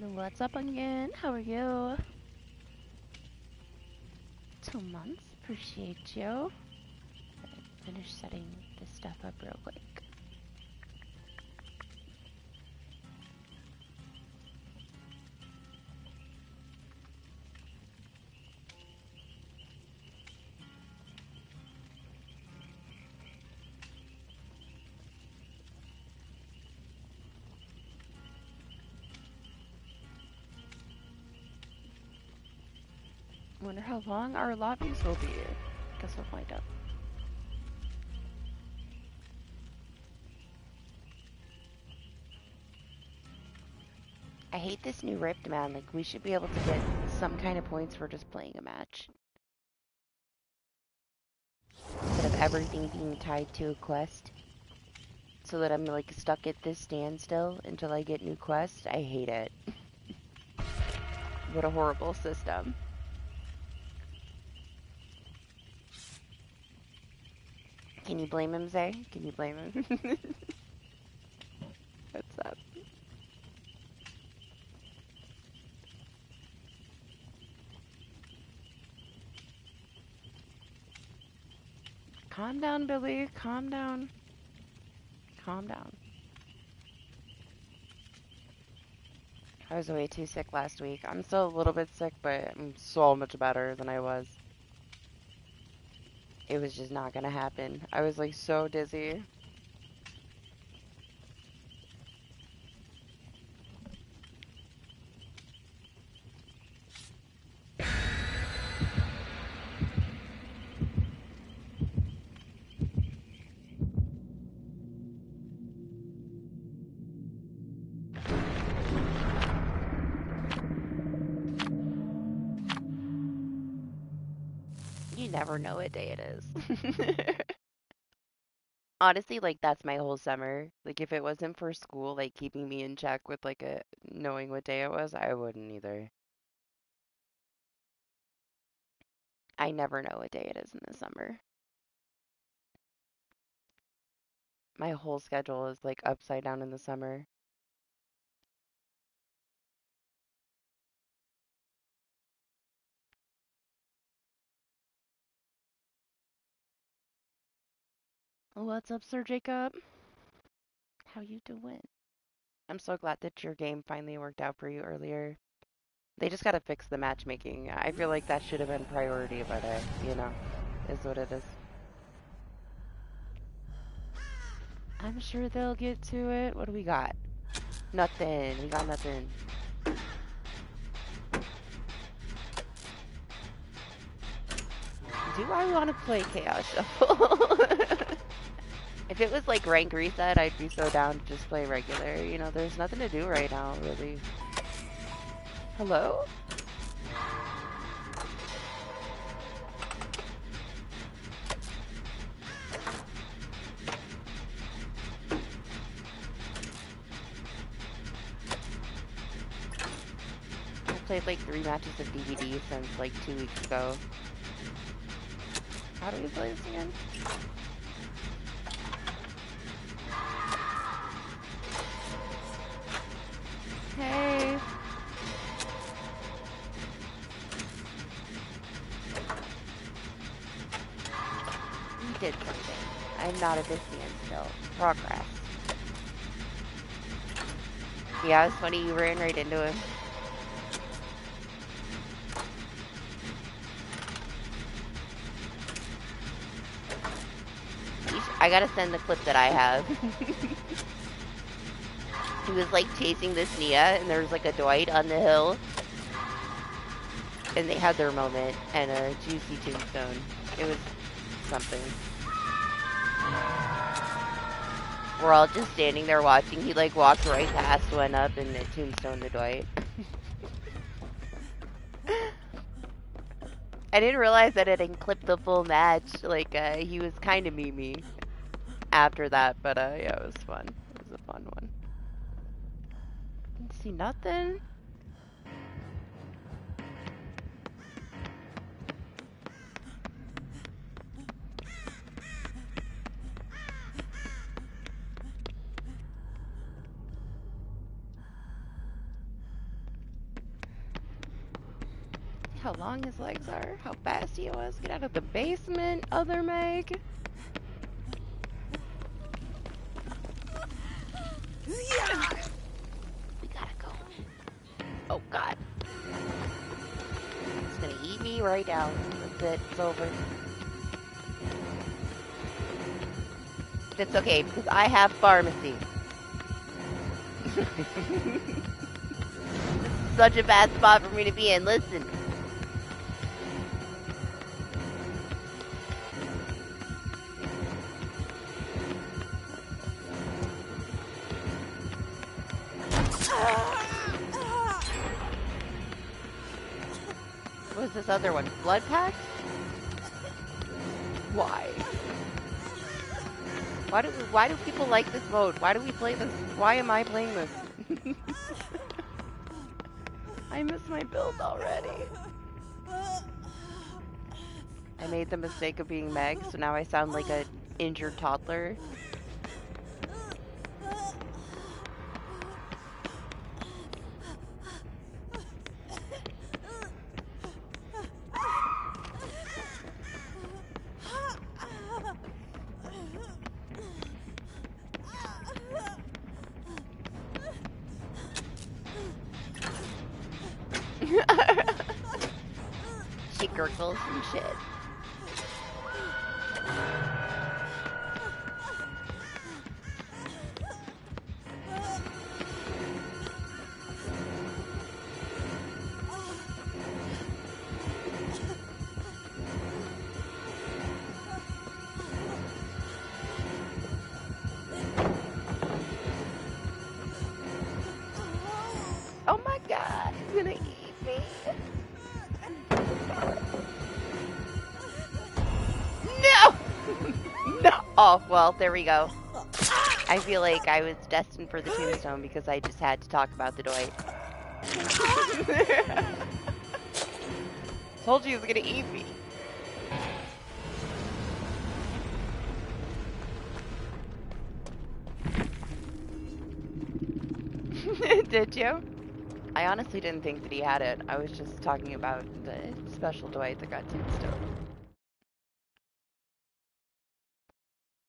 What's up again? How are you? 2 months? Appreciate you. Finish setting this stuff up real quick. Wonder how long our lobbies will be. Guess we'll find out. I hate this new rift, man. Like, we should be able to get some kind of points for just playing a match. Instead of everything being tied to a quest. So that I'm, like, stuck at this standstill until I get new quests. I hate it. What a horrible system. Can you blame him, Zay? Can you blame him? What's up? Calm down, Billy. Calm down. Calm down. I was way too sick last week. I'm still a little bit sick, but I'm so much better than I was. It was just not gonna happen. I was like so dizzy. You never know what day it is. Honestly, like that's my whole summer. Like if it wasn't for school, like keeping me in check with like a knowing what day it was, I wouldn't either. I never know what day it is in the summer. My whole schedule is like upside down in the summer. What's up, Sir Jacob? How you doing? I'm so glad that your game finally worked out for you earlier. They just gotta fix the matchmaking. I feel like that should have been priority, but you know, is what it is. I'm sure they'll get to it. What do we got? Nothing. We got nothing. Do I want to play Chaos Shuffle? If it was like rank reset, I'd be so down to just play regular. You know, there's nothing to do right now, really. Hello? I played like 3 matches of DBD since like 2 weeks ago. How do we play this again? Hey! We did something. I'm not at this standstill. Progress. Yeah, it's funny you ran right into him. I gotta send the clip that I have. He was like chasing this Nia, and there was like a Dwight on the hill. And they had their moment, and a juicy tombstone. It was something. We're all just standing there watching. He like walked right past, went up, and tombstoned the Dwight. I didn't realize that it didn't clip the full match. Like, he was kind of memey after that, but yeah, it was fun. It was a fun one. Didn't see nothing. how long his legs are, how fast he was. Get out of the basement, other Meg. We gotta go. Oh god. It's gonna eat me right now. That's it. It's over. It's okay because I have pharmacy. Such a bad spot for me to be in. Listen. What was this other one? Blood pack? Why? Why do people like this mode? Why do we play this? Why am I playing this? I miss my build already. I made the mistake of being Meg, so now I sound like an injured toddler. She gurgles and shit. Oh my god, he's gonna eat me. No! No! Oh, well, there we go. I feel like I was destined for the tombstone because I just had to talk about the Dwight. Told you he was gonna eat me. Did you? I honestly didn't think that he had it. I was just talking about the special Dwight that got tombstone.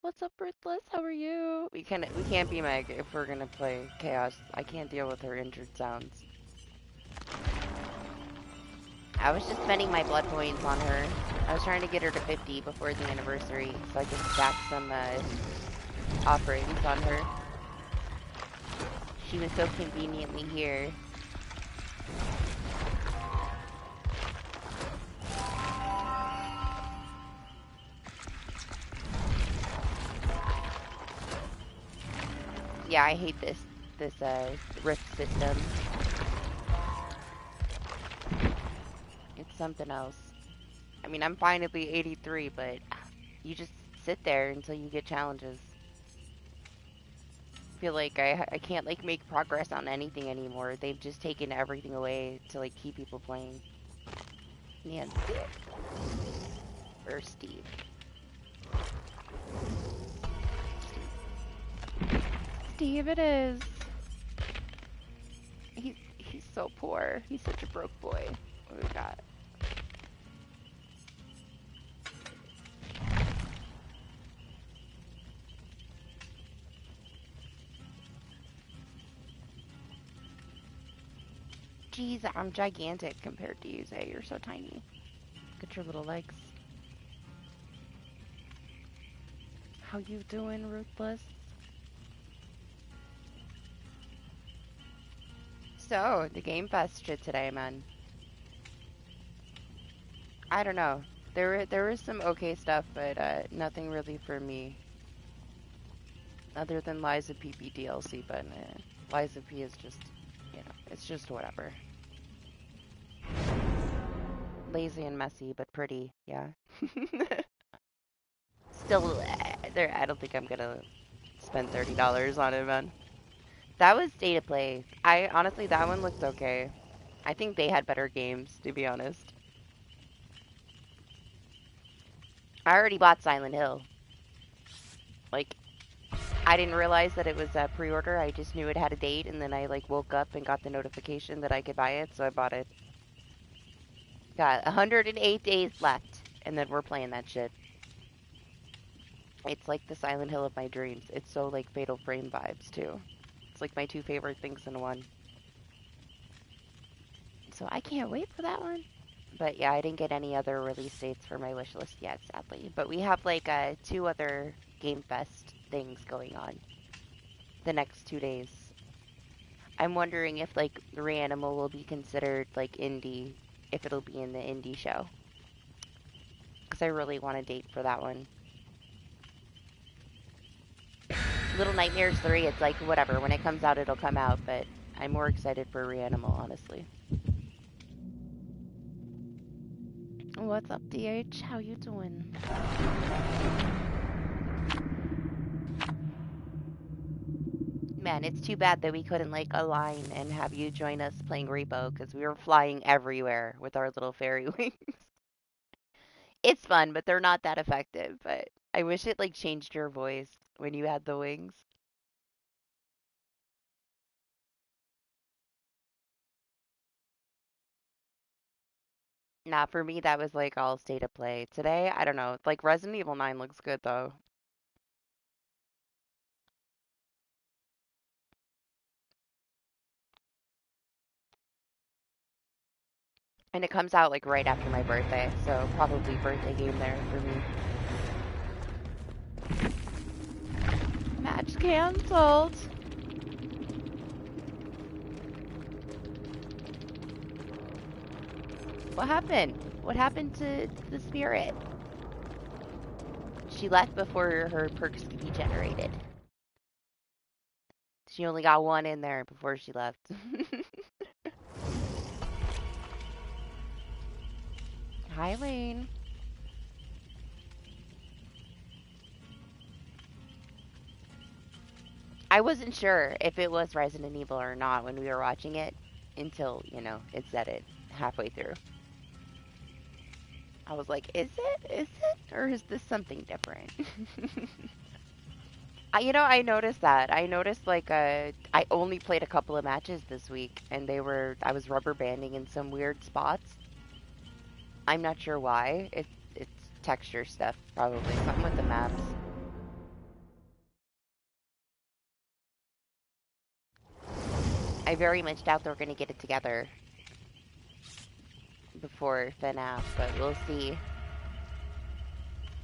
What's up, Ruthless? How are you? We can't be Meg if we're gonna play Chaos. I can't deal with her injured sounds. I was just spending my blood points on her. I was trying to get her to 50 before the anniversary so I could stack some offerings on her. She was so conveniently here. Yeah, I hate this rift system. It's something else. I mean, I'm fine at the 83, but you just sit there until you get challenges. I feel like I can't like make progress on anything anymore. They've just taken everything away to like keep people playing. Nancy. Or Steve. Steve it is. He's so poor. He's such a broke boy. What do we got? Jeez, I'm gigantic compared to you, Zay. You're so tiny. Look at your little legs. How you doing, Ruthless? So, the Game Fest shit today, man. I don't know. There was some okay stuff, but nothing really for me. Other than Liza PP DLC, but Liza P is just, you know, it's just whatever. Lazy and messy, but pretty, yeah. Still, I don't think I'm gonna spend $30 on it, man. That was State of Play. Honestly, that one looked okay. I think they had better games, to be honest. I already bought Silent Hill. Like, I didn't realize that it was a pre-order. I just knew it had a date, and then I, like, woke up and got the notification that I could buy it, so I bought it. Got 108 days left, and then we're playing that shit. It's like the Silent Hill of my dreams. It's so like Fatal Frame vibes too. It's like my two favorite things in one. So I can't wait for that one. But yeah, I didn't get any other release dates for my wish list yet, sadly. But we have like two other Game Fest things going on the next 2 days. I'm wondering if like Reanimal will be considered like indie, if it'll be in the indie show. Because I really want a date for that one. Little Nightmares 3, it's like whatever. When it comes out, it'll come out. But I'm more excited for Reanimal, honestly. What's up, DH? How you doing? Man, it's too bad that we couldn't like align and have you join us playing Repo because we were flying everywhere with our little fairy wings. It's fun, but they're not that effective. But I wish it like changed your voice when you had the wings. Nah, for me that was like all state of play. Today, I don't know. Like Resident Evil 9 looks good though. And it comes out like right after my birthday, so probably birthday game there for me. Match canceled. What happened? What happened to the spirit? She left before her perks could be generated. She only got one in there before she left. Hi, Lane. I wasn't sure if it was Resident Evil or not when we were watching it until, it said it halfway through. I was like, is it? Is it? Or is this something different? I noticed that. I noticed like I only played a couple of matches this week and I was rubber banding in some weird spots. I'm not sure why. It's texture stuff probably. Something with the maps. I very much doubt they're gonna get it together before FNAF, but we'll see.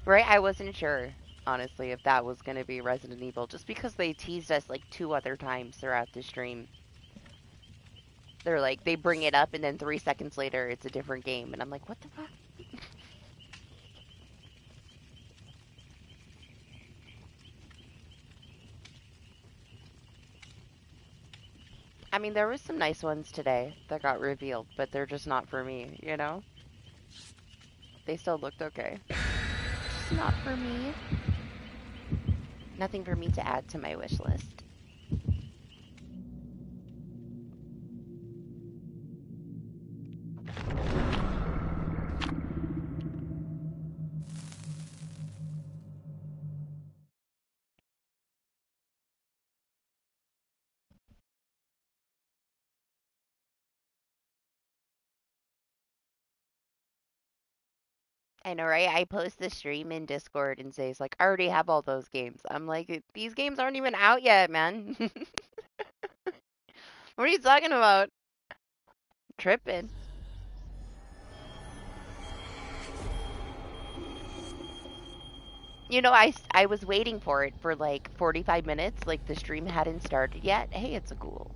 Right? I wasn't sure, honestly, if that was gonna be Resident Evil, just because they teased us like 2 other times throughout the stream. They're like, they bring it up and then 3 seconds later it's a different game, and I'm like, what the fuck? I mean, there was some nice ones today that got revealed, but they're just not for me, you know? They still looked okay. Just not for me. Nothing for me to add to my wish list. I know, right? I post the stream in Discord and says, like, I already have all those games. I'm like, these games aren't even out yet, man. What are you talking about? Tripping. I was waiting for it for like 45 minutes. Like, the stream hadn't started yet. Hey, it's a ghoul.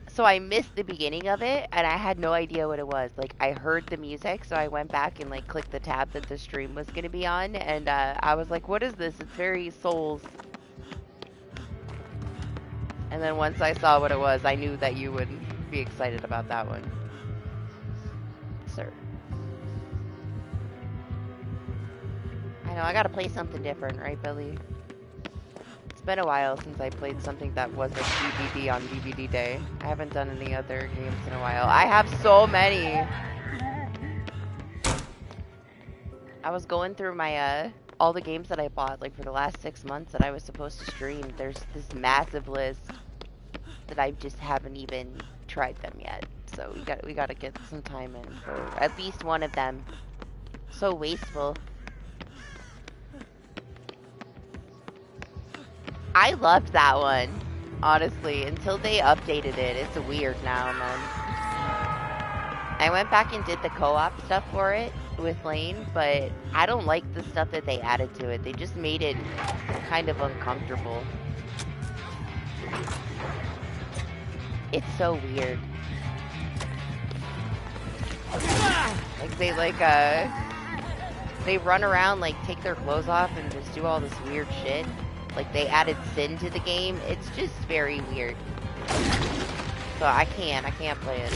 So I missed the beginning of it, and I had no idea what it was. Like, I heard the music, so I went back and, like, clicked the tab that the stream was going to be on, and I was like, what is this? It's very Souls. And then once I saw what it was, I knew that you would be excited about that one. Sir. I know, I gotta play something different, right, Billy? It's been a while since I played something that wasn't DBD on DBD day. I haven't done any other games in a while. I have so many! I was going through my, all the games that I bought, like, for the last 6 months that I was supposed to stream. There's this massive list that I just haven't even tried them yet. so we gotta get some time in for at least one of them. So wasteful. I loved that one, honestly, until they updated it. It's weird now, man. I went back and did the co-op stuff for it with Lane, but I don't like the stuff that they added to it. They just made it kind of uncomfortable. It's so weird. Like they run around, like take their clothes off and just do all this weird shit. Like they added sin to the game. It's just very weird. So I can't play it.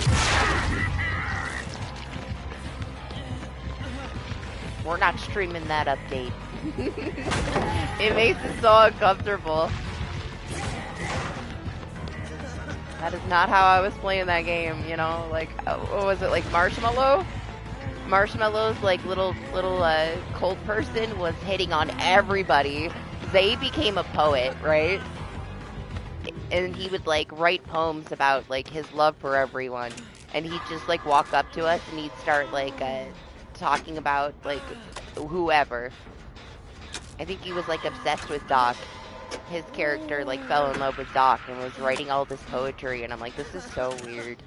We're not streaming that update. It makes it so uncomfortable. That is not how I was playing that game, you know? Like, what was it, like Marshmallow? Marshmallow's like little cold person was hitting on everybody. Zay became a poet, right? And he would like write poems about like his love for everyone. And he'd just like walk up to us and he'd start like talking about like whoever. I think he was like obsessed with Doc. His character like fell in love with Doc and was writing all this poetry, and I'm like, this is so weird.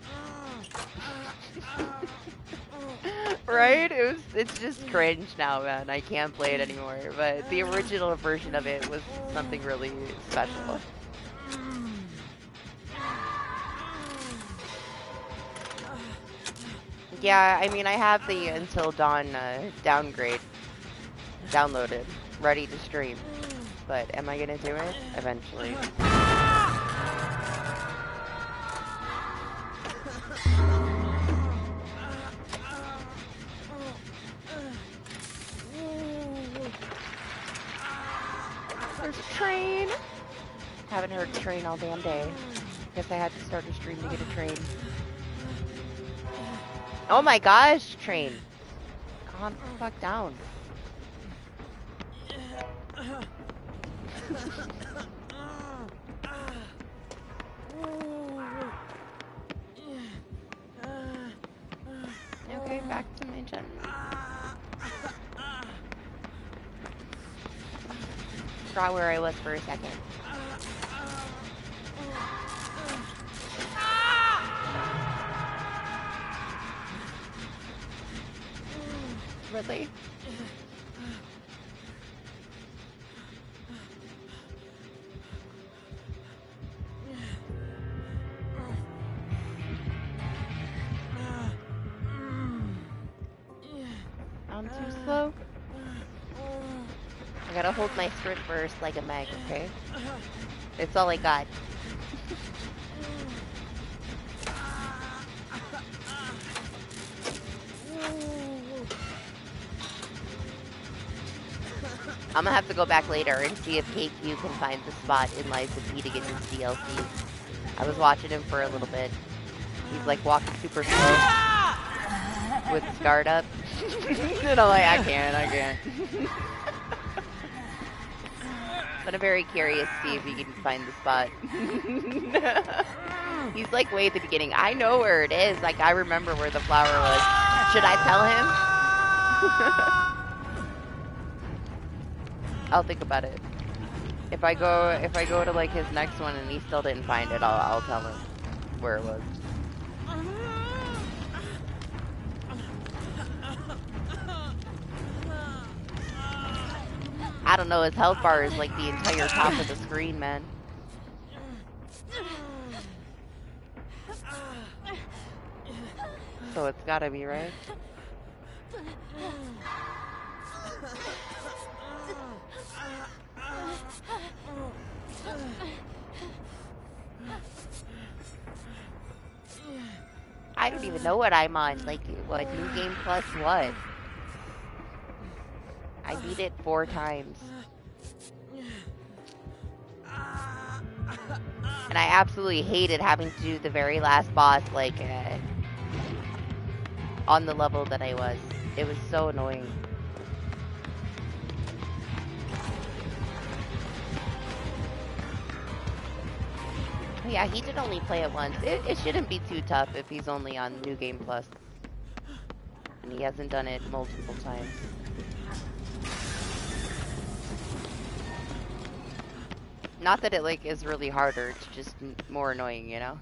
Right? It's just cringe now, man. I can't play it anymore. But the original version of it was something really special. Yeah, I mean, I have the Until Dawn downgrade downloaded, ready to stream. But am I gonna do it? Eventually. There's a train! Haven't heard a train all damn day. Guess I had to start a stream to get a train. Oh my gosh, train! Calm the fuck down. Okay, back to my gen. Forgot where I was for a second. Really? I'm too slow. I gotta hold my sprint burst like a mag, okay? It's all I got. I'm gonna have to go back later and see if KQ can find the spot in Lies of P to get his DLC. I was watching him for a little bit. He's like walking super slow with scarred up. And I'm like, I can't. But I'm very curious to see if he can find the spot. He's like way at the beginning. I know where it is. Like I remember where the flower was. Should I tell him? I'll think about it. If I go to like his next one and he still didn't find it, I'll tell him where it was. I don't know, his health bar is like the entire top of the screen, man. So it's gotta be, right? I don't even know what I'm on. Like, what, New Game Plus what? I beat it 4 times. And I absolutely hated having to do the very last boss, like, on the level that I was. It was so annoying. Oh, yeah, he did only play it once. It shouldn't be too tough if he's only on New Game Plus. And he hasn't done it multiple times. Not that it, like, is really harder. It's just more annoying, you know?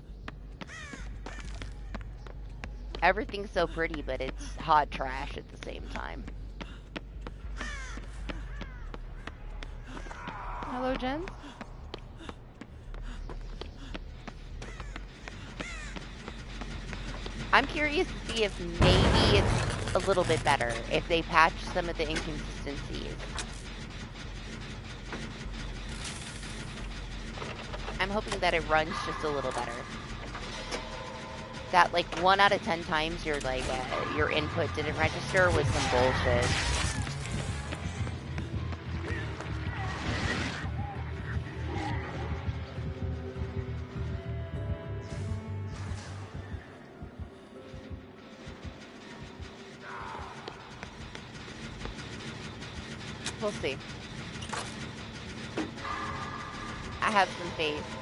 Everything's so pretty, but it's hot trash at the same time. Hello, Jen. I'm curious to see if maybe it's a little bit better, if they patch some of the inconsistencies. I'm hoping that it runs just a little better. That, like, 1 out of 10 times your, like, your input didn't register was some bullshit. We'll see. I have some faith.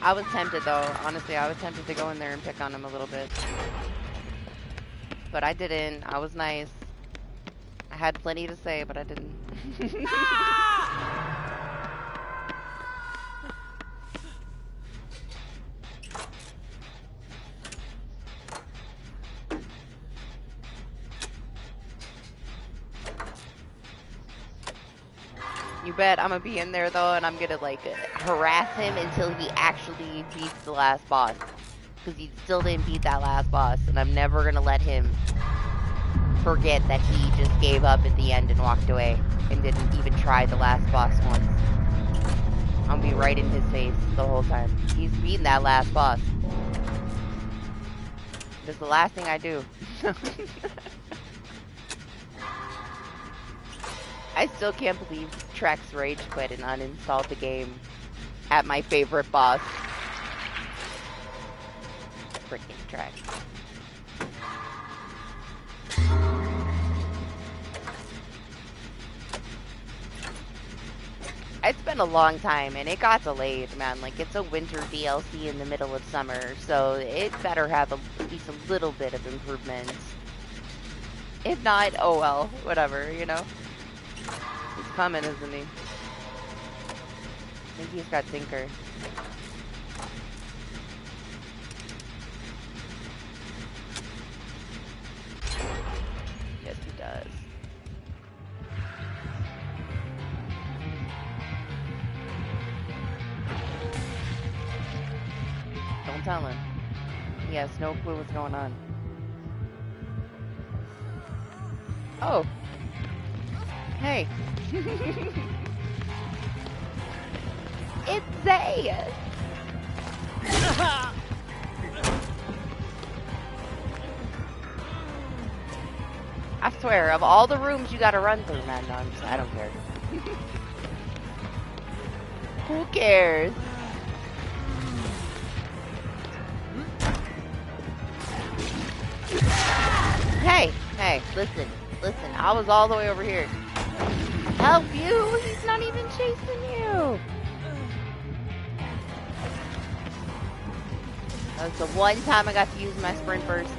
I was tempted though, honestly, I was tempted to go in there and pick on him a little bit. But I didn't. I was nice. I had plenty to say, but I didn't. You bet I'm gonna be in there though, and I'm gonna like harass him until he actually beats the last boss. Because he still didn't beat that last boss, and I'm never gonna let him forget that he just gave up at the end and walked away and didn't even try the last boss once. I'll be right in his face the whole time. He's beaten that last boss. That's the last thing I do. I still can't believe Trex rage quit and uninstalled the game at my favorite boss. Freaking Trex. It's been a long time and it got delayed, man. Like, it's a winter DLC in the middle of summer, so it better have at least a little bit of improvements. If not, oh well, whatever, you know? He's coming, isn't he? I think he's got Tinker. Yes, he does. Don't tell him. He has no clue what's going on. Oh. Hey. It's Zay! I swear, of all the rooms you gotta run through, man, no, I don't care. Who cares? Hey, listen, I was all the way over here. Help you! He's not even chasing you! That was the one time I got to use my sprint burst.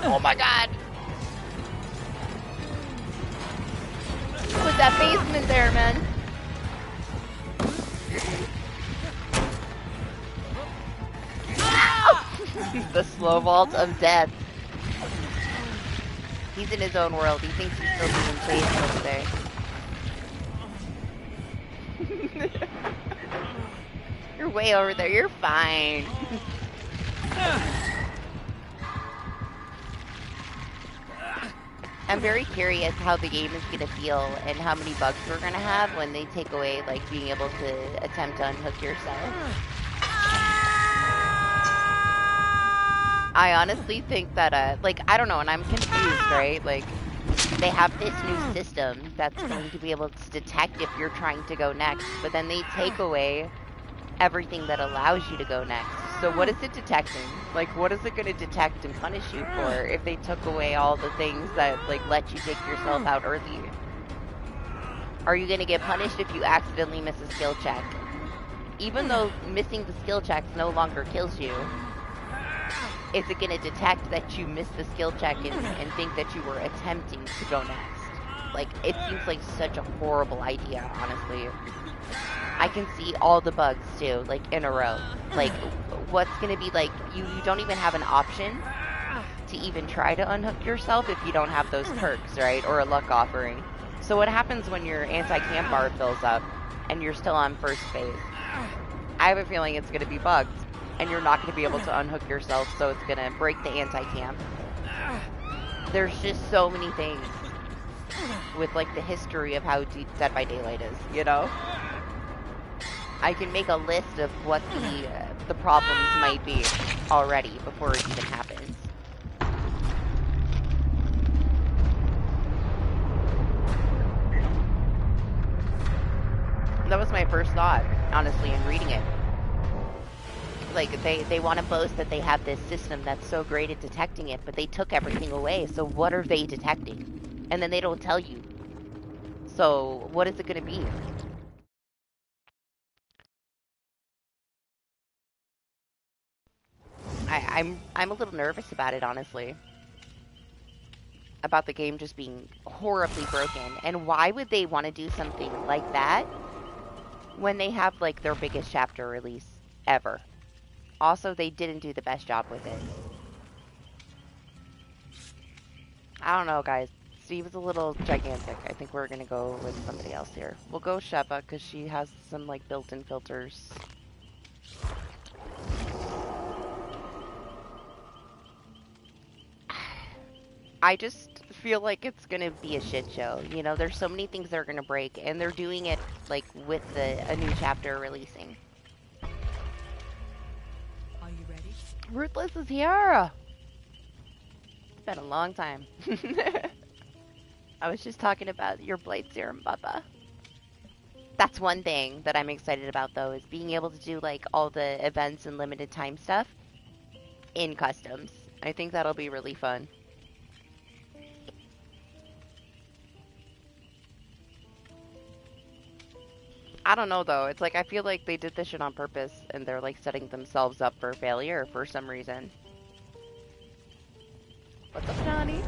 Oh my god! Put that basement there, man. The slow vault of death. He's in his own world. He thinks he's still being chased over there. You're way over there. You're fine. I'm very curious how the game is going to feel and how many bugs we're going to have when they take away, like, being able to attempt to unhook yourself. I honestly think that, like, I don't know, and I'm confused, right? Like, they have this new system that's going to be able to detect if you're trying to go next, but then they take away everything that allows you to go next. So what is it detecting? Like, what is it going to detect and punish you for if they took away all the things that, like, let you take yourself out early? Are you going to get punished if you accidentally miss a skill check? Even though missing the skill checks no longer kills you, is it going to detect that you missed the skill check and think that you were attempting to go next? Like, it seems like such a horrible idea, honestly. I can see all the bugs, too, like, in a row. Like, what's going to be, like, you don't even have an option to even try to unhook yourself if you don't have those perks, right? Or a luck offering. So what happens when your anti-camp bar fills up and you're still on first phase? I have a feeling it's going to be bugged, and you're not going to be able to unhook yourself, so it's going to break the anti-camp. There's just so many things with, like, the history of how Dead by Daylight is, you know? I can make a list of what the problems might be already before it even happens. That was my first thought, honestly, in reading it. Like, they want to boast that they have this system that's so great at detecting it, but they took everything away, so what are they detecting? And then they don't tell you. So, what is it going to be? I'm a little nervous about it, honestly. About the game just being horribly broken. And why would they want to do something like that when they have, like, their biggest chapter release ever? Also, they didn't do the best job with it. I don't know, guys. Steve is a little gigantic. I think we're gonna go with somebody else here. We'll go Sheva, because she has some, like, built-in filters. I just feel like it's gonna be a shit show. You know, there's so many things that are gonna break, and they're doing it, like, with a new chapter releasing. Are you ready? Ruthless is here! It's been a long time. I was just talking about your blade serum, Bubba. That's one thing that I'm excited about, though, is being able to do, like, all the events and limited time stuff in customs. I think that'll be really fun. I don't know, though. It's like, I feel like they did this shit on purpose, and they're, like, setting themselves up for failure for some reason. What's up, Johnny?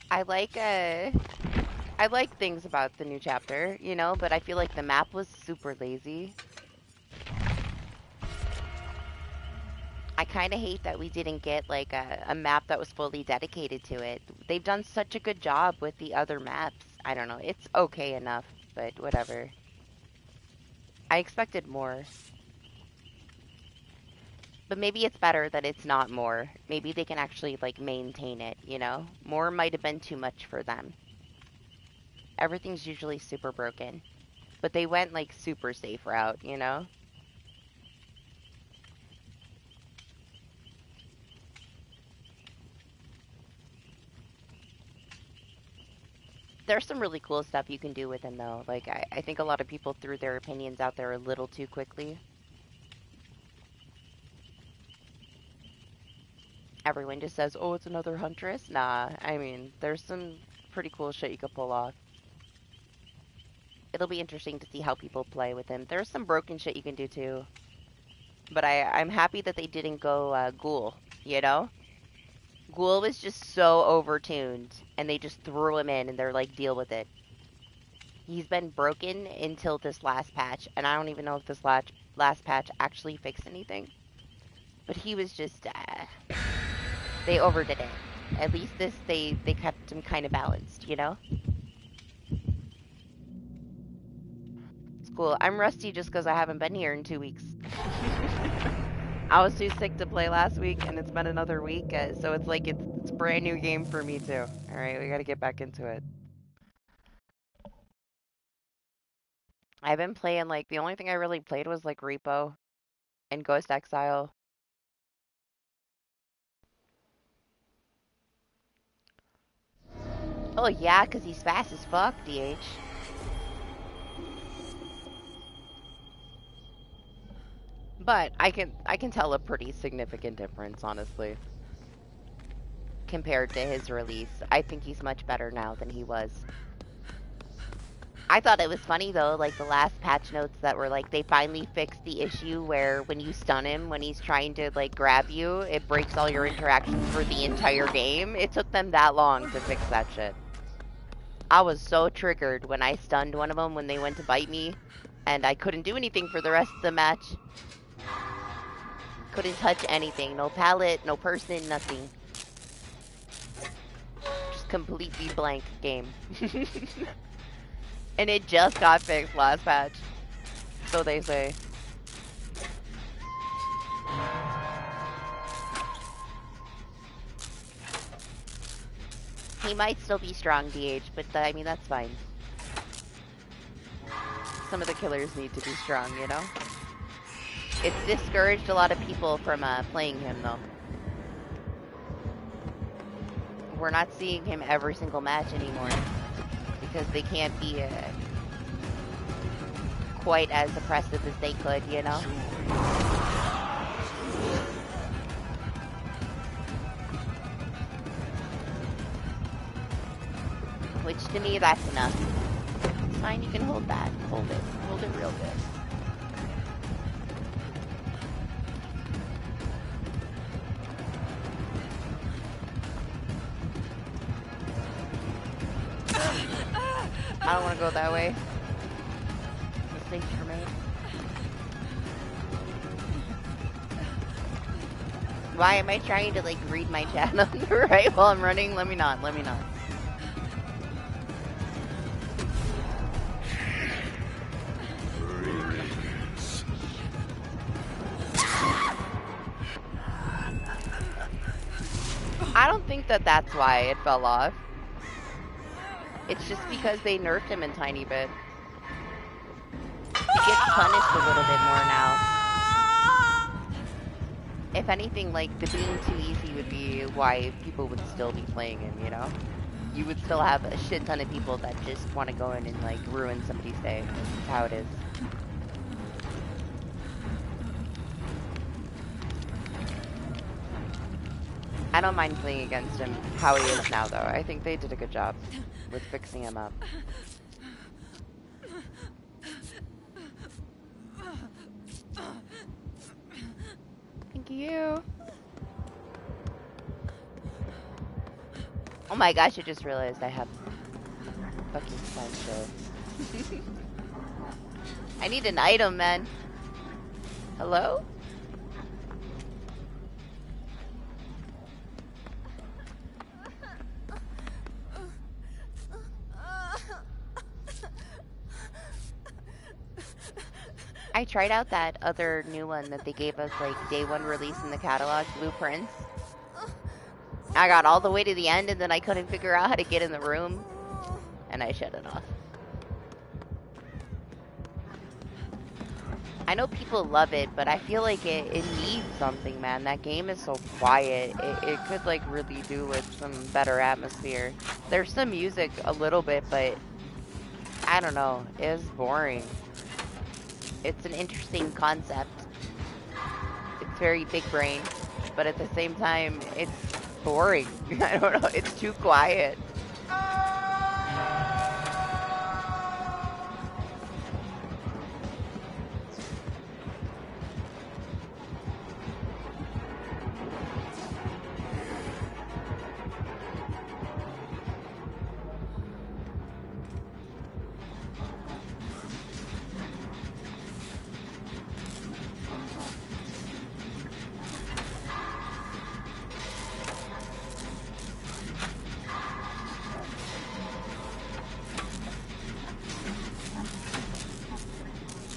I like, I like things about the new chapter, you know, but I feel like the map was super lazy. I kind of hate that we didn't get, like, a map that was fully dedicated to it. They've done such a good job with the other maps. I don't know. It's okay enough, but whatever. I expected more. But maybe it's better that it's not more. Maybe they can actually, like, maintain it, you know? More might have been too much for them. Everything's usually super broken. But they went, like, super safe route, you know? There's some really cool stuff you can do with him, though. Like, I think a lot of people threw their opinions out there a little too quickly. Everyone just says, oh, it's another huntress. Nah, I mean, there's some pretty cool shit you could pull off. It'll be interesting to see how people play with him. There's some broken shit you can do, too. But I'm happy that they didn't go Ghoul, you know? Ghoul was just so overtuned, and they just threw him in, and they're like, deal with it. He's been broken until this last patch, and I don't even know if this last patch actually fixed anything. But he was just, they overdid it. At least this, they kept him kind of balanced, you know? It's cool. I'm rusty just because I haven't been here in 2 weeks. I was too sick to play last week, and it's been another week, so it's like it's a brand new game for me too. All right, we got to get back into it. I've been playing, like, the only thing I really played was like Repo and Ghost Exile. Oh yeah, because he's fast as fuck, DH. But I can tell a pretty significant difference, honestly, compared to his release. I think he's much better now than he was. I thought it was funny though, like the last patch notes that were like they finally fixed the issue where when you stun him when he's trying to like grab you, it breaks all your interactions for the entire game. It took them that long to fix that shit. I was so triggered when I stunned one of them when they went to bite me and I couldn't do anything for the rest of the match. Couldn't touch anything. No palette, no person, nothing. Just completely blank game. And it just got fixed last patch. So they say. He might still be strong DH, but I mean, that's fine. Some of the killers need to be strong, you know? It's discouraged a lot of people from playing him, though. We're not seeing him every single match anymore because they can't be quite as oppressive as they could, you know? Which to me, that's enough. It's fine, you can hold that. Hold it. Hold it real good. I don't want to go that way. Mistakes were made. Why am I trying to like read my chat on the right while I'm running? Let me not. Let me not. I don't think that that's why it fell off. It's just because they nerfed him a tiny bit. He gets punished a little bit more now. If anything, like, the being too easy would be why people would still be playing him, you know? You would still have a shit ton of people that just want to go in and, like, ruin somebody's day. That's how it is. I don't mind playing against him how he is now, though. I think they did a good job with fixing him up. Thank you. Oh my gosh, I just realized I have fucking slideshow. I need an item, man. Hello? I tried out that other new one that they gave us like day one release in the catalog, Blueprints. I got all the way to the end and then I couldn't figure out how to get in the room and I shut it off. I know people love it, but I feel like it needs something, man. That game is so quiet. It could like really do with some better atmosphere. There's some music a little bit, but I don't know. It's boring. It's an interesting concept. It's very big brain, but at the same time, it's boring. I don't know. It's too quiet.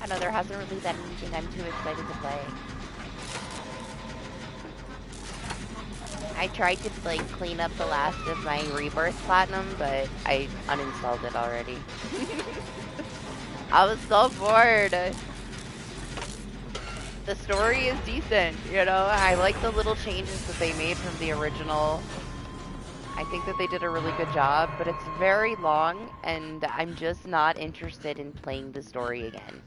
I know there hasn't really been anything I'm too excited to play. I tried to like clean up the last of my Rebirth Platinum, but I uninstalled it already. I was so bored. The story is decent, you know? I like the little changes that they made from the original. I think that they did a really good job, but it's very long, and I'm just not interested in playing the story again.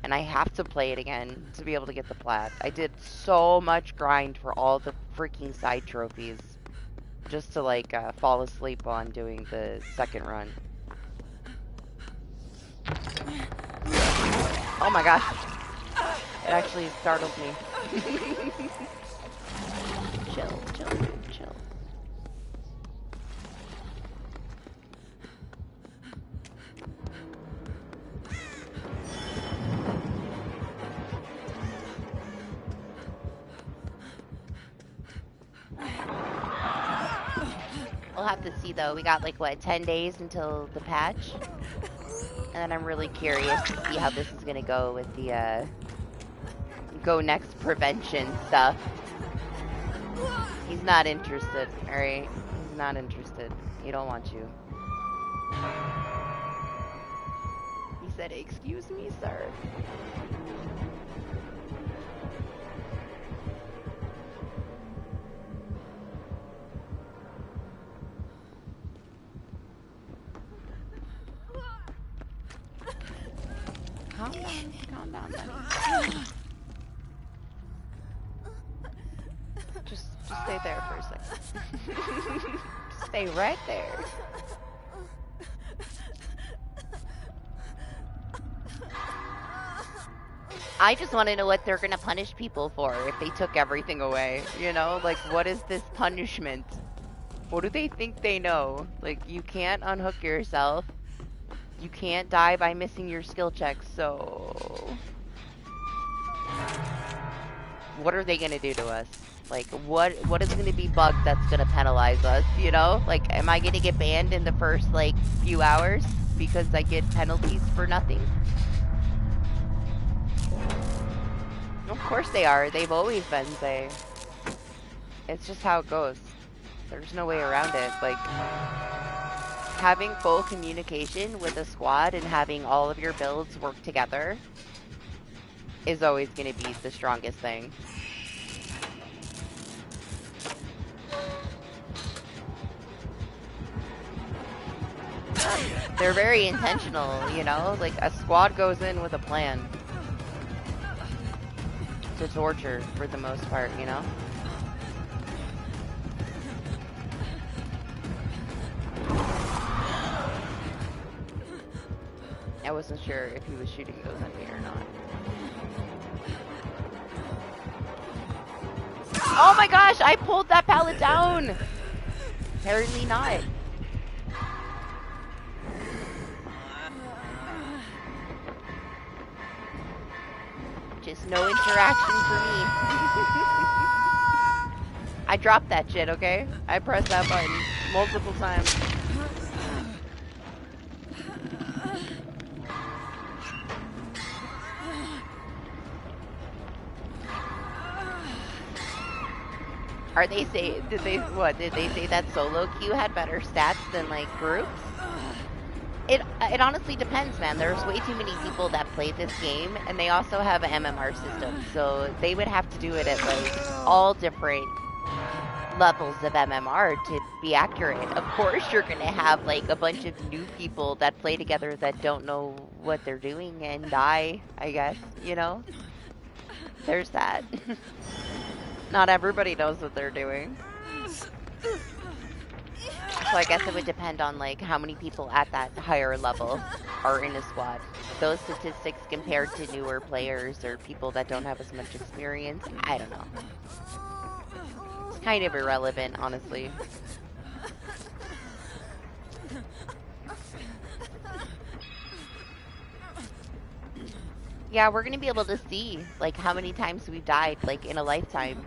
And I have to play it again to be able to get the plat. I did so much grind for all the freaking side trophies just to like fall asleep on doing the second run. Oh my gosh. It actually startled me. Chill, chill, chill. We'll have to see though. We got like what, 10 days until the patch? And then I'm really curious to see how this is gonna go with the go next prevention stuff. He's not interested, alright? He's not interested. He don't want you. He said, "Excuse me, sir." Calm down, buddy. Just stay there for a second. Just stay right there. I just want to know what they're gonna punish people for if they took everything away. You know, like, what is this punishment? What do they think they know? Like, you can't unhook yourself. You can't die by missing your skill checks, so... What are they gonna do to us? Like, what is gonna be bugged that's gonna penalize us, you know? Like, am I gonna get banned in the first, like, few hours because I get penalties for nothing? Of course they are. They've always been, say. It's just how it goes. There's no way around it. Like... Having full communication with a squad and having all of your builds work together is always going to be the strongest thing. They're very intentional, you know? Like, a squad goes in with a plan to torture for the most part, you know? I wasn't sure if he was shooting those at me or not. Oh my gosh, I pulled that pallet down! Apparently not. Just no interaction for me. I dropped that shit, okay? I pressed that button multiple times. Are they say, did they say that solo queue had better stats than, like, groups? It honestly depends, man. There's way too many people that play this game, and they also have an MMR system, so they would have to do it at, like, all different levels of MMR to be accurate. Of course you're gonna have, like, a bunch of new people that play together that don't know what they're doing and die, I guess, you know? There's that. Not everybody knows what they're doing. So I guess it would depend on, like, how many people at that higher level are in a squad. Those statistics compared to newer players or people that don't have as much experience, I don't know. It's kind of irrelevant, honestly. Yeah, we're gonna be able to see, like, how many times we've died, like, in a lifetime.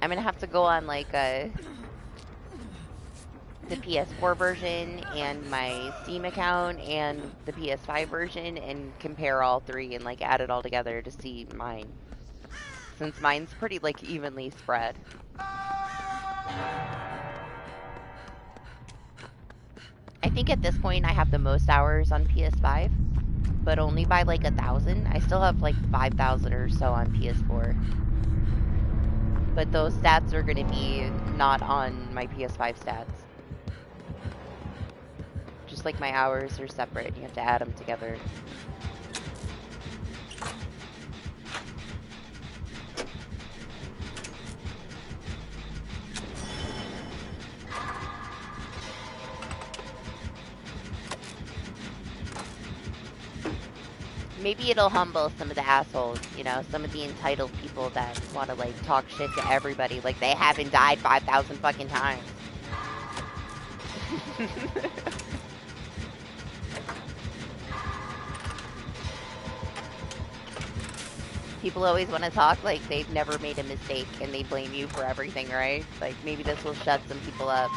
I'm gonna have to go on, like, the PS4 version and my Steam account and the PS5 version and compare all three and, like, add it all together to see mine. Since mine's pretty, like, evenly spread. I think at this point I have the most hours on PS5. But only by like 1,000. I still have like 5,000 or so on PS4. But those stats are going to be not on my PS5 stats. just like my hours are separate. You have to add them together. Maybe it'll humble some of the assholes, you know, some of the entitled people that want to, like, talk shit to everybody like they haven't died 5,000 fucking times. People always want to talk like they've never made a mistake and they blame you for everything, right? Like, maybe this will shut some people up.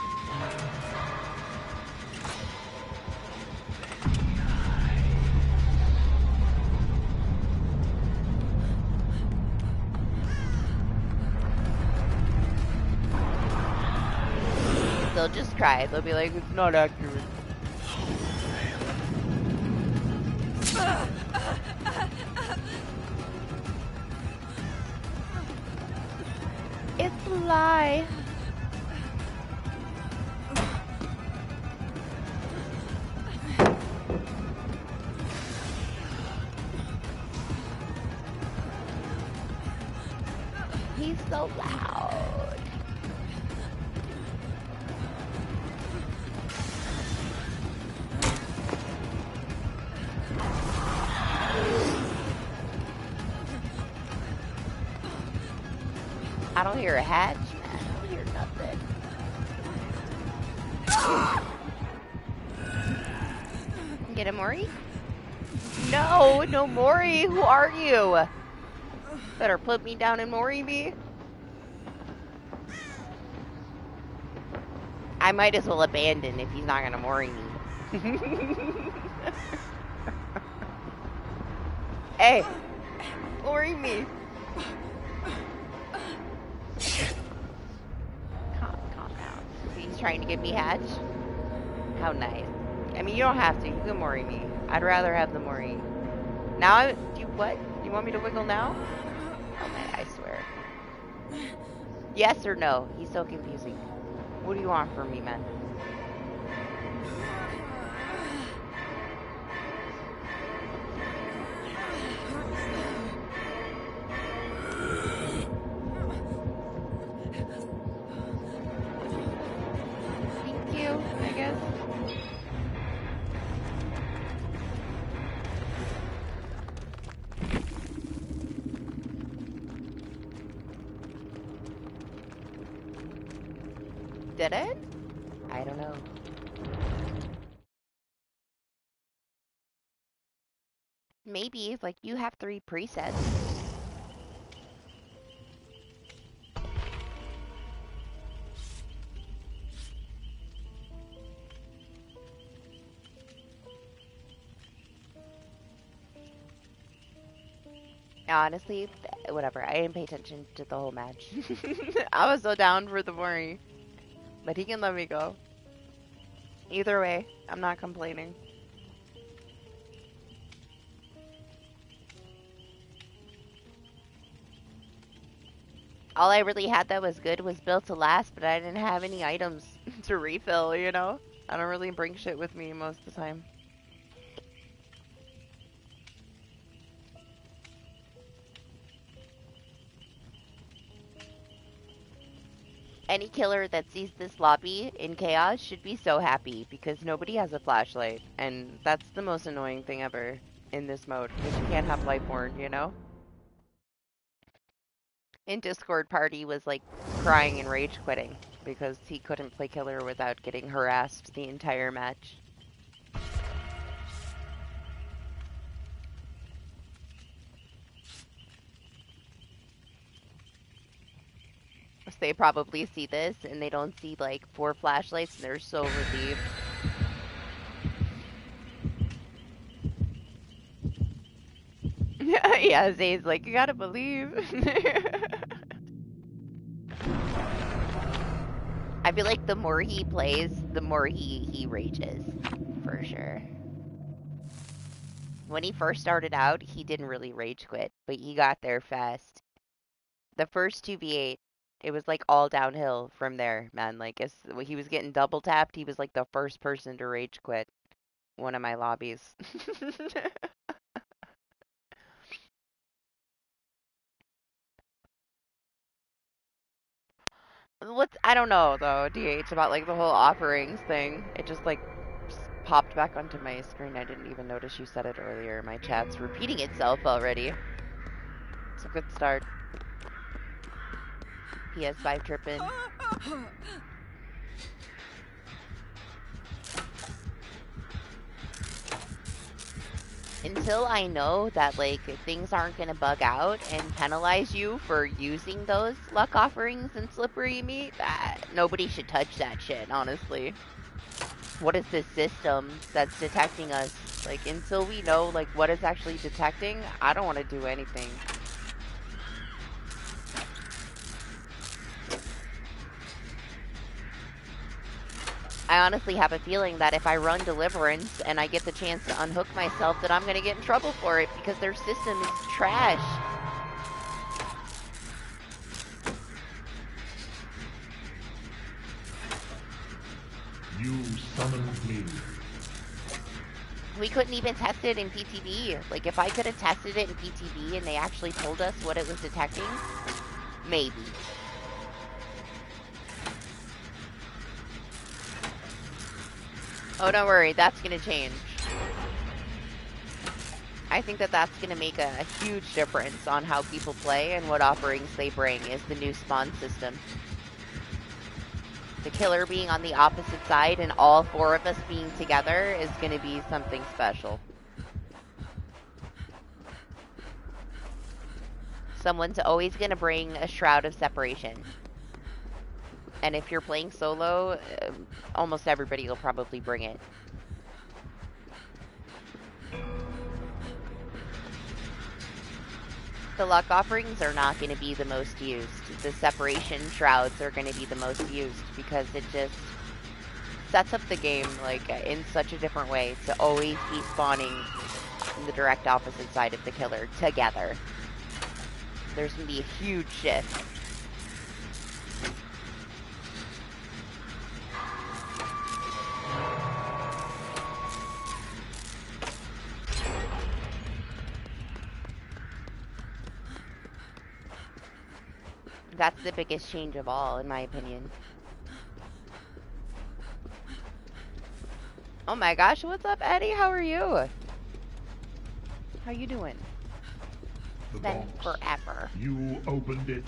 They'll just cry. They'll be like, it's not accurate. It's a lie. He's so loud. I don't hear a hatch, man. I don't hear nothing. Get a Mori? No, no Mori. Who are you? Better put me down and Mori me. I might as well abandon if he's not gonna Mori me. Hey, Mori me. Calm down. He's trying to get me hatch. How nice. I mean, you don't have to. You can Mori me. I'd rather have the Mori. Now, what? You want me to wiggle now? Oh my, I swear. Yes or no? He's so confusing. What do you want from me, man? Thank you, I guess. Did it? I don't know. Maybe, like, you have 3 presets. Honestly, whatever. I didn't pay attention to the whole match. I was so down for the Mori. But he can let me go. Either way, I'm not complaining. All I really had that was good was built to last, but I didn't have any items to refill, you know? I don't really bring shit with me most of the time. Any killer that sees this lobby in chaos should be so happy because nobody has a flashlight, and that's the most annoying thing ever in this mode because you can't have Lightborn, you know? In Discord, Party was like crying and rage quitting because he couldn't play killer without getting harassed the entire match. So they probably see this and they don't see like 4 flashlights and they're so relieved. Yeah, Zay's like, you gotta believe. I feel like the more he plays, the more he rages, for sure. When he first started out, he didn't really rage quit, but he got there fast. The first 2v8, it was like all downhill from there, man. Like, as he was getting double tapped, he was like the first person to rage quit. one of my lobbies. I don't know though, DH, about like the whole offerings thing. It just like popped back onto my screen. I didn't even notice you said it earlier. My chat's repeating itself already. It's a good start. PS5 tripping. Until I know that like things aren't gonna bug out and penalize you for using those luck offerings and slippery meat, nobody should touch that shit, honestly. What is this system that's detecting us? Like, until we know like what it's actually detecting, I don't want to do anything. I honestly have a feeling that if I run Deliverance and I get the chance to unhook myself, that I'm going to get in trouble for it because their system is trash. You summoned me. We couldn't even test it in PTB. Like, if I could have tested it in PTB and they actually told us what it was detecting, maybe. Oh, don't worry, that's gonna change. I think that that's gonna make a huge difference on how people play and what offerings they bring is the new spawn system. The killer being on the opposite side and all four of us being together is gonna be something special. Someone's always gonna bring a shroud of separation. And if you're playing solo, almost everybody will probably bring it. The luck offerings are not going to be the most used. The separation shrouds are going to be the most used because it just sets up the game like in such a different way to always be spawning in the direct opposite side of the killer together. There's going to be a huge shift. That's the biggest change of all, in my opinion. Oh my gosh, what's up, Eddie? How are you? How you doing? It's been forever. You opened it.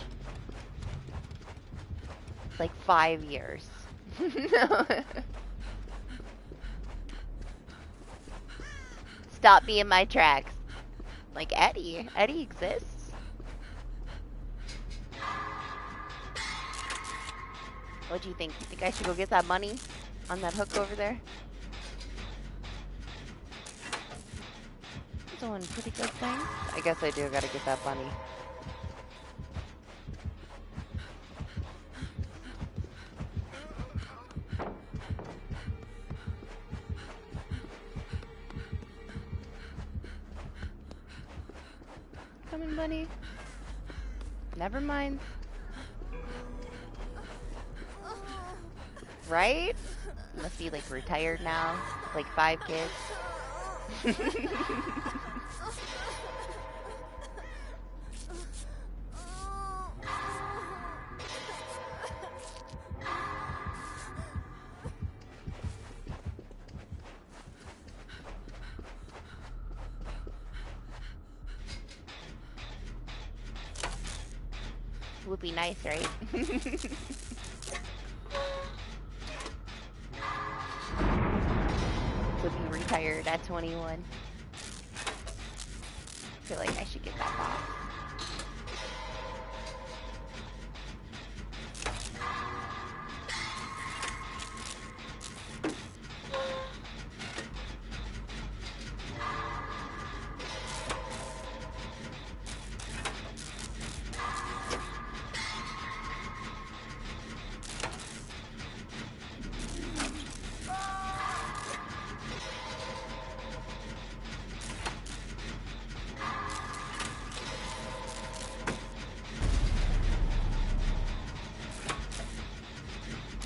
Like 5 years. Stop me in my tracks. Like, Eddie. Eddie exists? What do you think? You think I should go get that money on that hook over there? Doing pretty good things. I guess I do gotta get that bunny. Coming, bunny. Never mind. Right? Must be like retired now. Like 5 kids. Would be nice, right? Would be retired at 21. I feel like I should get that box.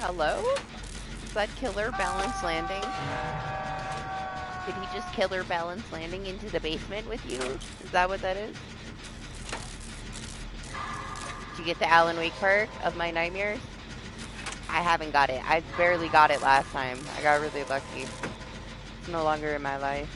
Hello? Is that killer balance landing? Did he just killer balance landing into the basement with you? Is that what that is? Did you get the Alan Wake perk of my nightmares? I haven't got it. I barely got it last time. I got really lucky. It's no longer in my life.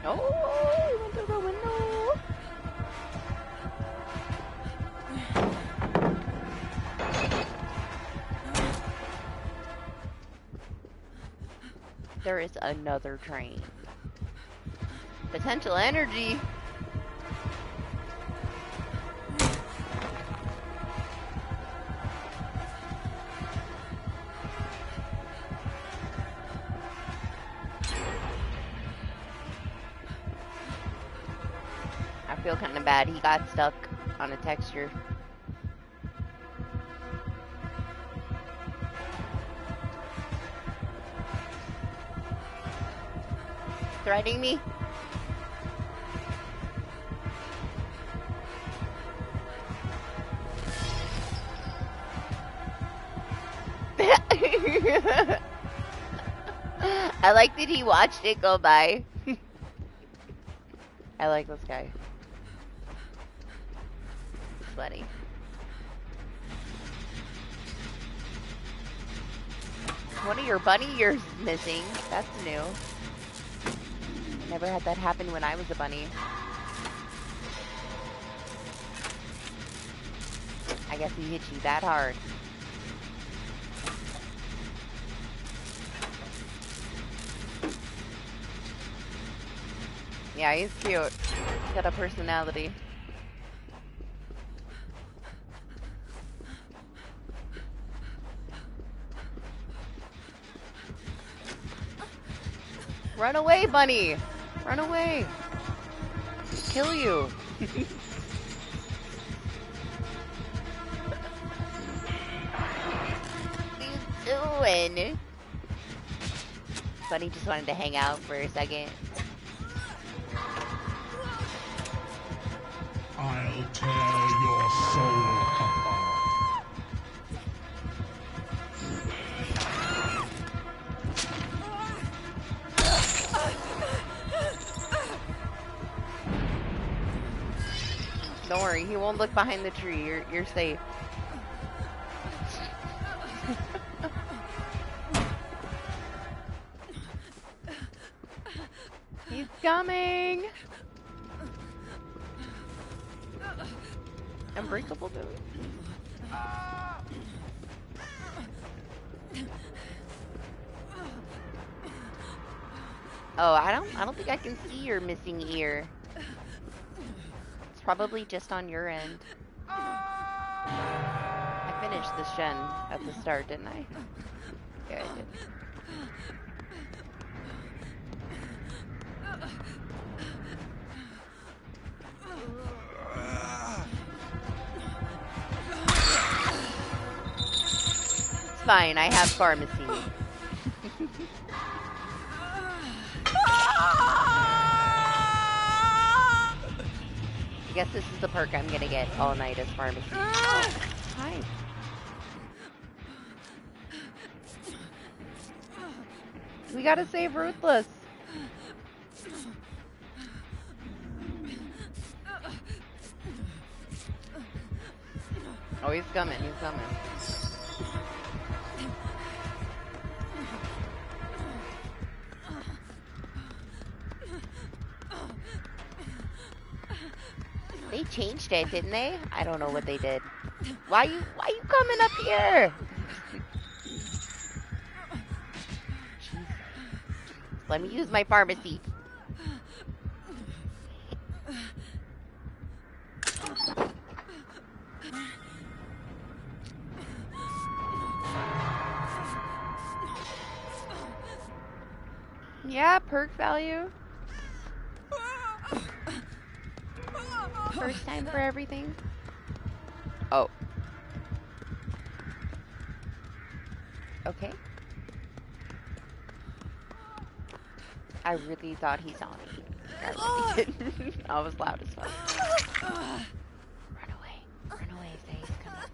Oh, he went through the window. There is another train. Potential energy. I feel kind of bad. He got stuck on a texture. Threatening me? I like that he watched it go by. I like this guy. Funny. One of your bunny ears is missing. That's new. Never had that happen when I was a bunny. I guess he hit you that hard. Yeah, he's cute. He's got a personality. Run away, bunny! Run away! Kill you! What are you doing? Bunny just wanted to hang out for a second. I'll tear your soul apart. Don't worry, he won't look behind the tree. You're safe. He's coming. Unbreakable dude. Oh, I don't think I can see your missing ear. It's probably just on your end. I finished this gen at the start, didn't I? Yeah, I did. It's fine, I have pharmacy. I guess this is the perk I'm gonna get all night as pharmacy. Oh, hi. We gotta save Ruthless. Oh, he's coming, he's coming. They changed it, didn't they? I don't know what they did. Why you coming up here? Jeez. Let me use my pharmacy. Yeah, perk value. First time for everything? Oh. Okay. I really thought he saw me. I really did. I was loud as fuck. Run away. Run away, Zay. He's coming.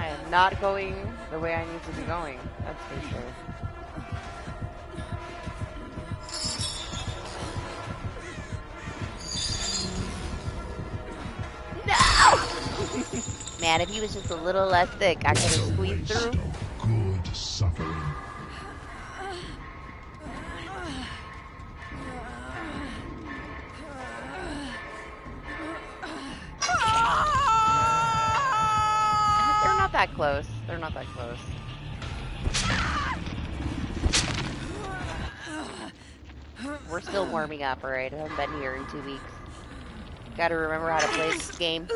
I am not going the way I need to be going. That's for sure. No! Man, if he was just a little less thick, I could have squeezed through. Good suffering. They're not that close. They're not that close. We're still warming up, alright? I haven't been here in 2 weeks. Gotta remember how to play this game.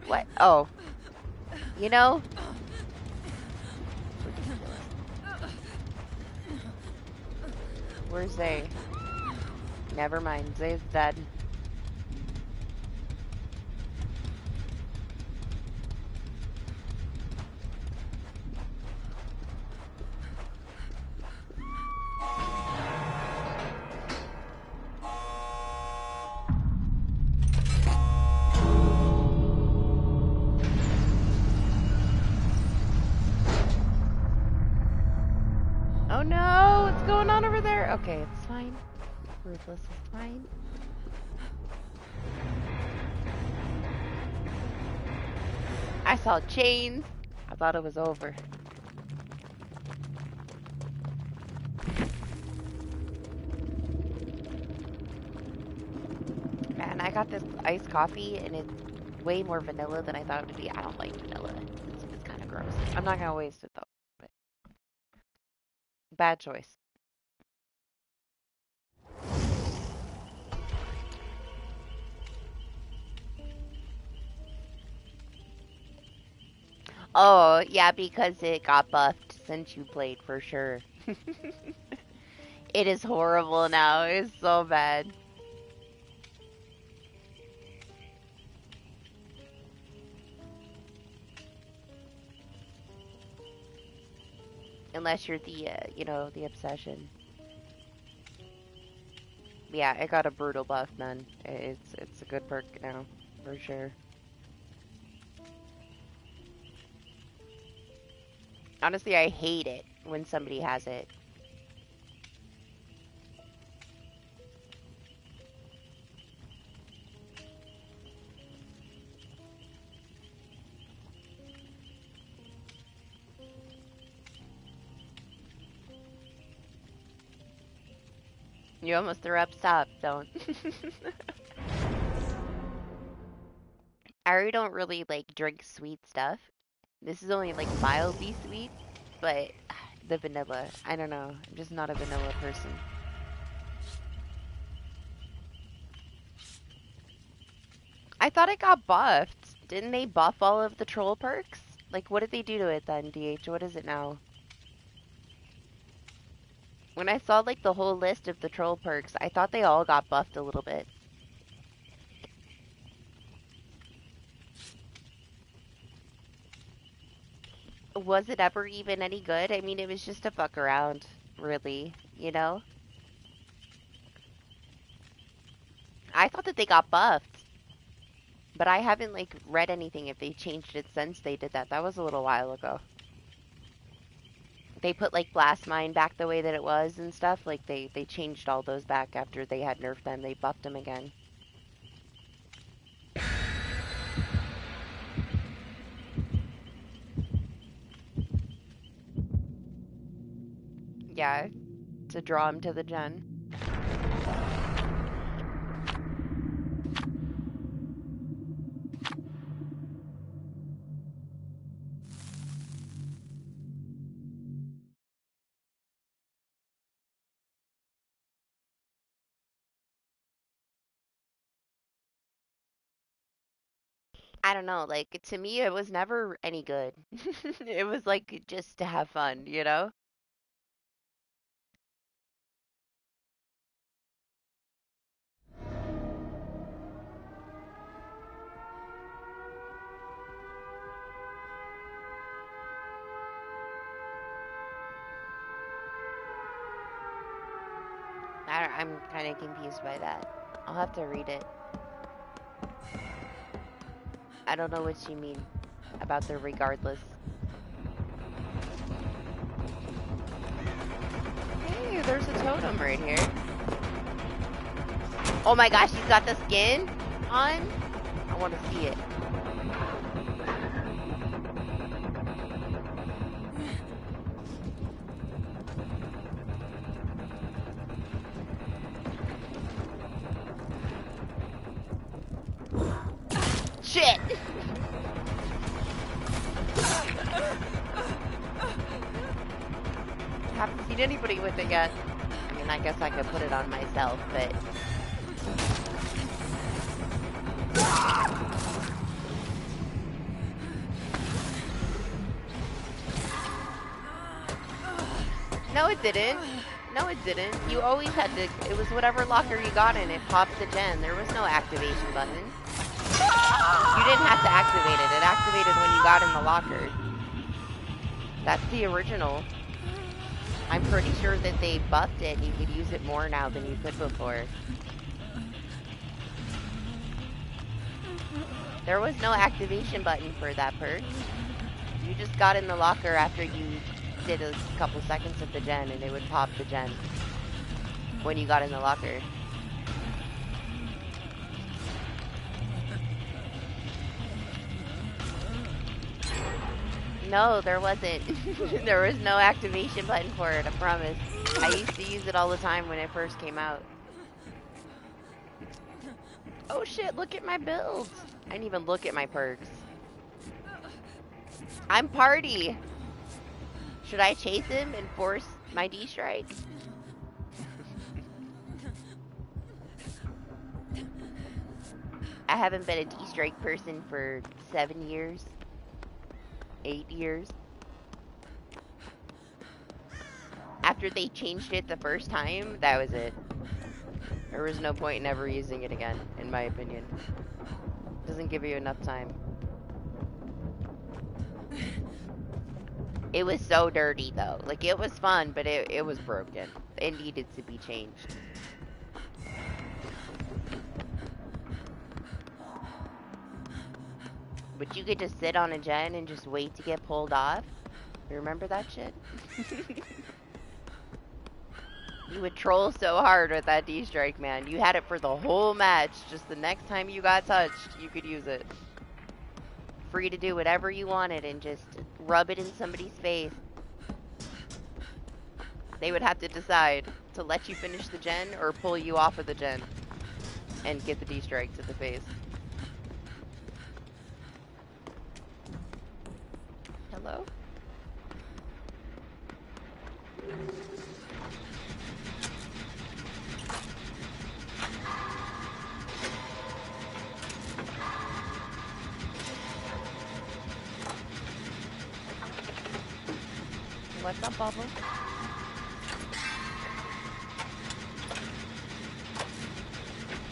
What? Oh. You know? Where's Zay? Never mind. Zay's dead. Oh no! What's going on over there? Okay, it's fine. Ruthless is fine. I saw chains. I thought it was over. Man, I got this iced coffee and it's way more vanilla than I thought it would be. I don't like vanilla. It's kind of gross. I'm not gonna waste it though. But bad choice. Oh, yeah, because it got buffed since you played for sure. It is horrible now. It's so bad. Unless you're the, you know, the obsession. Yeah, it got a brutal buff, man. It's a good perk now, for sure. Honestly, I hate it when somebody has it. You almost threw up. Stop. Don't. I already don't really, like, drink sweet stuff. This is only, like, mildly sweet. But the vanilla, I don't know. I'm just not a vanilla person. I thought it got buffed. Didn't they buff all of the troll perks? Like, what did they do to it then, DH? What is it now? When I saw, like, the whole list of the troll perks, I thought they all got buffed a little bit. Was it ever even any good? I mean, it was just a fuck around, really, you know? I thought that they got buffed. But I haven't, like, read anything if they changed it since they did that. That was a little while ago. They put, like, Blast Mine back the way that it was and stuff. Like, they changed all those back after they had nerfed them. They buffed them again. Yeah, to draw him to the gen. I don't know, like to me it was never any good. It was like just to have fun, you know? I'm kind of confused by that. I'll have to read it. I don't know what you mean about the regardless. Hey, there's a totem right here. Oh my gosh, he's got the skin on? I want to see it. Shit! Haven't seen anybody with it yet. I mean, I guess I could put it on myself, but... No, it didn't. No, it didn't. You always had to... It was whatever locker you got in. It popped the gen. There was no activation button. You didn't have to activate it. It activated when you got in the locker. That's the original. I'm pretty sure that they buffed it and you could use it more now than you could before. There was no activation button for that perk. You just got in the locker after you did a couple seconds of the gen and it would pop the gen when you got in the locker. No, there wasn't. There was no activation button for it, I promise. I used to use it all the time when it first came out. Oh shit, look at my builds. I didn't even look at my perks. I'm party. Should I chase him and force my D-strike? I haven't been a D-strike person for 7 years. 8 years. After they changed it the first time, that was it. There was no point in ever using it again, in my opinion. Doesn't give you enough time. It was so dirty though. Like it was fun, but it was broken. It needed to be changed. But you could just sit on a gen and just wait to get pulled off. You remember that shit? You would troll so hard with that D-strike, man. You had it for the whole match. Just the next time you got touched, you could use it. Free to do whatever you wanted and just rub it in somebody's face. They would have to decide to let you finish the gen or pull you off of the gen and get the D-strike to the face. Hello? What's up, Bubble?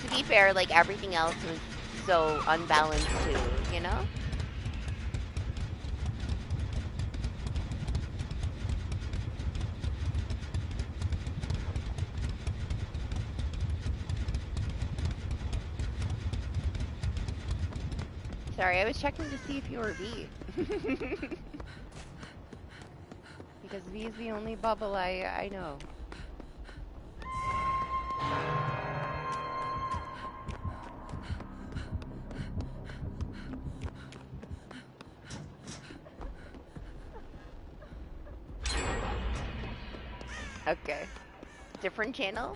To be fair, like everything else was so unbalanced too, you know? Sorry, I was checking to see if you were V. Because V is the only bubble I know. Okay. Different channel?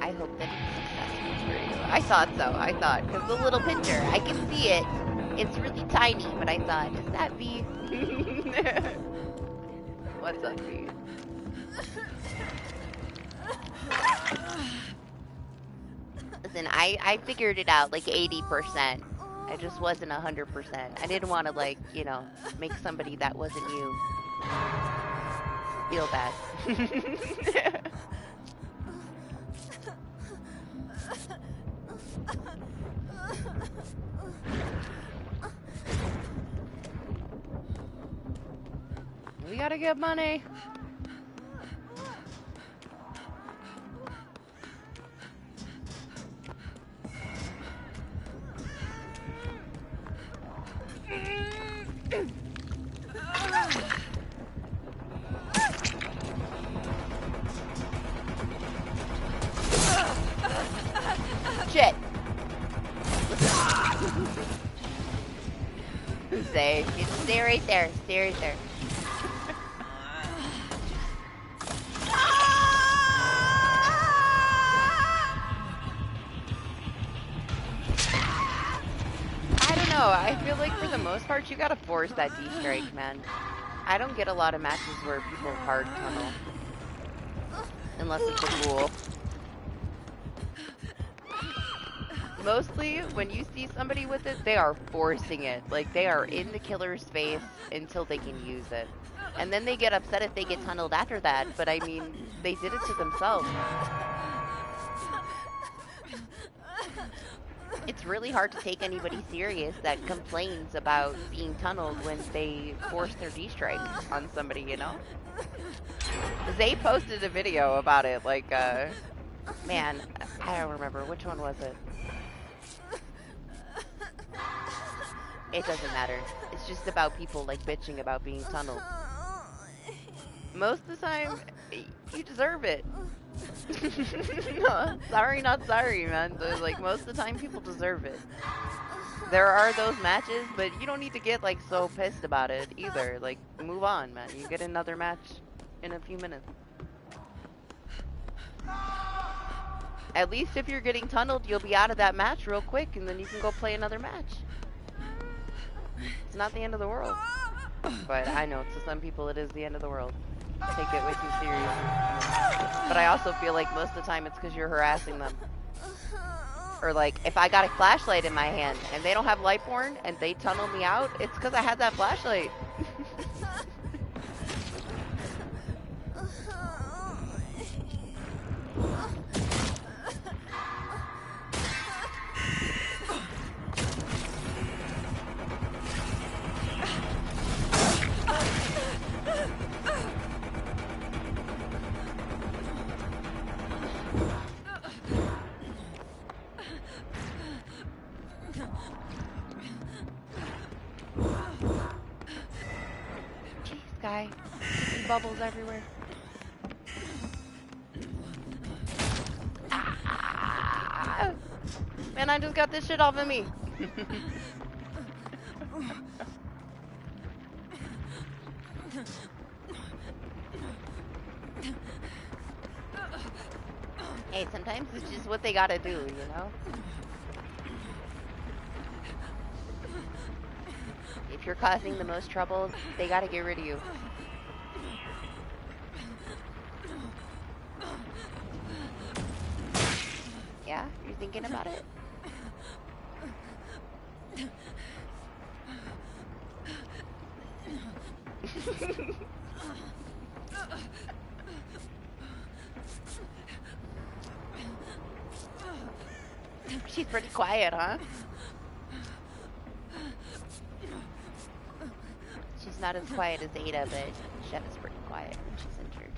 I hope that it's successful for you. I thought so, because the little picture, I can see it. It's really tiny, but I thought, is that V? What's up, V? Listen, I figured it out like 80%. I just wasn't 100%. I didn't want to like, you know, make somebody that wasn't you feel bad. We gotta get money. Shit. Stay. Stay right there. Stay right there. I don't know. I feel like for the most part, you gotta force that D-strike, man. I don't get a lot of matches where people hard tunnel. Unless it's a ghoul. Mostly, when you see somebody with it, they are forcing it. Like, they are in the killer's face until they can use it. And then they get upset if they get tunneled after that, but I mean, they did it to themselves. It's really hard to take anybody serious that complains about being tunneled when they force their D-strike on somebody, you know? They posted a video about it, like, man, I don't remember. Which one was it? It doesn't matter. It's just about people, like, bitching about being tunneled. Most of the time, you deserve it. No, sorry, not sorry, man. So, like, most of the time, people deserve it. There are those matches, but you don't need to get, like, so pissed about it, either. Like, move on, man. You get another match in a few minutes. At least if you're getting tunneled, you'll be out of that match real quick, and then you can go play another match. It's not the end of the world. But I know, to some people, it is the end of the world. Take it way too seriously. But I also feel like most of the time it's because you're harassing them. Or like, if I got a flashlight in my hand, and they don't have Lightborn, and they tunnel me out, it's because I had that flashlight. Guy, bubbles everywhere. Ah! Man, I just got this shit off of me. Hey, sometimes it's just what they gotta do, you know? If you're causing the most trouble, they gotta get rid of you. Yeah? You're thinking about it? She's pretty quiet, huh? She's not as quiet as Ada, but Chef is pretty quiet when she's injured.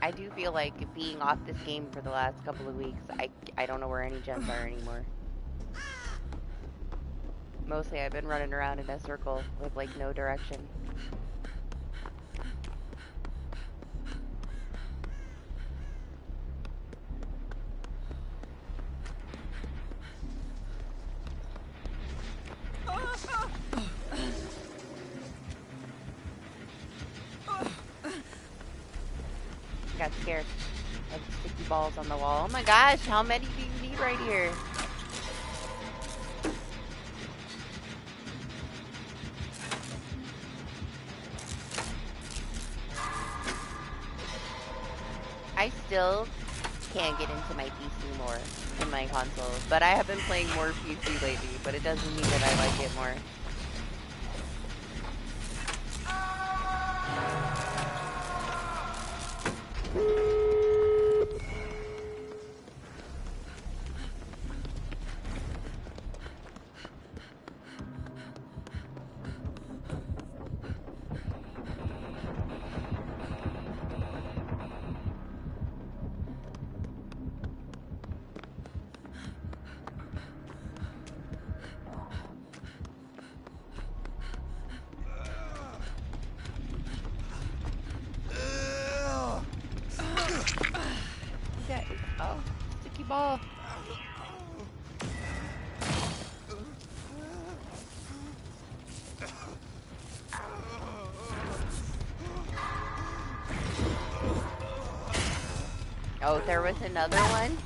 I do feel like being off this game for the last couple of weeks, I don't know where any gems are anymore. Mostly I've been running around in a circle with like no direction. Got scared of the sticky balls on the wall. Oh my gosh, how many do you need right here? I still can't get into my PC more in my console, but I have been playing more PC lately, but it doesn't mean that I like it more. Okay. Oh, sticky ball. Oh, there was another one?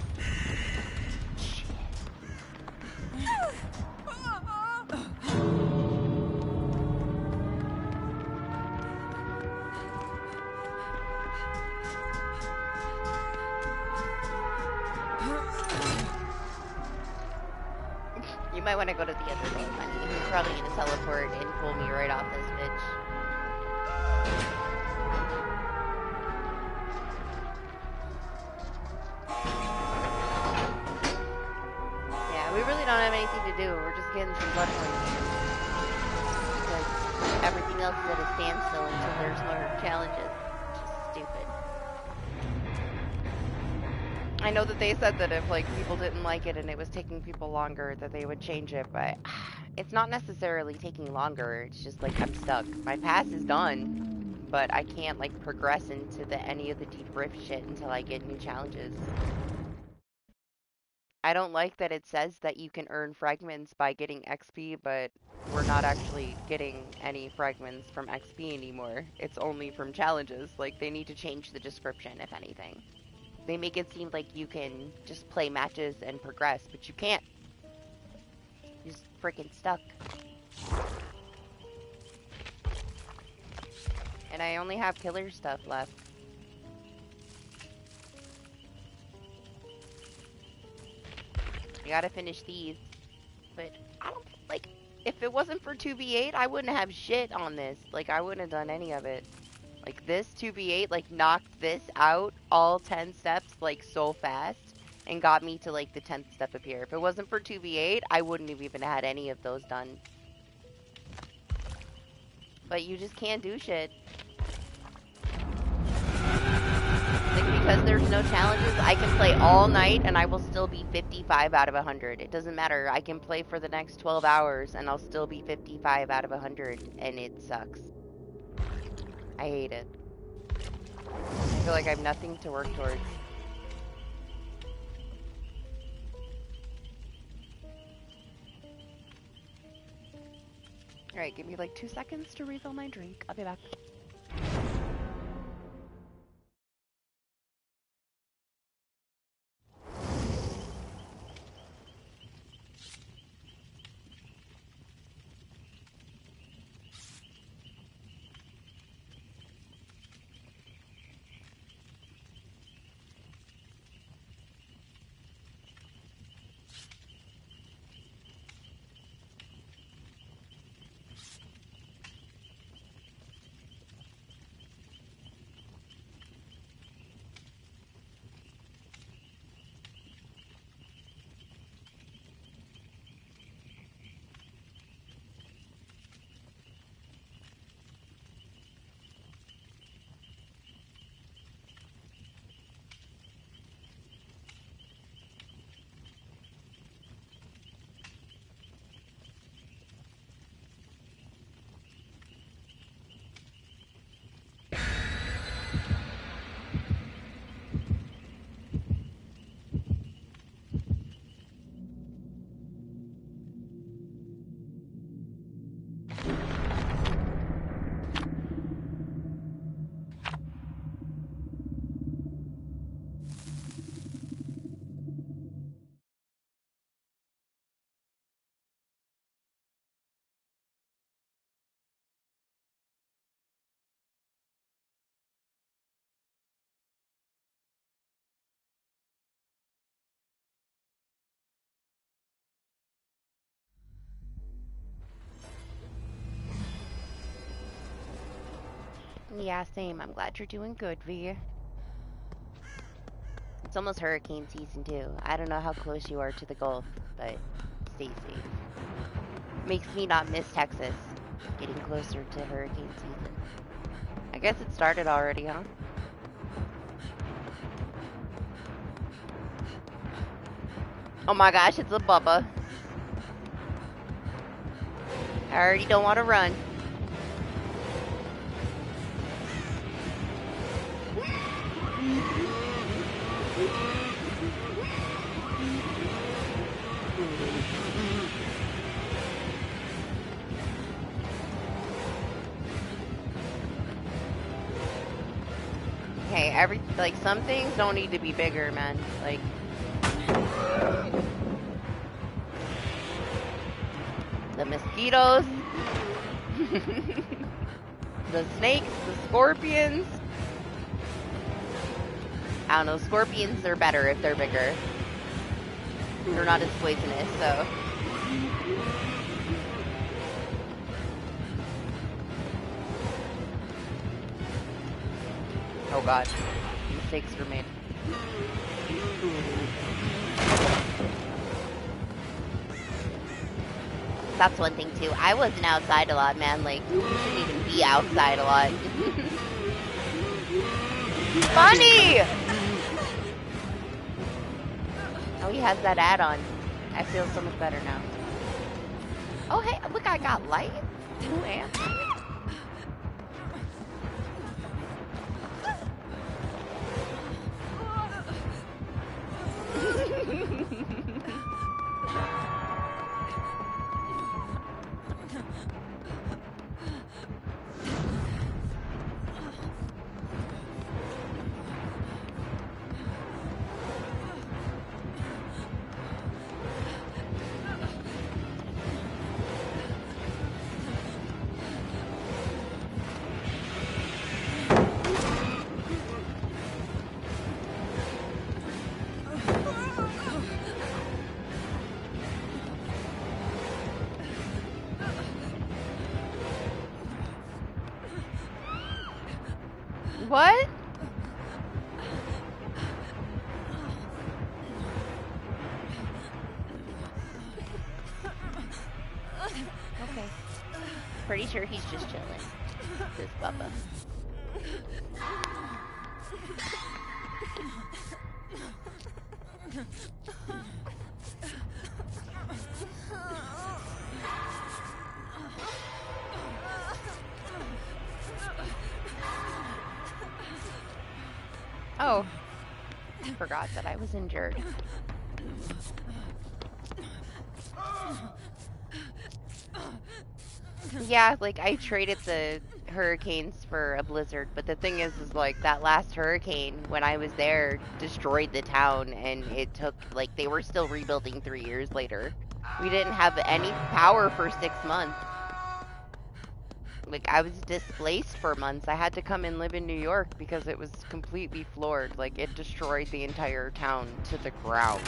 You might want to go to the other door, honey. He's probably going to teleport and pull me right off this bitch. Yeah, we really don't have anything to do. We're just getting some Bloodpoint because everything else is at a standstill until there's more challenges. Just stupid. I know that they said that if like people didn't like it and it was taking people longer, that they would change it, but it's not necessarily taking longer. It's just like I'm stuck. My pass is done, but I can't like progress into any of the deep rift shit until I get new challenges. I don't like that it says that you can earn fragments by getting XP, but we're not actually getting any fragments from XP anymore. It's only from challenges. Like, they need to change the description, if anything. They make it seem like you can just play matches and progress, but you can't. You're just freaking stuck. And I only have killer stuff left. I gotta finish these. But I don't, like, if it wasn't for 2v8, I wouldn't have shit on this. Like, I wouldn't have done any of it. Like, this 2v8, like, knocked this out all 10 steps, like, so fast. And got me to, like, the 10th step up here. If it wasn't for 2v8, I wouldn't have even had any of those done. But you just can't do shit. Like, because there's no challenges, I can play all night and I will still be 55 out of 100. It doesn't matter. I can play for the next 12 hours and I'll still be 55 out of 100. And it sucks. I hate it. I feel like I have nothing to work towards. Alright, give me like 2 seconds to refill my drink. I'll be back. Yeah, same. I'm glad you're doing good, V. It's almost hurricane season, too. I don't know how close you are to the Gulf, but stay safe. Makes me not miss Texas. Getting closer to hurricane season. I guess it started already, huh? Oh my gosh, it's a Bubba. I already don't want to run. Hey, like, some things don't need to be bigger, man. Like, the mosquitoes, the snakes, the scorpions. I don't know, scorpions are better if they're bigger. They're not as poisonous, so. Oh god, mistakes were made. That's one thing too. I wasn't outside a lot, man. Like, you shouldn't even be outside a lot. Funny! Oh, he has that add-on. I feel so much better now. Oh, hey, look, I got light. 2 amps. What? Okay. Pretty sure he's just chilling. This Bubba. Oh, I forgot that I was injured. Yeah, like, I traded the hurricanes for a blizzard, but the thing is like, that last hurricane, when I was there, destroyed the town, and it took, like, they were still rebuilding 3 years later. We didn't have any power for 6 months. Like, I was displaced for months. I had to come and live in New York because it was completely floored. Like, it destroyed the entire town to the ground.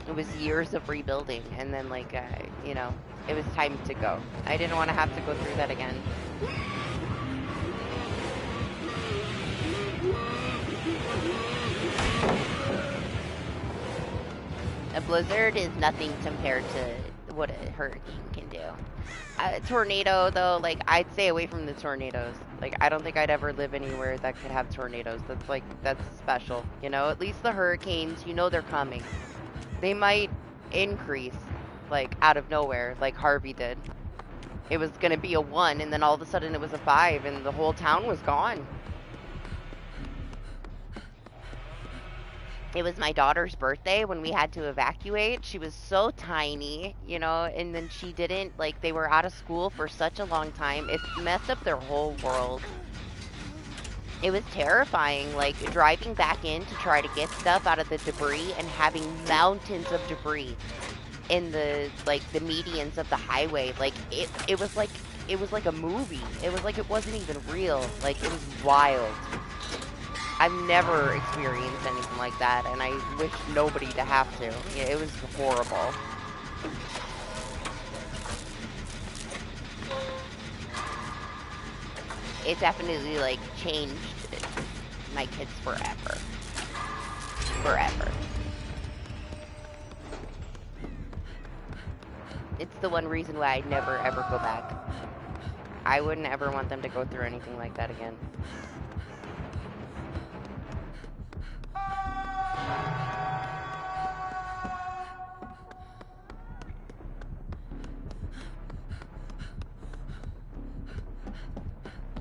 It was years of rebuilding, and then, like, you know, it was time to go. I didn't want to have to go through that again. A blizzard is nothing compared to what a hurricane can do. A tornado, though, like, I'd stay away from the tornadoes. Like, I don't think I'd ever live anywhere that could have tornadoes. That's, like, that's special. You know, at least the hurricanes, you know they're coming. They might increase, like, out of nowhere, like Harvey did. It was gonna be a 1, and then all of a sudden it was a 5, and the whole town was gone. It was my daughter's birthday when we had to evacuate. She was so tiny, you know, and then she didn't, like, they were out of school for such a long time. It messed up their whole world. It was terrifying, like, driving back in to try to get stuff out of the debris and having mountains of debris in the, like, the medians of the highway. Like, it was like a movie. It was like it wasn't even real. Like, it was wild. I've never experienced anything like that, and I wish nobody to have to. Yeah, it was horrible. it definitely, like, changed my kids forever. Forever. It's the one reason why I'd never ever go back. I wouldn't ever want them to go through anything like that again.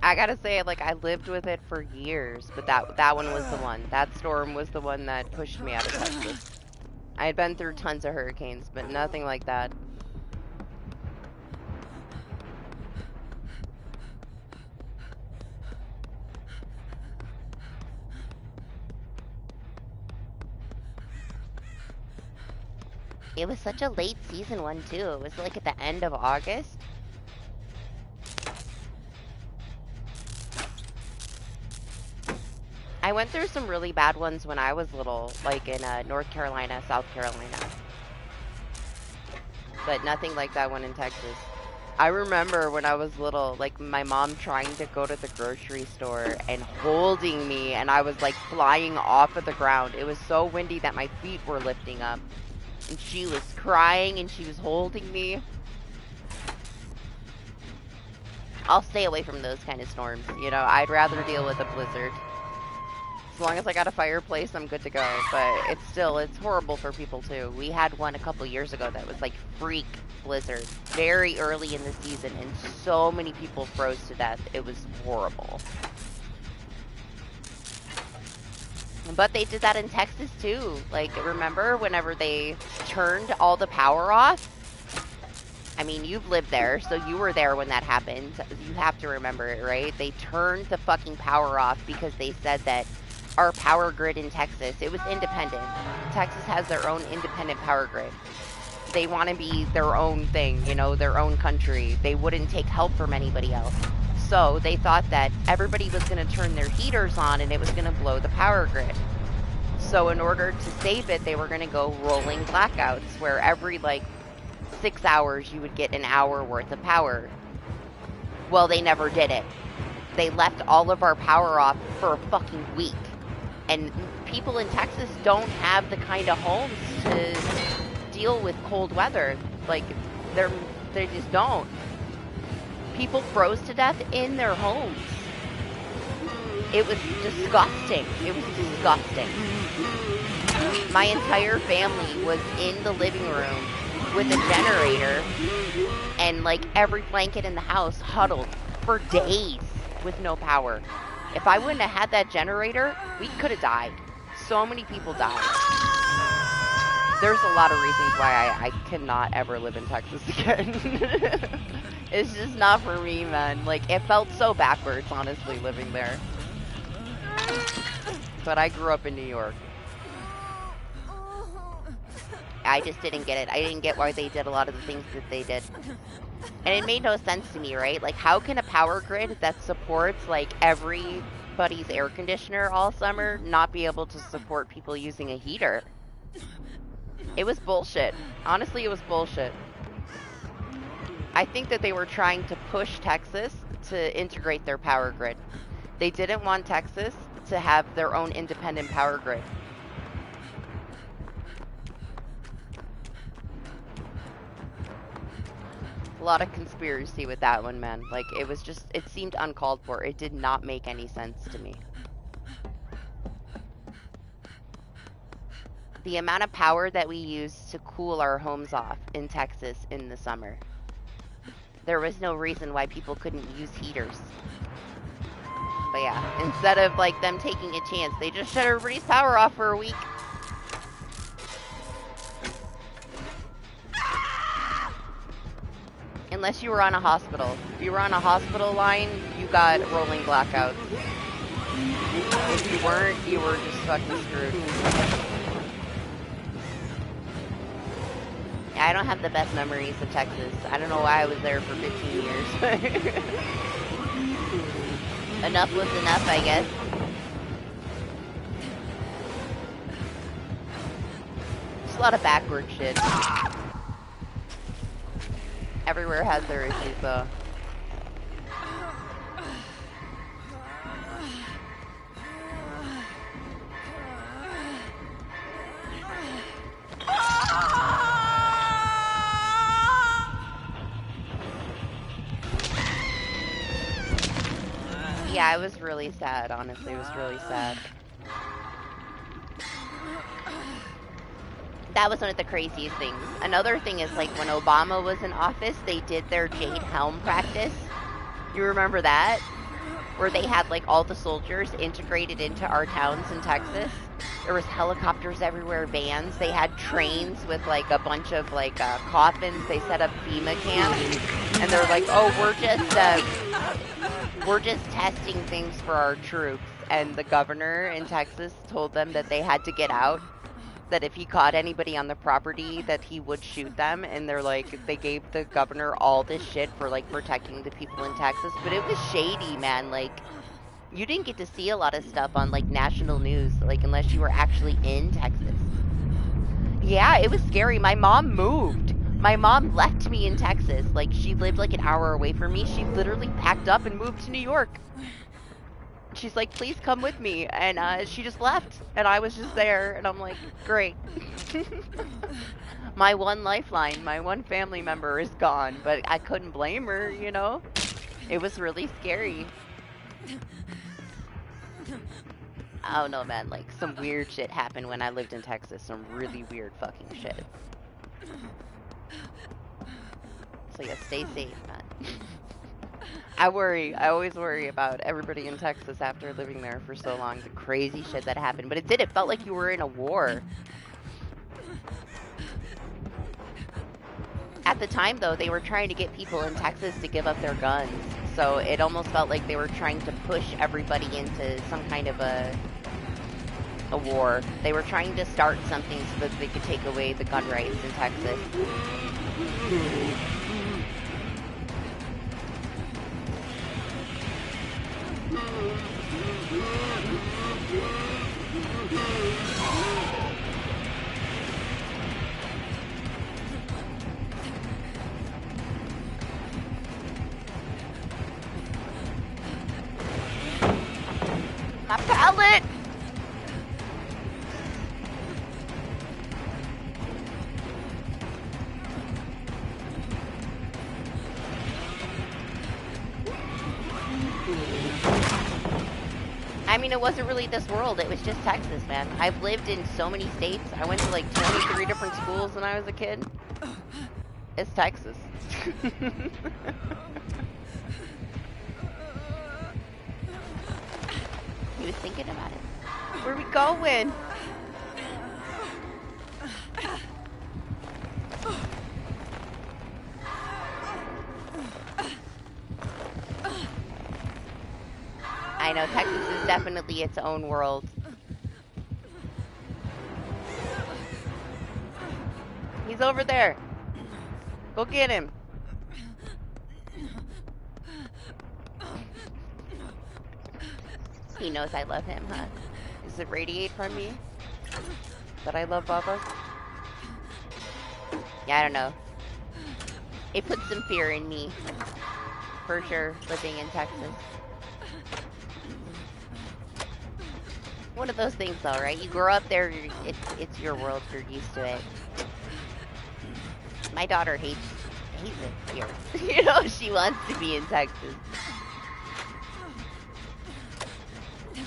I gotta say, like, I lived with it for years, but that one was the one. That storm was the one that pushed me out of Texas. I had been through tons of hurricanes, but nothing like that. It was such a late season one, too. It was like at the end of August. I went through some really bad ones when I was little, like in North Carolina, South Carolina. But nothing like that one in Texas. I remember when I was little, like my mom trying to go to the grocery store and holding me, and I was like flying off of the ground. It was so windy that my feet were lifting up. And she was crying and she was holding me. I'll stay away from those kind of storms, you know. I'd rather deal with a blizzard. As long as I got a fireplace, I'm good to go. But it's horrible for people too. We had one a couple years ago that was like freak blizzard, very early in the season, and so many people froze to death. It was horrible. But they did that in Texas too. Like, remember whenever they turned all the power off? I mean, you've lived there, so you were there when that happened. You have to remember it, right? They turned the fucking power off because they said that our power grid in Texas, it was independent. Texas has their own independent power grid. They want to be their own thing, you know, their own country. They wouldn't take help from anybody else. So they thought that everybody was going to turn their heaters on and it was going to blow the power grid. So in order to save it, they were going to go rolling blackouts where every, like, 6 hours you would get an hour worth of power. Well, they never did it. They left all of our power off for a fucking week. And people in Texas don't have the kind of homes to deal with cold weather. Like, they just don't. People froze to death in their homes. It was disgusting. It was disgusting. My entire family was in the living room with a generator and like every blanket in the house huddled for days with no power. If I wouldn't have had that generator, we could have died. So many people died. There's a lot of reasons why I cannot ever live in Texas again. It's just not for me, man. Like, it felt so backwards, honestly, living there. But I grew up in New York. I just didn't get it. I didn't get why they did a lot of the things that they did. And it made no sense to me, right? Like, how can a power grid that supports, like, everybody's air conditioner all summer not be able to support people using a heater? It was bullshit. Honestly, it was bullshit. I think that they were trying to push Texas to integrate their power grid. They didn't want Texas to have their own independent power grid. A lot of conspiracy with that one, man. Like, it was just, it seemed uncalled for. It did not make any sense to me. The amount of power that we use to cool our homes off in Texas in the summer. There was no reason why people couldn't use heaters. But yeah, instead of like them taking a chance, they just shut everybody's power off for a week. Unless you were on a hospital. If you were on a hospital line, you got rolling blackouts. If you weren't, you were just fucking screwed. Yeah, I don't have the best memories of Texas. I don't know why I was there for 15 years. Enough was enough, I guess. Just a lot of backward shit. Everywhere has their issues, though. Yeah, it was really sad, honestly. It was really sad. That was one of the craziest things. Another thing is, like, when Obama was in office, they did their Jade Helm practice. You remember that? Where they had, like, all the soldiers integrated into our towns in Texas. There was helicopters everywhere, vans. They had trains with, like, a bunch of, like, coffins. They set up FEMA camps. And they're like, oh, we're just testing things for our troops. And the governor in Texas told them that they had to get out, that if he caught anybody on the property that he would shoot them. And they're like, they gave the governor all this shit for, like, protecting the people in Texas. But it was shady, man. Like, you didn't get to see a lot of stuff on, like, national news, like, unless you were actually in Texas. Yeah, it was scary. My mom moved. My mom left me in Texas. Like, she lived like an hour away from me. She literally packed up and moved to New York. She's like, please come with me. And she just left. And I was just there. And I'm like, great. My one lifeline, my one family member is gone. But I couldn't blame her, you know? It was really scary. I don't know, man. Like, some weird shit happened when I lived in Texas. Some really weird fucking shit. So yeah, stay safe, man. I always worry about everybody in Texas after living there for so long. The crazy shit that happened. But it felt like you were in a war. At the time, though, they were trying to get people in Texas to give up their guns. So it almost felt like they were trying to push everybody into some kind of a war. They were trying to start something so that they could take away the gun rights in Texas. My pallet! I mean, it wasn't really this world. It was just Texas, man. I've lived in so many states. I went to like 23 different schools when I was a kid. It's Texas. He was thinking about it. Where we going? I know, Texas is definitely its own world. He's over there. Go get him. He knows I love him, huh? Does it radiate from me that I love Bubba? Yeah, I don't know. It puts some fear in me, for sure, living in Texas. One of those things, though, right? You grow up there, it's your world, you're used to it. My daughter hates it here. You know, she wants to be in Texas.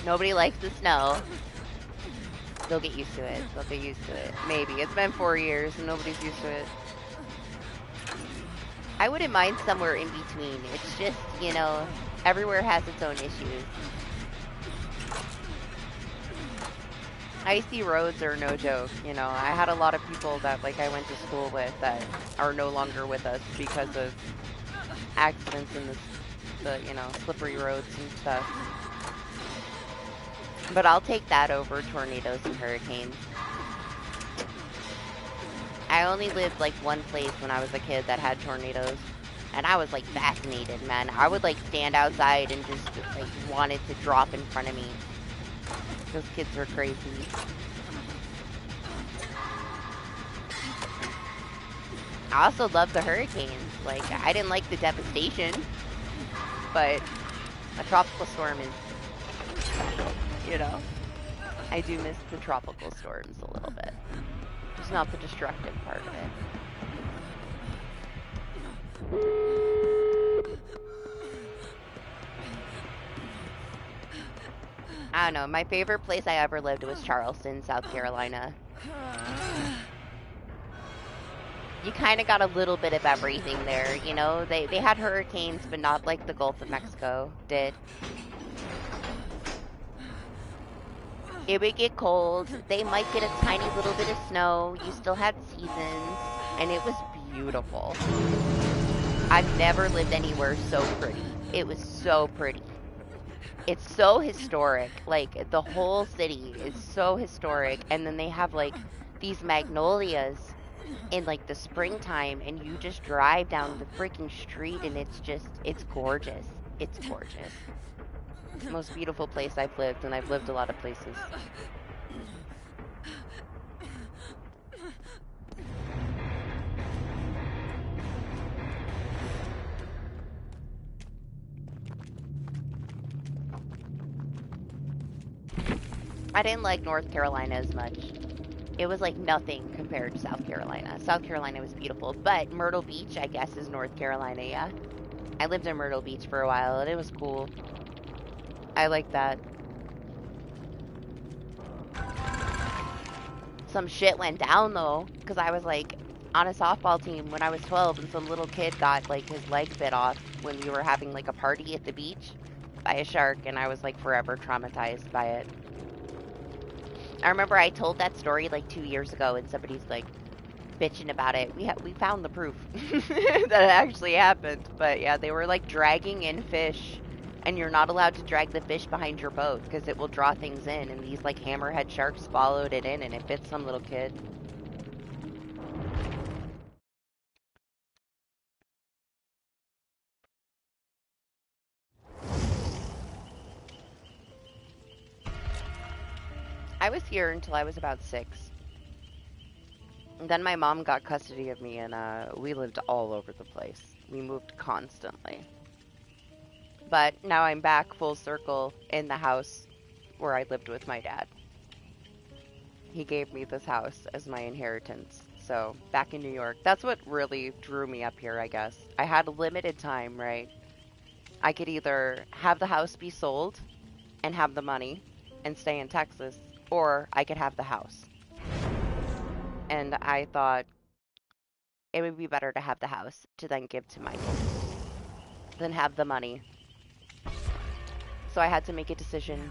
Nobody likes the snow. They'll get used to it. They'll get used to it. Maybe. It's been 4 years and nobody's used to it. I wouldn't mind somewhere in between. It's just, you know, everywhere has its own issues. Icy roads are no joke, you know. I had a lot of people that, like, I went to school with that are no longer with us because of accidents in the you know, slippery roads and stuff. But I'll take that over tornadoes and hurricanes. I only lived, like, one place when I was a kid that had tornadoes. And I was, like, fascinated, man. I would, like, stand outside and just, like, want it to drop in front of me. Those kids were crazy. I also love the hurricanes. Like, I didn't like the devastation, but a tropical storm is special, you know? I do miss the tropical storms a little bit. Just not the destructive part of it. I don't know. My favorite place I ever lived was Charleston, South Carolina. You kind of got a little bit of everything there, you know? They had hurricanes, but not like the Gulf of Mexico did. It would get cold. They might get a tiny little bit of snow. You still had seasons, and it was beautiful. I've never lived anywhere so pretty. It was so pretty. It's so historic. Like, the whole city is so historic. And then they have, like, these magnolias in, like, the springtime, and you just drive down the freaking street, and it's gorgeous. It's gorgeous. Most beautiful place I've lived, and I've lived a lot of places. I didn't like North Carolina as much. It was like nothing compared to South Carolina. South Carolina was beautiful, but Myrtle Beach, I guess, is North Carolina, yeah. I lived in Myrtle Beach for a while, and it was cool. I like that. Some shit went down, though, because I was, like, on a softball team when I was 12, and some little kid got, like, his leg bit off when we were having, like, a party at the beach by a shark, and I was, like, forever traumatized by it. I remember I told that story, like, 2 years ago, and somebody's, like, bitching about it. We found the proof that it actually happened. But yeah, they were like dragging in fish, and you're not allowed to drag the fish behind your boat because it will draw things in. And these like hammerhead sharks followed it in, and it bit some little kid. I was here until I was about 6. And then my mom got custody of me, and we lived all over the place. We moved constantly. But now I'm back full circle in the house where I lived with my dad. He gave me this house as my inheritance. So, back in New York. That's what really drew me up here, I guess. I had a limited time, right? I could either have the house be sold and have the money and stay in Texas, or I could have the house. And I thought it would be better to have the house to then give to my kids than have the money. So I had to make a decision,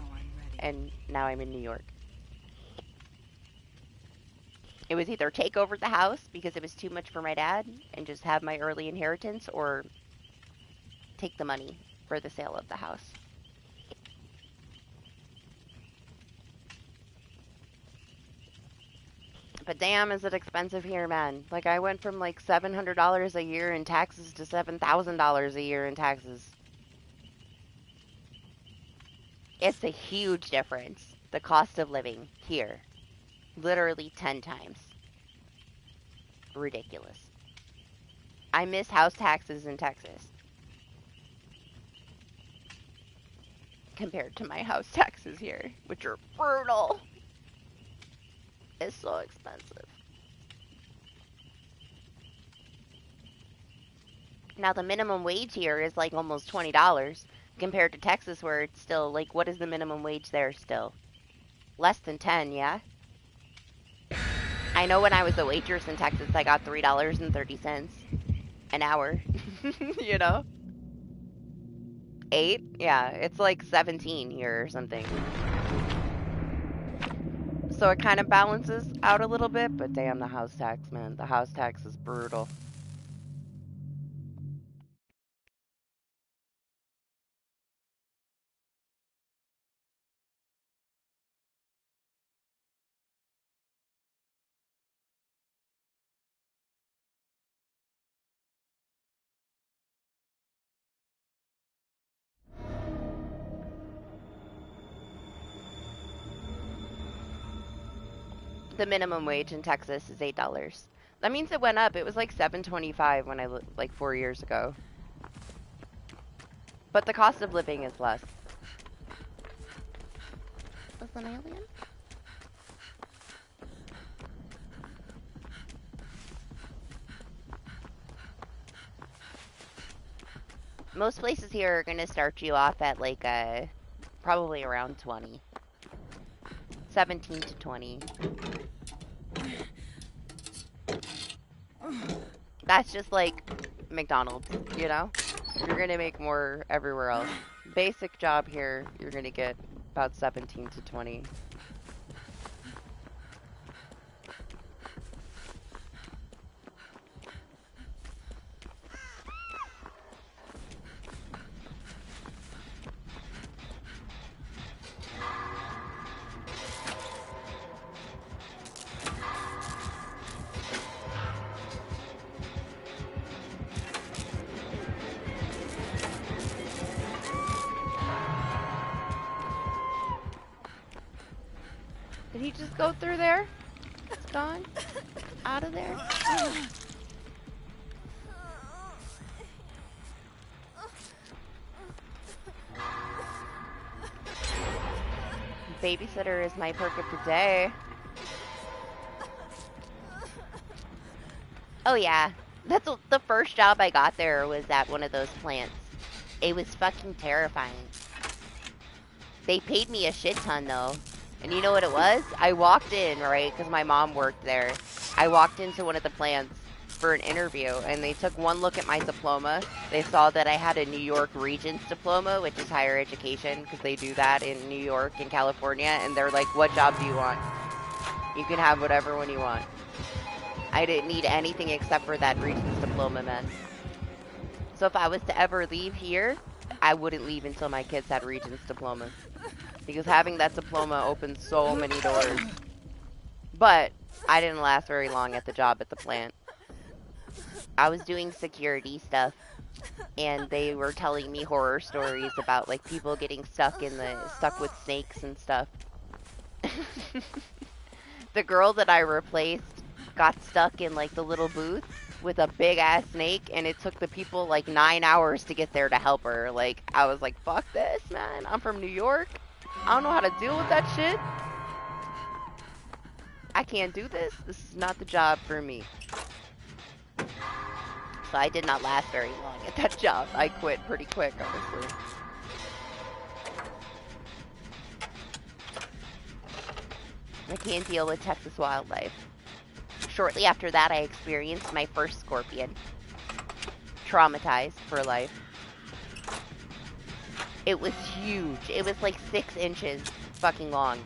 and now I'm in New York. It was either take over the house because it was too much for my dad and just have my early inheritance, or take the money for the sale of the house. But damn, is it expensive here, man. Like, I went from like $700 a year in taxes to $7,000 a year in taxes. It's a huge difference. The cost of living here. Literally 10 times. Ridiculous. I miss house taxes in Texas compared to my house taxes here, which are brutal. It's so expensive. Now, the minimum wage here is like almost $20 compared to Texas, where it's still like, what is the minimum wage there still? Less than 10, yeah? I know when I was a waitress in Texas, I got $3.30 an hour. You know? 8? Yeah, it's like 17 here or something. So it kind of balances out a little bit, but damn, the house tax, man. The house tax is brutal. The minimum wage in Texas is $8. That means it went up. It was like 7.25 when like 4 years ago. But the cost of living is less. Was an alien? Most places here are gonna start you off at like probably around 20. 17 to 20. That's just like McDonald's, you know? You're gonna make more everywhere else. Basic job here, you're gonna get about 17 to 20. Did he just go through there? It's gone? Out of there? Oh. Babysitter is my perk of the day. Oh yeah, that's the first job I got there was at one of those plants. It was fucking terrifying. They paid me a shit ton though. And you know what it was? I walked in, right, because my mom worked there. I walked into one of the plants for an interview, and they took one look at my diploma. They saw that I had a New York Regents diploma, which is higher education, because they do that in New York and California, and they're like, what job do you want? You can have whatever one you want. I didn't need anything except for that Regents diploma, man. So if I was to ever leave here, I wouldn't leave until my kids had Regents diplomas. Because having that diploma opens so many doors. But I didn't last very long at the job at the plant. I was doing security stuff, and they were telling me horror stories about like people getting stuck with snakes and stuff. The girl that I replaced got stuck in like the little booth with a big ass snake, and it took the people like 9 hours to get there to help her. Like, I was like, fuck this, man. I'm from New York. I don't know how to deal with that shit. I can't do this. This is not the job for me. So I did not last very long at that job. I quit pretty quick, honestly. I can't deal with Texas wildlife. Shortly after that, I experienced my first scorpion. Traumatized for life. It was huge. It was like 6 inches fucking long,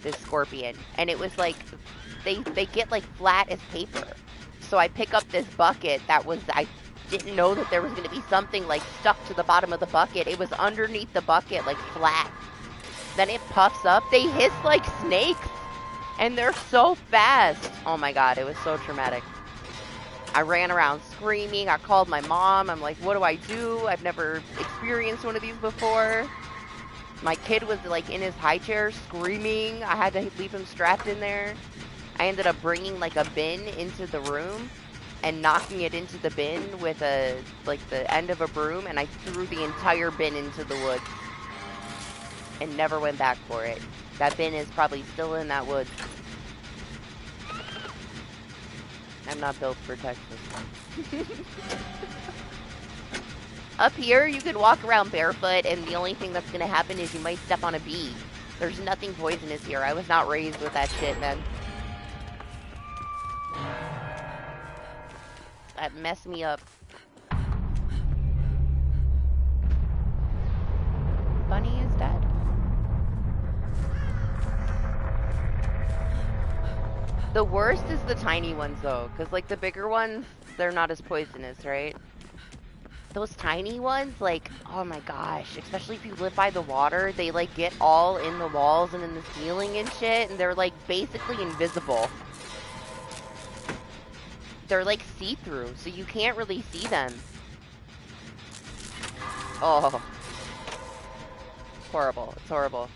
this scorpion. And it was like, they get like flat as paper. So I pick up this bucket that was, I didn't know that there was going to be something like stuck to the bottom of the bucket. It was underneath the bucket, like flat. Then it puffs up. They hiss like snakes. And they're so fast. Oh my god, it was so traumatic. I ran around screaming. I called my mom. I'm like, what do I do? I've never experienced one of these before. My kid was like in his high chair screaming. I had to leave him strapped in there. I ended up bringing like a bin into the room and knocking it into the bin with the end of a broom, and I threw the entire bin into the woods and never went back for it. That bin is probably still in that woods. I'm not built for Texas. Up here, you can walk around barefoot, and the only thing that's going to happen is you might step on a bee. There's nothing poisonous here. I was not raised with that shit, man. That messed me up. Bunny is dead. The worst is the tiny ones, though, because, like, the bigger ones, they're not as poisonous, right? Those tiny ones, like, oh my gosh, especially if you live by the water, they, like, get all in the walls and in the ceiling and shit, and they're, like, basically invisible. They're, like, see-through, so you can't really see them. Oh. It's horrible. It's horrible.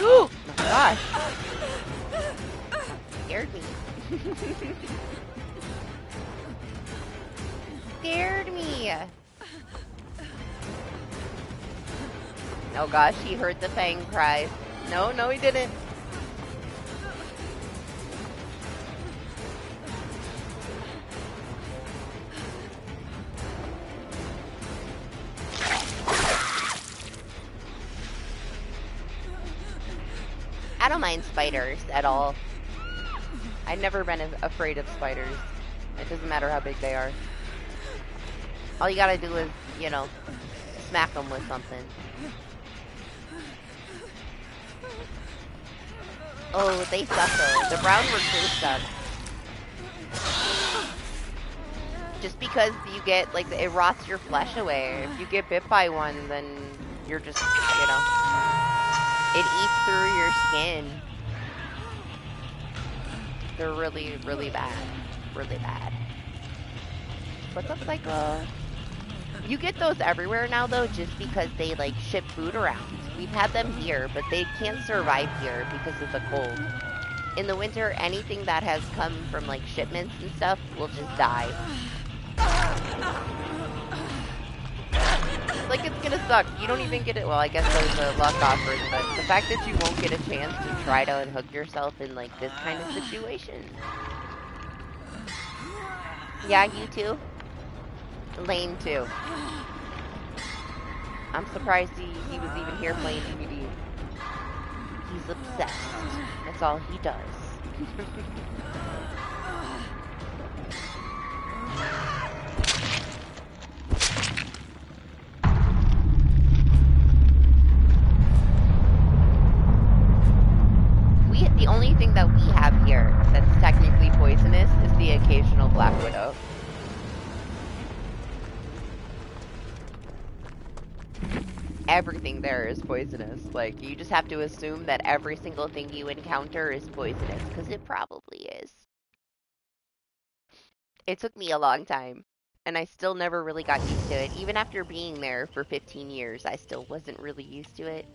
Oh my gosh. Scared me. yeah. Oh gosh, he heard the fang cries. No, no, he didn't. I don't mind spiders at all. I've never been afraid of spiders. It doesn't matter how big they are. All you gotta do is, you know, smack them with something. Oh, they suck though. The brown recruits suck. Just because you get, like, it rots your flesh away. If you get bit by one, then you're just, you know, it eats through your skin. They're really, really bad. Really bad. What's up, Psycho? You get those everywhere now, though, just because they, like, ship food around. We've had them here, but they can't survive here because of the cold. In the winter, anything that has come from, like, shipments and stuff will just die. Like, it's gonna suck. You don't even get it. Well, I guess there's a luck offering, but the fact that you won't get a chance to try to unhook yourself in, like, this kind of situation. Yeah, you too? Lane too. I'm surprised he was even here playing DBD. He's obsessed. That's all he does. The only thing that we have here that's technically poisonous is the occasional black widow. Everything there is poisonous. Like, you just have to assume that every single thing you encounter is poisonous, because it probably is. It took me a long time, and I still never really got used to it. Even after being there for 15 years, I still wasn't really used to it.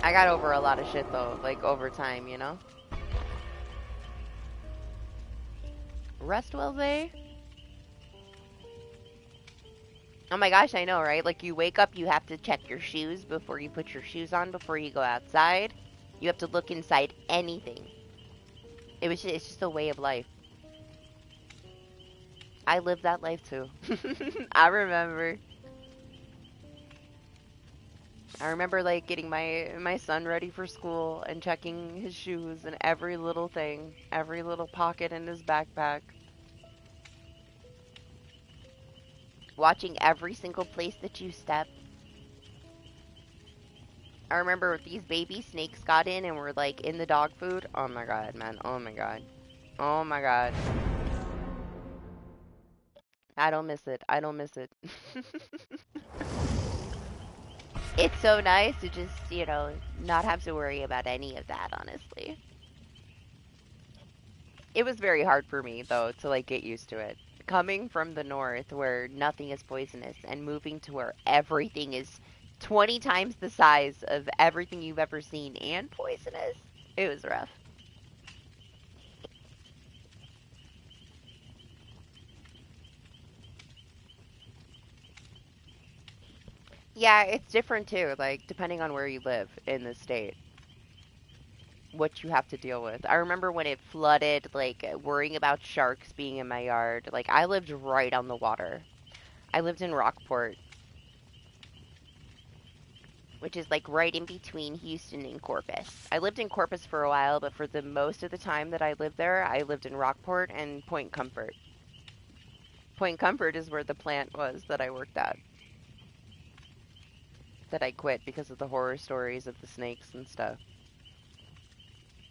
I got over a lot of shit, though, like, over time, you know? Rest well, Zay? Oh my gosh, I know, right? Like, you wake up, you have to check your shoes before you put your shoes on, before you go outside. You have to look inside anything. It's just a way of life. I lived that life, too. I remember. I remember, like, getting my son ready for school and checking his shoes and every little thing, every little pocket in his backpack. Watching every single place that you step. I remember these baby snakes got in and were, like, in the dog food. Oh my god, man. Oh my god. Oh my god. I don't miss it. I don't miss it. It's so nice to just, you know, not have to worry about any of that, honestly. It was very hard for me, though, to, like, get used to it. Coming from the north, where nothing is poisonous, and moving to where everything is 20 times the size of everything you've ever seen and poisonous, it was rough. Yeah, it's different, too, like, depending on where you live in the state. What you have to deal with. I remember when it flooded, like, worrying about sharks being in my yard. Like, I lived right on the water. I lived in Rockport, which is, like, right in between Houston and Corpus. I lived in Corpus for a while, but for the most of the time that I lived there, I lived in Rockport and Point Comfort. Point Comfort is where the plant was that I worked at. That I quit because of the horror stories of the snakes and stuff.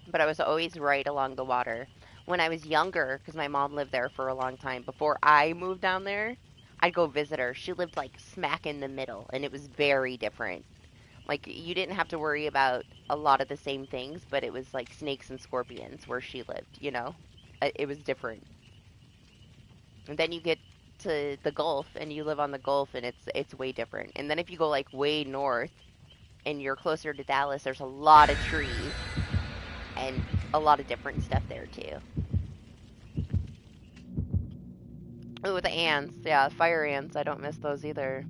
But I was always right along the water. When I was younger, because my mom lived there for a long time, before I moved down there, I'd go visit her. She lived, like, smack in the middle, and it was very different. Like, you didn't have to worry about a lot of the same things, but it was, like, snakes and scorpions where she lived, you know? It was different. And then you get to the Gulf, and you live on the Gulf, and it's way different. And then if you go, like, way north, and you're closer to Dallas, there's a lot of trees. And a lot of different stuff there, too. Oh, the ants. Yeah, fire ants. I don't miss those either.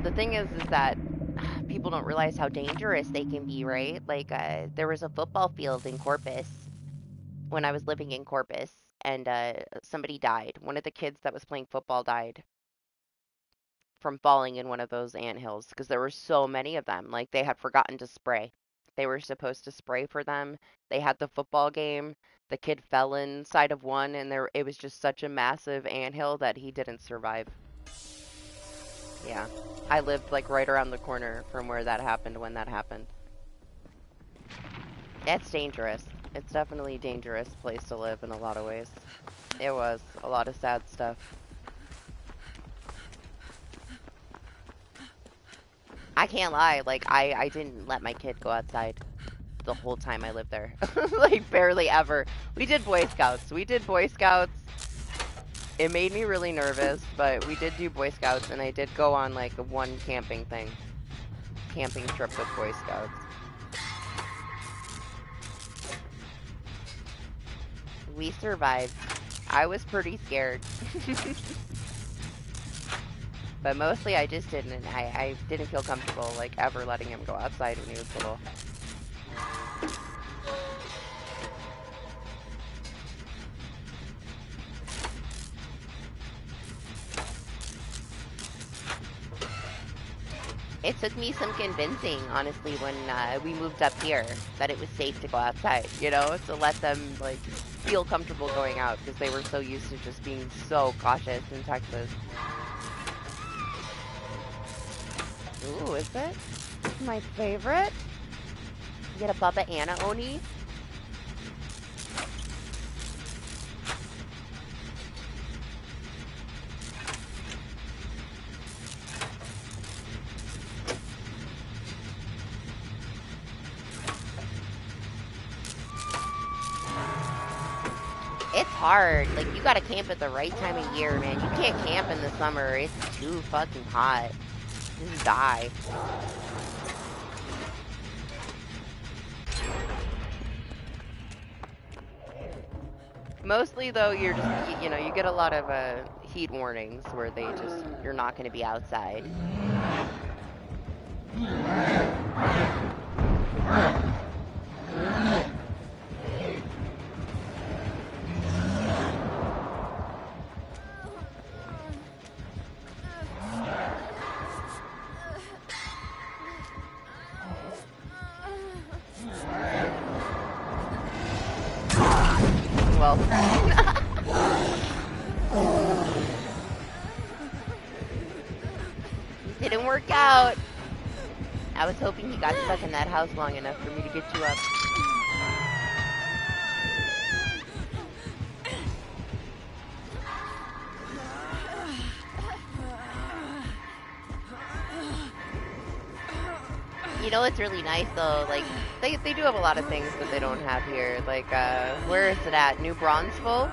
The thing is that people don't realize how dangerous they can be, right? Like, there was a football field in Corpus when I was living in Corpus, and somebody died. One of the kids that was playing football died from falling in one of those ant hills because there were so many of them. Like, they had forgotten to spray. They were supposed to spray for them. They had the football game. The kid fell inside of one, and it was just such a massive ant hill that he didn't survive. Yeah. I lived like right around the corner from where that happened when that happened. It's dangerous. It's definitely a dangerous place to live in a lot of ways. It was a lot of sad stuff. I can't lie, like I didn't let my kid go outside the whole time I lived there. Like barely ever. We did Boy Scouts. We did Boy Scouts. It made me really nervous, but we did do Boy Scouts and I did go on like one camping thing. Camping trip with Boy Scouts. We survived. I was pretty scared. But mostly I just didn't. I didn't feel comfortable, like, ever letting him go outside when he was little. It took me some convincing, honestly, when we moved up here, that it was safe to go outside, you know, to let them, like, feel comfortable going out, because they were so used to just being so cautious in Texas. Ooh, is it? My favorite? You get a Bubba Anna Oni? It's hard. Like, you gotta camp at the right time of year, man. You can't camp in the summer. It's too fucking hot. Just die. Mostly, though, you're just, you know, you get a lot of heat warnings where you're not going to be outside. Well, didn't work out. I was hoping he got stuck in that house long enough for me to get you up. You know what's really nice though? Like, they do have a lot of things that they don't have here. Like, where is it at? New Bronzeville?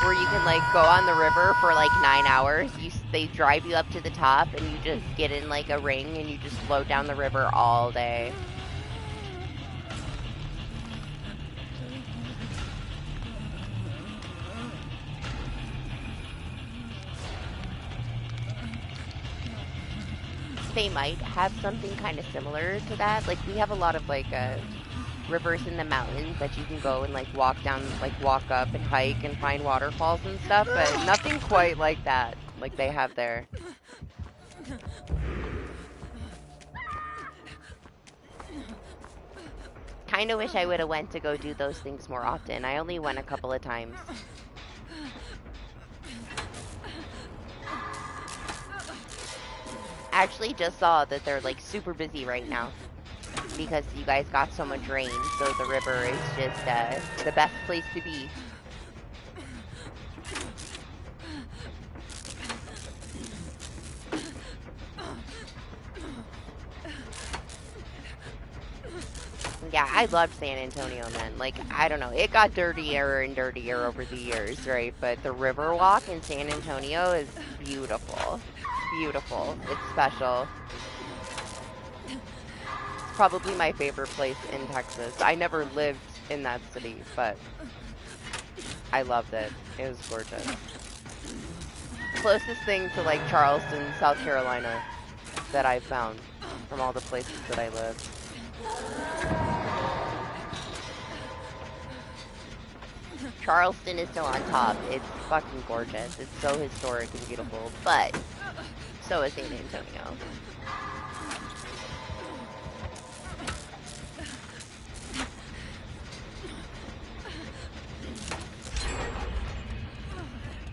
Where you can, like, go on the river for, like, 9 hours. They drive you up to the top, and you just get in, like, a ring, and you just float down the river all day. They might have something kind of similar to that. Like, we have a lot of, like, rivers in the mountains that you can go and, like, walk down, like, walk up and hike and find waterfalls and stuff, but nothing quite like that, like they have there. Kind of wish I would have went to go do those things more often. I only went a couple of times. Actually just saw that they're, like, super busy right now because you guys got so much rain, so the river is just the best place to be. Yeah, I loved San Antonio, man. Like, I don't know, it got dirtier and dirtier over the years, right? But the river walk in San Antonio is beautiful. Beautiful. It's special. It's probably my favorite place in Texas. I never lived in that city, but I loved it. It was gorgeous. Closest thing to like Charleston, South Carolina that I've found from all the places that I lived. Charleston is still on top. It's fucking gorgeous. It's so historic and beautiful, but so is San Antonio.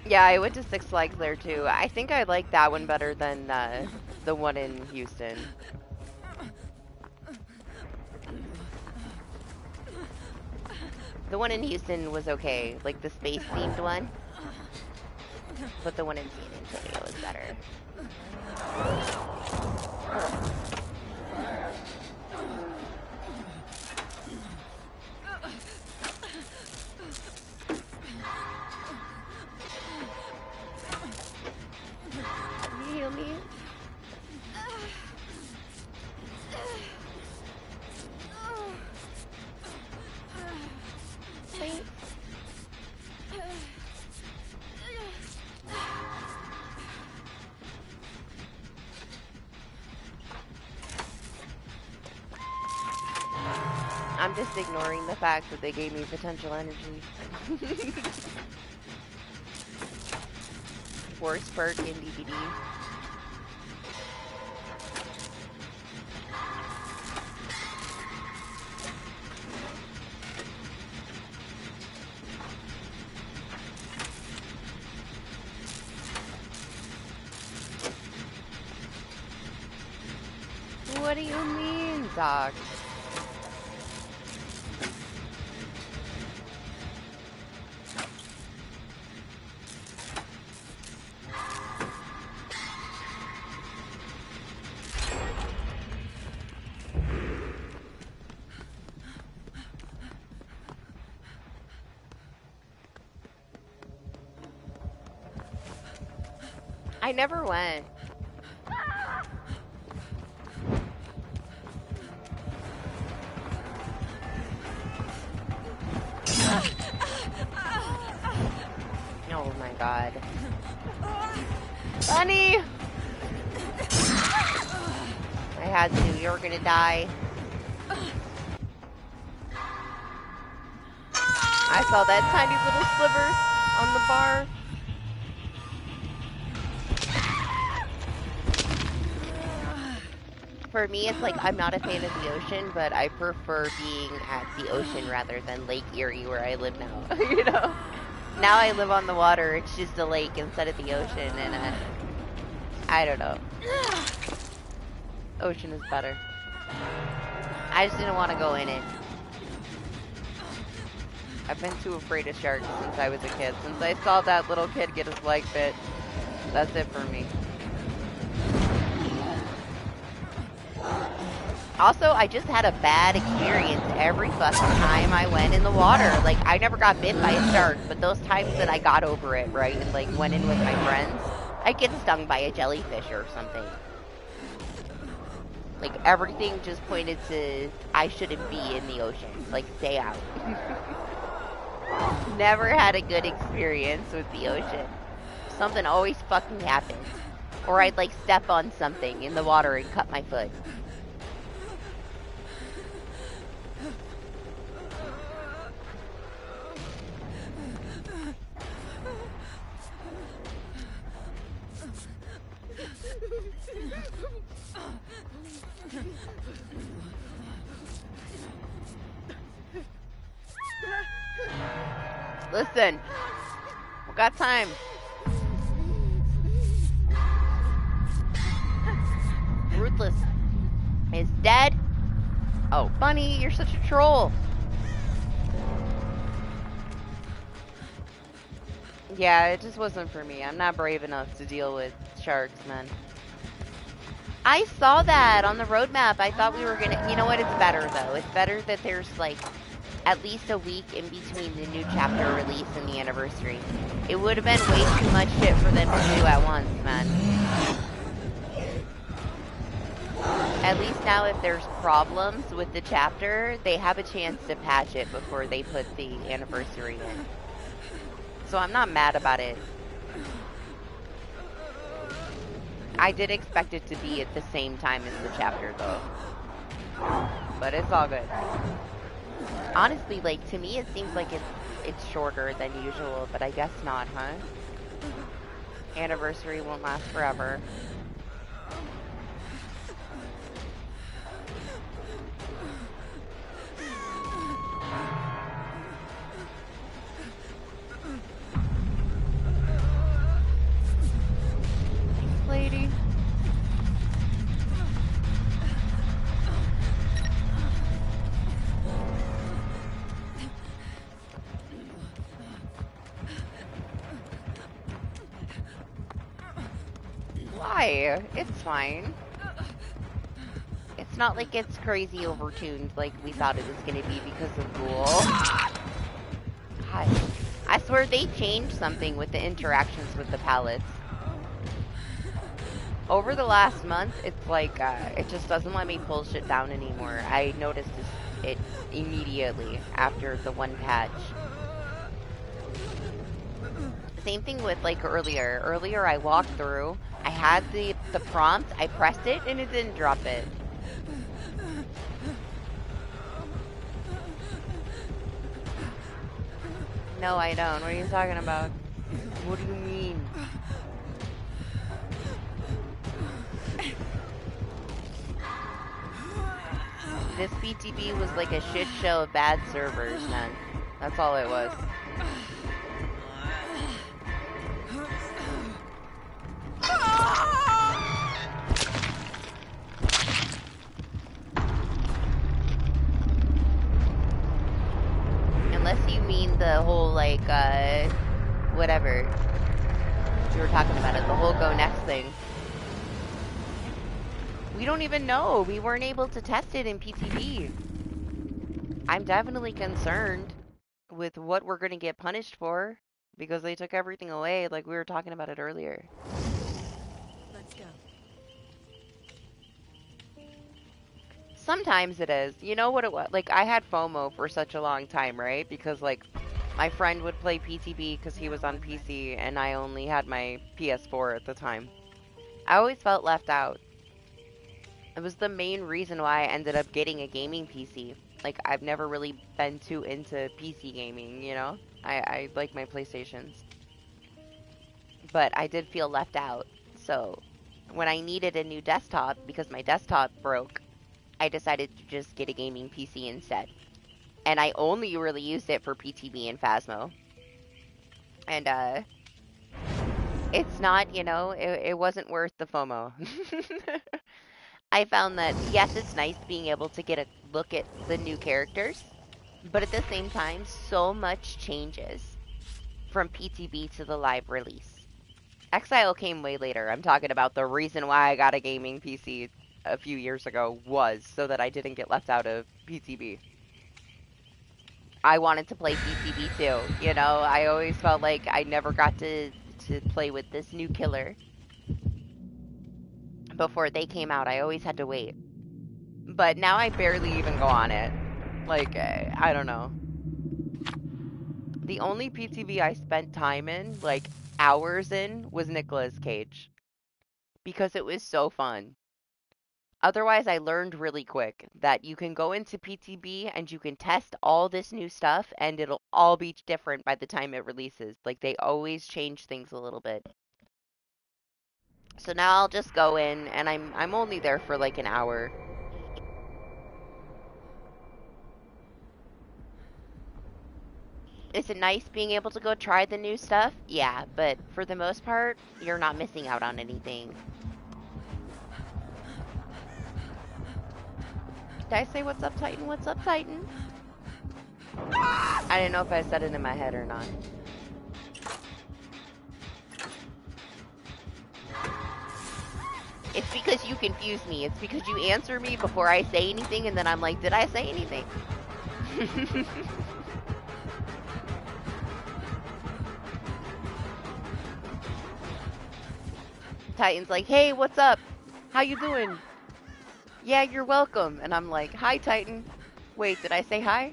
Yeah, I went to Six Flags there too. I think I like that one better than the one in Houston. The one in Houston was okay, like the space-themed one. But the one in San Antonio is better. Can you heal me? Thanks. I'm just ignoring the fact that they gave me potential energy. Worst perk in DBD. What do you mean, Doc? I never went. Oh my god. Bunny! I had to. You were gonna die. I saw that tiny little sliver on the bar. For me, it's like I'm not a fan of the ocean, but I prefer being at the ocean rather than Lake Erie where I live now. You know? Now I live on the water, it's just a lake instead of the ocean, and I don't know. Ocean is better. I just didn't want to go in it. I've been too afraid of sharks since I was a kid. Since I saw that little kid get his leg bit, that's it for me. Also, I just had a bad experience every fucking time I went in the water. Like, I never got bit by a shark, but those times that I got over it, right, and, like, went in with my friends, I'd get stung by a jellyfish or something. Like, everything just pointed to I shouldn't be in the ocean. Like, stay out. Never had a good experience with the ocean. Something always fucking happens. Or I'd, like, step on something in the water and cut my foot. Listen, we got time. Ruthless is dead. Oh, Bunny, you're such a troll. Yeah, it just wasn't for me. I'm not brave enough to deal with sharks, man. I saw that on the roadmap. I thought we were gonna... You know what? It's better, though. It's better that there's, like, at least a week in between the new chapter release and the anniversary. It would have been way too much shit for them to do at once, man. At least now if there's problems with the chapter, they have a chance to patch it before they put the anniversary in. So I'm not mad about it. I did expect it to be at the same time as the chapter, though. But it's all good. Honestly, like, to me it seems like it's shorter than usual, but I guess not, huh? Anniversary won't last forever. Thanks, lady. Why? It's fine. It's not like it's crazy overtuned like we thought it was gonna be because of Ghoul. God. I swear they changed something with the interactions with the pallets. Over the last month, it's like, it just doesn't let me pull shit down anymore. I noticed it immediately after the one patch. Same thing with, like, earlier. Earlier I walked through, I had the prompt, I pressed it, and it didn't drop it. No, I don't. What are you talking about? What do you mean? This BTB was like a shit show of bad servers, man. That's all it was. Unless you mean the whole, like, whatever. You were talking about it, the whole go next thing. We don't even know. We weren't able to test it in PTB. I'm definitely concerned with what we're going to get punished for because they took everything away, like we were talking about it earlier. Let's go. Sometimes it is. You know what it was? Like, I had FOMO for such a long time, right? Because, like, my friend would play PTB because he was on PC and I only had my PS4 at the time. I always felt left out. It was the main reason why I ended up getting a gaming PC. Like, I've never really been too into PC gaming, you know? I like my PlayStations. But I did feel left out. So, when I needed a new desktop, because my desktop broke, I decided to just get a gaming PC instead. And I only really used it for PTB and Phasmo. And, it's not, you know, it wasn't worth the FOMO. I found that, yes, it's nice being able to get a look at the new characters, but at the same time, so much changes from PTB to the live release. Exile came way later. I'm talking about the reason why I got a gaming PC a few years ago was so that I didn't get left out of PTB. I wanted to play PTB too, you know? I always felt like I never got to play with this new killer before they came out. I always had to wait. But now I barely even go on it. Like, I don't know. The only PTV I spent time in, like hours in, was Nicolas Cage. Because it was so fun. Otherwise, I learned really quick that you can go into PTB and you can test all this new stuff and it'll all be different by the time it releases. Like, they always change things a little bit. So now I'll just go in and I'm only there for like an hour. Is it nice being able to go try the new stuff? Yeah, but for the most part, you're not missing out on anything. Did I say what's up, Titan? What's up, Titan? I didn't know if I said it in my head or not. It's because you confuse me. It's because you answer me before I say anything, and then I'm like, did I say anything? Titan's like, hey, what's up? How you doing? Yeah, you're welcome. And I'm like, hi, Titan. Wait, did I say hi?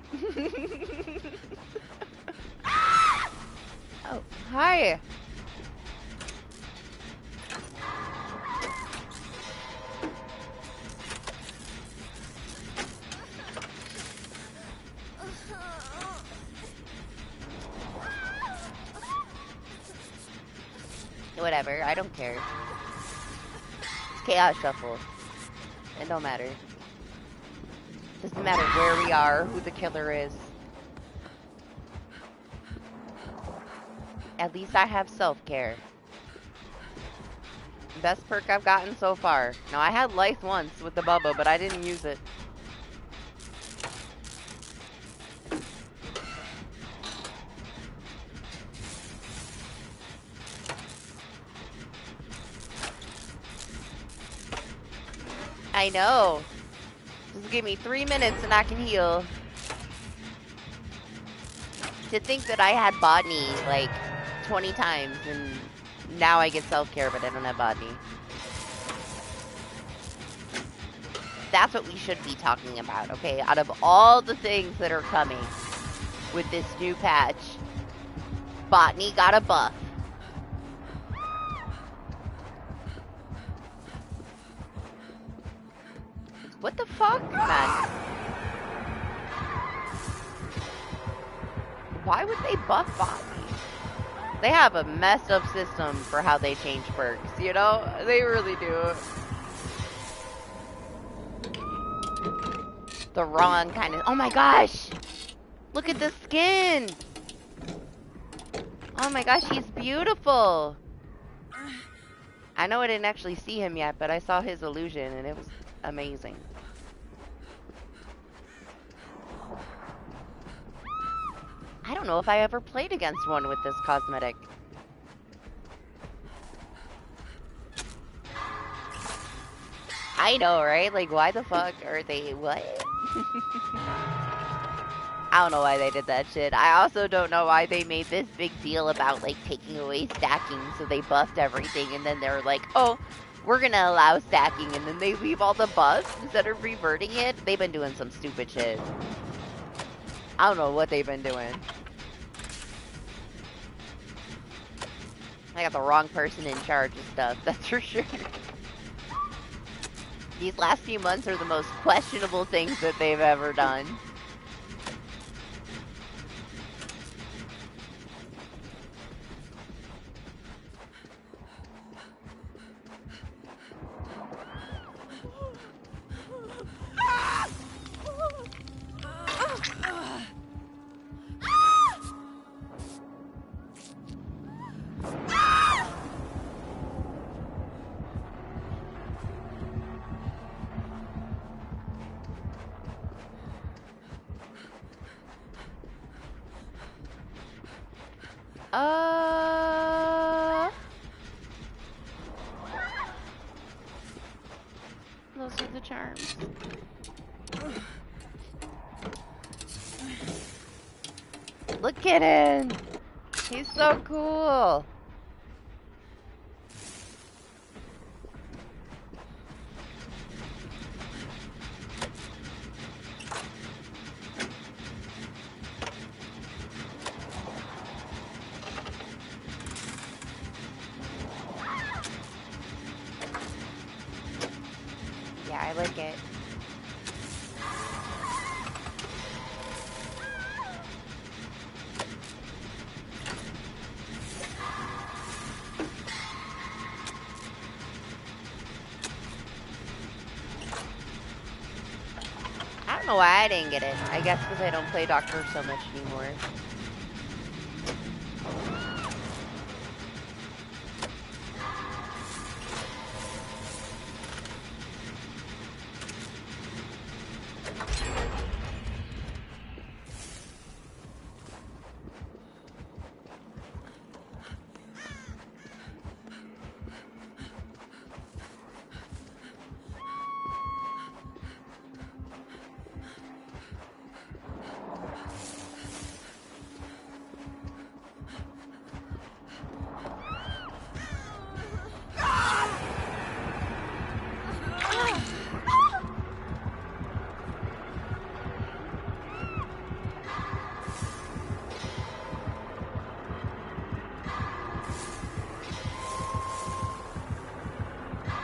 Oh, hi. Whatever, I don't care. It's Chaos Shuffle. It don't matter. Doesn't matter where we are, who the killer is. At least I have self-care. Best perk I've gotten so far. Now, I had life once with the Bubba, but I didn't use it. I know. Just give me 3 minutes and I can heal. To think that I had botany like 20 times and now I get self-care but I don't have botany. That's what we should be talking about, okay? Out of all the things that are coming with this new patch, botany got a buff. What the fuck, man? Why would they buff botany? They have a messed up system for how they change perks, you know? They really do. The wrong kind of... Oh my gosh! Look at the skin! Oh my gosh, he's beautiful! I know I didn't actually see him yet, but I saw his illusion and it was amazing. I don't know if I ever played against one with this cosmetic. I know, right? Like, why the fuck are they... What? I don't know why they did that shit. I also don't know why they made this big deal about, like, taking away stacking, so they buffed everything, and then they're like, oh, we're gonna allow stacking, and then they leave all the buffs instead of reverting it. They've been doing some stupid shit. I don't know what they've been doing. I got the wrong person in charge of stuff, that's for sure. These last few months are the most questionable things that they've ever done. Those are the charms. Look at him! He's so cool! Yeah, I like it. I don't know why I didn't get it. I guess because I don't play Doctor so much anymore.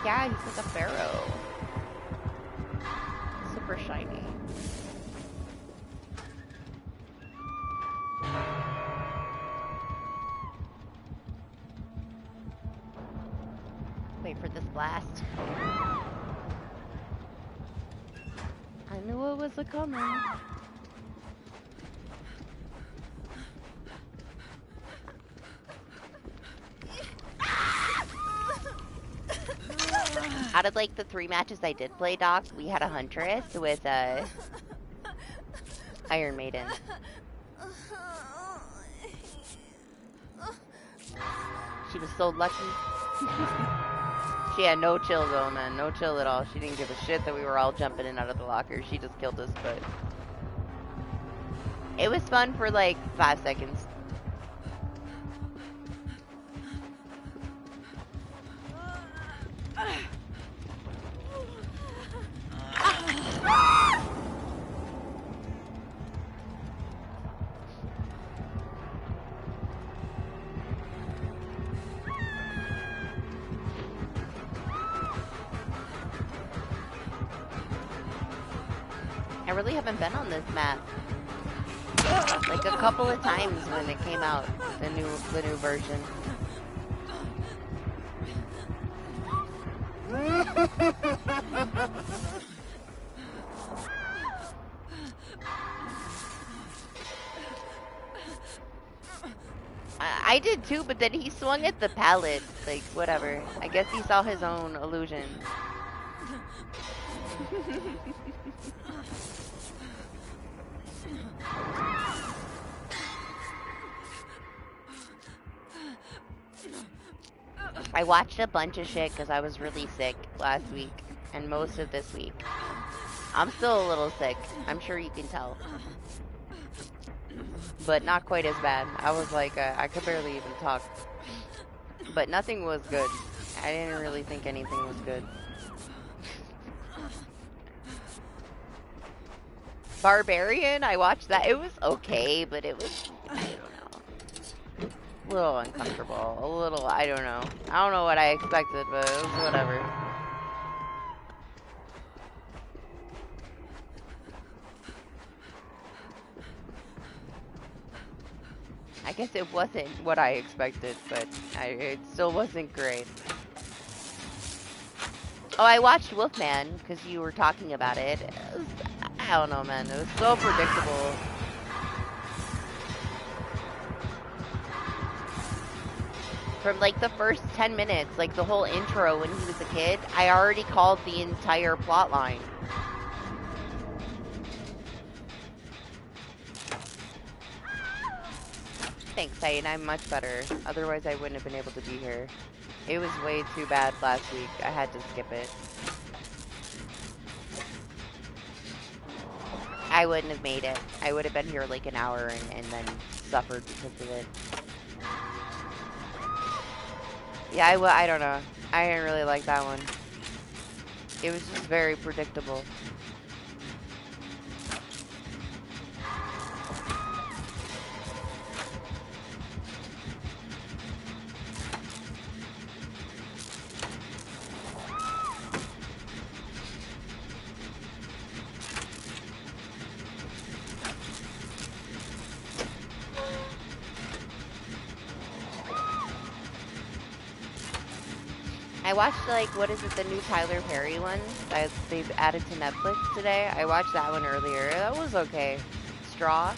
Yeah, he's like a pharaoh. Super shiny. Wait for this blast. I knew it was a coming. Out of like the 3 matches I did play, Doc, we had a Huntress with Iron Maiden. She was so lucky. She had no chill though, man. No chill at all. She didn't give a shit that we were all jumping in out of the locker. She just killed us, but it was fun for like 5 seconds. I really haven't been on this map. Like a couple of times when it came out, the new version. I did too, but then he swung at the pallet. Like, whatever. I guess he saw his own illusion. I watched a bunch of shit because I was really sick last week and most of this week. I'm still a little sick. I'm sure you can tell. But not quite as bad. I was like, I could barely even talk. But nothing was good. I didn't really think anything was good. Barbarian, I watched that. It was okay, but it was, I don't know, a little uncomfortable. A little, I don't know. I don't know what I expected, but it was whatever. I guess it wasn't what I expected, but it still wasn't great. Oh, I watched Wolfman because you were talking about it. I don't know, man. It was so predictable. From like the first 10 minutes, like the whole intro when he was a kid, I already called the entire plot line. Thanks, Ian. I'm much better. Otherwise, I wouldn't have been able to be here. It was way too bad last week. I had to skip it. I wouldn't have made it. I would have been here like an hour and then suffered because of it. Yeah, I don't know. I didn't really like that one. It was just very predictable. I watched, like, what is it, the new Tyler Perry one that they've added to Netflix today. I watched that one earlier. That was okay. Straw.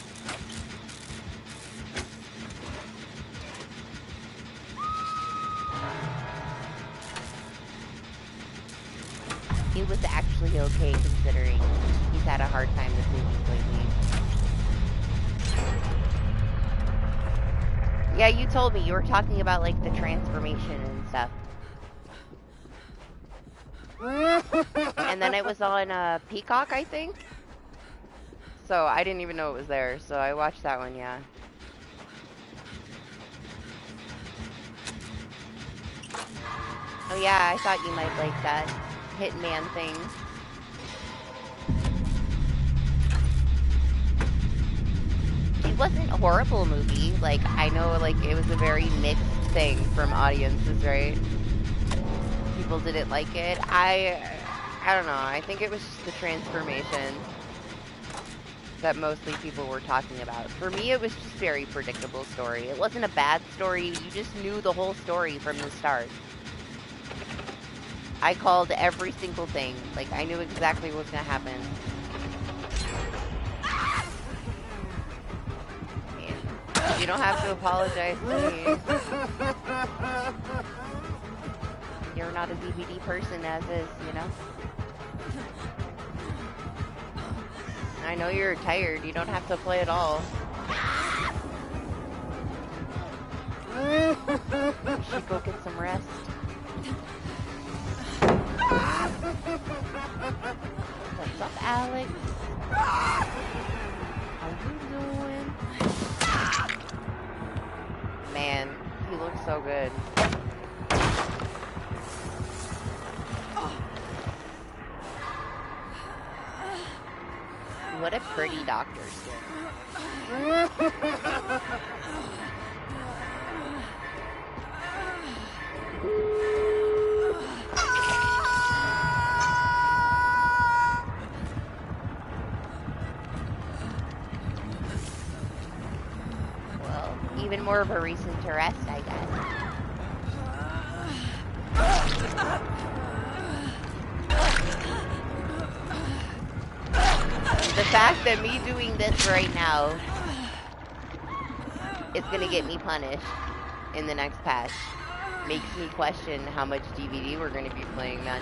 It was actually okay considering he's had a hard time with movies lately. Yeah, you told me. You were talking about, like, the transformation and stuff. And then it was on Peacock, I think. So I didn't even know it was there. So I watched that one, yeah. Oh yeah, I thought you might like that Hitman thing. It wasn't a horrible movie. Like, I know, like, it was a very mixed thing from audiences, right? people didn't like it. I don't know. I think it was just the transformation that mostly people were talking about. For me, it was just very predictable story. It wasn't a bad story. You just knew the whole story from the start. I called every single thing. Like, I knew exactly what was going to happen. Man, you don't have to apologize to me. You're not a DBD person as is, you know? I know you're tired. You don't have to play at all. You should go get some rest. What's up, Alex? How you doing? Man, he looks so good. What a pretty doctor skin. Well, even more of a reason to rest, I guess. The fact that me doing this right now is gonna get me punished in the next patch makes me question how much DVD we're gonna be playing then.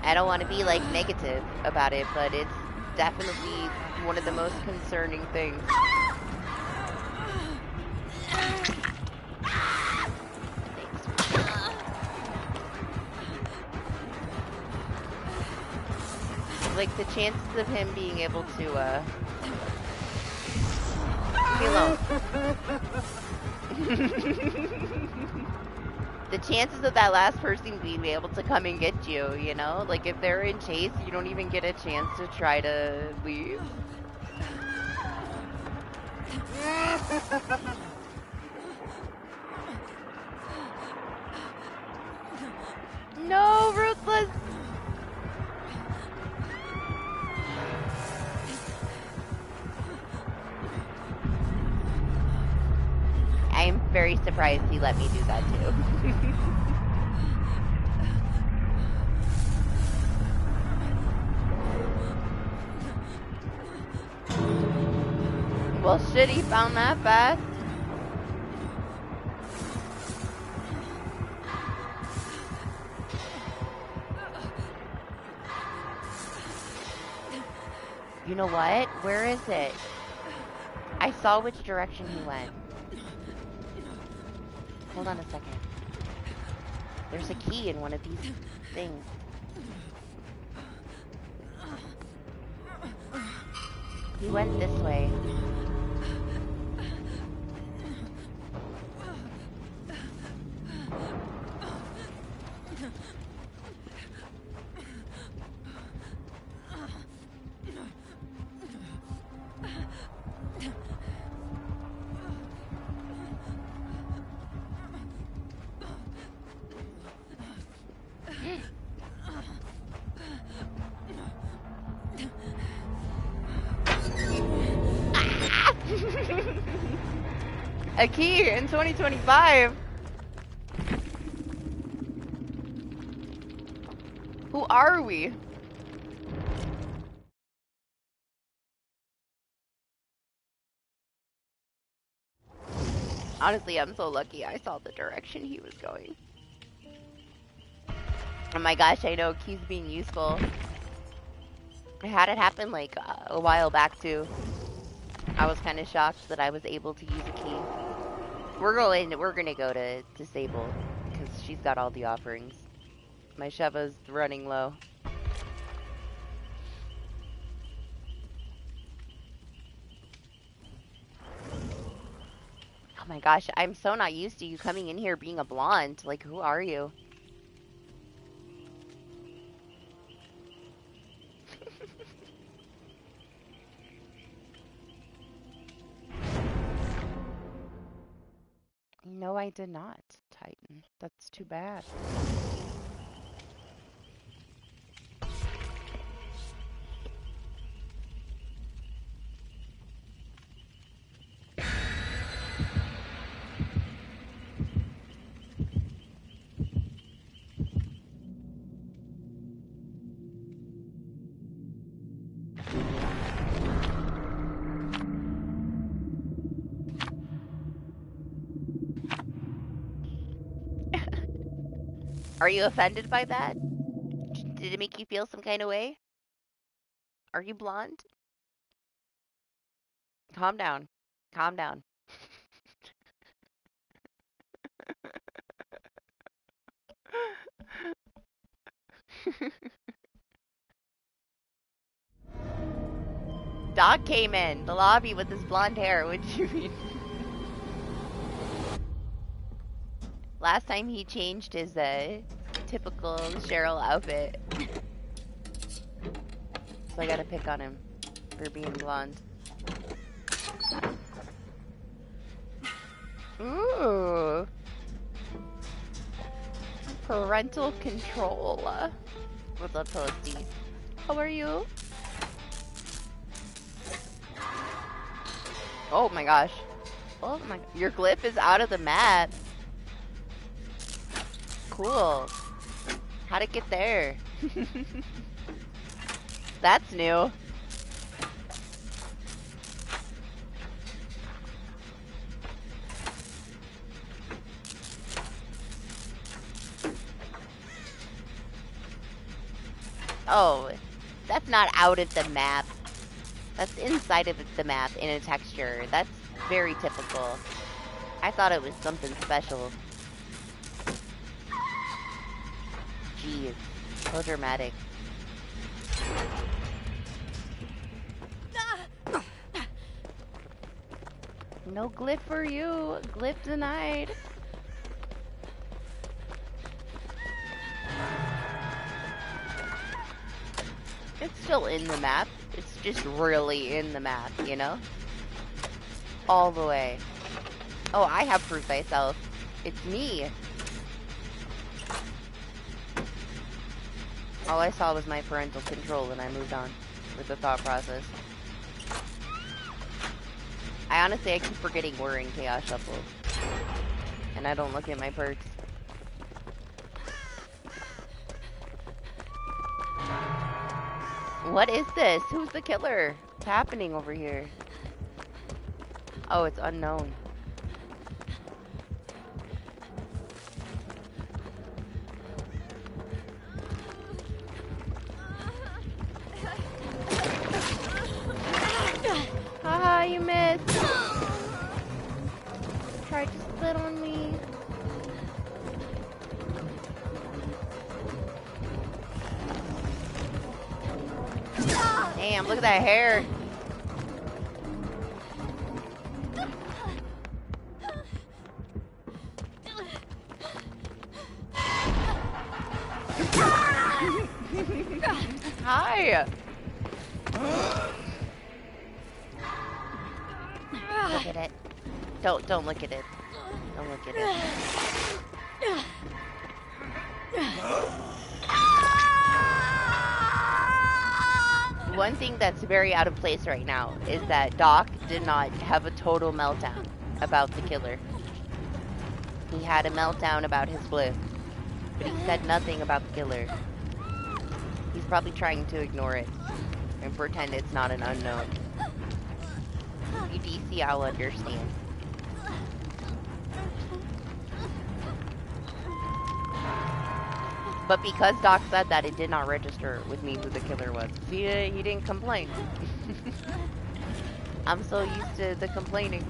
I don't want to be like negative about it, but it's definitely one of the most concerning things. Like, the chances of him being able to, leave me alone. The chances of that last person being able to come and get you, you know? Like, if they're in chase, you don't even get a chance to try to leave. No, Ruthless! I am very surprised he let me do that too. Well, shit, he found that fast. You know what? Where is it? I saw which direction he went. Hold on a second. There's a key in one of these things. He went this way. A key in 2025. Who are we? Honestly, I'm so lucky I saw the direction he was going. Oh my gosh, I know keys being useful. I had it happen like a while back too. I was kind of shocked that I was able to use a key. We're gonna go to disable because she's got all the offerings. My Sheva's running low. Oh my gosh, I'm so not used to you coming in here being a blonde. Like, who are you? No, I did not. Titan. That's too bad. Are you offended by that? Did it make you feel some kind of way? Are you blonde? Calm down. Calm down. Doc came in the lobby with his blonde hair. What do you mean? Last time he changed his typical Cheryl outfit. So I gotta pick on him for being blonde. Ooh. Parental control. What's up, Toasty? How are you? Oh my gosh. Oh my, your glyph is out of the map. Cool. How'd it get there? That's new. Oh, that's not out of the map. That's inside of the map in a texture. That's very typical. I thought it was something special. Jeez, so dramatic. No glyph for you. Glyph denied. It's still in the map. It's just really in the map, you know? All the way. Oh, I have proof thyself. It's me. All I saw was my parental control and I moved on with the thought process. I keep forgetting we're in Chaos Shuffle. And I don't look at my perks. What is this? Who's the killer? What's happening over here? Oh, it's unknown. Haha, you missed. Tried to spit on me. Damn, look at that hair. Hi. Look at it. Don't look at it. Don't look at it. One thing that's very out of place right now is that Doc did not have a total meltdown about the killer. He had a meltdown about his glyph, but he said nothing about the killer. He's probably trying to ignore it and pretend it's not an unknown. If you DC, I'll understand. But because Doc said that, it did not register with me who the killer was. He didn't complain. I'm so used to the complaining.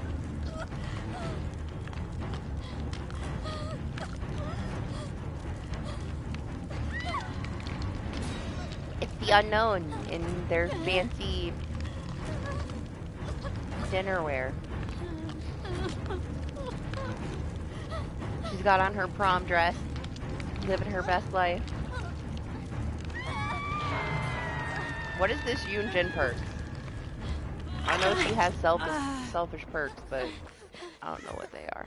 It's the unknown in their fancy dinnerware. She's got on her prom dress. Living her best life. What is this Yunjin perk? I know she has selfish perks, but I don't know what they are.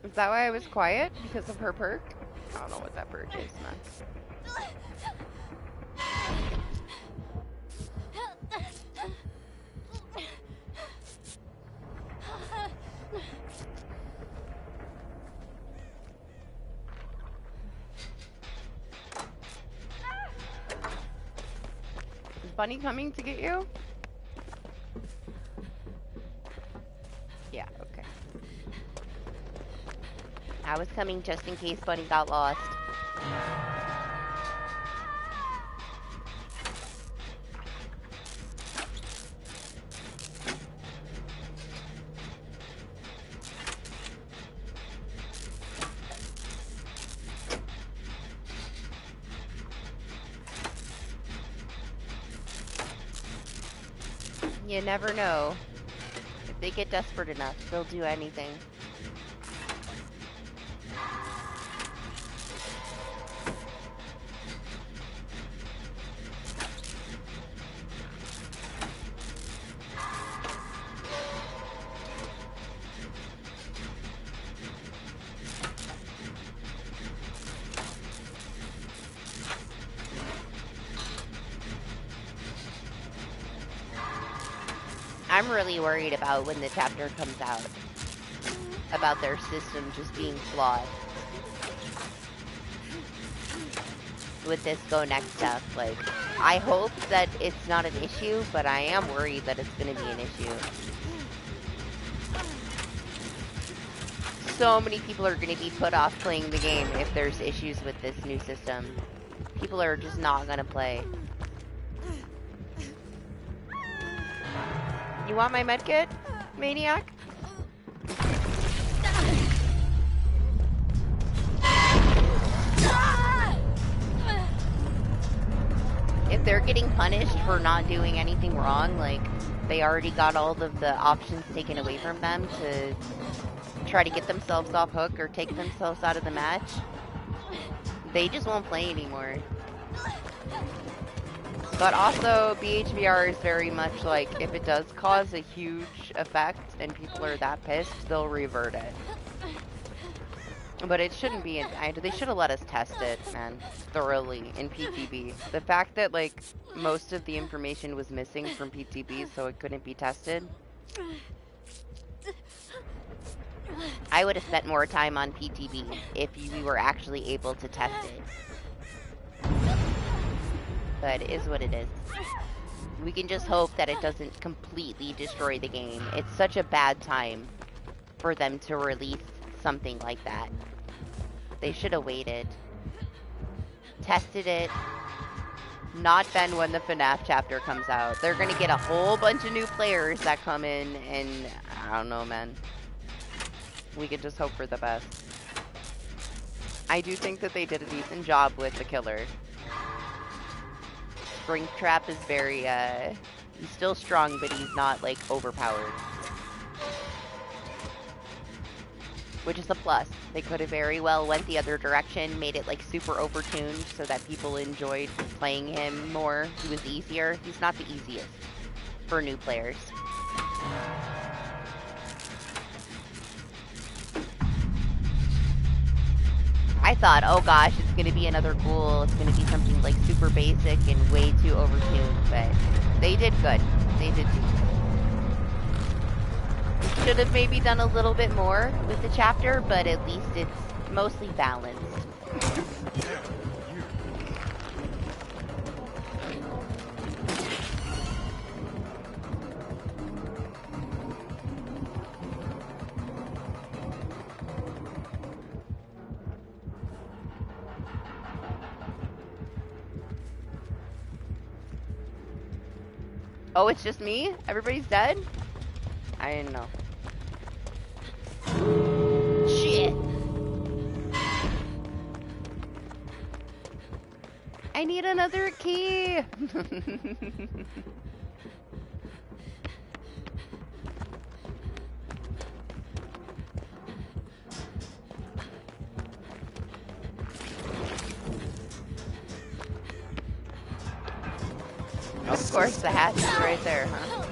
Is that why I was quiet? Because of her perk? I don't know what that perk is, man. Is Bunny coming to get you? Yeah, okay. I was coming just in case Bunny got lost. You never know. If they get desperate enough, they'll do anything. I'm really worried about when the chapter comes out. About their system just being flawed. With this go next stuff, like, I hope that it's not an issue, but I am worried that it's gonna be an issue. So many people are gonna be put off playing the game if there's issues with this new system. People are just not gonna play. You want my medkit, maniac? If they're getting punished for not doing anything wrong, like, they already got all of the options taken away from them to try to get themselves off hook or take themselves out of the match, they just won't play anymore. But also, BHVR is very much like, if it does cause a huge effect and people are that pissed, they'll revert it. But it shouldn't be, they should have let us test it, man, thoroughly in PTB. The fact that, like, most of the information was missing from PTB, so it couldn't be tested. I would have spent more time on PTB if we were actually able to test it. But it is what it is. We can just hope that it doesn't completely destroy the game. It's such a bad time for them to release something like that. They should have waited. Tested it. Not then when the FNAF chapter comes out. They're gonna get a whole bunch of new players that come in and I don't know, man. We could just hope for the best. I do think that they did a decent job with the killer. Springtrap is very, he's still strong, but he's not, like, overpowered. Which is a plus. They could have very well went the other direction, made it, like, super overtuned so that people enjoyed playing him more. He was easier. He's not the easiest for new players. I thought, oh gosh, it's gonna be another ghoul. It's gonna be something like super basic and way too overtuned, but they did good. They did do good. Should have maybe done a little bit more with the chapter, but at least it's mostly balanced. Oh, it's just me? Everybody's dead? I didn't know. Shit. I need another key. Of course, the hatch is right there, huh?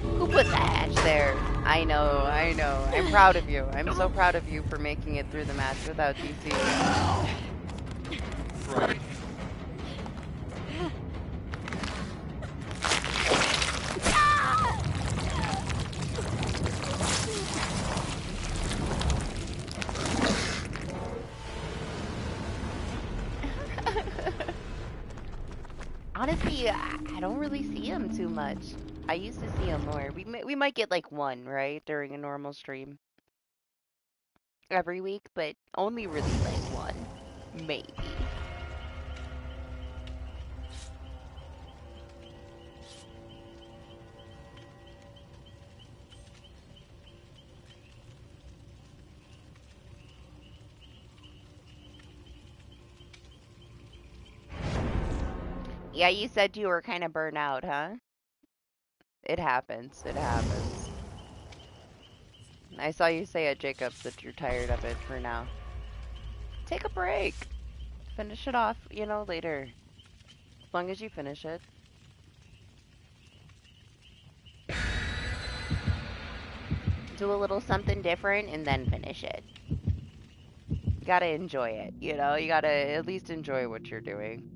Who put the hatch there? I know, I know. I'm proud of you. I'm so proud of you for making it through the match without DC. Right. Honestly, I don't really see him too much. I used to see him more. We might get like one, right, during a normal stream every week, but only really like one, maybe. Yeah, you said you were kind of burnt out, huh? It happens. It happens. I saw you say at Jacobs that you're tired of it for now. Take a break. Finish it off, later. As long as you finish it. Do a little something different and then finish it. You gotta enjoy it, You gotta at least enjoy what you're doing.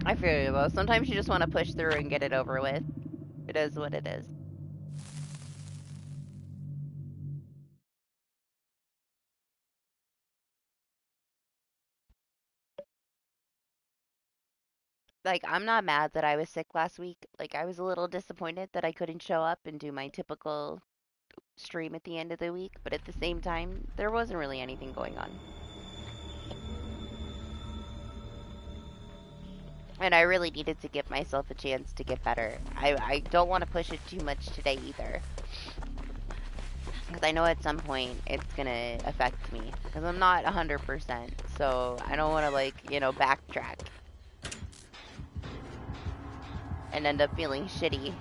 I feel you though. Sometimes you just want to push through and get it over with. It is what it is. Like, I'm not mad that I was sick last week. Like, I was a little disappointed that I couldn't show up and do my typical stream at the end of the week, but at the same time, there wasn't really anything going on. And I really needed to give myself a chance to get better. I don't want to push it too much today either. Because I know at some point it's going to affect me. Because I'm not 100%. So I don't want to, backtrack. And end up feeling shitty.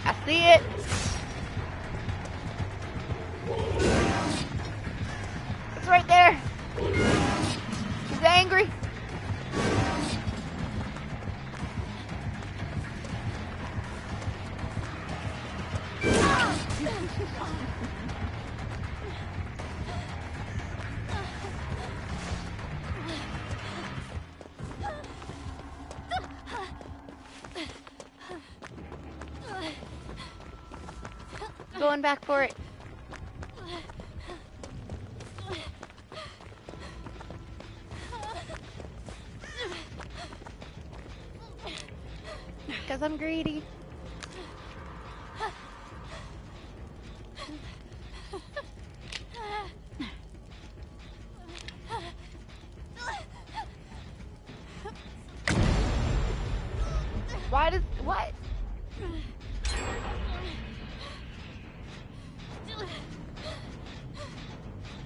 I see it! It's right there! He's angry! Going back for it. Because I'm greedy. What?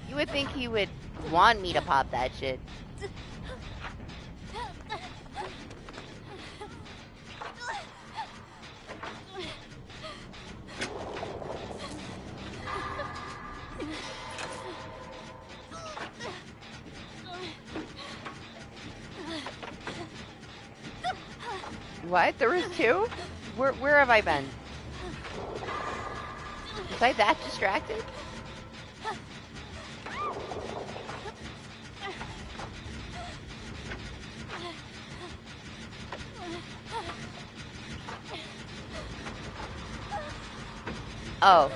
You would think he would want me to pop that shit. What? There was two? Where have I been? Was I that distracted? Oh.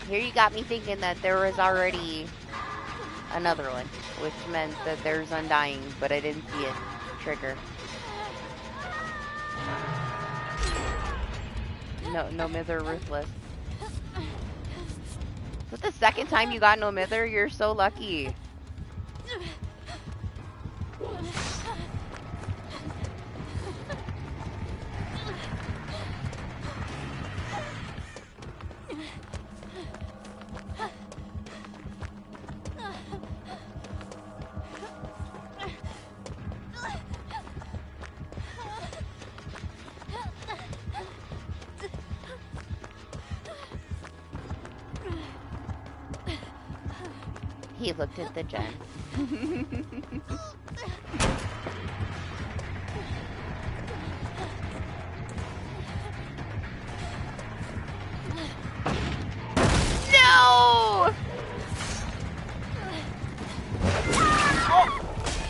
Here you got me thinking that there was already another one, which meant that there's Undying, but I didn't see it trigger. No Mither Ruthless. Is that the second time you got no Mither? You're so lucky. He looked at the gen. No!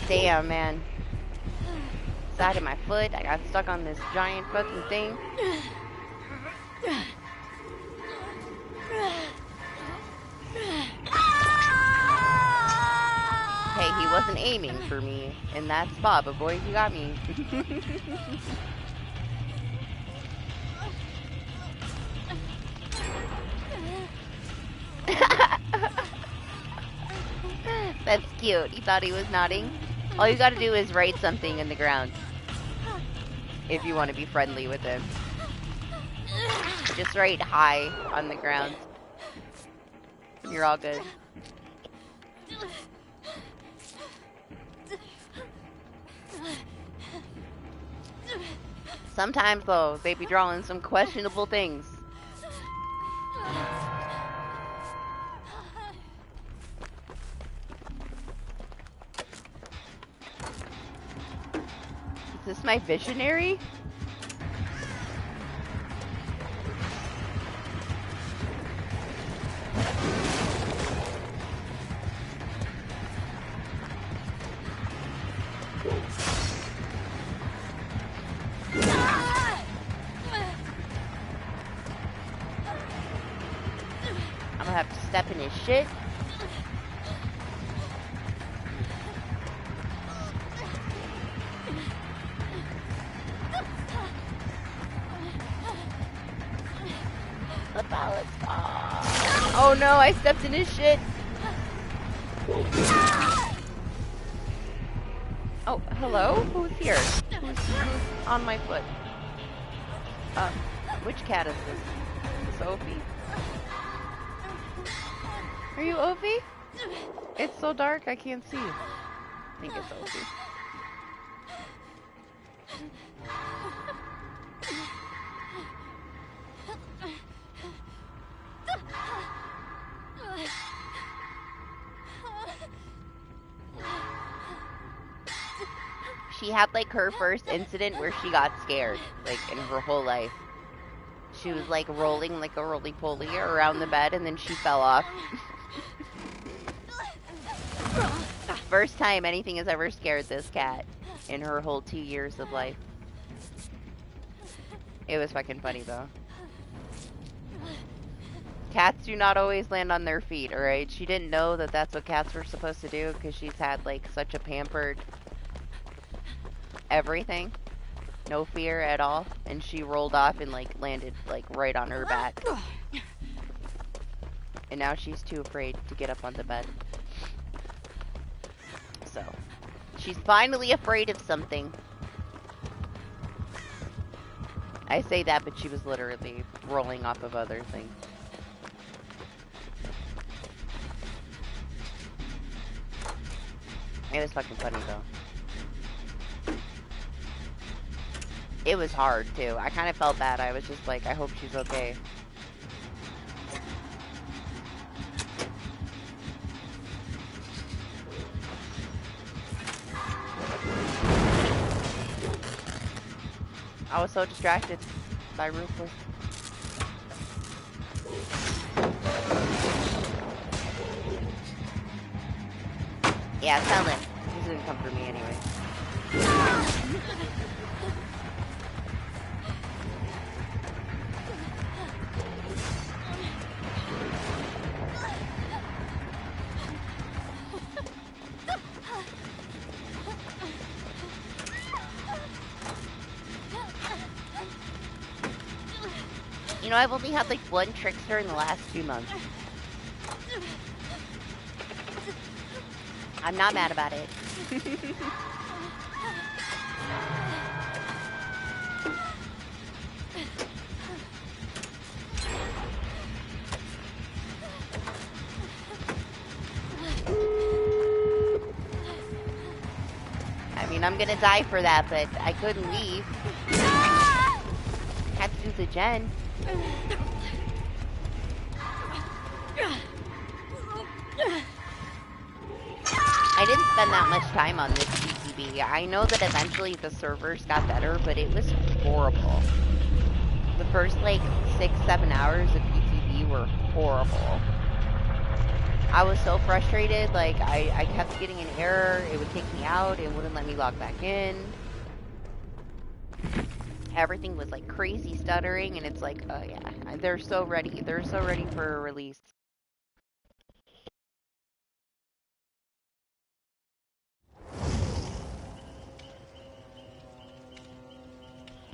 Damn, man. Side of my foot. I got stuck on this giant fucking thing. Hey, he wasn't aiming for me in that spot, but boy, he got me. That's cute. He thought he was nodding. All you gotta do is write something in the ground. If you want to be friendly with him. Just write hi on the ground. You're all good. Sometimes, though, they be drawing some questionable things. Is this my visionary? I'm gonna have to step in his shit. The balance. Oh no, I stepped in his shit. Oh, hello? Who's here? Who's on my foot? Which cat is this? Is this Opie? Are you Opie? It's so dark I can't see. I think it's Opie. She had like her first incident where she got scared, like in her whole life. She was like rolling like a roly-poly around the bed and then she fell off. First time anything has ever scared this cat in her whole 2 years of life. It was fucking funny though. Cats do not always land on their feet, alright? She didn't know that that's what cats were supposed to do because she's had like such a pampered everything. No fear at all. And she rolled off and like landed like right on her back. And now she's too afraid to get up on the bed. So, she's finally afraid of something. I say that, but she was literally rolling off of other things. It was fucking funny though. It was hard too. I kind of felt bad. I was just like, I hope she's okay. I was so distracted by Ruthless. Yeah, tell him. This didn't come for me anyway. You know, I've only had like one trickster in the last 2 months. I'm not mad about it. I mean, I'm gonna die for that, but I couldn't leave. Had to do the gen. I didn't spend that much time on this PTB. I know that eventually the servers got better, but it was horrible. The first, like, 6-7 hours of PTB were horrible. I was so frustrated, like, I kept getting an error, it would kick me out, it wouldn't let me log back in. Everything was, like, crazy stuttering, and it's like, oh yeah, they're so ready for a release.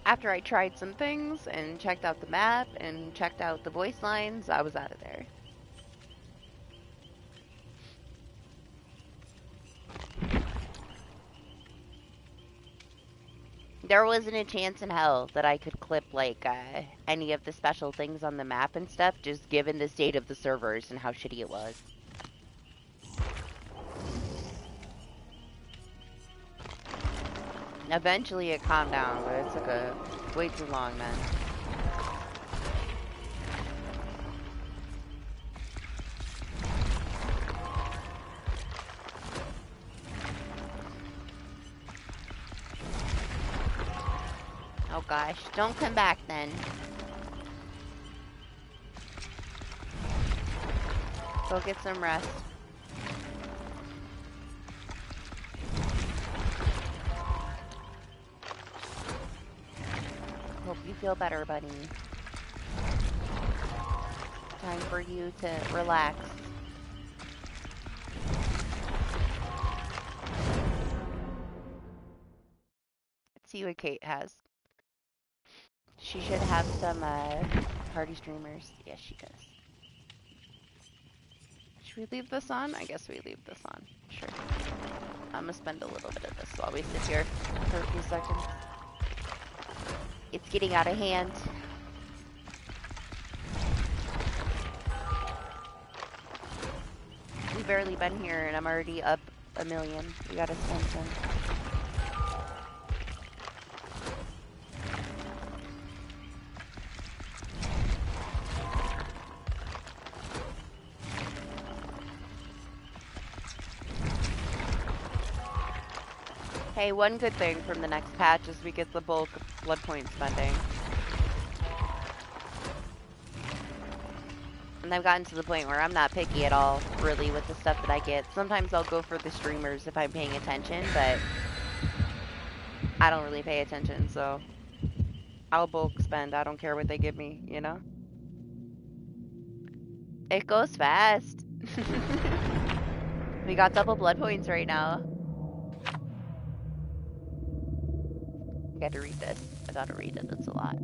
After I tried some things, and checked out the map, and checked out the voice lines, I was out of there. There wasn't a chance in hell that I could clip, like, any of the special things on the map and stuff, just given the state of the servers and how shitty it was. Eventually it calmed down, but it took way too long, man. Oh gosh, don't come back then. Go get some rest. Hope you feel better, buddy. Time for you to relax. Let's see what Kate has. She should have some party streamers. Yes, she does. Should we leave this on? I guess we leave this on. Sure. I'm gonna spend a little bit of this while we sit here for a few seconds. It's getting out of hand. We've barely been here and I'm already up 1 million. We gotta spend some. Hey, one good thing from the next patch is we get the bulk Bloodpoint spending. And I've gotten to the point where I'm not picky at all, really, with the stuff that I get. Sometimes I'll go for the streamers if I'm paying attention, but I don't really pay attention, so I'll bulk spend. I don't care what they give me, you know? It goes fast. We got double blood points right now. I gotta read this. I gotta read it. It's a lot.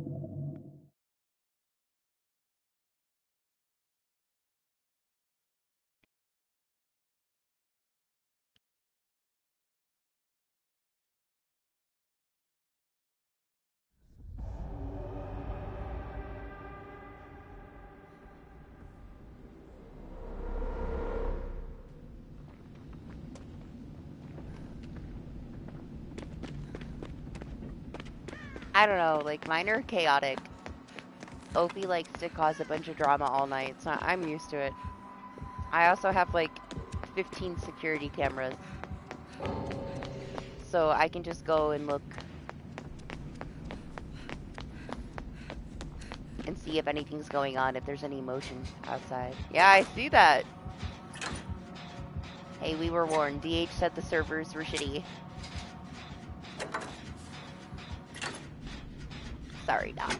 I don't know, like, mine are chaotic. Opie likes to cause a bunch of drama all night, so I'm used to it. I also have, like, 15 security cameras. So I can just go and look and see if anything's going on, if there's any motion outside. Yeah, I see that. Hey, we were warned. DH said the servers were shitty. Sorry, Doc.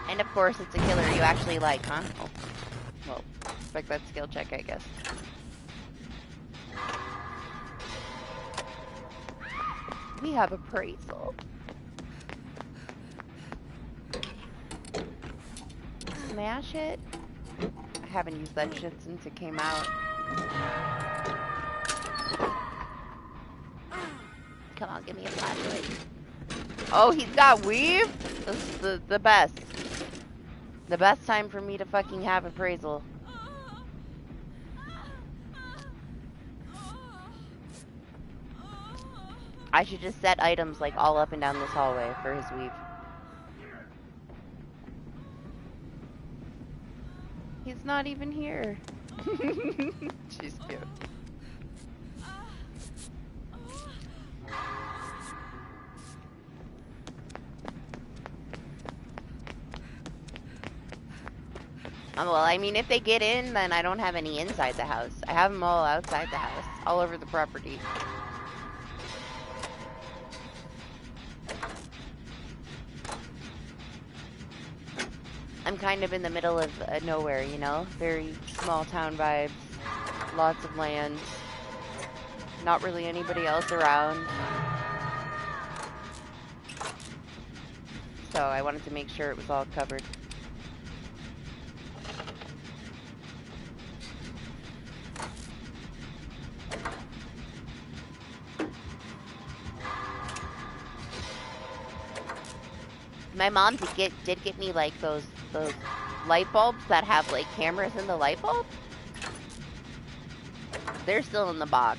And of course, it's a killer you actually like, huh? Oh. Well, expect that skill check, I guess. We have appraisal. Smash it? I haven't used that shit since it came out. Come on, give me a flashlight. Oh, he's got weave? This is the best. The best time for me to fucking have appraisal. I should just set items like all up and down this hallway for his weave. He's not even here. She's cute. Well, I mean, if they get in, then I don't have any inside the house. I have them all outside the house, all over the property. I'm kind of in the middle of nowhere, you know? Very small town vibes, lots of land, not really anybody else around. So I wanted to make sure it was all covered. My mom did get me like those light bulbs that have like cameras in the light bulb. They're still in the box.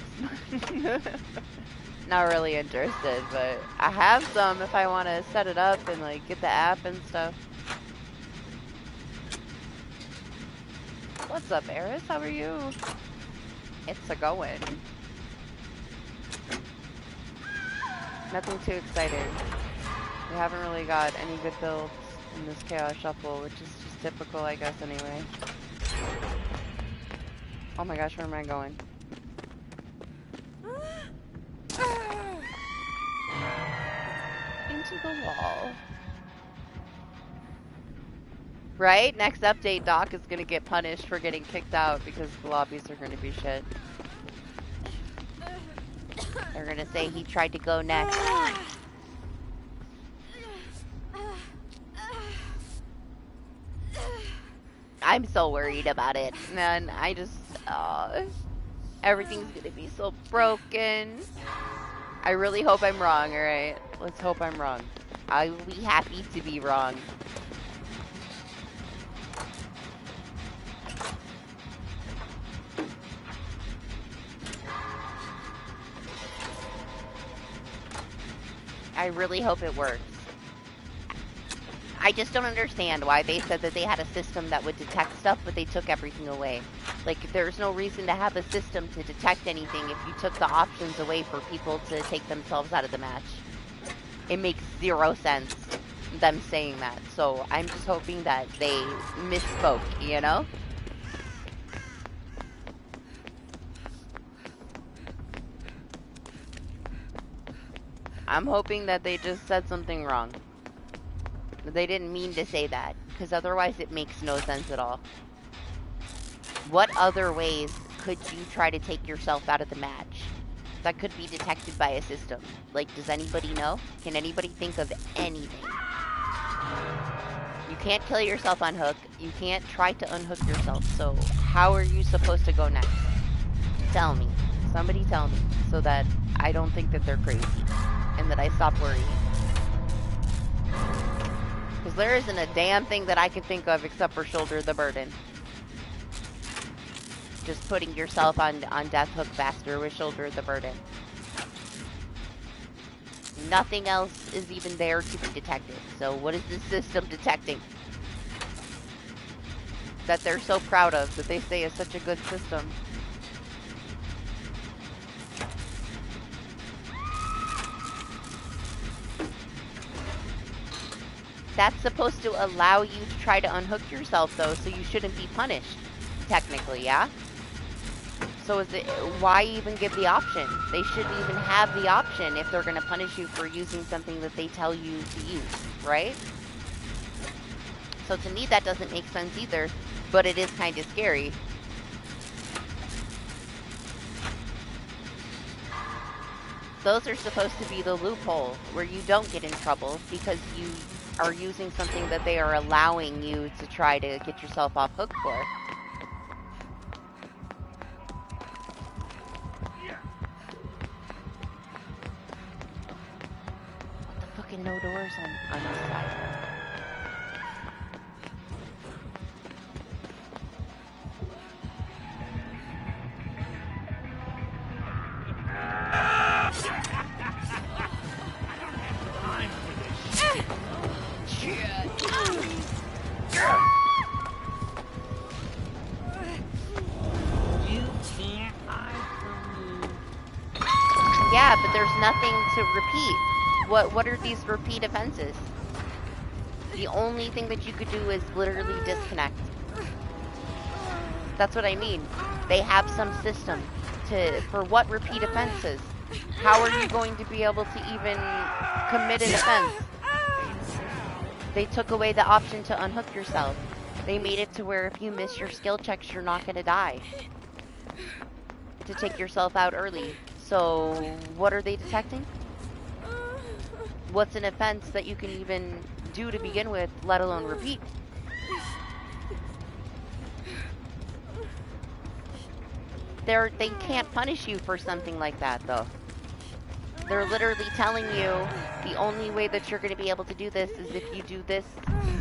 Not really interested, but I have some if I want to set it up and like get the app and stuff. What's up, Eris? How are you? It's a going. Nothing too exciting. We haven't really got any good builds in this Chaos Shuffle, which is just typical, I guess, anyway. Oh my gosh, where am I going? Into the wall. Right? Next update, Doc is gonna get punished for getting kicked out because the lobbies are gonna be shit. They're gonna say he tried to go next. I'm so worried about it, man. I just, everything's gonna be so broken. I really hope I'm wrong, alright? Let's hope I'm wrong. I will be happy to be wrong. I really hope it works. I just don't understand why they said that they had a system that would detect stuff, but they took everything away. Like, there's no reason to have a system to detect anything if you took the options away for people to take themselves out of the match. It makes zero sense, them saying that. So I'm just hoping that they misspoke, you know? I'm hoping that they just said something wrong. They didn't mean to say that, because otherwise it makes no sense at all. What other ways could you try to take yourself out of the match that could be detected by a system? Like, does anybody know? Can anybody think of anything? You can't kill yourself on hook. You can't try to unhook yourself. So how are you supposed to go next? Tell me. Somebody tell me, so that I don't think that they're crazy and that I stop worrying. Because there isn't a damn thing that I can think of except for shoulder the burden. Just putting yourself on death hook faster with shoulder the burden. Nothing else is even there to be detected. So what is this system detecting? That they're so proud of, that they say is such a good system. That's supposed to allow you to try to unhook yourself, though, so you shouldn't be punished, technically, yeah? So is it, why even give the option? They shouldn't even have the option if they're going to punish you for using something that they tell you to use, right? So to me, that doesn't make sense either, but it is kind of scary. Those are supposed to be the loophole where you don't get in trouble because you are using something that they are allowing you to try to get yourself off hook for. What the fucking no doors on this side? Yeah, but there's nothing to repeat. What are these repeat offenses? The only thing that you could do is literally disconnect. That's what I mean. They have some system for what repeat offenses. How are you going to be able to even commit an offense? They took away the option to unhook yourself. They made it to where if you miss your skill checks, you're not going to die. To take yourself out early. So, what are they detecting? What's an offense that you can even do to begin with, let alone repeat? They can't punish you for something like that, though. They're literally telling you the only way that you're going to be able to do this is if you do this,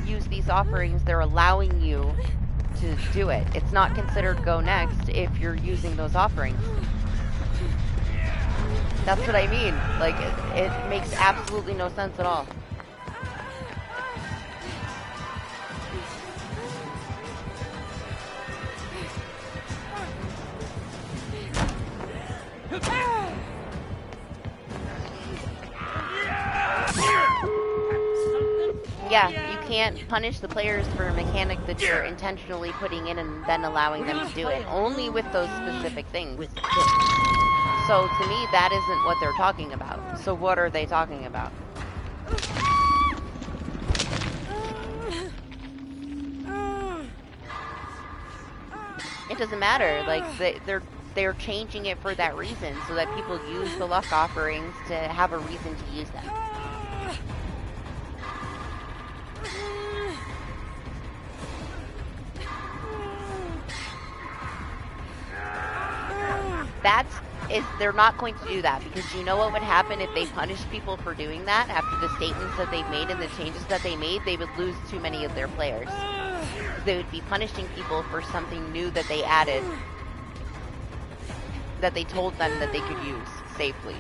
use these offerings. They're allowing you to do it. It's not considered go next if you're using those offerings. That's what I mean. Like, it makes absolutely no sense at all. Yeah, you can't punish the players for a mechanic that you're intentionally putting in and then allowing them to do it. Only with those specific things. So to me, that isn't what they're talking about. So what are they talking about? It doesn't matter. Like, they're changing it for that reason, so that people use the luck offerings to have a reason to use them. They're not going to do that, because you know what would happen if they punished people for doing that after the statements that they've made and the changes that they made? They would lose too many of their players. They would be punishing people for something new that they added, that they told them that they could use safely.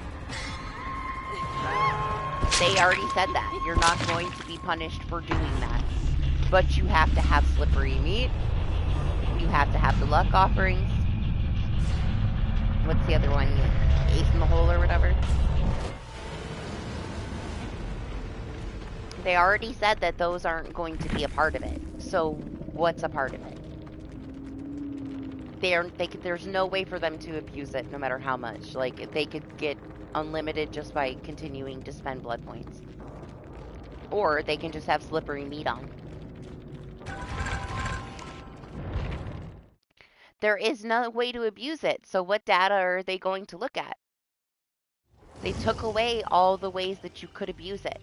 They already said that. You're not going to be punished for doing that. But you have to have slippery meat. You have to have the luck offerings. What's the other one? Ace in the hole or whatever? They already said that those aren't going to be a part of it. So what's a part of it? There's no way for them to abuse it no matter how much. Like, they could get unlimited just by continuing to spend blood points. Or they can just have slippery meat on. There is no way to abuse it, so what data are they going to look at? They took away all the ways that you could abuse it.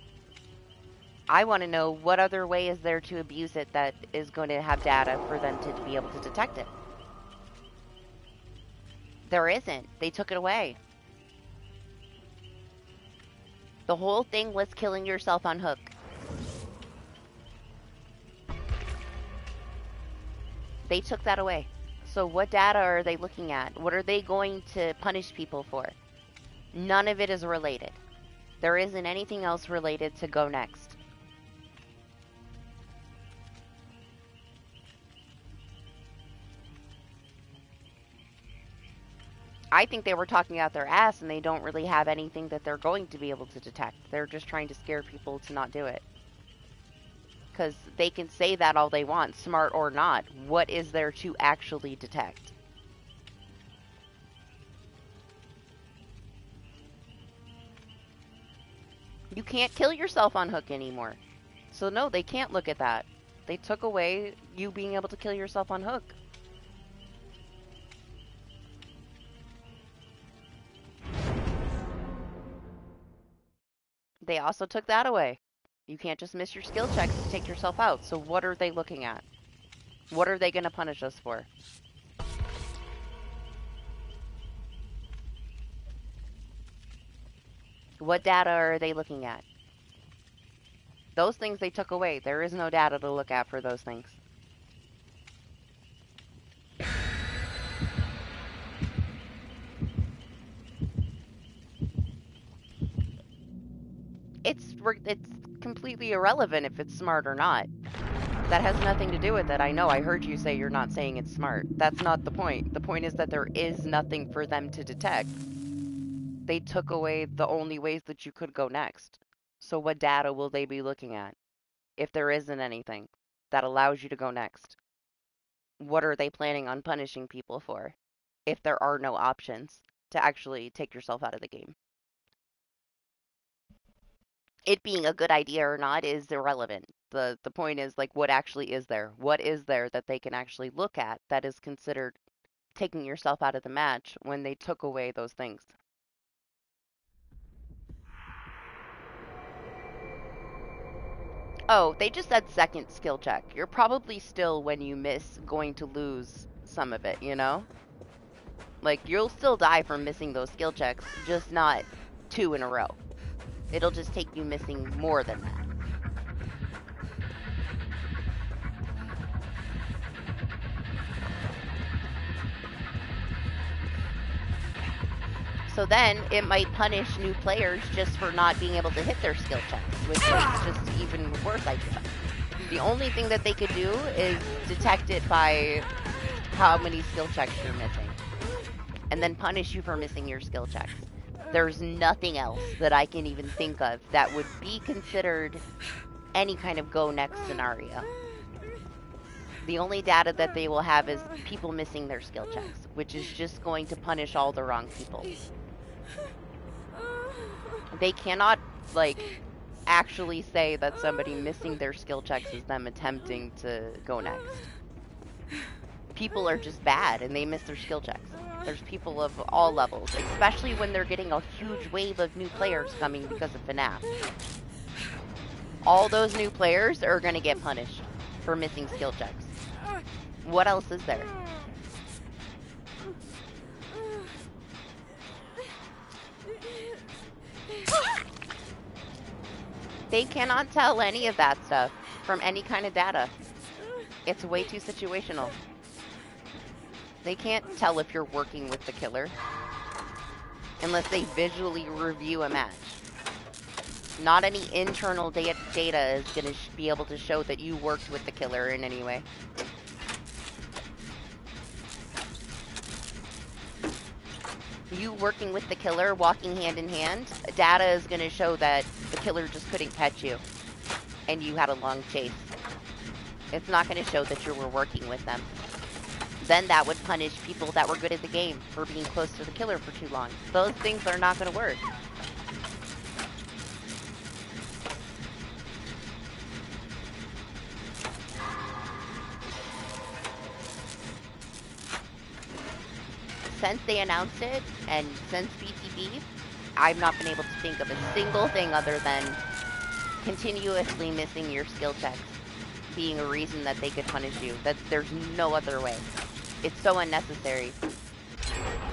I want to know what other way is there to abuse it that is going to have data for them to be able to detect it. There isn't. They took it away. The whole thing was killing yourself on hook. They took that away. So what data are they looking at? What are they going to punish people for? None of it is related. There isn't anything else related to go next. I think they were talking out their ass and they don't really have anything that they're going to be able to detect. They're just trying to scare people to not do it. Because they can say that all they want, smart or not. What is there to actually detect? You can't kill yourself on hook anymore. So no, they can't look at that. They took away you being able to kill yourself on hook. They also took that away. You can't just miss your skill checks to take yourself out. So what are they looking at? What are they going to punish us for? What data are they looking at? Those things they took away. There is no data to look at for those things. It's completely irrelevant if it's smart or not. That has nothing to do with it. I know, I heard you say you're not saying it's smart. That's not the point. The point is that there is nothing for them to detect. they took away the only ways that you could go next. So what data will they be looking at if there isn't anything that allows you to go next? What are they planning on punishing people for if there are no options to actually take yourself out of the game? It being a good idea or not is irrelevant. The point is like what actually is there? What is there that they can actually look at that is considered taking yourself out of the match when they took away those things? Oh, they just said second skill check. You're probably still, when you miss, going to lose some of it, you know? Like, you'll still die from missing those skill checks, just not 2 in a row. It'll just take you missing more than that. So then it might punish new players just for not being able to hit their skill checks, which is just even worse idea. The only thing that they could do is detect it by how many skill checks you're missing, and then punish you for missing your skill checks. There's nothing else that I can even think of that would be considered any kind of go next scenario. The only data that they will have is people missing their skill checks, which is just going to punish all the wrong people. They cannot, like, actually say that somebody missing their skill checks is them attempting to go next. People are just bad and they miss their skill checks. There's people of all levels, especially when they're getting a huge wave of new players coming because of FNAF. All those new players are going to get punished for missing skill checks. What else is there? They cannot tell any of that stuff from any kind of data. It's way too situational. They can't tell if you're working with the killer unless they visually review a match. Not any internal data is going to be able to show that you worked with the killer in any way. You working with the killer, walking hand in hand, data is going to show that the killer just couldn't catch you and you had a long chase. It's not going to show that you were working with them. Then that would punish people that were good at the game for being close to the killer for too long. Those things are not going to work. Since they announced it, and since BTB, I've not been able to think of a single thing other than continuously missing your skill checks being a reason that they could punish you. That there's no other way. It's so unnecessary.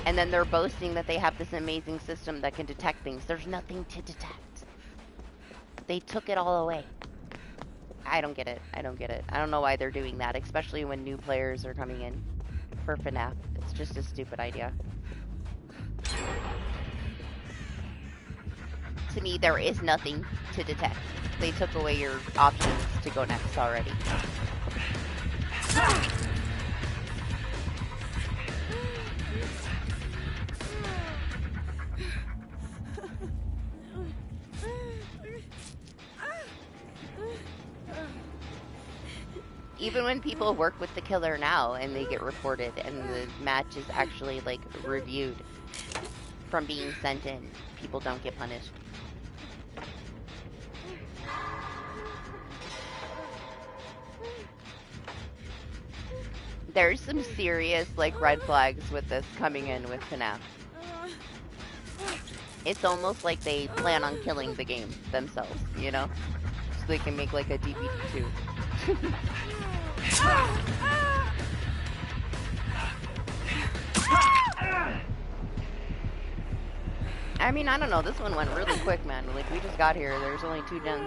And then they're boasting that they have this amazing system that can detect things. There's nothing to detect. They took it all away. I don't get it. I don't get it. I don't know why they're doing that, especially when new players are coming in for FNAF. It's just a stupid idea. To me, there is nothing to detect. They took away your options to go next already. Even when people work with the killer now and they get reported and the match is actually like reviewed from being sent in, people don't get punished. There's some serious like red flags with this coming in with FNAF. It's almost like they plan on killing the game themselves, you know? So they can make like a DBD 2. I mean, I don't know. This one went really quick, man. Like, we just got here. There's only 2 gens.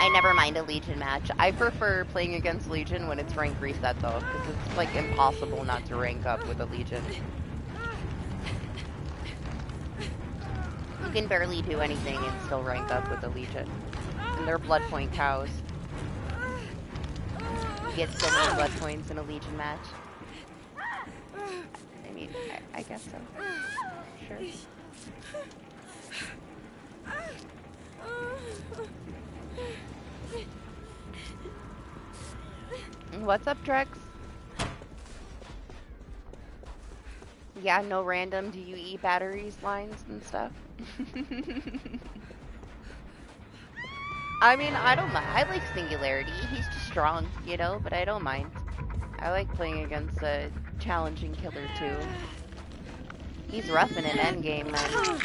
I never mind a Legion match. I prefer playing against Legion when it's rank reset, though, because it's, like, impossible not to rank up with a Legion. You can barely do anything and still rank up with a Legion. And they're Bloodpoint cows. get so many blood points in a Legion match. I mean, I guess so. Sure. What's up, Drex? Yeah, no random do you eat batteries lines and stuff. I mean, I don't mind. I like Singularity. He's just strong, you know, but I don't mind. I like playing against a challenging killer too. He's rough in an endgame, man.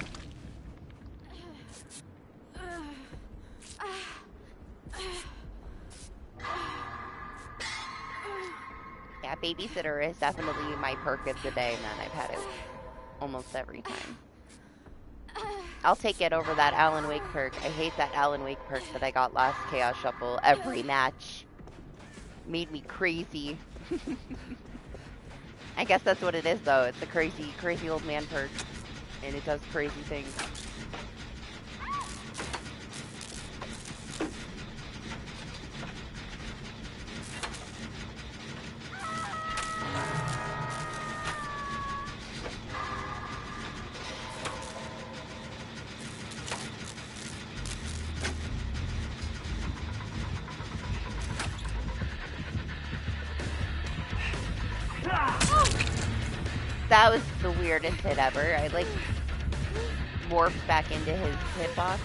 Yeah, babysitter is definitely my perk of the day, man. I've had it almost every time. I'll take it over that Alan Wake perk. I hate that Alan Wake perk that I got last Chaos Shuffle. Every match made me crazy. I guess that's what it is, though. It's a crazy, crazy old man perk, and it does crazy things. That was the weirdest hit ever. I like morphed back into his hitbox.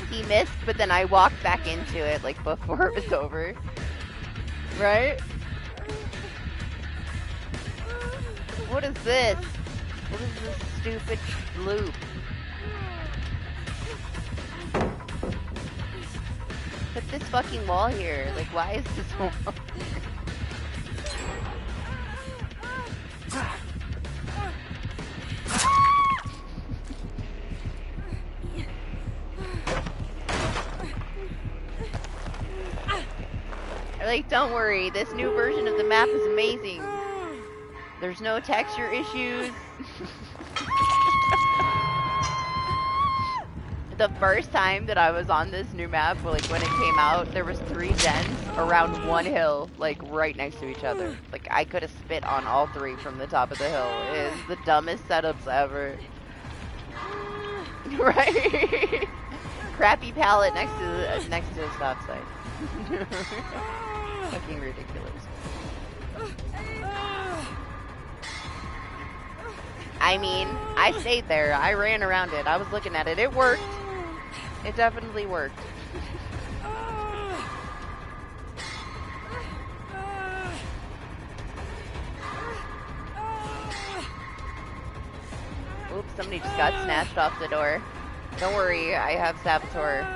He missed, but then I walked back into it like before it was over. Right? What is this? What is this stupid loop? Put this fucking wall here. Like, why is this wall here? Like, don't worry, this new version of the map is amazing. There's no texture issues. The first time that I was on this new map, like when it came out, there was 3 gens around one hill, like right next to each other. Like I could have spit on all 3 from the top of the hill. It is the dumbest setups ever. Right? Crappy pallet next to the stop sign. Fucking ridiculous. I mean, I stayed there. I ran around it. I was looking at it. It worked. It definitely worked. Oops, somebody just got snatched off the door. Don't worry, I have Saboteur.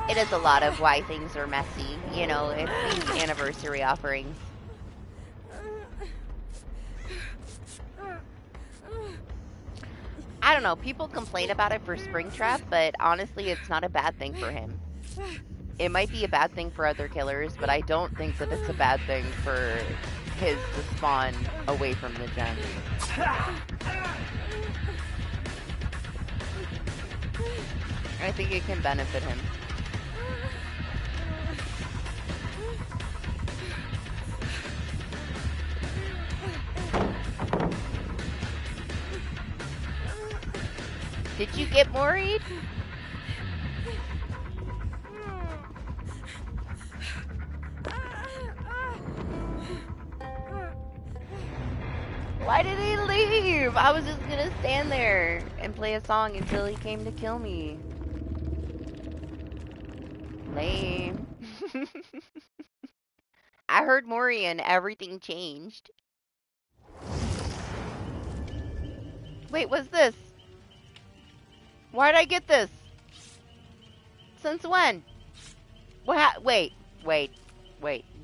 It is a lot of why things are messy, you know, it's these anniversary offerings. I don't know, people complain about it for Springtrap, but honestly, it's not a bad thing for him. It might be a bad thing for other killers, but I don't think that it's a bad thing for his to spawn away from the gen. I think it can benefit him. Did you get worried? Why did he leave? I was just gonna stand there and play a song until he came to kill me. Lame. I heard Mori and everything changed. Wait, what's this? Why'd I get this? Since when? Wait.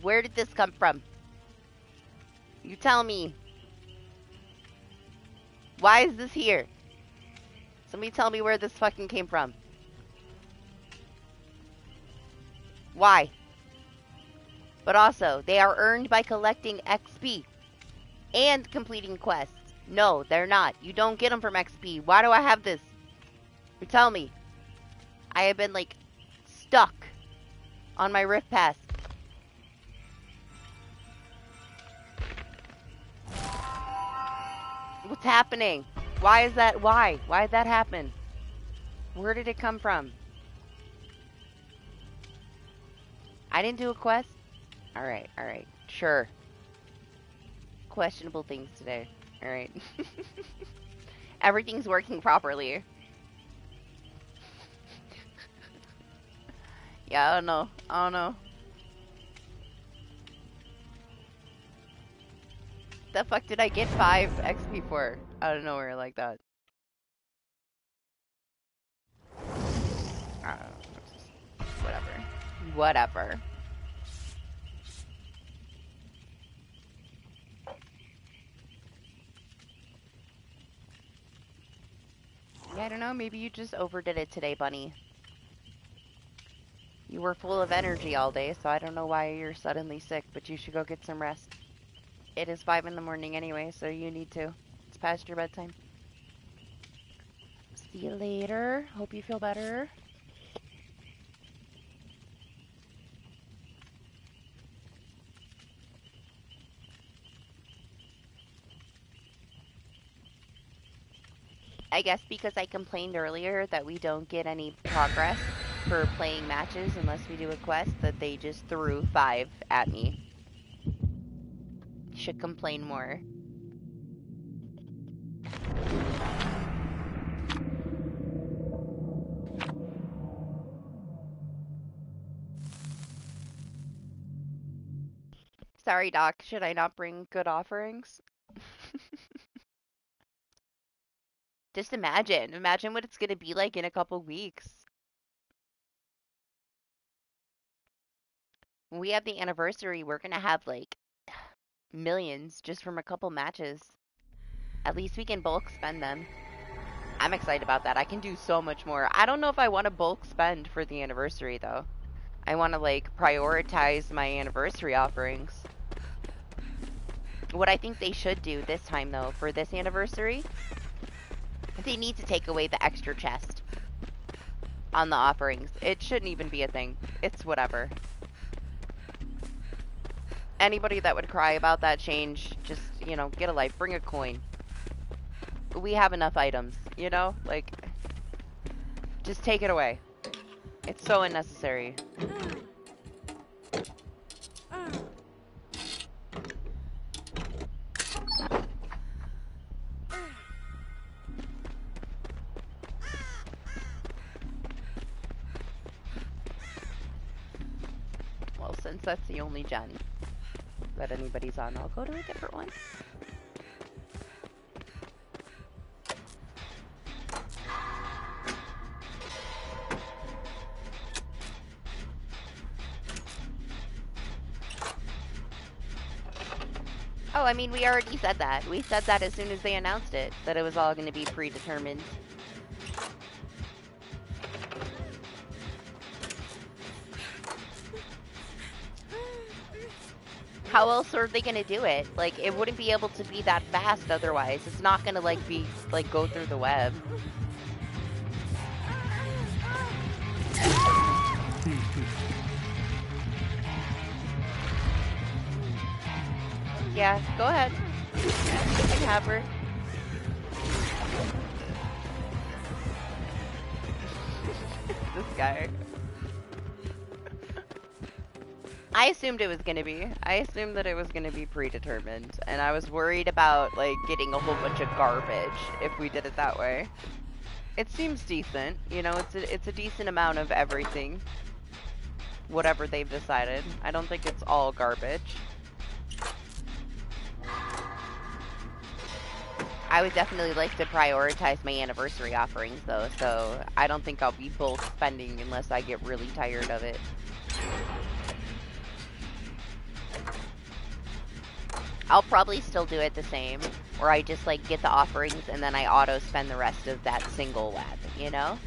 Where did this come from? You tell me. Why is this here? Somebody tell me where this fucking came from. Why? But also, they are earned by collecting XP and completing quests. No, they're not. You don't get them from XP. Why do I have this? You tell me. I have been, like, stuck on my Rift Pass. What's happening? Why is that? Why? Why did that happen? Where did it come from? I didn't do a quest? Alright, alright. Sure. Questionable things today. Alright. Everything's working properly. Yeah, I don't know. I don't know. The fuck did I get 5 XP for? Out of nowhere like that. I don't know. Whatever. Whatever. Yeah, I don't know. Maybe you just overdid it today, bunny. You were full of energy all day, so I don't know why you're suddenly sick, but you should go get some rest. It is 5 in the morning anyway, so you need to. It's past your bedtime. See you later. Hope you feel better. I guess because I complained earlier that we don't get any progress for playing matches unless we do a quest, that they just threw 5 at me. Should complain more. Sorry, Doc. Should I not bring good offerings? Just imagine. Imagine what it's going to be like in a couple weeks. When we have the anniversary, we're going to have, like, millions just from a couple matches. At least we can bulk spend them. I'm excited about that. I can do so much more. I don't know if I want to bulk spend for the anniversary, though. I want to, like, prioritize my anniversary offerings. What I think they should do this time, though, for this anniversary, they need to take away the extra chest on the offerings. It shouldn't even be a thing. It's whatever. Anybody that would cry about that change, just, you know, get a life. Bring a coin. We have enough items, you know? Like, just take it away. It's so unnecessary. Well, since that's the only gen that anybody's on, I'll go to a different one. Oh, I mean, we already said that. We said that as soon as they announced it, that it was all going to be predetermined. How else are they going to do it? Like, it wouldn't be able to be that fast otherwise. It's not going to, like, be, like, go through the web. Yeah, go ahead. You can have her. This guy. I assumed it was gonna be. I assumed that it was gonna be predetermined, and I was worried about, like, getting a whole bunch of garbage if we did it that way. It seems decent, you know, it's a decent amount of everything. Whatever they've decided. I don't think it's all garbage. I would definitely like to prioritize my anniversary offerings, though, so I don't think I'll be bulk spending unless I get really tired of it. I'll probably still do it the same, where I just, like, get the offerings and then I auto-spend the rest of that single web, you know?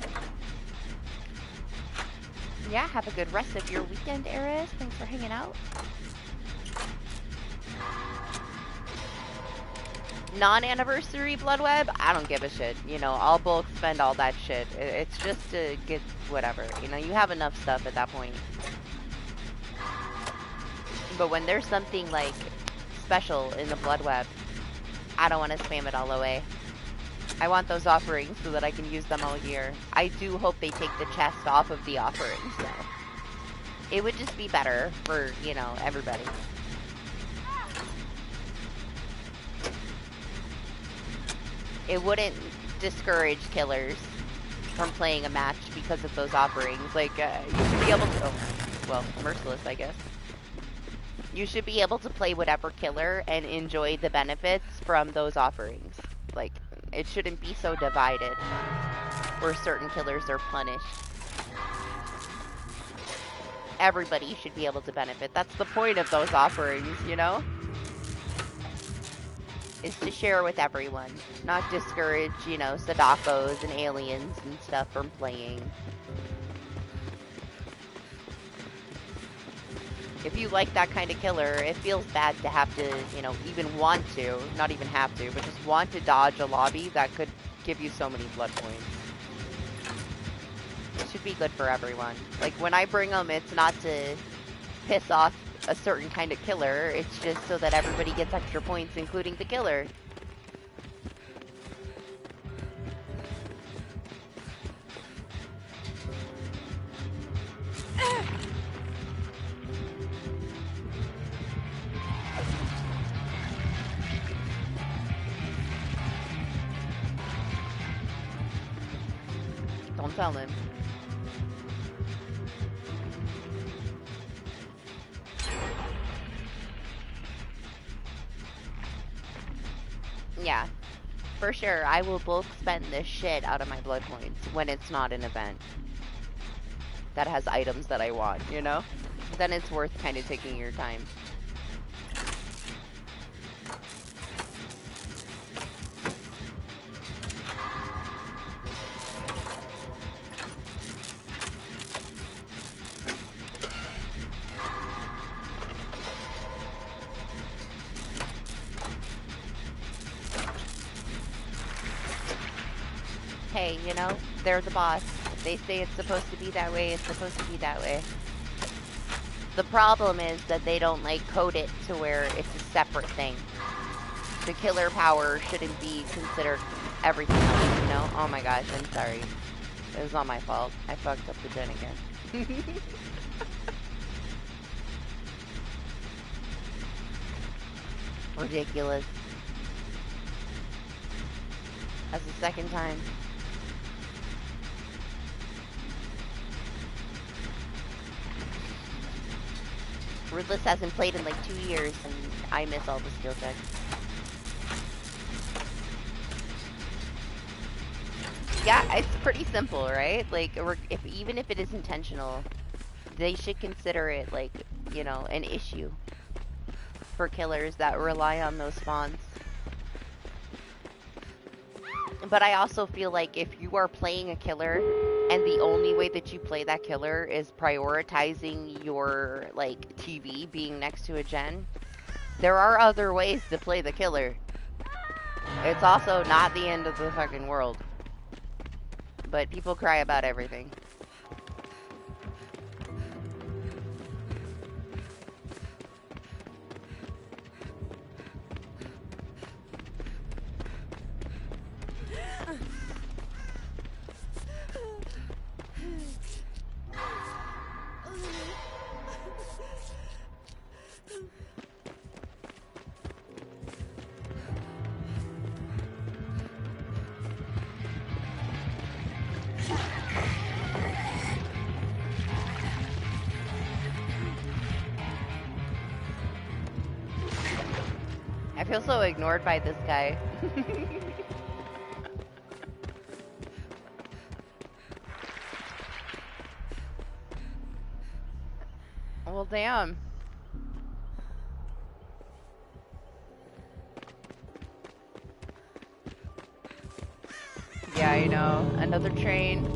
Yeah, have a good rest of your weekend, Eris. Thanks for hanging out. Non-anniversary blood web, I don't give a shit. You know, I'll bulk spend all that shit. It's just to get whatever. You know, you have enough stuff at that point. But when there's something like special in the blood web, I don't want to spam it all away. I want those offerings so that I can use them all year. I do hope they take the chest off of the offerings, though. It would just be better for, you know, everybody. It wouldn't discourage killers from playing a match because of those offerings. Like, you should be able to... Oh, well, merciless, I guess. You should be able to play whatever killer and enjoy the benefits from those offerings. Like, it shouldn't be so divided where certain killers are punished. Everybody should be able to benefit. That's the point of those offerings, you know? Is to share with everyone, not discourage, you know, Sadakos and aliens and stuff from playing. If you like that kind of killer, it feels bad to have to, you know, even want to, not even have to, but just want to dodge a lobby that could give you so many blood points. It should be good for everyone. Like, when I bring them, it's not to piss off a certain kind of killer, it's just so that everybody gets extra points, including the killer. Don't tell him. Yeah, for sure. I will bulk spend the shit out of my blood points when it's not an event that has items that I want, you know? Then it's worth kind of taking your time. Hey, you know, they're the boss. If they say it's supposed to be that way, it's supposed to be that way. The problem is that they don't, like, code it to where it's a separate thing. The killer power shouldn't be considered everything else, you know? Oh my gosh, I'm sorry. It was not my fault. I fucked up the gen again. Ridiculous. That's the second time. Ruthless hasn't played in like 2 years, and I miss all the skill checks. Yeah, it's pretty simple, right? Like, even if it is intentional, they should consider it, like, you know, an issue for killers that rely on those spawns. But I also feel like if you are playing a killer and the only way that you play that killer is prioritizing your, like, TV being next to a gen, there are other ways to play the killer. It's also not the end of the fucking world. But people cry about everything. I feel so ignored by this guy. Well, damn. Yeah, I know. Another train.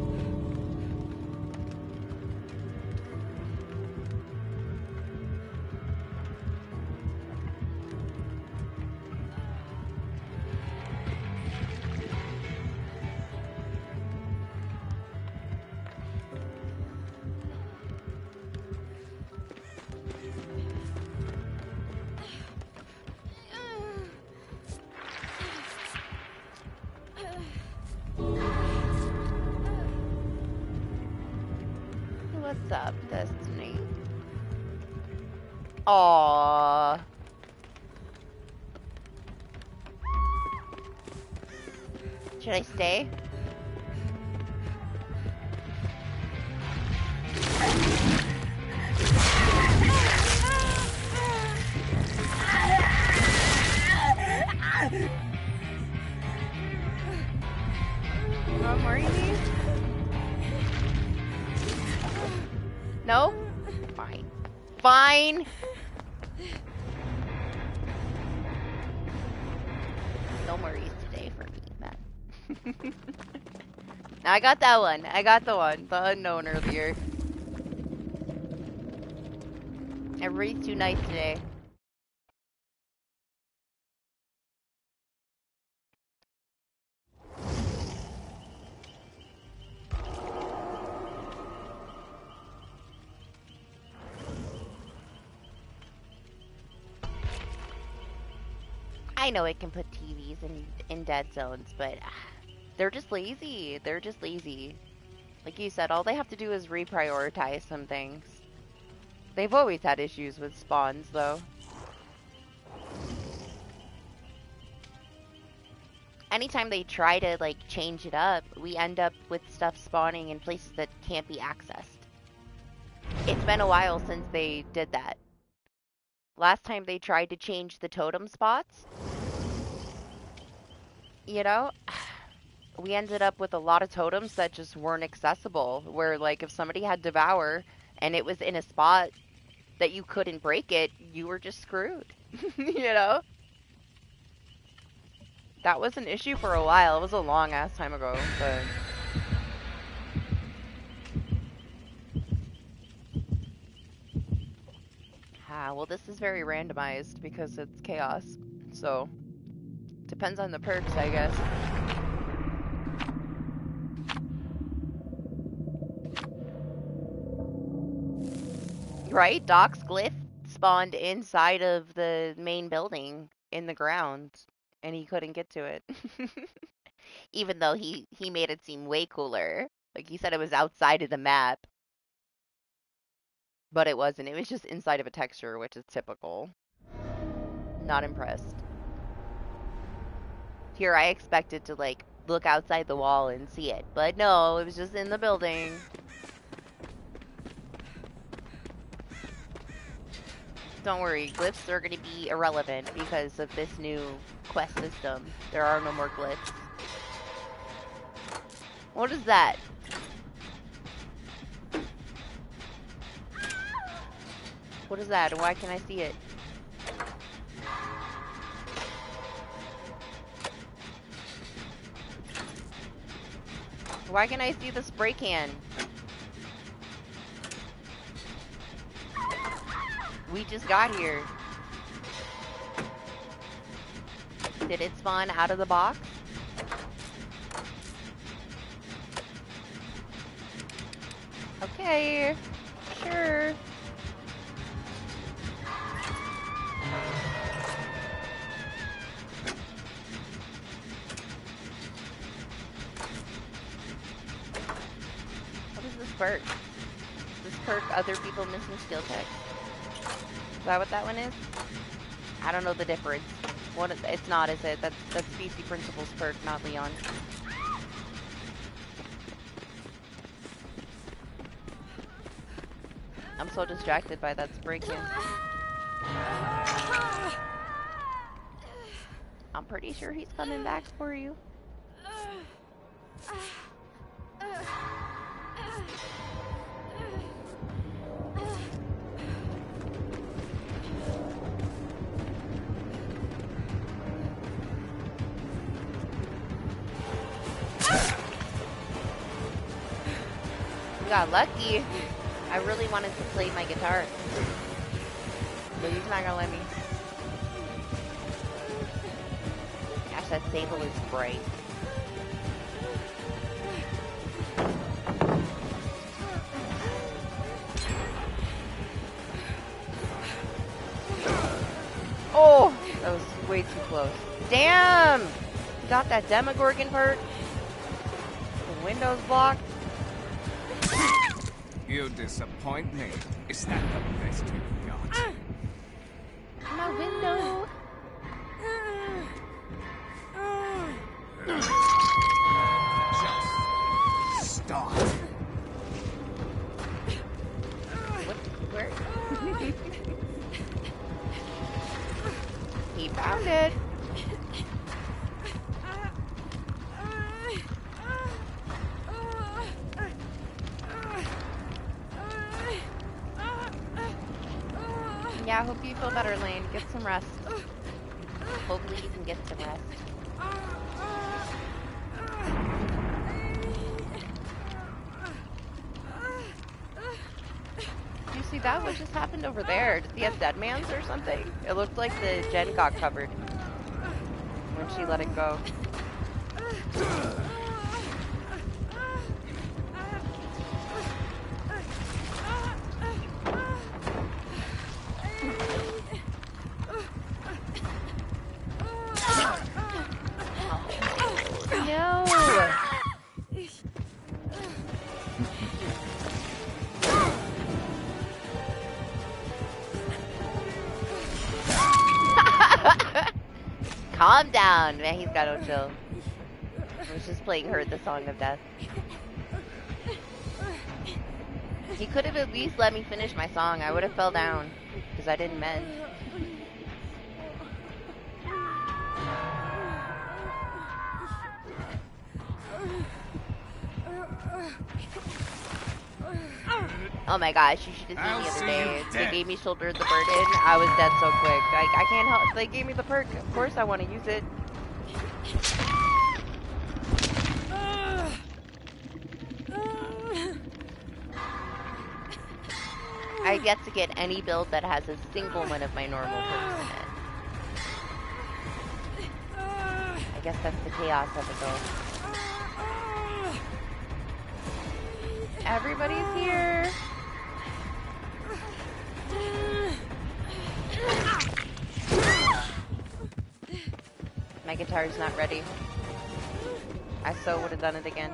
What's up, Destiny? Aww. Should I stay? No more you need? No? Fine. Fine! No worries today for me, man. I got that one. I got the one. The unknown earlier. Everybody's too nice today. I know it can put TVs in dead zones, but they're just lazy. They're just lazy. Like you said, all they have to do is reprioritize some things. They've always had issues with spawns, though. Anytime they try to, like, change it up, we end up with stuff spawning in places that can't be accessed. It's been a while since they did that. Last time they tried to change the totem spots, you know, we ended up with a lot of totems that just weren't accessible, where, like, if somebody had Devour and it was in a spot that you couldn't break it, you were just screwed, you know? That was an issue for a while. It was a long-ass time ago, but... well, this is very randomized because it's chaos, so... Depends on the perks, I guess. Right? Doc's glyph spawned inside of the main building in the ground, and he couldn't get to it. Even though he made it seem way cooler. Like, he said it was outside of the map. But it wasn't. It was just inside of a texture, which is typical. Not impressed. Here, I expected to, like, look outside the wall and see it. But no, it was just in the building. Don't worry, glyphs are going to be irrelevant because of this new quest system. There are no more glyphs. What is that? What is that? Why can't I see it? Why can't I see the spray can? We just got here. Did it spawn out of the box? Okay, sure. What is this perk? Is this perk other people missing skill checks? Is that what that one is? I don't know the difference. What? It's not, is it? That's BC Principal's perk, not Leon. I'm so distracted by that spray can. I'm pretty sure he's coming back for you. We got lucky. I really wanted to play my guitar, but he's not gonna let me. Gosh, that sable is bright. Oh, that was way too close. Damn! You got that Demogorgon part? The window's blocked. You disappoint me. Is that the best you've got? My window. Just stop. What? Where? He found it. Yeah, I hope you feel better, Lane. Get some rest. Hopefully you can get some rest. You see that? What just happened over there? Did he have dead man's or something? It looked like the gen got covered when she let it go. No! Calm down, man. He's got no chill. I was just playing her the song of death. He could have at least let me finish my song. I would have fell down because I didn't mend. Oh my gosh, you should have seen the other day. They gave me shoulder the burden. I was dead so quick. I can't help. They gave me the perk. Of course I want to use it. I get to get any build that has a single one of my normal perks in it. I guess that's the chaos of it though. Everybody's here. My guitar's not ready. I so would have done it again.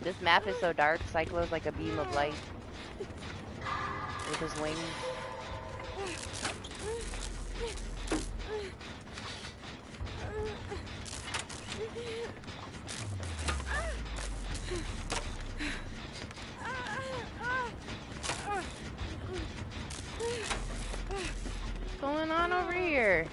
This map is so dark, Cyclo's like a beam of light with his wings. What's going on over here?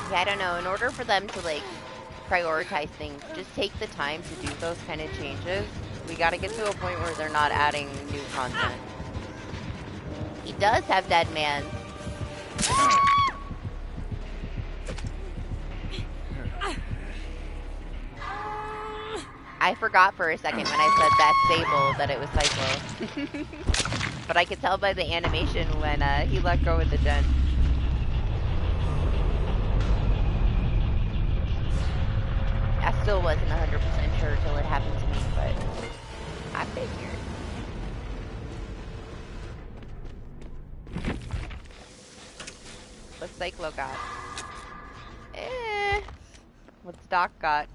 I don't know, in order for them to like prioritize things, just take the time to do those kind of changes. We gotta get to a point where they're not adding new content. He does have dead man. I forgot for a second when I said that Sable that it was Cyclo. But I could tell by the animation when he let go with the gen. I still wasn't 100% sure till it happened to me, but I figured. What's Cyclo got? What's Doc got?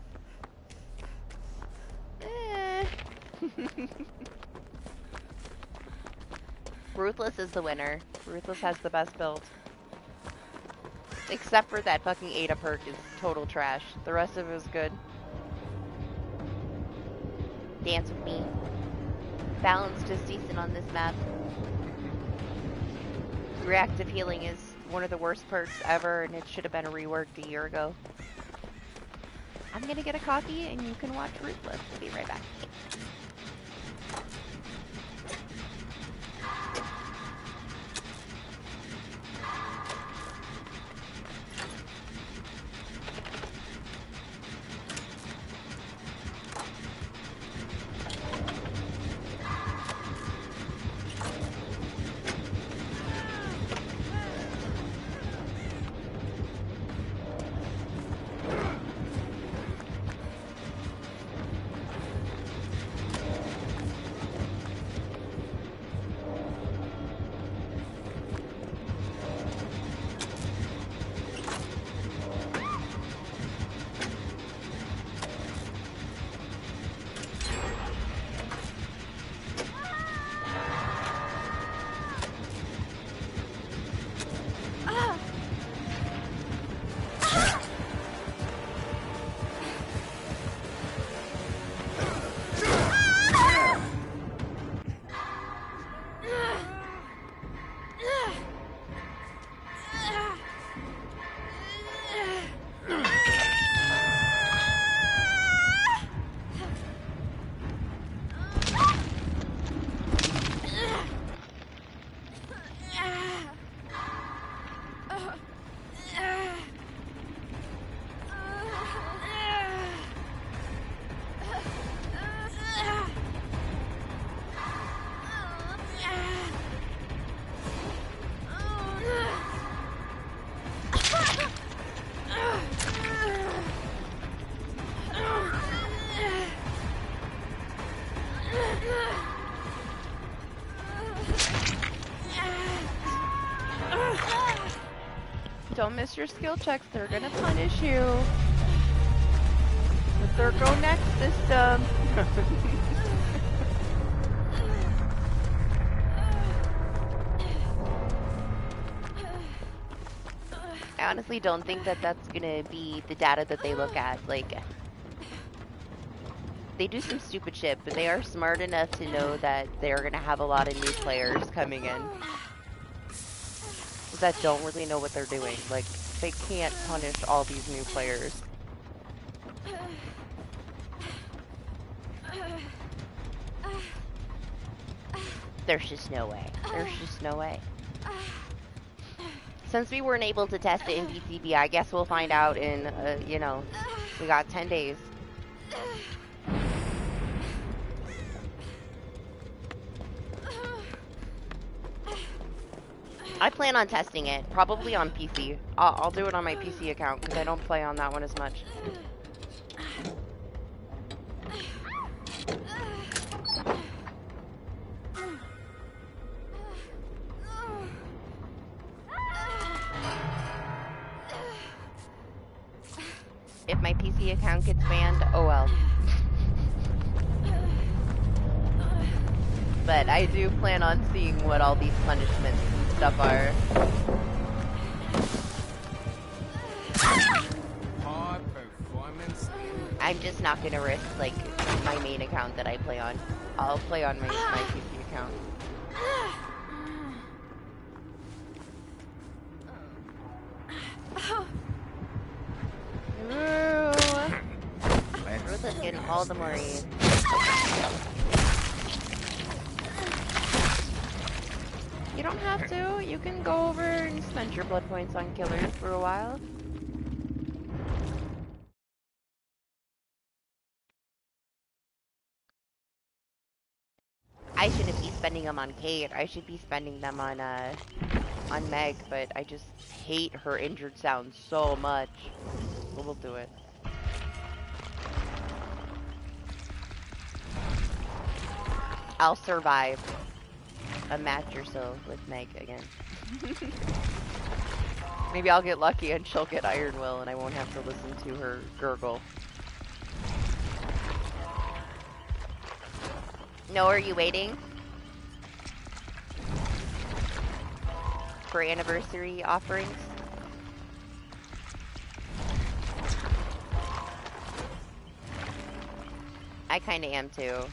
Ruthless is the winner. Ruthless has the best build. Except for that fucking Ada perk is total trash. The rest of it was good. Dance with me. Balance just decent on this map. Reactive healing is one of the worst perks ever, and it should have been reworked a year ago. I'm gonna get a coffee and you can watch Ruthless. I'll be right back. Don't miss your skill checks, they're gonna punish you. With their go next system. I honestly don't think that that's gonna be the data that they look at. Like, they do some stupid shit, but they are smart enough to know that they're gonna have a lot of new players coming in that don't really know what they're doing. Like, they can't punish all these new players. There's just no way. There's just no way. Since we weren't able to test it in BCB, I guess we'll find out in, you know, we got 10 days. I plan on testing it, probably on PC. I'll do it on my PC account, because I don't play on that one as much. If my PC account gets banned, oh well. But I do plan on seeing what all these punishments and stuff are. Hard performance. I'm just not gonna risk, like, my main account that I play on. I'll play on my PC account. Ooh. Ruthless getting all the Maurice. You don't have to. You can go over and spend your blood points on killers for a while. I shouldn't be spending them on Kate. I should be spending them on Meg, but I just hate her injured sound so much. But we'll do it. I'll survive a match or so with Meg again. Maybe I'll get lucky and she'll get Iron Will and I won't have to listen to her gurgle. No, are you waiting? For anniversary offerings? I kinda am too.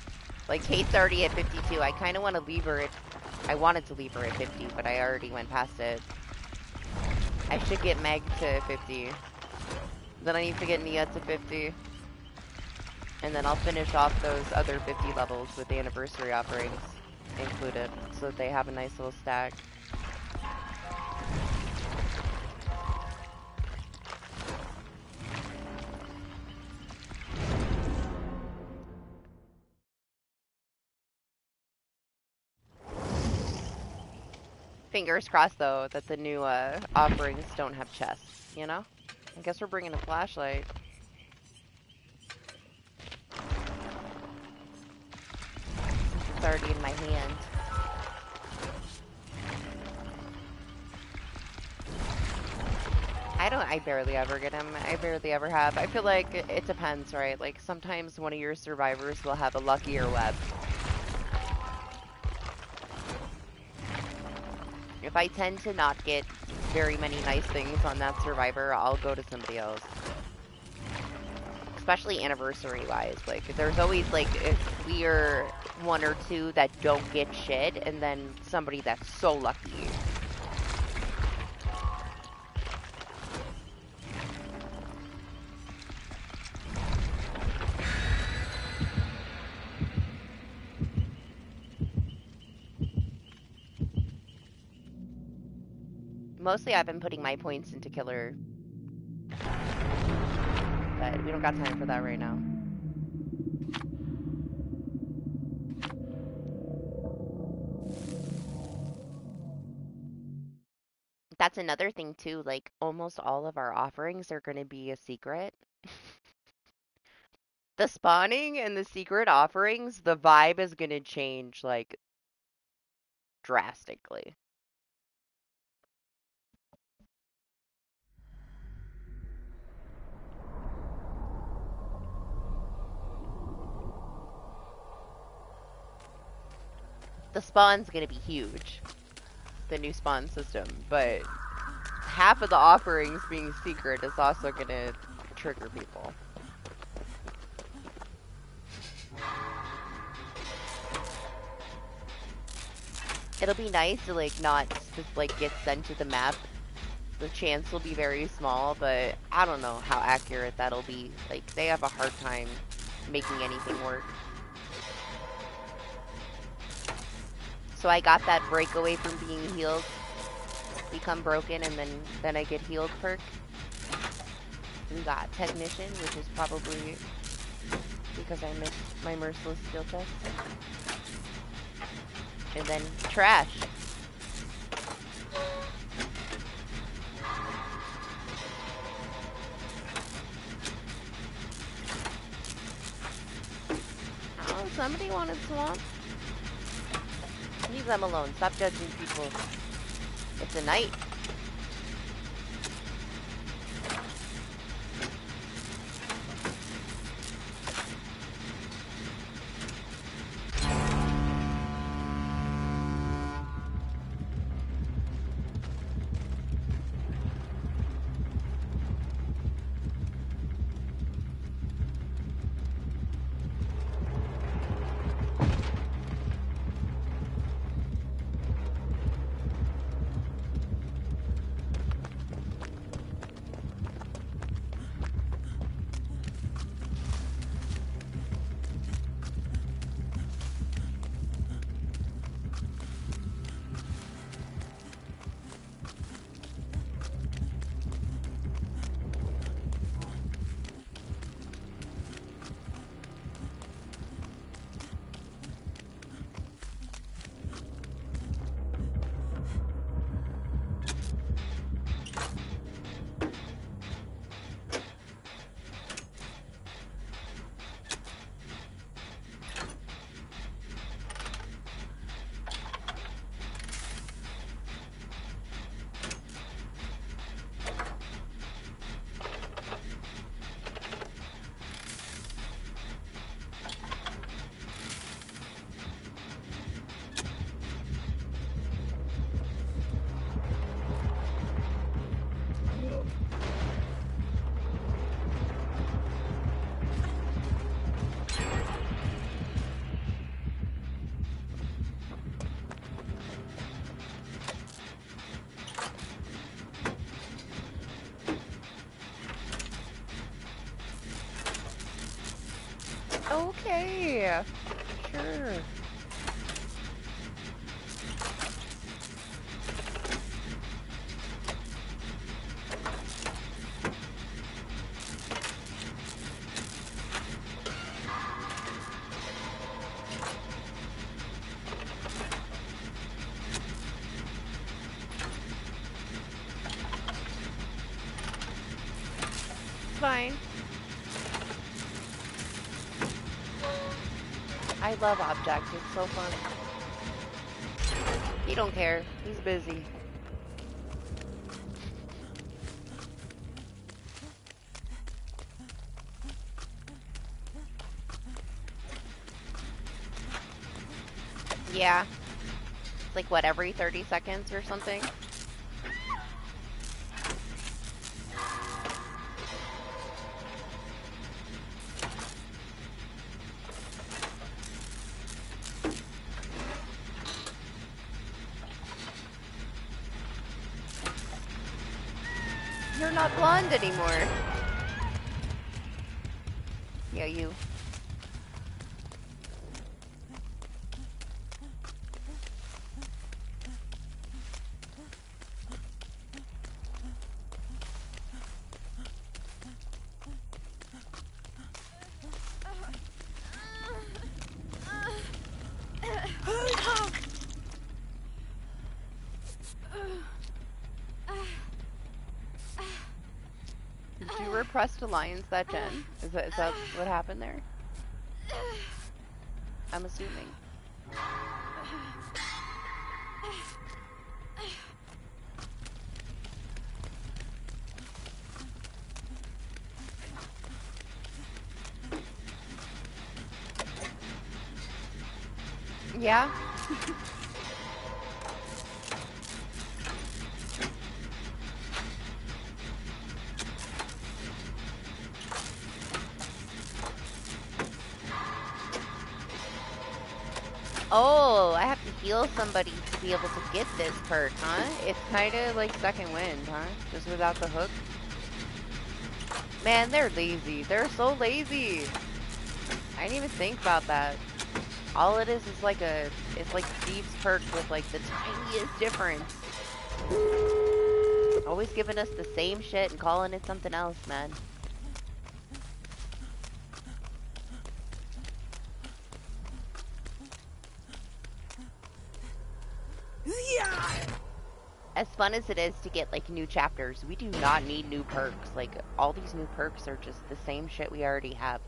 Like, Kate's already at 52. I kinda wanna leave her at... I wanted to leave her at 50, but I already went past it. I should get Meg to 50. then I need to get Nia to 50. And then I'll finish off those other 50 levels with the anniversary offerings included, so that they have a nice little stack. Fingers crossed, though, that the new offerings don't have chests, you know? I guess we're bringing a flashlight. Since it's already in my hand. I barely ever get them. I barely ever have. I feel like it depends, right? Like, sometimes one of your survivors will have a luckier web. If I tend to not get very many nice things on that survivor, I'll go to somebody else. Especially anniversary-wise. Like, there's always, like, a clear one or two that don't get shit, and then somebody that's so lucky. Mostly I've been putting my points into killer, but we don't got time for that right now. That's another thing too, like almost all of our offerings are going to be a secret. The spawning and the secret offerings, the vibe is going to change like drastically. The spawn's going to be huge, the new spawn system, but half of the offerings being secret is also going to trigger people. It'll be nice to like not just like get sent to the map. The chance will be very small, but I don't know how accurate that'll be. Like, they have a hard time making anything work. So I got that breakaway from being healed, become broken, and then I get healed perk. We got technician, which is probably because I missed my merciless skill chest. And then trash. Oh, somebody wanted swamp. Leave them alone. Stop judging people. It's a night. Okay. Sure. It's fine. I love objects. It's so fun. He don't care. He's busy. Yeah. It's like, what, every 30 seconds or something? You're not blonde anymore. Yeah, you. Did you repress Alliance that gen? Is that what happened there? I'm assuming. Yeah? Oh, I have to heal somebody to be able to get this perk, huh? It's kind of like second wind, huh? Just without the hook. Man, they're lazy. They're so lazy. I didn't even think about that. All it is like it's like Steve's perk with like the tiniest difference. Always giving us the same shit and calling it something else, man. As fun as it is to get like new chapters, we do not need new perks. Like all these new perks are just the same shit we already have.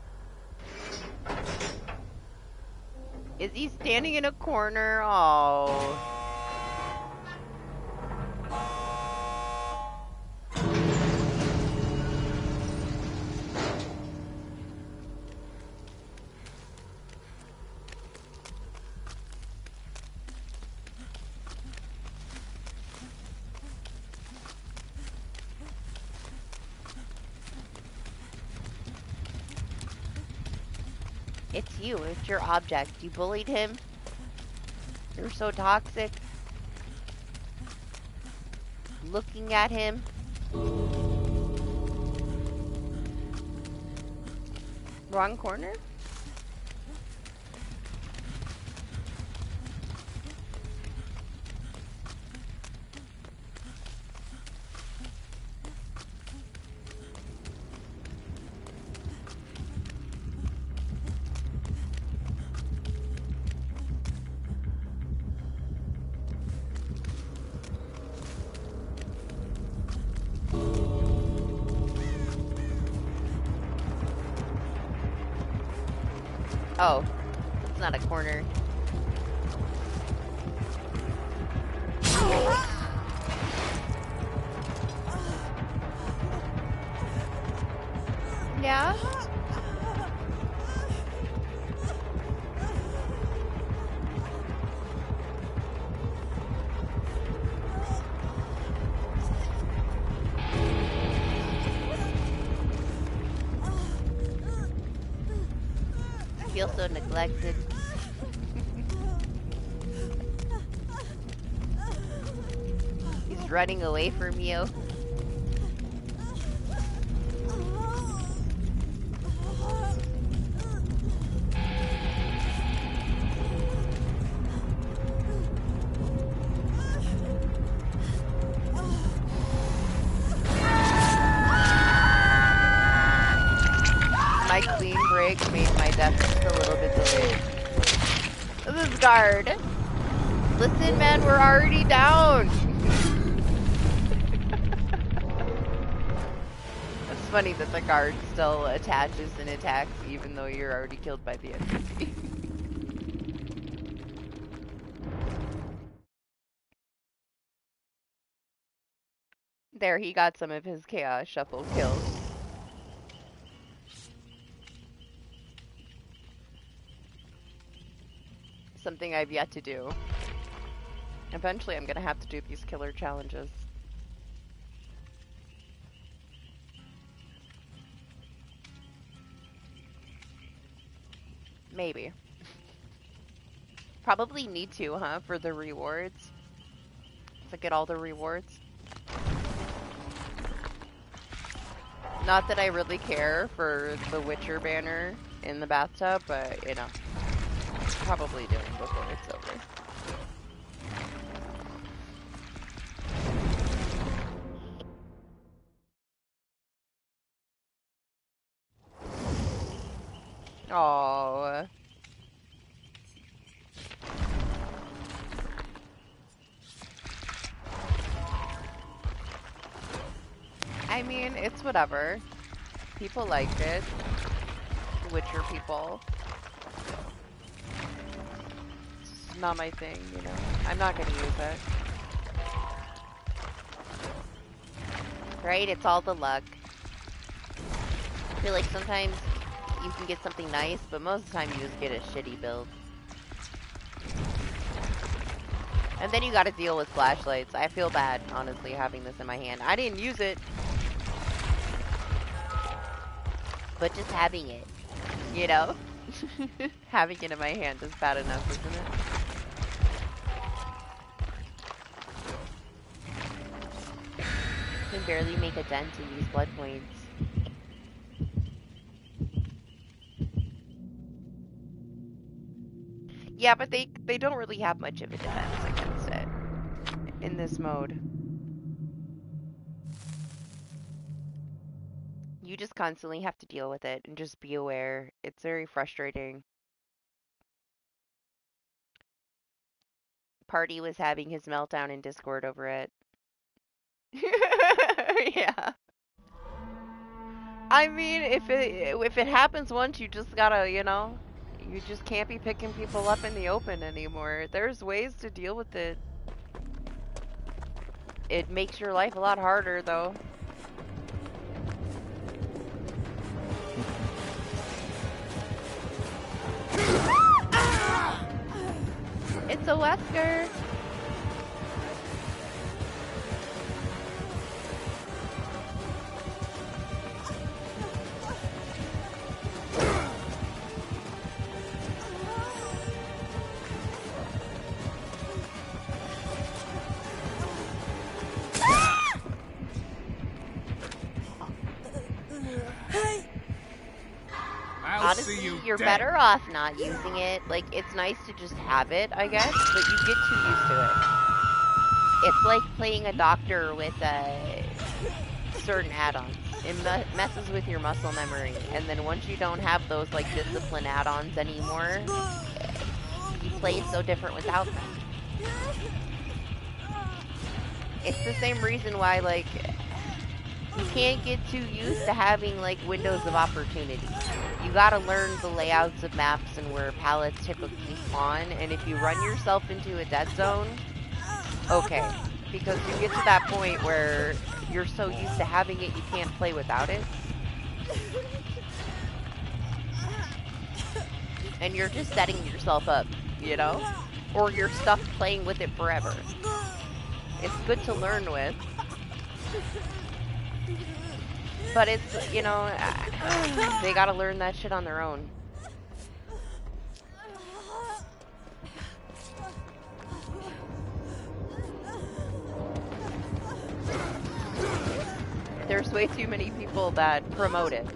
Is he standing in a corner? Oh. It's you. It's your object. You bullied him. You're so toxic. Looking at him. Wrong corner? Oh, it's not a corner. Yeah? I feel so neglected. He's running away from you. clean break made my death just a little bit delayed. This is guard. Listen, man, we're already down. It's funny that the guard still attaches and attacks even though you're already killed by the NPC. There, he got some of his chaos shuffle kills. Something I've yet to do. Eventually I'm gonna have to do these killer challenges. Maybe. Probably need to, huh, for the rewards. To get all the rewards. Not that I really care for the Witcher banner in the bathtub, but, you know, probably doing before it's over. Oh. I mean, it's whatever. People liked it. Witcher people. It's not my thing, you know. I'm not gonna use it. Right? It's all the luck. I feel like sometimes you can get something nice, but most of the time you just get a shitty build. And then you gotta deal with flashlights. I feel bad, honestly, having this in my hand. I didn't use it. But just having it, you know? Having it in my hand is bad enough, isn't it? Can barely make a dent in these blood points. Yeah, but they don't really have much of a defense against it in this mode. You just constantly have to deal with it and just be aware. It's very frustrating. Party was having his meltdown in Discord over it. Yeah. I mean, if it happens once, you just gotta, you know, you just can't be picking people up in the open anymore. There's ways to deal with it. It makes your life a lot harder, though. It's a Wesker. Honestly, you're better off not using it. Like, it's nice to just have it, I guess, but you get too used to it. It's like playing a doctor with certain add-ons. It messes with your muscle memory, and then once you don't have those, like, discipline add-ons anymore, you play so different without them. It's the same reason why, like, you can't get too used to having, like, windows of opportunity. You gotta learn the layouts of maps and where pallets typically spawn, and if you run yourself into a dead zone, okay. Because you get to that point where you're so used to having it, you can't play without it. And you're just setting yourself up, you know? Or you're stuck playing with it forever. It's good to learn with. But it's, you know, they gotta learn that shit on their own. There's way too many people that promote it.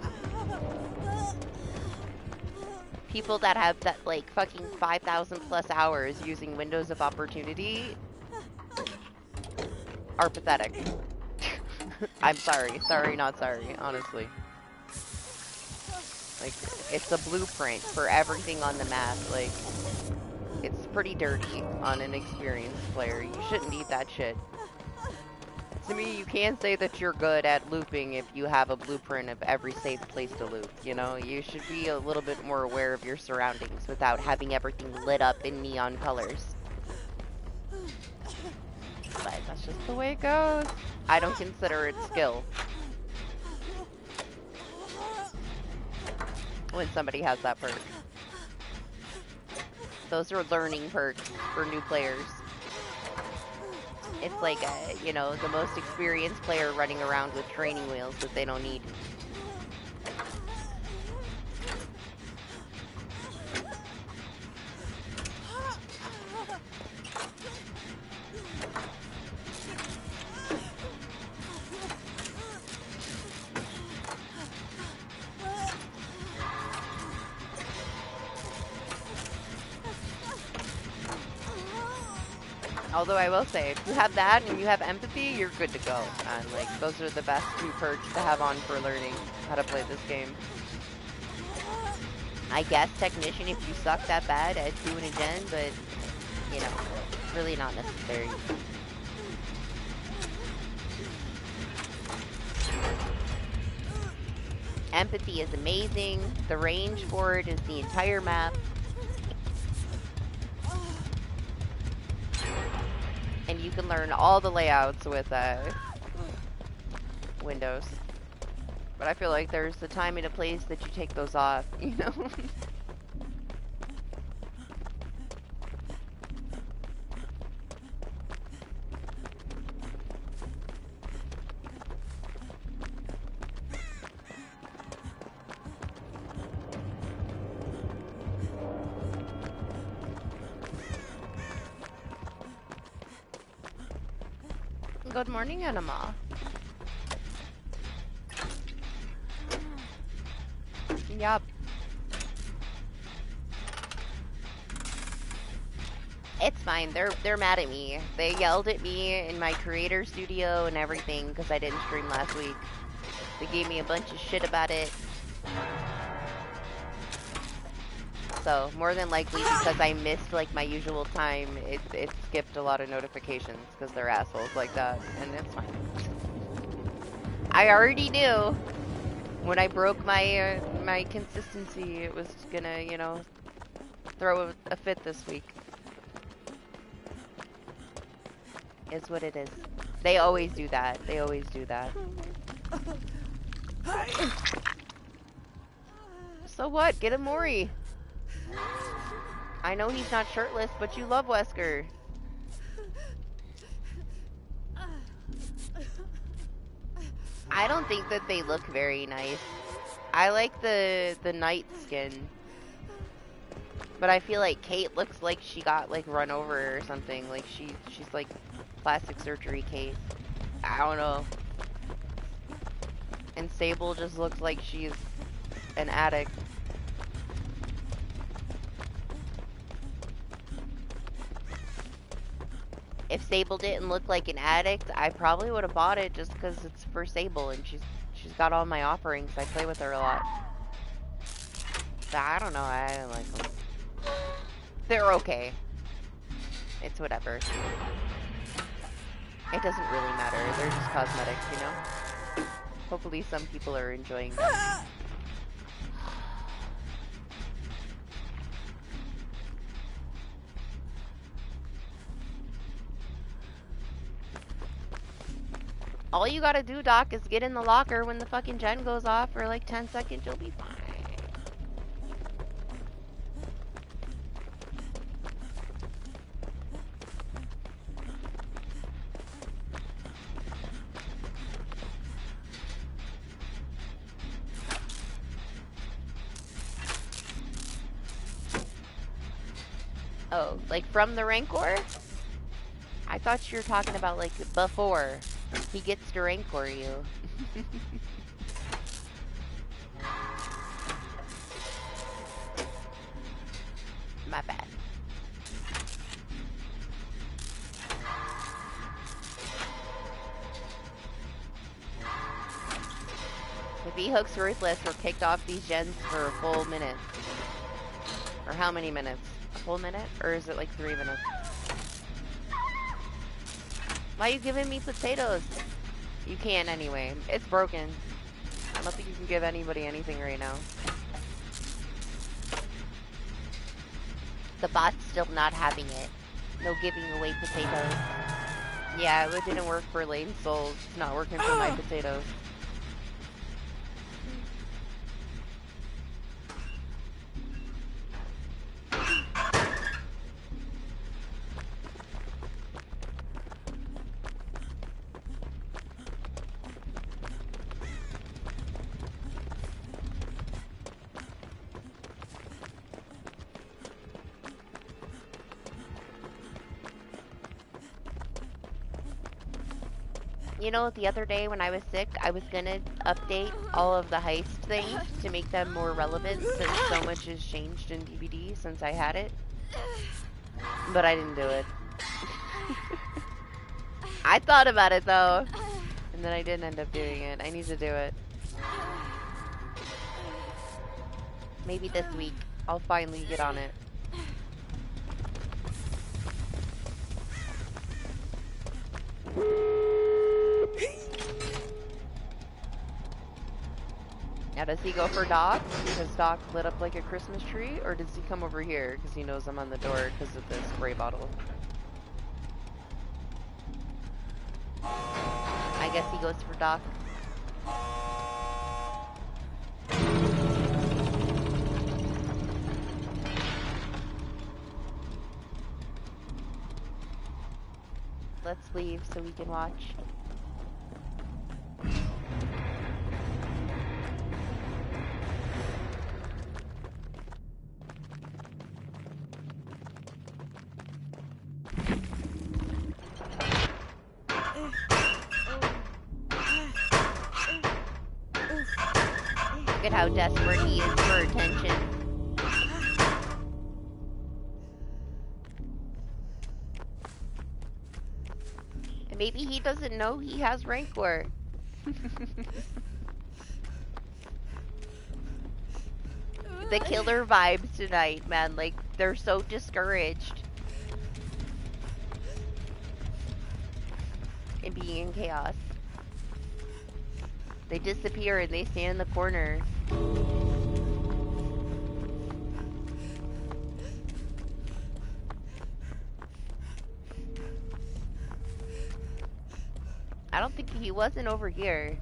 People that have that, like, fucking 5,000 plus hours using windows of opportunity are pathetic. I'm sorry. Sorry, not sorry, honestly. Like, it's a blueprint for everything on the map. Like, it's pretty dirty on an experienced player. You shouldn't need that shit. To me, you can't say that you're good at looping if you have a blueprint of every safe place to loop, you know? You should be a little bit more aware of your surroundings without having everything lit up in neon colors. But that's just the way it goes. I don't consider it skill when somebody has that perk. Those are learning perks for new players. It's like, you know, the most experienced player running around with training wheels that they don't need. Although I will say, if you have that and you have empathy, you're good to go. And like, those are the best two perks to have on for learning how to play this game. I guess technician if you suck that bad at doing a gen, but you know, really not necessary. Empathy is amazing. The range for it is the entire map. And you can learn all the layouts with Windows. But I feel like there's a time and a place that you take those off, you know? Good morning, Anima. Yup. It's fine. They're mad at me. They yelled at me in my creator studio and everything because I didn't stream last week. They gave me a bunch of shit about it. So, more than likely, because I missed, like, my usual time, it skipped a lot of notifications, because they're assholes like that, and it's fine. I already knew when I broke my, my consistency, it was gonna, you know, throw a fit this week. Is what it is. They always do that. They always do that. So what? Get a Mori. I know he's not shirtless, but you love Wesker. I don't think that they look very nice. I like the night skin. But I feel like Kate looks like she got like run over or something. Like she's like plastic surgery Kate. I don't know. And Sable just looks like she's an addict. If Sable didn't look like an addict, I probably would have bought it just because it's for Sable and she's got all my offerings. I play with her a lot. So I don't know. I don't like them. They're okay. It's whatever. It doesn't really matter. They're just cosmetics, you know? Hopefully some people are enjoying them. All you gotta do, Doc, is get in the locker when the fucking gen goes off for like 10 seconds, you'll be fine. Oh, like from the Rancor? I thought you were talking about like before he gets to Rancor you. My bad. If he hook's worthless. We're kicked off these gens for a full minute. Or how many minutes? A full minute? Or is it like 3 minutes? Why are you giving me potatoes? You can't anyway. It's broken. I don't think you can give anybody anything right now. The bot's still not having it. No giving away potatoes. Yeah, it didn't work for Lane Souls. It's not working for my potatoes. You know, the other day when I was sick, I was gonna update all of the heist things to make them more relevant since so much has changed in DBD since I had it. But I didn't do it. I thought about it though, and then I didn't end up doing it. I need to do it. Maybe this week. I'll finally get on it. Now, does he go for Doc? Because Doc lit up like a Christmas tree? Or does he come over here because he knows I'm on the door because of the spray bottle? I guess he goes for Doc. Let's leave so we can watch. Look at how desperate he is for attention. And maybe he doesn't know he has Rancor. The killer vibes tonight, man. Like, they're so discouraged. And being in chaos. They disappear and they stand in the corner. I don't think he wasn't over here.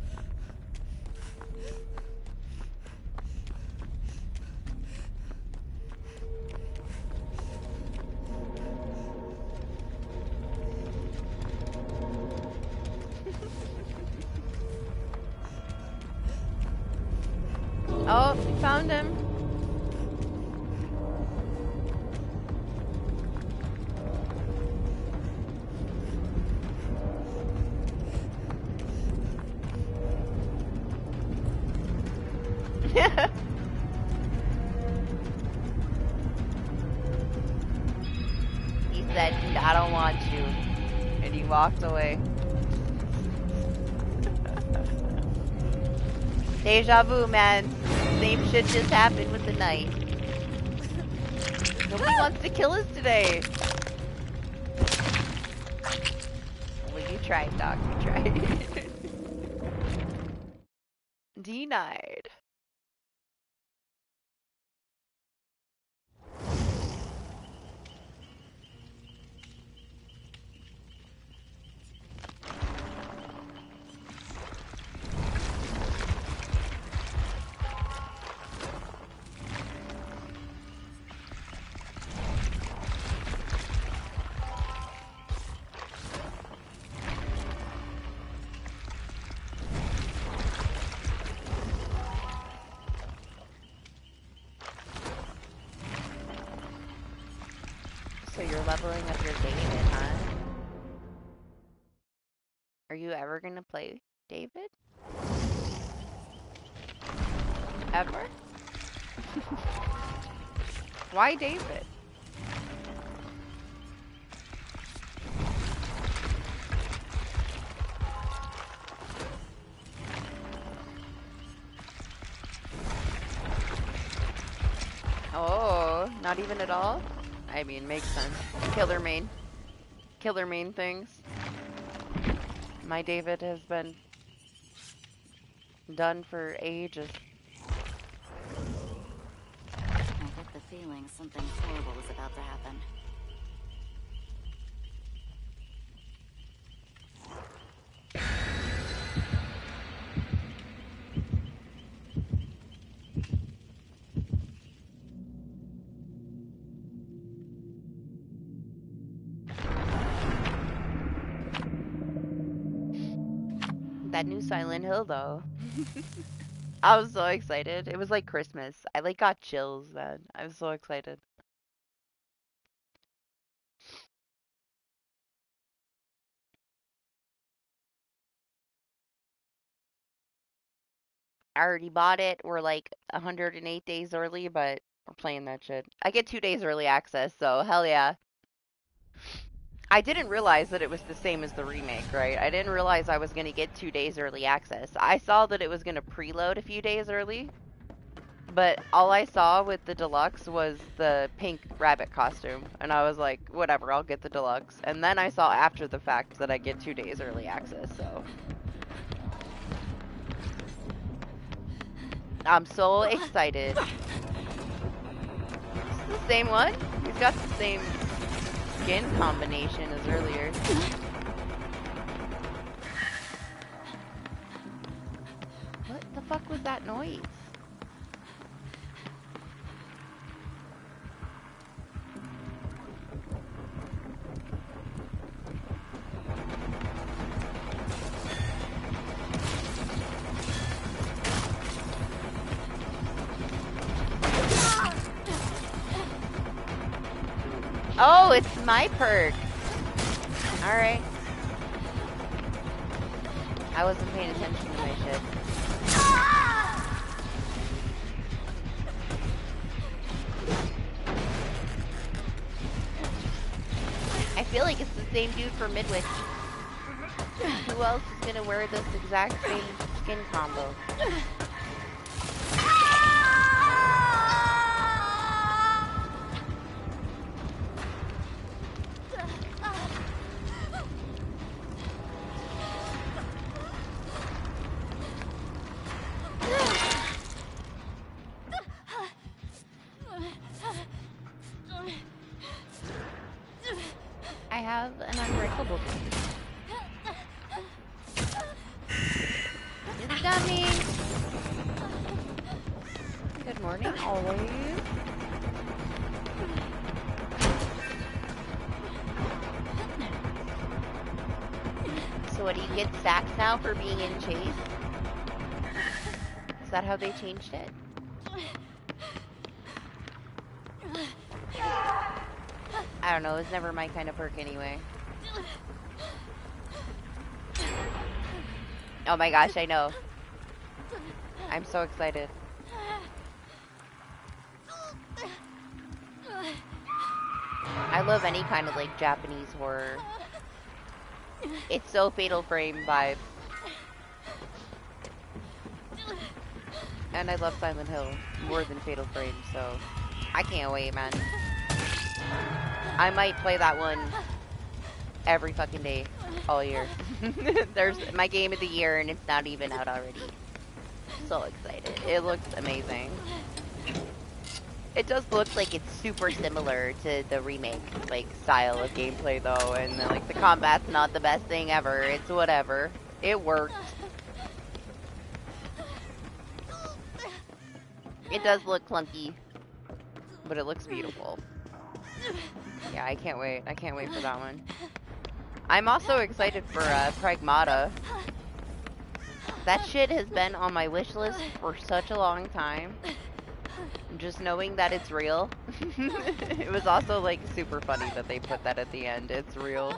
Oh, we found him. He said, I don't want you. And he walked away. Deja vu, man. Same shit just happened with the knight. Nobody wants to kill us today. Well, you tried, Doc. You tried. Denied. So you're leveling up your David, huh? Are you ever gonna play David? Ever? Why David? Oh, not even at all? I mean, makes sense. Killer main. Killer main things. My David has been done for ages. I get the feeling something horrible is about to happen. That new Silent Hill, though. I was so excited. It was like Christmas. I like got chills, man. I was so excited. I already bought it. We're like 108 days early, but we're playing that shit. I get 2 days early access, so hell yeah. I didn't realize that it was the same as the remake, right? I didn't realize I was going to get 2 days early access. I saw that it was going to preload a few days early, but all I saw with the deluxe was the pink rabbit costume, and I was like, whatever, I'll get the deluxe. And then I saw after the fact that I get 2 days early access, so I'm so excited. It's the same one? He's got the same skin combination as earlier. What the fuck was that noise? Oh, it's my perk. Alright. I wasn't paying attention to my shit. I feel like it's the same dude for Midwich. Who else is gonna wear this exact same skin combo? I have an unbreakable piece. It's got me. Good morning, always. So what, do you get sacks now for being in chase? Is that how they changed it? I don't know, it was never my kind of perk anyway. Oh my gosh, I know. I'm so excited. I love any kind of like Japanese horror. It's so Fatal Frame vibe. And I love Silent Hill more than Fatal Frame, so I can't wait, man. I might play that one every fucking day, all year. There's my game of the year and it's not even out already. So excited. It looks amazing. It does look like it's super similar to the remake, like, style of gameplay though, and like the combat's not the best thing ever. It's whatever. It worked. It does look clunky, but it looks beautiful. Yeah, I can't wait. I can't wait for that one. I'm also excited for Pragmata. That shit has been on my wish list for such a long time. Just knowing that it's real. It was also like super funny that they put that at the end. It's real.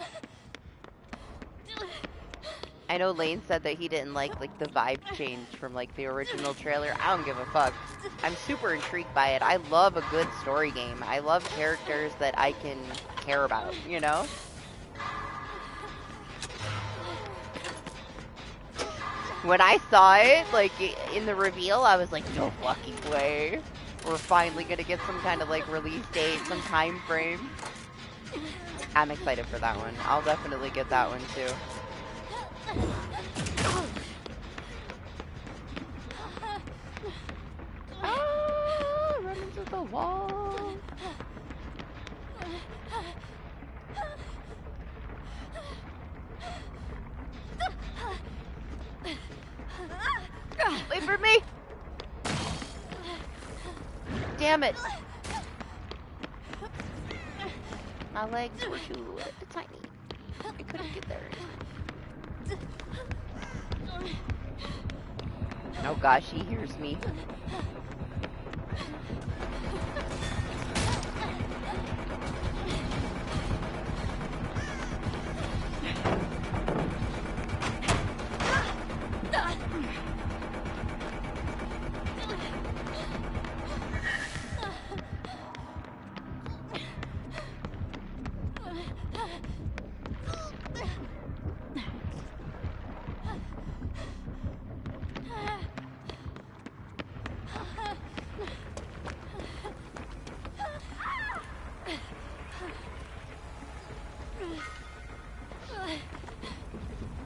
I know Lane said that he didn't like the vibe change from like the original trailer. I don't give a fuck. I'm super intrigued by it. I love a good story game. I love characters that I can care about, you know? When I saw it, like, in the reveal, I was like, no fucking way. we're finally gonna get some kind of like release date, some time frame. I'm excited for that one. I'll definitely get that one too. Ah, run into the wall. Wait for me! Damn it! My legs were too tiny. I couldn't get there. Oh gosh, he hears me.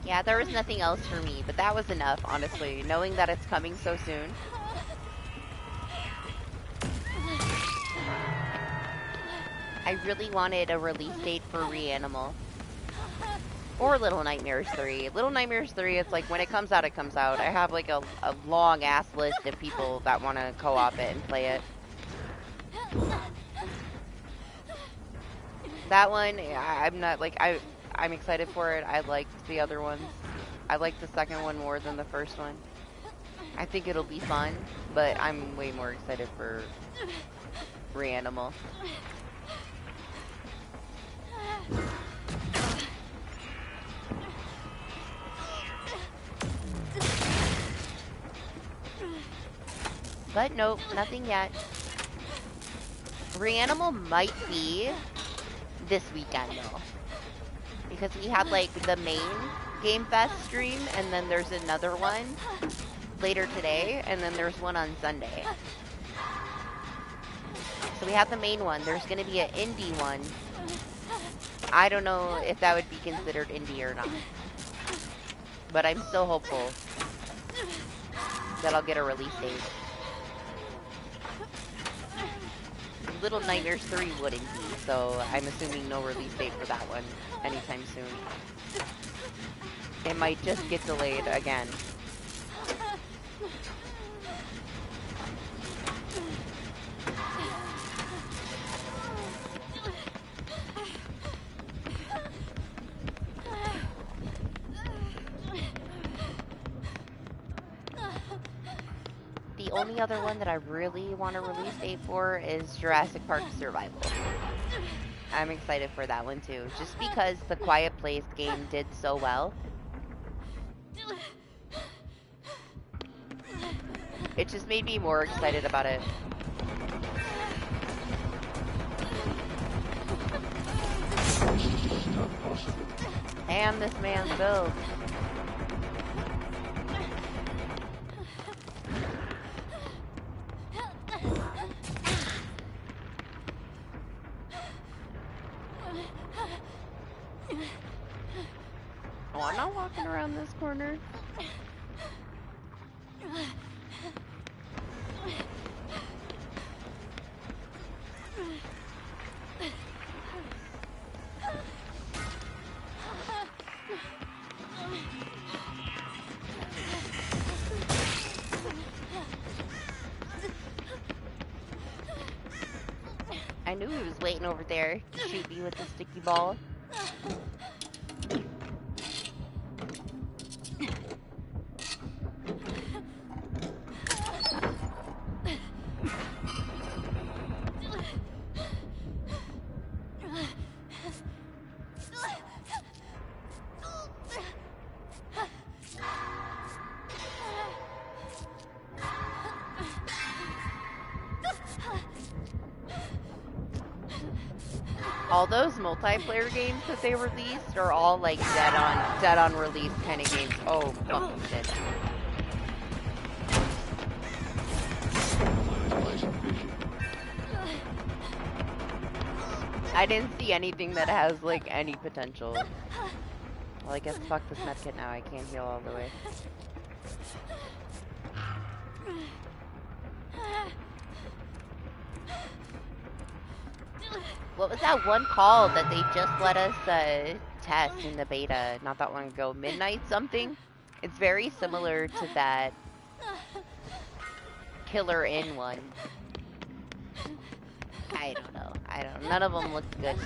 Yeah, there was nothing else for me, but that was enough, honestly, knowing that it's coming so soon. I really wanted a release date for Reanimal. Or Little Nightmares 3. Little Nightmares 3, it's like, when it comes out, it comes out. I have, like, a long-ass list of people that want to co-op it and play it. That one, I'm not, like, I'm excited for it. I liked the other ones. I liked the second one more than the first one. I think it'll be fun, but I'm way more excited for Reanimal. But nope, nothing yet. Reanimal might be this weekend though. Because we had like the main Game Fest stream, and then there's another one later today, and then there's one on Sunday. So we have the main one. There's going to be an indie one. I don't know if that would be considered indie or not. But I'm still hopeful that I'll get a release date. Little Nightmares 3 wouldn't be, so I'm assuming no release date for that one anytime soon. It might just get delayed again. The only other one that I really want a release date for is Jurassic Park Survival. I'm excited for that one too, just because the Quiet Place game did so well. It just made me more excited about it. Damn this man's build. Oh, I'm not walking around this corner. I knew he was waiting over there to shoot me with the sticky ball. All those multiplayer games that they released are all like dead on release kind of games. Oh, fucking shit. I didn't see anything that has, like, any potential. Well, I guess fuck this medkit now. I can't heal all the way. What was that one called that they just let us test in the beta not that long ago? Midnight something? It's very similar to that Killer In one. I don't know. None of them looked good.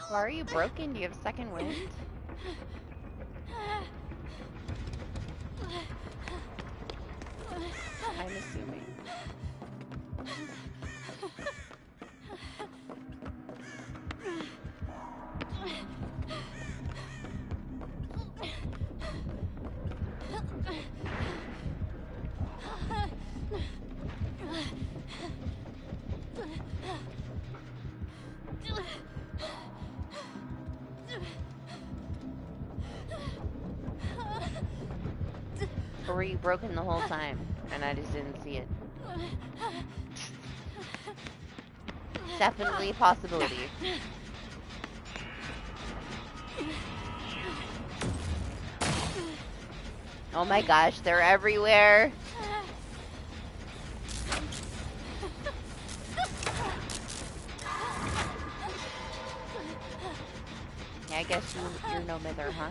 Why are you broken? Do you have second wind? I'm assuming. Or were you broken the whole time and I just didn't see it? Definitely a possibility. Oh my gosh, they're everywhere. Yeah, I guess you're no mither, huh?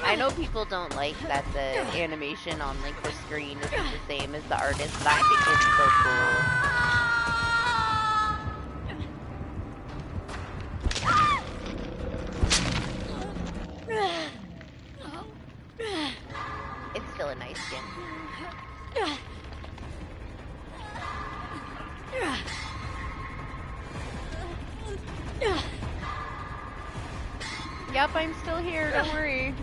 I know people don't like that the animation on like the screen isn't the same as the artist, but I think it's so cool. It's still a nice skin. Yep, I'm still here, don't worry.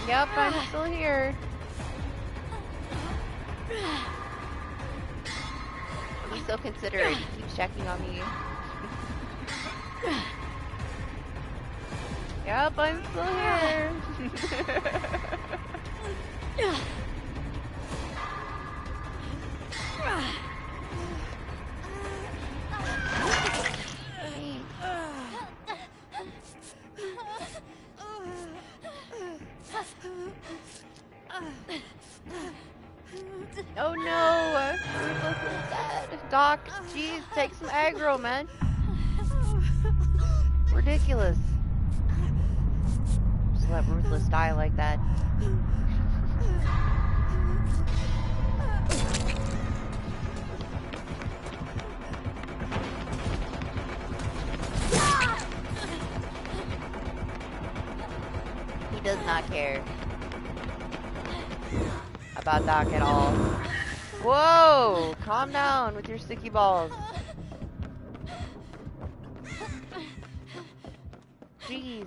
Yep, I'm still here. He's so considerate, he keeps checking on me. Yep, I'm still here. Oh no! Ruthless is dead. Doc, jeez, take some aggro, man. Ridiculous. Just let Ruthless die like that. He does not care about Doc at all. Whoa! Calm down with your sticky balls. Jeez.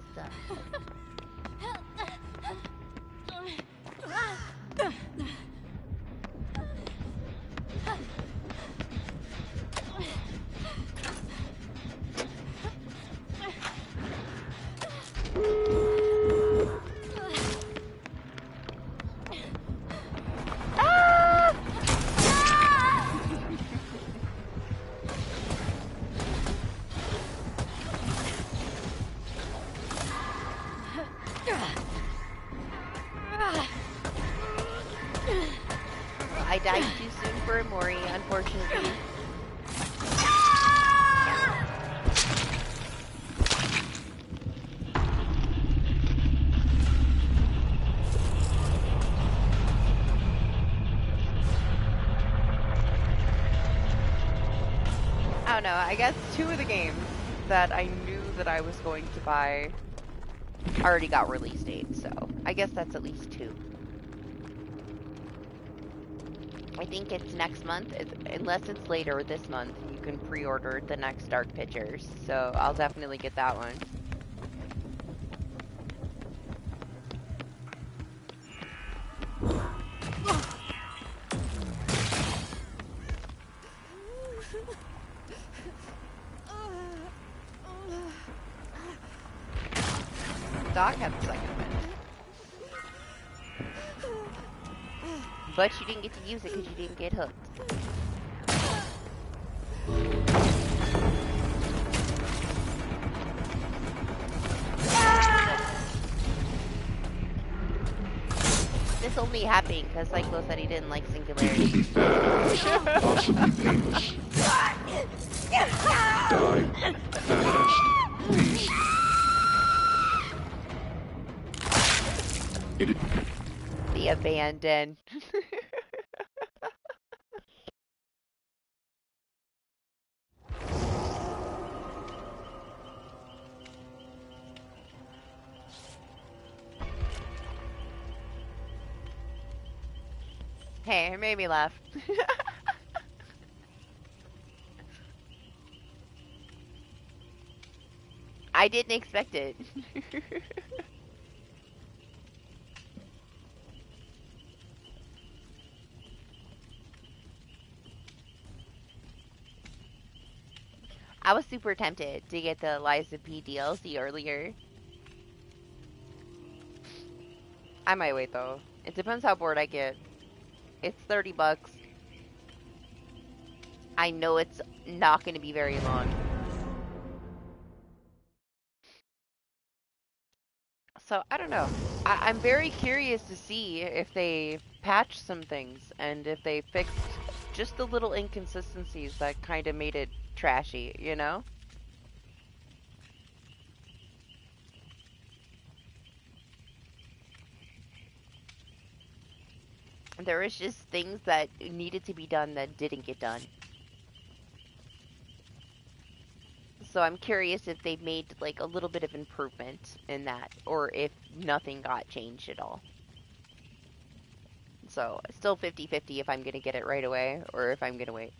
Too soon for a Mori, unfortunately. I don't know, I guess 2 of the games that I knew that I was going to buy already got release dates, so I guess that's at least 2. I think it's next month, unless it's later this month, you can pre-order the next Dark Pictures, so I'll definitely get that one. Doc had the second one. But you didn't get to use it because you didn't get hooked. This only happened because Cyclo said he didn't like Singularity. Possibly painless. Die fast, please. The abandoned. Hey, it made me laugh. I didn't expect it. I was super tempted to get the Liza P DLC earlier. I might wait though. It depends how bored I get. It's $30. I know it's not going to be very long. So, I don't know. I'm very curious to see if they patched some things and if they fixed just the little inconsistencies that kind of made it trashy, you know? There was just things that needed to be done that didn't get done. So I'm curious if they made like a little bit of improvement in that, or if nothing got changed at all. So still 50-50 if I'm gonna get it right away, or if I'm gonna wait.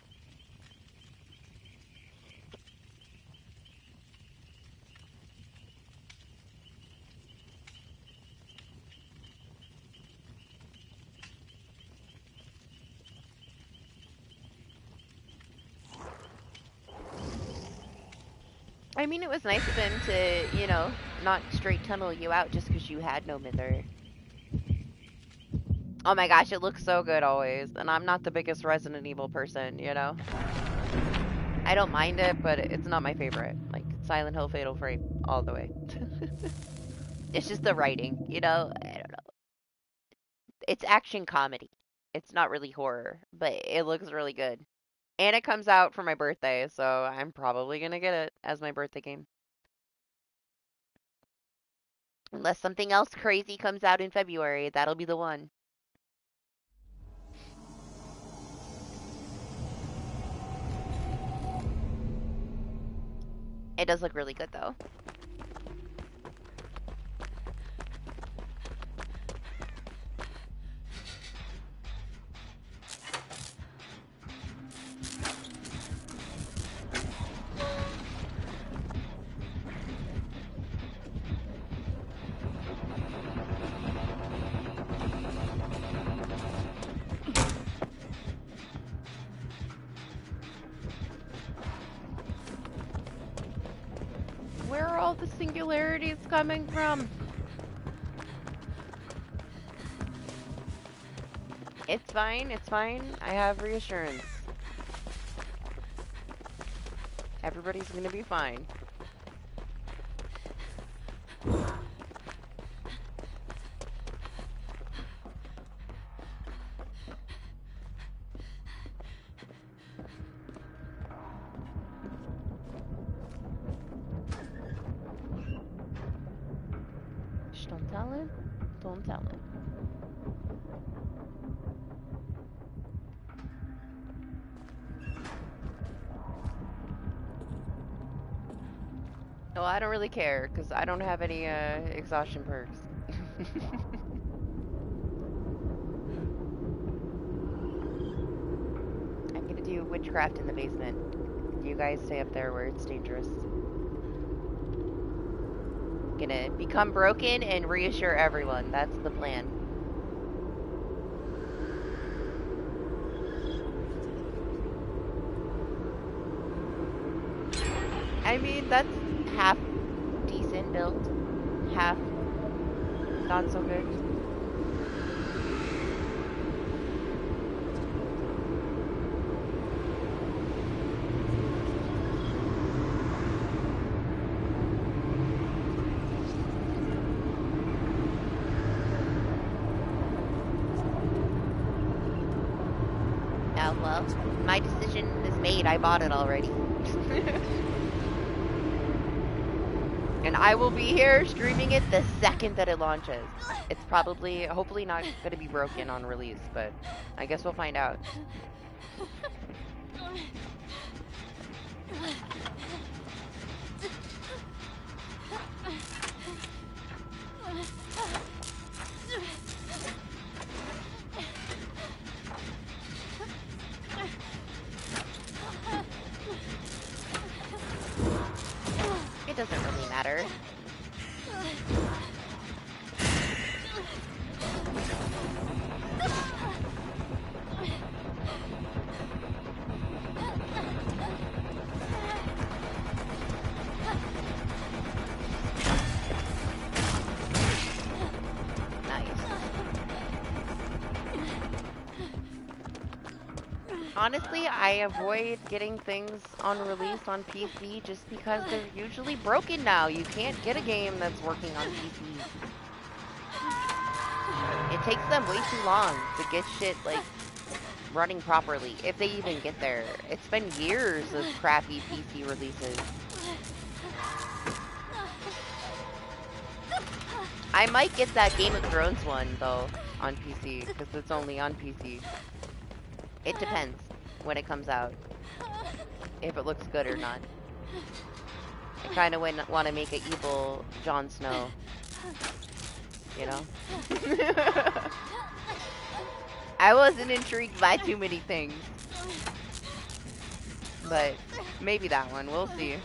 I mean, it was nice of him to, you know, not straight tunnel you out just because you had no mither. Oh my gosh, it looks so good always. And I'm not the biggest Resident Evil person, you know? I don't mind it, but it's not my favorite. Like, Silent Hill Fatal Frame, all the way. It's just the writing, you know? I don't know. It's action comedy. It's not really horror, but it looks really good. And it comes out for my birthday, so I'm probably gonna get it as my birthday game. Unless something else crazy comes out in February, that'll be the one. It does look really good, though. Where are all the singularities coming from? It's fine, it's fine. I have reassurance. Everybody's gonna be fine. telling. Don't tellin'. Well, I don't really care, because I don't have any exhaustion perks. I'm gonna do witchcraft in the basement. You guys stay up there where it's dangerous. Gonna become broken and reassure everyone. That's the plan. I mean, that's half decent built, half not so good. Oh, well, my decision is made. I bought it already. And I will be here streaming it the second that it launches. It's probably, hopefully not going to be broken on release, but I guess we'll find out. It doesn't really matter. Honestly, I avoid getting things on release on PC just because they're usually broken now. You can't get a game that's working on PC. It takes them way too long to get shit, like, running properly, if they even get there. It's been years of crappy PC releases. I might get that Game of Thrones one, though, on PC, because it's only on PC. It depends when it comes out, if it looks good or not. I kind of want to make an evil Jon Snow, you know? I wasn't intrigued by too many things, but maybe that one, we'll see.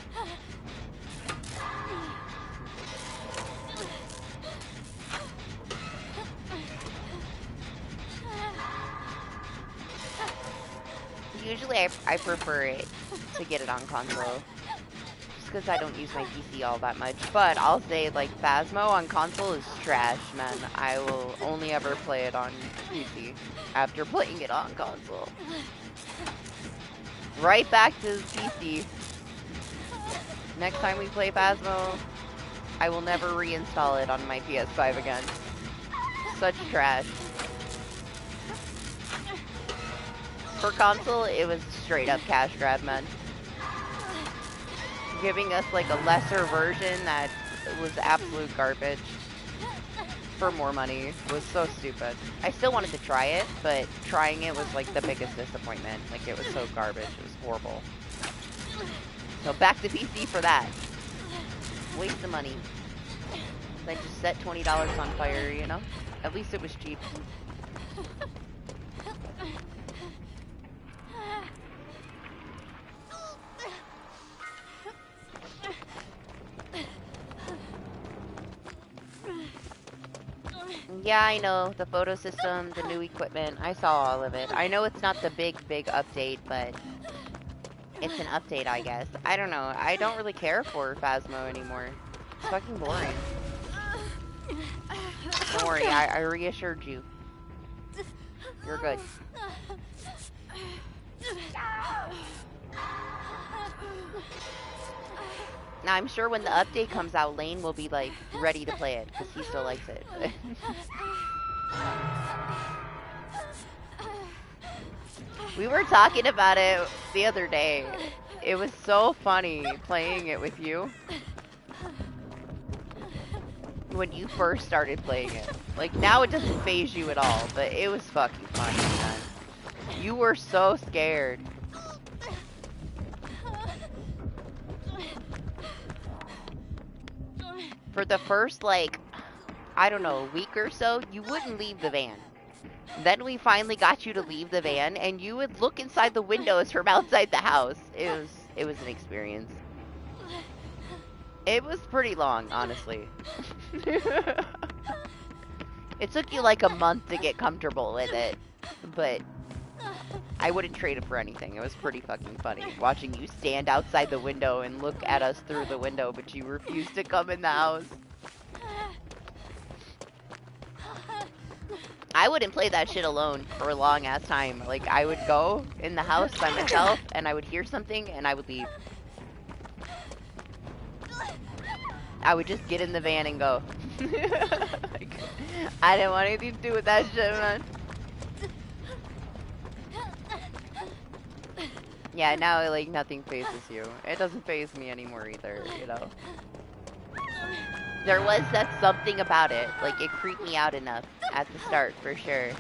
Usually I prefer it to get it on console, just because I don't use my PC all that much. But I'll say, like, Phasmo on console is trash, man. I will only ever play it on PC after playing it on console. Right back to PC. Next time we play Phasmo, I will never reinstall it on my PS5 again. Such trash. For console, it was straight up cash grab, man. Giving us like a lesser version that was absolute garbage for more money was so stupid. I still wanted to try it, but trying it was like the biggest disappointment. Like, it was so garbage, it was horrible. So back to PC for that. Waste of money. I just set $20 on fire, you know? At least it was cheap. Yeah, I know. The photo system, the new equipment. I saw all of it. I know it's not the big update, but it's an update, I guess. I don't know. I don't really care for Phasmo anymore. It's fucking boring. Don't worry, I reassured you. You're good. Now, I'm sure when the update comes out, Lane will be, like, ready to play it, because he still likes it. We were talking about it the other day. It was so funny playing it with you. when you first started playing it. Like, now it doesn't phase you at all, but it was fucking funny, man. You were so scared. For the first, like, I don't know, a week or so, you wouldn't leave the van. Then we finally got you to leave the van, and you would look inside the windows from outside the house. It was an experience. It was pretty long, honestly. It took you like a month to get comfortable with it, but I wouldn't trade it for anything. It was pretty fucking funny, watching you stand outside the window and look at us through the window, but you refused to come in the house. I wouldn't play that shit alone for a long ass time. Like, I would go in the house by myself, and I would hear something, and I would leave. I would just get in the van and go. Like, I didn't want anything to do with that shit, man. Yeah, now, like, nothing phases you. It doesn't phase me anymore either, you know? There was that something about it. Like, it creeped me out enough at the start, for sure.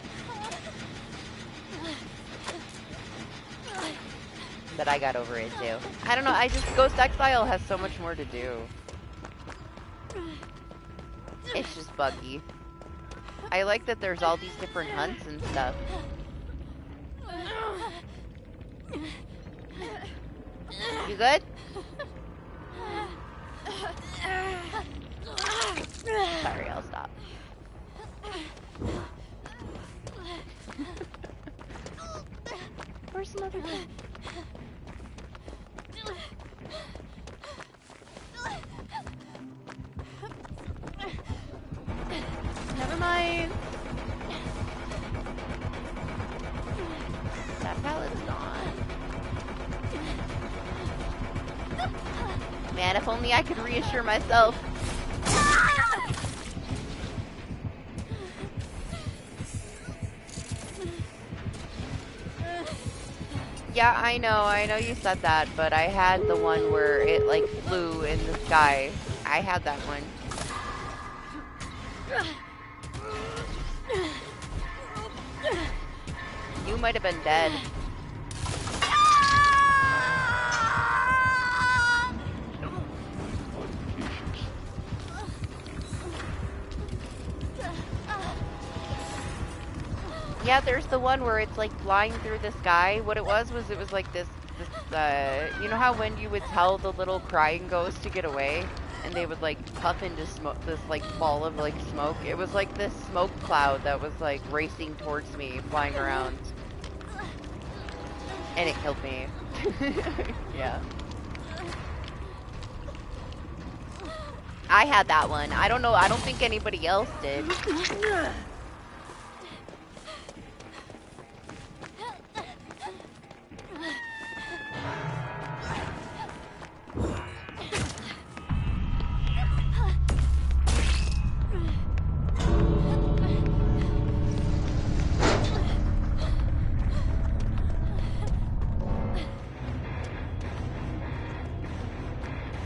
But I got over it, too. I don't know, Ghost Exile has so much more to do. It's just buggy. I like that there's all these different hunts and stuff. You good? Sorry, I'll stop. Where's some other thing? Never mind. That pallet's gone. Man, if only I could reassure myself. Yeah, I know you said that, but I had the one where it, like, flew in the sky. I had that one. You might have been dead. Yeah, there's the one where it's like flying through the sky. What it was like this, you know how when you would tell the little crying ghost to get away, and they would like puff into smoke, this like ball of like smoke? It was like this smoke cloud that was like racing towards me, flying around. And it killed me. Yeah. I had that one. I don't know, I don't think anybody else did.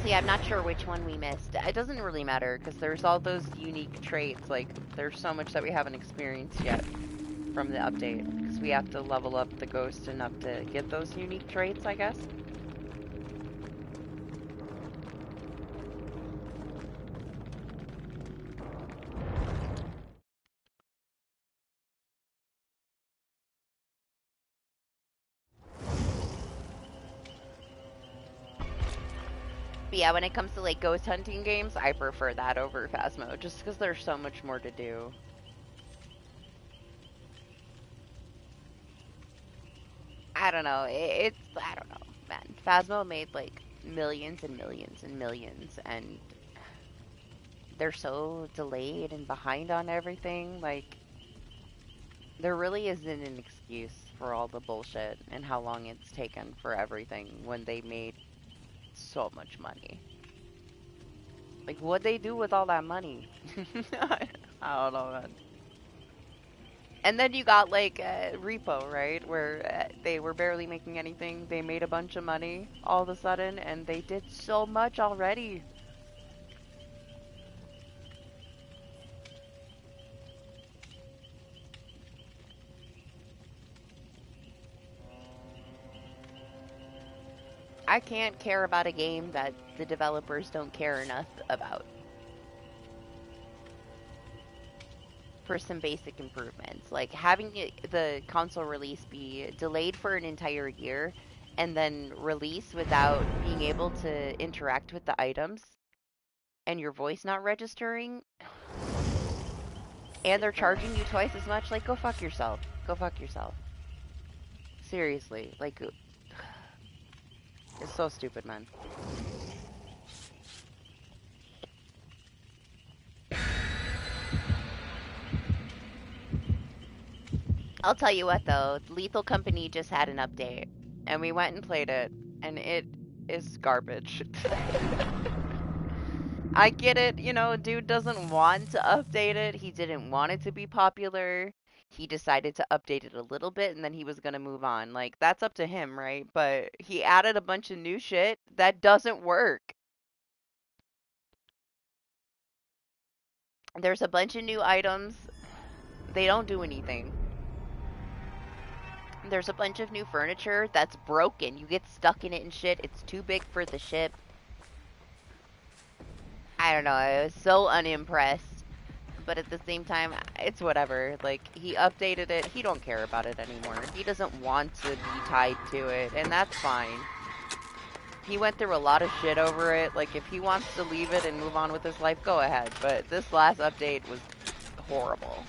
See, I'm not sure which one we missed. It doesn't really matter, because there's all those unique traits. Like, there's so much that we haven't experienced yet from the update, because we have to level up the ghost enough to get those unique traits, I guess. But yeah, when it comes to like ghost hunting games, I prefer that over Phasmo, just because there's so much more to do. I don't know, I don't know, man. Phasmo made like millions and millions and millions, and they're so delayed and behind on everything. Like, there really isn't an excuse for all the bullshit and how long it's taken for everything when they made so much money. Like, what'd they do with all that money? I don't know, man. And then you got, like, Repo, right? Where they were barely making anything. They made a bunch of money all of a sudden, and they did so much already. I can't care about a game that the developers don't care enough about for some basic improvements. Like having the console release be delayed for an entire year and then release without being able to interact with the items and your voice not registering, and they're charging you twice as much, like, go fuck yourself. Go fuck yourself. Seriously, like, it's so stupid, man. I'll tell you what, though, Lethal Company just had an update, and we went and played it, and it is garbage. I get it, you know, dude doesn't want to update it. He didn't want it to be popular. He decided to update it a little bit and then he was going to move on. Like, that's up to him, right? But he added a bunch of new shit that doesn't work. There's a bunch of new items. They don't do anything. There's a bunch of new furniture that's broken. You get stuck in it and shit. It's too big for the ship. I don't know. I was so unimpressed. But at the same time, it's whatever. Like, he updated it. He don't care about it anymore. He doesn't want to be tied to it, and that's fine. He went through a lot of shit over it. Like, if he wants to leave it and move on with his life, go ahead. But this last update was horrible.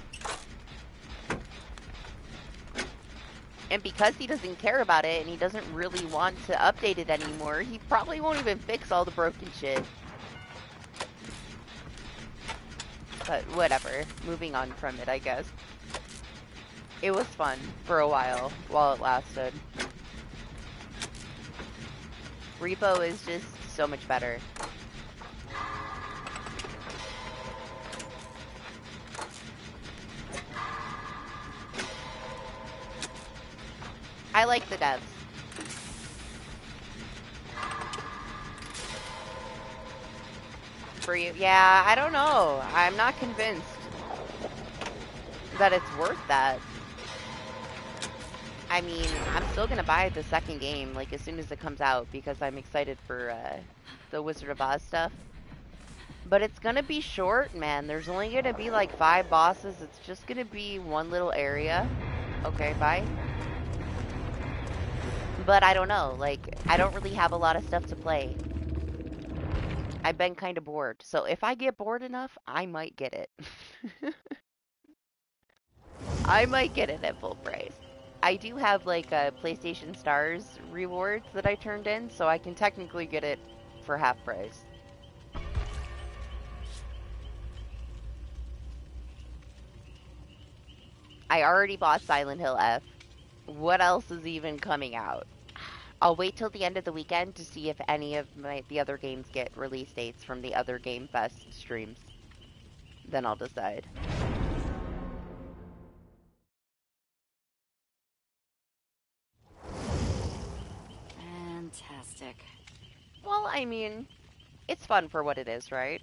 And because he doesn't care about it and he doesn't really want to update it anymore, he probably won't even fix all the broken shit. But whatever. Moving on from it, I guess. It was fun for a while it lasted. Repo is just so much better. I like the devs. For you, yeah, I don't know. I'm not convinced that it's worth that. I mean, I'm still gonna buy the second game, like, as soon as it comes out, because I'm excited for, the Wizard of Oz stuff. But it's gonna be short, man. There's only gonna be, like, 5 bosses. It's just gonna be one little area. Okay, bye. But I don't know, like, I don't really have a lot of stuff to play. I've been kind of bored. So if I get bored enough, I might get it. I might get it at full price. I do have like a PlayStation Stars rewards that I turned in, so I can technically get it for half price. I already bought Silent Hill F. What else is even coming out? I'll wait till the end of the weekend to see if any of the other games get release dates from the other Game Fest streams. Then I'll decide. Fantastic. Well, I mean, it's fun for what it is, right?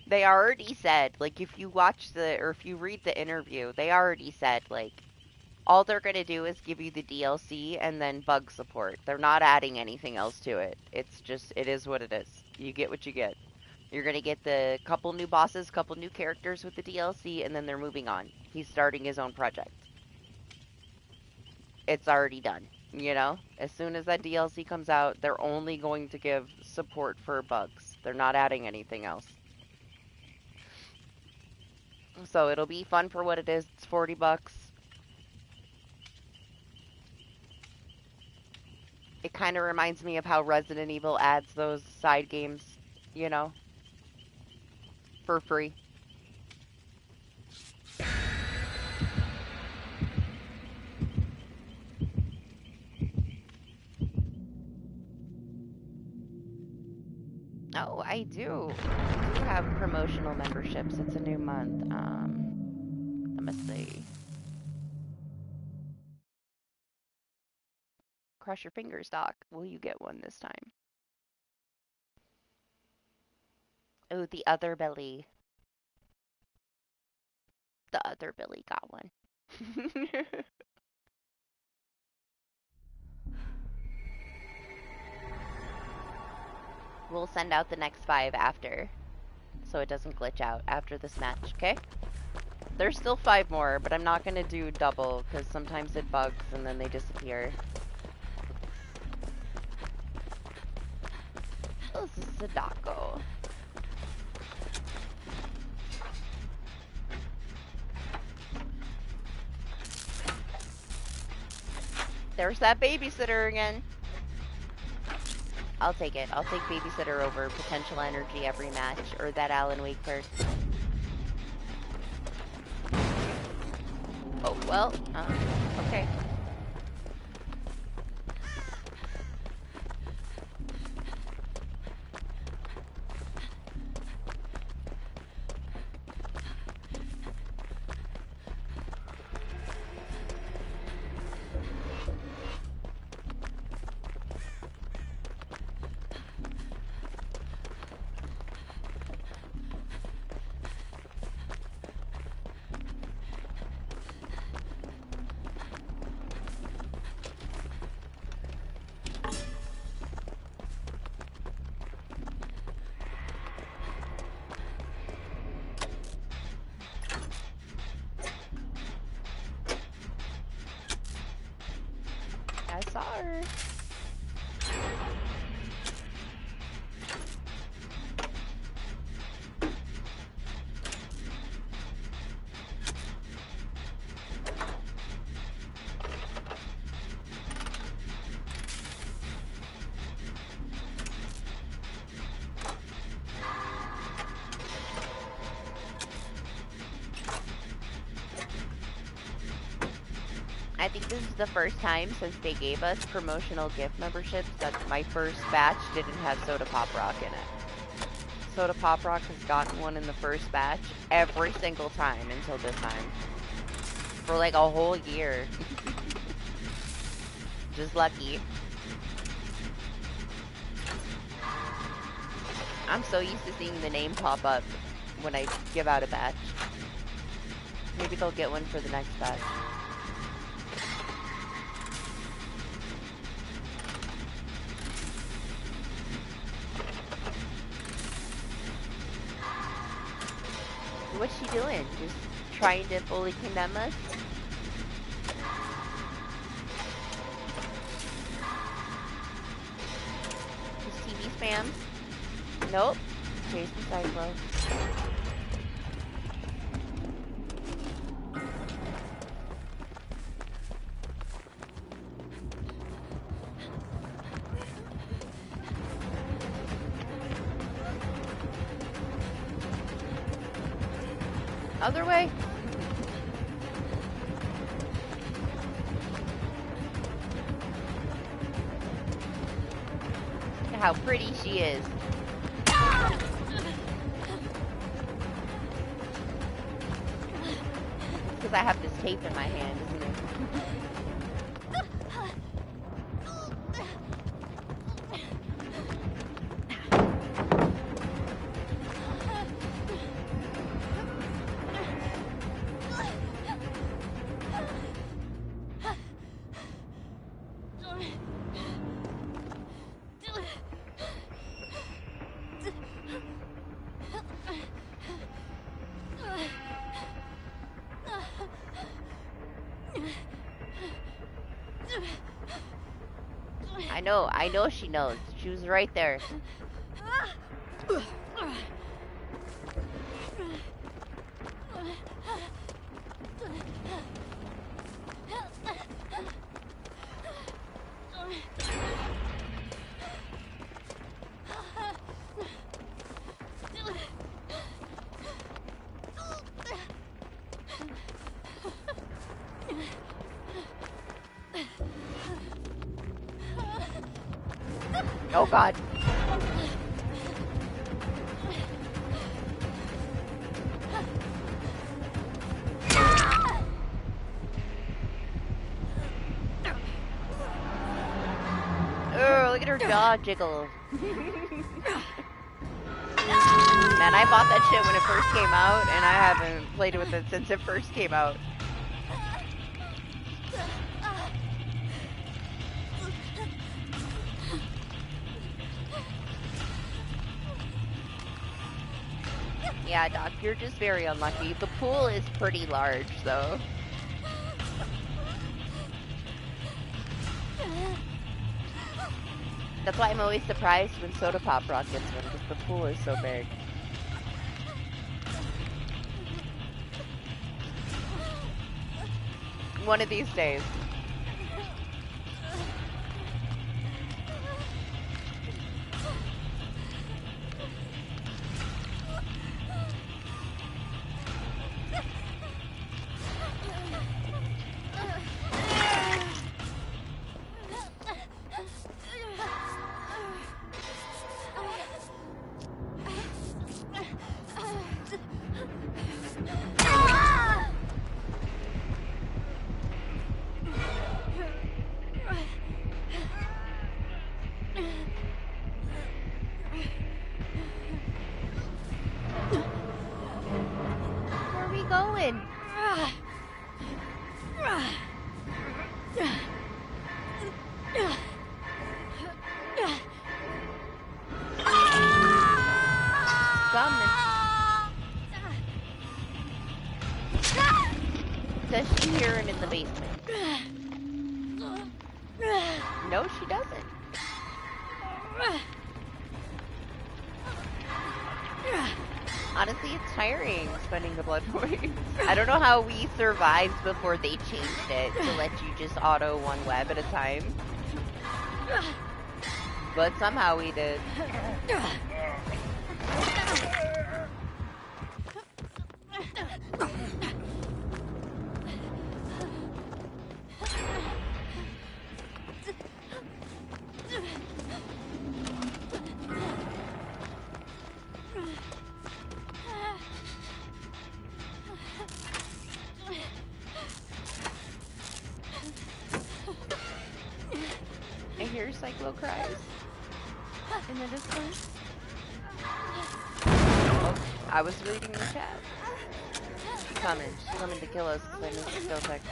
They already said, like, if you watch or if you read the interview, they already said, like, all they're going to do is give you the DLC and then bug support. They're not adding anything else to it. It's just, it is what it is. You get what you get. You're going to get the couple new bosses, couple new characters with the DLC, and then they're moving on. He's starting his own project. It's already done, you know? As soon as that DLC comes out, they're only going to give support for bugs. They're not adding anything else. So it'll be fun for what it is. It's $40. It kind of reminds me of how Resident Evil adds those side games, you know, for free. Oh, I do. I do have promotional memberships. It's a new month. Let me see. Cross your fingers, Doc. Will you get one this time? Oh, the other Billy. The other Billy got one. we'll send out the next 5 after, so it doesn't glitch out after this match, okay? There's still 5 more, but I'm not gonna do double, because sometimes it bugs and then they disappear. Oh, this is Sadako. There's that babysitter again. I'll take it. I'll take babysitter over potential energy every match, or that Alan Wake perk. Oh, well, okay. I saw her. I think this is the first time since they gave us promotional gift memberships that my first batch didn't have Soda Pop Rock in it. Soda Pop Rock has gotten one in the first batch every single time until this time. For like a whole year. Just lucky. I'm so used to seeing the name pop up when I give out a batch. Maybe they'll get one for the next batch. What's she doing? Just trying to fully condemn us? Just TV spam? Nope. Chase the cyclo. Other way? Look at how pretty she is. Because I have this tape in my hand, isn't it? I know she knows. She was right there. Oh god. Oh, look at her jaw jiggle. Man, I bought that shit when it first came out, and I haven't played with it since it first came out. Yeah, Doc, you're just very unlucky. The pool is pretty large, though. That's why I'm always surprised when Soda Pop Rock gets one, because the pool is so big. One of these days. Where are we going? Coming. Does she hear him in the basement? No, she doesn't. Honestly, it's tiring spending the blood points. I don't know how we survived before they changed it to let you just auto one web at a time. But somehow we did. I hear Cyclo cries in the distance. Oh, I was reading the chat. She's coming to kill us because I missed the skill check.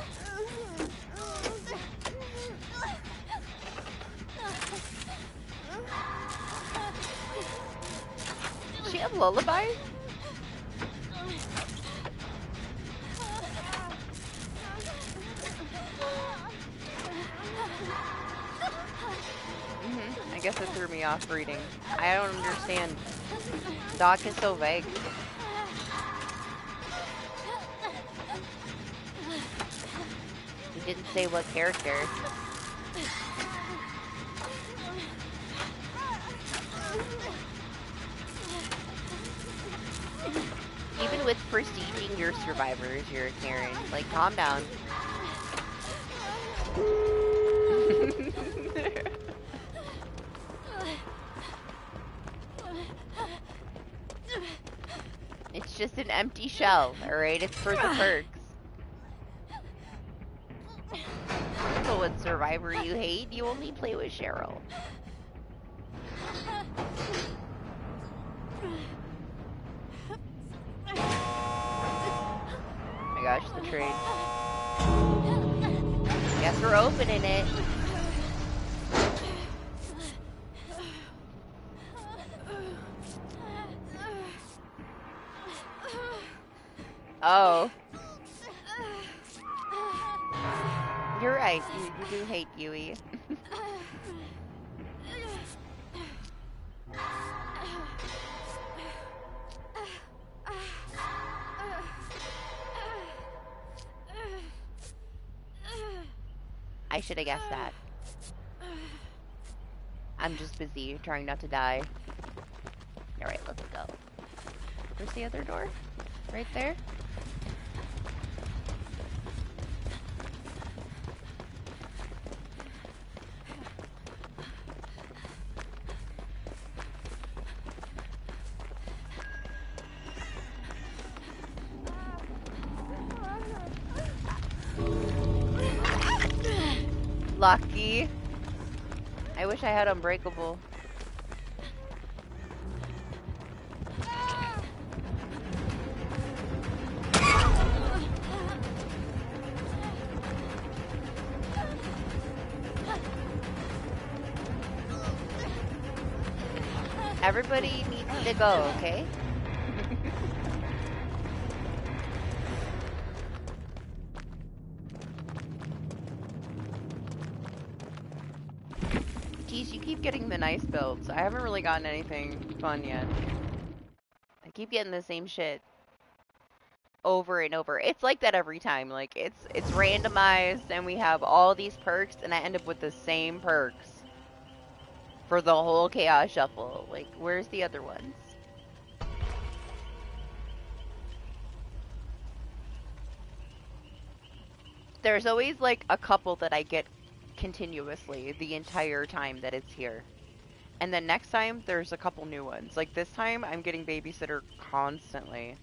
Does she have lullaby? I guess it threw me off reading. I don't understand. Doc is so vague. He didn't say what character. Even with prestiging your survivors, you're a Karen. Like, calm down. It's just an empty shell, alright? It's for the perks. So what survivor you hate? You only play with Cheryl. Oh my gosh, the trade. Guess we're opening it. Oh. You're right, you do hate Yui. I should have guessed that. I'm just busy trying not to die. Alright, let's go. Where's the other door? Right there? Lucky. I wish I had Unbreakable. Everybody needs to go, okay? Jeez, you keep getting the nice builds. I haven't really gotten anything fun yet. I keep getting the same shit over and over. It's like that every time. Like it's randomized and we have all these perks and I end up with the same perks for the whole chaos shuffle. Like, where's the other ones? There's always like a couple that I get continuously the entire time that it's here. And then next time there's a couple new ones. Like this time I'm getting babysitter constantly.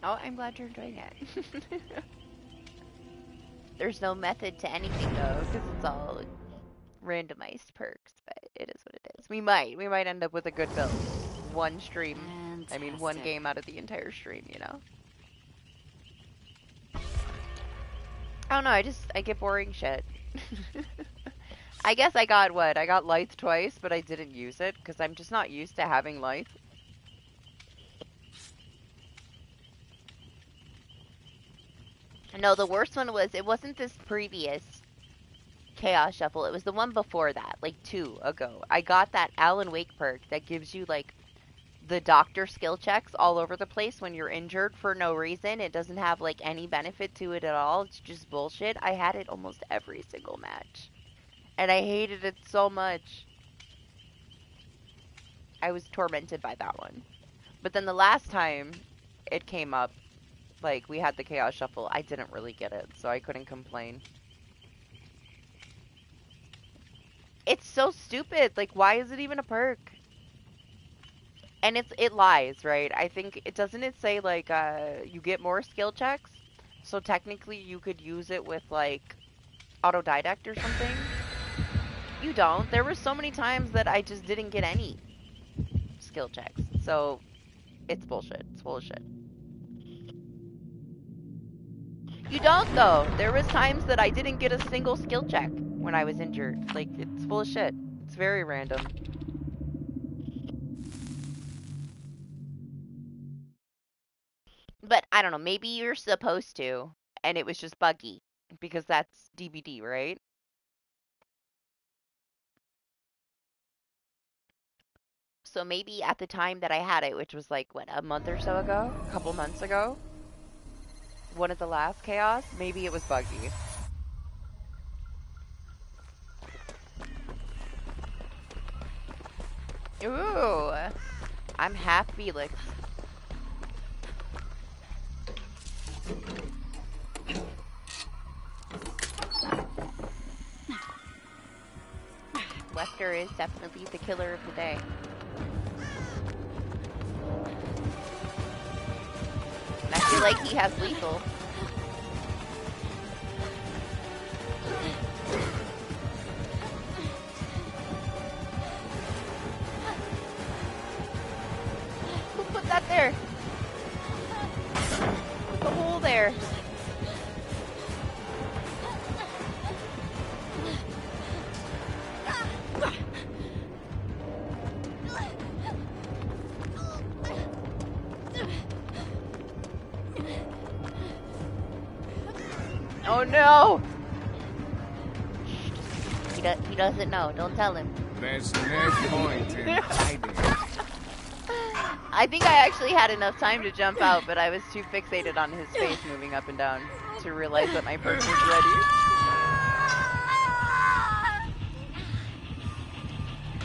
Oh, I'm glad you're enjoying it. There's no method to anything though, because it's all randomized perks, but it is what it is. We might end up with a good build. One stream. Fantastic. I mean, one game out of the entire stream, you know? I don't know, I get boring shit. I guess I got what? I got Lithe twice, but I didn't use it, because I'm just not used to having Lithe. No, the worst one was, it wasn't this previous Chaos Shuffle, it was the one before that, like 2 ago. I got that Alan Wake perk that gives you, like, the doctor skill checks all over the place when you're injured for no reason. It doesn't have, like, any benefit to it at all. It's just bullshit. I had it almost every single match. And I hated it so much. I was tormented by that one. But then the last time it came up, like, we had the Chaos Shuffle, I didn't really get it, so I couldn't complain. It's so stupid. Like, why is it even a perk? And it lies, right? I think it doesn't it say like you get more skill checks, so technically you could use it with like autodidact or something. You don't. There were so many times that I just didn't get any skill checks. So it's bullshit. It's full of shit. You don't though. There was times that I didn't get a single skill check when I was injured. Like it's full of shit. It's very random. But I don't know, maybe you're supposed to, and it was just buggy, because that's DBD, right? So maybe at the time that I had it, which was like, what, a month or so ago? A couple months ago? One of the last chaos? Maybe it was buggy. Ooh! I'm half Felix. Lester is definitely the killer of the day. And I feel like he has lethal. Who put that there? Put the hole there. Oh no! He doesn't know. Don't tell him. There's no point in hiding. I think I actually had enough time to jump out, but I was too fixated on his face moving up and down to realize that my perk was ready.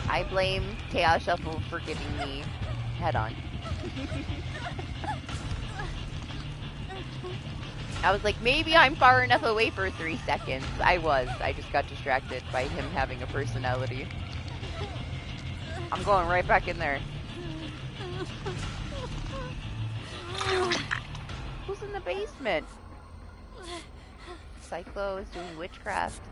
I blame Chaos Shuffle for giving me head on. I was like, maybe I'm far enough away for 3 seconds. I was. I just got distracted by him having a personality. I'm going right back in there. Who's in the basement? Cyclo is doing witchcraft.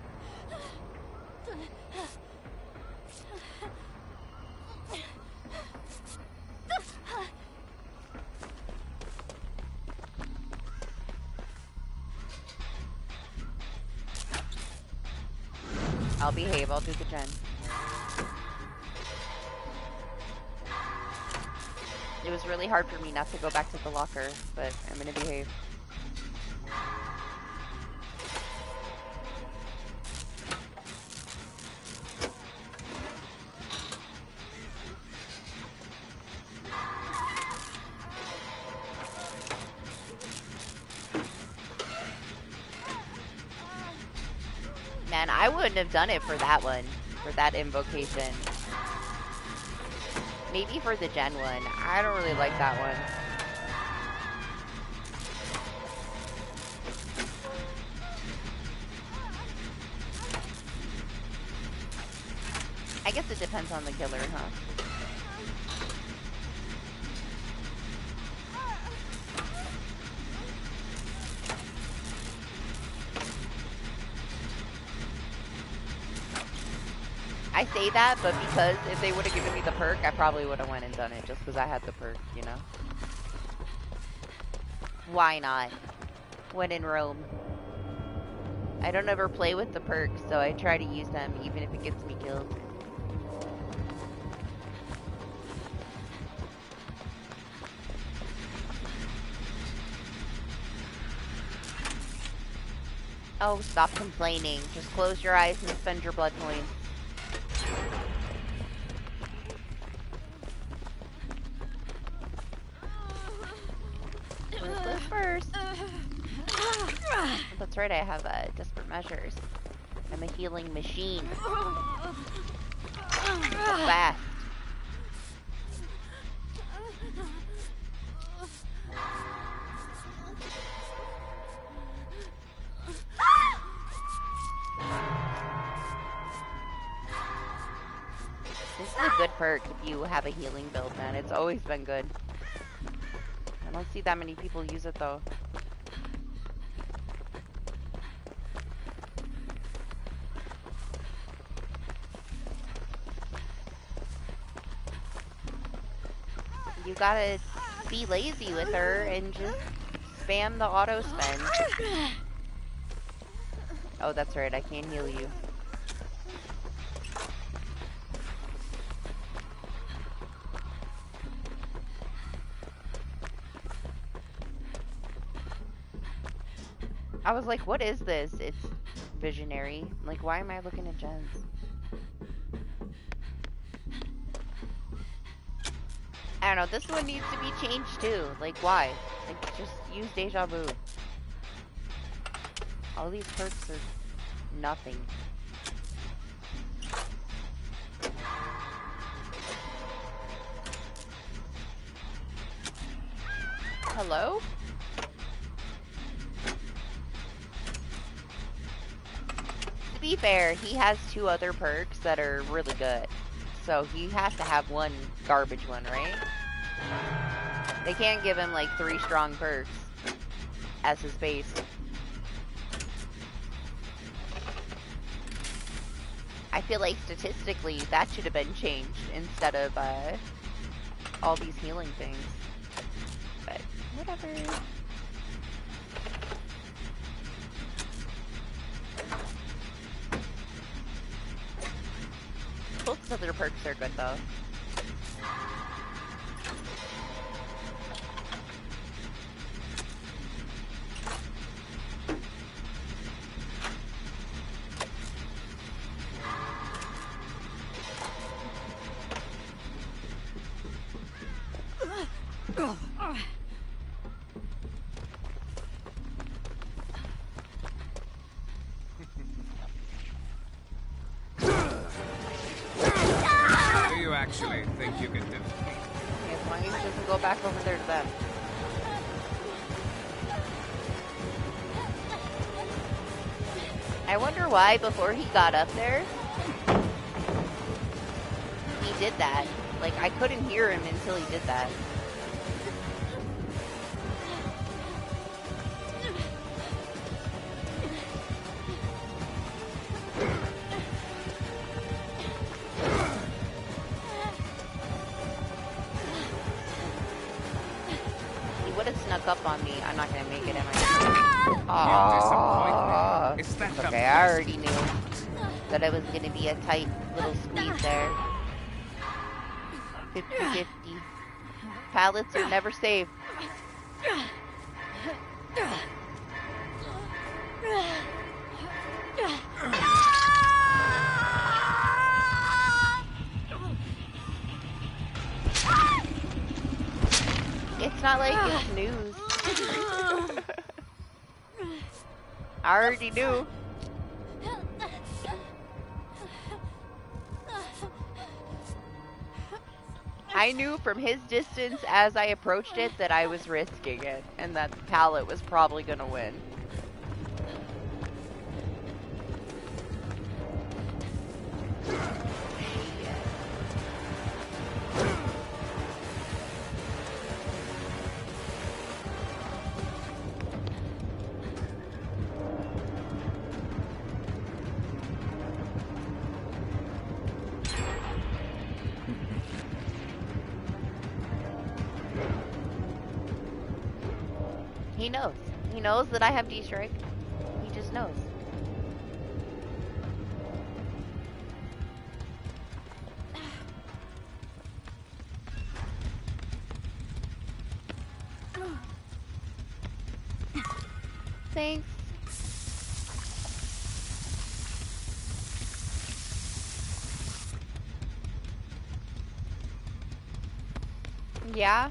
I'll behave, I'll do the gen. was really hard for me not to go back to the locker, but I'm gonna behave. Man, I wouldn't have done it for that one, for that invocation. Maybe for the gen one. I don't really like that one. I guess it depends on the killer, huh? I say that, but because if they would have given me the perk, I probably would have went and done it just because I had the perk, you know? Why not? When in Rome. I don't ever play with the perks, so I try to use them even if it gets me killed. Oh, stop complaining. Just close your eyes and spend your blood points. First. That's right, I have desperate measures. I'm a healing machine. Fast. This is a good perk if you have a healing build, man. It's always been good. I don't see that many people use it though. You gotta be lazy with her and just spam the auto spend. Oh, that's right, I can't heal you. I was like, what is this? It's visionary. Like, why am I looking at gens? I don't know, this one needs to be changed too. Like, why? Like, just use deja vu. All these perks are nothing. Hello? To be fair, he has 2 other perks that are really good. So he has to have one garbage one, right? They can't give him like 3 strong perks as his base. I feel like statistically that should have been changed instead of all these healing things. But whatever. Both other perks are good though. Actually think you can do. As long as he doesn't go back over there to them. I wonder why before he got up there, he did that. Like, I couldn't hear him until he did that. Up on me, I'm not gonna make it, am I? Is that okay, I already knew that it was gonna be a tight little squeeze there. 50-50. Pallets are never safe. It's not like it's news. I already knew. I knew from his distance as I approached it that I was risking it and that the pallet was probably gonna win. He knows. He knows that I have D-Strike. He just knows. Thanks. Yeah.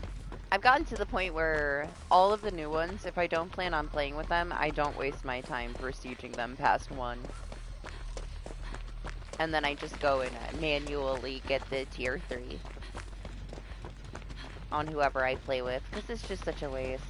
I've gotten to the point where all of the new ones, if I don't plan on playing with them, I don't waste my time prestiging them past 1. And then I just go and manually get the tier 3 on whoever I play with, because it's just such a waste.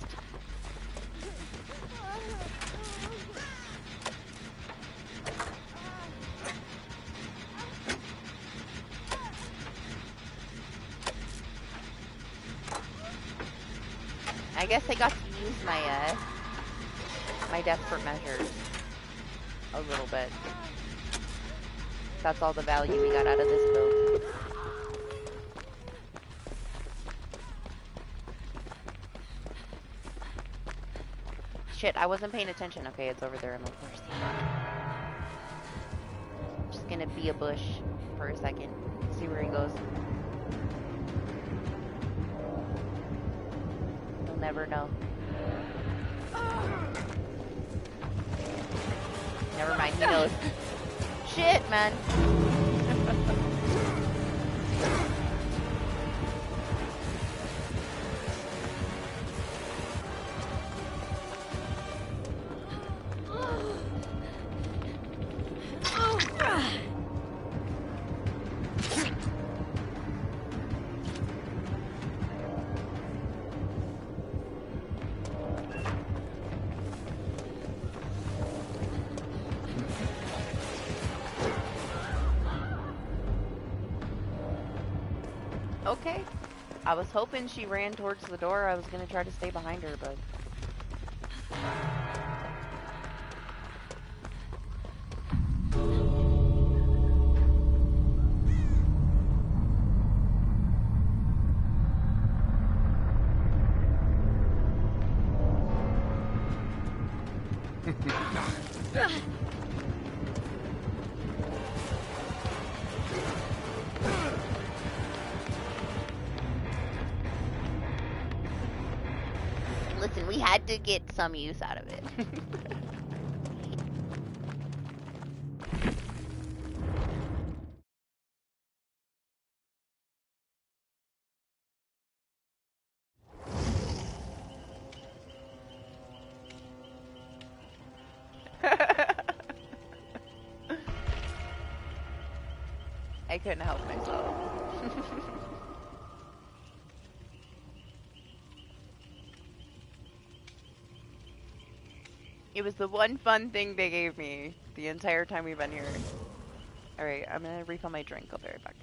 I guess I got to use my, my desperate measures a little bit. That's all the value we got out of this build. Shit, I wasn't paying attention. Okay, it's over there in the first. Just gonna be a bush for a second. See where he goes. You'll never know. Never mind, he knows. Shit, man. Okay. I was hoping she ran towards the door. I was gonna try to stay behind her, but... Listen, we had to get some use out of it. I couldn't help myself. It was the one fun thing they gave me the entire time we've been here. Alright, I'm gonna refill my drink. I'll be right back.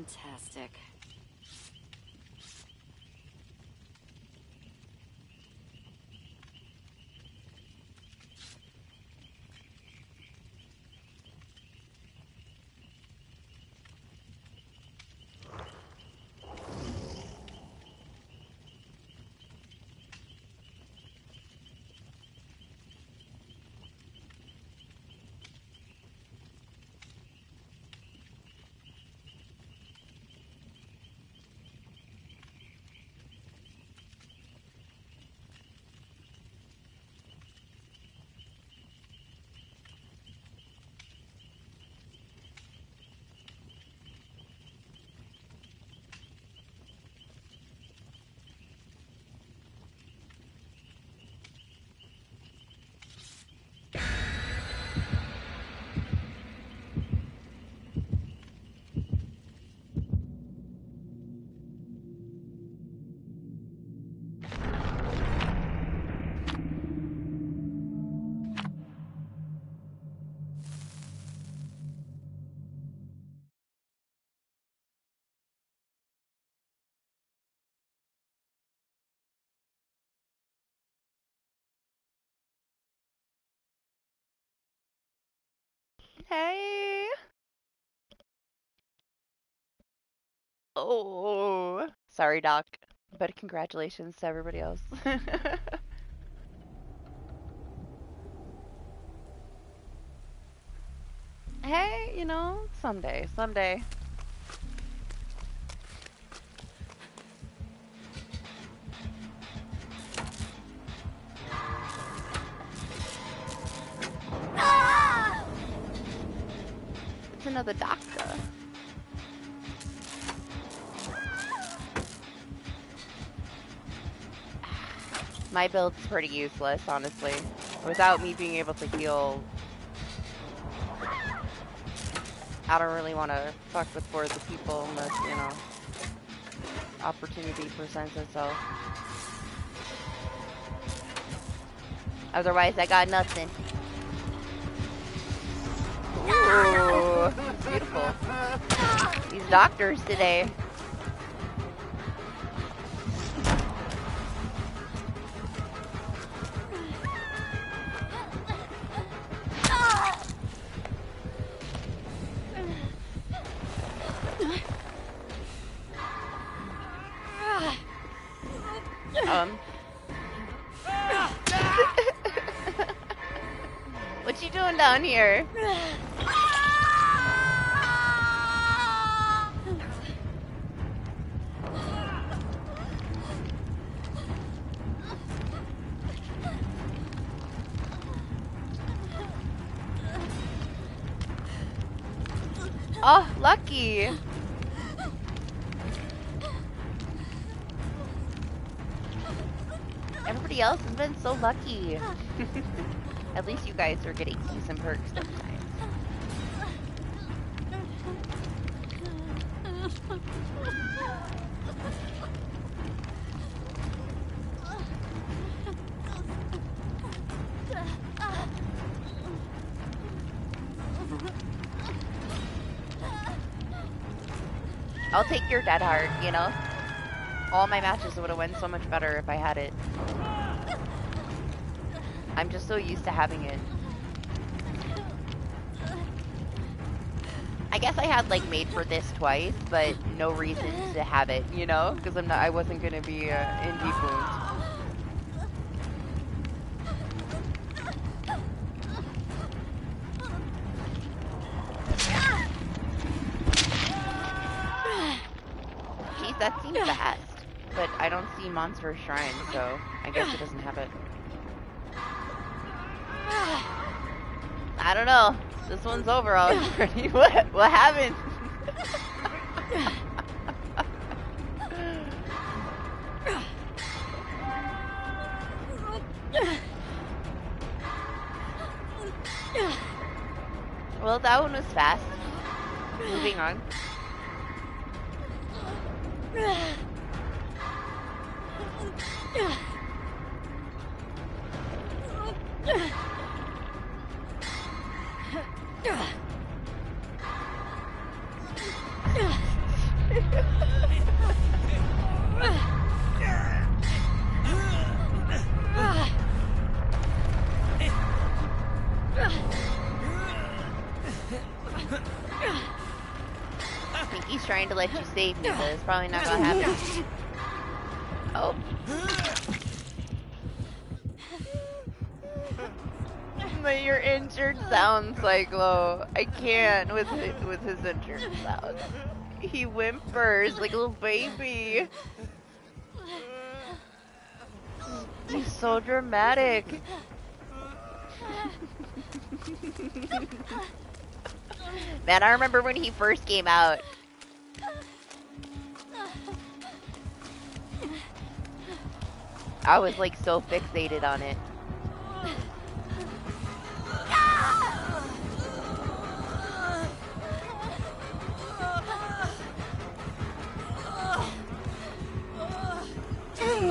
Fantastic. Hey. Oh, sorry, Doc, but congratulations to everybody else. Hey, someday, someday. It's another doctor. My build's pretty useless, honestly. Without me being able to heal, I don't really want to fuck with four of the people unless, opportunity presents itself. Otherwise, I got nothing. Ooh, it's beautiful. These doctors today. What you doing down here? Oh, lucky. Everybody else has been so lucky. At least you guys are getting decent perks sometimes. I'll take your dead heart, All my matches would have went so much better if I had it. I'm just so used to having it. I guess I had made for this twice, but no reason to have it, because I wasn't gonna be in deep wounds. Geez, that seems fast, but I don't see Monster Shrine, so I guess it doesn't have it. I don't know. This one's over already. What happened? Well, that one was fast. Moving on. I think he's trying to let you save me, but it's probably not gonna happen. Oh. But your injured sound, Cyclo. I can't with his injured sound. He whimpers like a little baby. He's so dramatic. Man, I remember when he first came out. I was so fixated on it.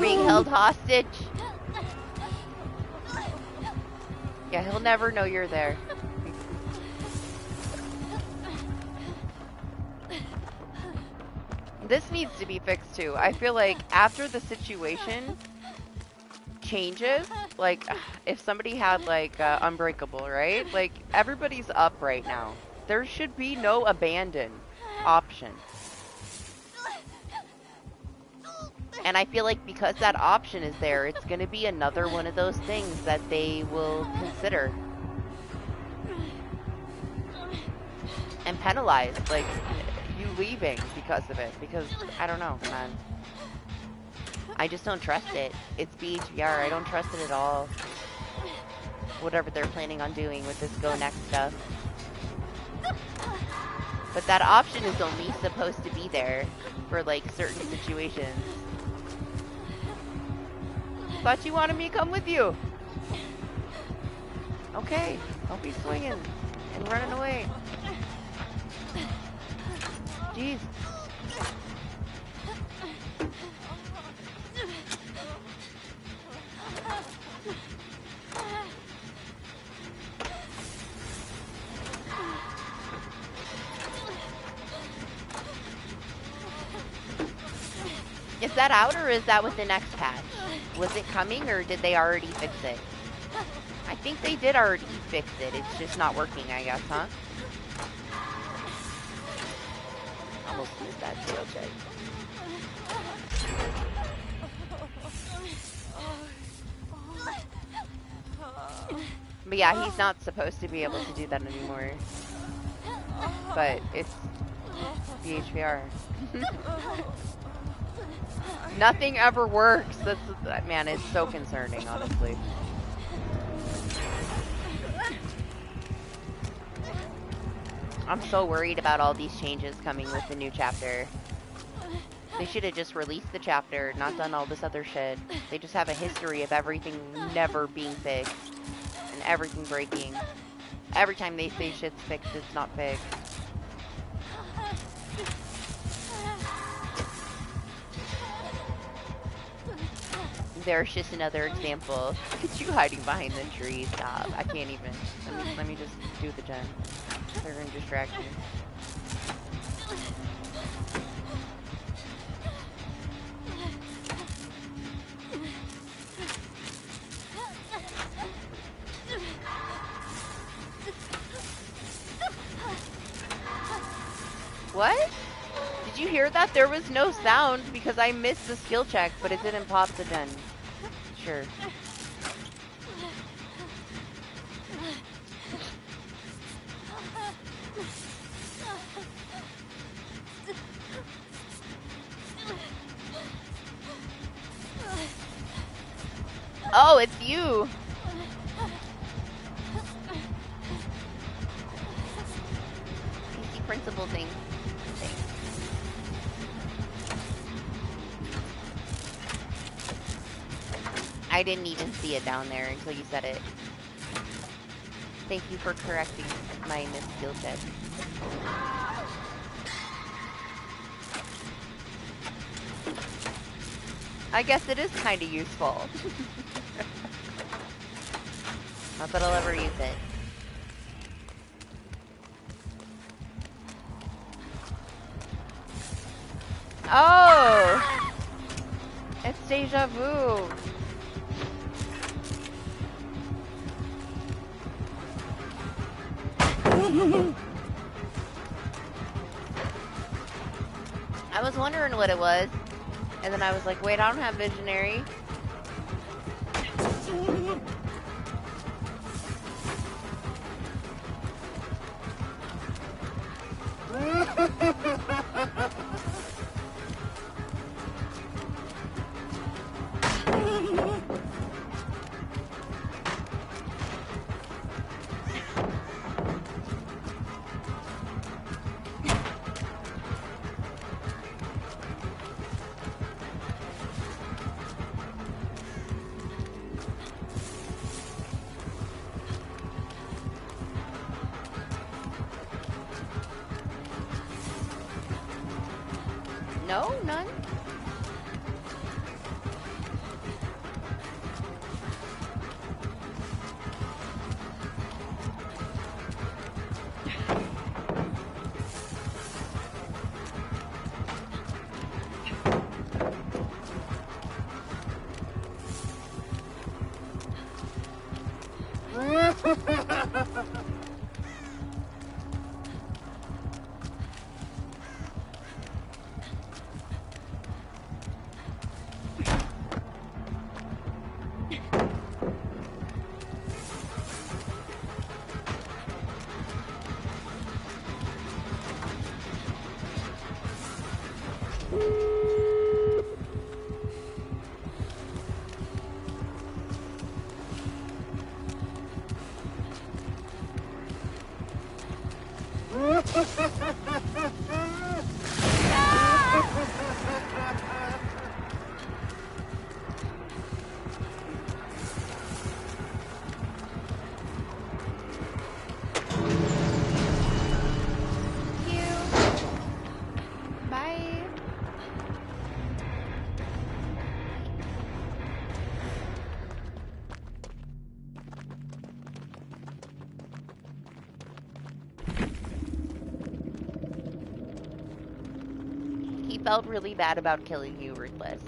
Being held hostage. Yeah, he'll never know you're there. This needs to be fixed too. I feel like after the situation, changes, like, if somebody had, like, Unbreakable, right? Like, everybody's up right now. There should be no abandon option. And I feel like because that option is there, it's going to be another one of those things that they will consider and penalize, like, you leaving because of it. Because, I don't know, man. I just don't trust it. It's BHVR. I don't trust it at all. Whatever they're planning on doing with this Go Next stuff. But that option is only supposed to be there for, like, certain situations. Thought you wanted me to come with you. Okay, I'll be swinging and running away. Jeez. Is that out or is that with the next patch? Was it coming or did they already fix it? I think they did already fix it. It's just not working, I guess, huh? Almost missed that skill check. But yeah, he's not supposed to be able to do that anymore. But it's BHVR. Nothing ever works. Man, it's so concerning, honestly. I'm so worried about all these changes coming with the new chapter. They should have just released the chapter, not done all this other shit. They just have a history of everything never being fixed and everything breaking. Every time they say shit's fixed, it's not fixed. There's just another example. Look at you hiding behind the tree. Stop. I can't even. Let me just do the gen. They're gonna distract me. What? Did you hear that? There was no sound because I missed the skill check, but it didn't pop the gen. Sure. Oh, it's you. PC principal thing. I didn't even see it down there until you said it. Thank you for correcting my missed skill check. I guess it is kind of useful. Not that I'll ever use it. Oh! It's deja vu. I was wondering what it was, and then I was like, wait, I don't have visionary. No, none. felt really bad about killing you, Ruthless.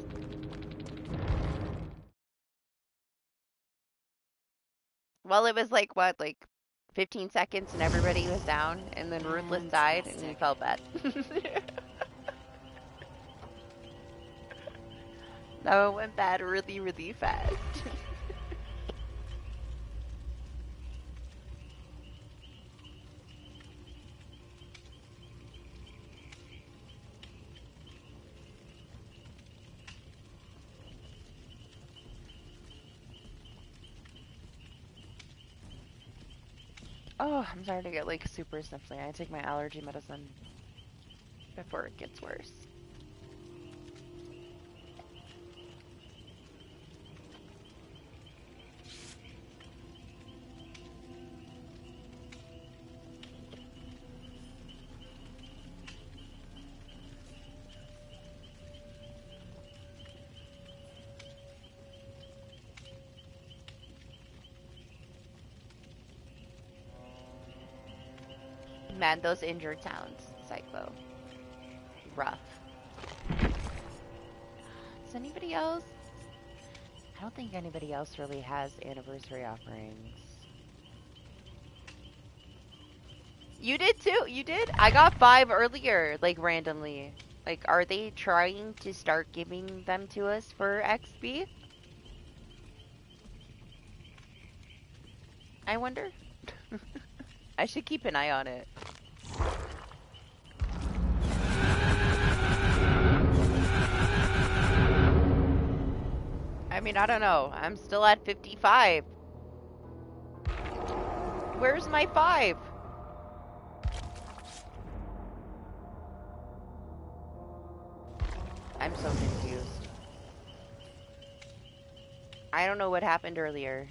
Well, it was like, what, like 15 seconds and everybody was down, and then Ruthless died, and we felt bad. That one went bad really, really fast. Oh, I'm starting to get like super sniffly. I take my allergy medicine before it gets worse. Man, those injured sounds, Cyclo. Rough. Does anybody else? I don't think anybody else really has anniversary offerings. You did too. You did? I got 5 earlier, like randomly. Like, are they trying to start giving them to us for XP? I wonder. I should keep an eye on it. I mean, I don't know. I'm still at 55. Where's my 5? I'm so confused. I don't know what happened earlier.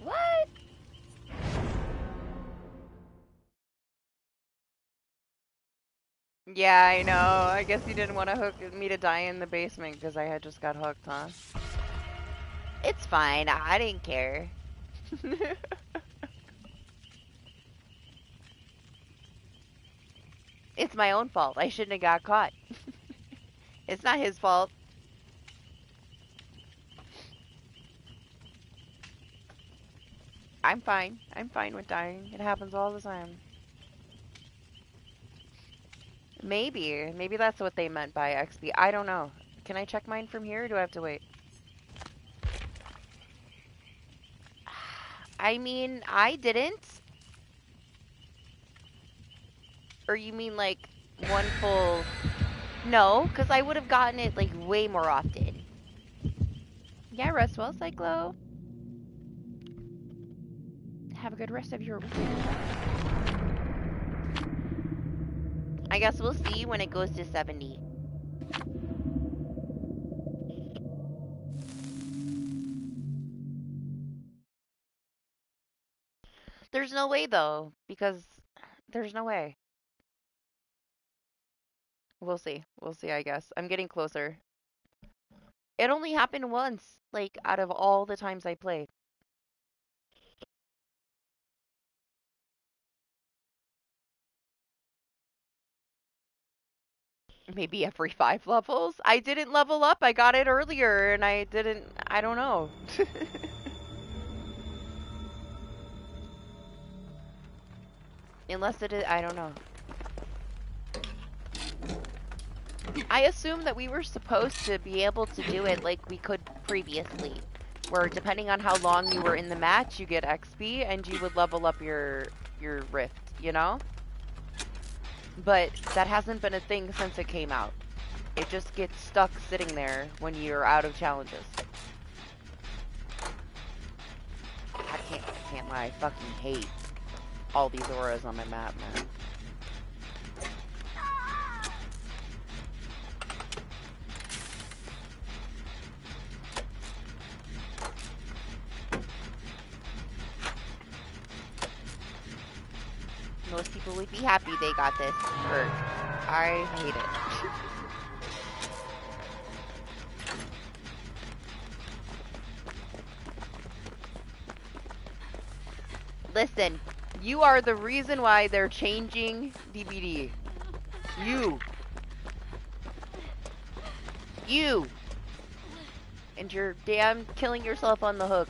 What? Yeah, I know. I guess he didn't want to hook me to die in the basement because I had just got hooked, huh? It's fine. I didn't care. It's my own fault. I shouldn't have got caught. It's not his fault. I'm fine. I'm fine with dying. It happens all the time. Maybe. Maybe that's what they meant by XP. I don't know. Can I check mine from here or do I have to wait? I mean, I didn't. Or you mean like one full... No, because I would have gotten it like way more often. Yeah, rest well, Cyclo. Have a good rest of your weekend. I guess we'll see when it goes to 70. There's no way though, because there's no way. We'll see. We'll see, I guess. I'm getting closer. It only happened once, like out of all the times I played. Maybe every 5 levels. I didn't level up. I got it earlier and I didn't, I don't know. Unless it is, I don't know. I assume that we were supposed to be able to do it like we could previously, where depending on how long you were in the match, you get XP and you would level up your rift, you know? But that hasn't been a thing since it came out. It just gets stuck sitting there when you're out of challenges. I can't lie, I fucking hate all these auras on my map, man. Most People would be happy they got this perk. I hate it. Listen, you are the reason why they're changing DBD. You. You. And you're damn killing yourself on the hook.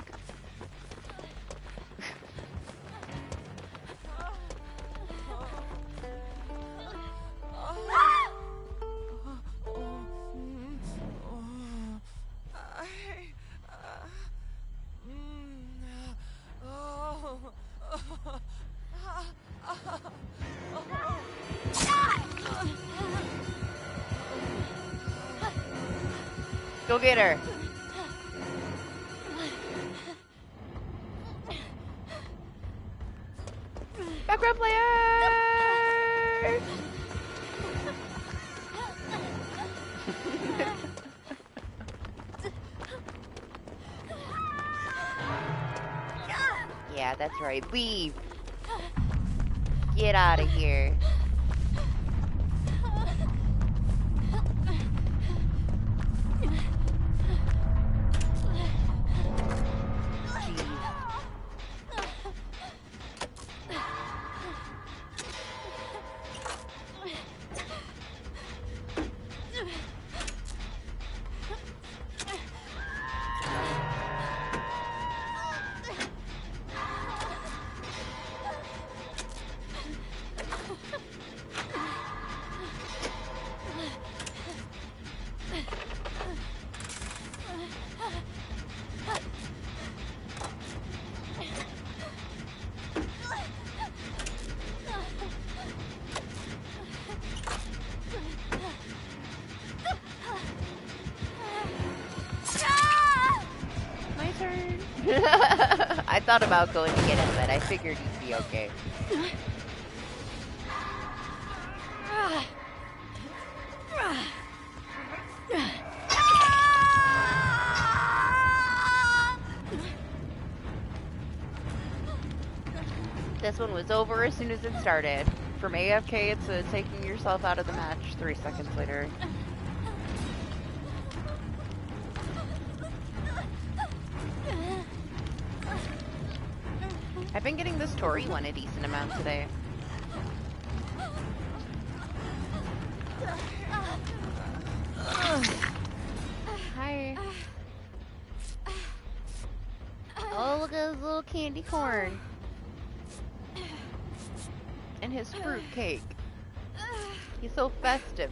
Go get her. Background player! Yeah, that's right. Leave. Get out of here. I thought about going to get him, but I figured he'd be okay. This one was over as soon as it started. From AFK, it's taking yourself out of the match 3 seconds later. I've been getting this Tory one a decent amount today. Hi. Oh, look at his little candy corn. And his fruit cake. He's so festive.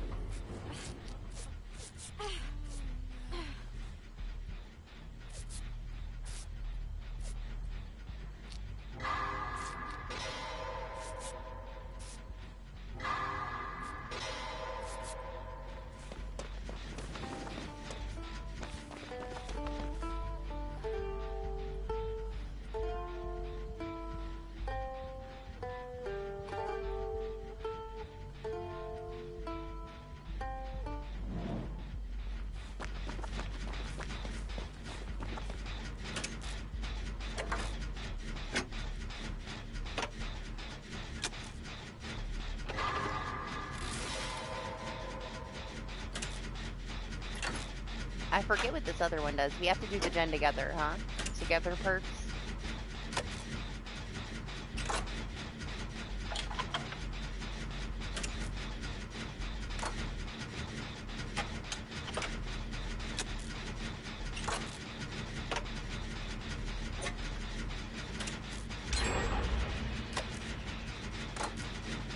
I forget what this other one does. We have to do the gen together, huh? Together perks.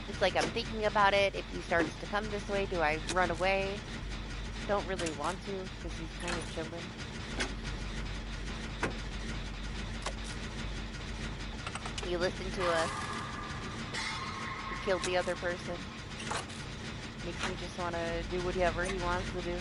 It's like I'm thinking about it. If he starts to come this way, do I run away? Don't really want to, because he's kind of chilling. You listen to us. He killed the other person. Makes me just want to do whatever he wants to do.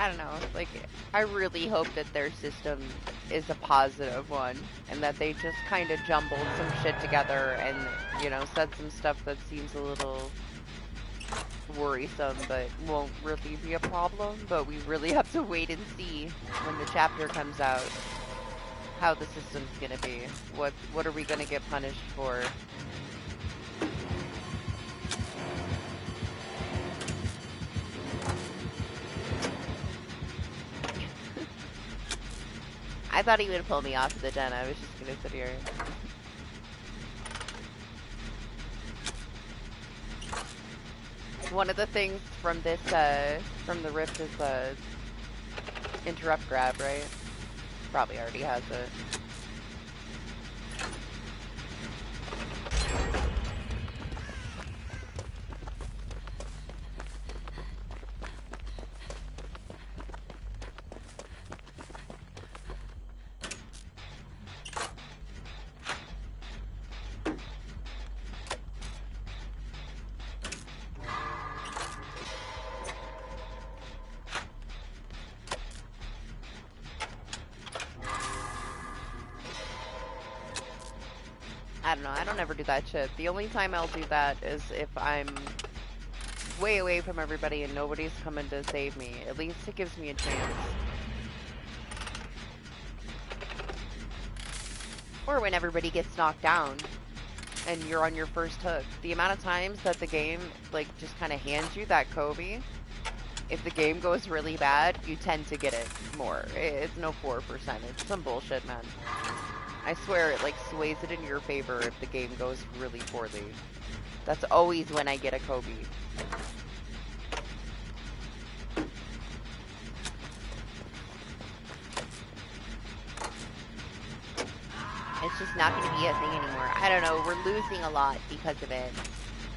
I don't know, like, I really hope that their system is a positive one and that they just kind of jumbled some shit together and, you know, said some stuff that seems a little worrisome but won't really be a problem. But we really have to wait and see when the chapter comes out how the system's gonna be. What are we gonna get punished for? I thought he would pull me off of the den. I was just gonna sit here. One of the things from this, from the rift is interrupt grab, right? Probably already has it. I don't know, I don't ever do that shit. The only time I'll do that is if I'm way away from everybody and nobody's coming to save me. At least it gives me a chance. Or when everybody gets knocked down and you're on your first hook. The amount of times that the game, like, just kind of hands you that Kobe, if the game goes really bad, you tend to get it more. It's no 4%. It's some bullshit, man. I swear it, like, sways it in your favor if the game goes really poorly. That's always when I get a Kobe. It's just not going to be a thing anymore. I don't know, we're losing a lot because of it.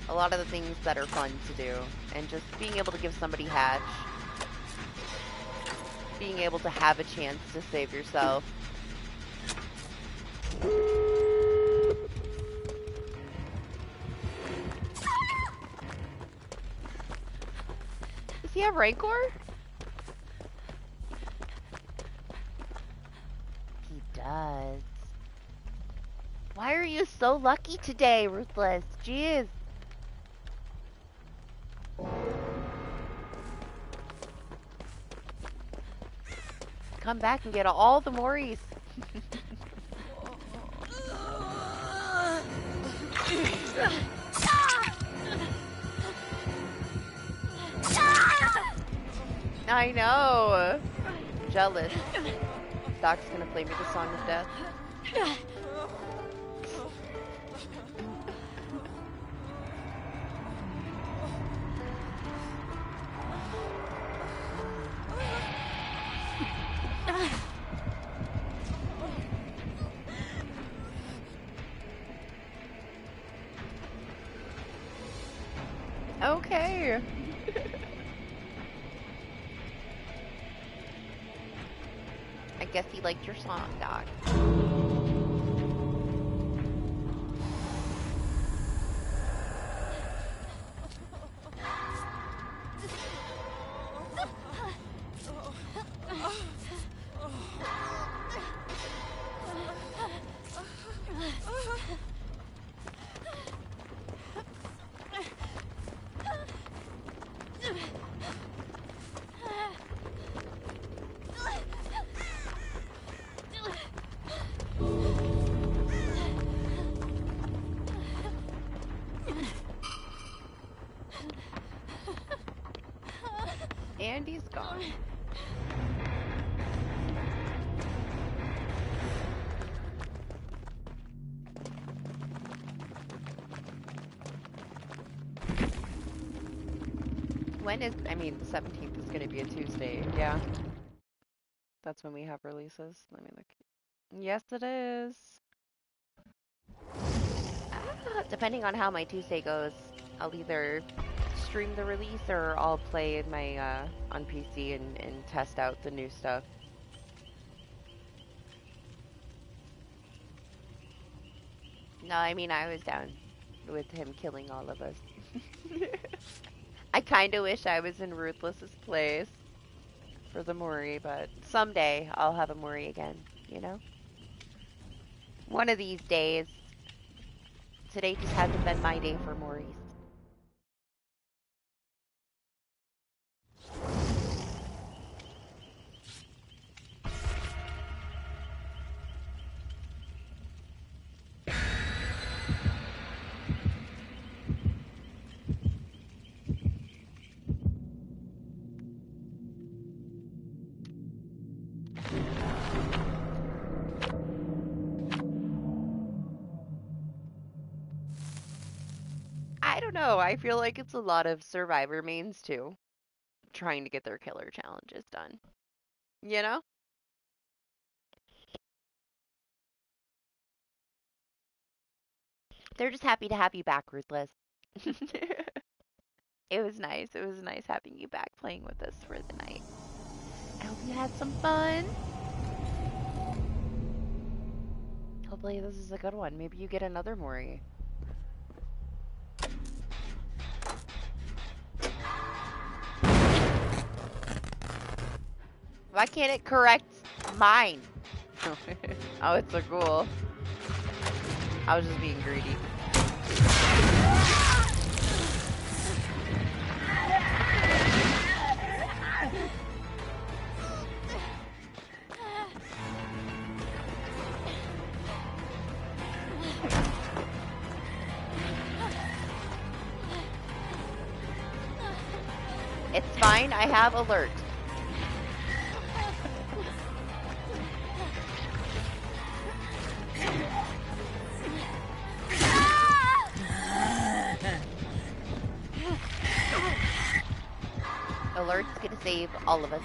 A lot of the things that are fun to do. And just being able to give somebody hatch. Being able to have a chance to save yourself. Does he have Rancor? He does. Why are you so lucky today, Ruthless? Jeez. Come back and get all the Moris. I know. Jealous. Doc's gonna play me the song of death. Okay. I guess he liked your song, Doc. And he's gone. When is, I mean, the 17th is going to be a Tuesday, yeah. That's when we have releases. Let me look. Yes, it is. Depending on how my Tuesday goes, I'll either stream the release or I'll play in my, on PC and test out the new stuff. No, I mean, I was down with him killing all of us. I kind of wish I was in Ruthless's place. for the Mori, but someday I'll have a Mori again, you know? One of these days. Today just hasn't been my day for Moris. I don't know. I feel like it's a lot of survivor mains too, trying to get their killer challenges done. You know? They're just happy to have you back, Ruthless. It was nice. It was nice having you back playing with us for the night. I hope you had some fun. Hopefully this is a good one. Maybe you get another Mori. Why can't it correct mine? Oh, it's a ghoul. I was just being greedy. It's fine, I have alert. Alert's gonna save all of us.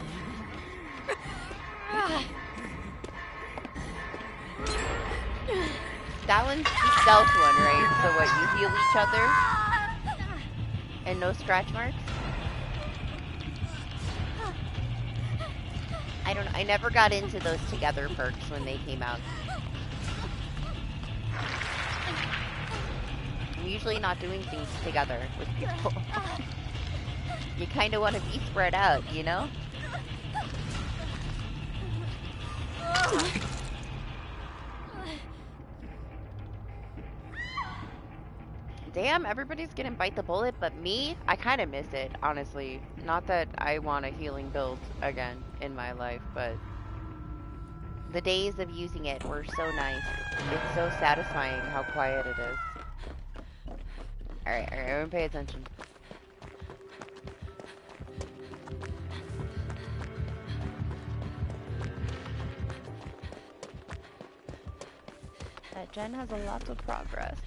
That one's the stealth one, right? So what, you heal each other? And no scratch marks? I don't know. I never got into those together perks when they came out. I'm usually not doing things together with people. You kind of want to be spread out, you know? Damn, everybody's gonna bite the bullet, but me, I kind of miss it, honestly. Not that I want a healing build again in my life, but the days of using it were so nice. It's so satisfying how quiet it is. Alright, everyone pay attention. That Jen has a lot of progress.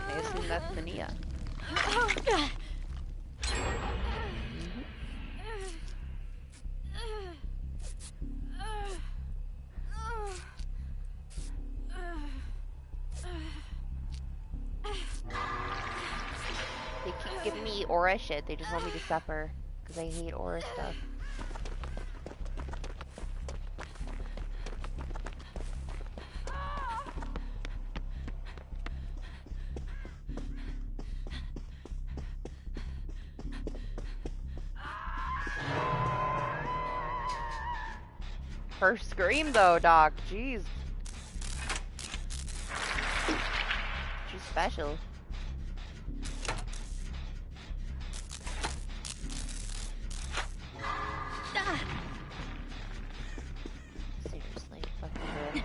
I assume that's Mania. They keep giving me aura shit. They just want me to suffer because I hate aura stuff. Her scream though, Doc. Jeez. She's special. Seriously, fucking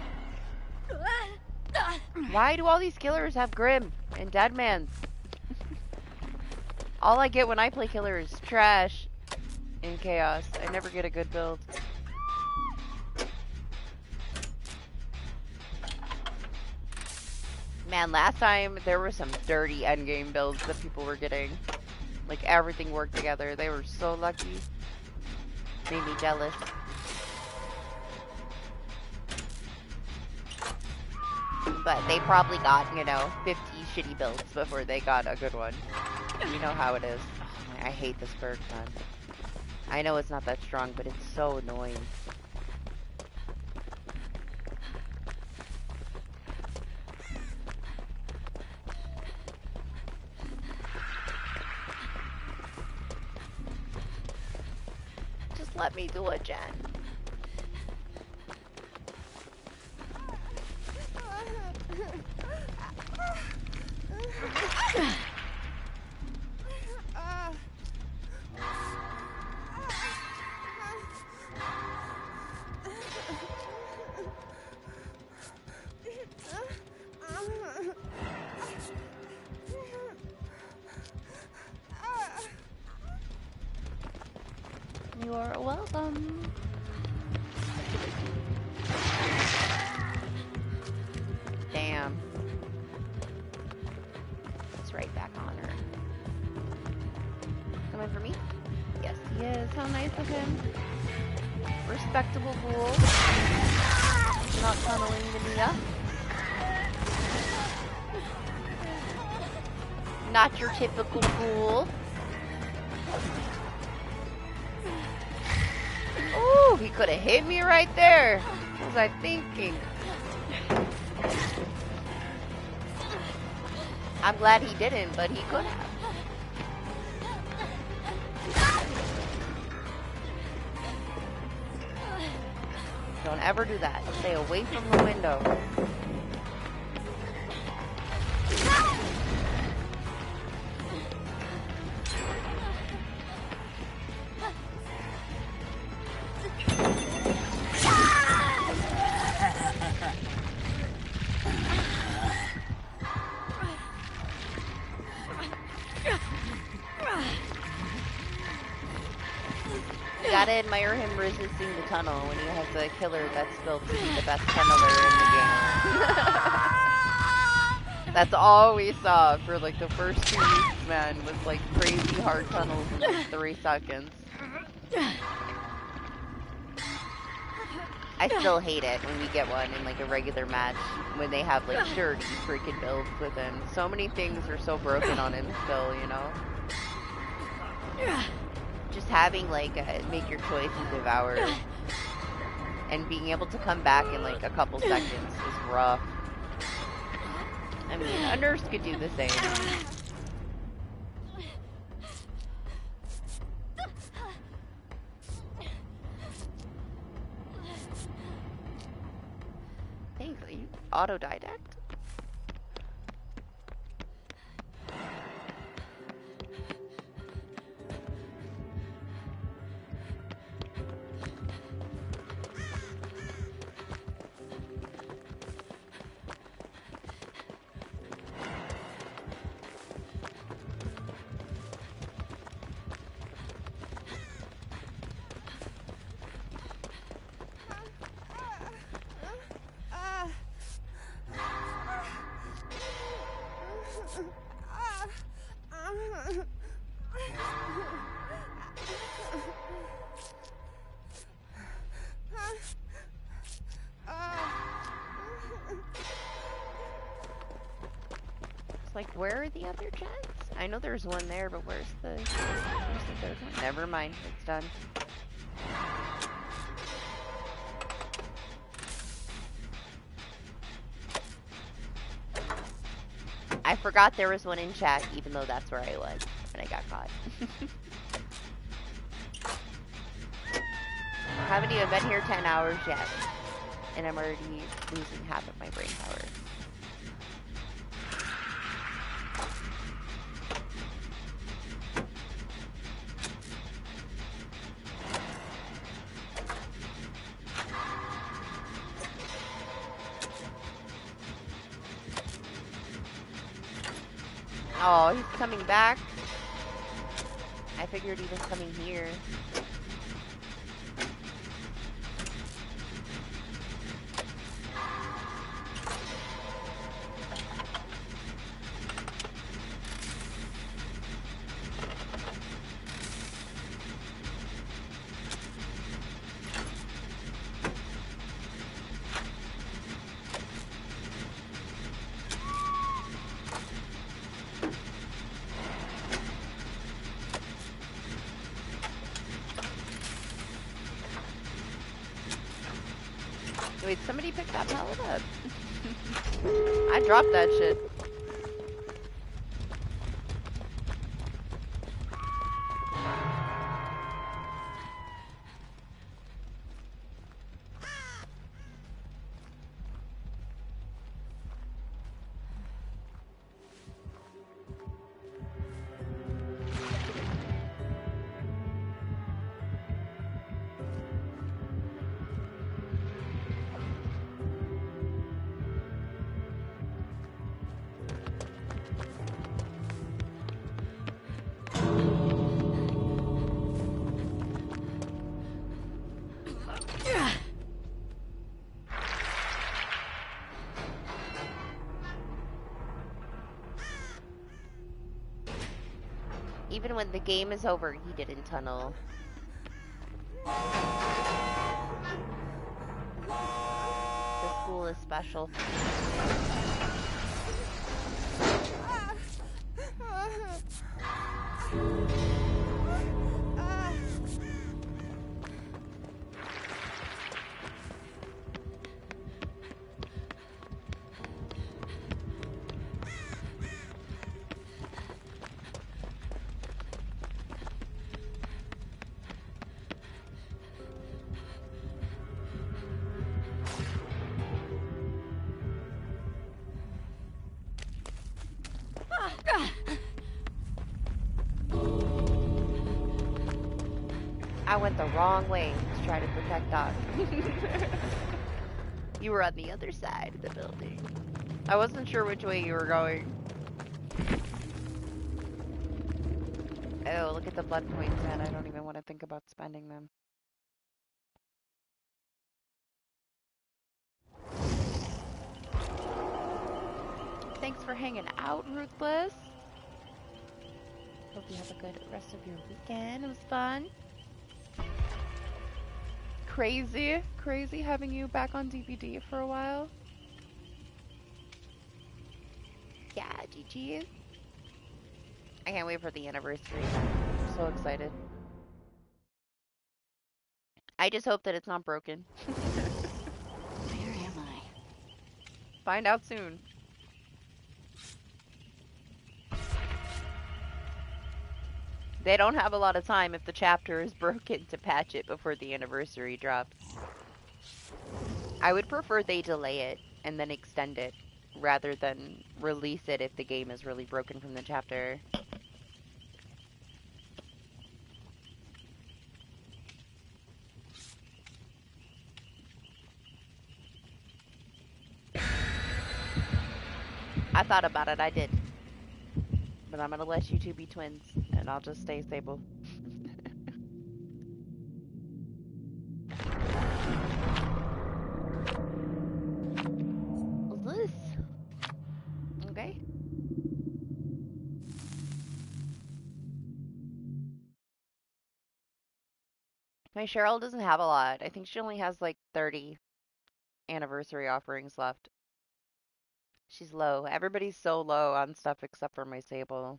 Grim. Why do all these killers have Grim and Deadmans? All I get when I play killer is trash and chaos. I never get a good build. Man, last time there were some dirty endgame builds that people were getting. Like everything worked together. They were so lucky. Made me jealous. But they probably got, you know, 50 shitty builds before they got a good one. You know how it is. Oh, I hate this perk, man. I know it's not that strong, but it's so annoying. Let me do it, Jen. You are welcome. Damn. It's right back on her. Coming for me? Yes, he is. How nice of him. Respectable ghoul. Not tunneling to Mia. Not your typical ghoul. Ooh, he could have hit me right there. What was I thinking? I'm glad he didn't, but he could have. Don't ever do that. Stay away from the window. Gotta admire him resisting the tunnel when he has a killer that's built to be the best tunneler in the game. That's all we saw for like the first 2 weeks, man, was like crazy hard tunnels in like 3 seconds. I still hate it when we get one in like a regular match when they have like dirty freaking builds with him. So many things are so broken on him still, you know? Just having like make your choice and devour and being able to come back in like a couple seconds is rough. I mean, a nurse could do the same. Thanks, are you autodidact? Like, where are the other jets? I know there's one there, but where's the third one? Never mind, it's done. I forgot there was one in chat, even though that's where I was, and I got caught. I haven't even been here 10 hours yet, and I'm already losing half of my brain power. Oh, he's coming back. I figured he was coming here. Wait, somebody picked that pallet up. I dropped that shit. Even when the game is over, he didn't tunnel. The school is special. I went the wrong way to try to protect Doc. You were on the other side of the building. I wasn't sure which way you were going. Oh, look at the blood points, man. I don't even want to think about spending them. Thanks for hanging out, Ruthless. Hope you have a good rest of your weekend. It was fun. Crazy having you back on DBD for a while. Yeah, GG. I can't wait for the anniversary. I'm so excited. I just hope that it's not broken. Where am I? Find out soon. They don't have a lot of time if the chapter is broken to patch it before the anniversary drops. I would prefer they delay it and then extend it rather than release it if the game is really broken from the chapter. I thought about it, I did. But I'm gonna let you two be twins, and I'll just stay Sable. What's this? Okay. My Cheryl doesn't have a lot. I think she only has like 30 anniversary offerings left. She's low. Everybody's so low on stuff except for my Sable.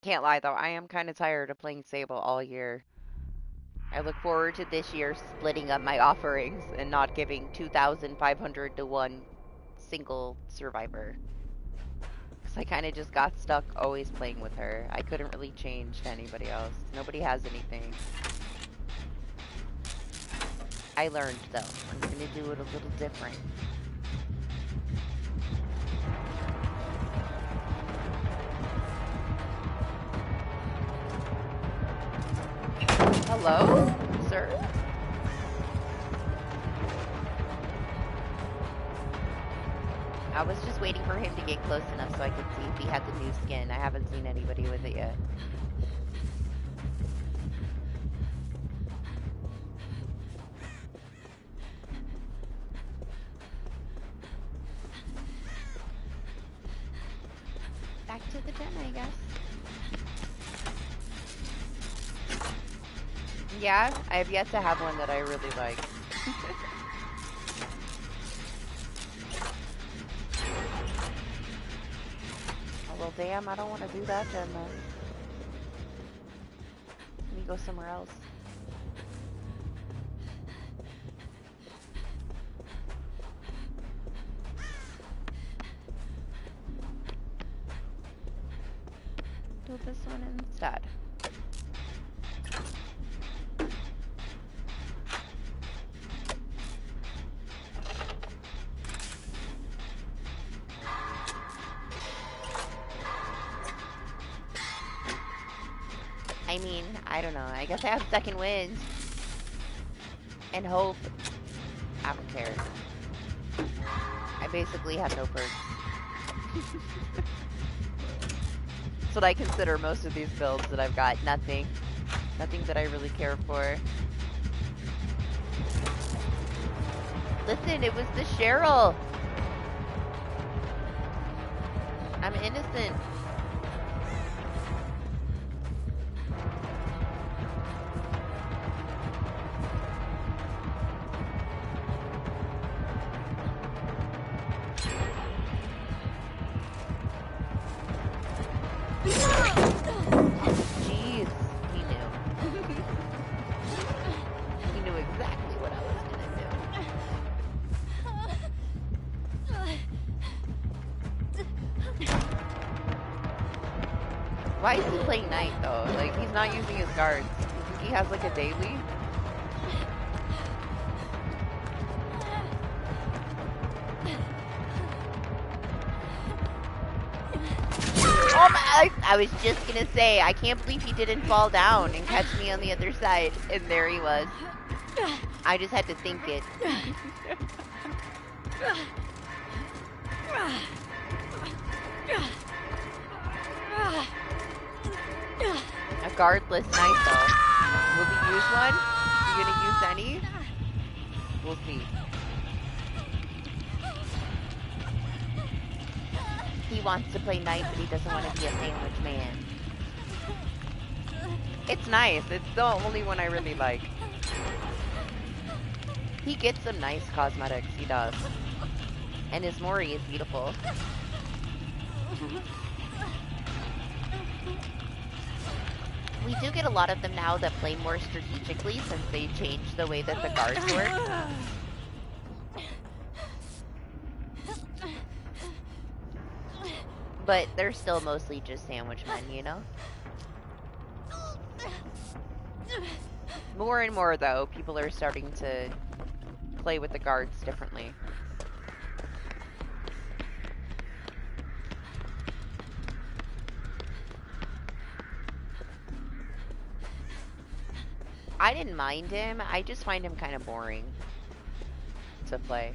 Can't lie though, I am kind of tired of playing Sable all year. I look forward to this year splitting up my offerings and not giving 2,500 to one single survivor. Because I kind of just got stuck always playing with her. I couldn't really change to anybody else. Nobody has anything. I learned though. I'm going to do it a little different. Hello, sir? I was just waiting for him to get close enough so I could see if he had the new skin. I haven't seen anybody with it yet. Back to the den, I guess. Yeah, I have yet to have one that I really like. Oh, well, damn, I don't want to do that then. Let me go somewhere else. Do this one instead. I mean, I don't know. I guess I have second wind. And hope. I don't care. I basically have no perks. That's what I consider most of these builds that I've got. Nothing. Nothing that I really care for. Listen, it was the Cheryl. I'm innocent. Jeez, he knew. He knew exactly what I was gonna do. Why is he playing night though? Like, he's not using his guards. You think he has like a daily? Oh my, I was just gonna say, I can't believe he didn't fall down and catch me on the other side. And there he was. I just had to think it. A guardless knight though. Will he use one? Is he gonna use any? We'll see. He wants to play knight, but he doesn't want to be a sandwich man. It's nice. It's the only one I really like. He gets some nice cosmetics. He does. And his Mori is beautiful. We do get a lot of them now that play more strategically since they changed the way that the guards work. But they're still mostly just sandwich men, you know? More and more, though, people are starting to play with the guards differently. I didn't mind him, I just find him kind of boring to play.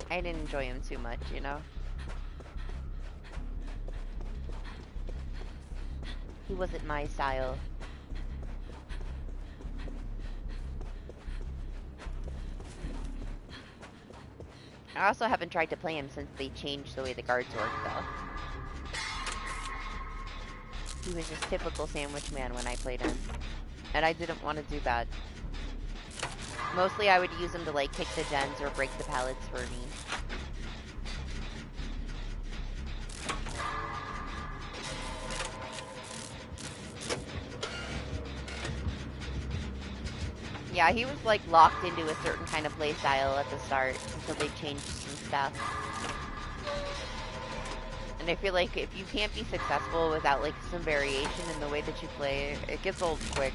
I didn't enjoy him too much, you know? He wasn't my style. I also haven't tried to play him since they changed the way the guards work, though. He was just typical sandwich man when I played him. And I didn't want to do bad. Mostly I would use him to like kick the gens or break the pallets for me. Yeah, he was like locked into a certain kind of play style at the start until they changed some stuff. And I feel like if you can't be successful without like some variation in the way that you play, it gets old quick.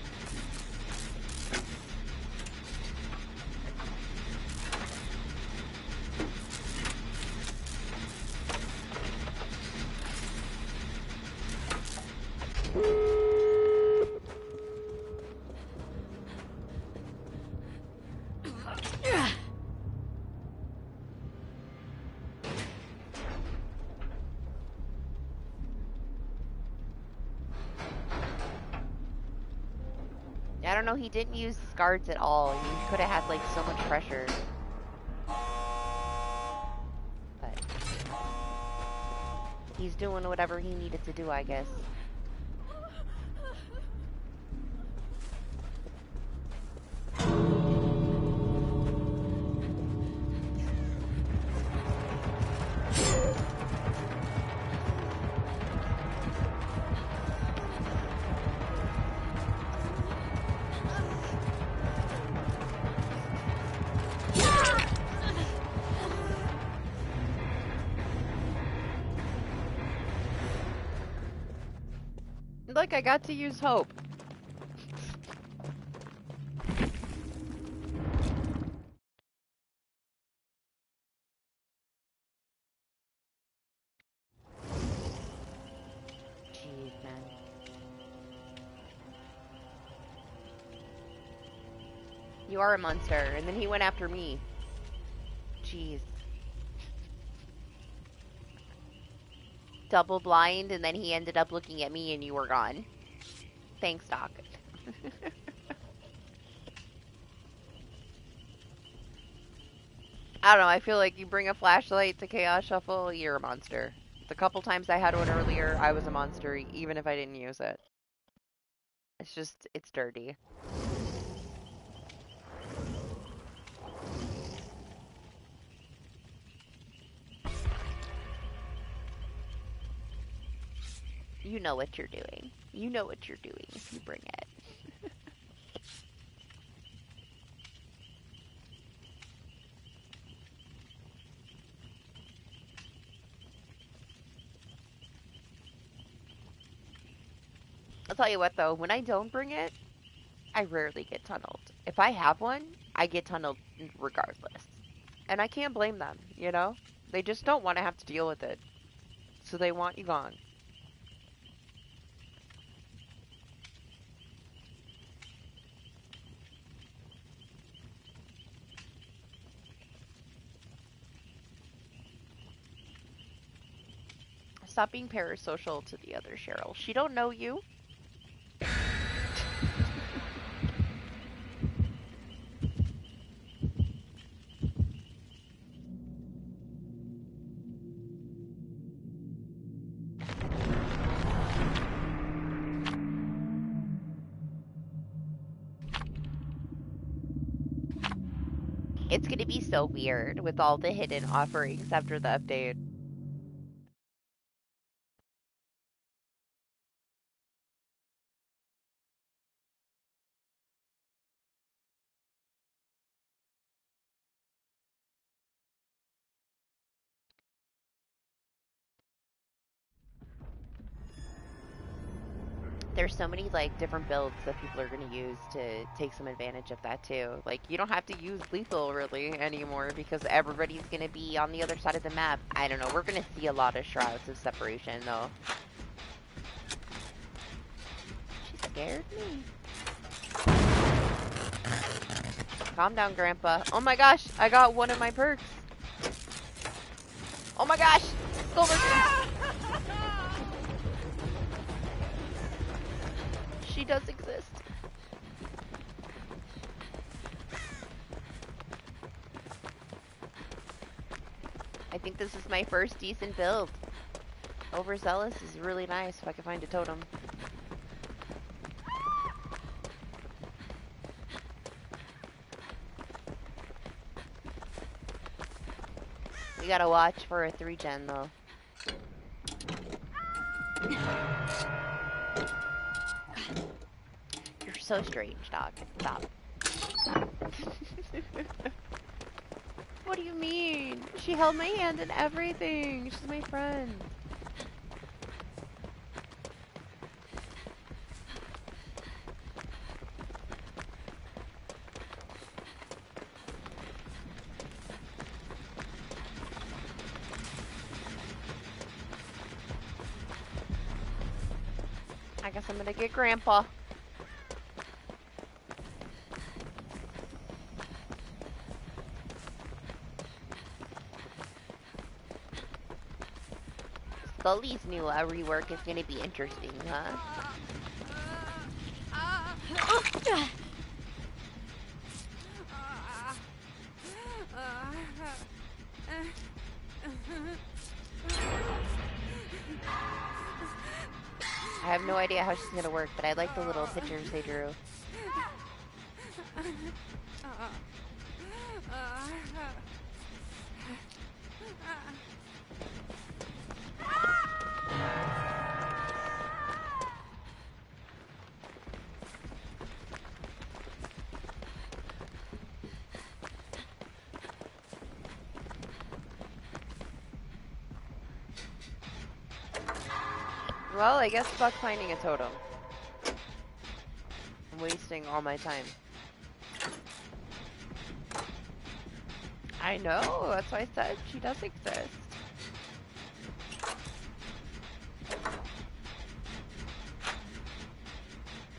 I don't know, he didn't use his guards at all. I mean, he could have had like so much pressure. But he's doing whatever he needed to do, I guess. Look, I got to use hope. Jeez, man. You are a monster, and then he went after me. Jeez. Double blind, and then he ended up looking at me and you were gone. Thanks, Doc. I don't know, I feel like you bring a flashlight to Chaos Shuffle, you're a monster. The couple times I had one earlier, I was a monster, even if I didn't use it. It's just, it's dirty. You know what you're doing. You know what you're doing if you bring it. I'll tell you what though, when I don't bring it, I rarely get tunneled. If I have one, I get tunneled regardless. And I can't blame them, you know? They just don't want to have to deal with it. So they want you gone. Stop being parasocial to the other Cheryl. She don't know you. It's gonna be so weird with all the hidden offerings after the update. There's so many like different builds that people are going to use to take some advantage of that too. Like you don't have to use lethal really anymore because everybody's going to be on the other side of the map. I don't know. We're going to see a lot of shrouds of separation though. She scared me. Calm down, Grandpa. Oh my gosh, I got one of my perks. Oh my gosh, Silver. She does exist. I think this is my first decent build. Overzealous is really nice if I can find a totem. We gotta watch for a 3-gen though. You're so strange, dog. Stop. What do you mean? She held my hand and everything. She's my friend. I guess I'm gonna get Grandpa. Sully's new rework is gonna be interesting, huh? I have no idea how she's gonna work, but I like the little pictures they drew. Well, I guess fuck finding a totem. I'm wasting all my time. I know, that's why I said she does exist.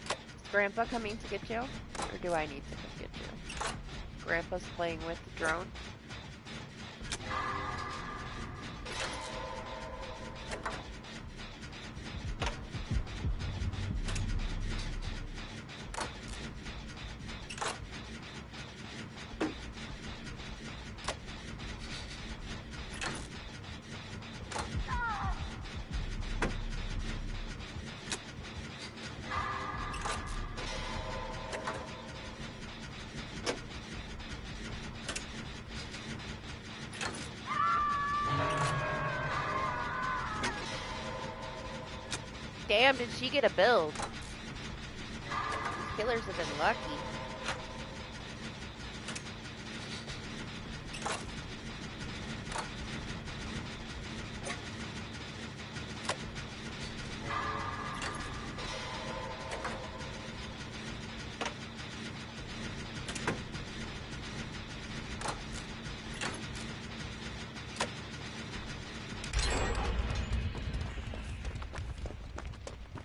Is Grandpa coming to get you? Or do I need to come get you? Grandpa's playing with the drone. Damn, did she get a build? Killers have been lucky.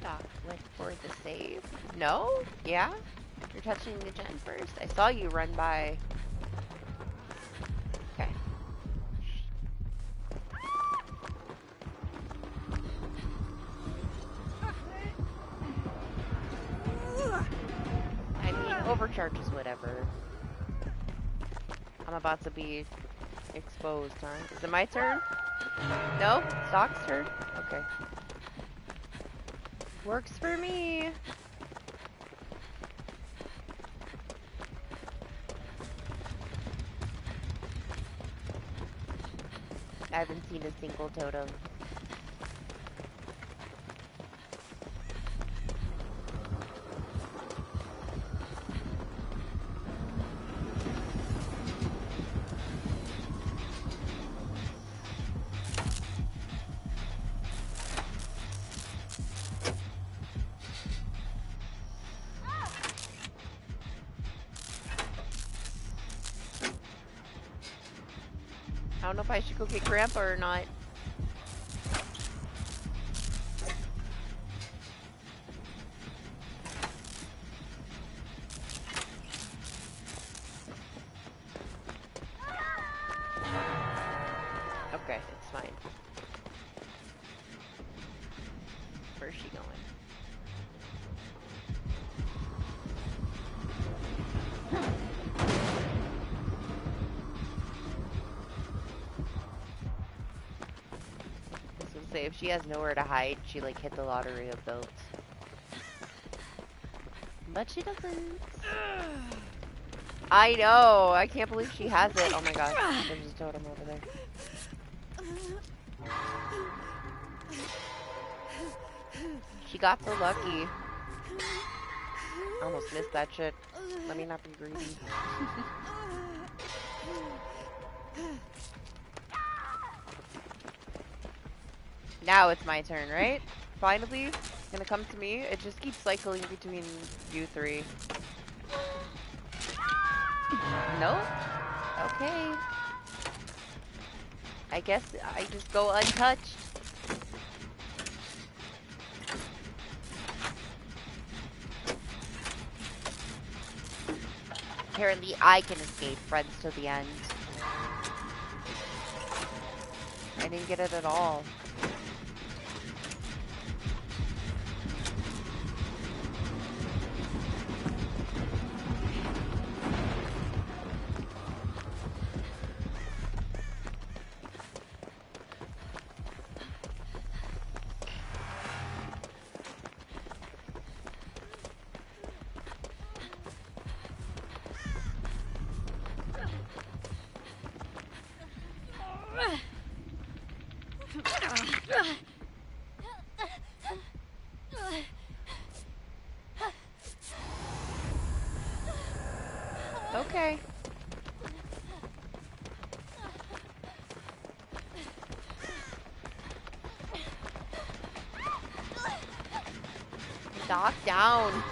Doc went for the save. No? Yeah? You're touching the gen first. I saw you run by. Okay. I mean, overcharge is whatever. I'm about to be exposed, huh? Is it my turn? No? It's Doc's turn? Okay. Works for me. I haven't seen a single totem. I don't know if I should go get Grandpa or not. Okay, it's fine. Where's she going? I was gonna say, if she has nowhere to hide, she like hit the lottery of builds. But she doesn't. I know! I can't believe she has it. Oh my god, there's a totem over there. She got so lucky. I almost missed that shit. Let me not be greedy. Now it's my turn, right? Finally, it's gonna come to me. It just keeps cycling between you three. No? Okay. I guess I just go untouched. Apparently I can escape friends to the end. I didn't get it at all. Okay. Knock down.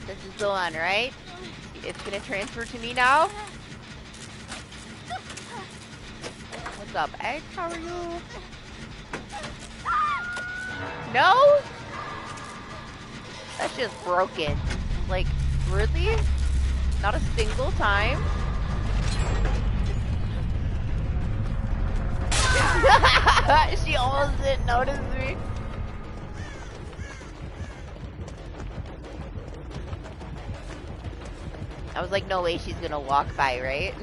This is the one, right? It's gonna transfer to me now. What's up, Egg? How are you? No? That's just broken. Like, really? Not a single time? She almost didn't notice me. I was like, no way she's gonna walk by, right?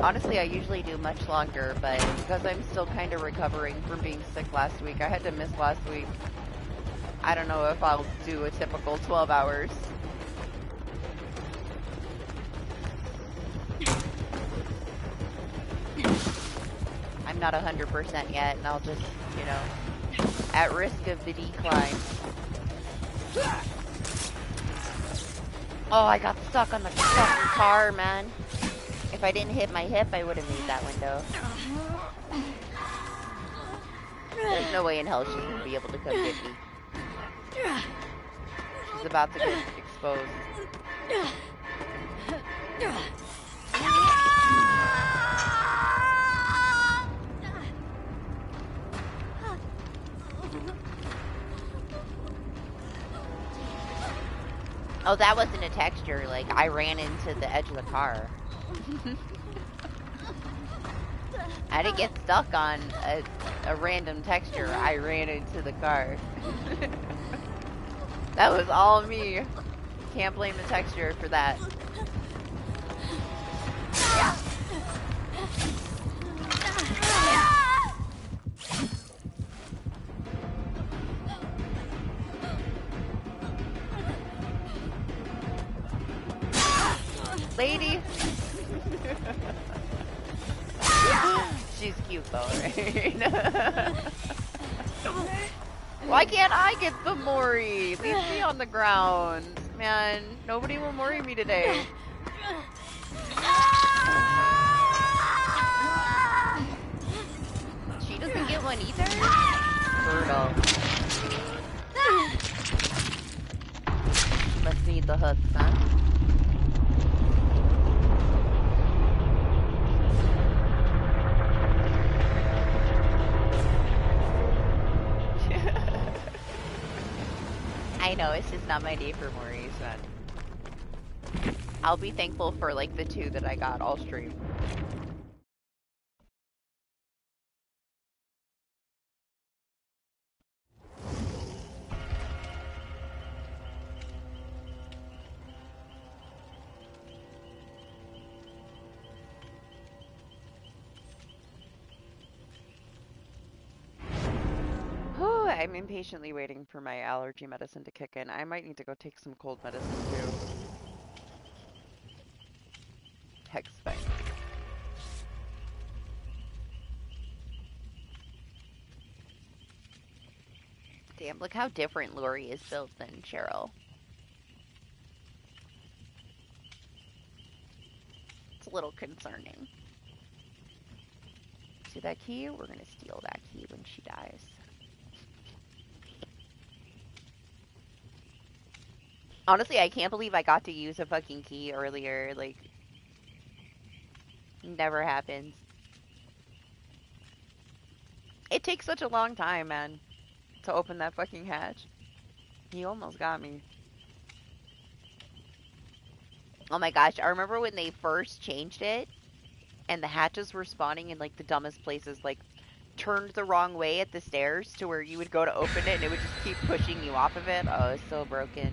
Honestly, I usually do much longer, but because I'm still kind of recovering from being sick last week, I had to miss last week. I don't know if I'll do a typical 12 hours. I'm not 100% yet, and I'll just, you know, at risk of the decline. Oh, I got stuck on the fucking car, man. If I didn't hit my hip, I would have made that window. There's no way in hell she's gonna be able to come get me. She's about to get exposed. Oh, that wasn't a texture. Like, I ran into the edge of the car. I didn't get stuck on a random texture. I ran into the car. That was all me. Can't blame the texture for that. Lady. She's cute though, right? Why can't I get the Mori? Leave me on the ground. Man, nobody will Mori me today. She doesn't get one either? Brutal. Must need the hooks, huh? I know, it's just not my day for Moris, man. I'll be thankful for, like, the 2 that I got all stream. I'm impatiently waiting for my allergy medicine to kick in. I might need to go take some cold medicine too. Hex fine. Damn, look how different Lori is built than Cheryl. It's a little concerning. See that key? We're gonna steal that key when she dies. Honestly, I can't believe I got to use a fucking key earlier. Like, never happens. It takes such a long time, man, to open that fucking hatch. He almost got me. Oh my gosh, I remember when they first changed it, and the hatches were spawning in, like, the dumbest places, like, turned the wrong way at the stairs to where you would go to open it, and it would just keep pushing you off of it. Oh, it's so broken.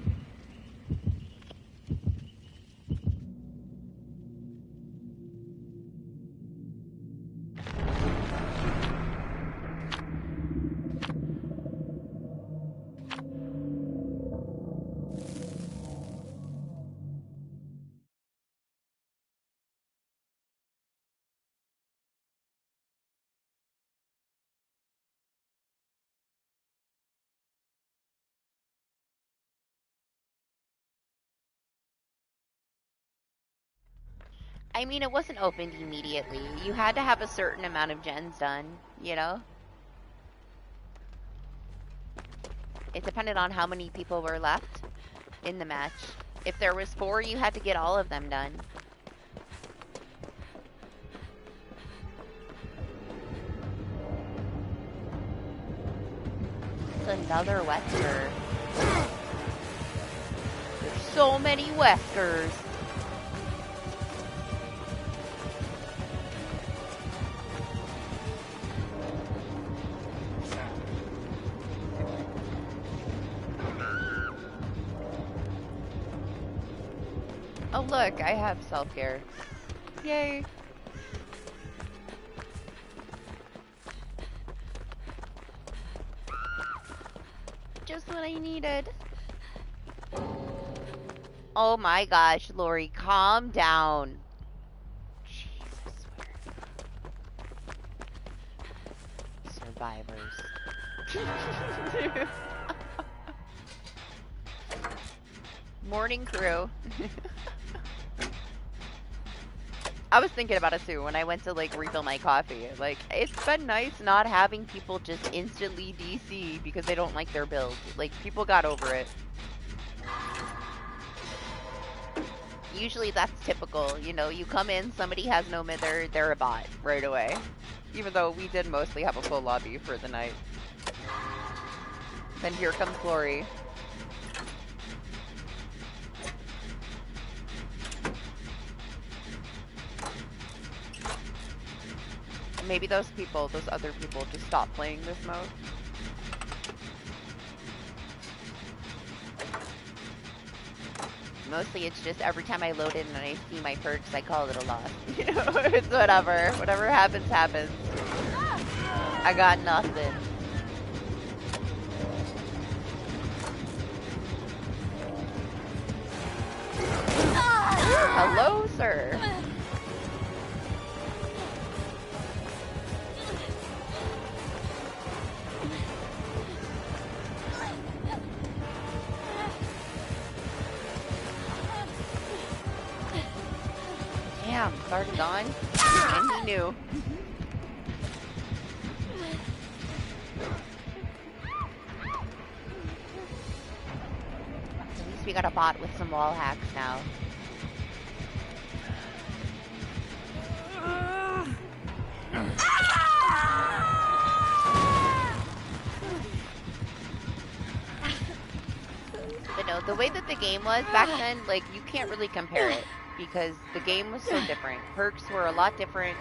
I mean, it wasn't opened immediately. You had to have a certain amount of gens done, you know? It depended on how many people were left in the match. If there was 4, you had to get all of them done. It's another Wesker. There's so many Weskers. look, I have self-care. Yay. Just what I needed. Oh my gosh, Lori, calm down. Jesus, survivors. Morning crew. I was thinking about it too when I went to like refill my coffee. Like, it's been nice not having people just instantly DC because they don't like their build. Like, people got over it. Usually that's typical, you know, you come in, somebody has no mither, they're a bot right away. Even though we did mostly have a full lobby for the night. Then here comes Glory. Maybe those other people just stop playing this mode. Mostly it's just every time I load in and I see my perks, I call it a loss. You know, it's whatever. Whatever happens, happens. I got nothing. Hello, sir. Damn, Clark's gone. And he knew. At least we got a bot with some wall hacks now. But no, the way that the game was back then, like, you can't really compare it. Because the game was so different. Perks were a lot different.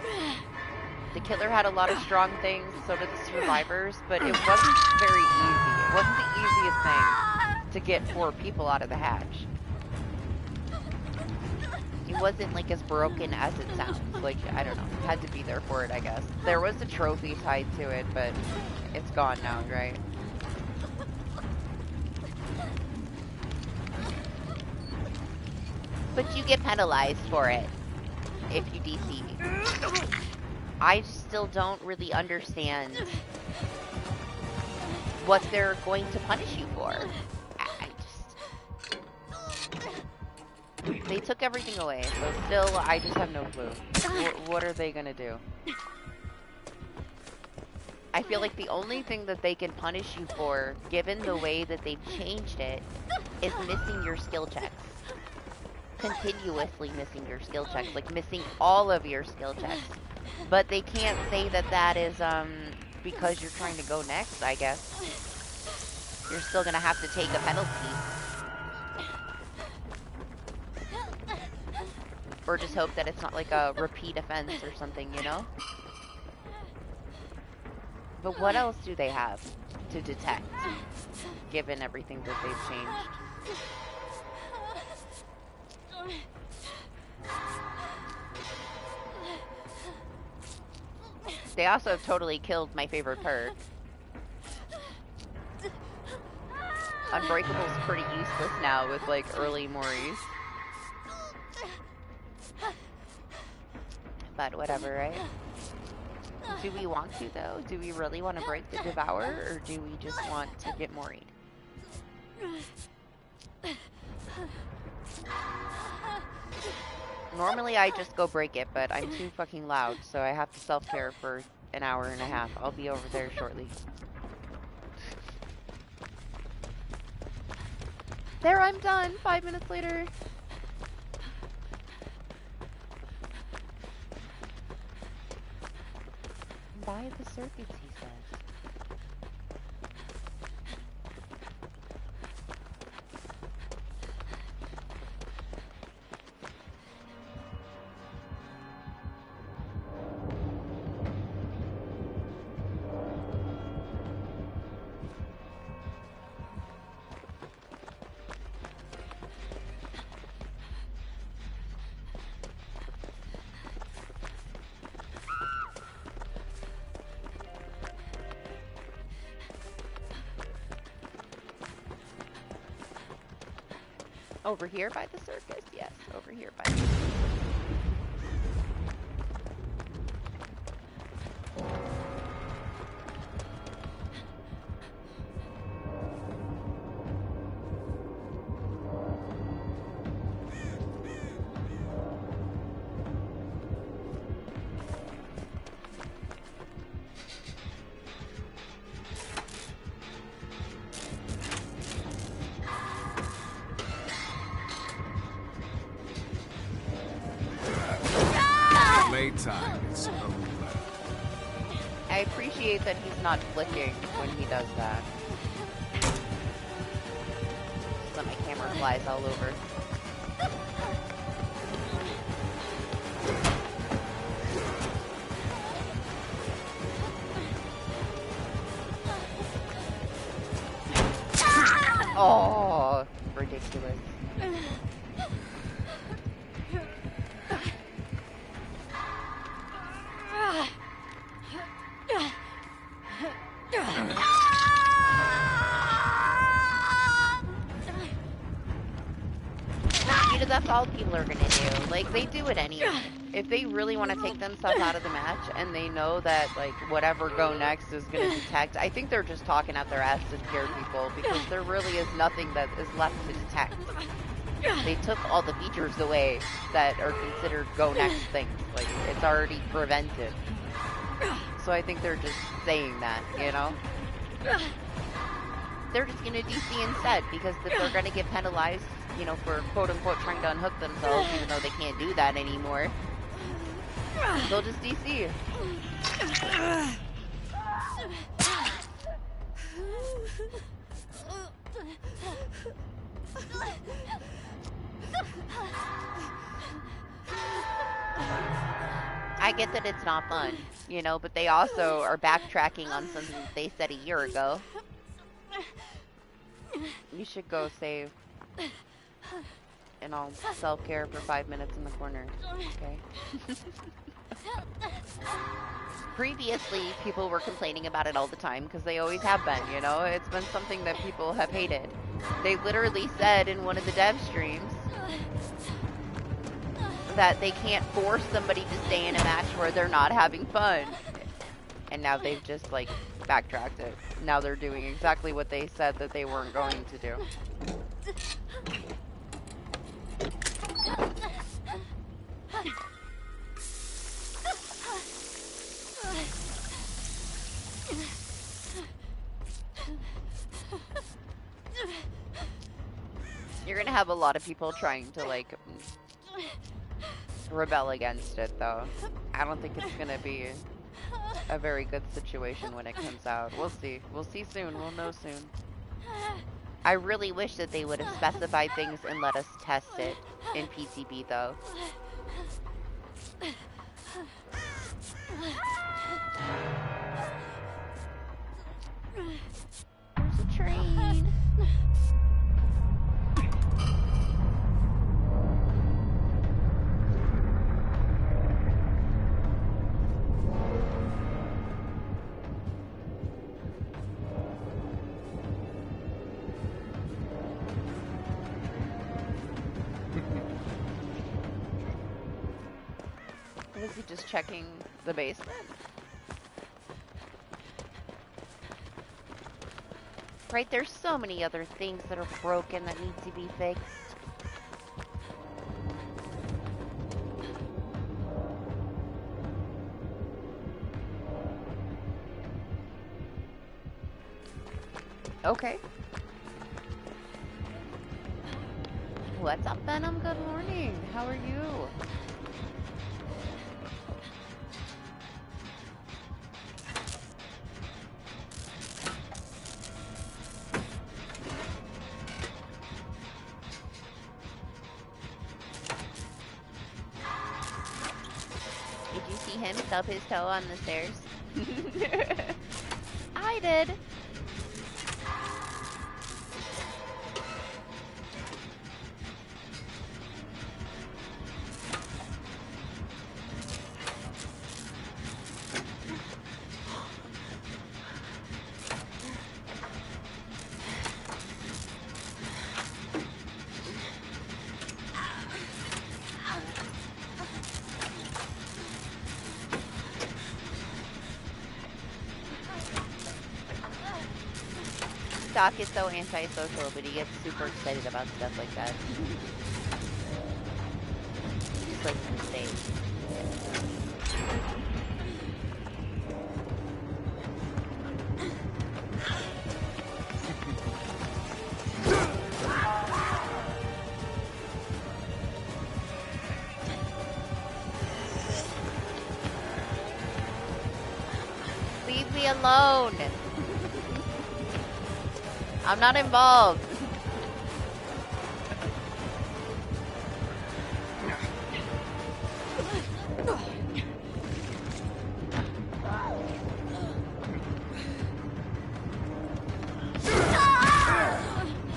The killer had a lot of strong things, so did the survivors, but it wasn't very easy. It wasn't the easiest thing to get 4 people out of the hatch. It wasn't like as broken as it sounds. Like, I don't know, had to be there for it, I guess. There was a trophy tied to it, but it's gone now, right? But you get penalized for it if you DC. I still don't really understand what they're going to punish you for. They took everything away, so still, I just have no clue. What are they gonna do? I feel like the only thing that they can punish you for, given the way that they've changed it, is missing your skill checks. Continuously missing your skill checks, like missing all of your skill checks. But they can't say that that is because you're trying to go next, I guess. You're still gonna have to take a penalty. Or just hope that it's not like a repeat offense or something, you know? But what else do they have to detect, given everything that they've changed? They also totally killed my favorite perk. Unbreakable's pretty useless now with, like, early Moris. But whatever, right? Do we want to, though? Do we really want to break the Devour, or do we just want to get Mori'd? Normally I just go break it, but I'm too fucking loud, so I have to self-care for an hour and a half. I'll be over there shortly. There, I'm done! 5 minutes later. Buy the circuits, he says. Over here by the circus? Yes, over here by the circus. Playtime is over. I appreciate that he's not flicking when he does that. So that my camera flies all over. Oh, ridiculous. You know, that's all people are gonna do. Like, they do it anyway. If they really want to take themselves out of the match and they know that, like, whatever go next is gonna detect, I think they're just talking out their ass to scare people because there really is nothing that is left to detect. They took all the features away that are considered go next things. Like, it's already prevented. So I think they're just saying that, you know? They're just gonna DC instead because if they're gonna get penalized, you know, for quote-unquote trying to unhook themselves, even though they can't do that anymore, they'll just DC. I get that it's not fun, you know, but they also are backtracking on something that they said a year ago. You should go save. And I'll self-care for 5 minutes in the corner, okay? Previously, people were complaining about it all the time because they always have been, you know? It's been something that people have hated. They literally said in one of the dev streams that they can't force somebody to stay in a match where they're not having fun. And now they've just, like, backtracked it. Now they're doing exactly what they said that they weren't going to do. You're gonna have a lot of people trying to, like, rebel against it, though. I don't think it's gonna be a very good situation when it comes out. We'll see. We'll see soon. We'll know soon. I really wish that they would have specified things and let us test it in PTB, though. There's a train. Was he just checking the basement? Right, there's so many other things that are broken that need to be fixed. Okay. What's up, Venom? Good morning. How are you? Did you see him stub his toe on the stairs? I did. Doc is so antisocial, but he gets super excited about stuff like that. Just like mistakes. Leave me alone. I'm not involved.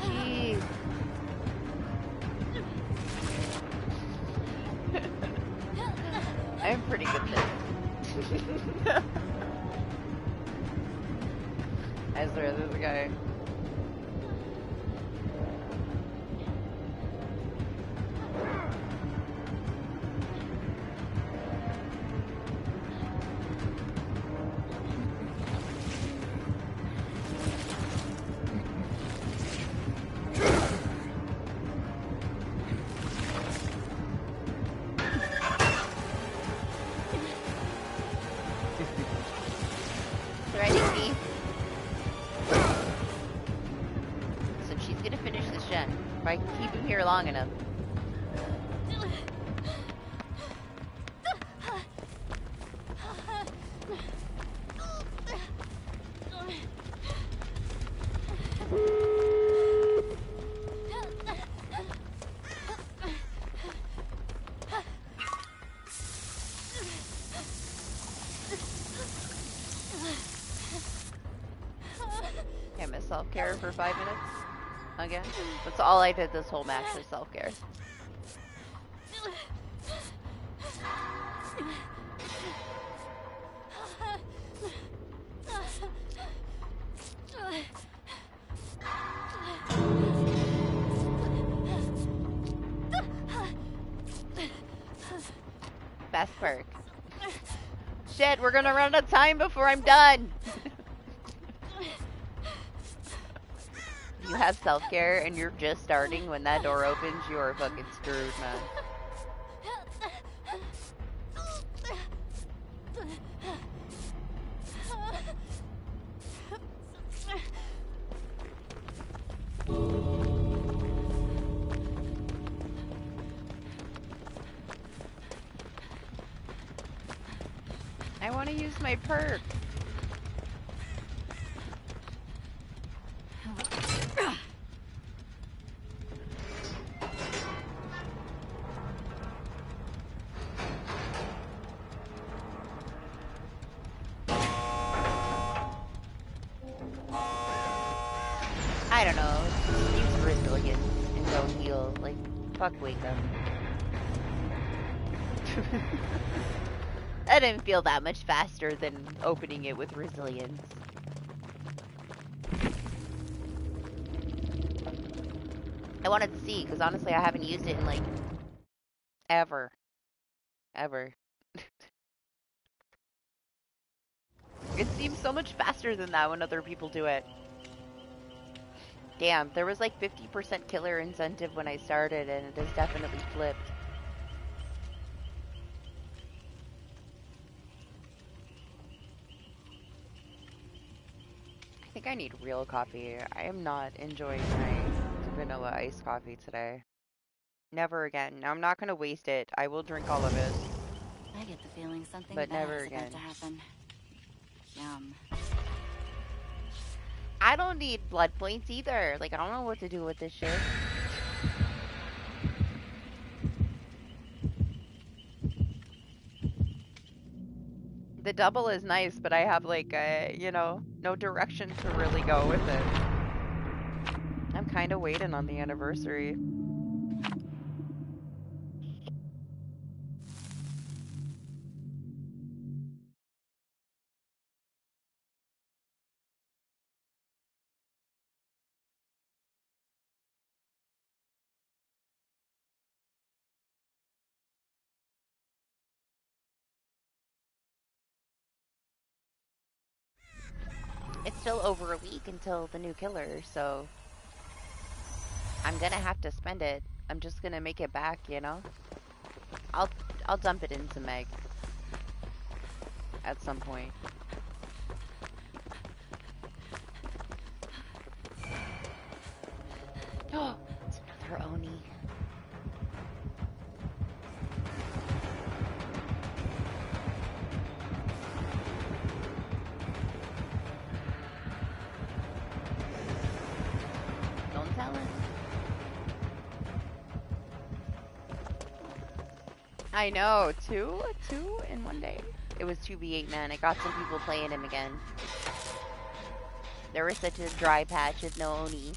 Jeez. I'm pretty good at this. I swear, there's a guy. Threatening me. So she's gonna finish this gen if I keep him here long enough. I miss self-care for 5 minutes. Again. That's all I did this whole match was self-care. Best perk. Shit, we're gonna run out of time before I'm done. You have self-care and you're just starting when that door opens, you are fucking screwed, man. I want to use my perk. I don't know. Just use resilience and go heal. Like, fuck wake up. I didn't feel that much faster than opening it with resilience. I wanted to see, because honestly I haven't used it in like, ever. Ever. It seems so much faster than that when other people do it. Damn, there was like 50% killer incentive when I started, and it has definitely flipped. I think I need real coffee. I am not enjoying my vanilla iced coffee today. Never again. Now, I'm not going to waste it. I will drink all of it. I get the feeling something But bad's never about again. to happen. Yum. I don't need blood points either. Like, I don't know what to do with this shit. The double is nice, but I have like you know, no direction to really go with it. I'm kind of waiting on the anniversary. It's still over a week until the new killer, so I'm gonna have to spend it. I'm just gonna make it back, you know? I'll I'll dump it into Meg at some point. Oh, it's another Oni. Don't tell him. I know, two in one day. It was 2v8, man. It got some people playing him again. There was such a dry patch with no Oni.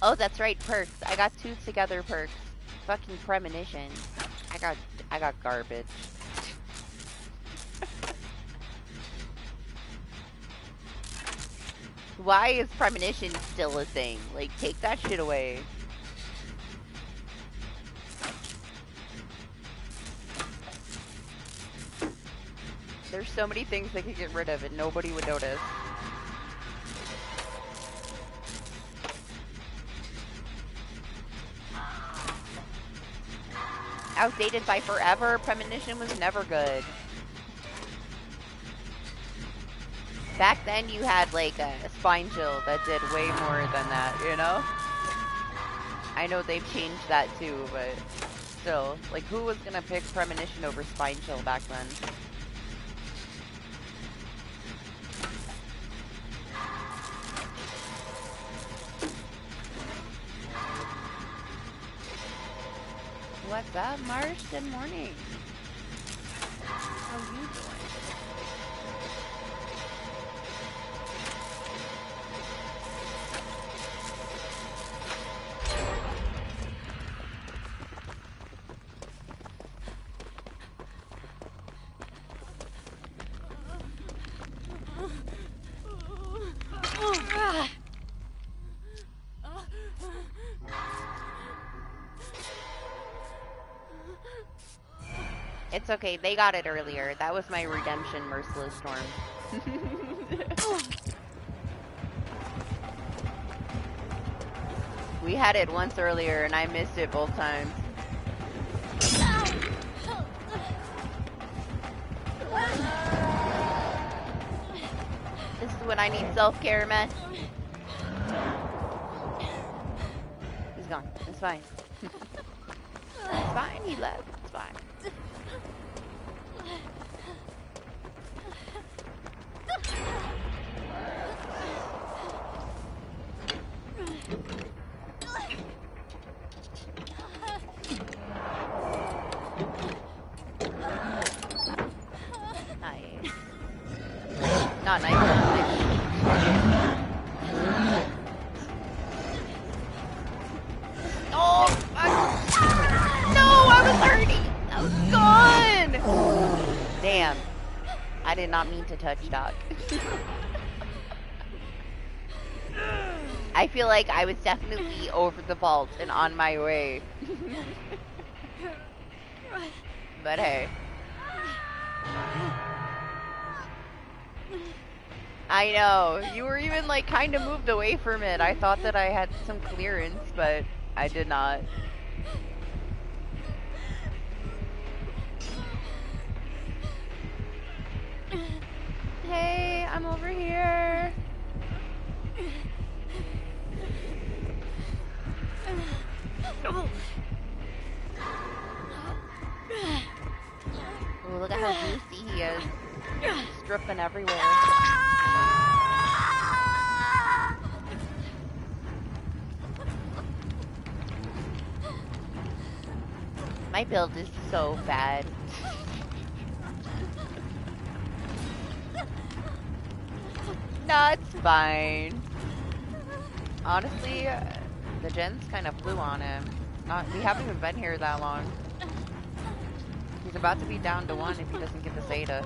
Oh, that's right, perks. I got two together perks. Fucking premonition. I got garbage. Why is premonition still a thing? Like, take that shit away. There's so many things they could get rid of and nobody would notice. Outdated by forever. Premonition was never good. Back then you had like a spine chill that did way more than that, you know? I know they've changed that too, but still. Like, who was gonna pick premonition over spine chill back then? What's up, Marsh? Good morning. How you doing? It's okay, they got it earlier. That was my redemption, Merciless Storm. We had it once earlier and I missed it both times. This is when I need self-care, man. He's gone. It's fine. It's fine, he left. It's fine. Nice. Not nice, not oh, fuck. No, I was hurting. I was gone. Damn. I did not mean to touch Doc. I feel like I was definitely over the vault and on my way. But hey. I know. You were even like kind of moved away from it. I thought that I had some clearance, but I did not. Hey, I'm over here. Ooh, look at how juicy he is. He's dripping everywhere. My build is so bad. No, it's fine. Honestly, the gens kind of flew on him. We haven't even been here that long. He's about to be down to 1 if he doesn't get the Zeta.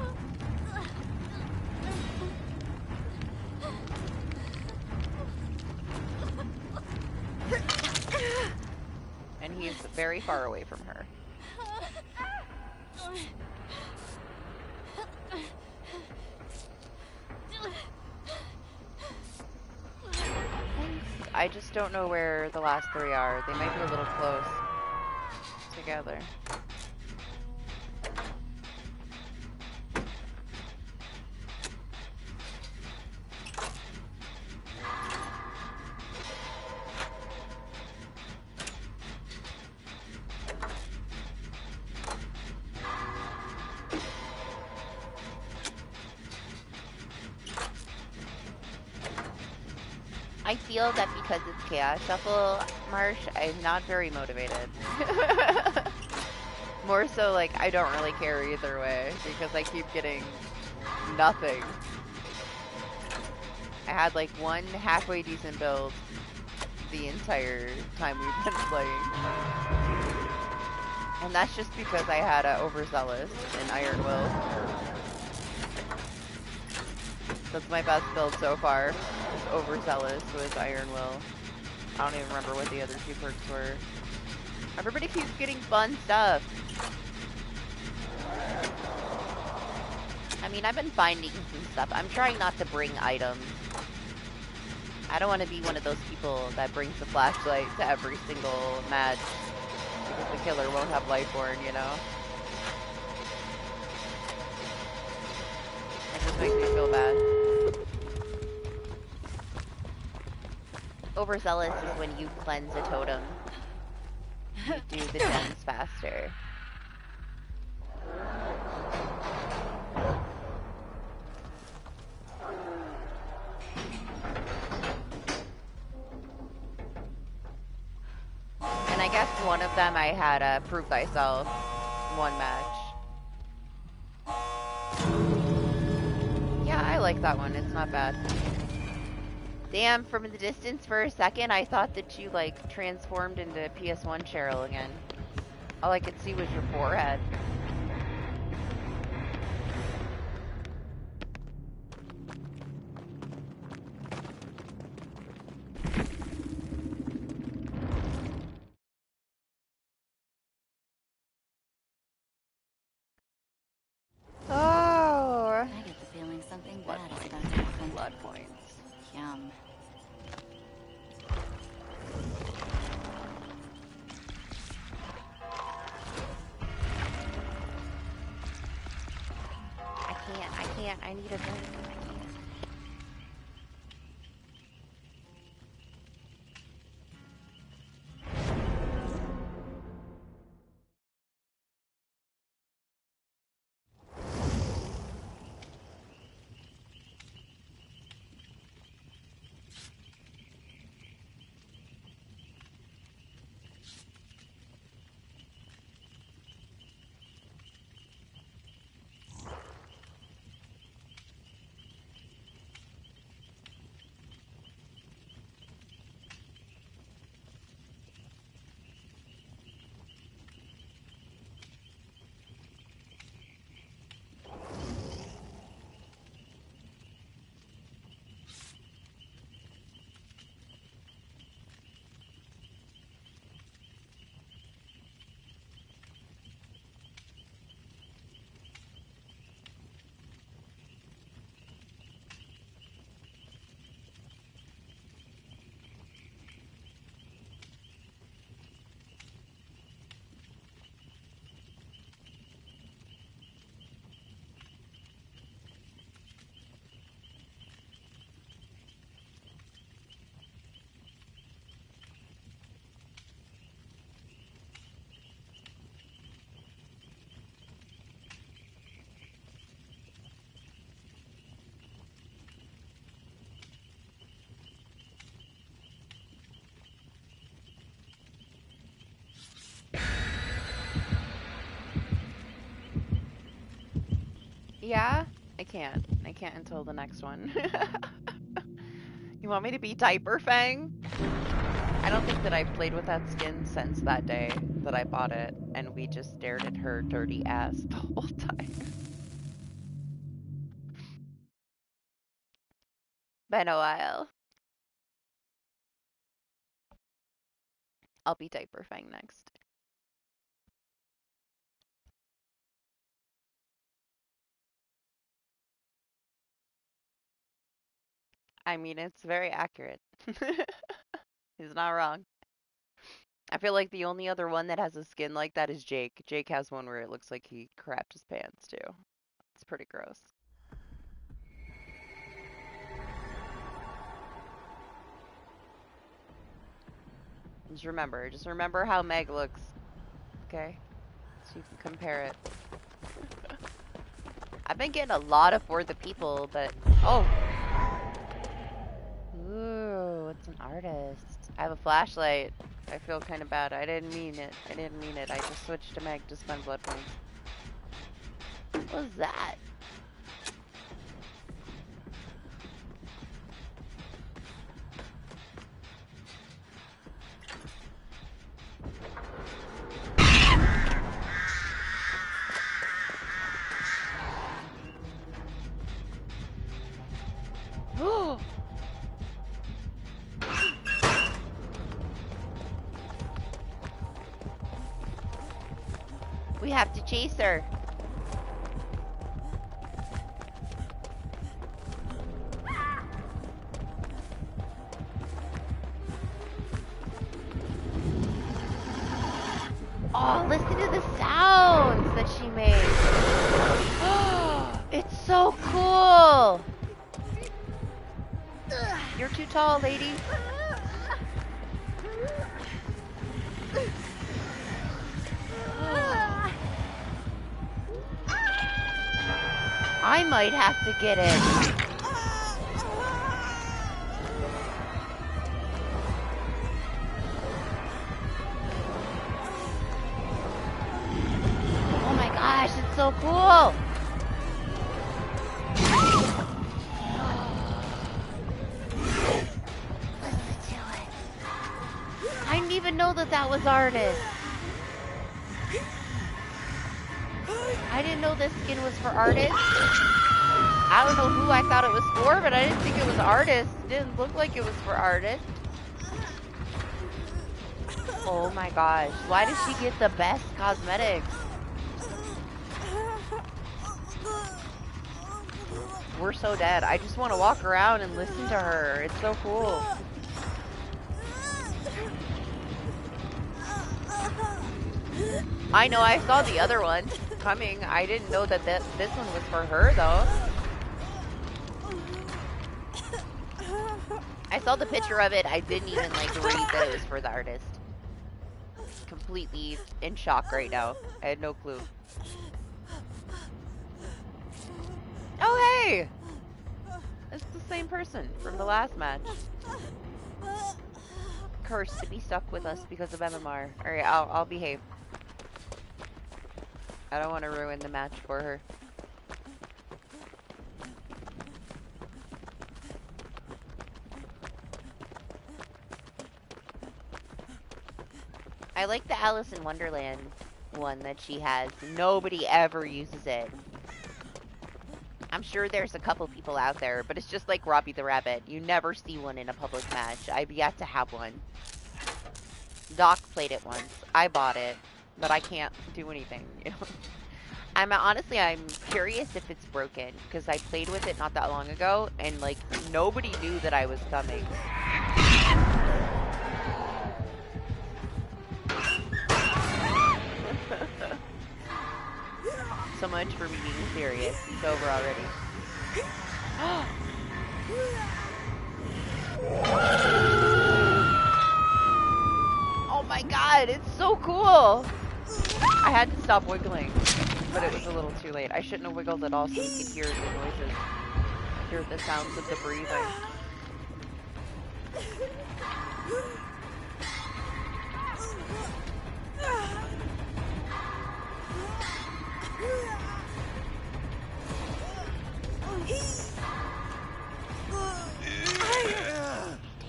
And he's very far away from her. I just don't know where the last three are. They might be a little close together. I feel that because it's Chaos Shuffle, Marsh, I'm not very motivated. More so, like, I don't really care either way, because I keep getting nothing. I had, like, one halfway decent build the entire time we've been playing. And that's just because I had a Overzealous and Iron Will. That's my best build so far. Is Overzealous with Iron Will. I don't even remember what the other two perks were. Everybody keeps getting fun stuff. I mean, I've been finding some stuff. I'm trying not to bring items. I don't want to be one of those people that brings the flashlight to every single match because the killer won't have Lightborn, you know? It just makes me feel bad. Overzealous is when you cleanse a totem. You do the gens faster. And I guess one of them I had Prove Thyself one match. Yeah, I like that one. It's not bad. Damn, from the distance for a second, I thought that you, like, transformed into PS1 Cheryl again. All I could see was your forehead. Oh! I get the feeling something bad is about to happen. Bloodpoints. Yum. I can't. I need a drink. I can't. Yeah? I can't. I can't until the next one. You want me to be Diaper Fang? I don't think that I've played with that skin since that day that I bought it, and we just stared at her dirty ass the whole time. Been a while. I'll be Diaper Fang next. I mean, it's very accurate. He's not wrong. I feel like the only other one that has a skin like that is Jake. Jake has one where it looks like he crapped his pants too. It's pretty gross. Just remember how Meg looks, okay? So you can compare it. I've been getting a lot of For the People, but oh, ooh, it's an artist. I have a flashlight. I feel kind of bad. I didn't mean it. I didn't mean it. I just switched to Meg to spend blood points. What was that? We have to chase her. Oh, listen to the sounds that she made. It's so cool. You're too tall, lady. I might have to get it. Oh my gosh, it's so cool. Listen to it. I didn't even know that that was artist. I didn't know this skin was for artists. I don't know who I thought it was for, but I didn't think it was artists. It didn't look like it was for artists. Oh my gosh. Why does she get the best cosmetics? We're so dead. I just want to walk around and listen to her. It's so cool. I know, I saw the other one coming. I didn't know that this one was for her, though. I saw the picture of it. I didn't even, like, read that it was for the artist. Completely in shock right now. I had no clue. Oh, hey! It's the same person from the last match. Cursed to be stuck with us because of MMR. Alright, I'll behave. I don't want to ruin the match for her. I like the Alice in Wonderland one that she has. Nobody ever uses it. I'm sure there's a couple people out there, but it's just like Robbie the Rabbit. You never see one in a public match. I've yet to have one. Doc played it once. I bought it, but I can't do anything, you know? I'm curious if it's broken, because I played with it not that long ago, and like nobody knew that I was coming. So much for me being serious. It's over already. Oh my god, it's so cool! I had to stop wiggling, but it was a little too late. I shouldn't have wiggled at all so you could hear the noises. Hear the sounds of the breathing.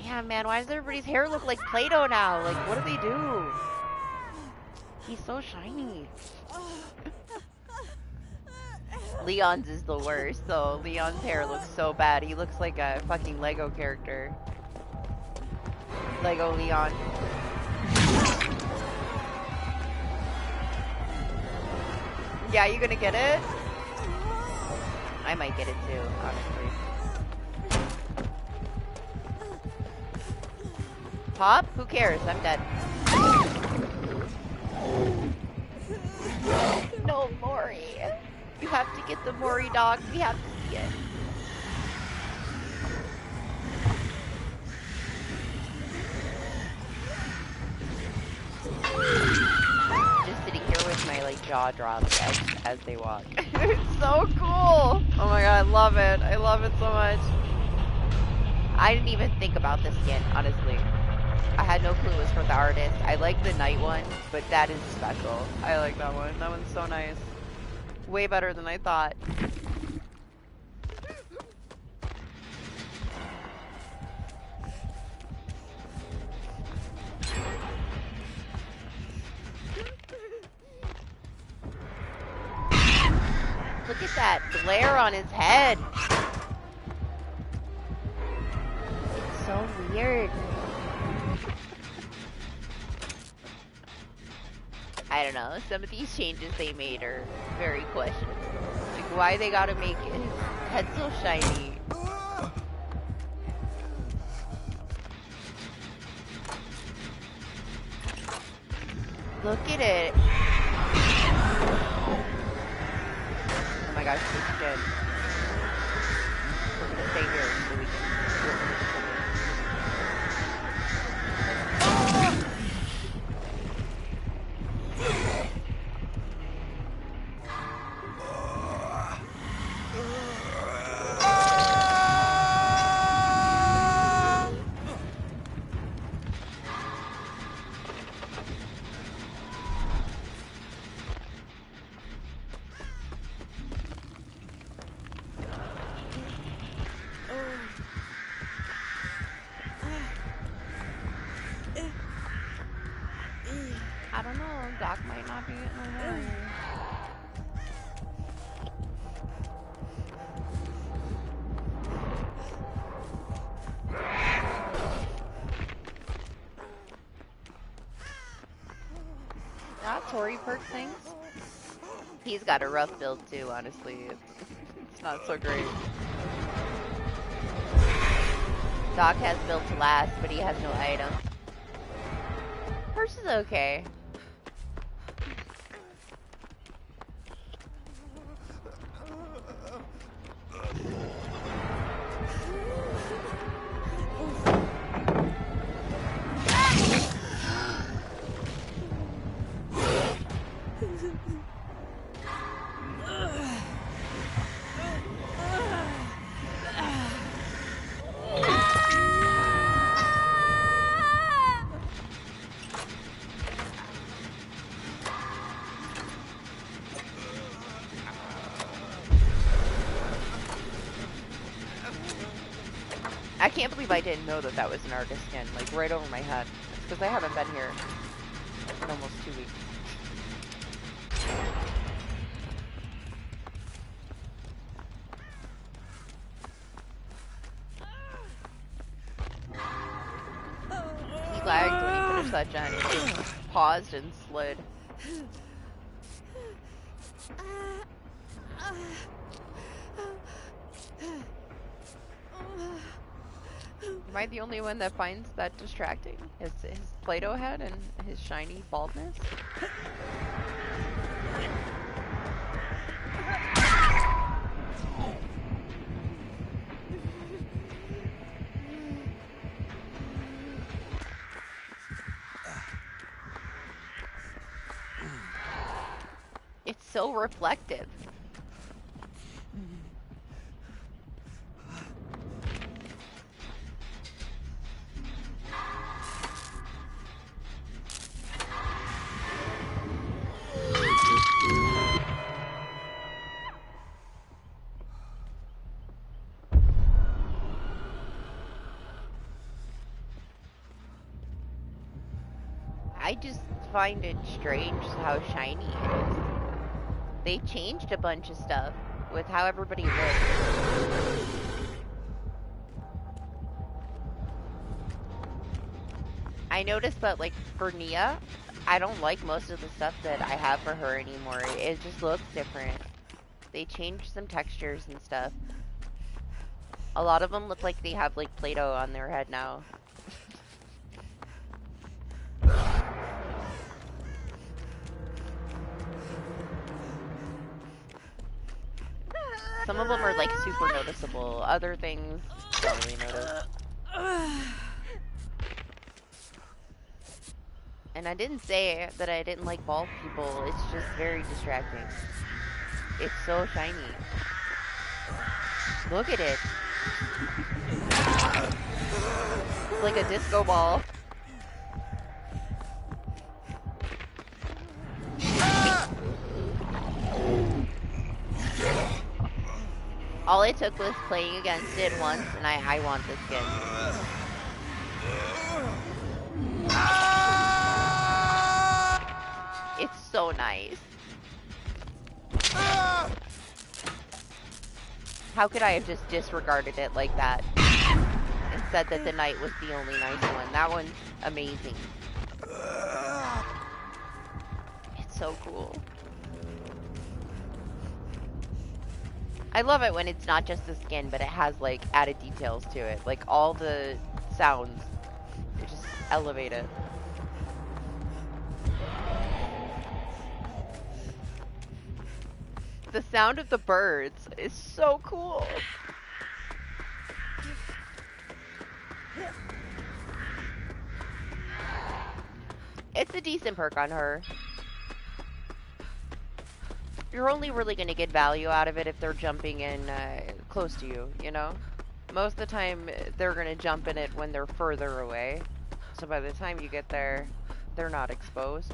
Damn, man, why does everybody's hair look like Play-Doh now? Like, what do they do? He's so shiny. Leon's is the worst, so Leon's hair looks so bad. He looks like a fucking Lego character. Lego Leon. Yeah, you gonna get it? I might get it too, honestly. top? Who cares? I'm dead. No, Mori. You have to get the Mori dog. We have to see it. Just sitting here with my like jaw dropped as they walk. It's so cool. Oh my god, I love it. I love it so much. I didn't even think about this skin, honestly. I had no clue it was from the artist. I like the night one, but that is special. I like that one. That one's so nice. Way better than I thought. Look at that glare on his head. It's so weird. I don't know, some of these changes they made are very questionable. Like why they gotta make his head so shiny. Look at it. Oh my gosh, this skin. We're gonna stay here so we can I don't know, Doc might not be getting along. Not Tory Perk things. He's got a rough build too, honestly. It's not so great. Doc has built to last, but he has no item. Purse is okay. I can't believe I didn't know that that was an artist skin, like right over my head. It's because I haven't been here in almost 2 weeks. He lagged when he finished that gen. He just paused and slid. Am I the only one that finds that distracting? His Play-Doh head and his shiny baldness? It's so reflective. I just find it strange how shiny it is. They changed a bunch of stuff with how everybody looks. I noticed that, like, for Nia, I don't like most of the stuff that I have for her anymore. It just looks different. They changed some textures and stuff. A lot of them look like they have, like, Play-Doh on their head now. Some of them are like super noticeable. Other things don't really notice. And I didn't say that I didn't like bald people. It's just very distracting. It's so shiny. Look at it. It's like a disco ball. All it took was playing against it once, and I want this skin. It's so nice. How could I have just disregarded it like that and said that the knight was the only nice one? That one's amazing. It's so cool. I love it when it's not just the skin, but it has like added details to it. Like all the sounds, they just elevate it. The sound of the birds is so cool. It's a decent perk on her. You're only really going to get value out of it if they're jumping in close to you, you know? Most of the time, they're going to jump in it when they're further away. So by the time you get there, they're not exposed.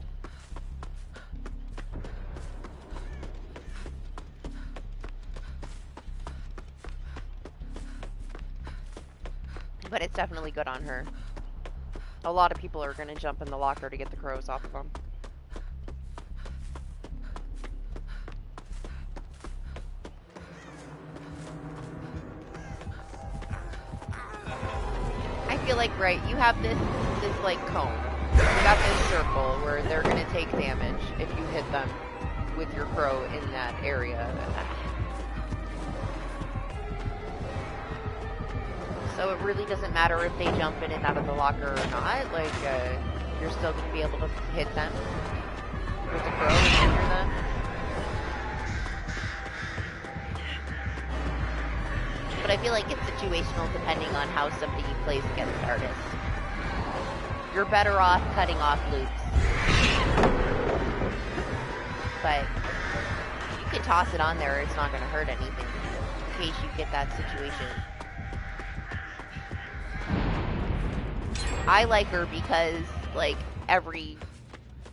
But it's definitely good on her. A lot of people are going to jump in the locker to get the crows off of them. I feel like, right, you have this like cone. You got this circle where they're going to take damage if you hit them with your crow in that area. So it really doesn't matter if they jump in and out of the locker or not. Like, you're still going to be able to hit them with the crow and injure them. But I feel like it's situational depending on how somebody plays against artists. You're better off cutting off loops. But you could toss it on there, it's not going to hurt anything in case you get that situation. I like her because, like, every,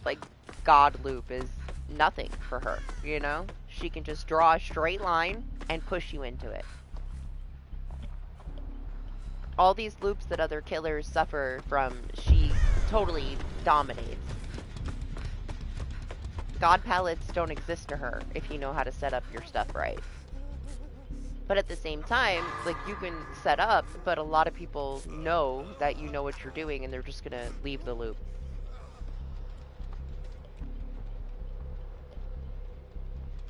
like, god loop is nothing for her, you know? She can just draw a straight line and push you into it. All these loops that other killers suffer from, she totally dominates. God palettes don't exist to her if you know how to set up your stuff right. But at the same time, like, you can set up, but a lot of people know that you know what you're doing and they're just gonna leave the loop.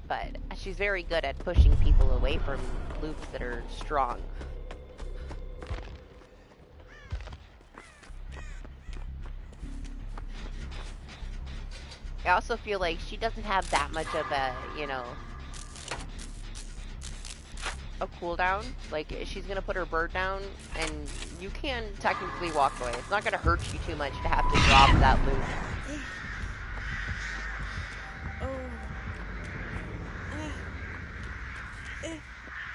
But she's very good at pushing people away from loops that are strong. I also feel like she doesn't have that much of a, you know, a cooldown. Like, she's gonna put her bird down, and you can technically walk away. It's not gonna hurt you too much to have to drop that loop.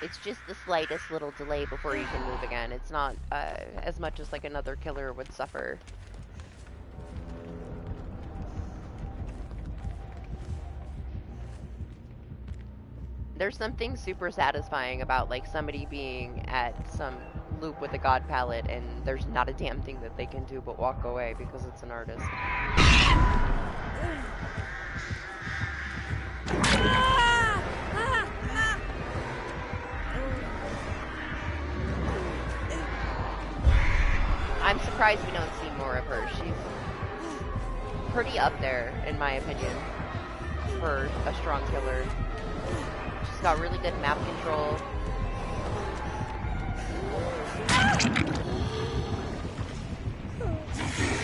It's just the slightest little delay before you can move again. It's not as much as like another killer would suffer. There's something super satisfying about like somebody being at some loop with a god palette and there's not a damn thing that they can do but walk away because it's an artist. I'm surprised we don't see more of her. She's pretty up there, in my opinion, for a strong killer. She's got really good map control.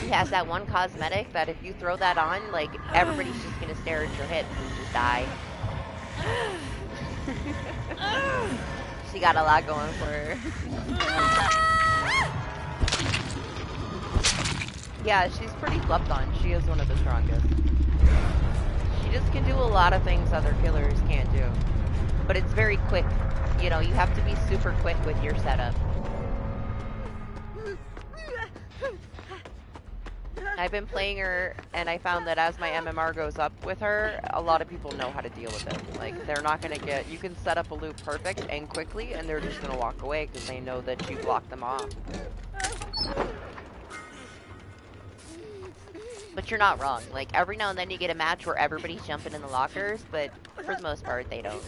She has that one cosmetic that if you throw that on, like, everybody's just gonna stare at your hits and just die. She got a lot going for her. Yeah, she's pretty slept on. She is one of the strongest. She just can do a lot of things other killers can't do. But it's very quick. You know, you have to be super quick with your setup. I've been playing her, and I found that as my MMR goes up with her, a lot of people know how to deal with it. Like, they're not going to get... You can set up a loop perfect and quickly, and they're just going to walk away because they know that you blocked them off. But you're not wrong. Like, every now and then you get a match where everybody's jumping in the lockers, but for the most part, they don't.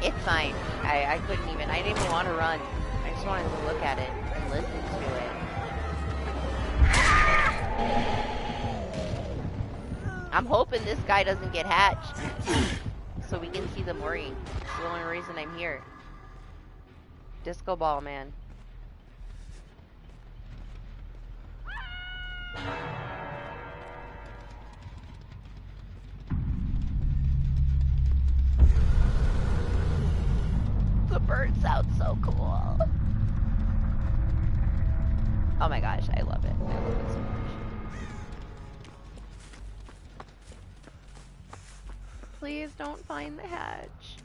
It's fine. I couldn't even... I didn't even want to run. I just wanted to look at it and listen to it. I'm hoping this guy doesn't get hatched. So we can see the Mori. It's the only reason I'm here. Disco ball, man. The bird sounds so cool. Oh my gosh, I love it. I love it so much. Please don't find the hatch.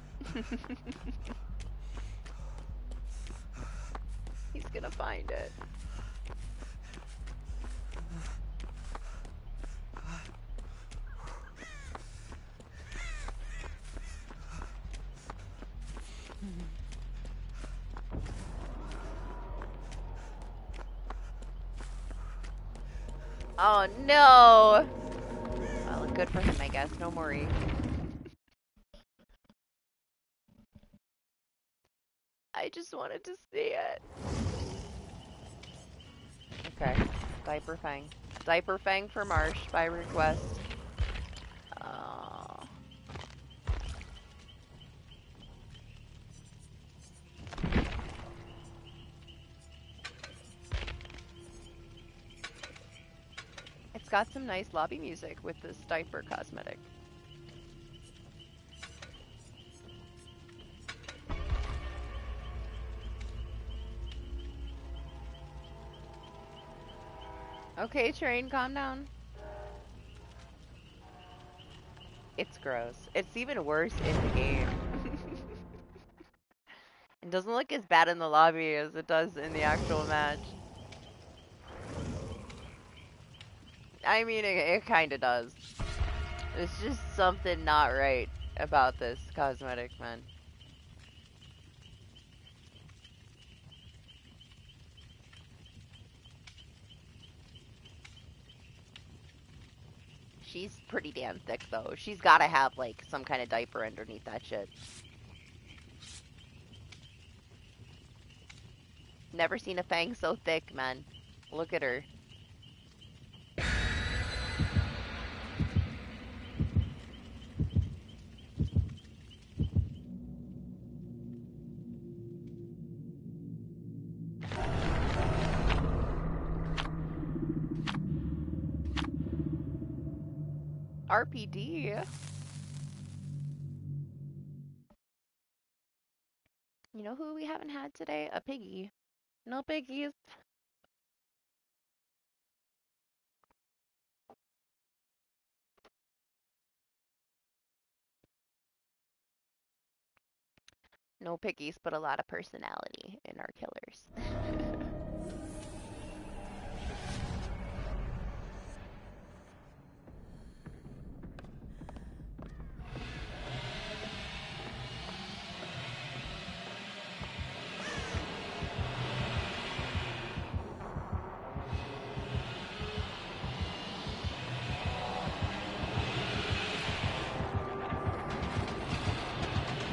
He's gonna find it. Oh no! Well, good for him, I guess. No Mori. I just wanted to see it. Okay. Diaper Fang. Diaper Fang for Marsh by request. It's got some nice lobby music with this diaper cosmetic. Okay, Train, calm down. It's gross. It's even worse in the game. It doesn't look as bad in the lobby as it does in the actual match. I mean, it kinda does. There's just something not right about this cosmetic, man. She's pretty damn thick, though. She's gotta have, like, some kind of diaper underneath that shit. Never seen a Fang so thick, man. Look at her. RPD. You know who we haven't had today? A piggy. No piggies. No piggies, but a lot of personality in our killers.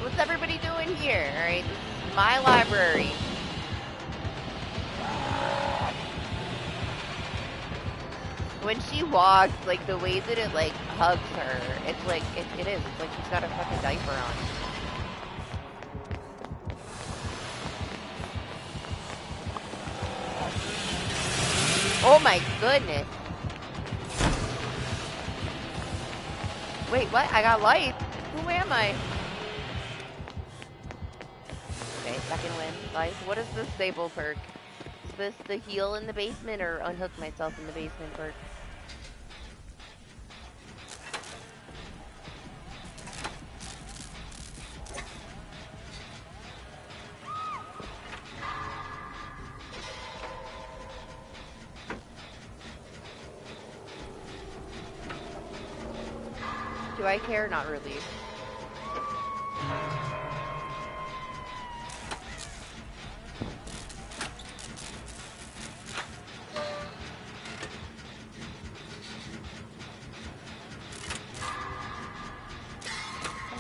What's everybody doing here? Alright, this is my library. When she walks, like, the way that it, like, hugs her, it's like, it is. It's like she's got a fucking diaper on. Oh my goodness. Wait, what? I got life? Who am I? Okay, second win. Life. What is this stable perk? Is this the heal in the basement or unhook myself in the basement perk? Do I care? Not really.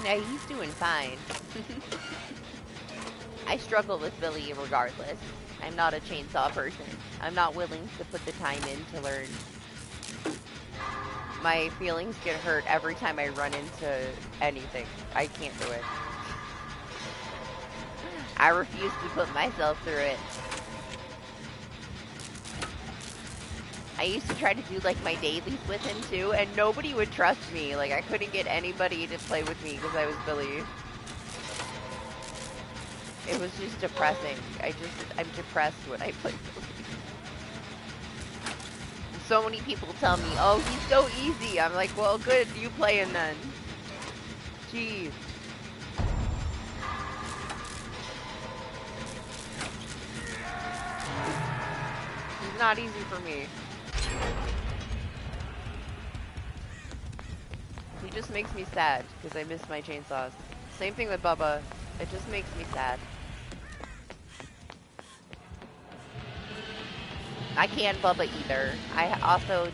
Yeah, he's doing fine. I struggle with Billy regardless. I'm not a chainsaw person. I'm not willing to put the time in to learn. My feelings get hurt every time I run into anything. I can't do it. I refuse to put myself through it. I used to try to do like my dailies with him too, and nobody would trust me. Like I couldn't get anybody to play with me because I was Billy. It was just depressing. I'm depressed when I play Billy. So many people tell me, oh, he's so easy. I'm like, well, good, you play him then. Jeez. He's not easy for me. He just makes me sad because I miss my chainsaws. Same thing with Bubba. It just makes me sad. I can't Bubba either. I also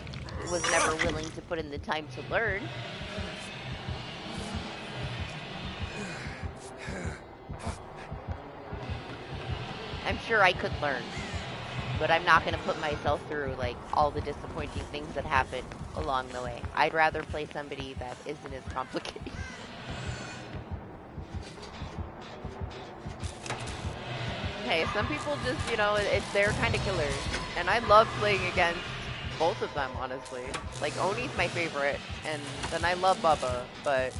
was never willing to put in the time to learn. I'm sure I could learn, but I'm not going to put myself through like all the disappointing things that happen along the way. I'd rather play somebody that isn't as complicated. Hey, some people just, you know, it's their kind of killers. And I love playing against both of them, honestly. Like, Oni's my favorite, and then I love Bubba, but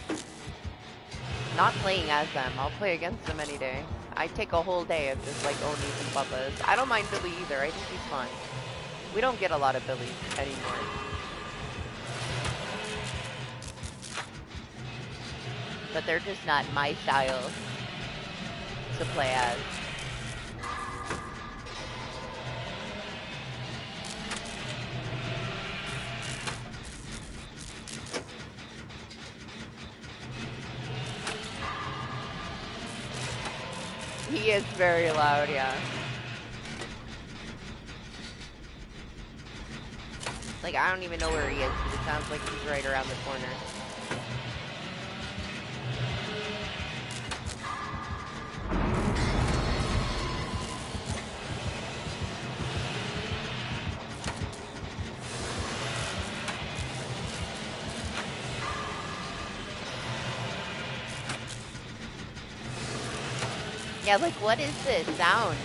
not playing as them. I'll play against them any day. I take a whole day of just, like, Onis and Bubbas. I don't mind Billy either. I think he's fun. We don't get a lot of Billys anymore. But they're just not my style to play as. He is very loud, yeah. Like, I don't even know where he is, but it sounds like he's right around the corner. Yeah, like, what is this sound?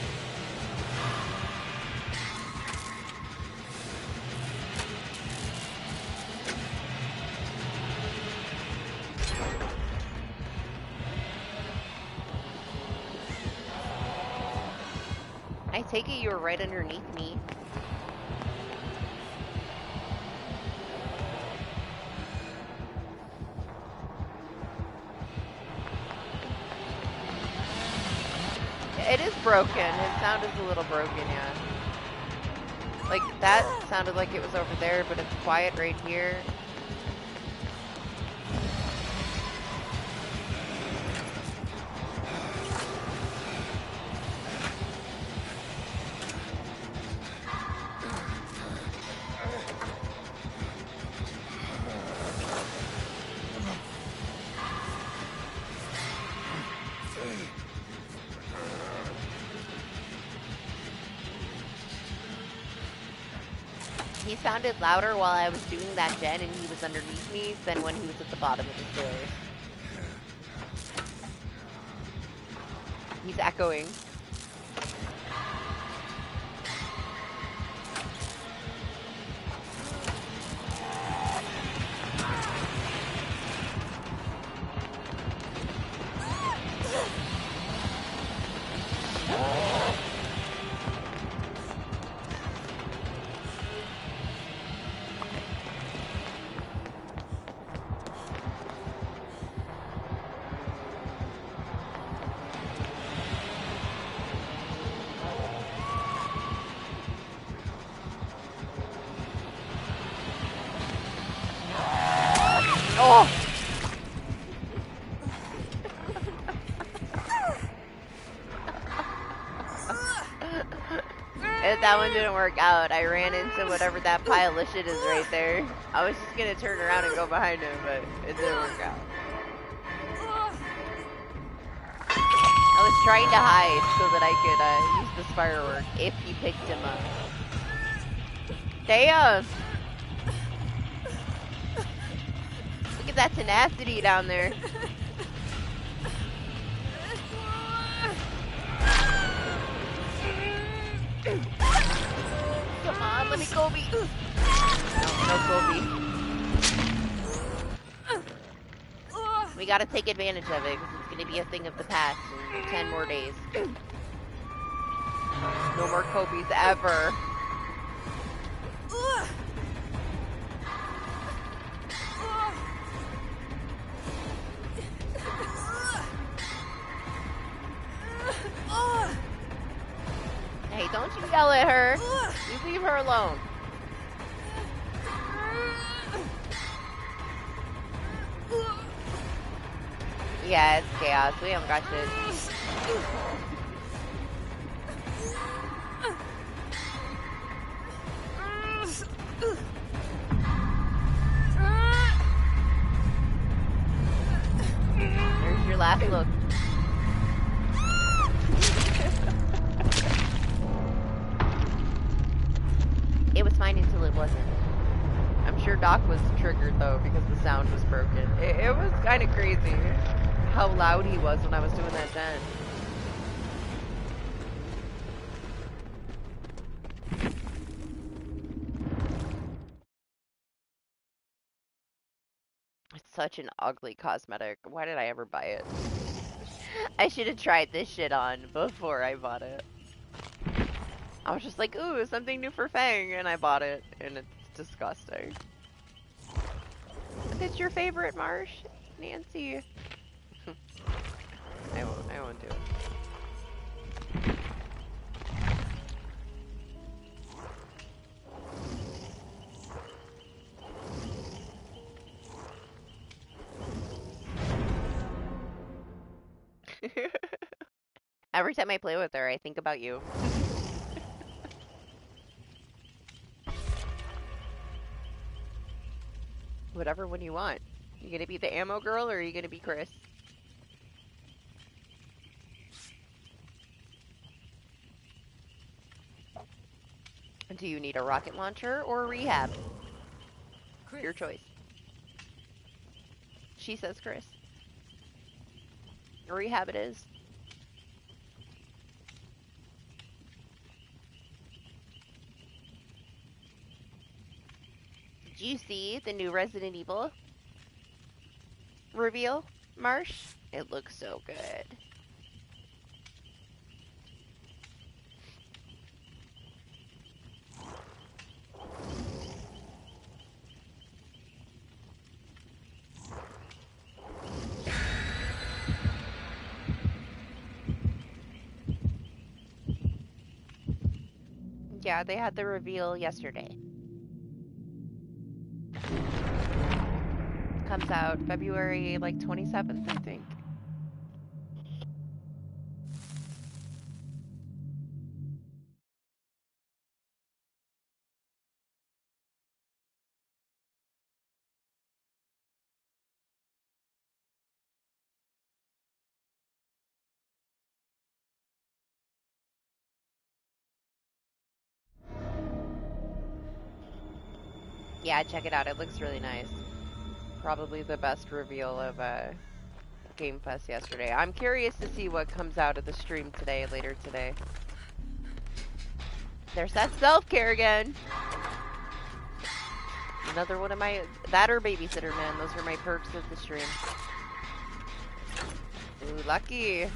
I take it you were right underneath me. It is broken. His sound is a little broken, yeah. Like, that sounded like it was over there, but it's quiet right here. He sounded louder while I was doing that gen and he was underneath me than when he was at the bottom of the stairs. He's echoing. that one didn't work out. I ran into whatever that pile of shit is right there. I was just gonna turn around and go behind him, but it didn't work out. I was trying to hide so that I could use this firework if he picked him up. Damn! Look at that tenacity down there. Come on, let me Kobe. No Kobe. We gotta take advantage of it because it's gonna be a thing of the past in 10 more days. No more Kobe's ever. Hey, don't you yell at her. You leave her alone. Yeah, it's chaos. We haven't got shit. There's your last look. It was fine until it wasn't. I'm sure Doc was triggered though because the sound was broken. It was kind of crazy how loud he was when I was doing that gen. It's such an ugly cosmetic. Why did I ever buy it? I should have tried this shit on before I bought it. I was just like, ooh, something new for Fang, and I bought it, and it's disgusting. It's your favorite, Marsh? Nancy. I won't do it. Every time I play with her, I think about you. Whatever one you want. You gonna be the ammo girl or are you gonna be Chris? Do you need a rocket launcher or a rehab? Chris. Your choice. She says Chris. A rehab it is. Did you see the new Resident Evil reveal, Marsh? It looks so good. Yeah, they had the reveal yesterday. Comes out February like 27th, I think. Yeah, check it out. It looks really nice. Probably the best reveal of Game Fest yesterday. I'm curious to see what comes out of the stream today, later today. There's that self-care again. Another one of my... That or Babysitter Man. Those are my perks of the stream. Ooh, lucky.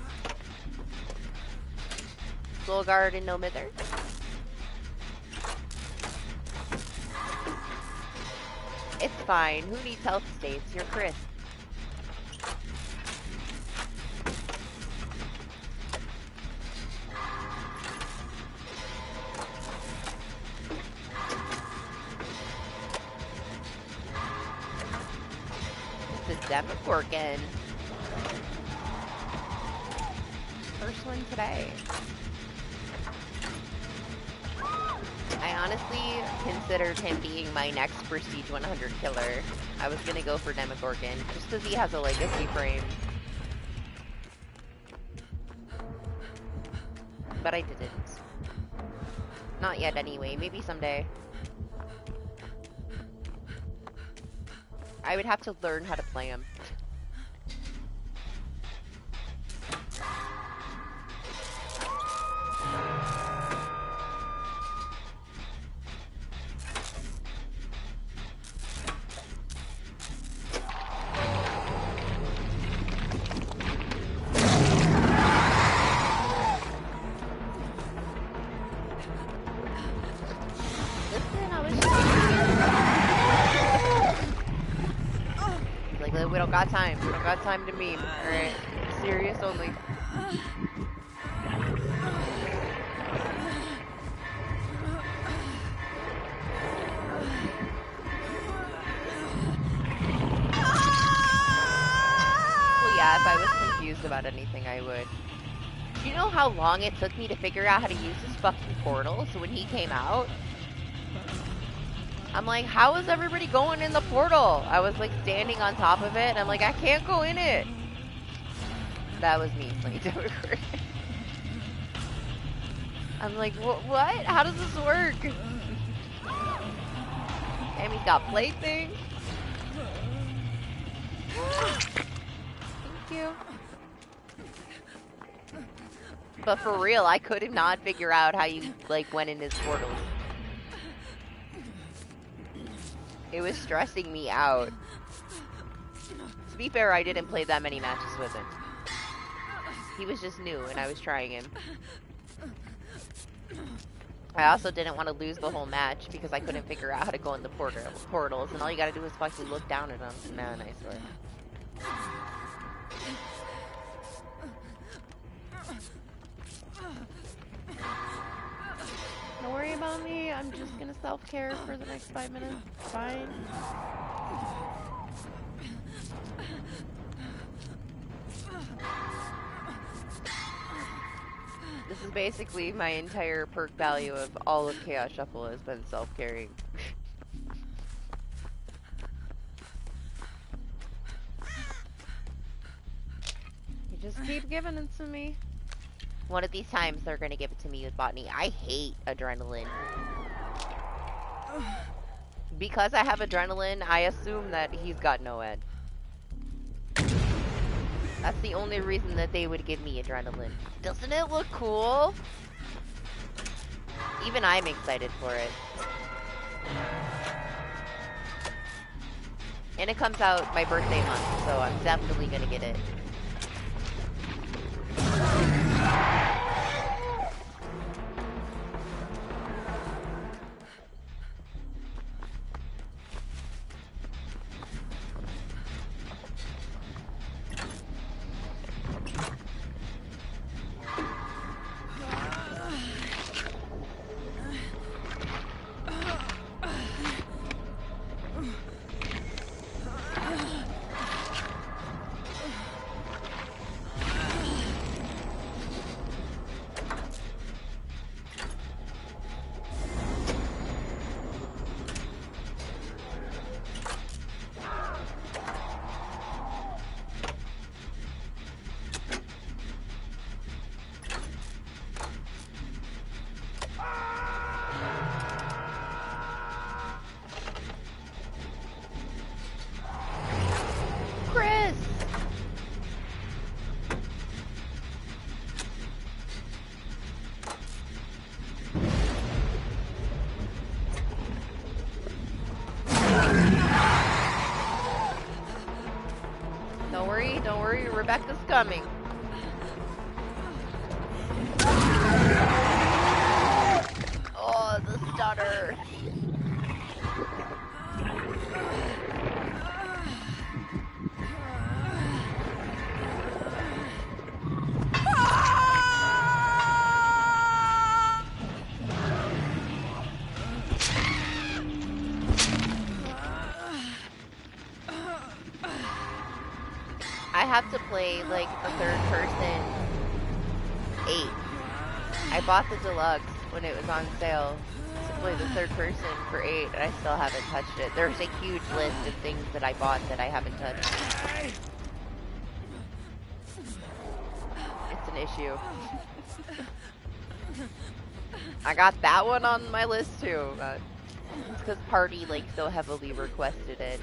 Soul Guard and no Mither. It's fine. Who needs health states? You're Chris. It's a demo working. First one today. I honestly considered him being my next Prestige 100 killer. I was gonna go for Demogorgon, just because he has a legacy frame. But I didn't. Not yet anyway, maybe someday. I would have to learn how to play him. We don't got time. We don't got time to meme. Alright. Serious only. Well, yeah, if I was confused about anything, I would. Do you know how long it took me to figure out how to use this fucking portal? So when he came out, I'm like, how is everybody going in the portal? I was like standing on top of it, and I'm like, I can't go in it. That was me playing Demogorgon. I'm like, what? How does this work? Tammy's got plaything. Thank you. But for real, I could not figure out how you like went in his portals. It was stressing me out. To be fair, I didn't play that many matches with him. He was just new, and I was trying him. I also didn't want to lose the whole match because I couldn't figure out how to go in the portals, and all you gotta do is fucking look down at them. Man, I swear. Don't worry about me. I'm just gonna self-care for the next 5 minutes. It's fine. This is basically my entire perk value of all of Chaos Shuffle has been self-caring. You just keep giving it to me. One of these times they're gonna give it to me with botany. I hate adrenaline. Because I have adrenaline, I assume that he's got no ed. That's the only reason that they would give me adrenaline. Doesn't it look cool? Even I'm excited for it. And it comes out my birthday month, so I'm definitely gonna get it. Don't worry, Rebecca's coming. Oh, the stutter. I have to play like the third person 8. I bought the deluxe when it was on sale to literally the third person for 8, and I still haven't touched it. There's a huge list of things that I bought that I haven't touched. It's an issue. I got that one on my list too. It's because Party like so heavily requested it.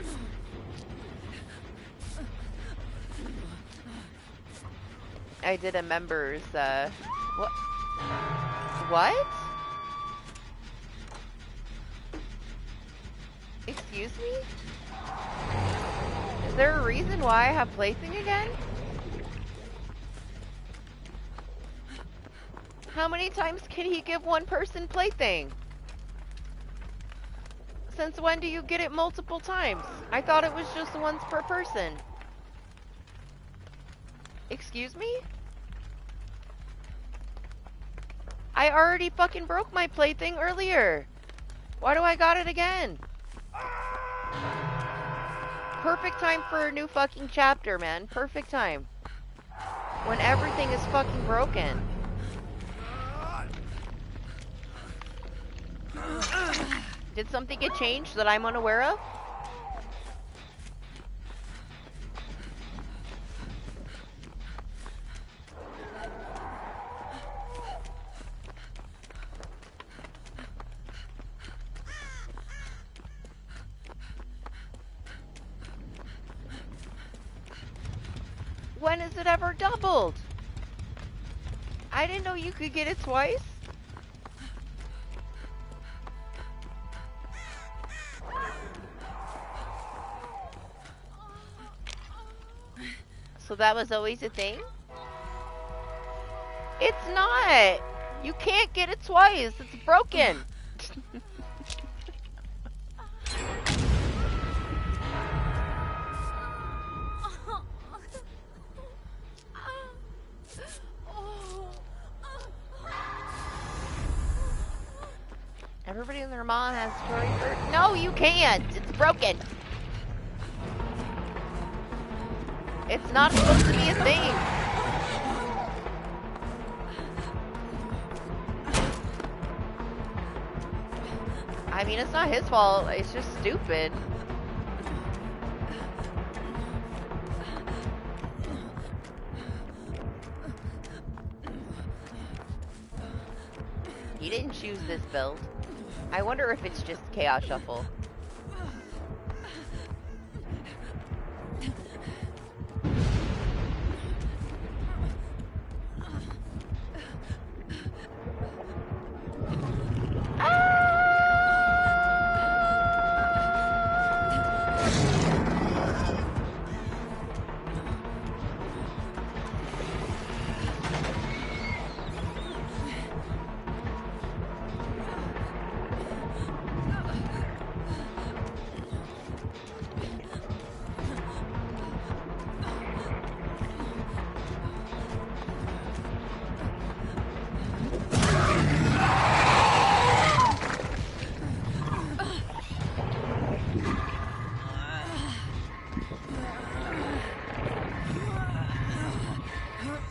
I did a members, what? What? Excuse me? Is there a reason why I have plaything again? How many times can he give one person plaything? Since when do you get it multiple times? I thought it was just once per person. Excuse me? I already fucking broke my plaything earlier. Why do I got it again? Perfect time for a new fucking chapter, man. Perfect time. When everything is fucking broken. Did something get changed that I'm unaware of? When is it ever doubled? I didn't know you could get it twice. So that was always a thing? It's not! You can't get it twice. It's broken. Everybody and their mom has story bird. No, you can't. It's broken. It's not supposed to be a thing. I mean, it's not his fault. It's just stupid. He didn't choose this build. I wonder if it's just Chaos Shuffle.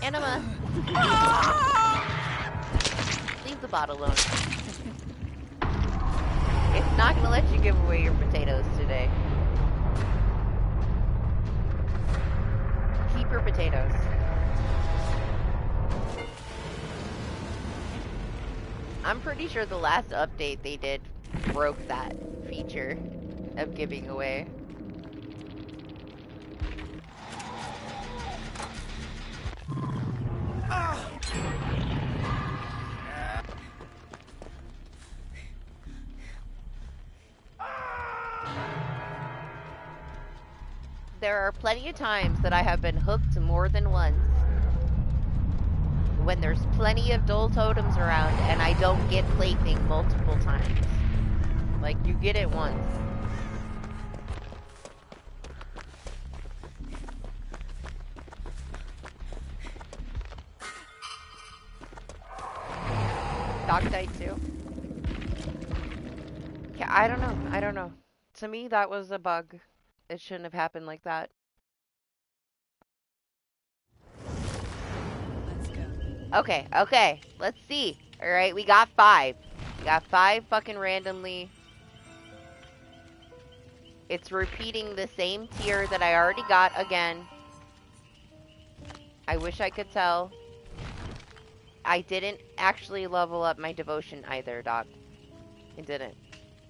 Anima! Leave the bot alone. It's not gonna let you give away your potatoes today. Keep your potatoes. I'm pretty sure the last update they did broke that feature of giving away. There are plenty of times that I have been hooked more than once. When there's plenty of dull totems around and I don't get plaything multiple times. Like, you get it once. Doc died too? Yeah, I don't know. I don't know. To me, that was a bug. It shouldn't have happened like that. Let's go. Okay, okay. Let's see. Alright, we got 5. Got 5 fucking randomly. It's repeating the same tier that I already got again. I wish I could tell. I didn't actually level up my devotion either, Doc. I didn't.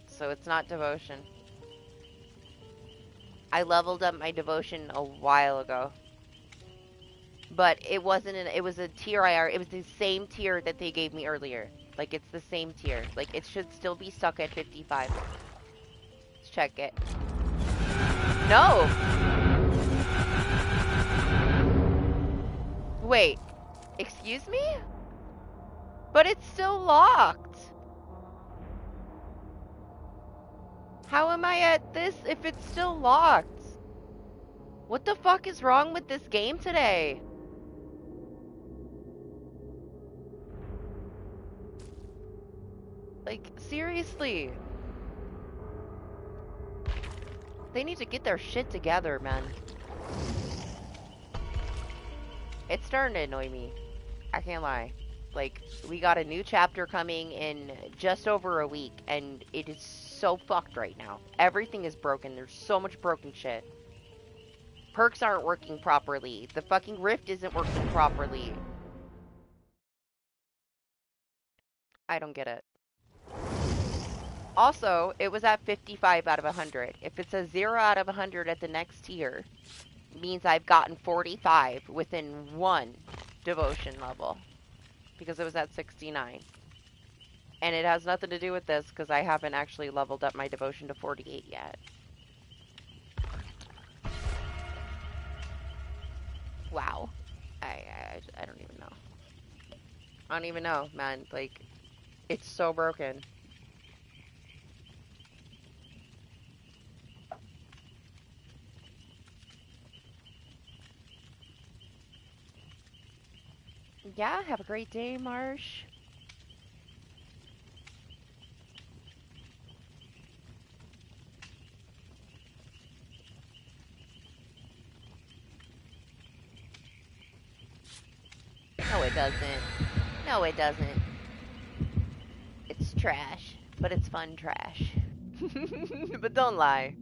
So it's not devotion. I leveled up my devotion a while ago. But it wasn't it was a tier it was the same tier that they gave me earlier. Like, it's the same tier. Like, it should still be stuck at 55. Let's check it. No! Wait. Excuse me? But it's still locked. How am I at this if it's still locked? What the fuck is wrong with this game today? Like, seriously. They need to get their shit together, man. It's starting to annoy me. I can't lie. Like, we got a new chapter coming in just over a week, and it is so fucked right now. Everything is broken. There's so much broken shit. Perks aren't working properly. The fucking rift isn't working properly. I don't get it. Also, it was at 55 out of 100. If it's a 0 out of 100 at the next tier, it means I've gotten 45 within 1 devotion level. Because it was at 69. And it has nothing to do with this, because I haven't actually leveled up my devotion to 48 yet. Wow. I don't even know. I don't even know, man. Like, it's so broken. Yeah, have a great day, Marsh. No, it doesn't. No, it doesn't. It's trash, but it's fun trash. But don't lie.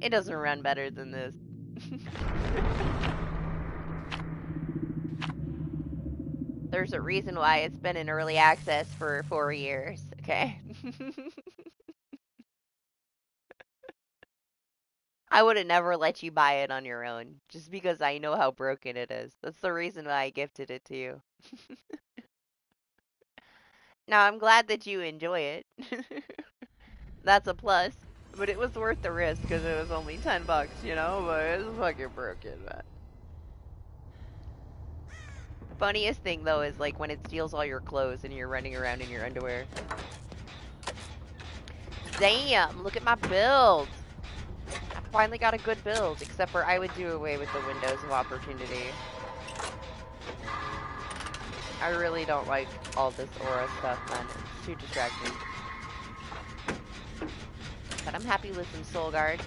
It doesn't run better than this. There's a reason why it's been in early access for 4 years, okay? I would have never let you buy it on your own, just because I know how broken it is. That's the reason why I gifted it to you. Now, I'm glad that you enjoy it. That's a plus. But it was worth the risk, because it was only $10, you know? But it's fucking broken, man. Funniest thing, though, is, like, when it steals all your clothes and you're running around in your underwear. Damn, look at my build! I finally got a good build, except for I would do away with the windows of opportunity. I really don't like all this aura stuff, man. It's too distracting. But I'm happy with some Soul Guard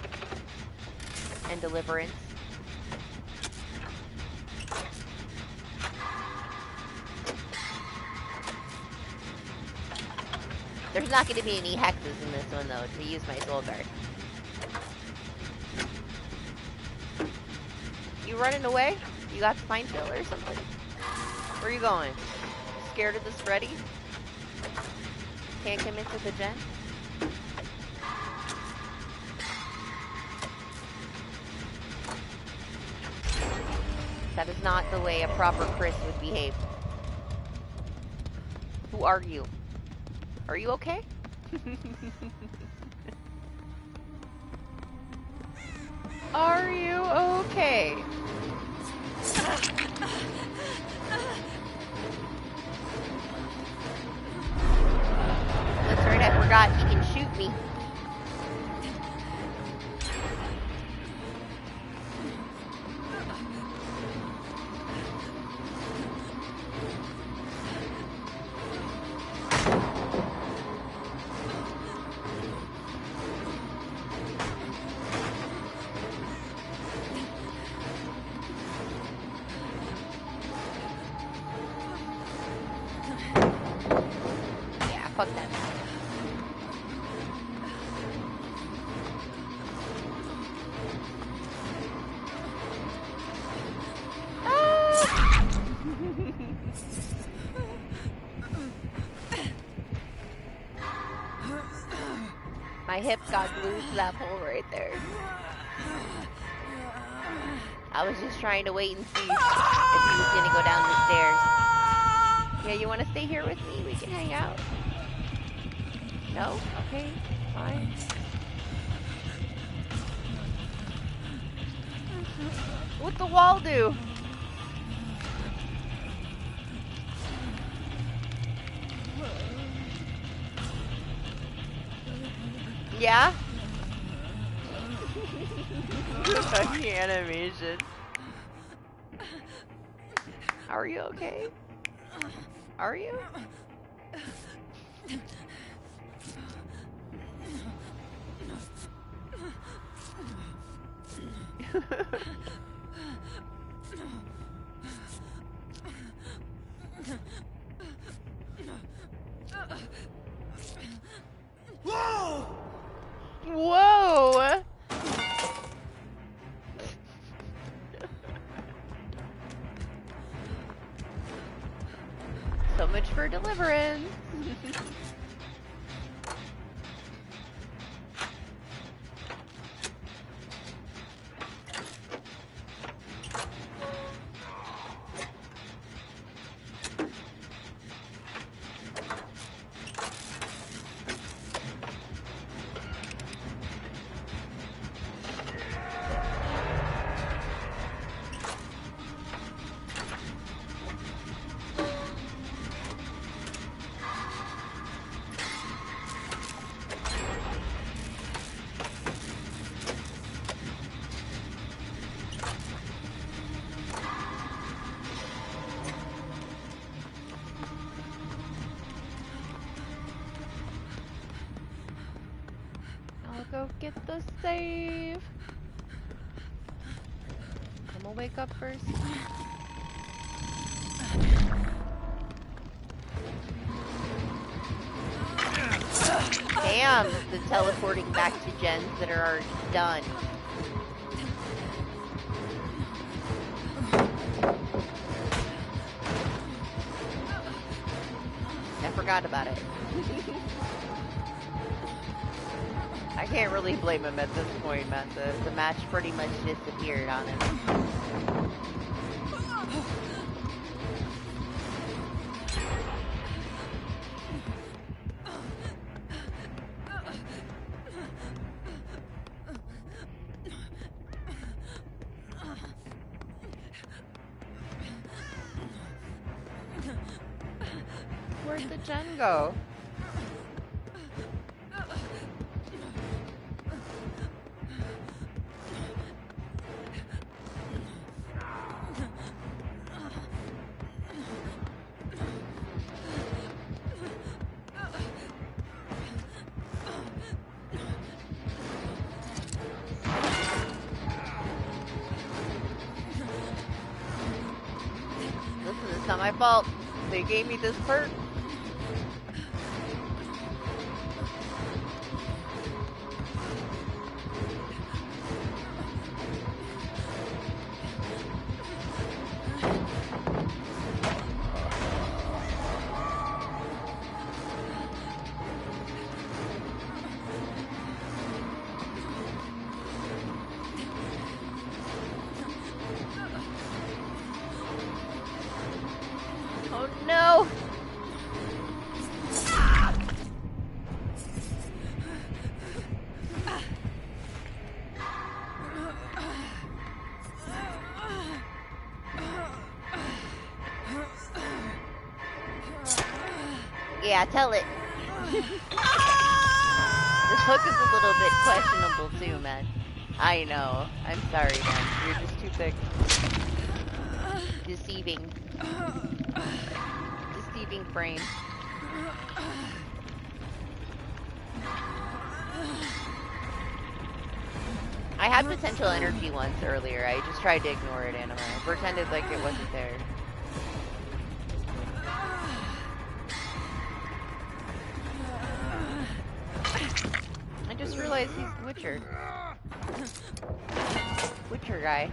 and Deliverance. There's not going to be any hexes in this one, though, to use my Soul Guard. You running away? You got spine chill or something? Where are you going? You scared of this Freddy? Can't commit to the gen? That is not the way a proper Chris would behave. Who are you? Are you okay? Are you okay? That's right, I forgot he can shoot me. Fuck that. My hip got glued to that pole right there. I was just trying to wait and see if he was gonna go down the stairs. Yeah, you wanna stay here with me? We can hang out. No? Okay, fine. What'd the wall do? Yeah? Funny animation. Are you okay? Are you? Whoa! Whoa! So much for deliverance. I'll go get the save. I'm gonna wake up first. Damn, the teleporting back to gens that are already done. I forgot about it. I can't really blame him at this point, man. The match pretty much disappeared on him. Where'd the gen go? Listen, it's not my fault. They gave me this perk. Oh no! Yeah, tell it. This hook is a little bit questionable too, man. I know. I'm sorry, man. You're just too thick. Deceiving. Deceiving frame. I had potential energy once earlier. I just tried to ignore it, Anima. Pretended like it wasn't there. I just realized he's Witcher. Witcher guy.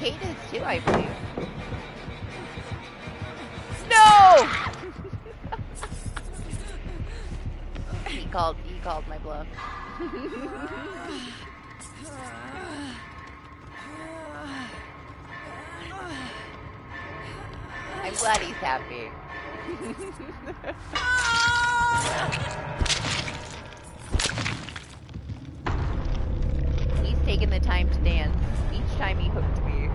Kate is too, I believe. No! he called my bluff. I'm glad he's happy. He's taken the time to dance each time he hooked me.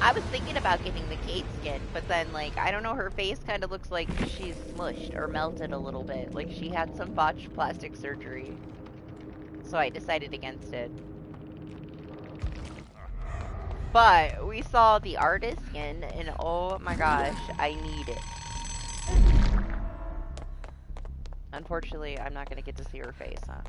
I was thinking about getting the Kate skin, but then, like, I don't know, her face kind of looks like she's smushed or melted a little bit. Like, she had some botched plastic surgery. So I decided against it. But we saw the artist skin, and oh my gosh, I need it. Unfortunately, I'm not going to get to see her face, huh?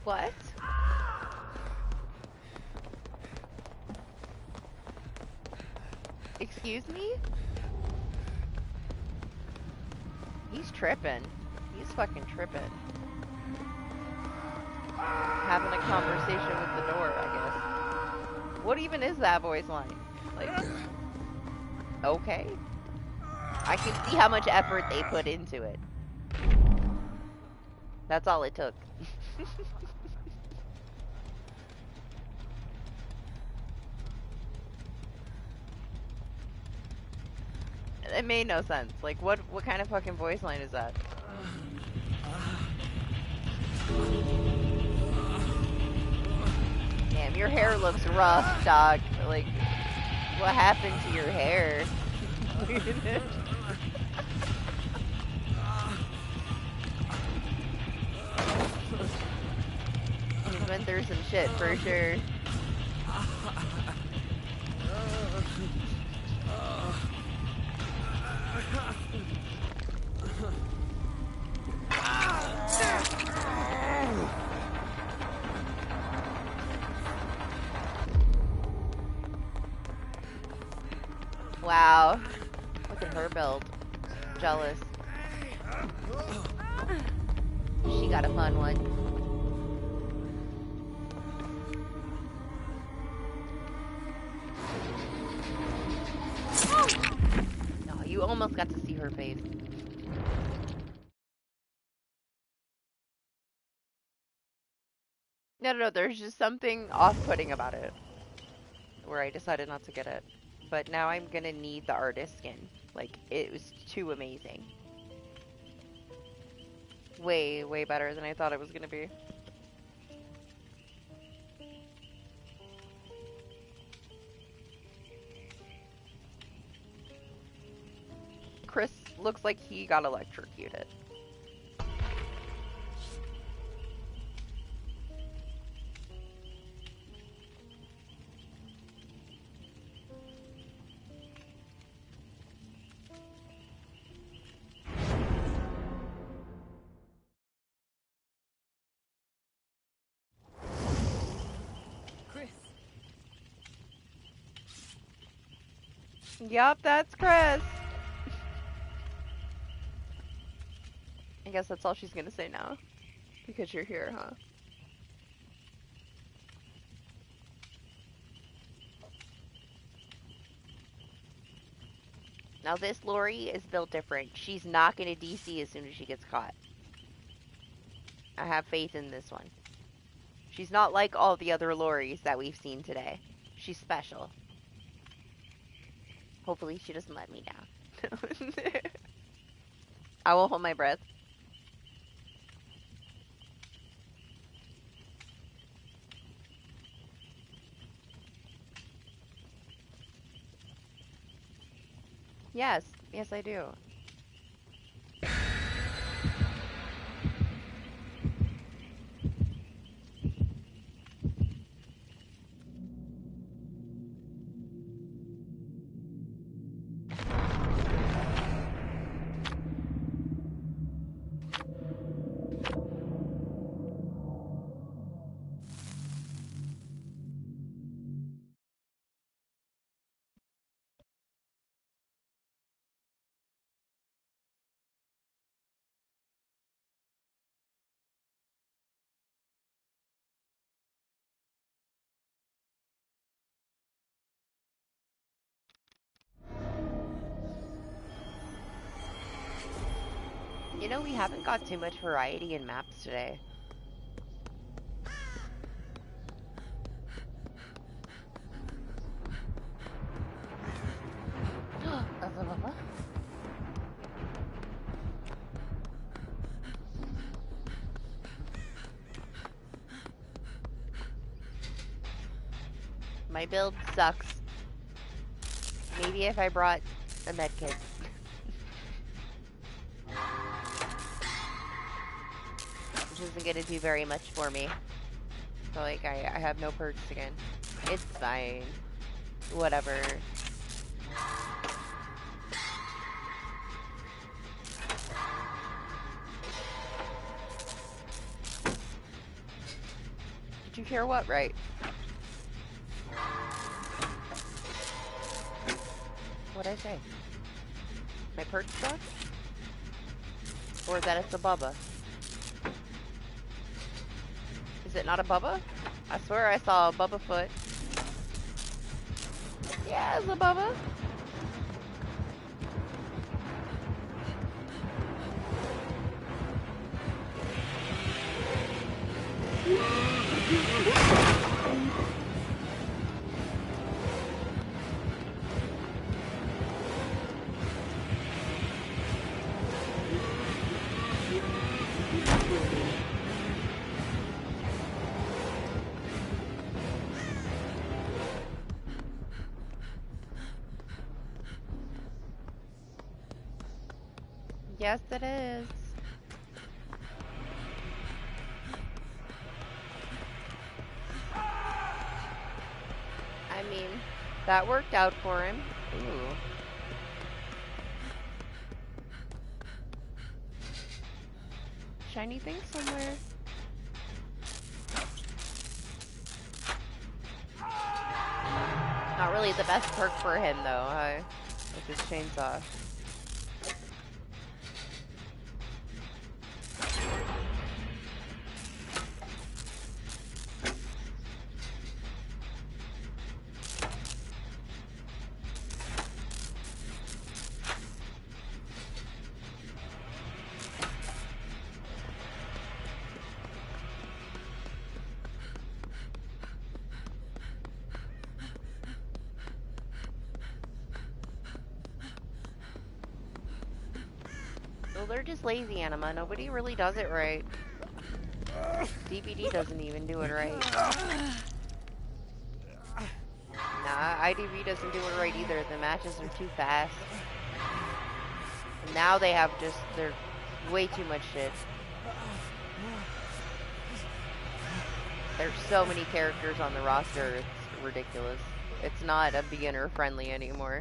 What? Excuse me? He's tripping. He's fucking tripping. Having a conversation with the door, I guess. What even is that voice line? Like, okay. I can see how much effort they put into it. That's all it took. It made no sense. Like, what kind of fucking voice line is that? Damn, your hair looks rough, dog. Like, what happened to your hair? He's been through some shit for sure. Wow. Look at her build. Jealous. She got a fun one. No, you almost got to see her face. No, there's just something off-putting about it. Where I decided not to get it. But now I'm gonna need the artist skin. Like, it was too amazing. Way, way better than I thought it was gonna be. Chris looks like he got electrocuted. Yup, that's Chris. I guess that's all she's gonna say now. Because you're here, huh? Now this Lori is built different. She's not gonna DC as soon as she gets caught. I have faith in this one. She's not like all the other Loris that we've seen today. She's special. Hopefully she doesn't let me down. I will hold my breath. Yes, yes I do. You know, we haven't got too much variety in maps today. My build sucks. Maybe if I brought a medkit. Which isn't gonna do very much for me. So, like, I have no perks again. It's fine. Whatever. Did you hear what right? What'd I say? My perk sucks? Or that it's a bubba? Is it not a bubba? I swear I saw a bubba foot. Yeah, it's a bubba. Yes, it is. I mean, that worked out for him. Ooh. Shiny thing somewhere. Not really the best perk for him, though, with his chainsaw. Well, they're just lazy, Anima. Nobody really does it right. DBD doesn't even do it right. Nah, IDV doesn't do it right either. The matches are too fast. And now they have they're way too much shit. There's so many characters on the roster, it's ridiculous. It's not a beginner friendly anymore.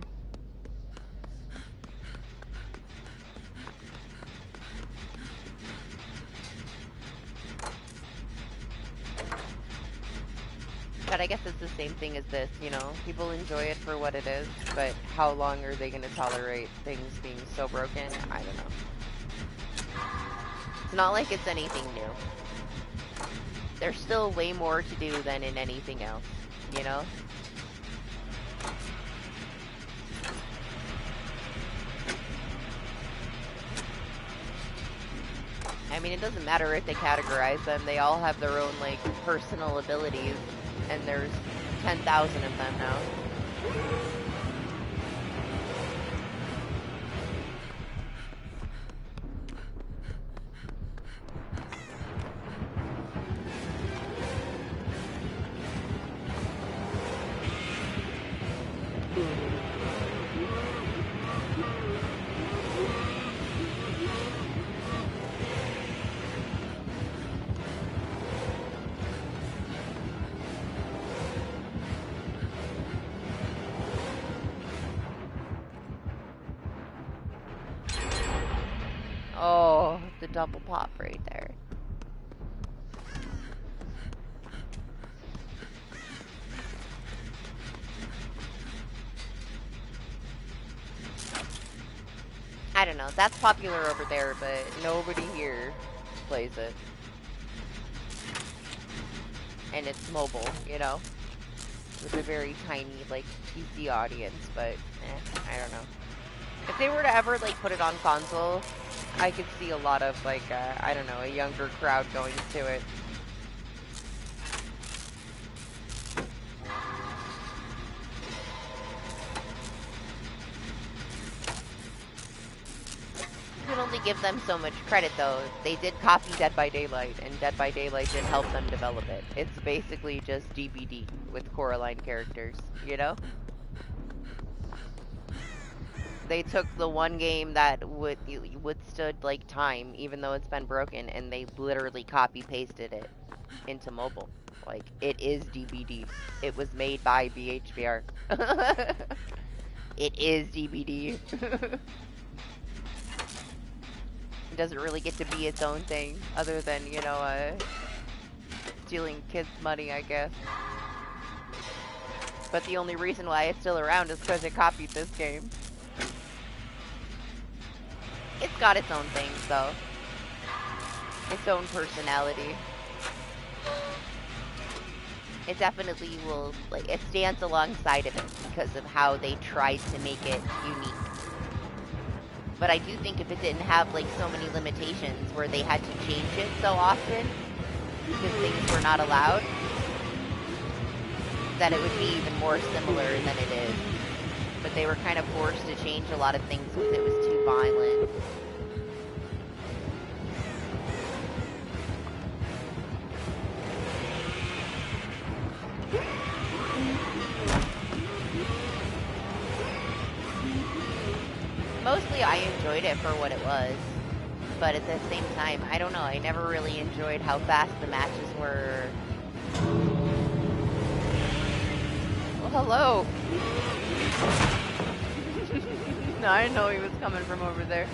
But I guess it's the same thing as this, you know? People enjoy it for what it is, but how long are they going to tolerate things being so broken? I don't know. It's not like it's anything new. There's still way more to do than in anything else, you know? I mean, it doesn't matter if they categorize them. They all have their own, like, personal abilities. And there's 10,000 of them now. Oh, the double pop right there. I don't know. That's popular over there, but nobody here plays it. And it's mobile, you know? With a very tiny, like, PC audience, but, I don't know. If they were to ever, like, put it on console, I could see a lot of, like, I don't know, a younger crowd going to it. You can only give them so much credit, though. They did copy Dead by Daylight, and Dead by Daylight did help them develop it. It's basically just DBD with Coraline characters, you know? They took the one game that withstood, like, time, even though it's been broken, and they literally copy-pasted it into mobile. Like, it is DBD. It was made by BHBR. It is DBD. It doesn't really get to be its own thing, other than, you know, stealing kids' money, I guess. But the only reason why it's still around is because it copied this game. It's got its own things, though. Its own personality. It definitely will, like, it stands alongside of it because of how they tried to make it unique. But I do think if it didn't have, like, so many limitations where they had to change it so often because things were not allowed, that it would be even more similar than it is. But they were kind of forced to change a lot of things because it was too violent. Mostly I enjoyed it for what it was, but at the same time, I don't know, I never really enjoyed how fast the matches were. Well, hello! No, I didn't know he was coming from over there.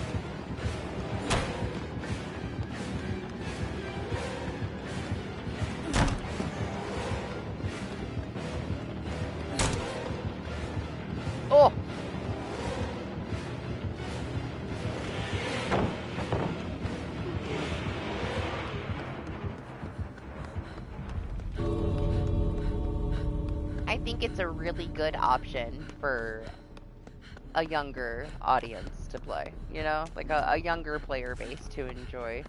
Oh! I think it's a really good option for a younger audience to play, you know? Like a younger player base to enjoy.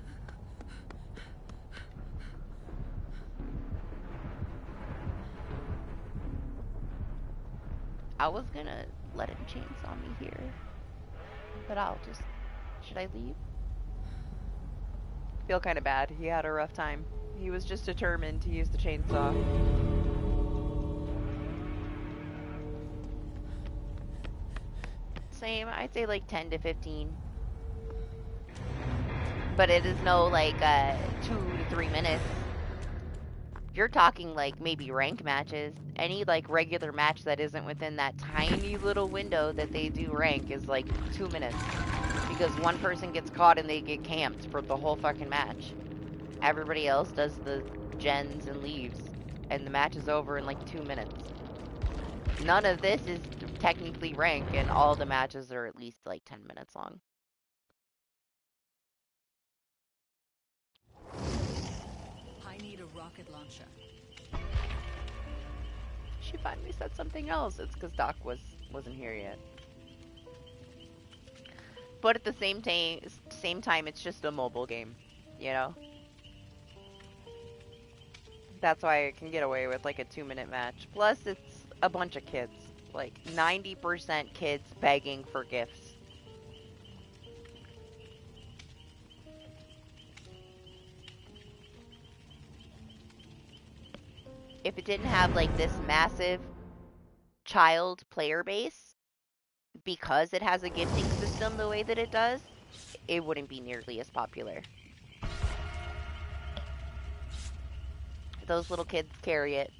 I was gonna let him chainsaw me here, but I'll just... Should I leave? Feel kind of bad. He had a rough time. He was just determined to use the chainsaw. Same, I'd say like 10 to 15. But it is no like 2 to 3 minutes. You're talking like maybe rank matches. Any like regular match that isn't within that tiny little window that they do rank is like 2 minutes. Because one person gets caught and they get camped for the whole fucking match. Everybody else does the gens and leaves. And the match is over in like 2 minutes. None of this is technically rank, and all the matches are at least like 10 minutes long. I need a rocket launcher. She finally said something else. It's because Doc wasn't here yet. But at the same time, it's just a mobile game, you know? That's why I can get away with like a 2-minute match. Plus, it's a bunch of kids. Like 90% kids begging for gifts. If it didn't have like this massive child player base, because it has a gifting system the way that it does, it wouldn't be nearly as popular. Those little kids carry it.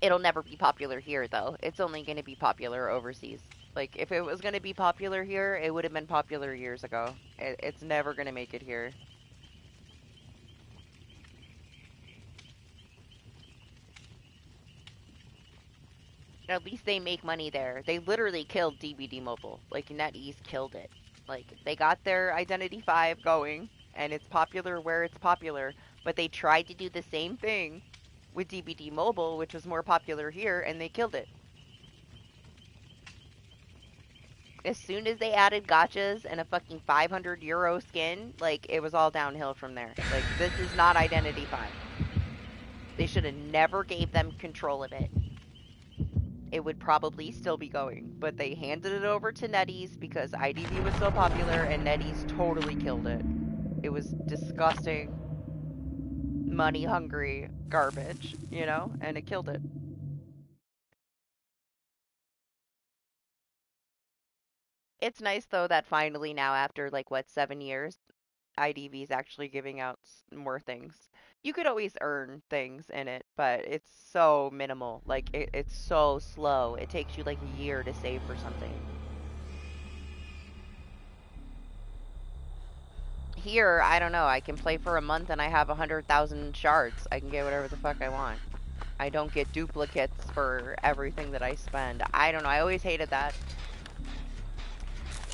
It'll never be popular here, though. It's only going to be popular overseas. Like, if it was going to be popular here, it would have been popular years ago. It's never going to make it here. At least they make money there. They literally killed DBD Mobile. Like, NetEase killed it. Like, they got their Identity 5 going, and it's popular where it's popular, but they tried to do the same thing with DBD Mobile, which was more popular here, and they killed it. As soon as they added gotchas and a fucking 500 euro skin, like, it was all downhill from there. Like, this is not Identity 5. They should have never gave them control of it. It would probably still be going, but they handed it over to NetEase because IDV was so popular and NetEase totally killed it. It was disgusting, money hungry garbage, you know, and it killed it. It's nice though that finally now after like what 7 years, IDV is actually giving out more things. You could always earn things in it, but it's so minimal. Like it's so slow. It takes you like a year to save for something. Here, I don't know. I can play for a month and I have 100,000 shards. I can get whatever the fuck I want. I don't get duplicates for everything that I spend. I don't know. I always hated that.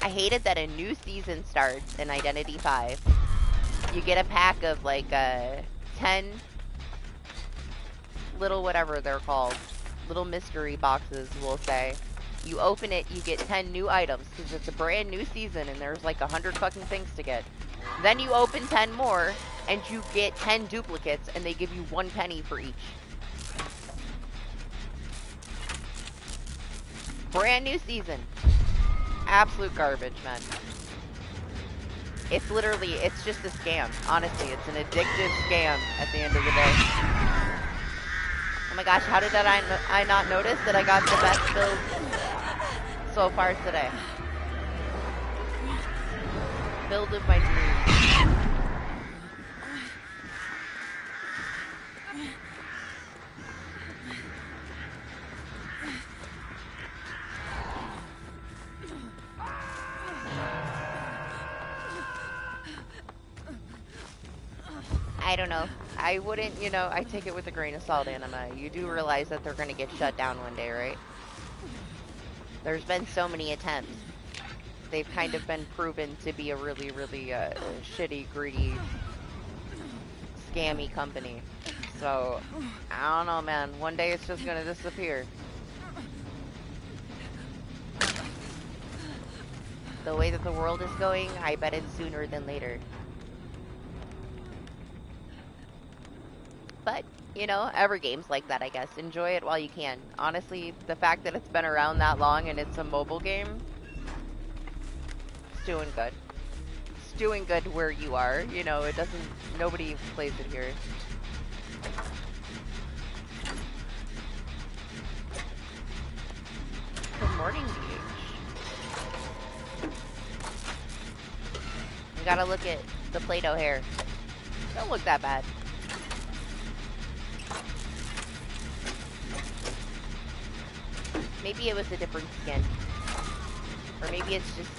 I hated that a new season starts in Identity 5. You get a pack of like 10 little whatever they're called. Little mystery boxes, we'll say. You open it, you get 10 new items because it's a brand new season and there's like 100 fucking things to get. Then you open 10 more and you get 10 duplicates and they give you 1 penny for each. Brand new season. Absolute garbage, man. It's literally, it's just a scam. Honestly, it's an addictive scam at the end of the day. Oh my gosh, how did I not notice that I got the best build so far today? Build of my dreams. I don't know. I wouldn't, you know, I take it with a grain of salt, Anima. You do realize that they're going to get shut down one day, right? There's been so many attempts. They've kind of been proven to be a really, really shitty, greedy, scammy company. So, I don't know, man. One day it's just going to disappear. The way that the world is going, I bet it's sooner than later. But, you know, every game's like that, I guess. Enjoy it while you can. Honestly, the fact that it's been around that long and it's a mobile game, it's doing good. It's doing good where you are. You know, it doesn't, nobody plays it here. Good morning, BH. You gotta look at the Play-Doh hair. Don't look that bad. Maybe it was a different skin. Or maybe it's just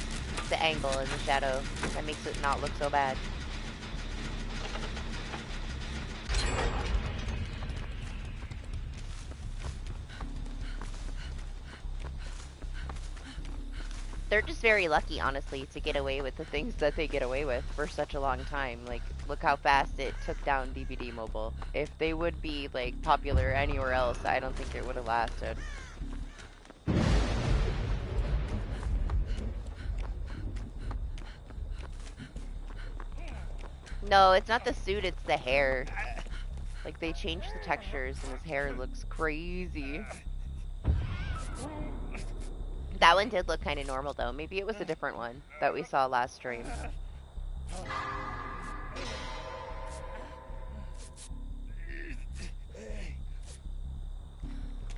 the angle and the shadow that makes it not look so bad. They're just very lucky, honestly, to get away with the things that they get away with for such a long time. Like, look how fast it took down DBD Mobile. If they would be, like, popular anywhere else, I don't think it would have lasted. No, it's not the suit, it's the hair. Like, they changed the textures and his hair looks crazy. That one did look kind of normal, though. Maybe it was a different one that we saw last stream.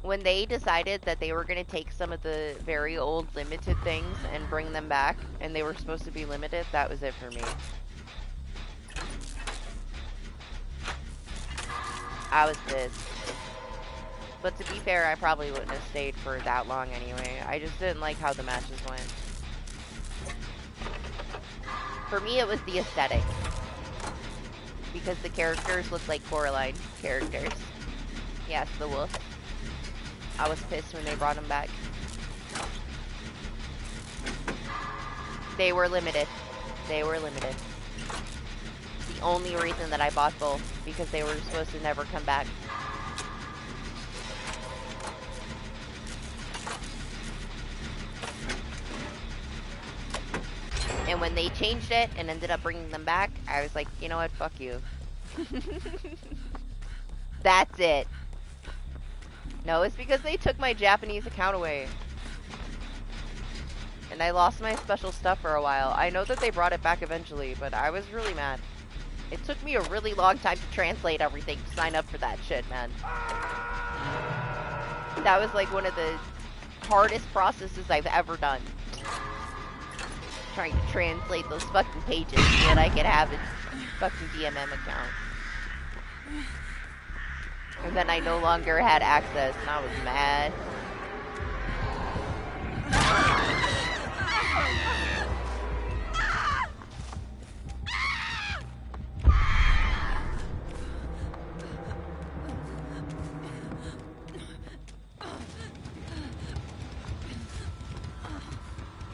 When they decided that they were going to take some of the very old limited things and bring them back, and they were supposed to be limited, that was it for me. I was pissed. But to be fair, I probably wouldn't have stayed for that long anyway. I just didn't like how the matches went. For me, it was the aesthetic. Because the characters looked like Coraline characters. Yes, the wolf. I was pissed when they brought him back. They were limited. They were limited. The only reason that I bought both, because they were supposed to never come back. And when they changed it and ended up bringing them back, I was like, you know what, fuck you. That's it. No, it's because they took my Japanese account away. And I lost my special stuff for a while. I know that they brought it back eventually, but I was really mad. It took me a really long time to translate everything to sign up for that shit, man. That was like one of the hardest processes I've ever done. Trying to translate those fucking pages so that I could have a fucking DMM account. And then I no longer had access, and I was mad.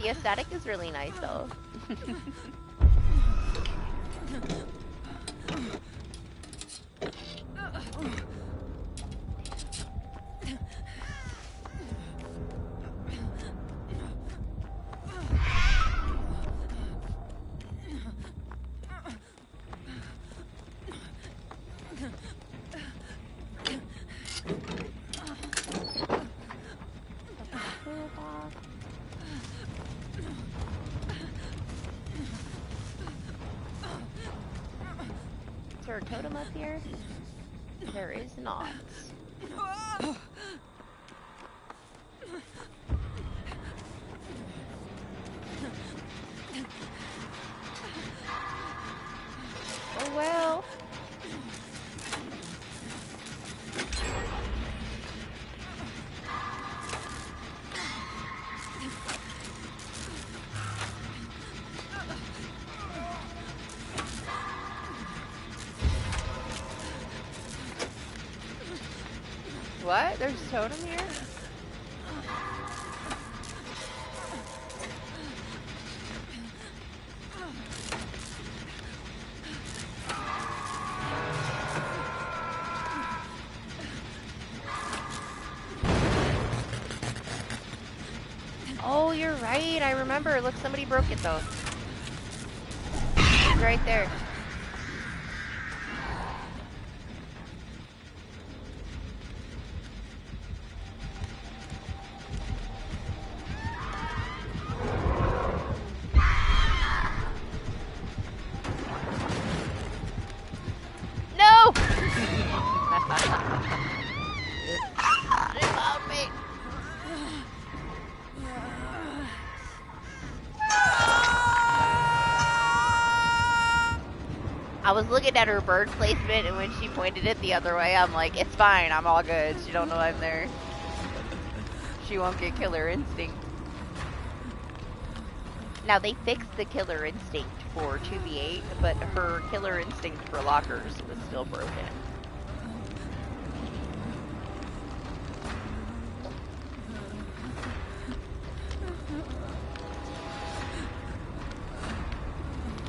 The aesthetic is really nice, though. Is there a totem up here? There is not. Oh well. What? There's a totem here? Oh, you're right. I remember. Look, somebody broke it though. It's right there. No! They found me. I was looking at her bird placement, and when she pointed it the other way, I'm like, it's fine, I'm all good. She don't know I'm there. She won't get killer instinct. Now, they fixed the killer instinct for 2v8, but her killer instinct for lockers was still broken.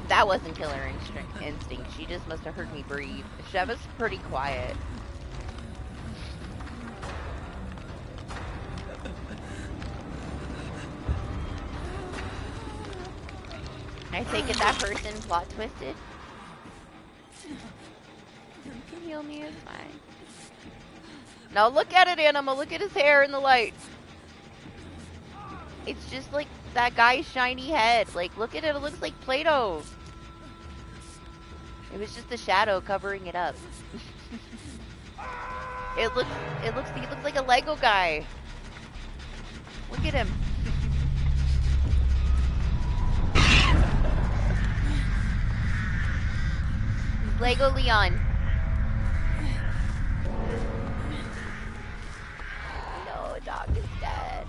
That wasn't killer instinct. She just must have heard me breathe. Sheva's pretty quiet. I take it that person plot twisted? You can heal me, it's fine. Now look at it, Anima. Look at his hair in the light. It's just like that guy's shiny head. Like, look at it. It looks like Play-Doh. It was just the shadow covering it up. He looks like a Lego guy. Look at him. Lego Leon. No, dog is dead.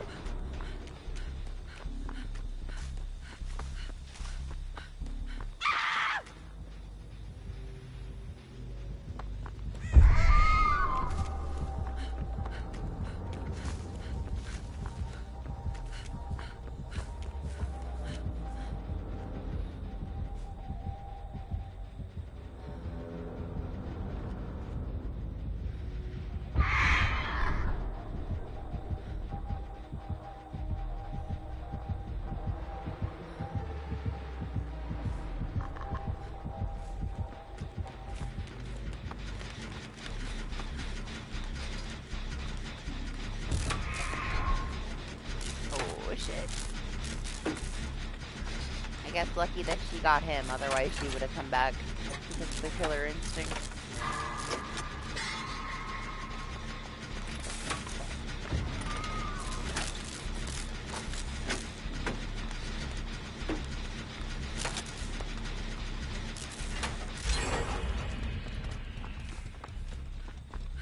guess lucky that she got him, otherwise she would have come back because of the killer instinct.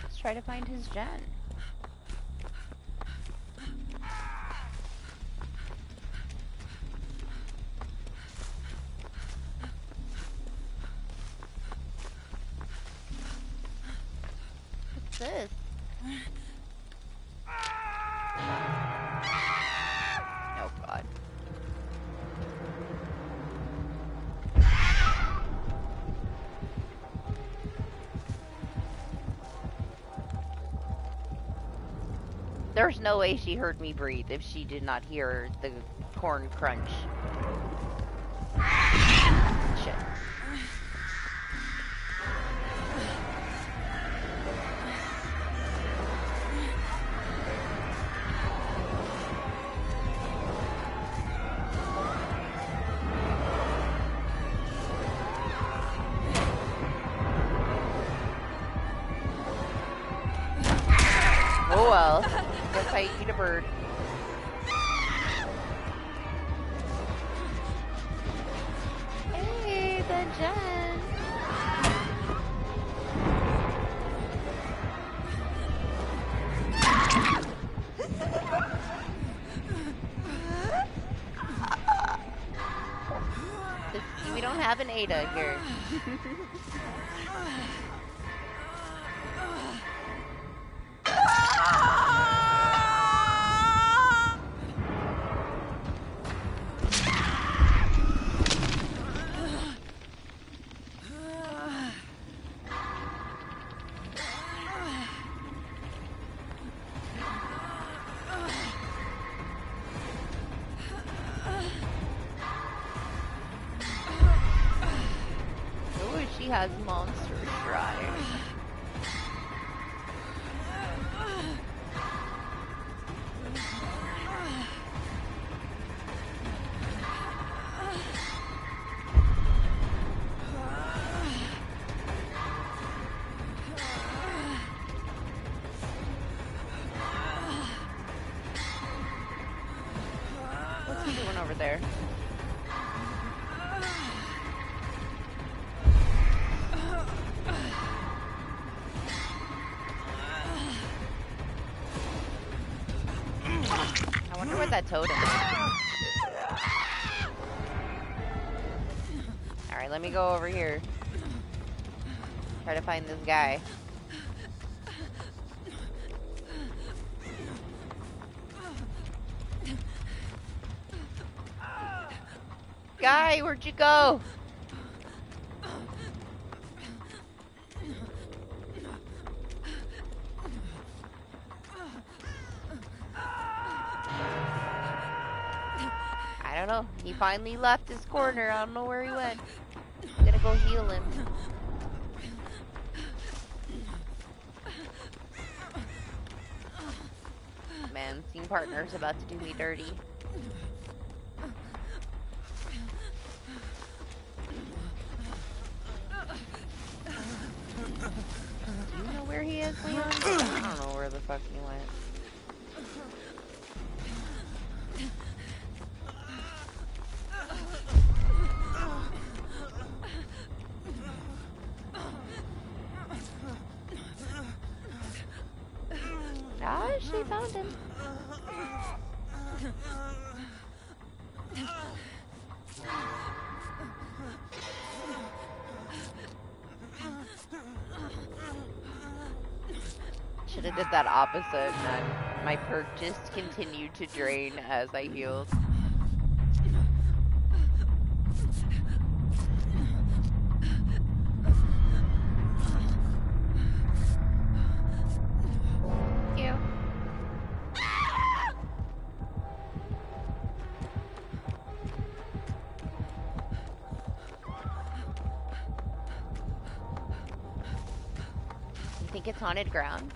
Let's try to find his gen. What's this? Oh god. There's no way she heard me breathe if she did not hear the corn crunch. Shit. Oh well. Guess I eat a bird. Hey, the gen. We don't have an Ada here. Has monster shrine. What's he doing over there? I wonder what that totem is. Alright, let me go over here. Try to find this guy. Guy, where'd you go? I don't know. He finally left his corner. I don't know where he went. I'm gonna go heal him. Man, team partner's about to do me dirty. Do you know where he is, Leon? I don't know where the fuck he went. Ah, she found him. Should have did that opposite, and my perk just continued to drain as I healed. It's haunted ground.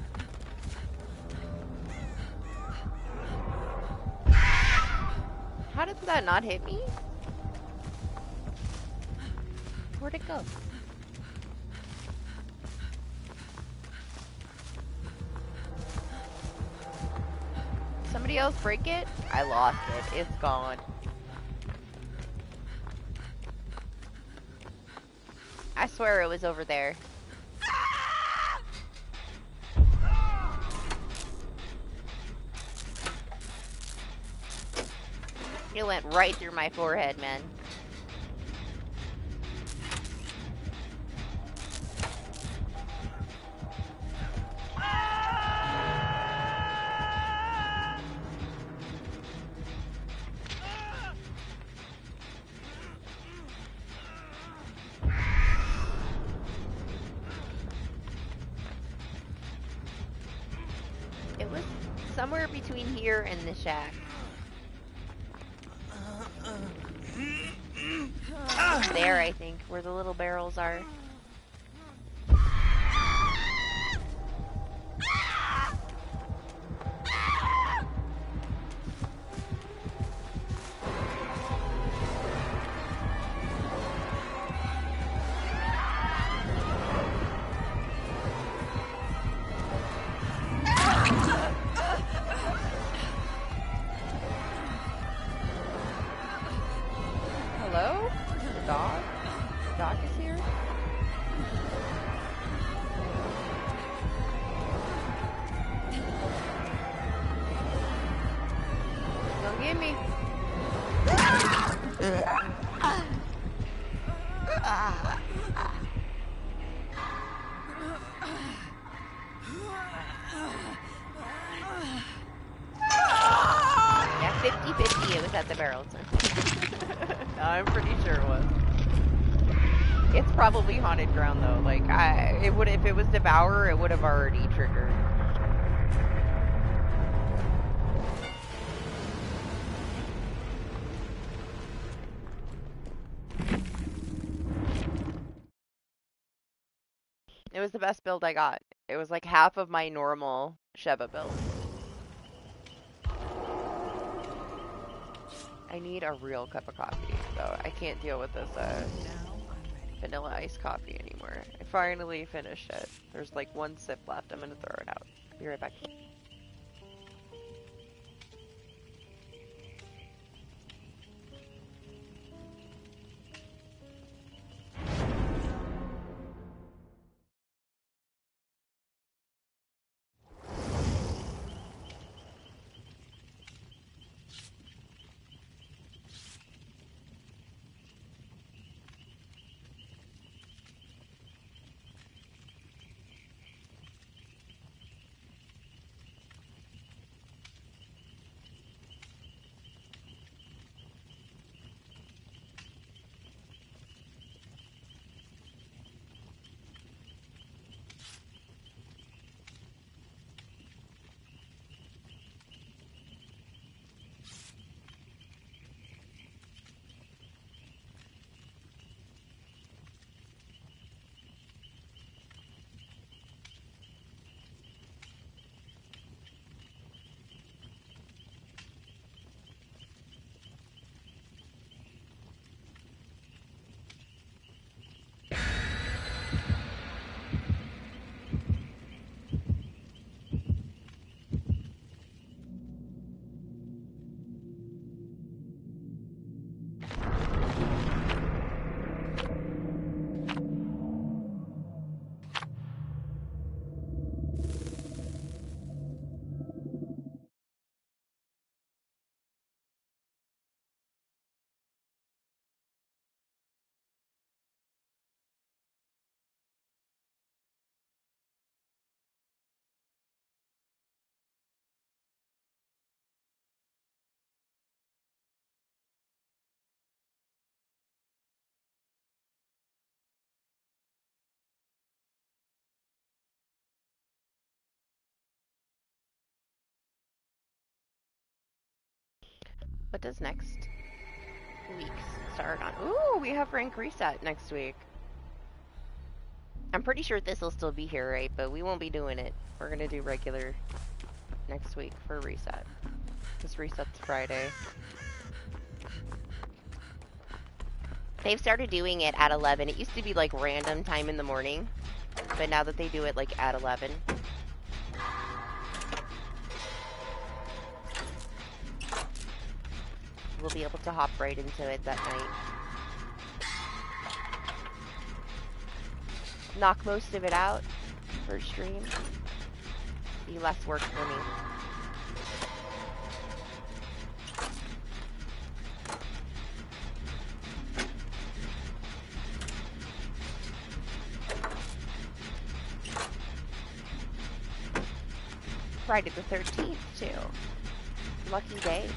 How did that not hit me? Where'd it go? Somebody else break it? I lost it. It's gone. I swear it was over there. It went right through my forehead, man. It was somewhere between here and the shack. There, I think, where the little barrels are. Hello? The dog? The dog is here? Don't get me. Yeah, 50-50 it was at the barrels. I'm pretty sure it was. It's probably haunted ground though. Like it would, if it was Devour, it would have already triggered. It was the best build I got. It was like half of my normal Sheva build. I need a real cup of coffee, though. I can't deal with this vanilla iced coffee anymore. I finally finished it. There's like one sip left. I'm gonna throw it out. Be right back. What does next week start on? Ooh, we have rank reset next week. I'm pretty sure this will still be here, right? But we won't be doing it. We're gonna do regular next week for reset. This resets Friday. They've started doing it at 11. It used to be like random time in the morning, but now that they do it like at 11. We'll be able to hop right into it that night. Knock most of it out for stream. Be less work for me. Friday the 13th, too. Lucky day.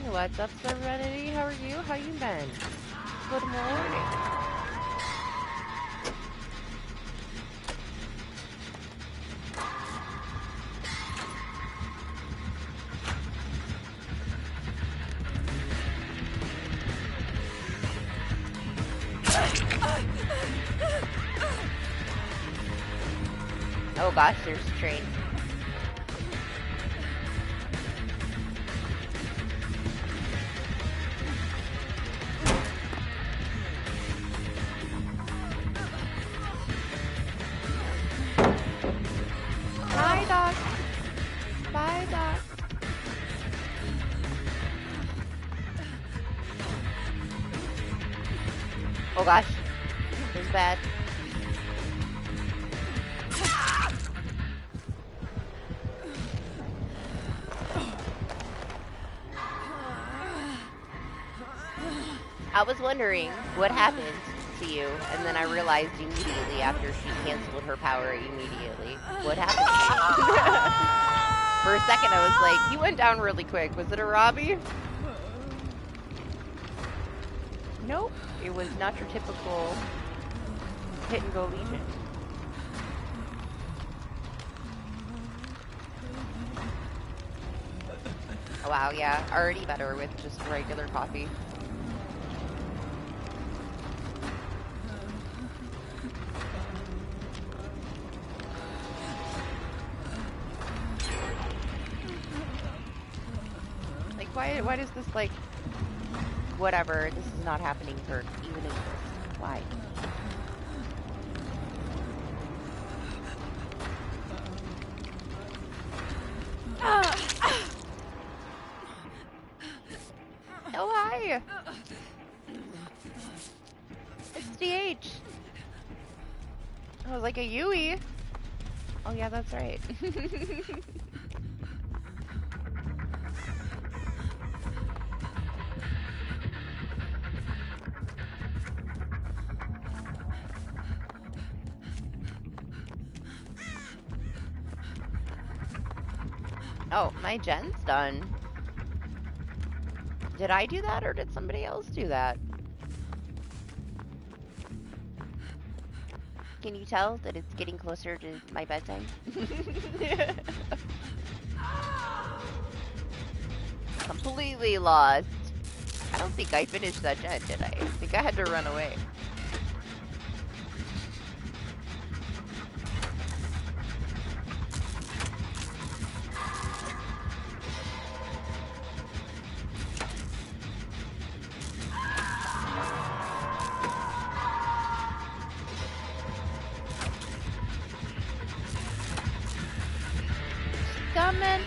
What's up, Serenity? How are you? How you been? Good morning. Oh gosh, there's a train. Hi, Doc. Bye, Doc. Oh gosh, this is bad. I was wondering what happened to you, and then I realized immediately after she canceled her power immediately. What happened to you? For a second I was like, you went down really quick. Was it a Robbie? Nope. It was not your typical hit and go Legion. Oh wow, yeah. Already better with just regular coffee. Why does this, like, whatever, this is not happening, Perk, even exist? Why? Oh, hi! It's DH! I was like, a Yui? Oh, yeah, that's right. Oh, my gen's done. Did I do that or did somebody else do that? Can you tell that it's getting closer to my bedtime? Completely lost. I don't think I finished that gen, did I? I think I had to run away. Coming.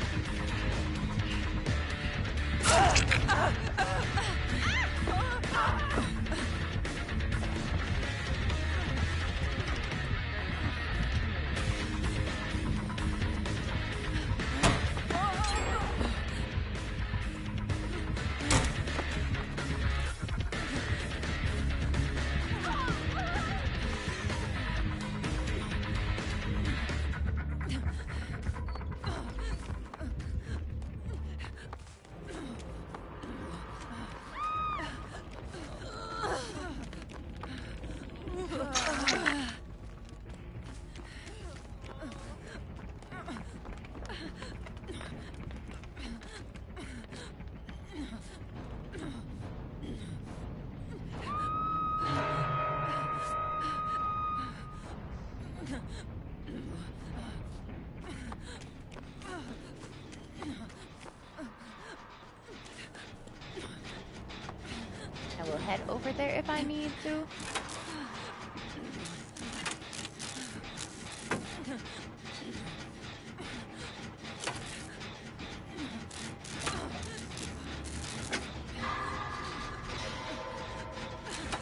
over there if I need to.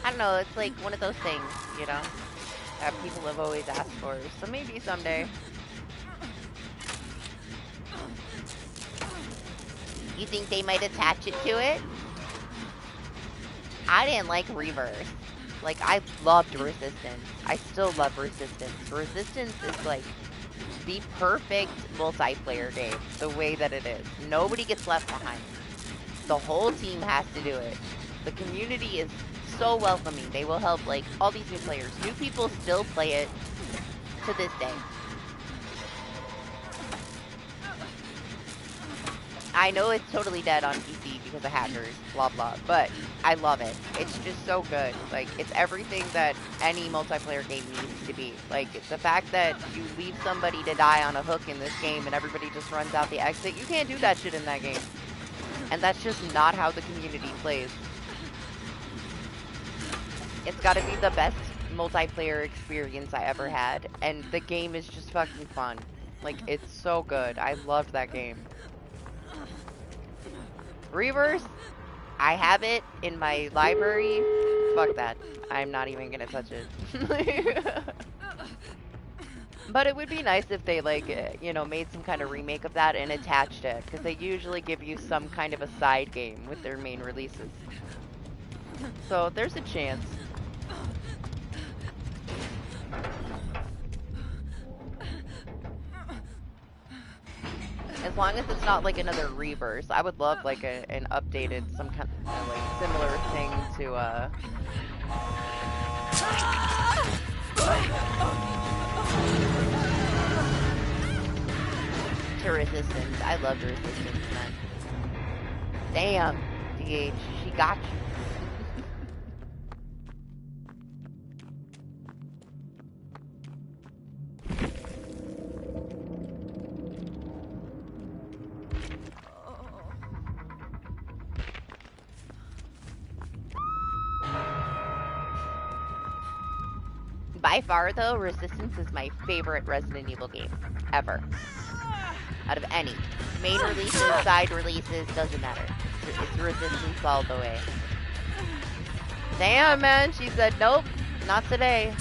I don't know, it's like one of those things, you know, that people have always asked for. So maybe someday. You think they might attach it to it? I didn't like Reverse. Like, I loved Resistance. I still love Resistance. Resistance is like the perfect multiplayer game, the way that it is. Nobody gets left behind. The whole team has to do it. The community is so welcoming. They will help, like, all these new players. New people still play it to this day. I know it's totally dead on PC because of hackers, blah blah, but I love it. It's just so good. Like, it's everything that any multiplayer game needs to be. Like, it's the fact that you leave somebody to die on a hook in this game and everybody just runs out the exit. You can't do that shit in that game. And that's just not how the community plays. It's gotta be the best multiplayer experience I ever had, and the game is just fucking fun. Like, it's so good. I loved that game. Reverse, I have it in my library. Fuck that. I'm not even gonna touch it. But it would be nice if they, like, you know, made some kind of remake of that and attached it, because they usually give you some kind of a side game with their main releases. So there's a chance. As long as it's not like another Reverse. I would love like an updated, some kind of like similar thing to Resistance. I loved Resistance, man. Damn, DH, she got you. By far, though, Resistance is my favorite Resident Evil game ever. Out of any. Main releases, side releases, doesn't matter. It's Resistance all the way. Damn, man, she said, nope, not today.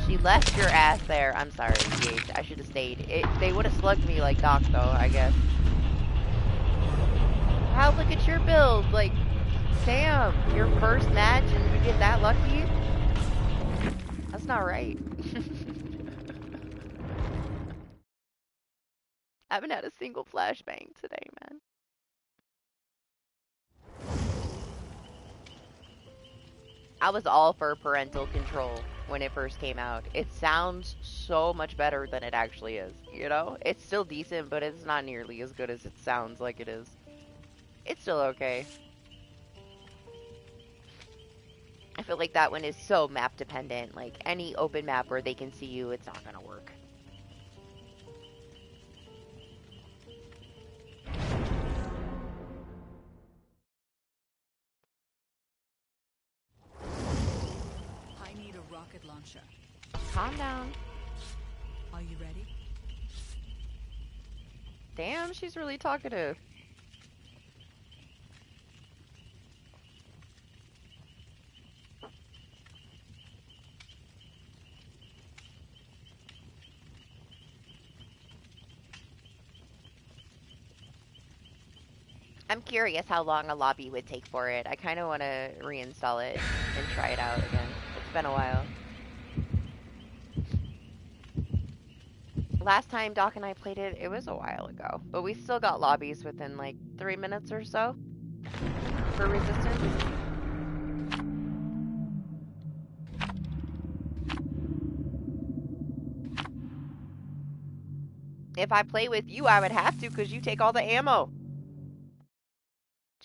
She left your ass there. I'm sorry, DH. I should have stayed. They would have slugged me like Doc, though, I guess. Wow, look at your build. Like, damn, your first match and you get that lucky? That's not right. I haven't had a single flashbang today, man. I was all for parental control when it first came out. It sounds so much better than it actually is, you know? It's still decent, but it's not nearly as good as it sounds like it is. It's still okay. I feel like that one is so map dependent. Like, any open map where they can see you, it's not gonna work. I need a rocket launcher. Calm down. Are you ready? Damn, she's really talkative. I'm curious how long a lobby would take for it. I kind of want to reinstall it and try it out again. It's been a while. Last time Doc and I played it, it was a while ago. But we still got lobbies within like 3 minutes or so for Resistance. If I play with you, I would have to because you take all the ammo.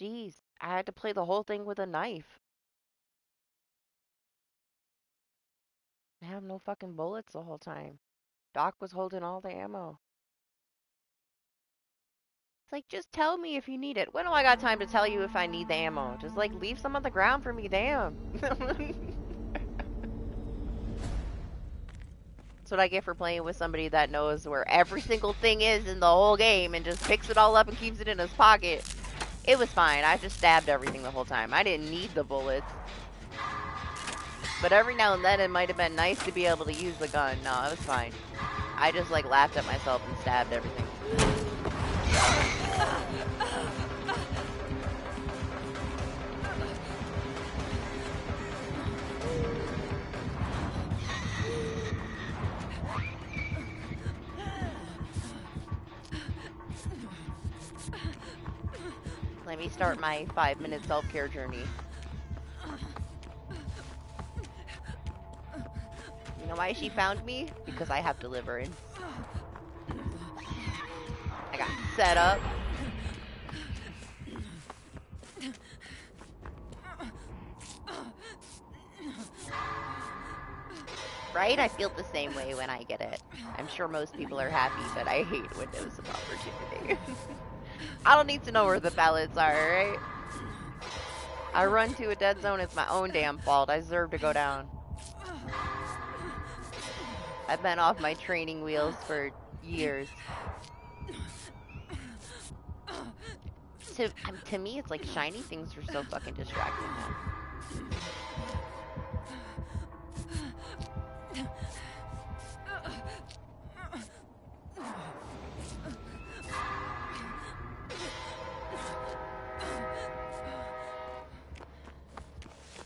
Jeez, I had to play the whole thing with a knife. I have no fucking bullets the whole time. Doc was holding all the ammo. It's like, just tell me if you need it. When do I got time to tell you if I need the ammo? Just like leave some on the ground for me, damn. That's what I get for playing with somebody that knows where every single thing is in the whole game and just picks it all up and keeps it in his pocket. It was fine. I just stabbed everything the whole time. I didn't need the bullets. But every now and then it might have been nice to be able to use the gun. No, it was fine. I just like laughed at myself and stabbed everything. Let me start my 5-minute self-care journey. You know why she found me? Because I have deliverance. I got set up. Right? I feel the same way when I get it. I'm sure most people are happy, but I hate windows of opportunity. I don't need to know where the pallets are, right? I run to a dead zone, it's my own damn fault. I deserve to go down. I've been off my training wheels for years. To me, it's like shiny things are so fucking distracting, man.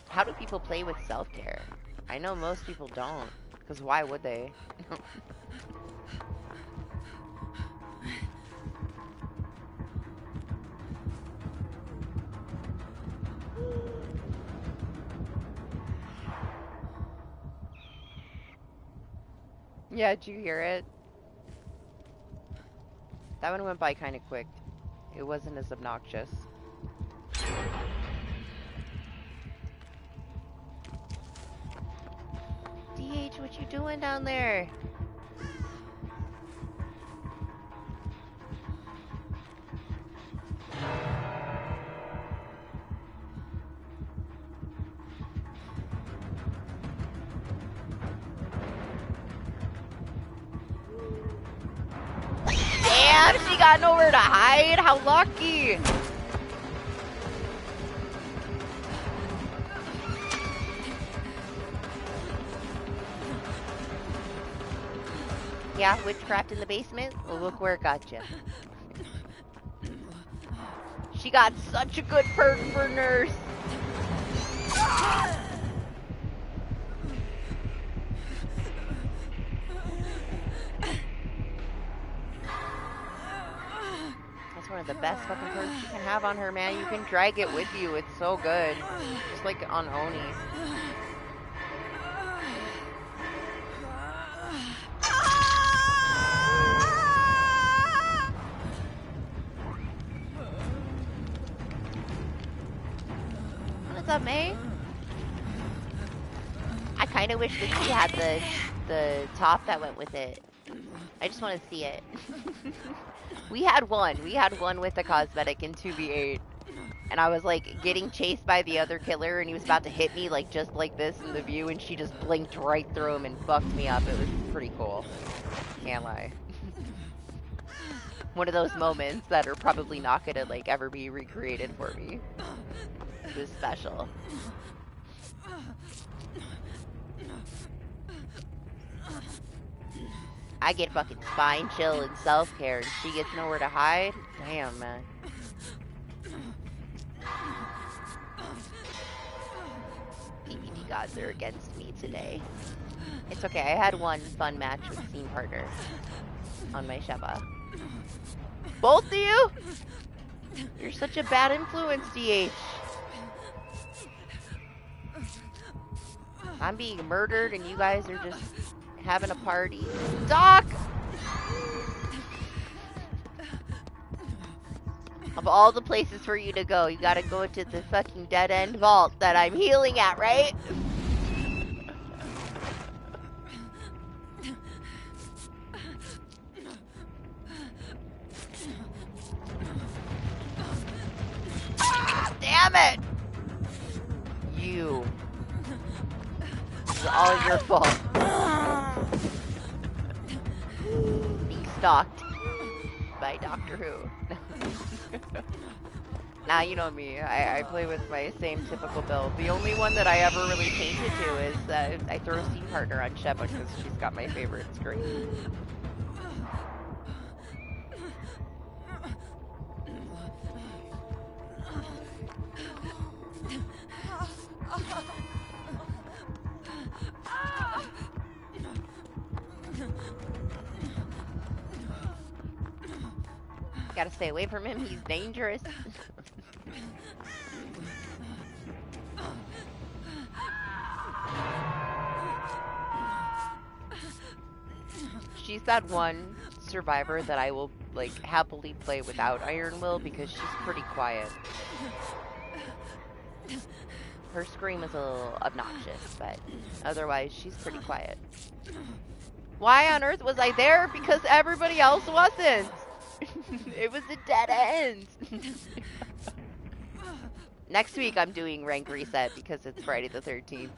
How do people play with self-care? I know most people don't, because why would they? Yeah, did you hear it? That one went by kind of quick. It wasn't as obnoxious. DH, what you doing down there? Damn, she got nowhere to hide? How lucky! Yeah, witchcraft in the basement? Well, look where it got you. She got such a good perk for nurse. That's one of the best fucking perks you can have on her, man. You can drag it with you. It's so good. Just like on Oni. What's up, May? I kind of wish that she had the top that went with it. I just want to see it. We had one. We had one with the cosmetic in 2v8. And I was like getting chased by the other killer and he was about to hit me like just like this in the view and she just blinked right through him and fucked me up. It was pretty cool. Can't lie. One of those moments that are probably not gonna like ever be recreated for me. It was special. I get fucking spine chill and self-care and she gets nowhere to hide? Damn, man. DBD gods are against me today. It's okay, I had one fun match with Scene Partner on my Sheva. Both of you? You're such a bad influence, DH. I'm being murdered and you guys are just having a party. Doc! Of all the places for you to go, you gotta go to the fucking dead-end vault that I'm healing at, right? all your fault. Being stalked by Doctor Who. Nah, you know me. I play with my same typical build. The only one that I ever really change it to is I throw a scene partner on Shepard because she's got my favorite screen. Gotta stay away from him, he's dangerous. She's that one survivor that I will, like, happily play without Iron Will because she's pretty quiet. Her scream is a little obnoxious, but otherwise she's pretty quiet. Why on earth was I there? Because everybody else wasn't! It was a dead end! Next week I'm doing rank reset because it's Friday the 13th.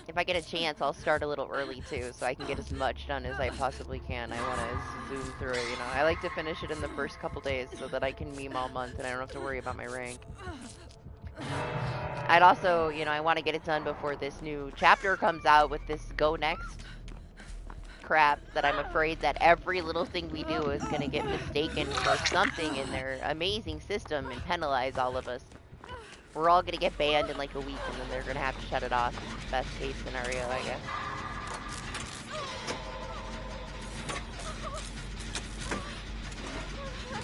If I get a chance, I'll start a little early too, so I can get as much done as I possibly can. I want to zoom through it, you know. I like to finish it in the first couple days so that I can meme all month and I don't have to worry about my rank. I'd also, you know, I want to get it done before this new chapter comes out with this Go Next crap that I'm afraid that every little thing we do is going to get mistaken for something in their amazing system and penalize all of us. We're all going to get banned in like a week and then they're going to have to shut it off. Best case scenario, I guess.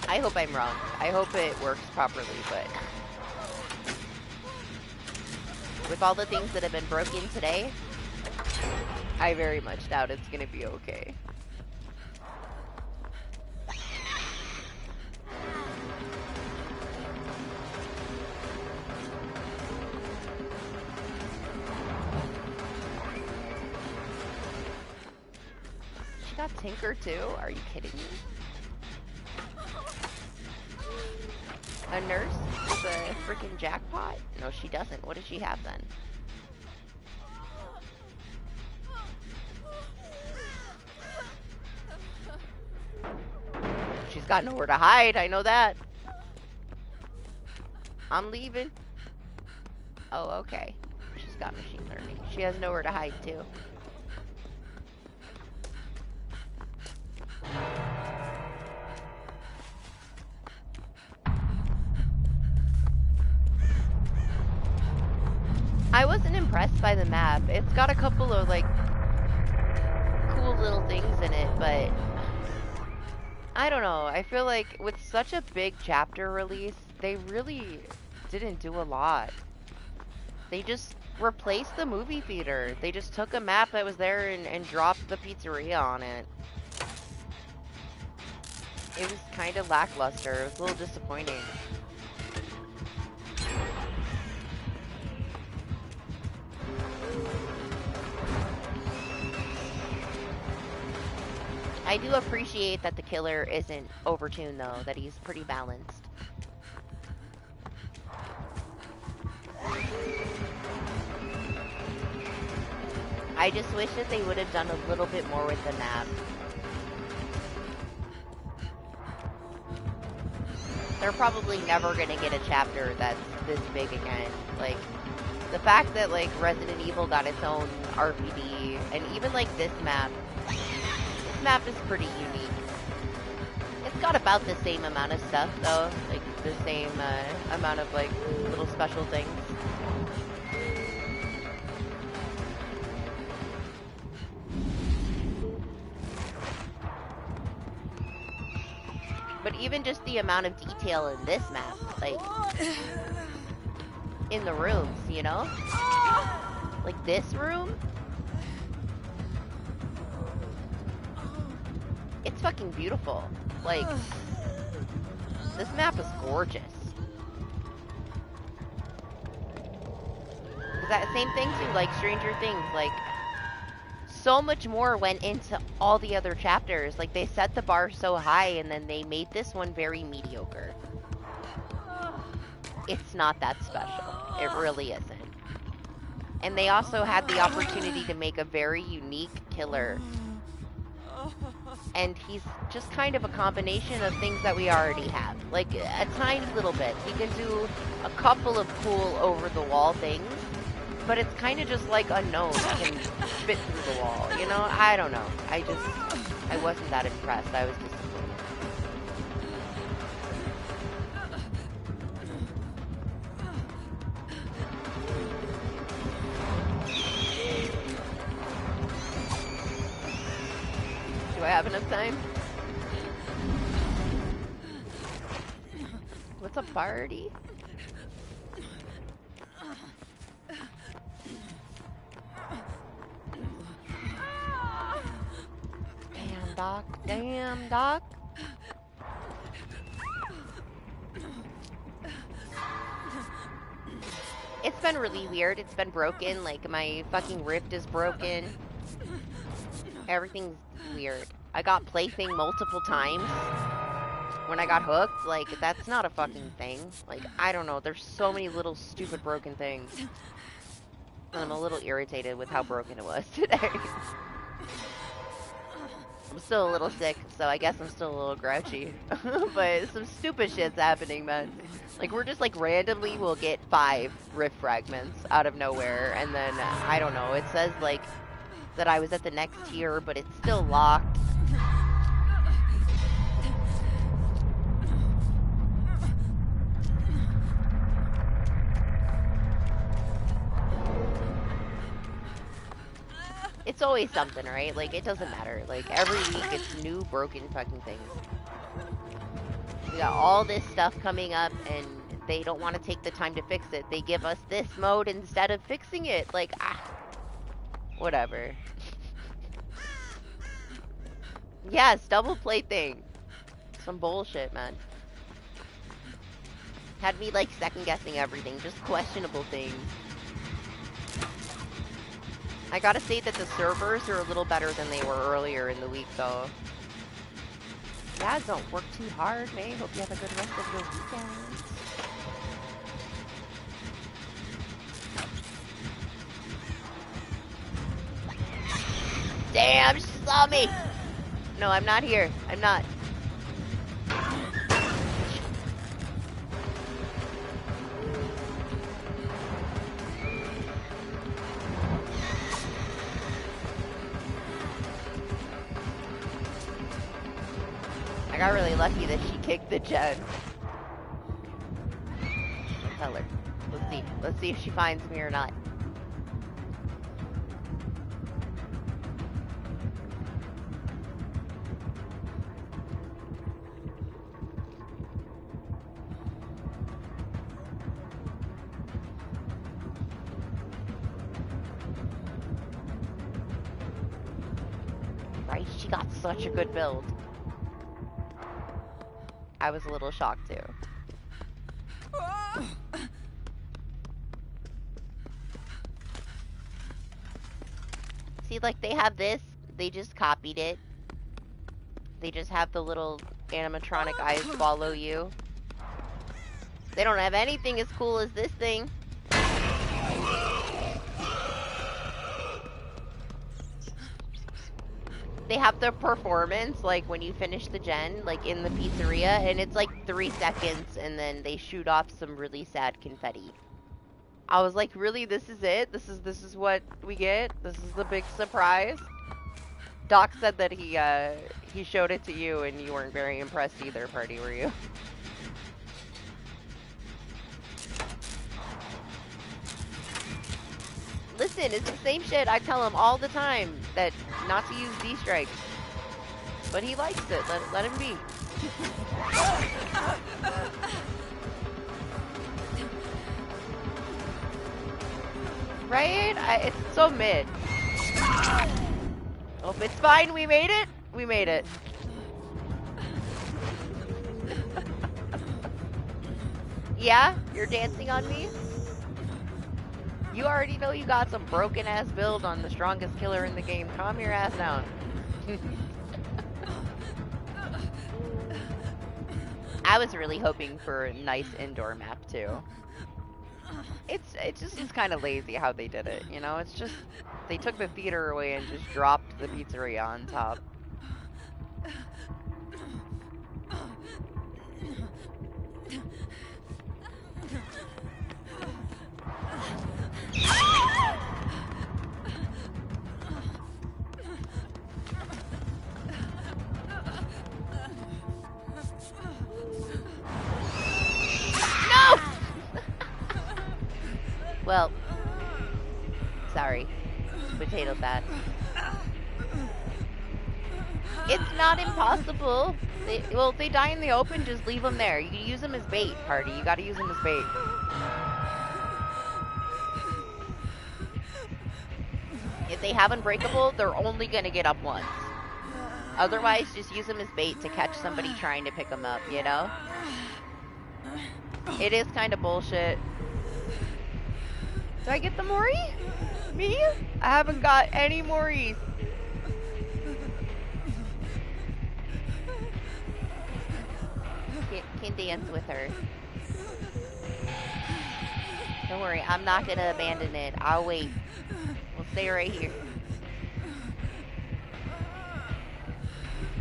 I hope I'm wrong. I hope it works properly, but with all the things that have been broken today, I very much doubt it's going to be okay. She got Tinker too? Are you kidding me? A nurse with a freaking jackpot? No, she doesn't. What does she have then? She's got nowhere to hide, I know that. I'm leaving. Oh, okay. She's got machine learning. She has nowhere to hide too. I wasn't impressed by the map. It's got a couple of like cool little things in it, but I don't know. I feel like with such a big chapter release, they really didn't do a lot. They just replaced the movie theater. They just took a map that was there and dropped the pizzeria on it. It was kind of lackluster. It was a little disappointing. I do appreciate that the killer isn't overtuned though, that he's pretty balanced. I just wish that they would have done a little bit more with the map. They're probably never gonna get a chapter that's this big again. Like, the fact that like Resident Evil got its own RPD, and even like this map is pretty unique. It's got about the same amount of stuff though, like the same amount of like little special things. But even just the amount of detail in this map, like in the rooms, you know? Like this room? It's fucking beautiful. Like, this map is gorgeous. Is that same thing too, like Stranger Things, like, so much more went into all the other chapters. Like, they set the bar so high and then they made this one very mediocre. It's not that special. It really isn't. And they also had the opportunity to make a very unique killer. And he's just kind of a combination of things that we already have. Like, a tiny little bit. He can do a couple of cool over-the-wall things, but it's kind of just like unknown. He can spit through the wall, you know? I don't know. I wasn't that impressed. I was disappointed. Do I have enough time? What's a party? Damn, Doc. Damn, Doc. It's been really weird. It's been broken. Like, my fucking rift is broken. Everything's weird. I got plaything multiple times when I got hooked. Like, that's not a fucking thing. Like, I don't know. There's so many little stupid broken things. And I'm a little irritated with how broken it was today. I'm still a little sick, so I guess I'm still a little grouchy. But some stupid shit's happening, man. Like, we're just, like, randomly will get 5 rift fragments out of nowhere. And then, I don't know, it says, like, that I was at the next tier, but it's still locked. It's always something, right? Like, it doesn't matter. Like, every week it's new broken fucking things. We got all this stuff coming up, and they don't want to take the time to fix it. They give us this mode instead of fixing it. Like, whatever. Yes, double play thing. Some bullshit, man. Had me, like, second-guessing everything. Just questionable things. I gotta say that the servers are a little better than they were earlier in the week, though. Yeah, don't work too hard, May. Hope you have a good rest of your weekend. Damn, she saw me! No, I'm not here. I'm not. I got really lucky that she kicked the gen. I'll tell her. Let's see. Let's see if she finds me or not. Right? She got such a good build. I was a little shocked too. See, like, they have this, they just copied it. They just have the little animatronic eyes follow you. They don't have anything as cool as this thing. They have the performance, like, when you finish the gen, like, in the pizzeria, and it's, like, 3 seconds, and then they shoot off some really sad confetti. I was like, really, this is it? This is what we get? This is the big surprise? Doc said that he showed it to you, and you weren't very impressed either, Party, were you? Listen, it's the same shit I tell him all the time, that not to use D-strikes. But he likes it. Let him be. Right? It's so mid. Oh, it's fine. We made it. We made it. Yeah? You're dancing on me? You already know you got some broken ass build on the strongest killer in the game. Calm your ass down. I was really hoping for a nice indoor map too. It just is kind of lazy how they did it, you know? It's just they took the theater away and just dropped the pizzeria on top. No! Well, sorry. Potato sad. It's not impossible. Well, if they die in the open, just leave them there. You can use them as bait, party. You gotta use them as bait. If they have Unbreakable, they're only gonna get up once. Otherwise, just use them as bait to catch somebody trying to pick them up, you know? It is kind of bullshit. Do I get the Mori? Me? I haven't got any Moris. Can dance with her. Don't worry, I'm not gonna abandon it. I'll wait. We'll stay right here.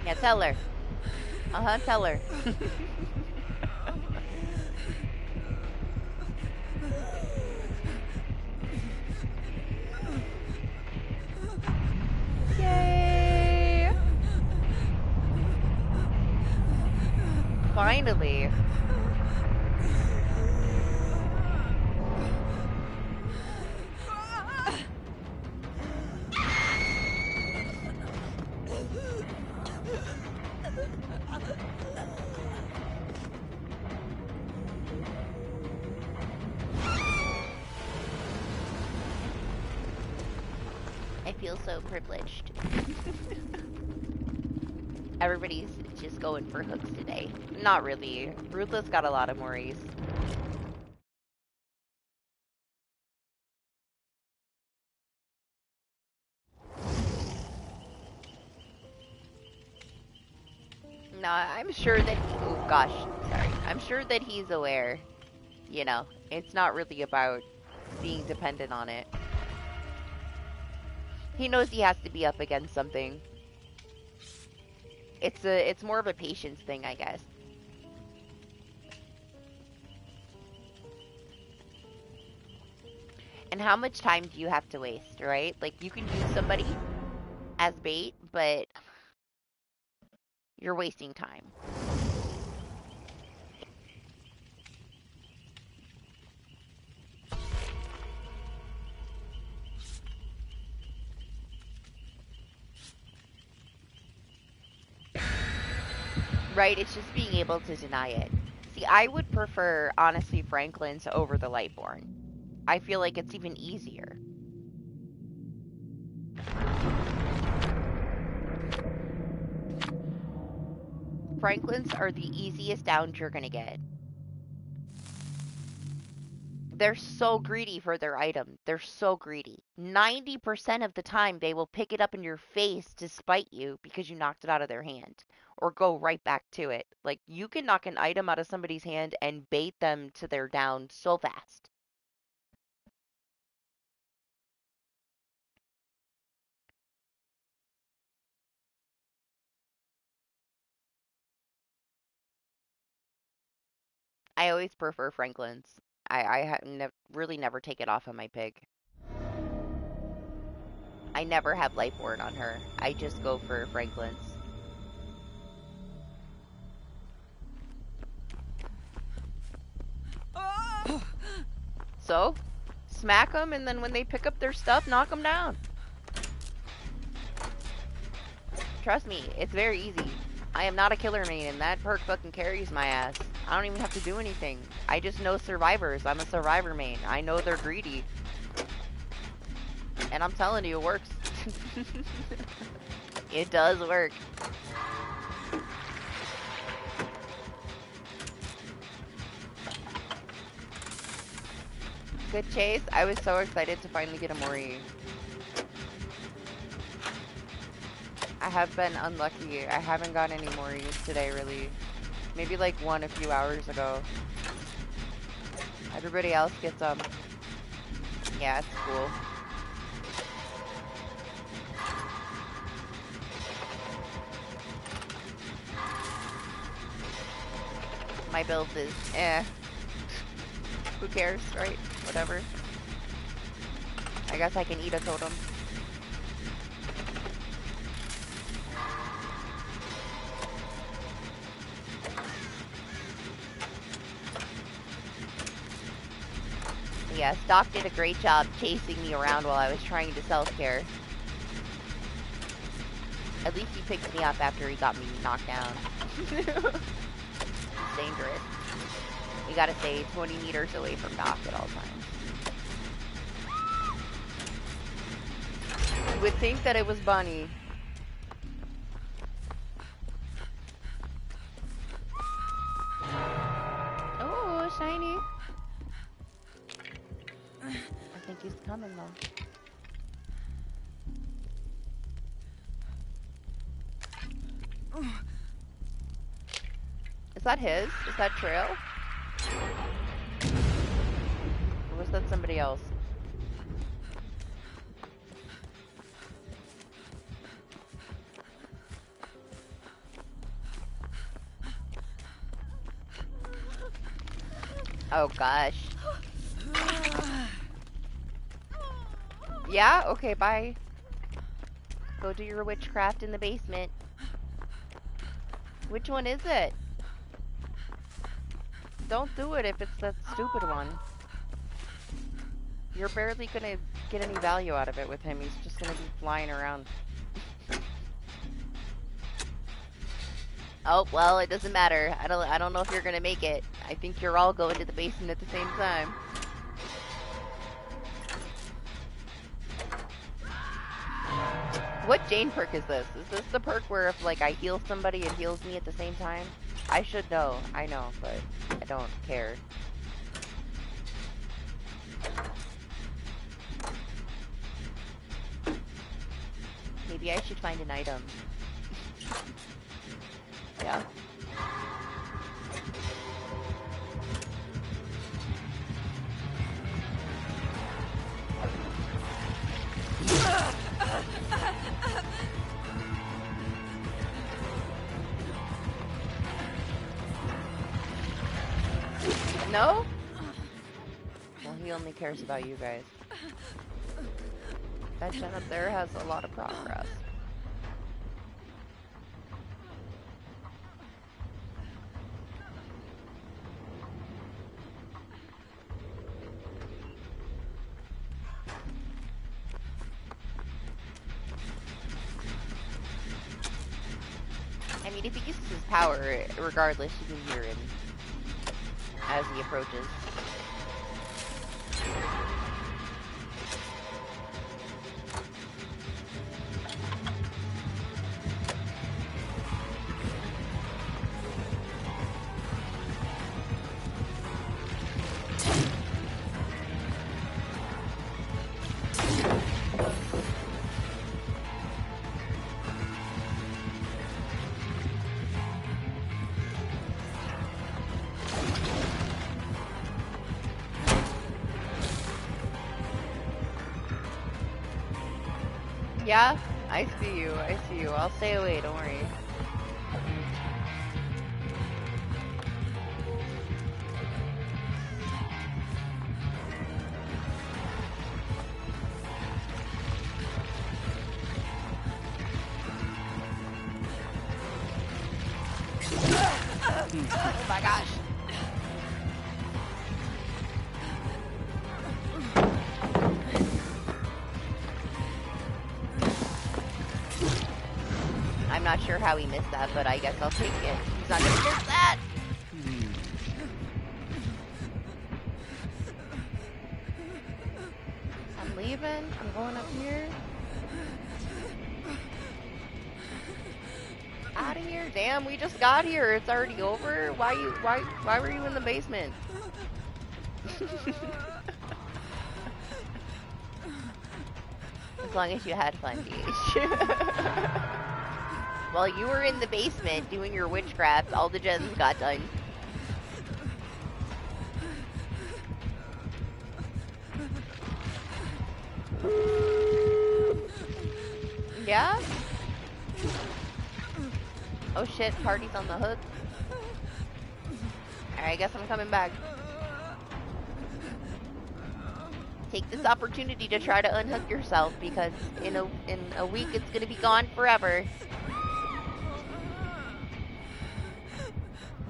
Yeah, tell her. Tell her. Yay! Finally. I feel so privileged. Everybody's just going for hooks today. Not really. Ruthless got a lot of Moris. No, I'm sure that oh gosh, sorry. I'm sure that he's aware. You know, it's not really about being dependent on it. He knows he has to be up against something. It's more of a patience thing, I guess. And how much time do you have to waste, right? Like, you can use somebody as bait, but you're wasting time. Right? It's just being able to deny it. See, I would prefer, honestly, Franklin's over the Lightborn. I feel like it's even easier. Franklin's are the easiest downs you're gonna get. They're so greedy for their item. They're so greedy. 90% of the time, they will pick it up in your face to spite you because you knocked it out of their hand. Or go right back to it. Like, you can knock an item out of somebody's hand and bait them to their down so fast. I always prefer Franklin's. I really never take it off of my pig. I never have Lightborn on her. I just go for Franklin's. So, smack them, and then when they pick up their stuff, knock them down. Trust me, it's very easy. I am not a killer main, and that perk fucking carries my ass. I don't even have to do anything. I just know survivors. I'm a survivor main. I know they're greedy. And I'm telling you, it works. It does work. Good chase. I was so excited to finally get a Mori. I have been unlucky. I haven't gotten any Moris today, really. Maybe like one a few hours ago. Everybody else gets them. Yeah, it's cool. My build is who cares, right? Whatever. I guess I can eat a totem. Yeah, Stock did a great job chasing me around while I was trying to self-care. At least he picked me up after he got me knocked down. It's dangerous. You gotta stay 20 meters away from Doc at all times. You would think that it was Bunny. Oh, shiny. I think he's coming though. Is that his? Is that Trail? Or was that somebody else? Oh gosh. Yeah? Okay, bye. Go do your witchcraft in the basement. Which one is it? Don't do it if it's that stupid one. You're barely gonna get any value out of it with him. He's just gonna be flying around. Oh, well, it doesn't matter. I don't know if you're gonna make it. I think you're all going to the basement at the same time. What Jane perk is this? Is this the perk where if, like, I heal somebody, it heals me at the same time? I should know. I know, but I don't care. Maybe I should find an item. Yeah. No? Well, he only cares about you guys. That gen up there has a lot of progress. I mean, if he uses his power, regardless, you can hear him as he approaches. Yeah, I see you. I see you. I'll stay away. Don't worry. Oh my gosh. I'm not sure how he missed that, but I guess I'll take it. He's not gonna miss that! I'm leaving. I'm going up here. Out of here. Damn, we just got here. It's already over? Why were you in the basement? As long as you had fun, DH. While you were in the basement doing your witchcraft, all the gens got done. Yeah? Oh shit, party's on the hook. Alright, I guess I'm coming back. Take this opportunity to try to unhook yourself because in a week it's gonna be gone forever.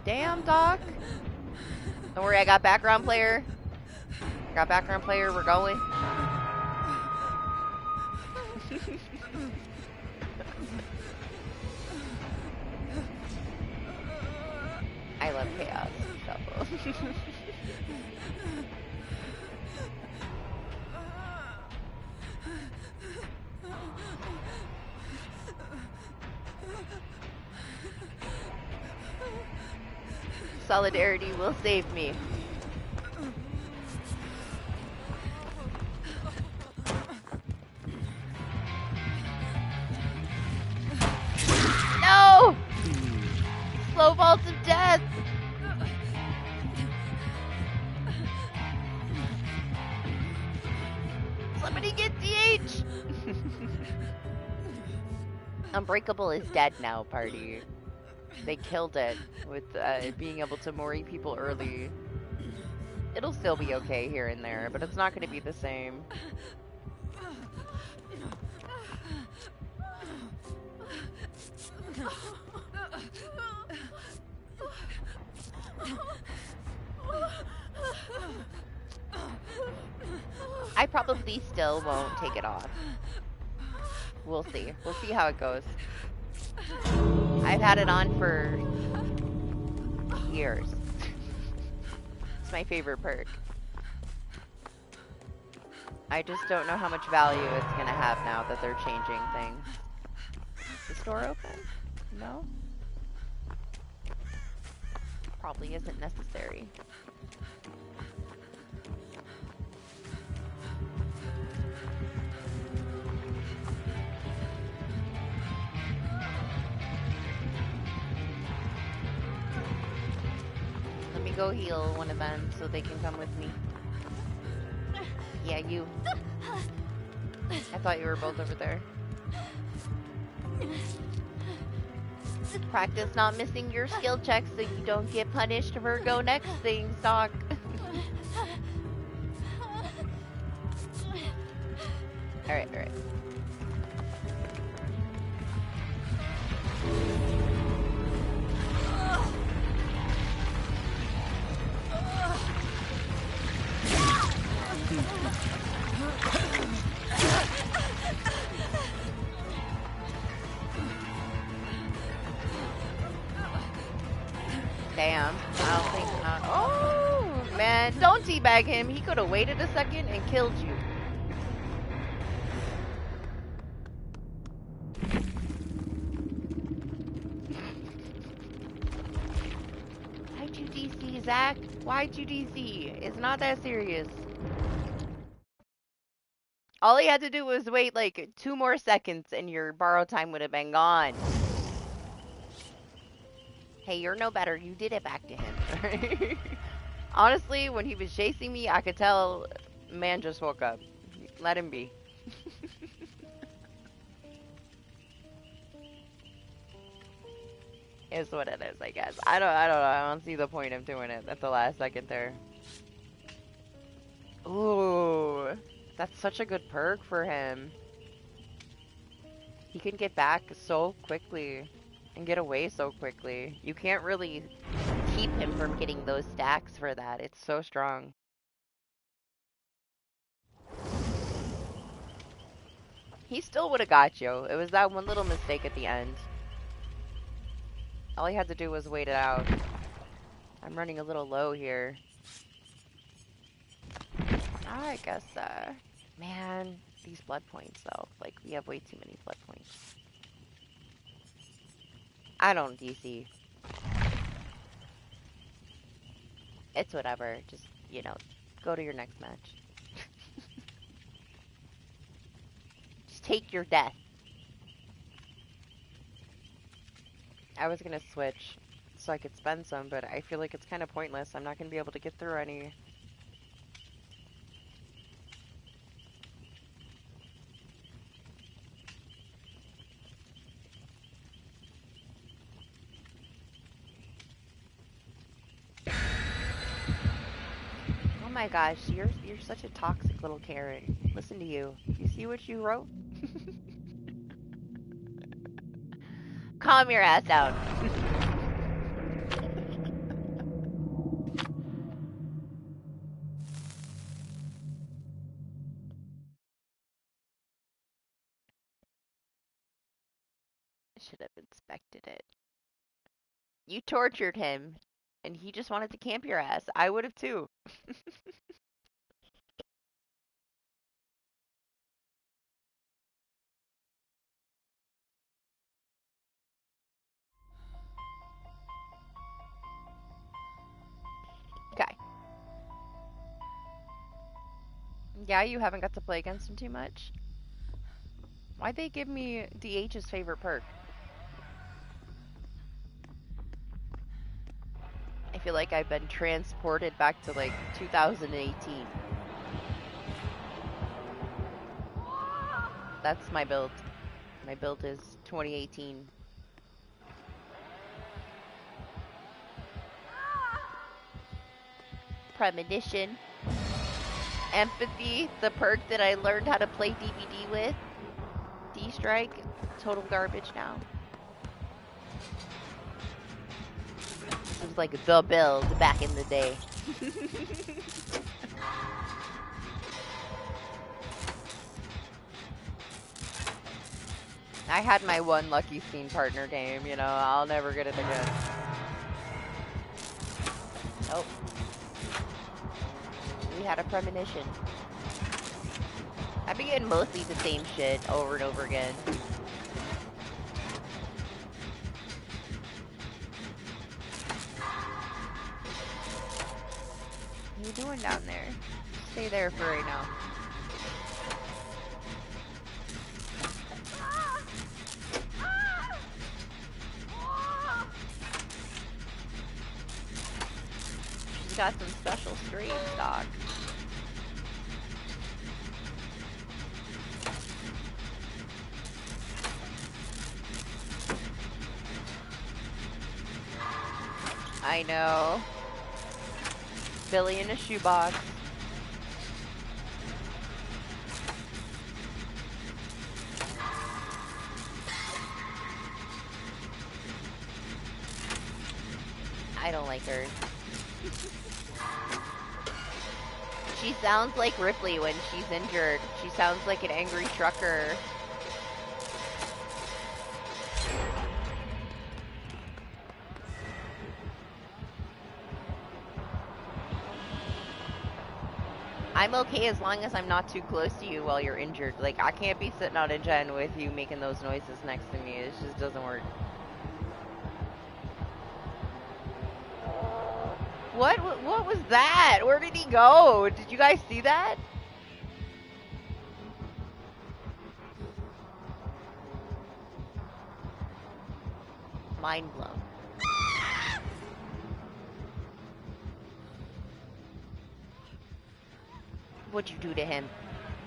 Damn, Doc. Don't worry, I got background player. We're going. I love chaos. Shuffle. Solidarity will save me. No! Slow vaults of death! Somebody get DH! Unbreakable is dead now, party. They killed it with being able to mori people early. It'll still be okay here and there, but it's not going to be the same. I probably still won't take it off. We'll see. We'll see how it goes. I've had it on for years. It's my favorite perk. I just don't know how much value it's gonna have now that they're changing things. Is the door open? No? Probably isn't necessary. Let me go heal one of them so they can come with me. Yeah, you. I thought you were both over there. Practice not missing your skill checks so you don't get punished for go next things, Doc. Alright, alright. Damn. I don't think not. Oh, man. Don't teabag him. He could have waited a second and killed you. Why'd you DC, Zach? Why'd you DC? It's not that serious. All he had to do was wait like 2 more seconds and your borrow time would have been gone. Hey, you're no better. You did it back to him. Honestly, when he was chasing me, I could tell man just woke up. Let him be. Is what it is, I guess. I don't know. I don't see the point of doing it at the last second there. Ooh, that's such a good perk for him. He can get back so quickly and get away so quickly. You can't really keep him from getting those stacks for that. It's so strong. He still would have got you. It was that one little mistake at the end. All he had to do was wait it out. I'm running a little low here. I guess, man, these blood points though. Like, we have way too many blood points. I don't DC. It's whatever. Just, you know, go to your next match. Just take your death. I was gonna switch so I could spend some, but I feel like it's kind of pointless. I'm not gonna be able to get through any. my gosh, you're such a toxic little Karen. Listen to you. You see what you wrote? Calm your ass down. Should have inspected it. You tortured him, and he just wanted to camp your ass. I would have too. Okay. Yeah, you haven't got to play against him too much. Why'd they give me DH's favorite perk? I feel like I've been transported back to like 2018. That's my build. My build is 2018. Premonition. Empathy, the perk that I learned how to play DBD with. D-Strike, total garbage now. This was like the build back in the day. I had my one lucky scene partner game, you know, I'll never get it again. Nope. We had a premonition. I've been getting mostly the same shit over and over again. What are you doing down there? Stay there for right now. She's got some special stream stock. I know. Billy in a shoebox. I don't like her. She sounds like Ripley when she's injured. She sounds like an angry trucker. I'm okay as long as I'm not too close to you while you're injured. Like, I can't be sitting on a gen with you making those noises next to me. It just doesn't work. What was that? Where did he go? Did you guys see that? Mind blown. What'd you do to him?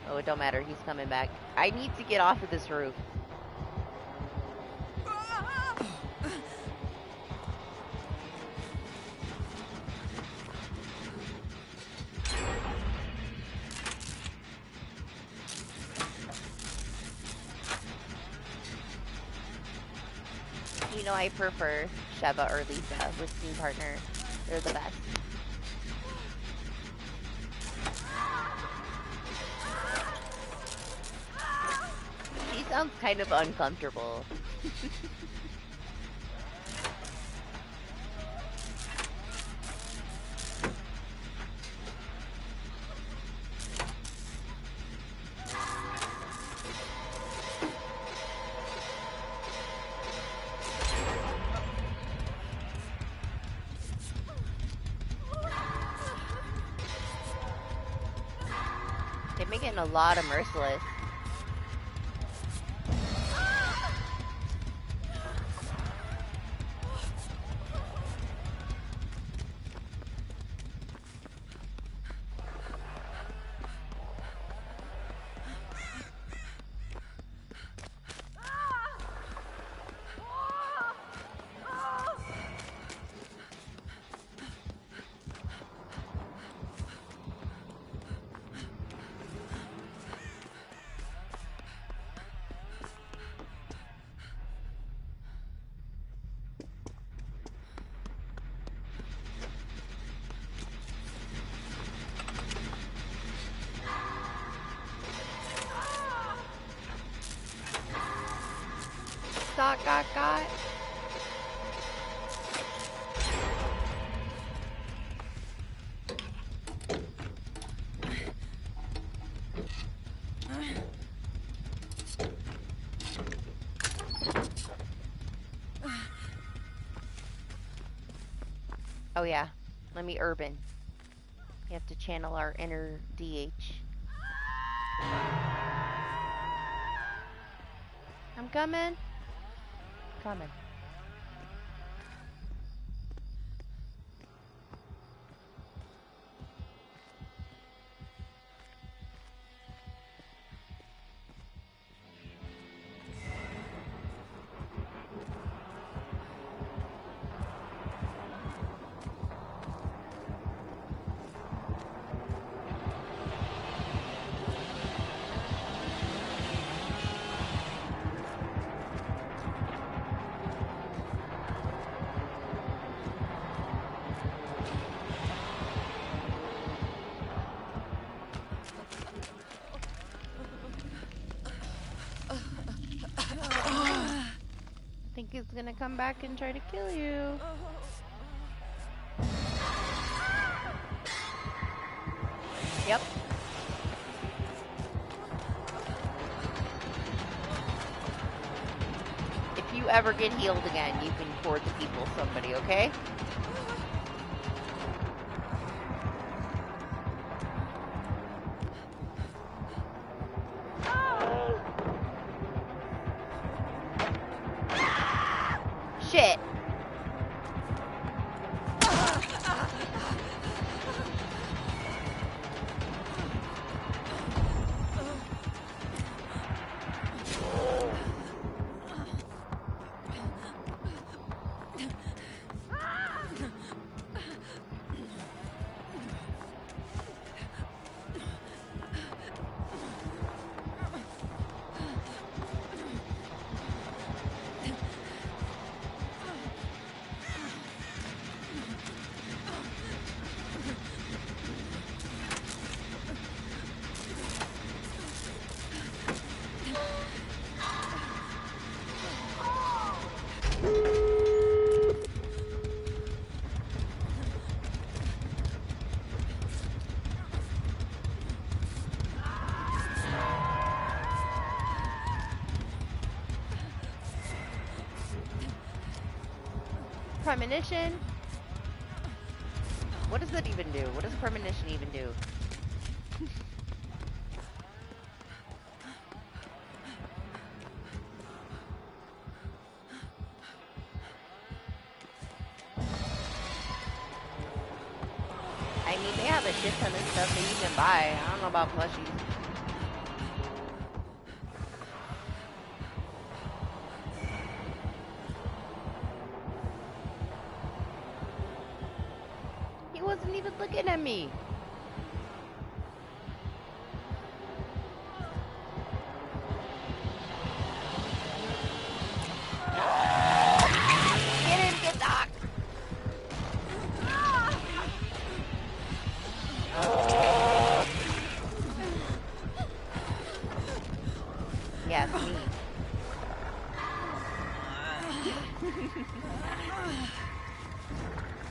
Oh, it don't matter. He's coming back. I need to get off of this roof. You know, I prefer Sheva or Lisa with team partner. They're the best. She sounds kind of uncomfortable. They're making a lot of merciless. got. Oh yeah, let me urban. You have to channel our inner DH. I'm coming. Coming. I think he's gonna come back and try to kill you. Yep. If you ever get healed again, you can cord the people somebody, okay? Shit. Premonition? What does that even do? What does premonition even do? I mean, they have a shit ton of stuff that you can buy. I don't know about plushies. He wasn't even looking at me. Get him, get Doc. Yes, me.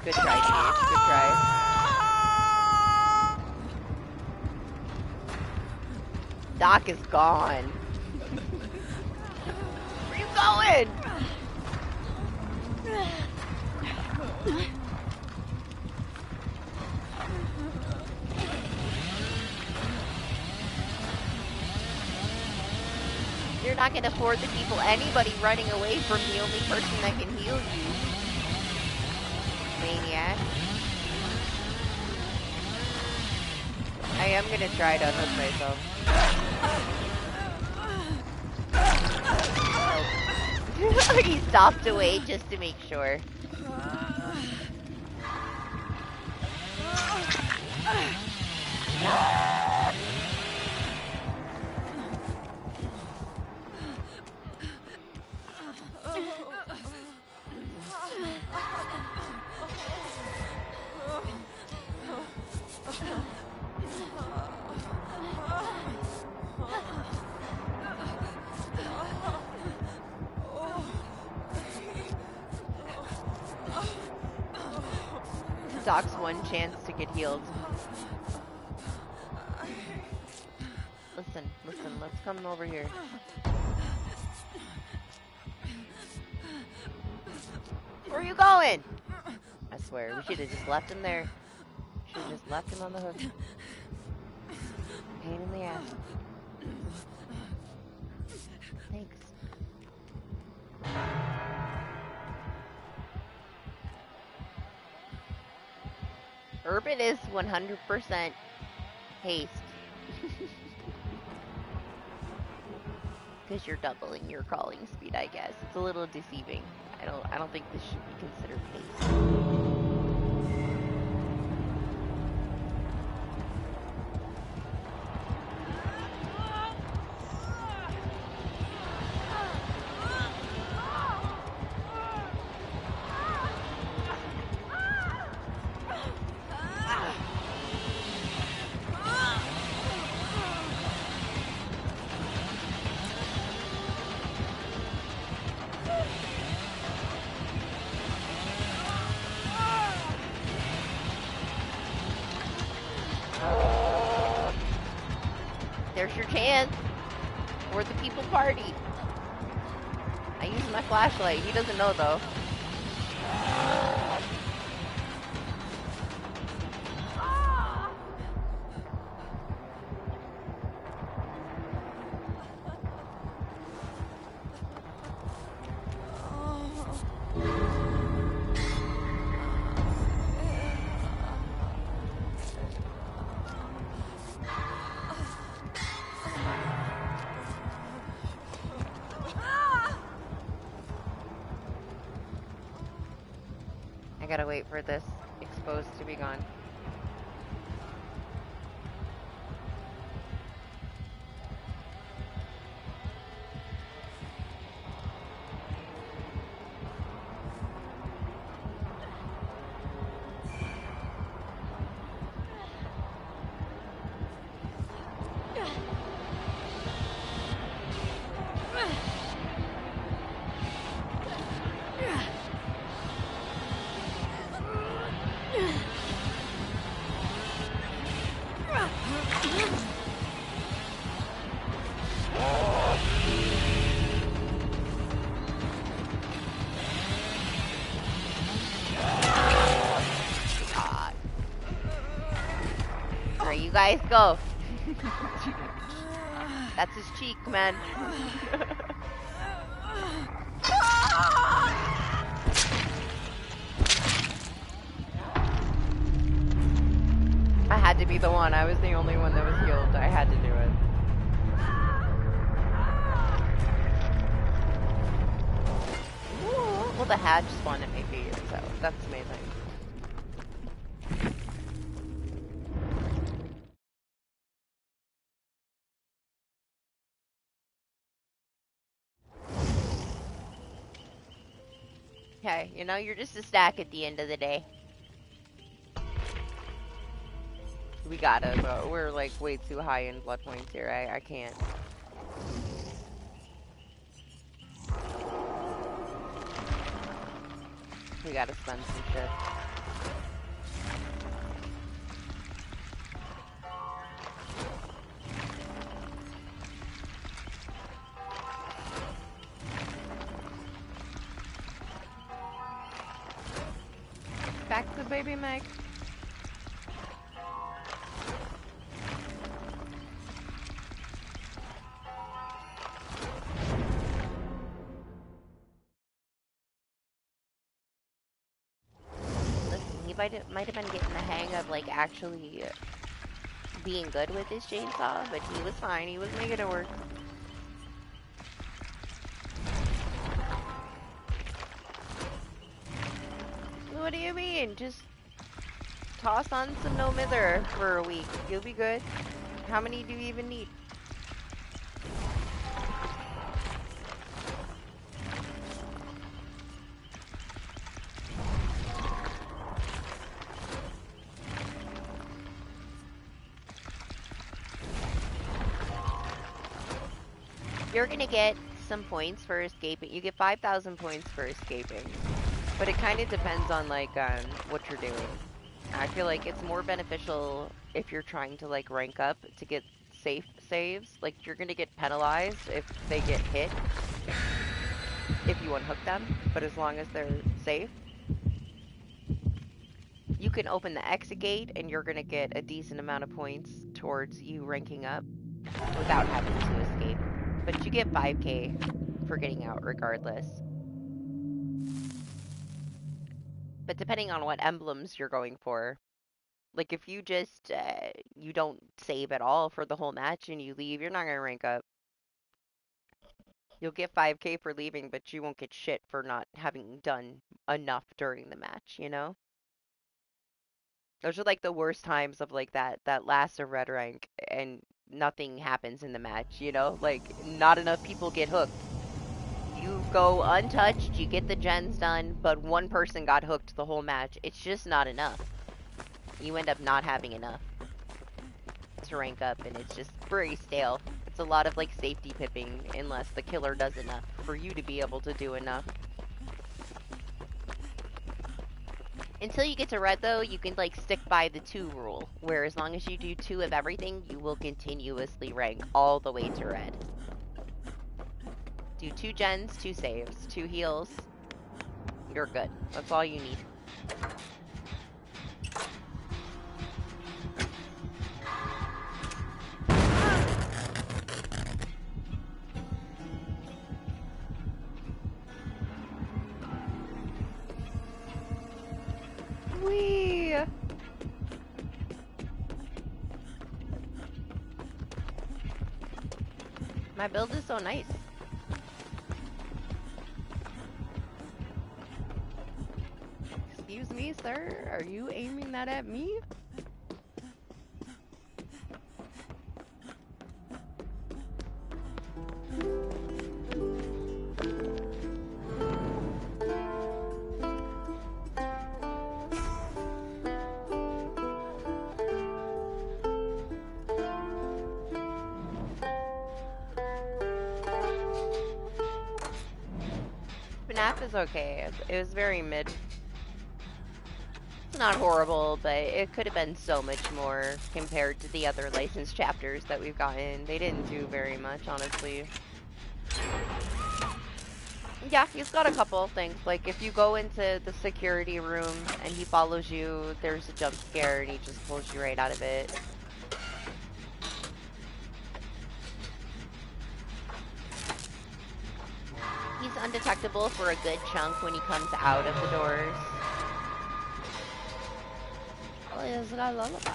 Good try, Peach. Good try. Doc is gone. Where you going? You're not gonna afford the people. Anybody running away from the only person that can heal you. Maniac. I am gonna try to unhook myself. Oh. He stopped away just to make sure. Doc's one chance to get healed. Listen, let's come over here. Where are you going? I swear, we should have just left him there. Should have just left him on the hook. Pain in the ass. Thanks. Urban is 100% haste. Because you're doubling your crawling speed, I guess. It's a little deceiving. I don't think this should be considered haste. There's your chance. We're the people party. I use my flashlight. He doesn't know though. I gotta wait for this exposed to be gone. Guys, go. That's his cheek, man. I had to be the one. I was the only one that was healed. I had to do it. Ooh. Well, the hatch spawned at me feet, so that's amazing. Okay, you know, you're just a stack at the end of the day. We gotta, but we're like way too high in blood points here. I can't. We gotta spend some shit. Back to the baby Meg. Listen, he might have been getting the hang of like actually being good with his chainsaw, but he was fine. He was making it work. What do you mean? Just toss on some no mither for a week. You'll be good. How many do you even need? You're gonna get some points for escaping. You get 5,000 points for escaping. But it kind of depends on, like, what you're doing. I feel like it's more beneficial if you're trying to like rank up to get safe saves. Like you're gonna get penalized if they get hit if you unhook them, but as long as they're safe, you can open the exit gate and you're gonna get a decent amount of points towards you ranking up without having to escape. But you get 5k for getting out regardless. But depending on what emblems you're going for, like if you just you don't save at all for the whole match and you leave, you're not gonna rank up. You'll get 5k for leaving, but you won't get shit for not having done enough during the match, you know? Those are like the worst times of like that last of red rank and nothing happens in the match, you know? Like not enough people get hooked. You go untouched, you get the gens done, but one person got hooked the whole match. It's just not enough. You end up not having enough to rank up, and it's just very stale. It's a lot of like safety pipping unless the killer does enough for you to be able to do enough. Until you get to red though, you can like stick by the 2 rule, where as long as you do 2 of everything, you will continuously rank all the way to red. Do 2 gens, 2 saves, 2 heals. You're good. That's all you need. Whee! My build is so nice. Excuse me, sir? Are you aiming that at me? FNAF is okay. It was very mid. It's not horrible, but it could have been so much more compared to the other licensed chapters that we've gotten. They didn't do very much, honestly. Yeah, he's got a couple of things. Like, if you go into the security room and he follows you, there's a jump scare and he just pulls you right out of it. He's undetectable for a good chunk when he comes out of the doors. Oh, he's got a lullaby.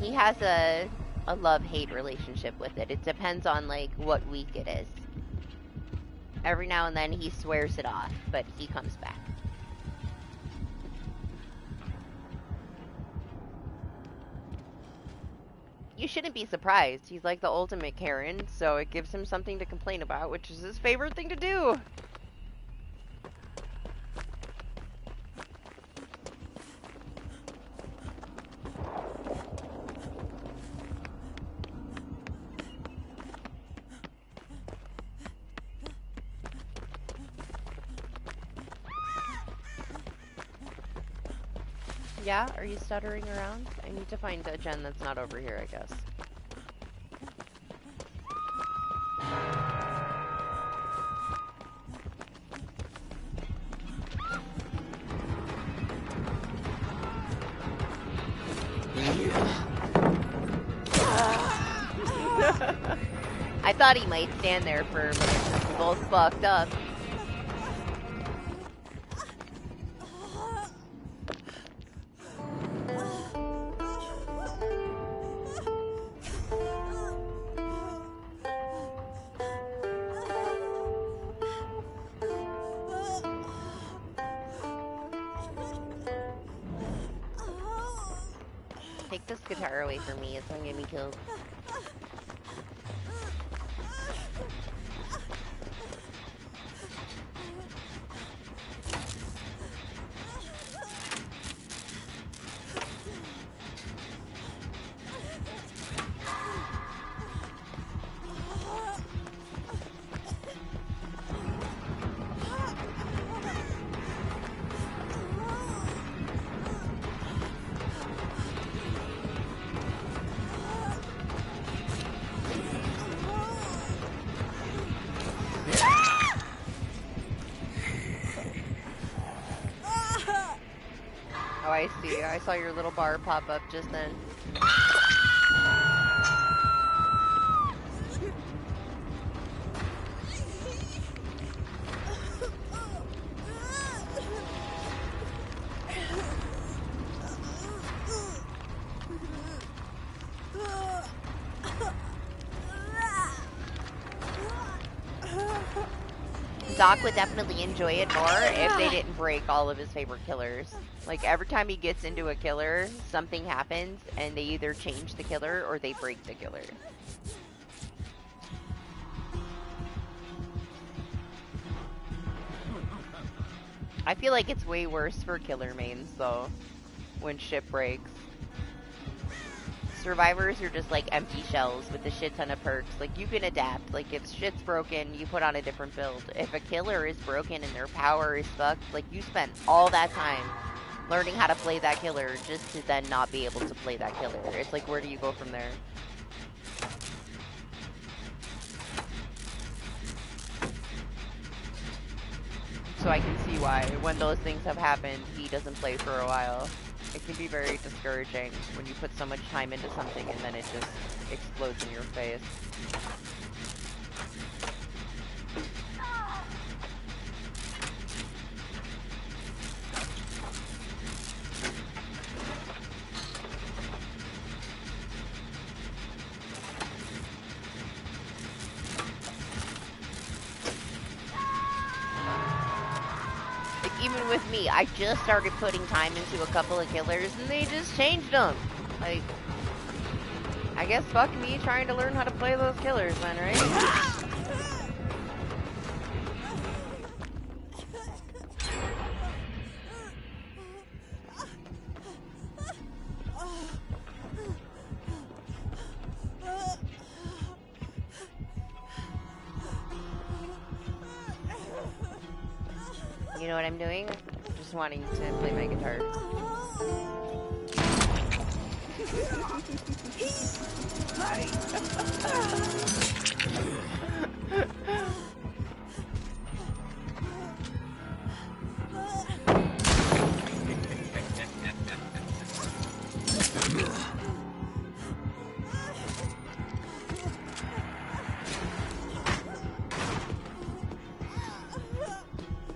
He has a love-hate relationship with it. It depends on, like, what week it is. Every now and then he swears it off, but he comes back. You shouldn't be surprised. He's like the ultimate Karen, so it gives him something to complain about, which is his favorite thing to do. Yeah? Are you stuttering around? I need to find a gen that's not over here, I guess. I thought he might stand there for a minute since we both fucked up. Take this guitar away from me, it's gonna get me killed. you. I saw your little bar pop up just then. Doc would definitely enjoy it more if they didn't break all of his favorite killers. Like, every time he gets into a killer, something happens, and they either change the killer or they break the killer. I feel like it's way worse for killer mains, though, when shit breaks. Survivors are just like empty shells with a shit ton of perks. Like, you can adapt. Like, if shit's broken, you put on a different build. If a killer is broken and their power is fucked, like, you spent all that time learning how to play that killer just to then not be able to play that killer. It's like, where do you go from there? So I can see why, when those things have happened, he doesn't play for a while. It can be very discouraging when you put so much time into something and then it just explodes in your face. Even with me, I just started putting time into a couple of killers and they just changed them. Like, I guess fuck me trying to learn how to play those killers then, right? You know what I'm doing? Just wanting to play my guitar.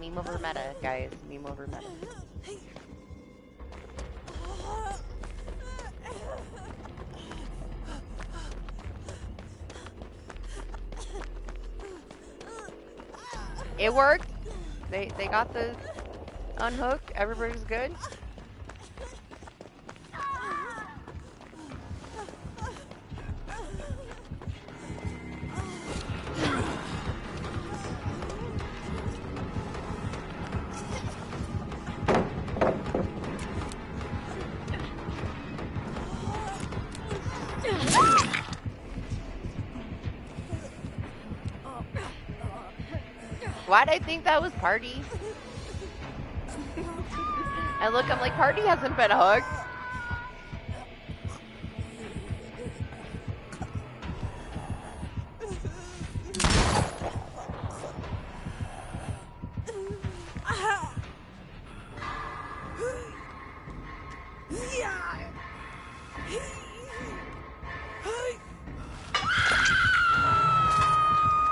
Meme over meta, guys. Meme over meta. It worked. They got the unhook. Everybody's good. Why'd I think that was Party? And look, I'm like, Party hasn't been hooked.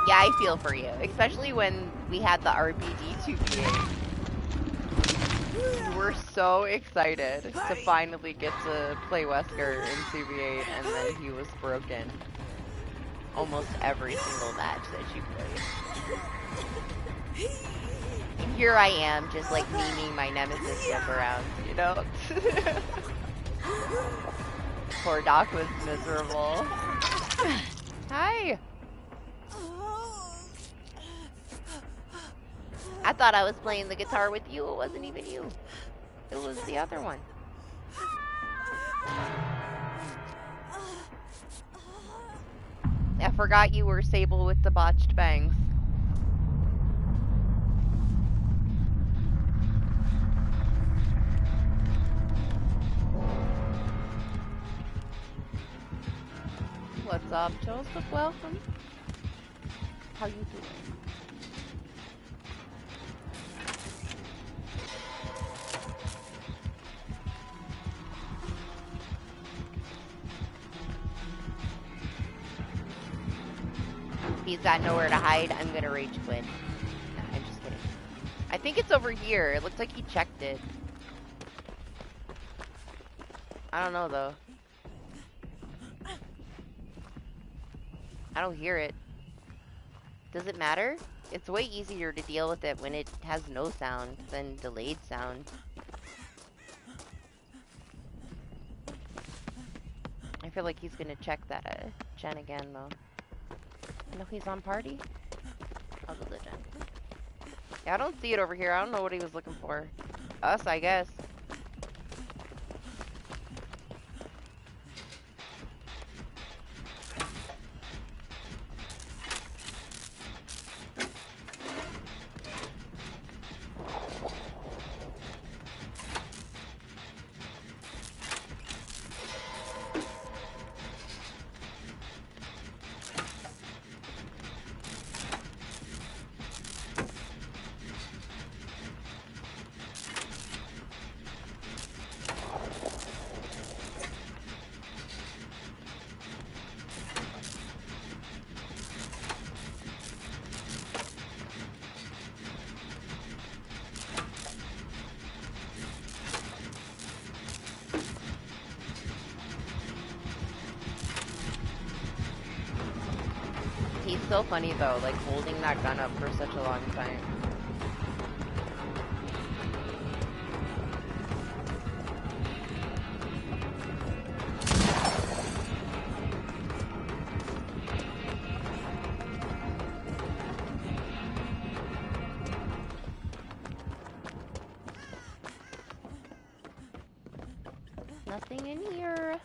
Yeah, I feel for you, especially when we had the RBD 2v8. We were so excited to finally get to play Wesker in 2v8, and then he was broken almost every single match that you played. And here I am, just like memeing my nemesis jump around, you know? Poor Doc was miserable. Hi! I thought I was playing the guitar with you. It wasn't even you. It was the other one. I forgot you were Sable with the botched bangs. What's up, Joseph? Welcome. How you doing? he's got nowhere to hide, I'm gonna rage quit. Nah, I'm just kidding. I think it's over here. It looks like he checked it. I don't know, though. I don't hear it. Does it matter? It's way easier to deal with it when it has no sound than delayed sound. I feel like he's gonna check that gen again, though. I know he's on party. I'll go to gen. Yeah, I don't see it over here. I don't know what he was looking for. Us, I guess. He's so funny though, like holding that gun up for such a long time. Nothing in here.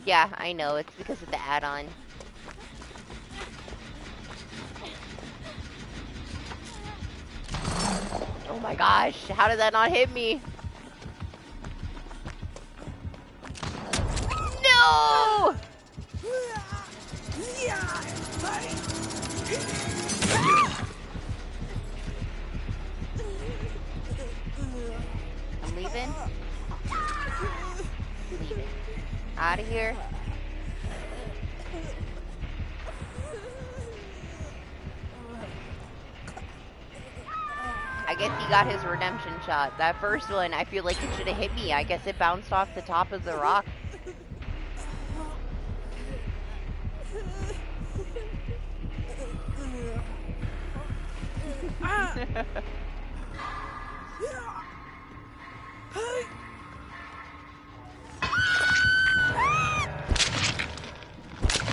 Yeah, I know. It's because of the add-on. Oh my gosh, how did that not hit me? No! I'm leaving. Leaving. Out of here. I guess he got his redemption shot. That first one, I feel like it should have hit me. I guess it bounced off the top of the rock.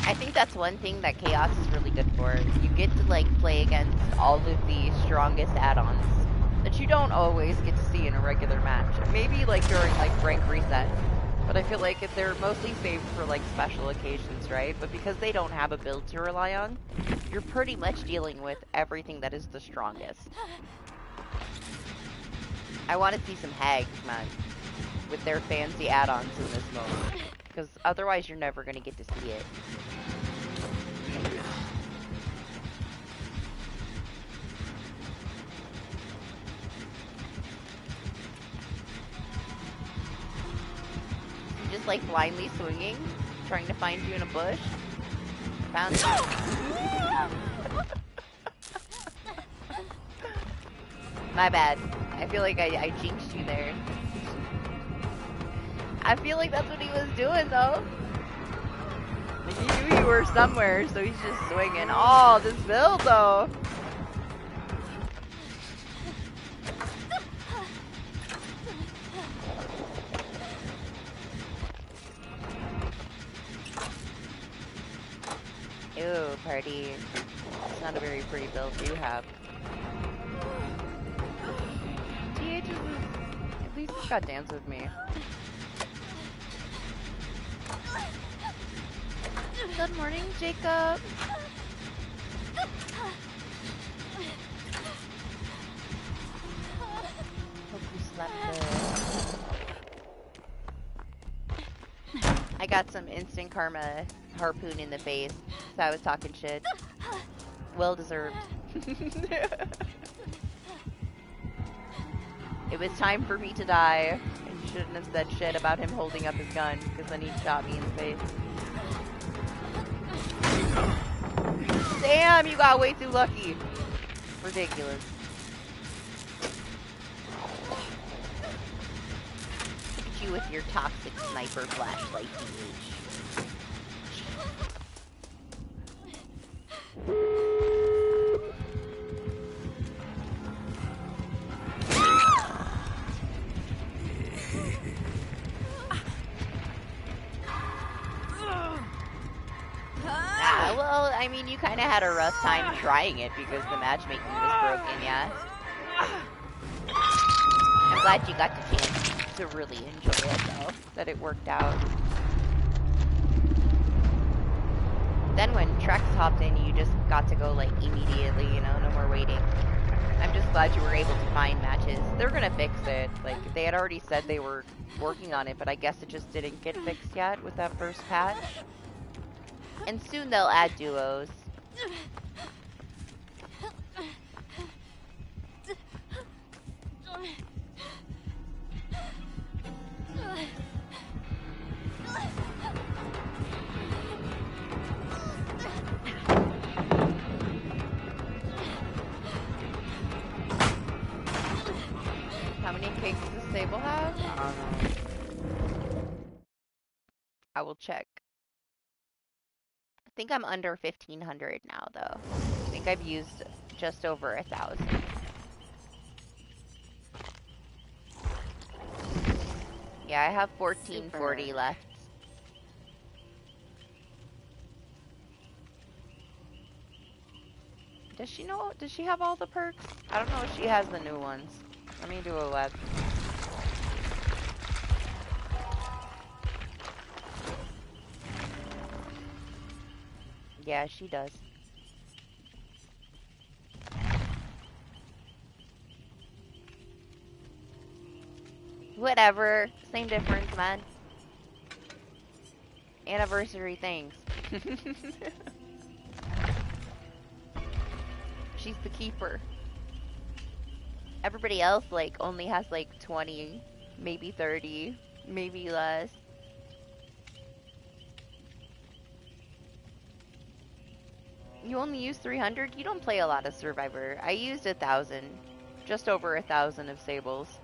I think that's one thing that Chaos is really good for. You get to like play against all of the strongest add-ons that you don't always get to see in a regular match. Maybe like during like rank reset. But I feel like if they're mostly saved for like special occasions, right? But because they don't have a build to rely on, you're pretty much dealing with everything that is the strongest. I want to see some hags, man, with their fancy add-ons in this mode. Because otherwise you're never going to get to see it. You're just like blindly swinging, trying to find you in a bush. Found you. My bad. I feel like I jinxed you there. I feel like that's what he was doing, though. Like, he knew you were somewhere, so he's just swinging. Oh, this build, though. Ew, party. It's not a very pretty build you have. TH is... At least he's got Dance With Me. Good morning, Jacob. Hope you slept good. I got some instant karma harpoon in the face, so I was talking shit. Well deserved. It was time for me to die. And you shouldn't have said shit about him holding up his gun, because then he shot me in the face. Damn, you got way too lucky. Ridiculous. Look at you with your toxic sniper flashlight, well, I mean, you kind of had a rough time trying it because the matchmaking was broken, yeah? I'm glad you got the chance to really enjoy it, though, that it worked out. Then when Trex hopped in, you just got to go, like, immediately, you know, no more waiting. I'm just glad you were able to find matches. They're gonna fix it. Like, they had already said they were working on it, but I guess it just didn't get fixed yet with that first patch. And soon they'll add duos. How many cakes does Sable have? I don't know. I will check. I think I'm under 1,500 now, though. I think I've used just over 1,000. Yeah, I have 1440 left. Does she know? Does she have all the perks? I don't know if she has the new ones. Let me do a web. Yeah, she does. Whatever. Same difference, man. Anniversary things. She's the keeper. Everybody else, like, only has, like, 20, maybe 30, maybe less. You only use 300? You don't play a lot of Survivor. I used 1,000. Just over 1,000 of Sables.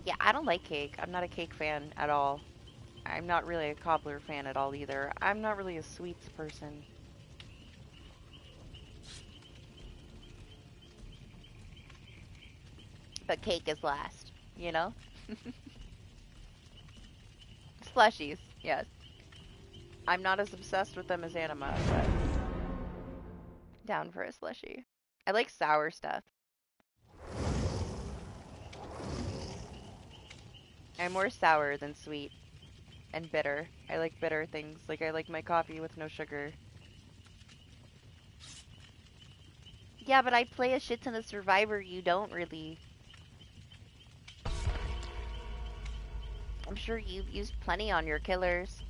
Yeah, I don't like cake. I'm not a cake fan at all. I'm not really a cobbler fan at all either. I'm not really a sweets person. But cake is last, you know? Slushies, yes. I'm not as obsessed with them as Anima, but down for a slushie. I like sour stuff. I'm more sour than sweet and bitter. I like bitter things. Like I like my coffee with no sugar. Yeah, but I play a shit ton of Survivor. You don't really. I'm sure you've used plenty on your killers.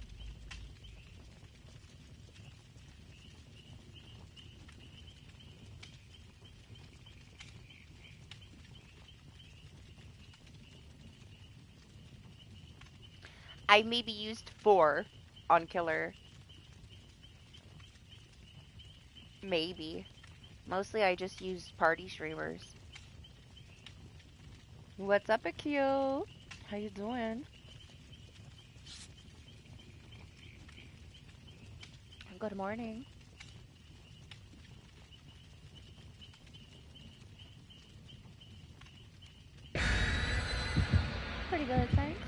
I maybe used 4 on killer. Maybe. Mostly I just used party streamers. What's up, Akil? How you doing? Good morning. Pretty good, thanks.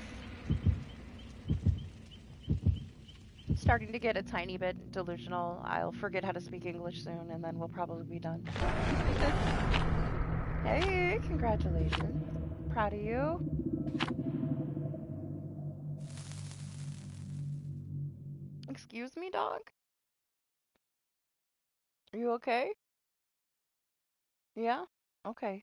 Starting to get a tiny bit delusional. I'll forget how to speak English soon, and then we'll probably be done. Hey, congratulations. Proud of you. Excuse me, dog? Are you okay? Yeah? Okay.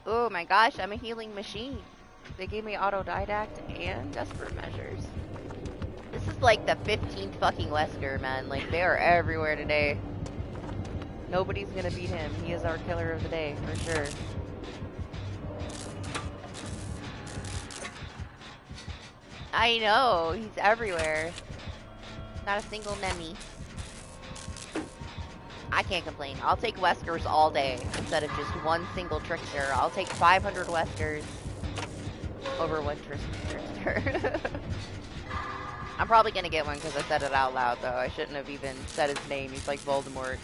Oh my gosh, I'm a healing machine. They gave me autodidact and desperate measures. This is like the 15th fucking Wesker, man. Like, they are everywhere today. Nobody's gonna beat him. He is our killer of the day, for sure. I know, he's everywhere. Not a single Nemi. I can't complain. I'll take Weskers all day instead of just one single Trickster. I'll take 500 Weskers over one Trickster. I'm probably gonna get one because I said it out loud, though. I shouldn't have even said his name. He's like Voldemort.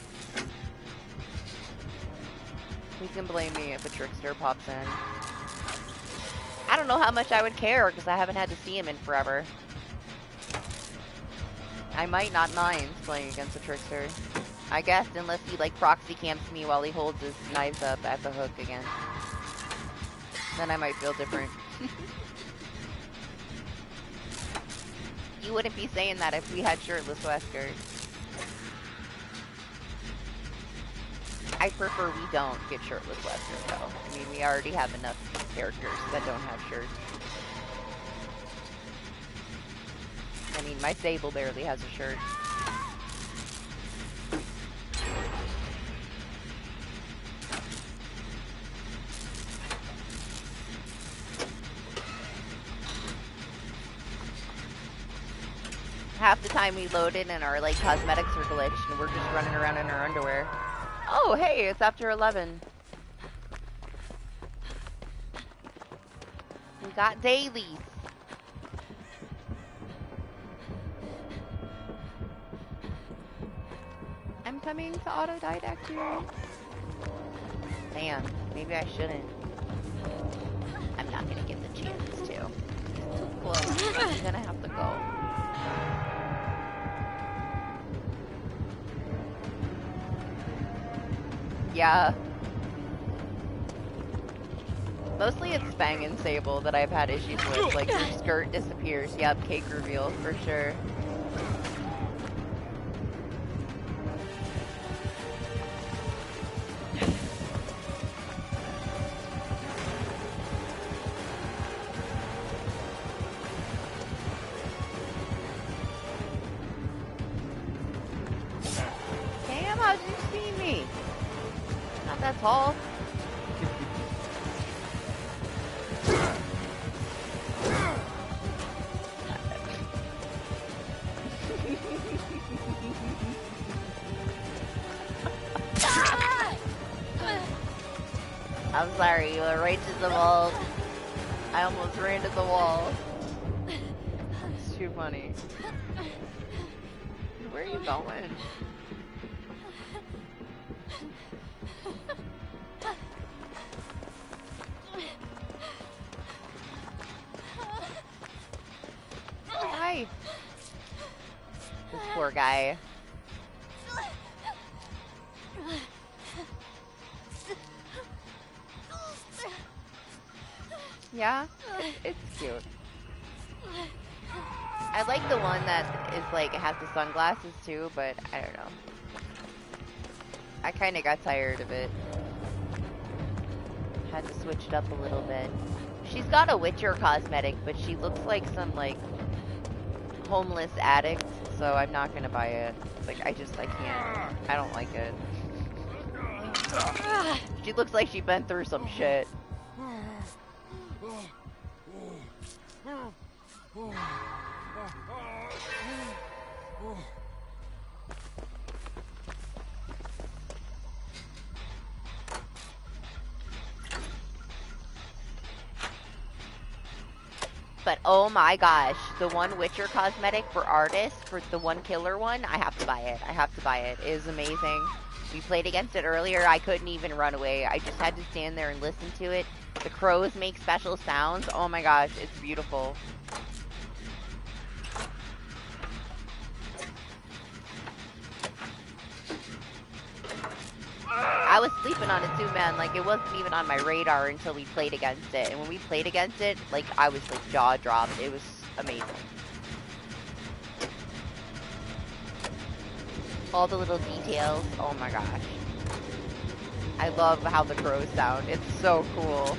He can blame me if a Trickster pops in. I don't know how much I would care because I haven't had to see him in forever. I might not mind playing against a Trickster. I guess, unless he like proxy camps me while he holds his knives up at the hook again. Then I might feel different. You wouldn't be saying that if we had shirtless Weskers. I prefer we don't get shirtless Weskers though. I mean, we already have enough characters that don't have shirts. I mean, my Sable barely has a shirt. Half the time we load in and our like cosmetics are glitched and we're just running around in our underwear. Oh, hey, it's after 11. We got dailies. I'm coming to autodidact you. Damn, maybe I shouldn't. I'm not gonna get the chance to. It's too close. I'm gonna have to go. Yeah. Mostly it's Fang and Sable that I've had issues with. Like, your skirt disappears. Yep, cake reveal, for sure. Damn, how did you see me? Not that tall. I'm sorry, you were right to the wall. I almost ran to the wall. It's too funny. Where are you going? Hi. This poor guy. Yeah, it's cute. I like the one that is like, it has the sunglasses too, but I don't know. I kind of got tired of it. Had to switch it up a little bit. She's got a Witcher cosmetic, but she looks like some like homeless addict, so I'm not gonna buy it. Like, I can't. I don't like it. She looks like she's been through some shit. But oh my gosh, the one Witcher cosmetic for artists, for the one killer one, I have to buy it. I have to buy it. It is amazing. We played against it earlier. I couldn't even run away. I just had to stand there and listen to it. The crows make special sounds. Oh my gosh, it's beautiful. I was sleeping on it too, man. Like, it wasn't even on my radar until we played against it. And when we played against it, like, I was, like, jaw dropped. It was amazing. All the little details. Oh my gosh. I love how the crows sound. It's so cool.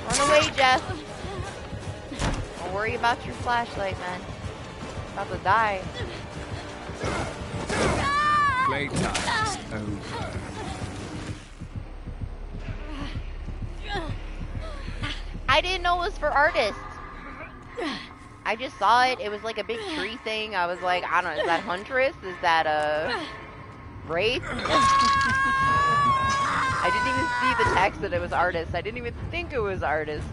Run away, Jeff. Don't worry about your flashlight, man. About to die. Playtime's over. I didn't know it was for artists. I just saw it. It was like a big tree thing. I was like, I don't know, is that Huntress? Is that Wraith? I didn't even see the text that it was artist. I didn't even think it was artist.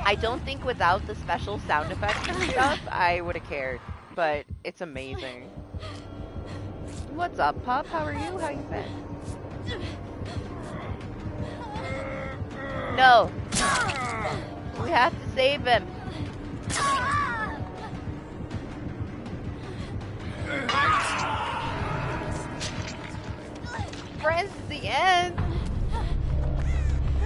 I don't think without the special sound effects and stuff, I would have cared. But it's amazing. What's up, pup? How are you? How you been? No. We have to save him. Friends at the end.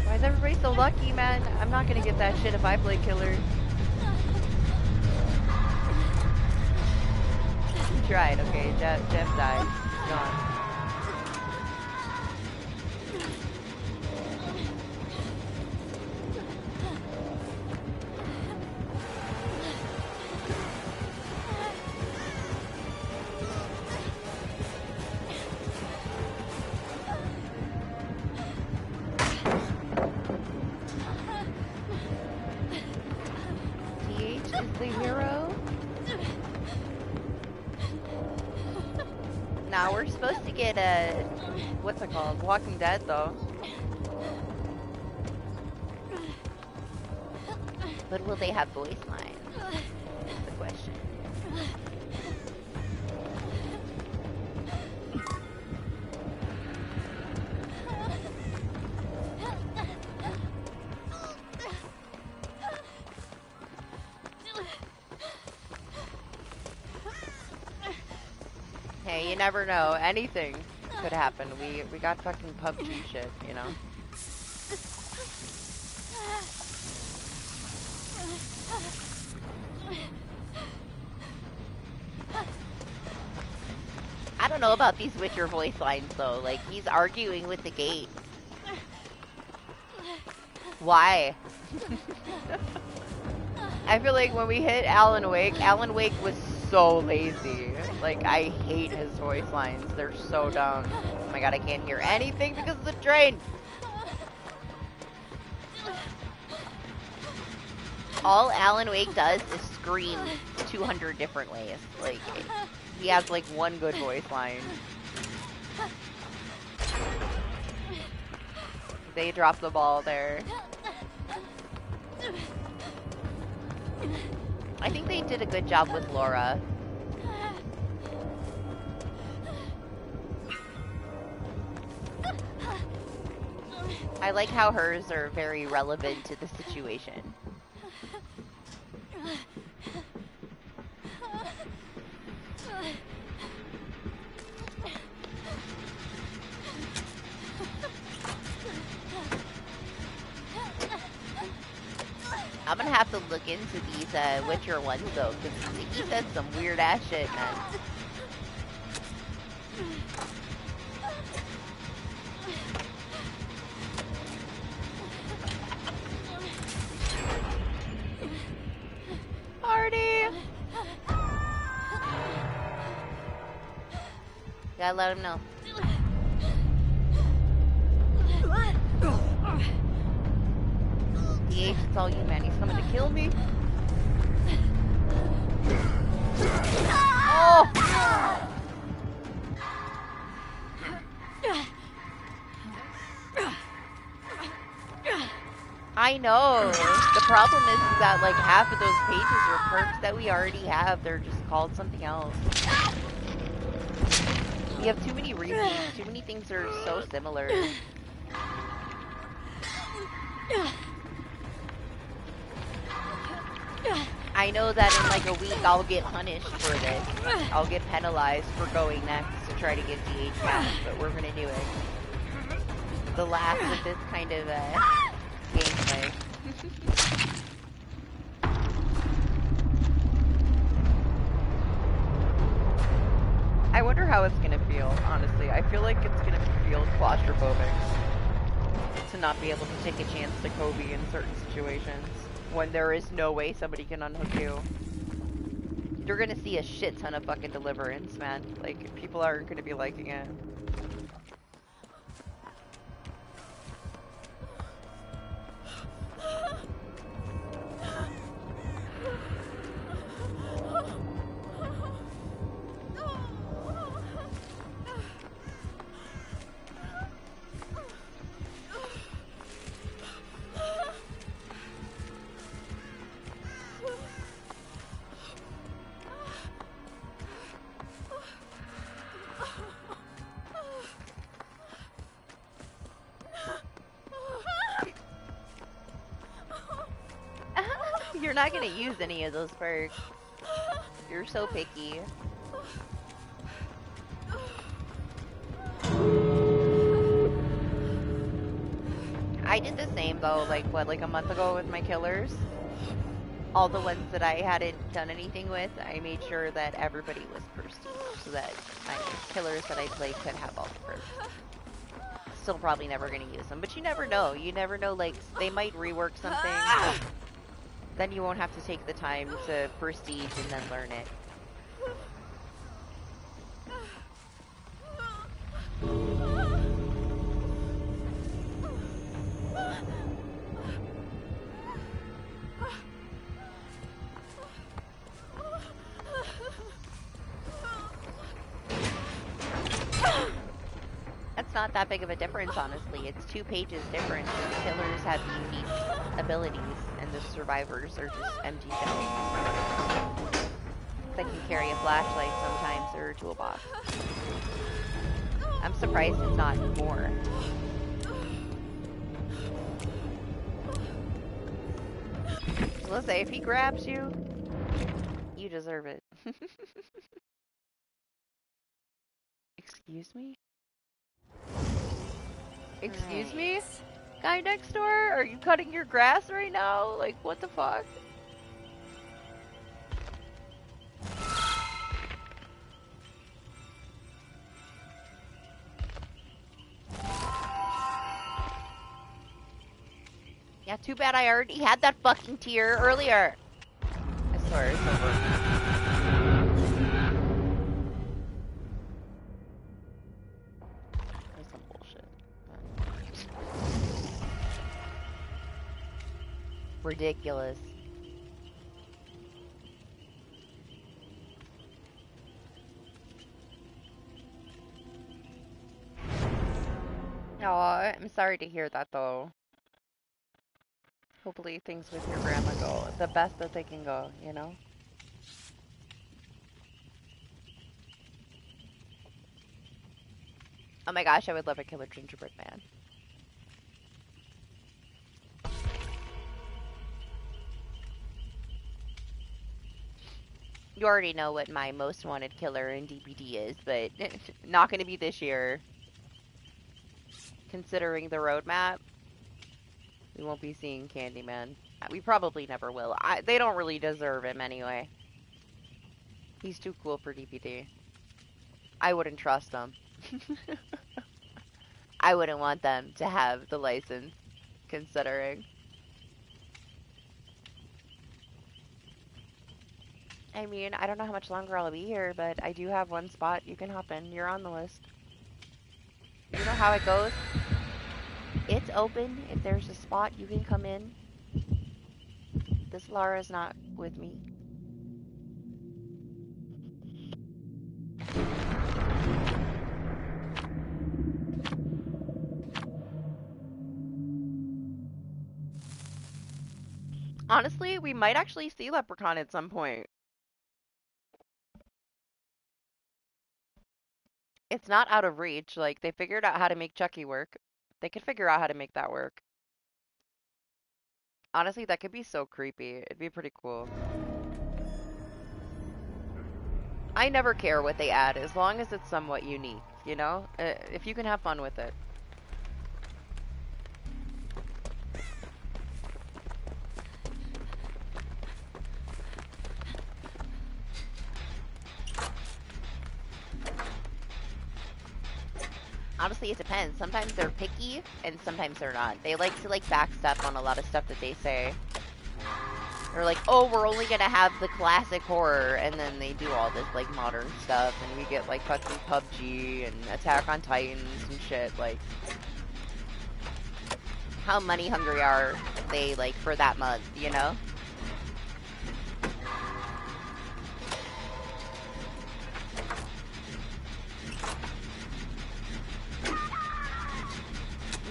Why is everybody so lucky, man? I'm not gonna get that shit if I play killer. He tried, okay. Jeff died. He's gone. We're supposed to get a, what's it called? Walking Dead, though. But will they have voice lines? That's the question. Hey, you never know. Anything could happen. We got fucking PUBG shit, you know? I don't know about these Witcher voice lines, though. Like, he's arguing with the gate. Why? I feel like when we hit Alan Wake was so lazy. Like, I hate his voice lines. They're so dumb. Oh my god, I can't hear anything because of the train. All Alan Wake does is scream 200 different ways. Like, he has like one good voice line. They dropped the ball there. I think they did a good job with Laura. I like how hers are very relevant to the situation. I'm gonna have to look into these Witcher ones though, because he said some weird ass shit, man. Party! Gotta let him know. DH, it's all you, man. He's coming to kill me. Oh! I know. The problem is that like half of those pages are perks that we already have. They're just called something else. We have too many repeats. Too many things are so similar. I know that in like a week I'll get punished for this. I'll get penalized for going next to try to get DH cash, but we're gonna do it. The last of this kind of gameplay. I wonder how it's gonna feel, honestly. I feel like it's gonna feel claustrophobic to not be able to take a chance to Kobe in certain situations when there is no way somebody can unhook you. You're gonna see a shit ton of fucking deliverance, man. Like, people aren't gonna be liking it. You're not gonna use any of those perks. You're so picky. I did the same though, like what, like a month ago with my killers? All the ones that I hadn't done anything with, I made sure that everybody was prestige so that my killers that I played could have all the perks. Still probably never gonna use them, but you never know. You never know, like, they might rework something. Then you won't have to take the time to prestige and then learn it. That's not that big of a difference, honestly. It's 2 pages difference. The killers have unique abilities, and the survivors are just empty shells. They can carry a flashlight sometimes, or a toolbox. I'm surprised it's not more. So let's say, if he grabs you, you deserve it. Excuse me? Excuse me? Guy next door? Are you cutting your grass right now? Like, what the fuck? Yeah, too bad I already had that fucking tier earlier. I swear, it's over. That's some bullshit. Ridiculous. Oh, I'm sorry to hear that though. Hopefully things with your grandma go the best that they can go, you know? Oh my gosh, I would love a killer gingerbread man. You already know what my most wanted killer in DBD is, but not going to be this year. Considering the roadmap, we won't be seeing Candyman. We probably never will. They don't really deserve him anyway. He's too cool for DBD. I wouldn't trust them. I wouldn't want them to have the license, considering. I mean, I don't know how much longer I'll be here, but I do have one spot you can hop in. You're on the list. You know how it goes? It's open. If there's a spot, you can come in. This Lara's not with me. Honestly, we might actually see Leprechaun at some point. It's not out of reach. Like, they figured out how to make Chucky work. They could figure out how to make that work. Honestly, that could be so creepy. It'd be pretty cool. I never care what they add, as long as it's somewhat unique, you know? If you can have fun with it. Honestly, it depends. Sometimes they're picky, and sometimes they're not. They like to, like, backstep on a lot of stuff that they say. They're like, oh, we're only gonna have the classic horror, and then they do all this, like, modern stuff, and we get, like, fucking PUBG and Attack on Titans and shit, like... How money hungry are they, like, for that month, you know?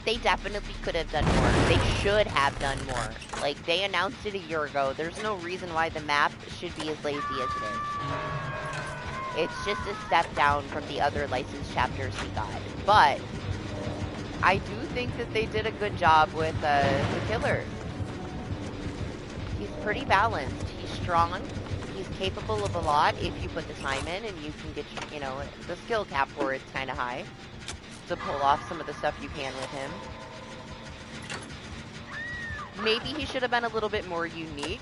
They definitely could have done more. They should have done more. Like, they announced it a year ago. There's no reason why the map should be as lazy as it is. It's just a step down from the other licensed chapters we got. But I do think that they did a good job with the killer. He's pretty balanced. He's strong. He's capable of a lot if you put the time in, and you can get, you know, the skill cap for it's kind of high to pull off some of the stuff you can with him. Maybe he should have been a little bit more unique.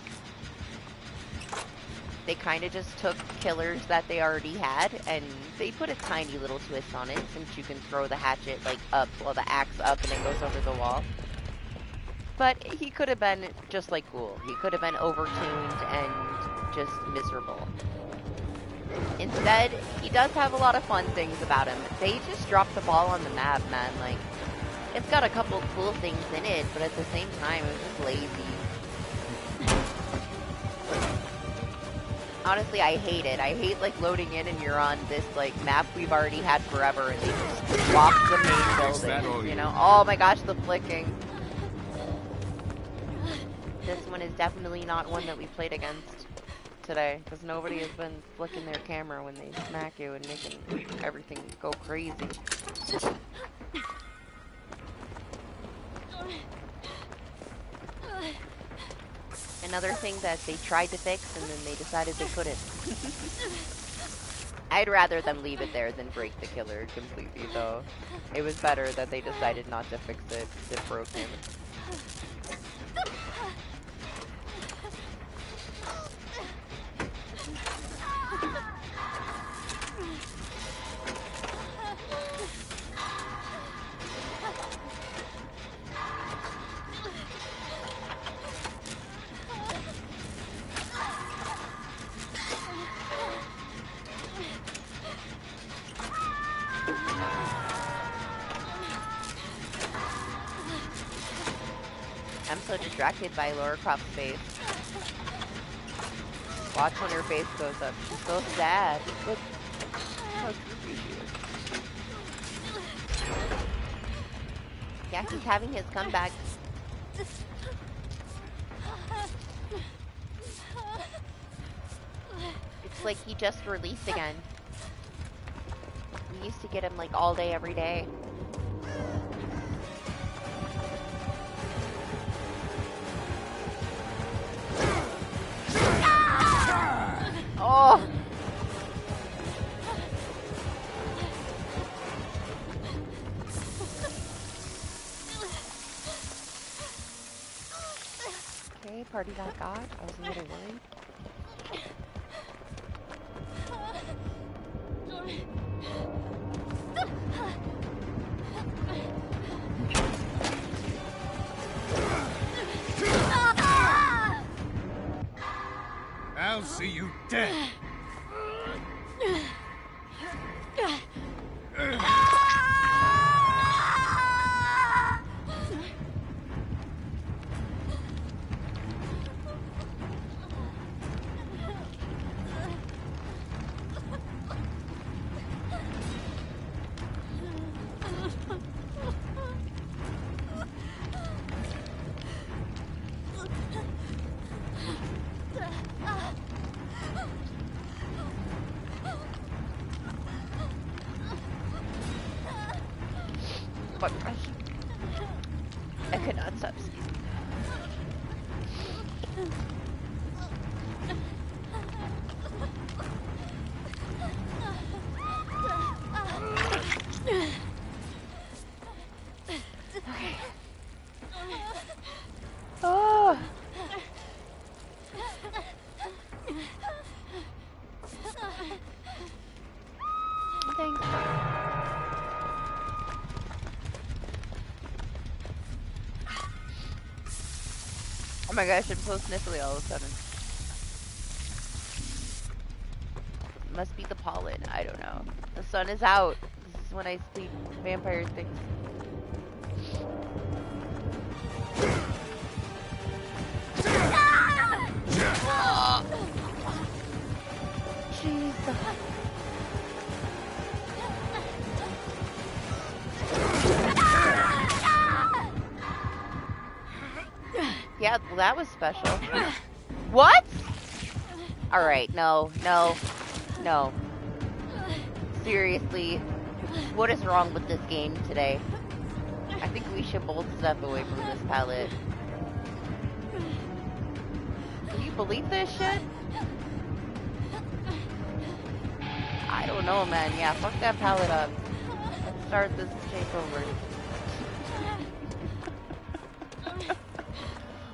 They kind of just took killers that they already had, and they put a tiny little twist on it, since you can throw the hatchet, like, up, well, the axe up, and it goes over the wall. But he could have been just, like, cool. He could have been overtuned and just miserable. Instead, he does have a lot of fun things about him. They just dropped the ball on the map, man. Like, it's got a couple cool things in it, but at the same time, it was just lazy. Honestly, I hate it. I hate, like, loading in and you're on this, like, map we've already had forever, and they just swap the main building, you know? Oh my gosh, the flicking. This one is definitely not one that we played against today, because nobody has been flicking their camera when they smack you and making everything go crazy. Another thing that they tried to fix and then they decided they couldn't. I'd rather them leave it there than break the killer completely, though. It was better that they decided not to fix it. It broke him. I'm so distracted by Laura Croft's face. Watch when her face goes up. She's so sad. Look how creepy she is. Yeah, he's having his comeback. It's like he just released again. We used to get him like all day, every day. Oh! Okay, party got God. I was a little worried. I'll see you dead. But I could not stop sneezing. Okay. Oh. Thanks. Oh my gosh, I'm so sniffly all of a sudden. Must be the pollen. I don't know. The sun is out. This is when I sleep. Vampire things. Jesus. Yeah, well, that was special. What? Alright, no. Seriously, what is wrong with this game today? I think we should both step away from this palette. Can you believe this shit? I don't know, man. Yeah, fuck that palette up. Let's start this chase over.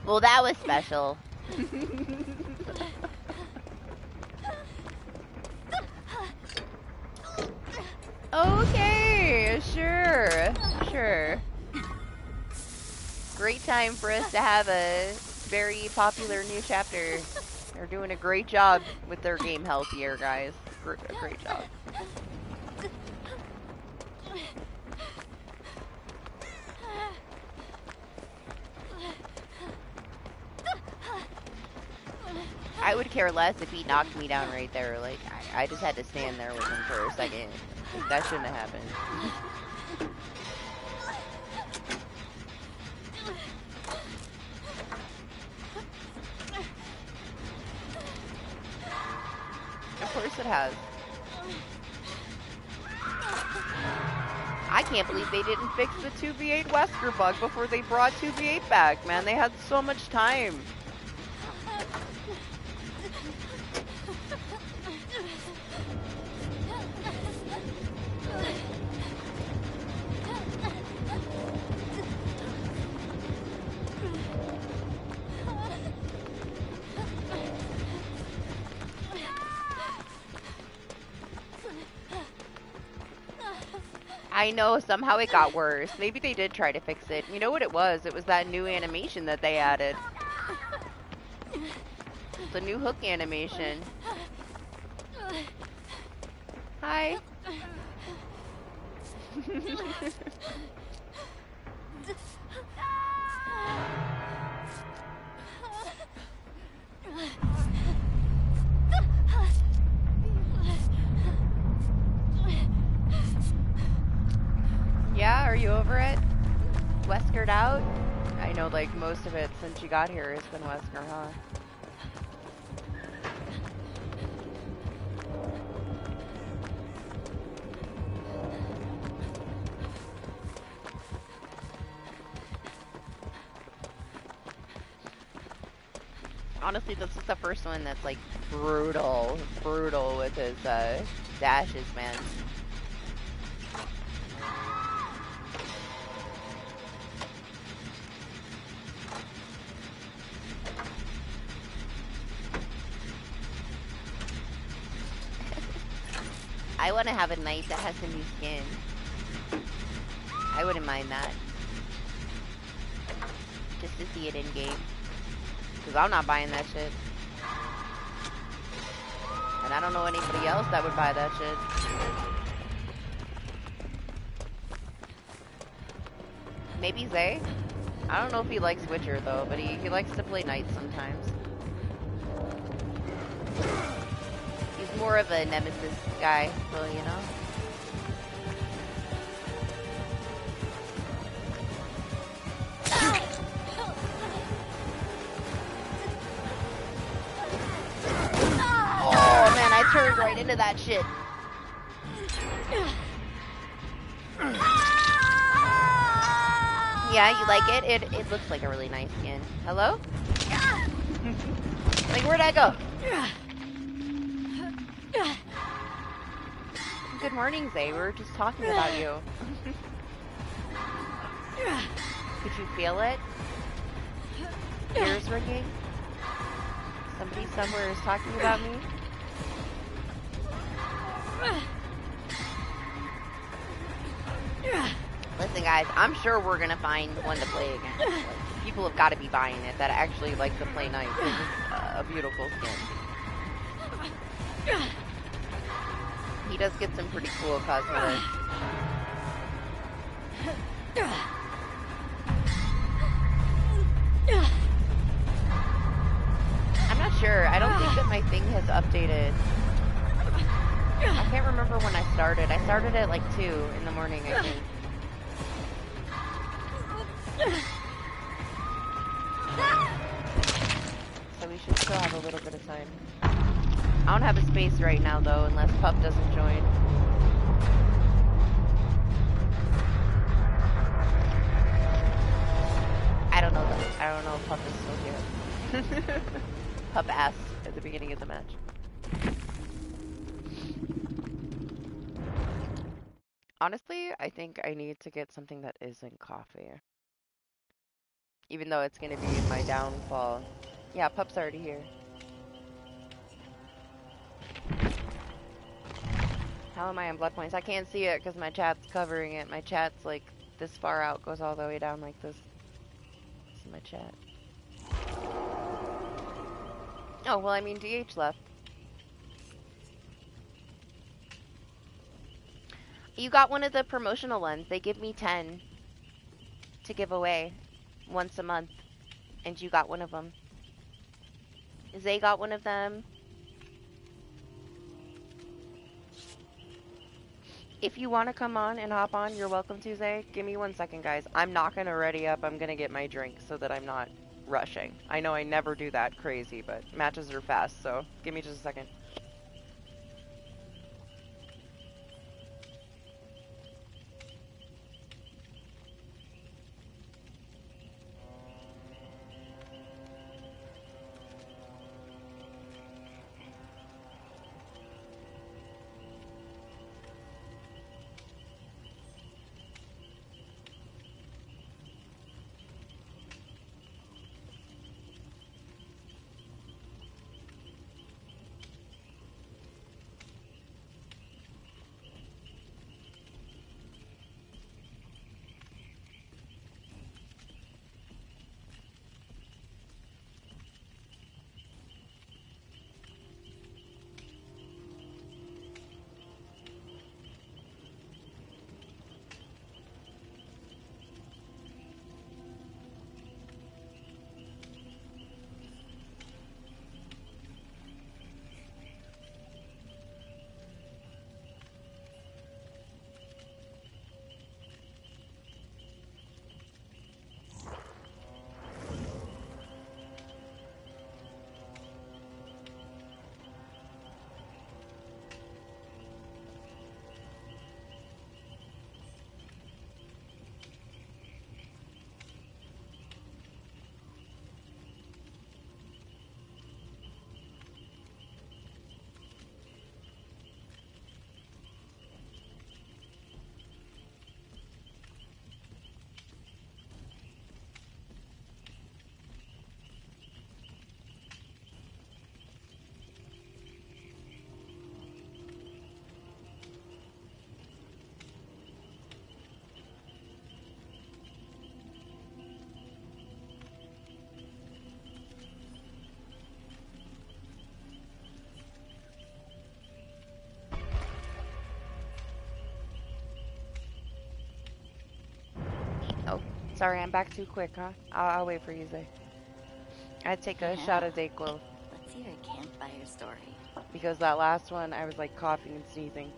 Well, that was special. Okay, sure. Great time for us to have a very popular new chapter. They're doing a great job with their game health here, guys. Great job. I would care less if he knocked me down right there. Like, I just had to stand there with him for a second. Like, that shouldn't have happened. Of course it has. I can't believe they didn't fix the 2v8 Wesker bug before they brought 2v8 back, man. They had so much time. I know, somehow it got worse. Maybe they did try to fix it. You know what it was? It was that new animation that they added. The new hook animation. Hi. Yeah, are you over it? Weskered out? I know, like, most of it since you got here has been Wesker, huh? Honestly, this is the first one that's, like, brutal with his, dashes, man. I want to have a knight that has a new skin. I wouldn't mind that. Just to see it in game. Because I'm not buying that shit. And I don't know anybody else that would buy that shit. Maybe Zay? I don't know if he likes Witcher though, but he likes to play knights sometimes. He's more of a Nemesis guy, so you know. Oh man, I turned right into that shit. Yeah, you like it? It looks like a really nice skin. Hello? Like, where'd I go? Good morning, Zay. We were just talking about you. Could you feel it? Ears ringing? Somebody somewhere is talking about me? Listen, guys, I'm sure we're gonna find one to play against. Like, people have got to be buying it that actually like to play nice. It's a beautiful skin. He does get some pretty cool cosmetics. I'm not sure. I don't think that my thing has updated. I can't remember when I started. I started at like 2 in the morning, I think. So we should still have a little bit of time. I don't have a space right now though, unless Pup doesn't join. I don't know though. I don't know if Pup is still here. Pup asked at the beginning of the match. Honestly, I think I need to get something that isn't coffee. Even though it's gonna be my downfall. Yeah, Pup's already here. How am I on Bloodpoints? I can't see it because my chat's covering it. My chat's like this far out, goes all the way down like this. This is my chat. Oh, well, I mean, DH left. You got one of the promotional ones. They give me 10 to give away once a month. And you got one of them. Zay got one of them. If you want to come on and hop on, you're welcome to, Zay. Give me 1 second, guys. I'm not going to ready up. I'm going to get my drink so that I'm not rushing. I know I never do that crazy, but matches are fast, so give me just a second. Oh, sorry, I'm back too quick, huh? I'll wait for you, Zay. I'd take a shot of Dayquil. Let's hear a campfire story. Because that last one, I was like coughing and sneezing.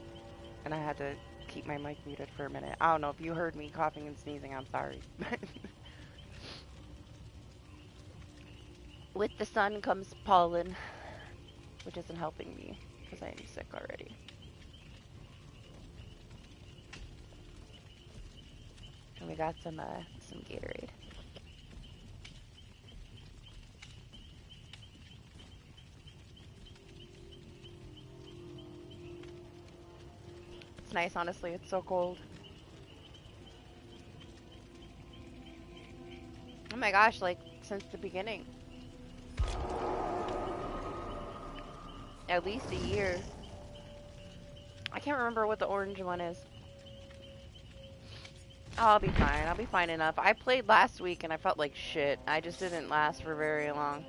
And I had to keep my mic muted for a minute. I don't know if you heard me coughing and sneezing, I'm sorry. With the sun comes pollen, which isn't helping me because I am sick already. And we got some Gatorade. It's nice, honestly. It's so cold. Oh my gosh, like since the beginning. At least a year. I can't remember what the orange one is. I'll be fine. I'll be fine enough. I played last week and I felt like shit. I just didn't last for very long.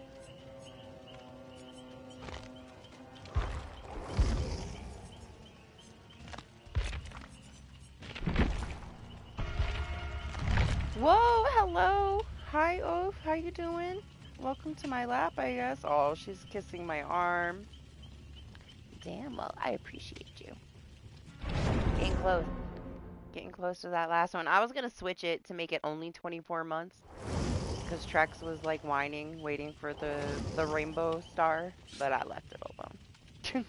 Whoa, hello. Hi, Oaf. How you doing? Welcome to my lap, I guess. Oh, she's kissing my arm. Damn, well, I appreciate you. Getting close. Getting close to that last one. I was gonna switch it to make it only 24 months. Because Trex was like whining, waiting for the rainbow star. But I left it alone.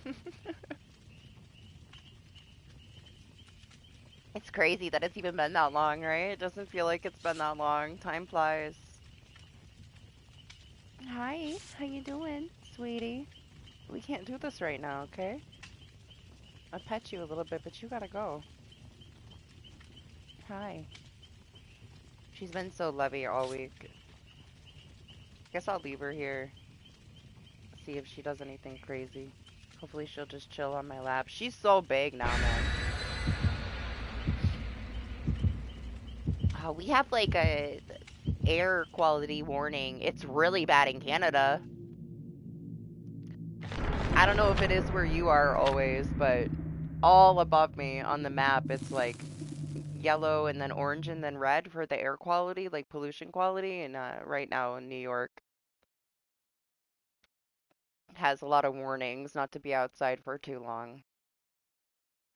It's crazy that it's even been that long, right? It doesn't feel like it's been that long. Time flies. Hi, how you doing, sweetie? We can't do this right now, okay? I'll pet you a little bit, but you gotta go. Hi. She's been so lovey all week. Guess I'll leave her here. See if she does anything crazy. Hopefully she'll just chill on my lap. She's so big now, man. We have like a air quality warning. It's really bad in Canada. I don't know if it is where you are always, but all above me on the map, it's like yellow and then orange and then red for the air quality, like pollution quality. And right now in New York has a lot of warnings not to be outside for too long.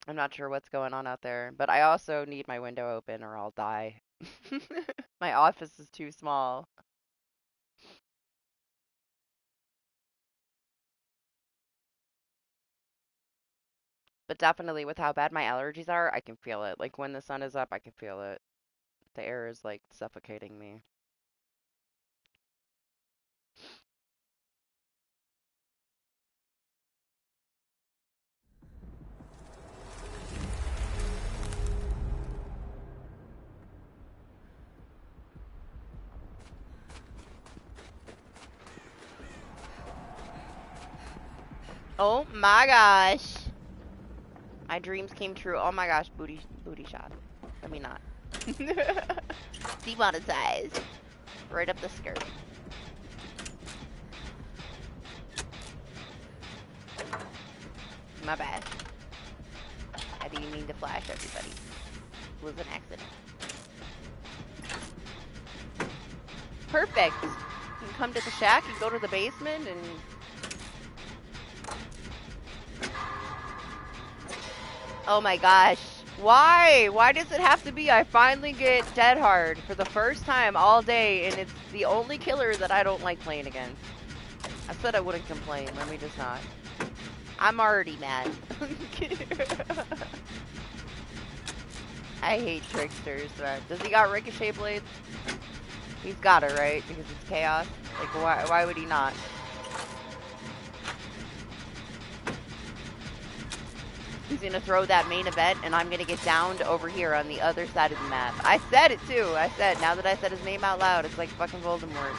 I'm not sure what's going on out there, but I also need my window open or I'll die. My office is too small. But definitely with how bad my allergies are, I can feel it. Like when the sun is up, I can feel it. The air is like suffocating me. Oh my gosh. My dreams came true. Oh my gosh, booty shot. Let me not. Demonetized. Right up the skirt. My bad. I didn't mean to flash everybody. It was an accident. Perfect. You can come to the shack and go to the basement and... Oh my gosh. Why? Why does it have to be I finally get dead hard for the first time all day and it's the only killer that I don't like playing against? I said I wouldn't complain. Let me just not. I'm already mad. I hate tricksters, man. Does he got ricochet blades? He's got it, right? Because it's chaos. Like, why would he not? He's gonna throw that main event, and I'm gonna get downed over here on the other side of the map. I said it too. I said, now that I said his name out loud, it's like fucking Voldemort.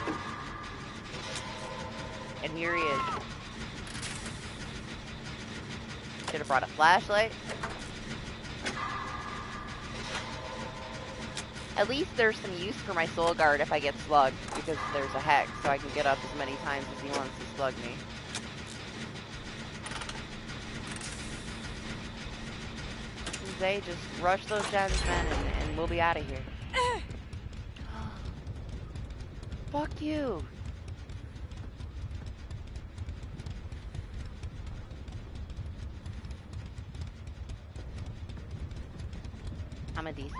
And here he is. Should have brought a flashlight. At least there's some use for my soul guard if I get slugged, because there's a hex, so I can get up as many times as he wants to slug me. Zay, just rush those gens, man, and we'll be out of here. Fuck you. I'm a DC.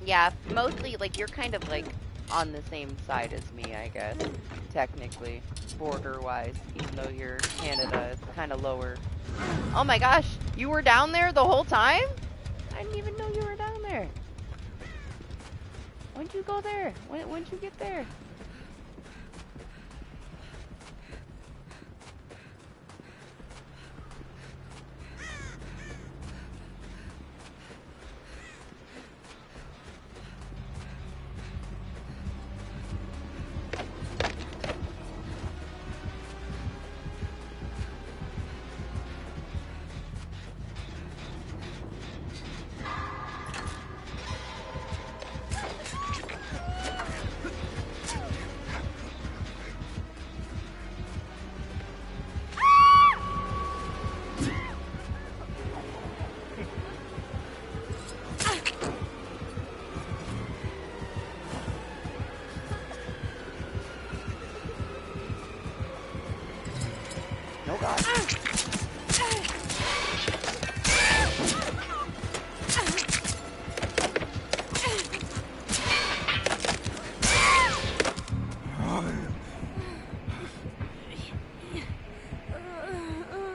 Yeah, mostly, like, you're kind of, like, on the same side as me, I guess. Technically, border-wise, even though you're Canada, it's kind of lower. Oh my gosh, you were down there the whole time? I didn't even know you were down there. When'd you go there? When'd you get there? Oh god.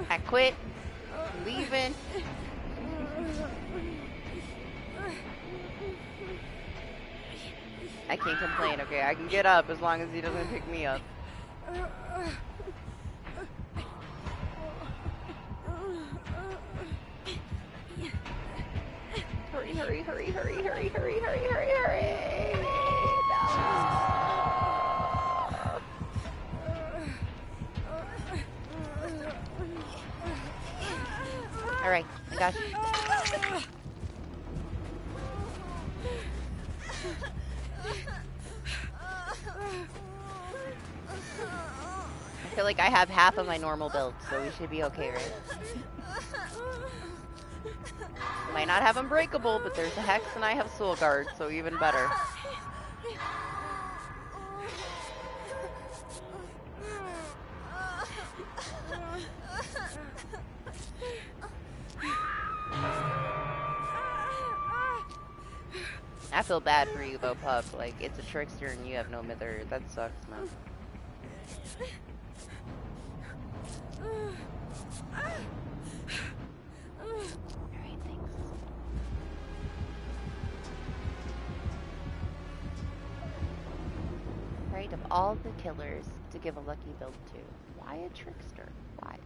I quit. I'm leaving. I can't complain, okay? I can get up as long as he doesn't pick me up. Hurry, hurry, hurry, hurry, hurry, hurry, hurry, hurry, hurry! No! Alright, I got you. I feel like I have half of my normal build, so we should be okay, right? Might not have Unbreakable, but there's a Hex and I have Soul Guard, so even better. I feel bad for you though, Pup. Like, it's a trickster and you have no mither. That sucks, man. Alright, thanks. Right, of all the killers to give a lucky build to, why a trickster? Why?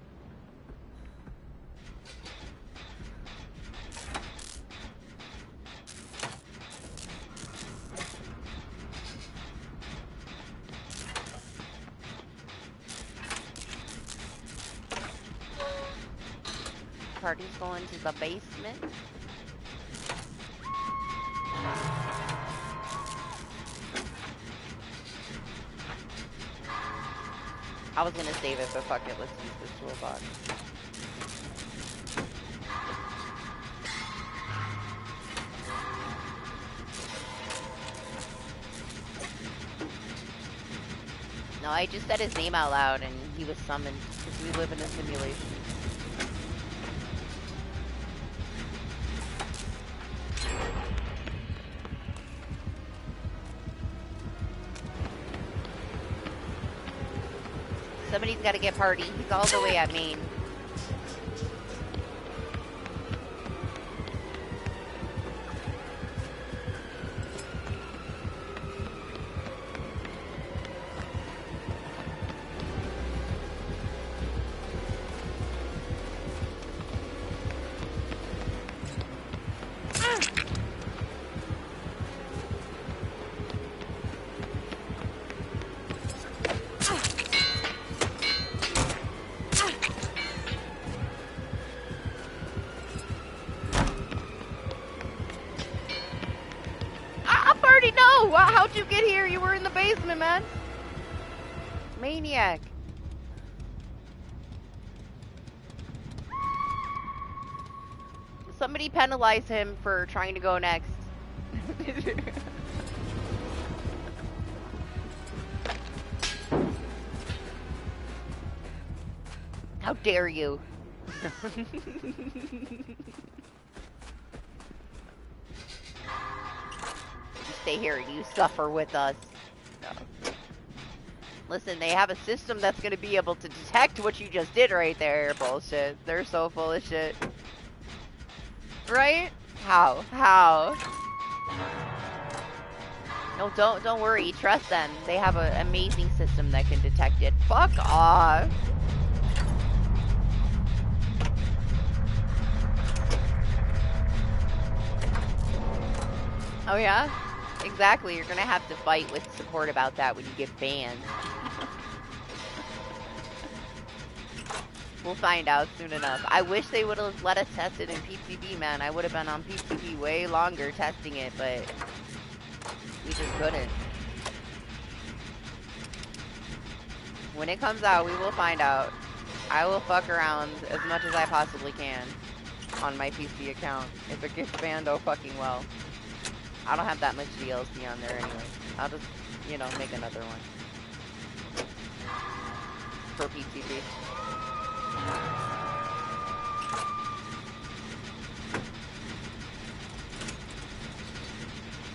Party's going to the basement. I was gonna save it, but fuck it, let's use this toolbox. No, I just said his name out loud and he was summoned because we live in a simulation. Somebody's got to get Party. He's all the way at main. How'd you get here? You were in the basement, man. Maniac. Somebody penalize him for trying to go next. How dare you? Stay here, you suffer with us. No. Listen, they have a system that's gonna be able to detect what you just did right there. Bullshit. They're so full of shit. Right? How? How? No, don't worry. Trust them. They have an amazing system that can detect it. Fuck off. Oh yeah? Exactly, you're gonna have to fight with support about that when you get banned. We'll find out soon enough. I wish they would have let us test it in PTB, man. I would have been on PTB way longer testing it, but we just couldn't. When it comes out, we will find out. I will fuck around as much as I possibly can on my PC account. If it gets banned, oh fucking well. I don't have that much DLC on there anyway. I'll just, you know, make another one. For PTP.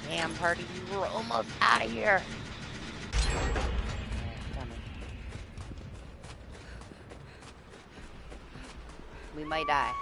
Damn, party, you were almost out of here. Damn it. We might die.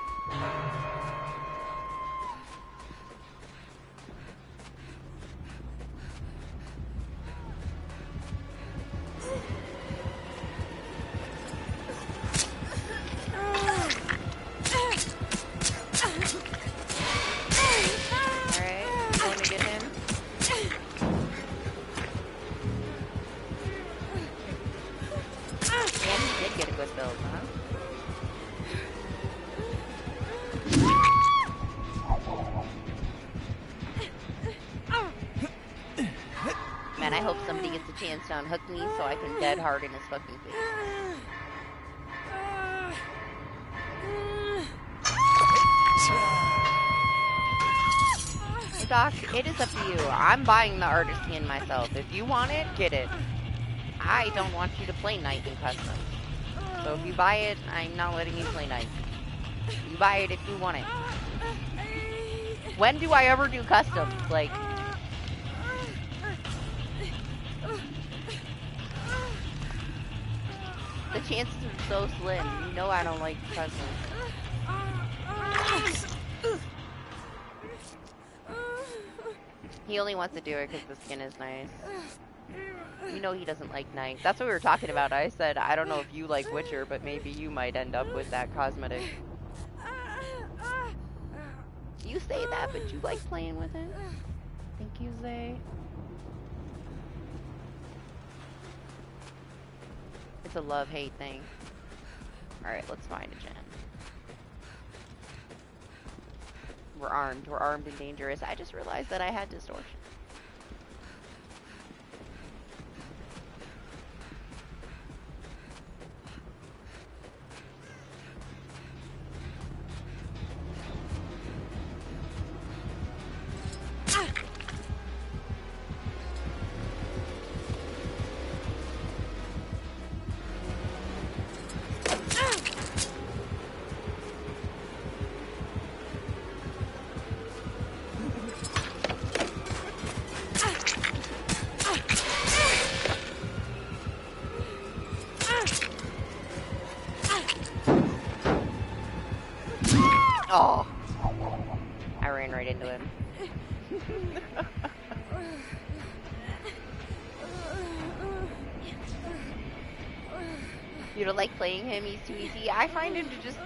Man, I hope somebody gets a chance to unhook me so I can dead hard in his fucking face. Hey, Doc, it is up to you. I'm buying the artist skin myself. If you want it, get it. I don't want you to play Knight in custom. So if you buy it, I'm not letting you play Knight. You buy it if you want it. When do I ever do customs? Like... The chances are so slim. You know I don't like customs. He only wants to do it because the skin is nice. You know he doesn't like Knight. That's what we were talking about. I said, I don't know if you like Witcher, but maybe you might end up with that cosmetic. You say that, but you like playing with it. Thank you, Zay. It's a love-hate thing. Alright, let's find a gen. We're armed. We're armed and dangerous. I just realized that I had distortion. Oh, I ran right into him. You don't like playing him? He's too easy. I find him to just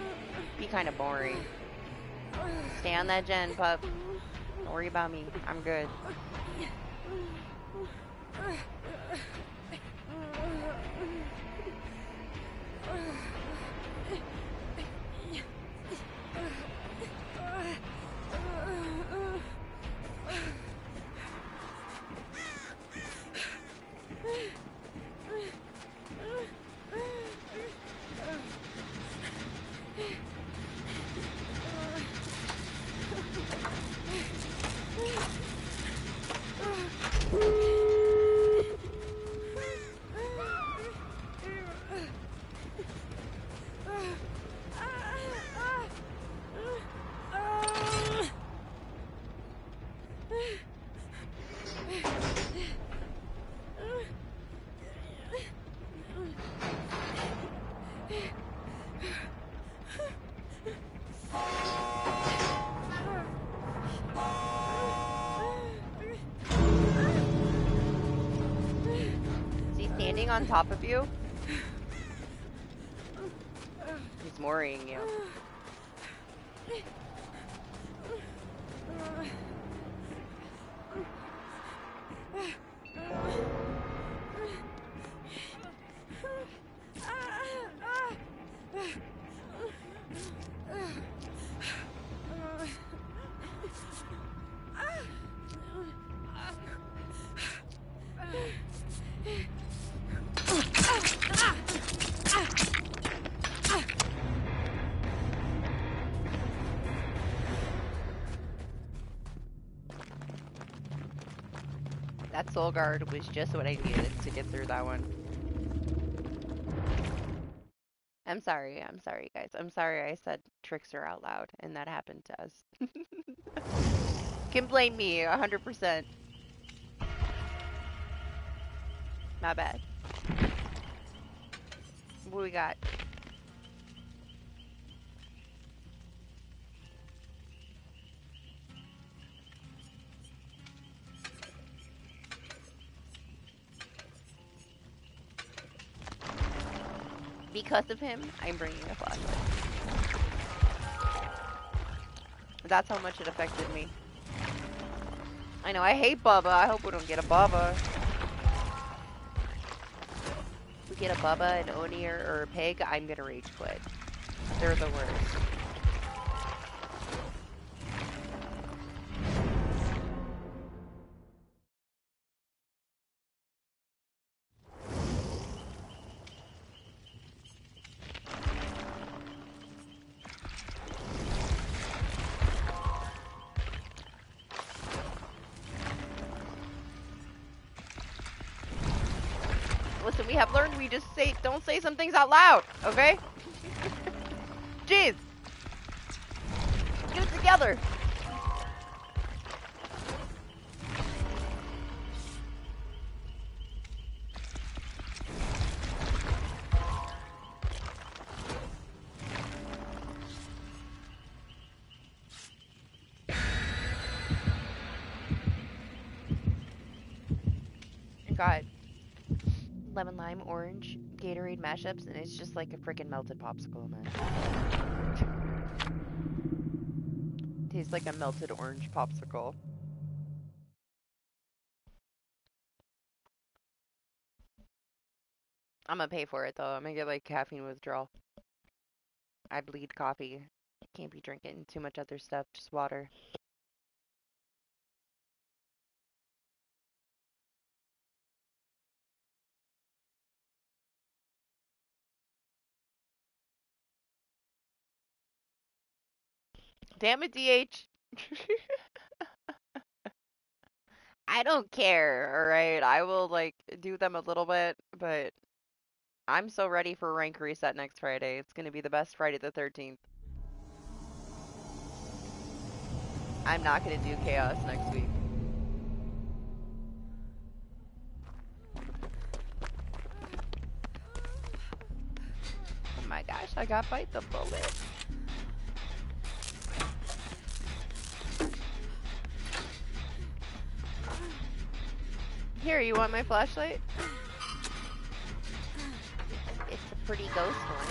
be kind of boring. Stay on that gen, pup. Don't worry about me. I'm good. On top of you? He's worrying you. That soul guard was just what I needed to get through that one. I'm sorry. I'm sorry, guys. I'm sorry I said trickster out loud and that happened to us. Can blame me 100%. My bad. What we got? Because of him, I'm bringing a flashlight. That's how much it affected me. I know, I hate Bubba. I hope we don't get a Bubba. If we get a Bubba, an Oni, or a Pig, I'm gonna rage quit. They're the worst. Listen, we have learned we just don't say some things out loud, okay? Jeez! Get it together! God. Lemon, lime, orange, Gatorade mashups, and it's just like a freaking melted popsicle, man. Tastes like a melted orange popsicle. I'm gonna pay for it though. I'm gonna get like caffeine withdrawal. I bleed coffee. Can't be drinking too much other stuff, just water. Damn it, DH. I don't care, alright? I will like do them a little bit, but I'm so ready for rank reset next Friday. It's gonna be the best Friday the 13th. I'm not gonna do chaos next week. Oh my gosh, I got bite the bullet. Here, you want my flashlight? It's a pretty ghost one.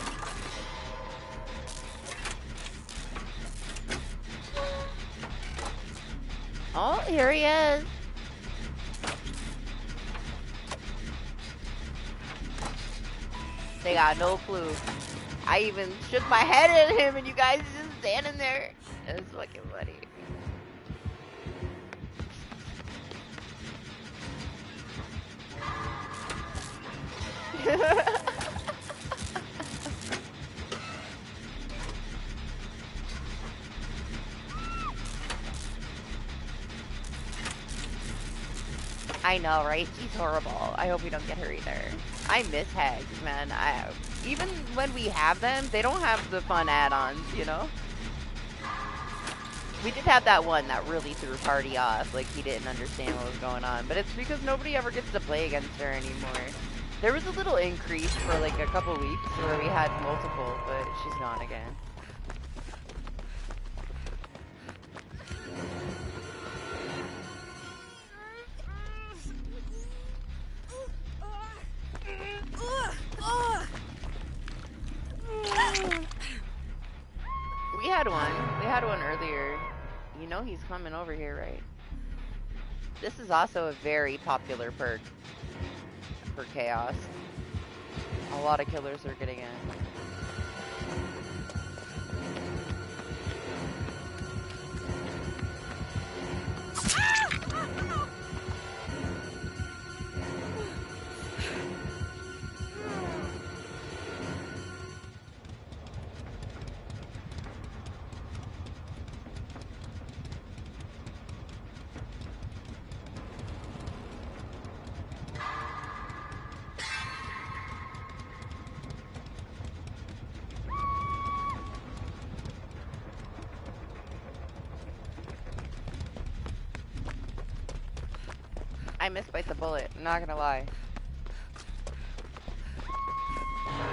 Oh, here he is. They got no clue. I even shook my head at him and you guys just standing there. It's fucking funny. I know, right? He's horrible. I hope we don't get her either. I miss hags, man. Even when we have them, they don't have the fun add-ons, you know? We did have that one that really threw party off. Like, he didn't understand what was going on. But it's because nobody ever gets to play against her anymore. There was a little increase for like a couple weeks where we had multiple, but she's gone again. We had one. We had one earlier. You know he's coming over here, right? This is also a very popular perk for chaos. A lot of killers are getting it. I misbite the bullet, I'm not gonna lie.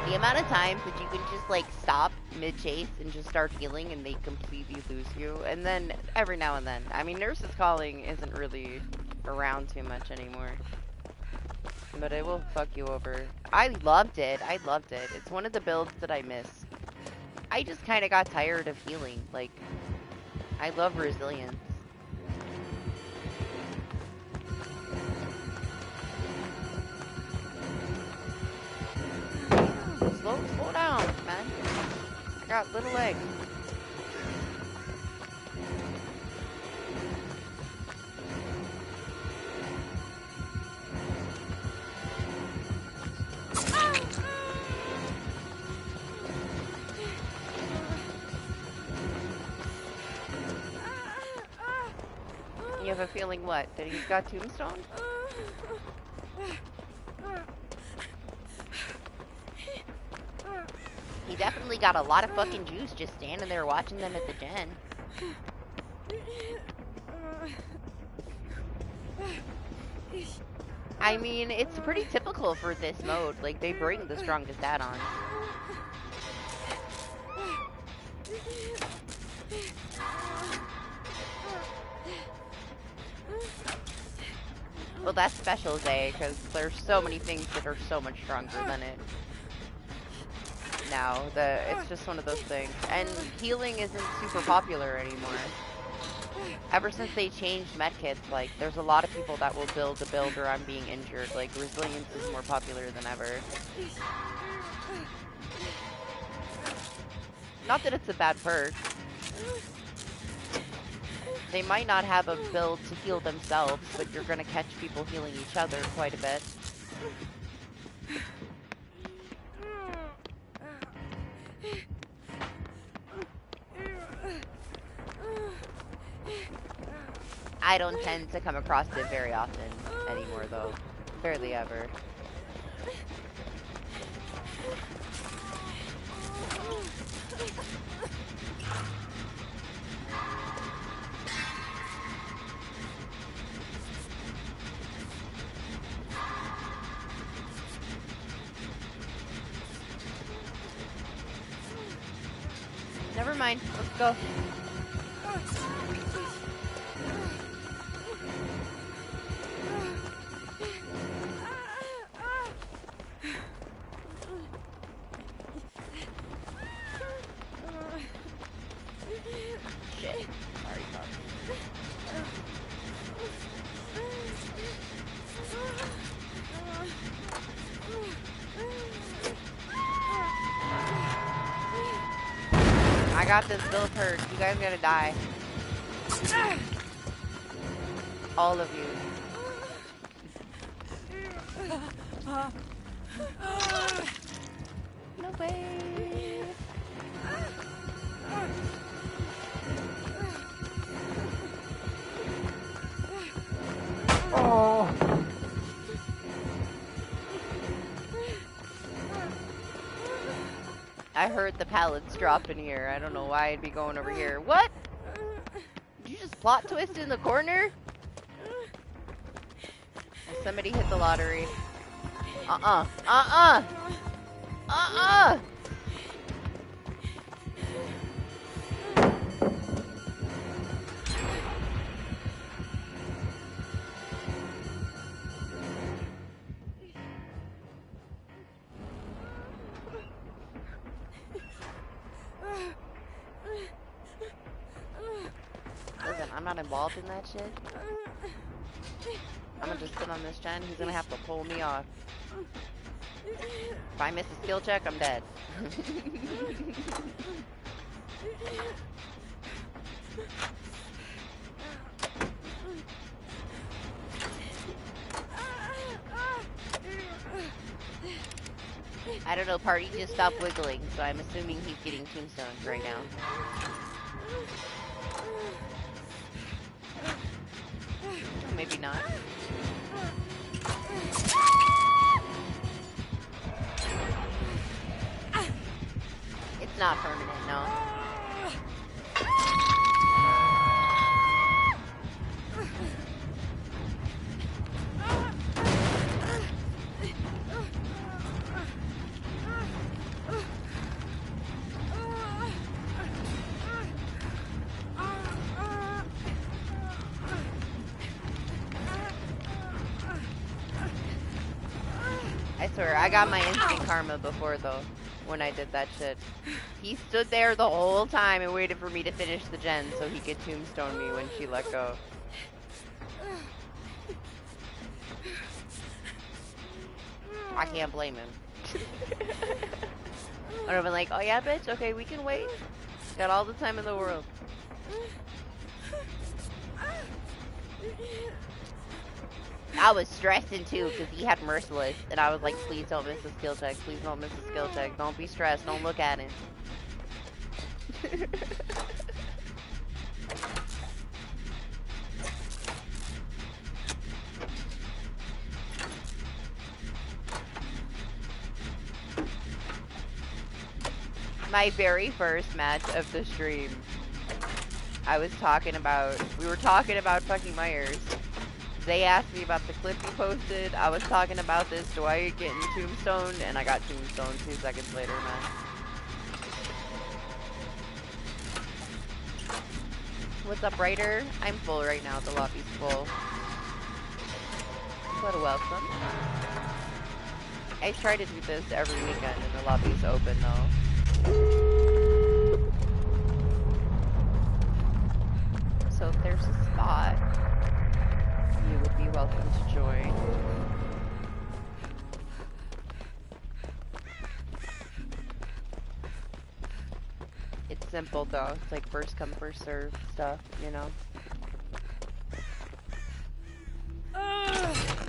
The amount of times that you can just like stop mid-chase and just start healing and they completely lose you. And then every now and then. I mean, Nurse's Calling isn't really around too much anymore. But it will fuck you over. I loved it. I loved it. It's one of the builds that I miss. I just kind of got tired of healing. Like, I love resilience. Slow down, man. I got little legs. You have a feeling what? That he's got tombstone? He definitely got a lot of fucking juice just standing there watching them at the gen. I mean, it's pretty typical for this mode. Like, they bring the strongest add-ons. Well, that's special, Zay, because there's so many things that are so much stronger than it. Now, it's just one of those things. And healing isn't super popular anymore. Ever since they changed medkits, like, there's a lot of people that will build a build or I'm being injured. Like, resilience is more popular than ever. Not that it's a bad perk. They might not have a build to heal themselves, but you're gonna catch people healing each other quite a bit. I don't tend to come across it very often anymore, though. Barely ever. Never mind. Let's go. Shit. Sorry, sorry. I got this build hurt. You guys gotta die. All of you. No way. Oh! I heard the pallets drop in here. I don't know why I'd be going over here. What? Did you just plot twist in the corner? Somebody hit the lottery. Uh-uh. Listen, I'm not involved in that shit. I'm gonna just sit on this gen. He's gonna have to pull me off. If I miss a skill check, I'm dead. I don't know, party just stopped wiggling, so I'm assuming he's getting tombstones right now. Maybe not. It's not permanent, no. swear, I got my instant karma before, though, when I did that shit. He stood there the whole time and waited for me to finish the gen so he could tombstone me when she let go. I can't blame him. I would have been like, oh yeah, bitch, okay, we can wait. Got all the time in the world. I was stressing too because he had merciless, and I was like, please don't miss a skill check. Please don't miss a skill check. Don't be stressed. Don't look at him. My very first match of the stream, we were talking about fucking Myers. They asked me about the clip you posted. I was talking about this Dwight getting tombstoned, and I got tombstoned 2 seconds later, man. What's up, Ryder? I'm full right now. The lobby's full. But welcome. I try to do this every weekend, and the lobby's open, though. So if there's a spot, you would be welcome to join. It's simple though, it's like first come first serve stuff, you know?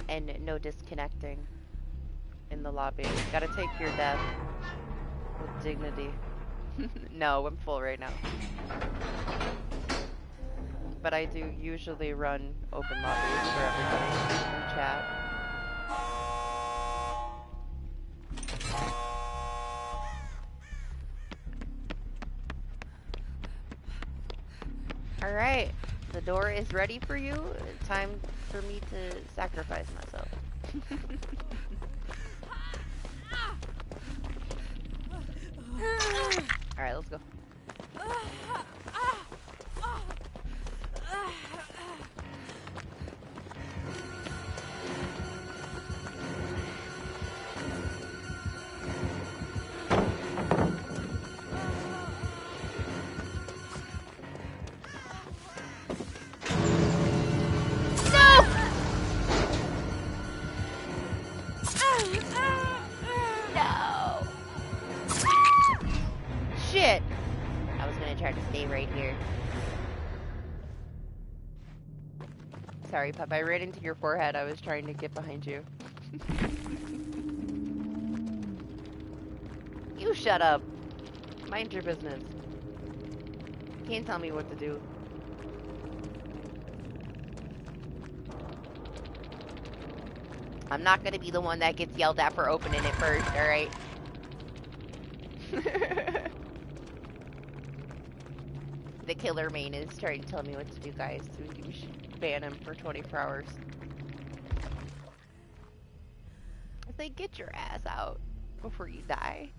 And no disconnecting in the lobby. Gotta take your death with dignity. No, I'm full right now. But I do usually run open lobbies for everybody in chat. Alright, the door is ready for you. Time for me to sacrifice myself. Alright, let's go. Sorry, Pup. I ran into your forehead. I was trying to get behind you. You shut up. Mind your business. Can't tell me what to do. I'm not gonna be the one that gets yelled at for opening it first, alright? The killer main is trying to tell me what to do, guys. So we should ban him for 24 hours. I say, get your ass out before you die.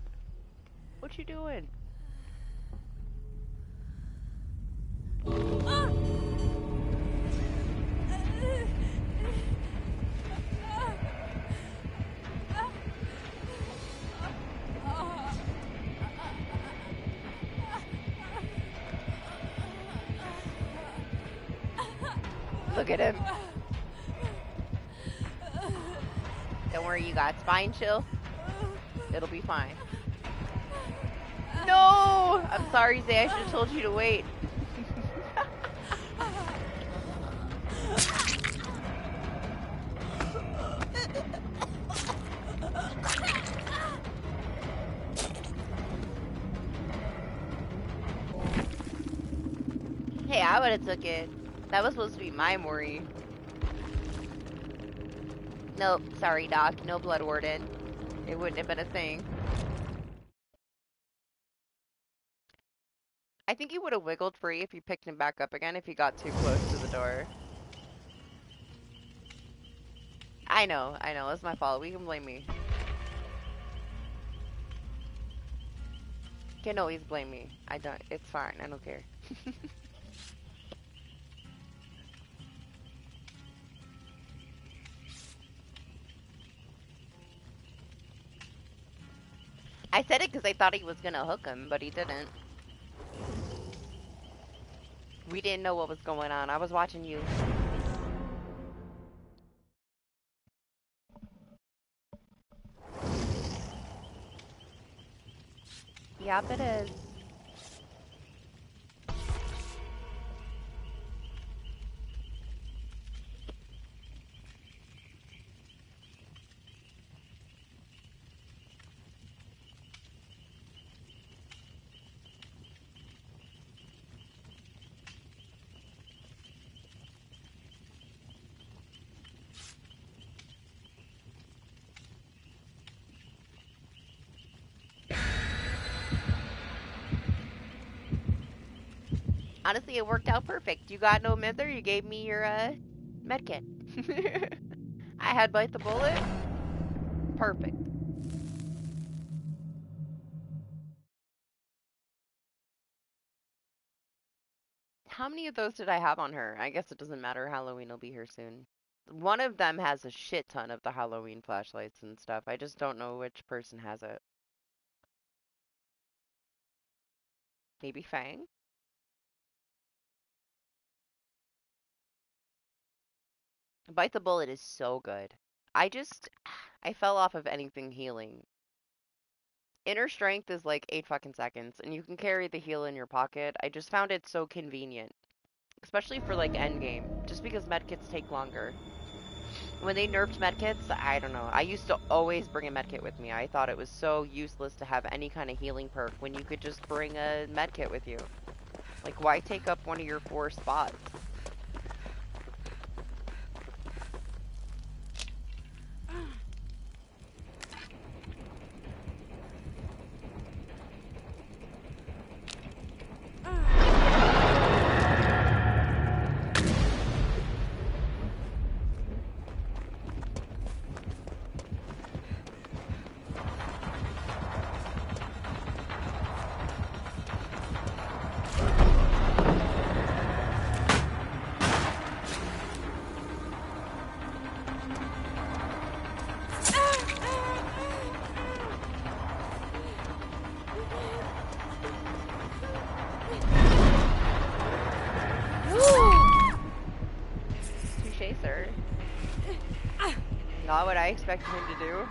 What you doing? Look at him. Don't worry, you got spine chill. It'll be fine. No! I'm sorry, Zay. I should have told you to wait. Hey, I would have took it. That was supposed to be my Mori. Nope, sorry, Doc. No Blood Warden. It wouldn't have been a thing. I think he would have wiggled free if you picked him back up again if he got too close to the door. I know. It's my fault. We can blame me. You can always blame me. It's fine. I don't care. I said it because I thought he was gonna hook him, but he didn't. We didn't know what was going on. I was watching you. Yep, it is. Honestly, it worked out perfect. You got no mither, you gave me your medkit. I had bite the bullet. Perfect. How many of those did I have on her? I guess it doesn't matter. Halloween will be here soon. One of them has a shit ton of the Halloween flashlights and stuff. I just don't know which person has it. Maybe Fang? Bite the bullet is so good. I fell off of anything healing. Inner strength is like 8 fucking seconds, and you can carry the heal in your pocket. I just found it so convenient. Especially for like endgame, just because medkits take longer. When they nerfed medkits, I don't know. I used to always bring a medkit with me. I thought it was so useless to have any kind of healing perk when you could just bring a medkit with you. Like, why take up one of your 4 spots? Touche, sir. Not what I expected him to do.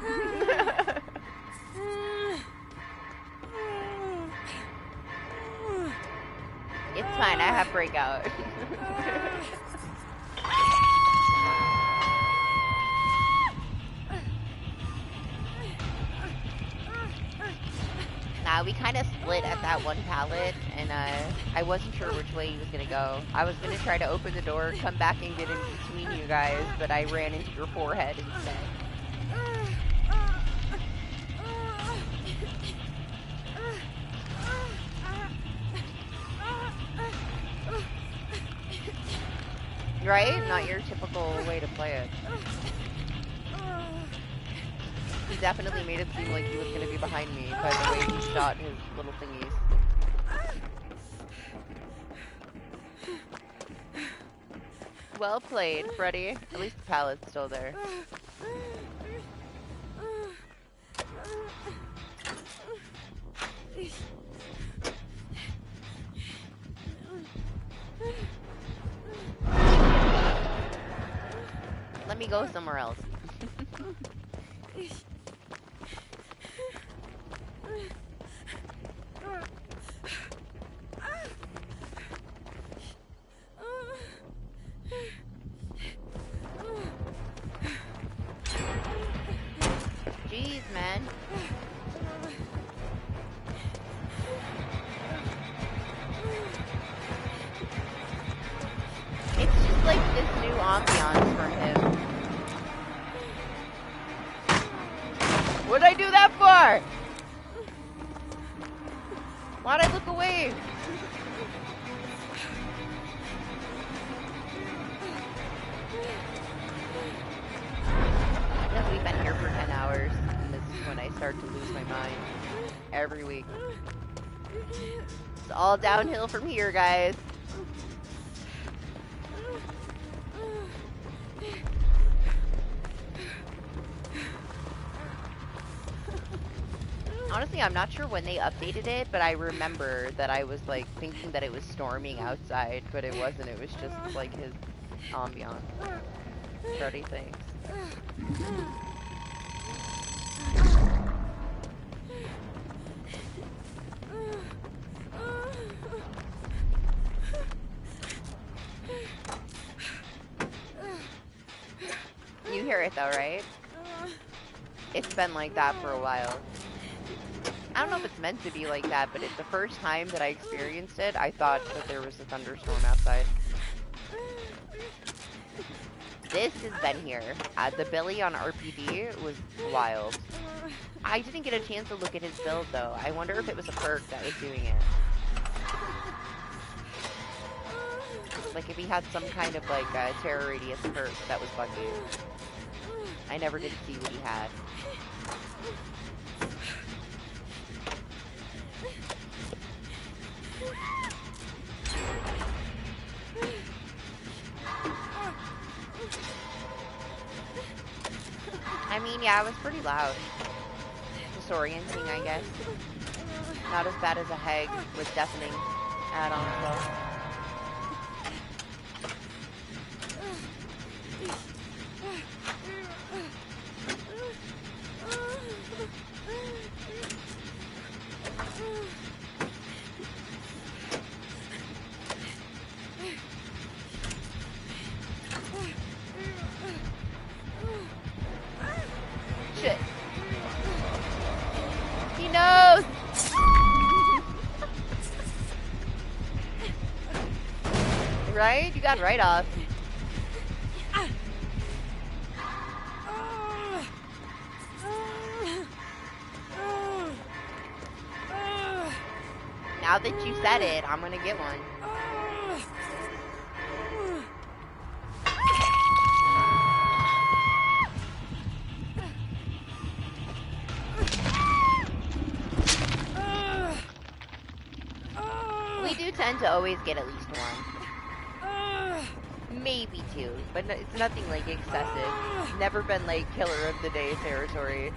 It's fine, I have breakout. Nah, we kind of split at that one pallet, and I wasn't sure which way he was gonna go. I was gonna try to open the door, come back and get in between you guys, but I ran into your forehead instead. Right? Not your typical way to play it. He definitely made it seem like he was going to be behind me by the way he shot his little thingies. Well played, Freddy. At least the pallet's still there. Let me go somewhere else. Jeez, man. It's just like this new ambiance for him. What'd I do that for? Why'd I look away? We've been here for 10 hours, and this is when I start to lose my mind. Every week. It's all downhill from here, guys. Honestly, I'm not sure when they updated it, but I remember that I was like thinking that it was storming outside, but it wasn't. It was just like his ambiance. Freddy thinks. You hear it though, right? It's been like that for a while. I don't know if it's meant to be like that, but it's the first time that I experienced it, I thought that there was a thunderstorm outside. This has been here. The Billy on RPD was wild. I didn't get a chance to look at his build though. I wonder if it was a perk that was doing it. Like if he had some kind of like terror radius perk that was buggy. I never did see what he had. I mean, yeah, it was pretty loud. Disorienting, I guess. Not as bad as a Heg with deafening add-ons, though. Shit. He knows! Right? You got right off. Now that you said it, I'm gonna get one. We do tend to always get at least one. Maybe two, but no, it's nothing like excessive. Never been like killer of the day territory.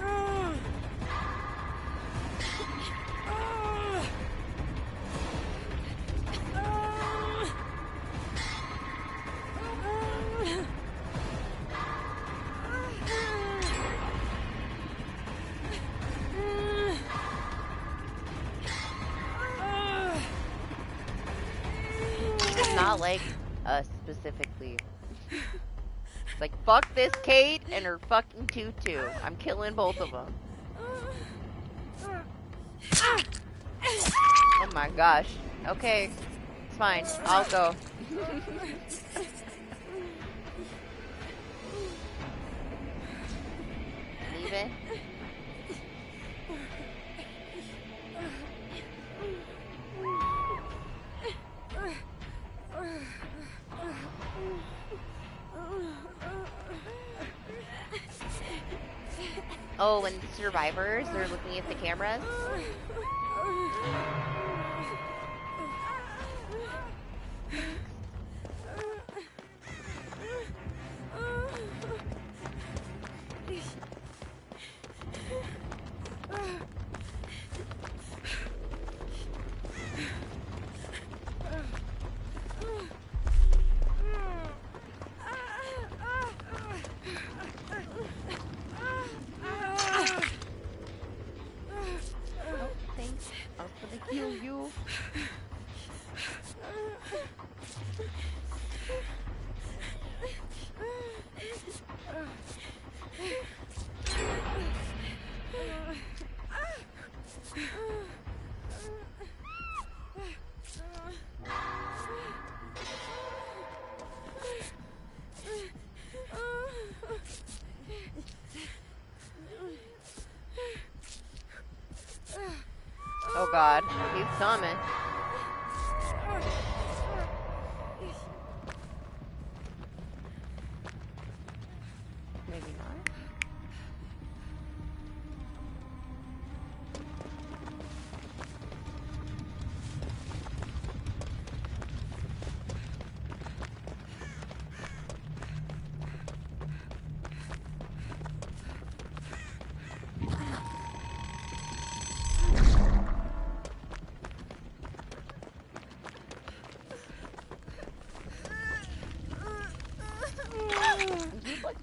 It's not like us specifically. It's like, fuck this Kate and her fucking tutu. I'm killing both of them. Oh my gosh. Okay. It's fine. I'll go. Leave it. Oh, and survivors, they're looking at the cameras. Heal you. Oh god, he's coming. Maybe not.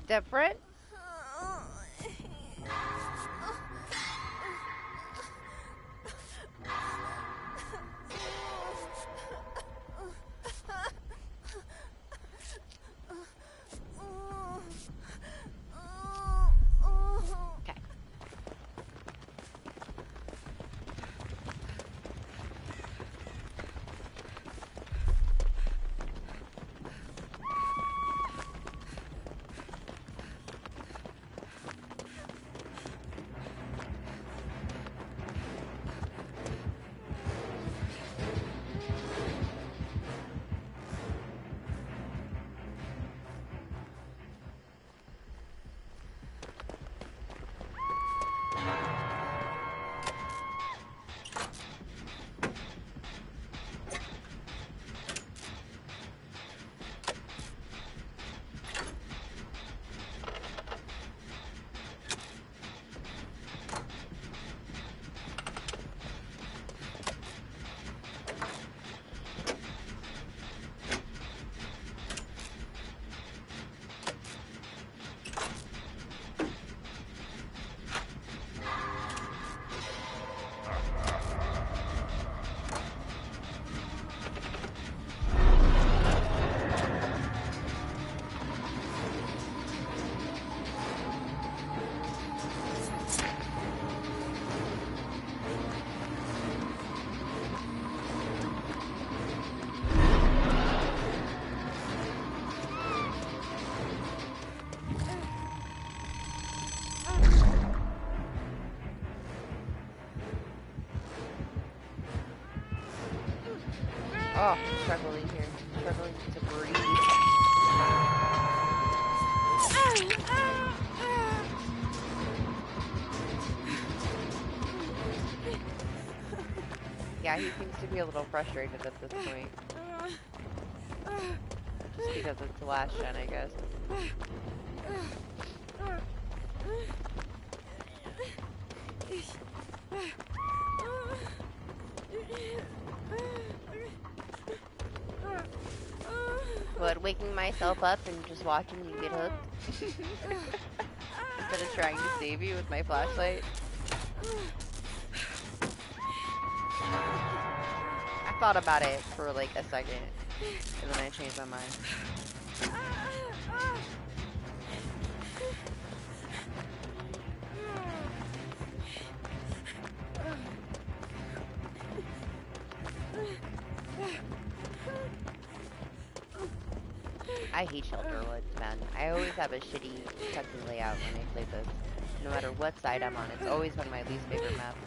different? Okay. Oh, struggling here. Struggling to breathe. Yeah, he seems to be a little frustrated at this point. Just because it's the last gen, I guess. What, waking myself up and just watching you get hooked? Instead of trying to save you with my flashlight? I thought about it for like a second, and then I changed my mind. I hate Shelter Woods, man. I always have a shitty fucking layout when I play this. No matter what side I'm on, it's always one of my least favorite maps.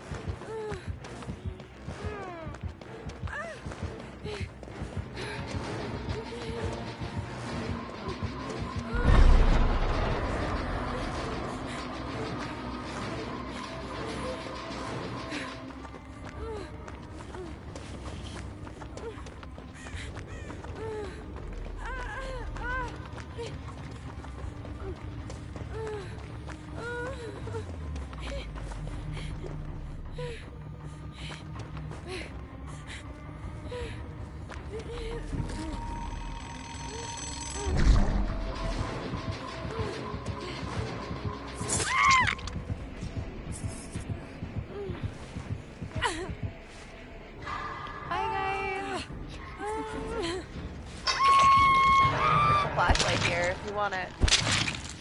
On it.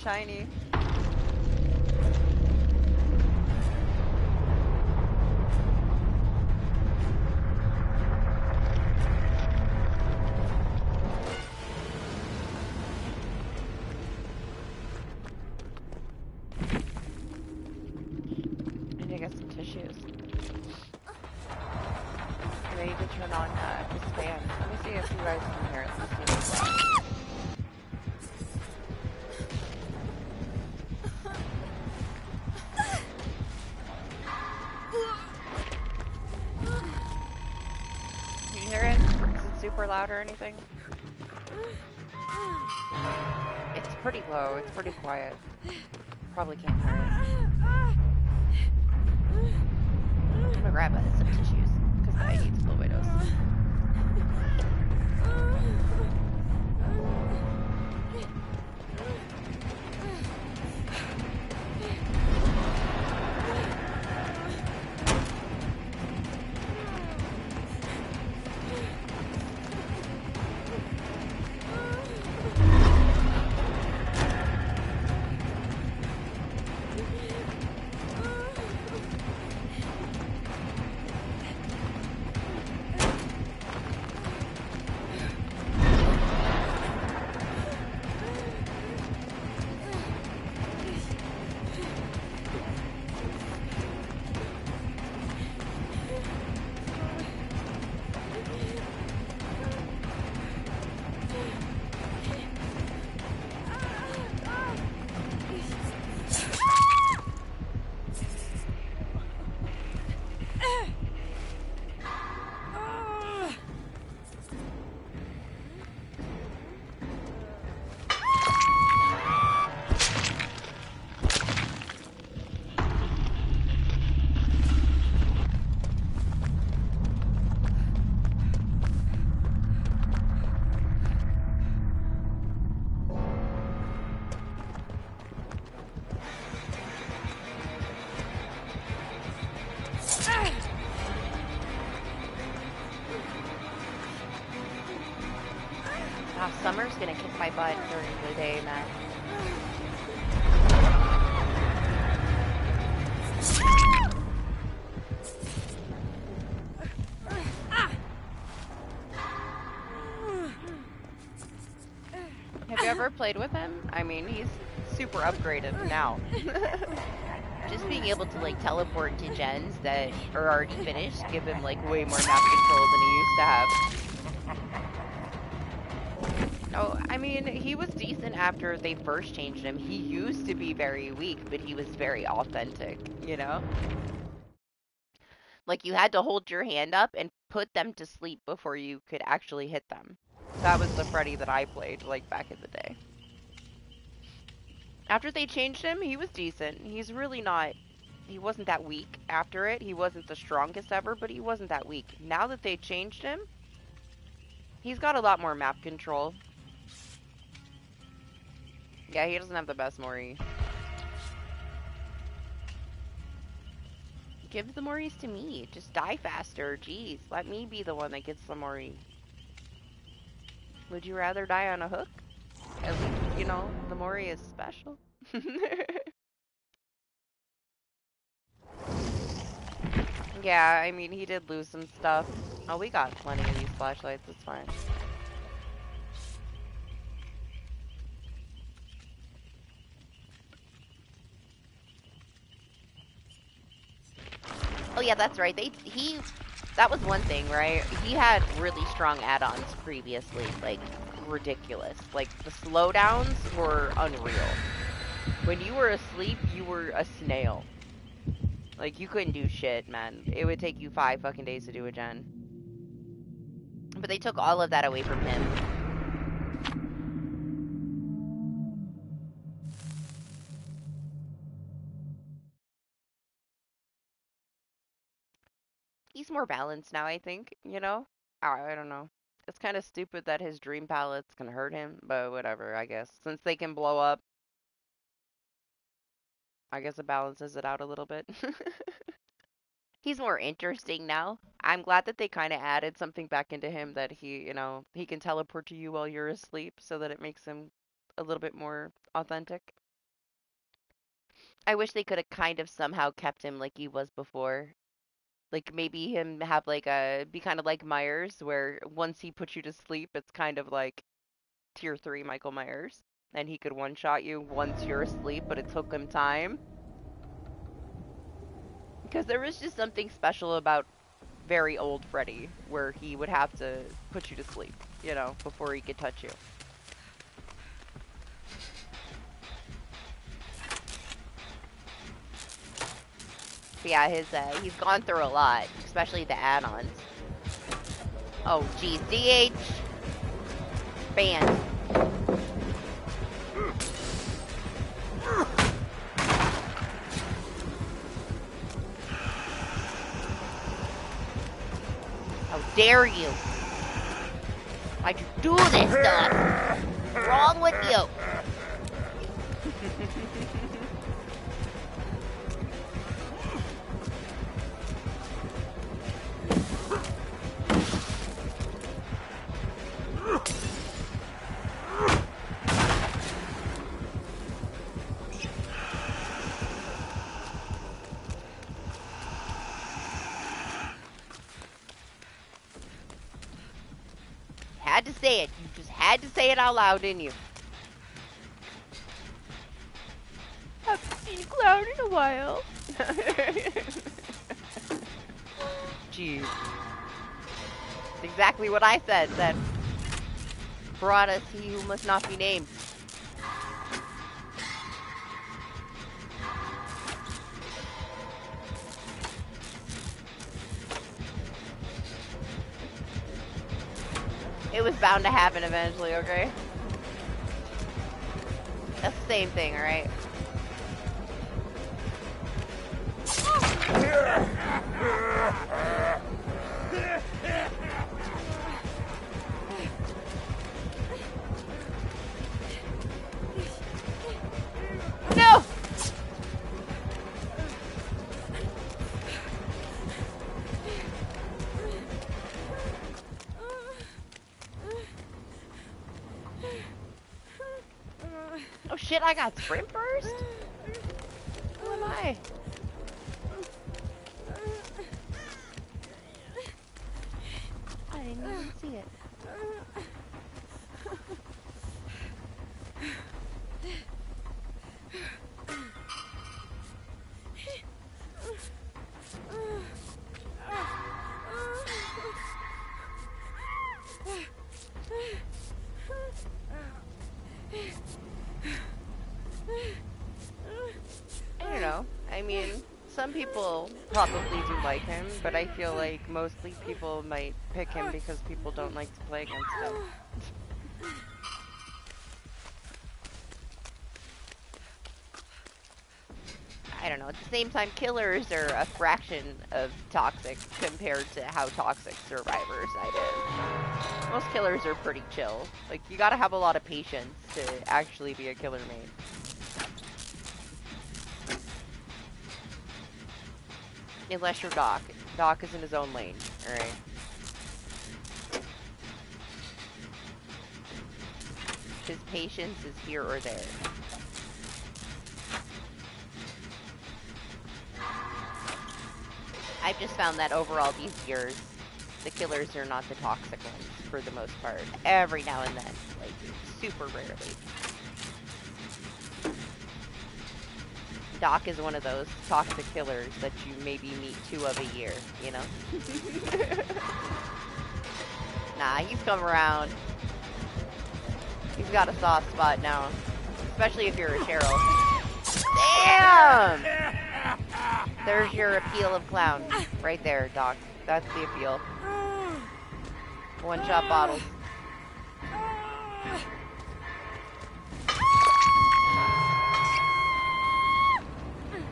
Shiny. I need to get some tissues. I need to turn on this fan. Let me see if you guys can hear it. Let's see what's loud. Super loud or anything? It's pretty low, it's pretty quiet. Probably can't hear it. I'm gonna grab some tissues, because I need some Fluidos. gonna kick my butt during the day, man. Have you ever played with him? I mean, he's super upgraded now. Just being able to like teleport to gens that are already finished give him like way more map control than he used to have. No, I mean, he was decent after they first changed him. He used to be very weak, but he was very authentic, you know? Like, you had to hold your hand up and put them to sleep before you could actually hit them. That was the Freddy that I played, like, back in the day. After they changed him, he was decent. He's really not... He wasn't that weak after it. He wasn't the strongest ever, but he wasn't that weak. Now that they changed him, he's got a lot more map control. Yeah, he doesn't have the best Mori. Give the Moris to me. Just die faster. Jeez, let me be the one that gets the Mori. Would you rather die on a hook? At least, you know, the Mori is special. Yeah, I mean, he did lose some stuff. Oh, we got plenty of these flashlights. It's fine. Oh yeah, that's right. That was one thing, right? He had really strong add-ons previously, like ridiculous. Like the slowdowns were unreal. When you were asleep, you were a snail. Like you couldn't do shit, man. It would take you 5 fucking days to do a gen. But they took all of that away from him. He's more balanced now, I think, you know? I don't know. It's kind of stupid that his dream palettes can hurt him, but whatever, I guess. Since they can blow up, I guess it balances it out a little bit. He's more interesting now. I'm glad that they kind of added something back into him that he, you know, he can teleport to you while you're asleep so that it makes him a little bit more authentic. I wish they could have kind of somehow kept him like he was before. Like maybe him have like be kind of like Myers, where once he puts you to sleep, it's kind of like tier 3 Michael Myers. And he could one-shot you once you're asleep, but it took him time. Because there was just something special about very old Freddy, where he would have to put you to sleep, you know, before he could touch you. But yeah, he's gone through a lot, especially the add-ons. Oh, geez, DH banned. How dare you? Why'd you do this stuff? What's wrong with you? Had to say it. You just had to say it out loud, didn't you? Haven't seen Cloud in a while. Jeez. It's exactly what I said. That brought us he who must not be named. It was bound to happen eventually, okay? That's the same thing, alright? No! shit, I got sprint burst? Who am I? I didn't even see it. I don't know. I mean, some people probably do like him, but I feel like mostly people might pick him because people don't like to play against him. I don't know. At the same time, killers are a fraction of toxic compared to how toxic survivor side is. Most killers are pretty chill. Like, you gotta have a lot of patience to actually be a killer main. Unless you're Doc. Doc is in his own lane, alright? His patience is here or there. I've just found that overall these years, the killers are not the toxic ones for the most part. Every now and then, like, super rarely. Doc is one of those toxic killers that you maybe meet 2 of a year, you know? Nah, he's come around. He's got a soft spot now. Especially if you're a Cheryl. Damn! There's your appeal of clown. Right there, Doc. That's the appeal. One-shot bottles.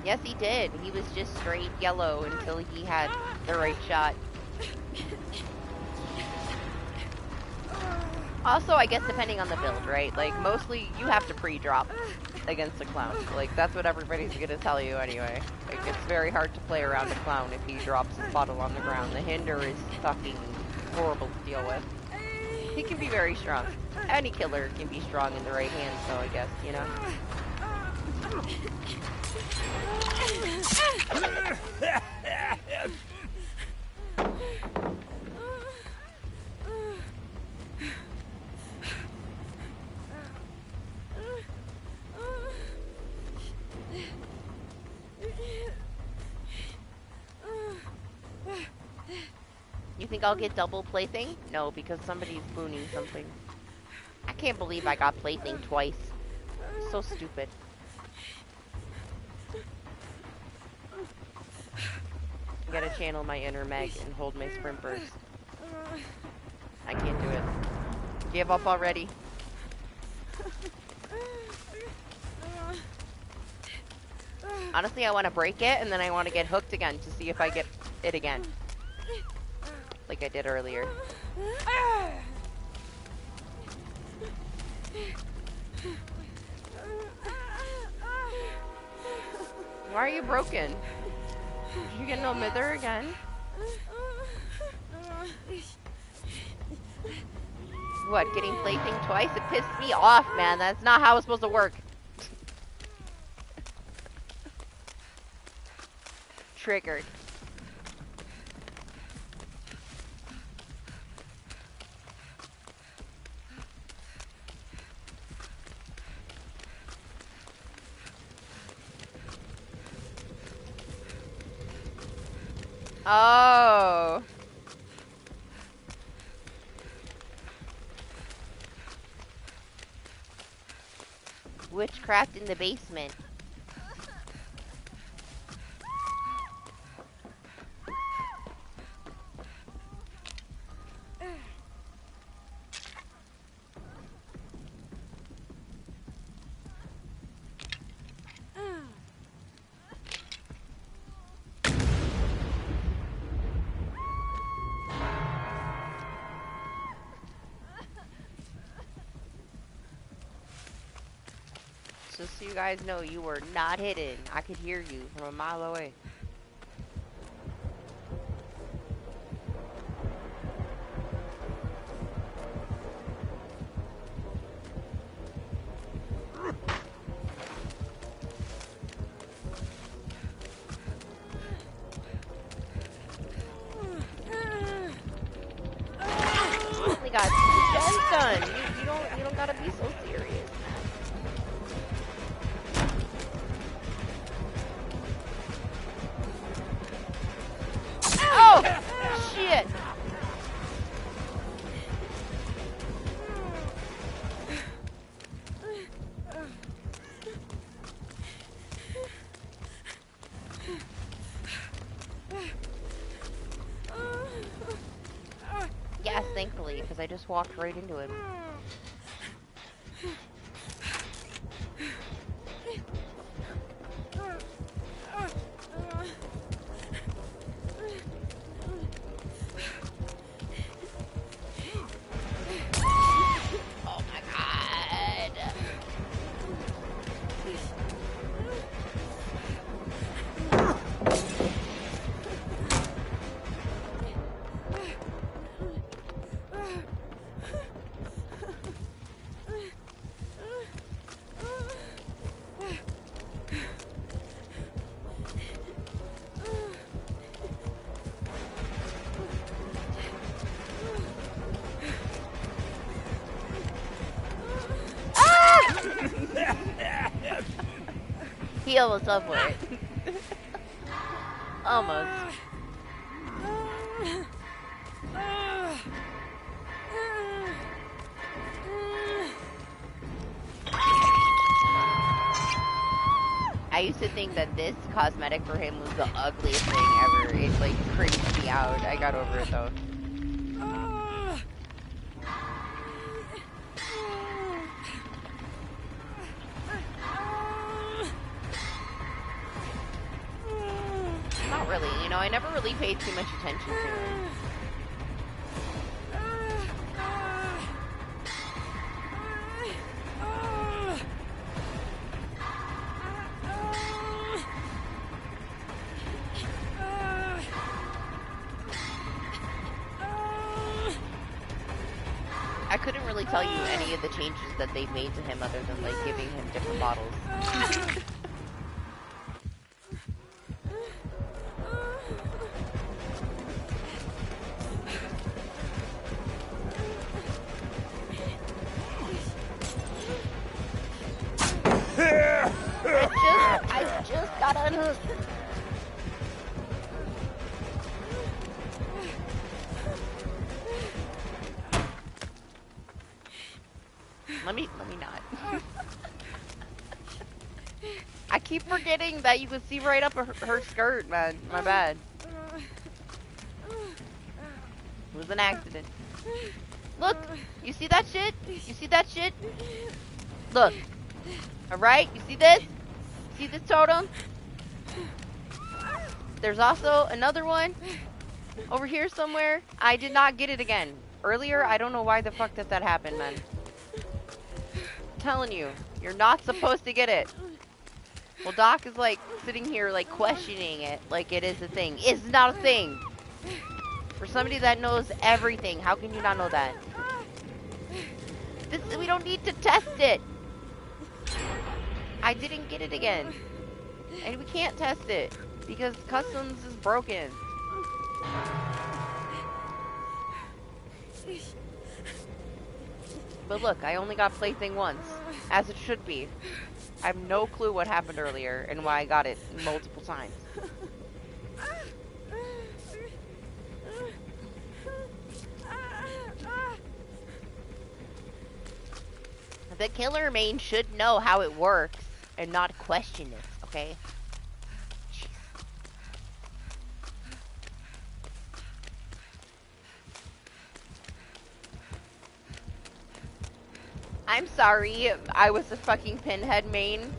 Yes, he did. He was just straight yellow until he had the right shot. Also, I guess depending on the build, right? Like, mostly you have to pre-drop against a clown. Like, that's what everybody's gonna tell you anyway. Like, it's very hard to play around a clown if he drops his bottle on the ground. The hinder is fucking horrible to deal with. He can be very strong. Any killer can be strong in the right hands, though, I guess, you know? You think I'll get double plaything? No, because somebody's booning something. I can't believe I got plaything twice. So stupid. I gotta channel my inner Meg and hold my sprint burst. I can't do it. Give up already. Honestly, I want to break it, and then I want to get hooked again to see if I get it again. Like I did earlier. Why are you broken? Did you get no mither again? What, getting plaything twice? It pissed me off, man. That's not how it's supposed to work. Triggered. Oh. Witchcraft in the basement. Just so you guys know, you were not hidden. I could hear you from a mile away. on. You don't gotta be so serious. Oh shit. Yes, thankfully, because I just walked right into him. Oh my god. He almost up for it. Almost. I used to think that this cosmetic for him was the ugliest thing ever. It like creeped me out. I got over it though. Not really, you know, I never really paid too much attention to him. I couldn't really tell you any of the changes that they've made to him other than like giving him different bottles. I just got unhooked. Let me not. I keep forgetting that you can see right up her skirt, man. My bad. It was an accident. Look, you see that shit? You see that shit? Look. Alright, you see this? See this totem? There's also another one over here somewhere. I did not get it again. Earlier, I don't know why the fuck that happened, man. I'm telling you, you're not supposed to get it. Well, Doc is like sitting here like questioning it like it is a thing. It's not a thing. For somebody that knows everything, how can you not know that? We don't need to test it. I didn't get it again. And we can't test it because customs is broken. But look, I only got plaything once, as it should be. I have no clue what happened earlier and why I got it multiple times. The killer main should know how it works and not question it, okay? I'm sorry, I was a fucking pinhead main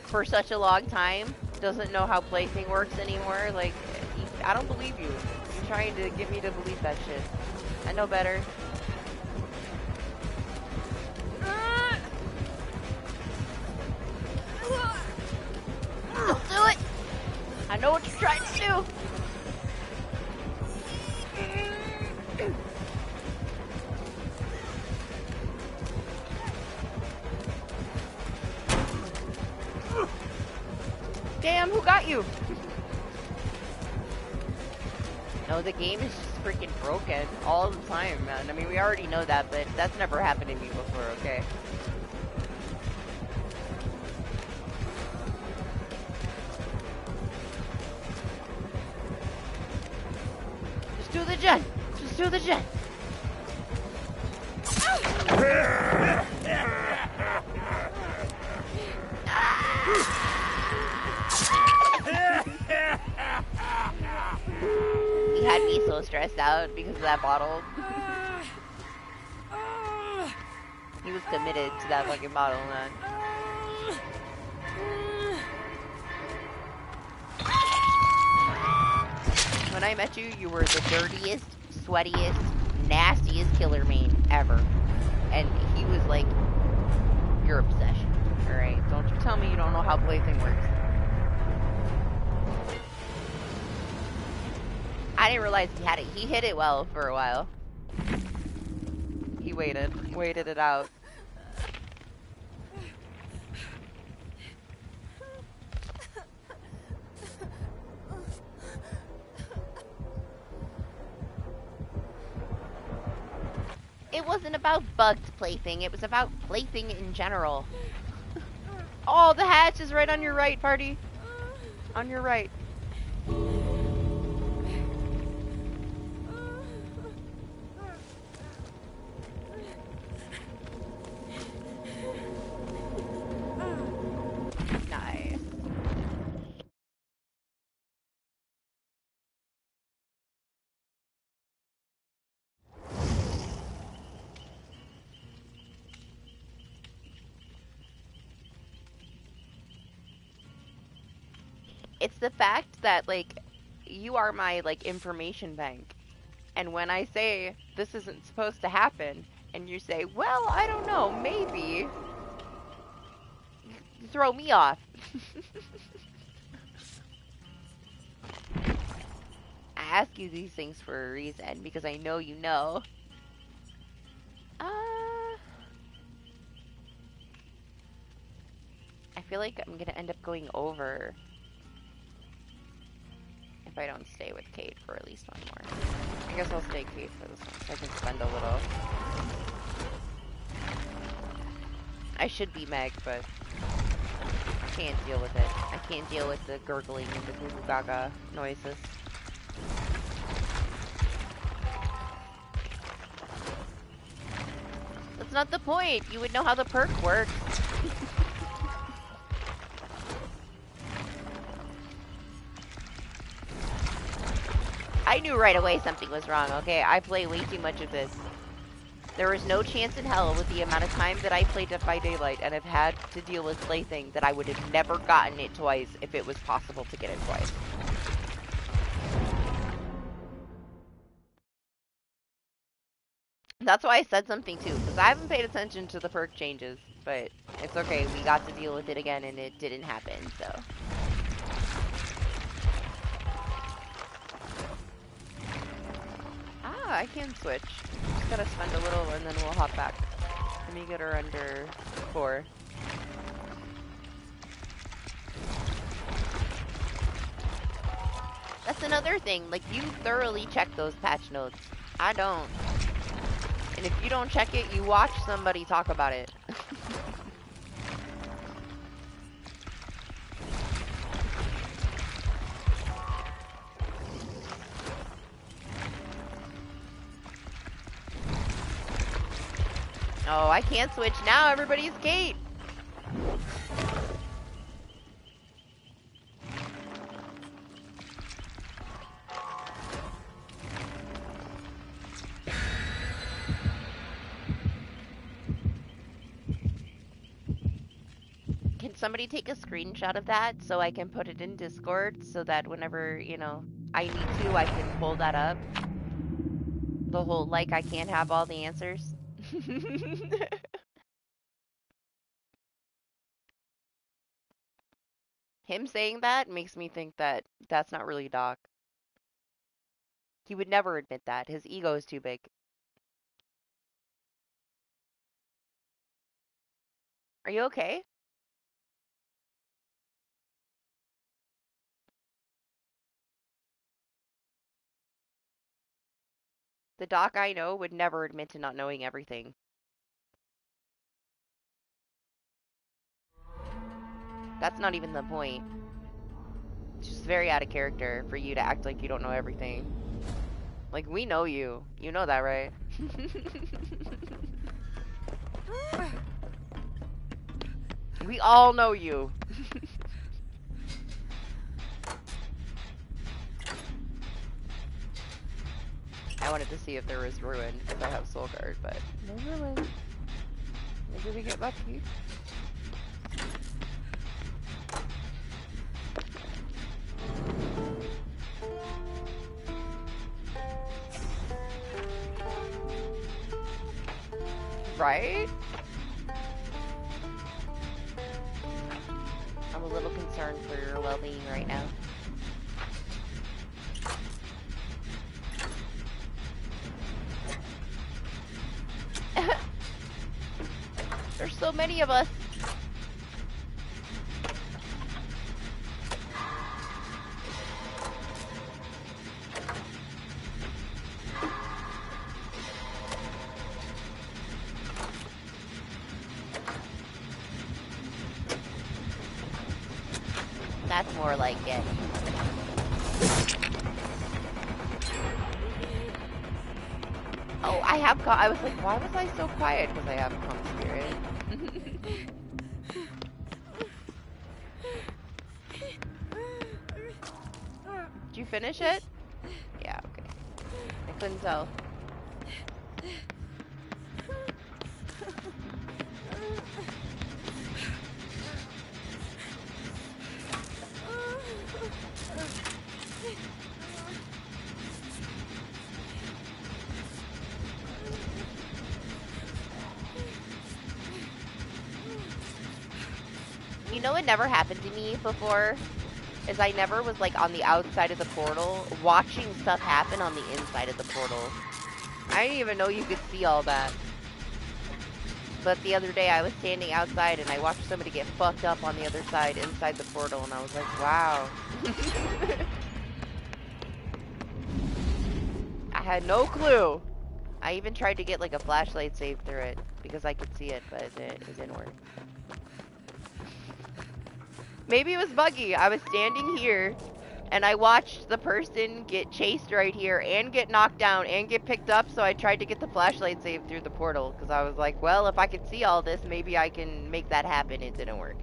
for such a long time. Doesn't know how plaything works anymore. Like, I don't believe you. You're trying to get me to believe that shit. I know better. Don't do it! I know what you're trying to do! Damn, who got you? No, the game is just freaking broken all the time, man. I mean, we already know that, but that's never happened to me before, okay? Just do the gen! Just do the gen! He had me so stressed out because of that bottle. He was committed to that fucking bottle, man. When I met you, you were the dirtiest, sweatiest, nastiest killer main ever. And he was like your obsession. Alright? Don't you tell me you don't know how Plaything works. I didn't realize he had it. He hit it well for a while. He waited it out. It wasn't about bugged Plaything, it was about Plaything in general. Oh, the hatch is right on your right, party. On your right. Nice. It's the fact that, like, you are my, like, information bank. And when I say, this isn't supposed to happen, and you say, well, I don't know, maybe, you throw me off. I ask you these things for a reason, because I know you know. I feel like I'm gonna end up going over if I don't stay with Kate for at least one more. I guess I'll stay Kate for this one so I can spend a little. I should be Meg, but I can't deal with it. I can't deal with the gurgling and the goo goo gaga noises. That's not the point. You would know how the perk works. I knew right away something was wrong, okay? I play way too much of this. There is no chance in hell with the amount of time that I played Dead by Daylight and have had to deal with Plaything that I would have never gotten it twice if it was possible to get it twice. That's why I said something too, because I haven't paid attention to the perk changes, but it's okay, we got to deal with it again and it didn't happen, so. Ah, I can switch. Just gotta spend a little and then we'll hop back. Let me get her under 4. That's another thing, like, you thoroughly check those patch notes. I don't. And if you don't check it, you watch somebody talk about it. Oh, I can't switch now. Everybody's Kate. Can somebody take a screenshot of that so I can put it in Discord so that whenever, you know, I need to, I can pull that up? The whole, like, I can't have all the answers. Him saying that makes me think that that's not really Doc. He would never admit that. His ego is too big. Are you okay? The doc I know would never admit to not knowing everything. That's not even the point. It's just very out of character for you to act like you don't know everything. Like, we know you. You know that, right? We all know you. I wanted to see if there was ruin because I have soul guard, but no ruin. Maybe we get lucky. Right? I'm a little concerned for your well-being right now. There's so many of us. That's more like it. Oh, I have I was like, why was I so quiet? Because I have calm spirit. Did you finish it? Yeah, okay. I couldn't tell. You know what never happened to me before? Is I never was like on the outside of the portal watching stuff happen on the inside of the portal. I didn't even know you could see all that. But the other day I was standing outside and I watched somebody get fucked up on the other side inside the portal and I was like, wow. I had no clue. I even tried to get like a flashlight saved through it because I could see it, but it didn't work. Maybe it was buggy. I was standing here and I watched the person get chased right here and get knocked down and get picked up, so I tried to get the flashlight saved through the portal because I was like, well, if I could see all this, maybe I can make that happen. It didn't work.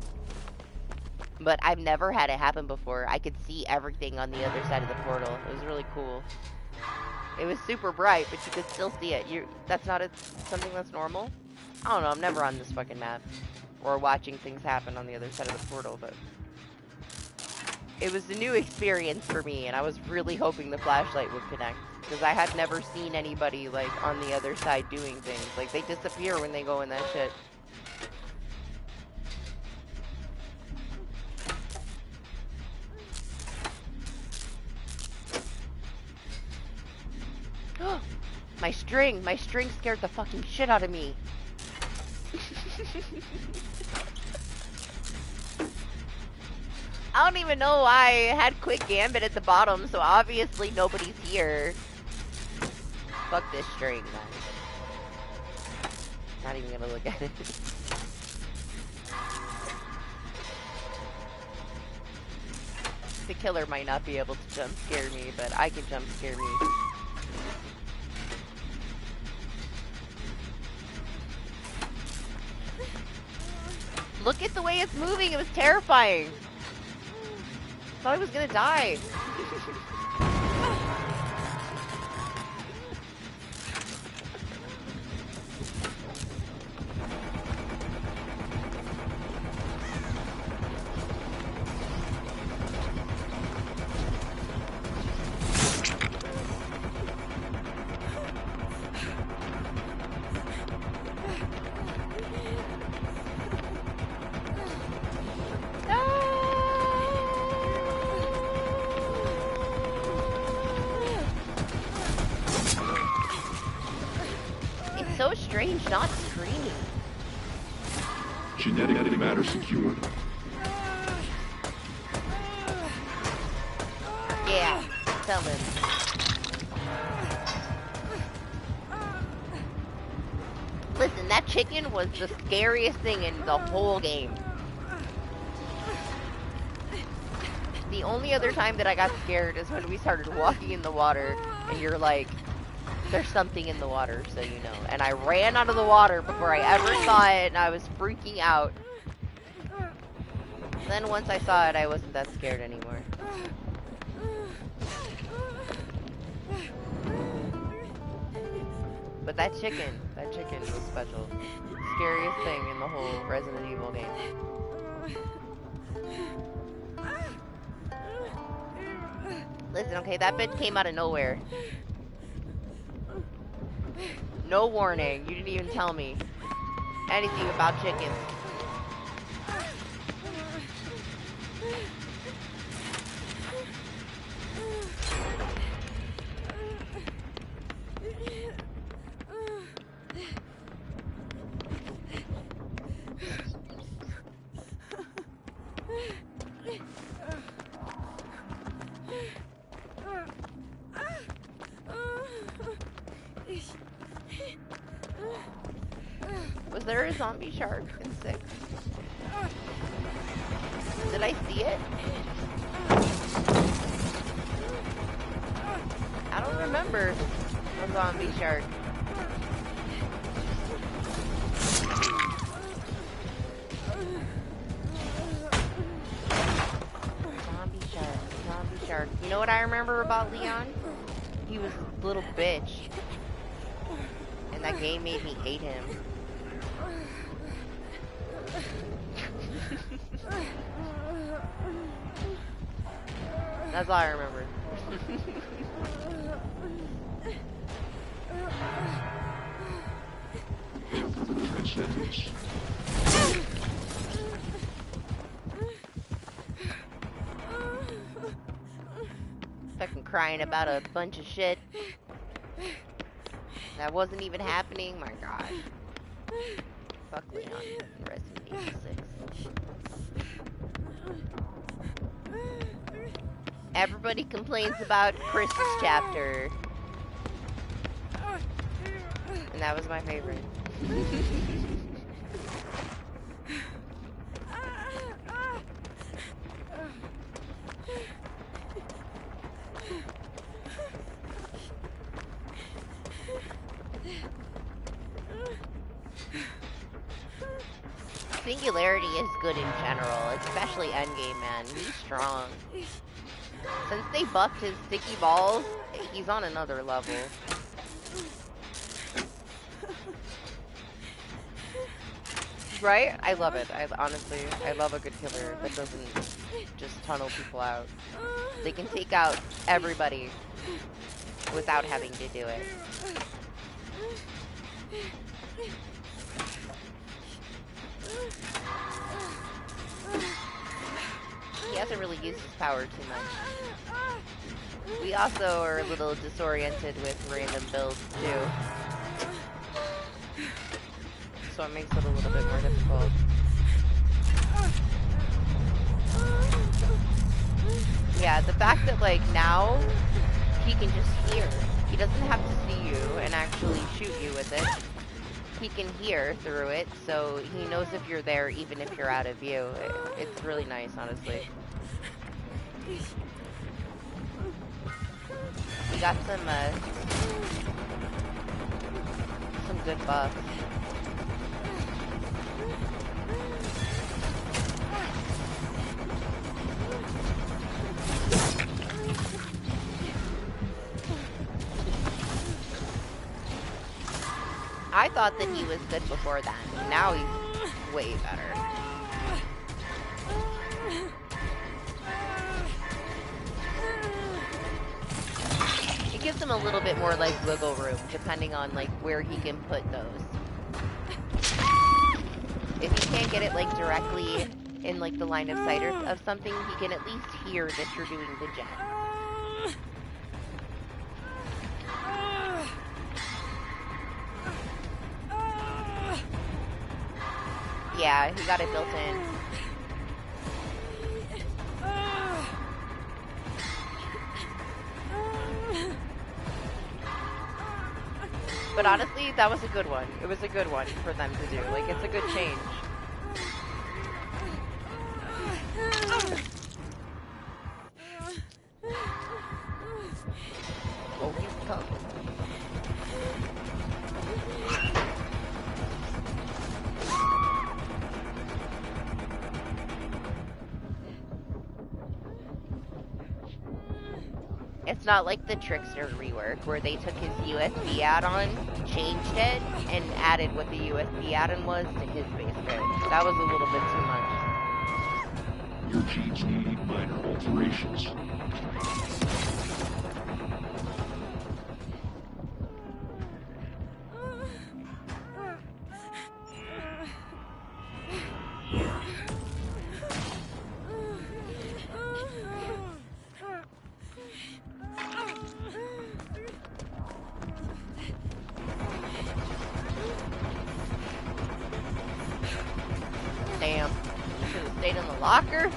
But I've never had it happen before. I could see everything on the other side of the portal. It was really cool. It was super bright, but you could still see it. That's not something that's normal? I don't know. I'm never on this fucking map or watching things happen on the other side of the portal, but it was a new experience for me, and I was really hoping the flashlight would connect, because I had never seen anybody, like, on the other side doing things. Like, they disappear when they go in that shit. My string scared the fucking shit out of me. I don't even know why I had quick gambit at the bottom, so obviously nobody's here. Fuck this string, man. Not even gonna look at it. The killer might not be able to jump scare me, but I can jump scare me. Look at the way it's moving, it was terrifying. I thought I was gonna die. Not screaming. Genetic matter secured. Yeah, tell him. chicken was the scariest thing in the whole game. The only other time that I got scared is when we started walking in the water, and you're like, there's something in the water, so you know. And I ran out of the water before I ever saw it, and I was freaking out. Then once I saw it, I wasn't that scared anymore. But that chicken was special. Scariest thing in the whole Resident Evil game. Listen, okay, that bitch came out of nowhere. No warning. You didn't even tell me anything about chickens. Was there a zombie shark in 6? Did I see it? I don't remember a zombie shark. Zombie shark. You know what I remember about Leon? He was a little bitch. And that game made me hate him. That's all I remember. Fucking crying about a bunch of shit that wasn't even happening. My gosh. Fuck Leon in Resident Evil 6. Everybody complains about Chris's chapter. And that was my favorite. Singularity is good in general, especially Endgame, man. He's strong. Since they buffed his sticky balls, he's on another level. Right? I love it. Honestly, I love a good killer that doesn't just tunnel people out. They can take out everybody without having to do it. He hasn't really used his power too much. We also are a little disoriented with random builds too. So it makes it a little bit more difficult. Yeah, the fact that like now he can just hear. He doesn't have to see you and actually shoot you with it. He can hear through it, so he knows if you're there even if you're out of view. It's really nice, honestly. We got some good buffs. I thought that he was good before that. Now he's way better. It gives him a little bit more like wiggle room depending on like where he can put those. If he can't get it like directly in like the line of sight of something, he can at least hear that you're doing the jet. Yeah, he got it built in. But honestly, that was a good one. It was a good one for them to do. Like, it's a good change. Oh, he's tough. It's not like the Trickster rework where they took his USB add-on, changed it, and added what the USB add-on was to his base code. That was a little bit too much. Your genes need minor alterations. Damn. Should have stayed in the locker.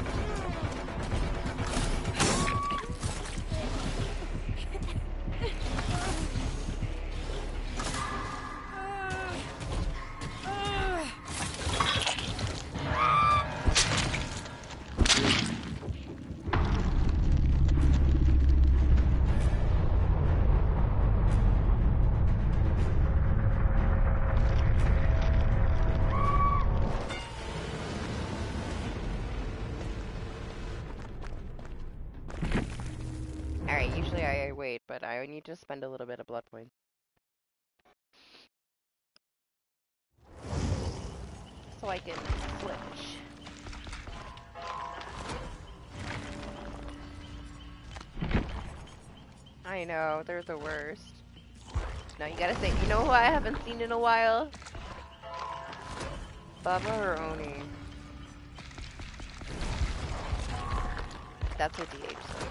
Alright, usually I wait, but I need to spend a little bit of blood points. So I can switch. I know, they're the worst. Now you gotta say, you know who I haven't seen in a while? Bubba or Oni? That's what DH said.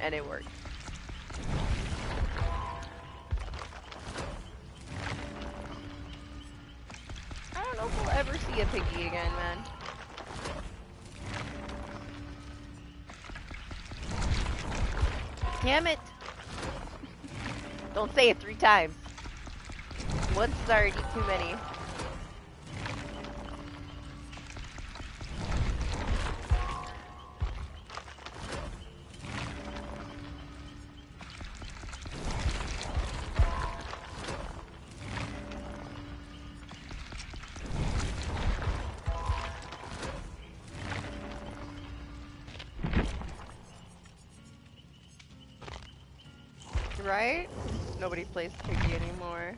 And it worked. I don't know if we'll ever see a piggy again, man. Damn it! Don't say it 3 times. Once is already too many. Right? Nobody plays piggy anymore.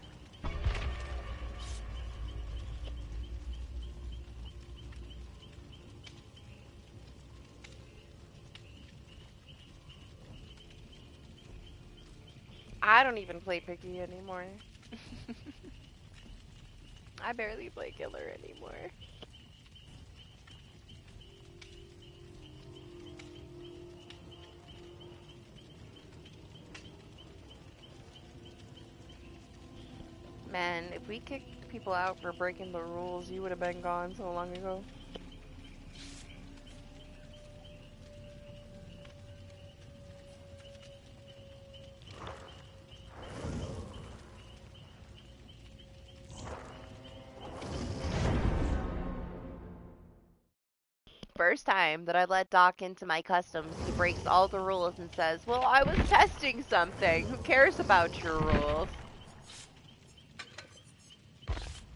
I don't even play piggy anymore. I barely play killer anymore. Man, if we kicked people out for breaking the rules, you would have been gone so long ago. First time that I let Doc into my customs, he breaks all the rules and says, well, I was testing something. Who cares about your rules?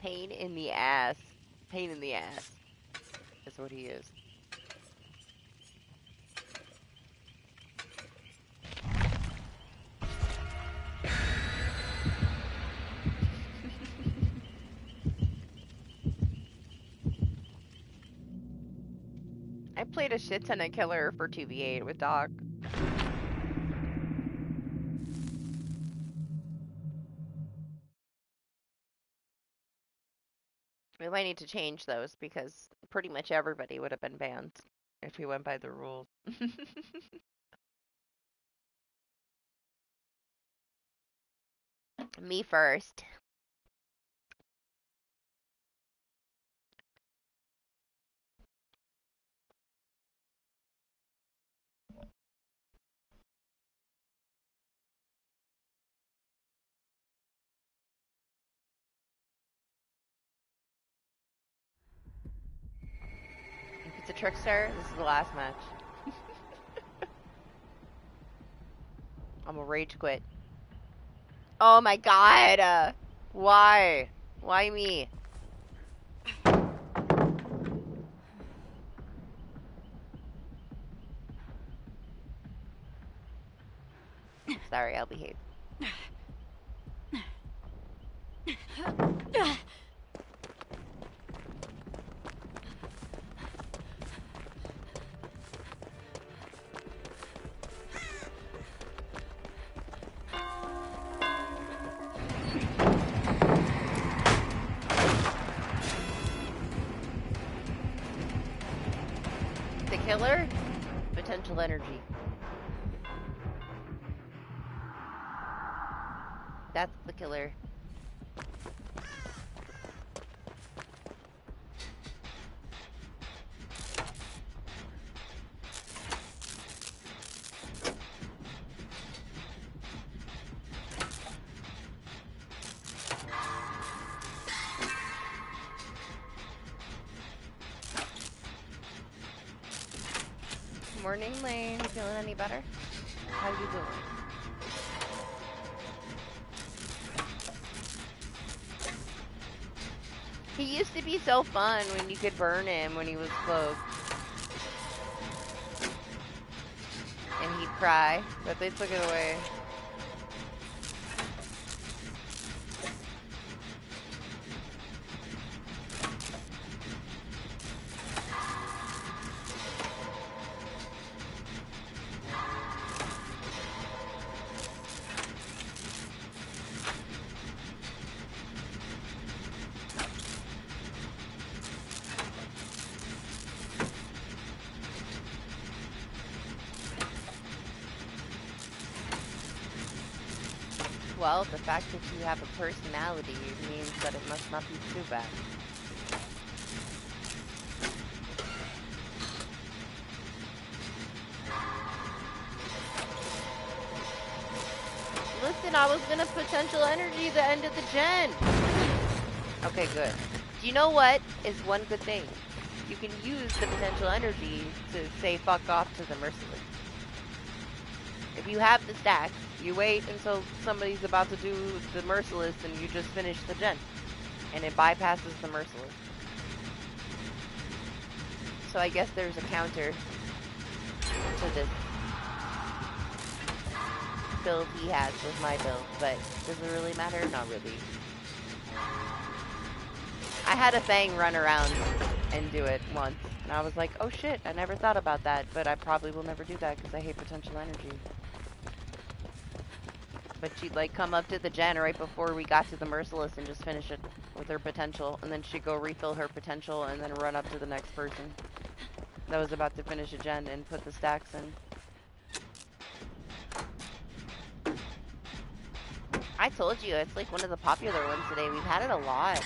Pain in the ass. Pain in the ass. Is what he is. I played a shit ton of killer for 2v8 with Doc. We might need to change those because pretty much everybody would have been banned if we went by the rules. Me first. Trickster, this is the last match. I'm a rage quit. Oh my god! Why? Why me? Sorry, I'll behave. The killer? Potential energy. That's the killer. Morning, Lane. Feeling any better? How you doing? He used to be so fun when you could burn him when he was cloaked. And he'd cry, but they took it away. Well, the fact that you have a personality means that it must not be too bad. Listen, I was gonna potential energy the end of the gen. Okay, good. Do you know what is one good thing? You can use the potential energy to say fuck off to the merciless. If you have the stacks, you wait until somebody's about to do the merciless and you just finish the gen. And it bypasses the merciless. So I guess there's a counter to this build he has with my build, but does it really matter? Not really. I had a Fang run around and do it once, and I was like, oh shit, I never thought about that, but I probably will never do that because I hate potential energy. But she'd like come up to the gen right before we got to the merciless and just finish it with her potential, and then she'd go refill her potential and then run up to the next person that was about to finish a gen and put the stacks in. I told you, it's like one of the popular ones today. We've had it a lot.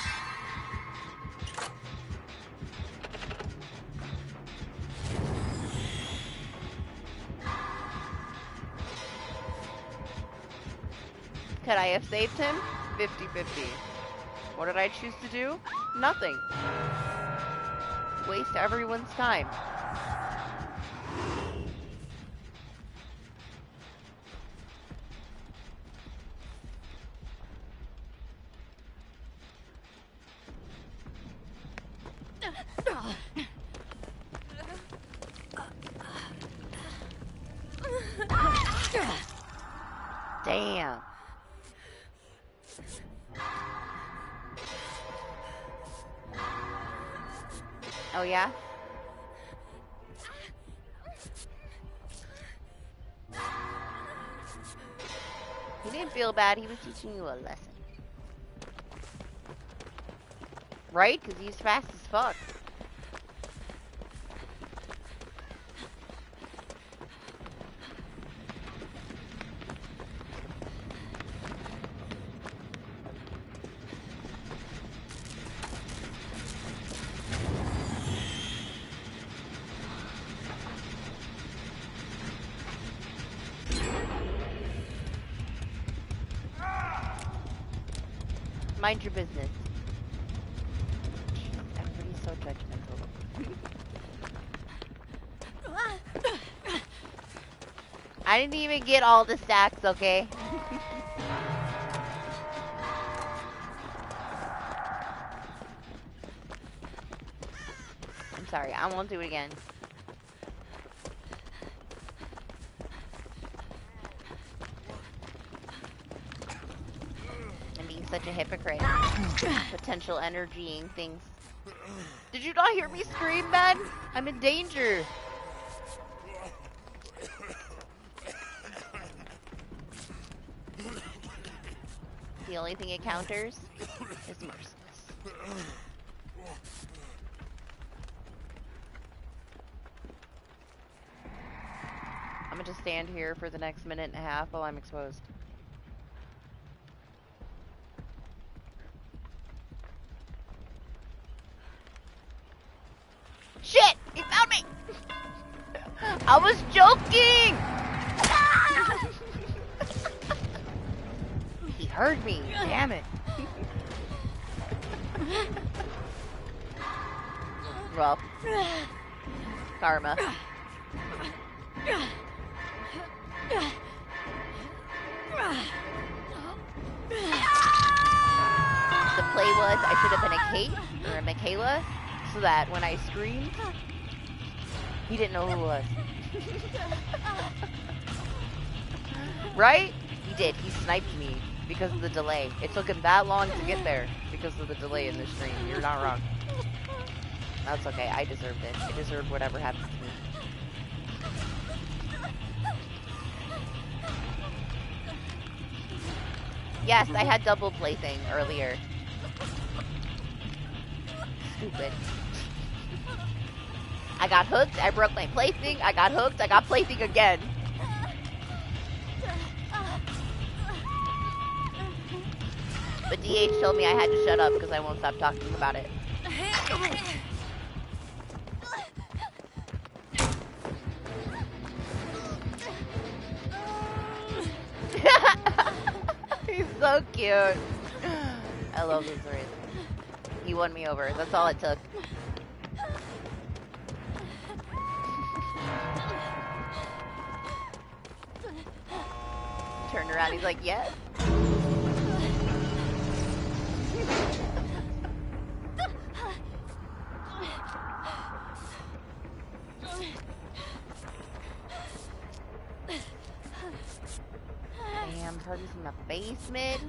Could I have saved him? 50-50. What did I choose to do? Nothing. Waste everyone's time. Damn. Oh yeah? He didn't feel bad, he was teaching you a lesson. Right? Because he's fast as fuck. Mind your business. Jeez, everybody's so judgmental. I didn't even get all the stacks, okay? I'm sorry, I won't do it again. I'm being such a hypocrite. Potential energying things. Did you not hear me scream, man? I'm in danger. The only thing it counters is merciless. I'm gonna just stand here for the next minute and a half while I'm exposed. Shit! He found me! I was joking! He heard me. Damn it. Well, karma. The play was I should have been a Kate or a Michaela so that when I screamed, he didn't know who it was. Right? He did. He sniped me because of the delay. It took him that long to get there because of the delay in the stream. You're not wrong. That's okay. I deserved it. I deserved whatever happened to me. Yes, I had double plaything earlier. Stupid. I got hooked, I broke my plaything, I got hooked, I got plaything again. But DH told me I had to shut up because I won't stop talking about it. He's so cute. I love this race. He won me over. That's all it took. Turned around, he's like, yes. Damn, Perky's in the basement.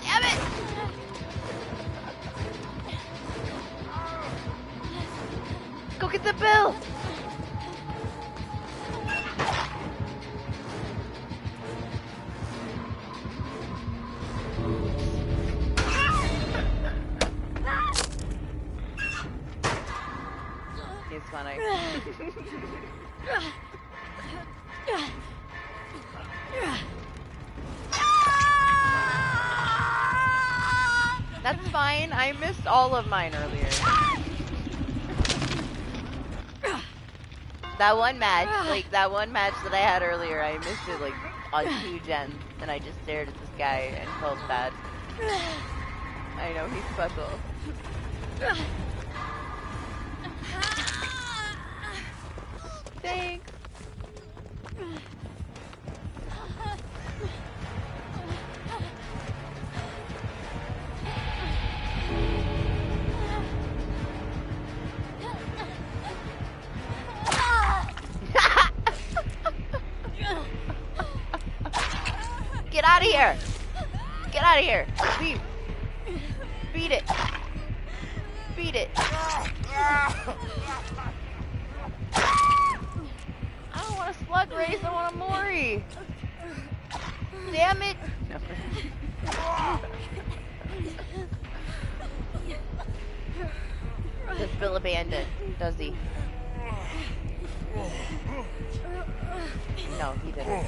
Damn it! Go get the bill! It's funny. That's fine. I missed all of mine earlier. That one match, that one match that I had earlier, I missed it like on 2 gens, and I just stared at this guy and felt bad. I know, he's special. Thanks. Get out of here! Get out of here! Leave! Beat it! Beat it! I don't want a slug race, I want a Mori! Damn it! Does Bill abandon? Does he? No, he didn't.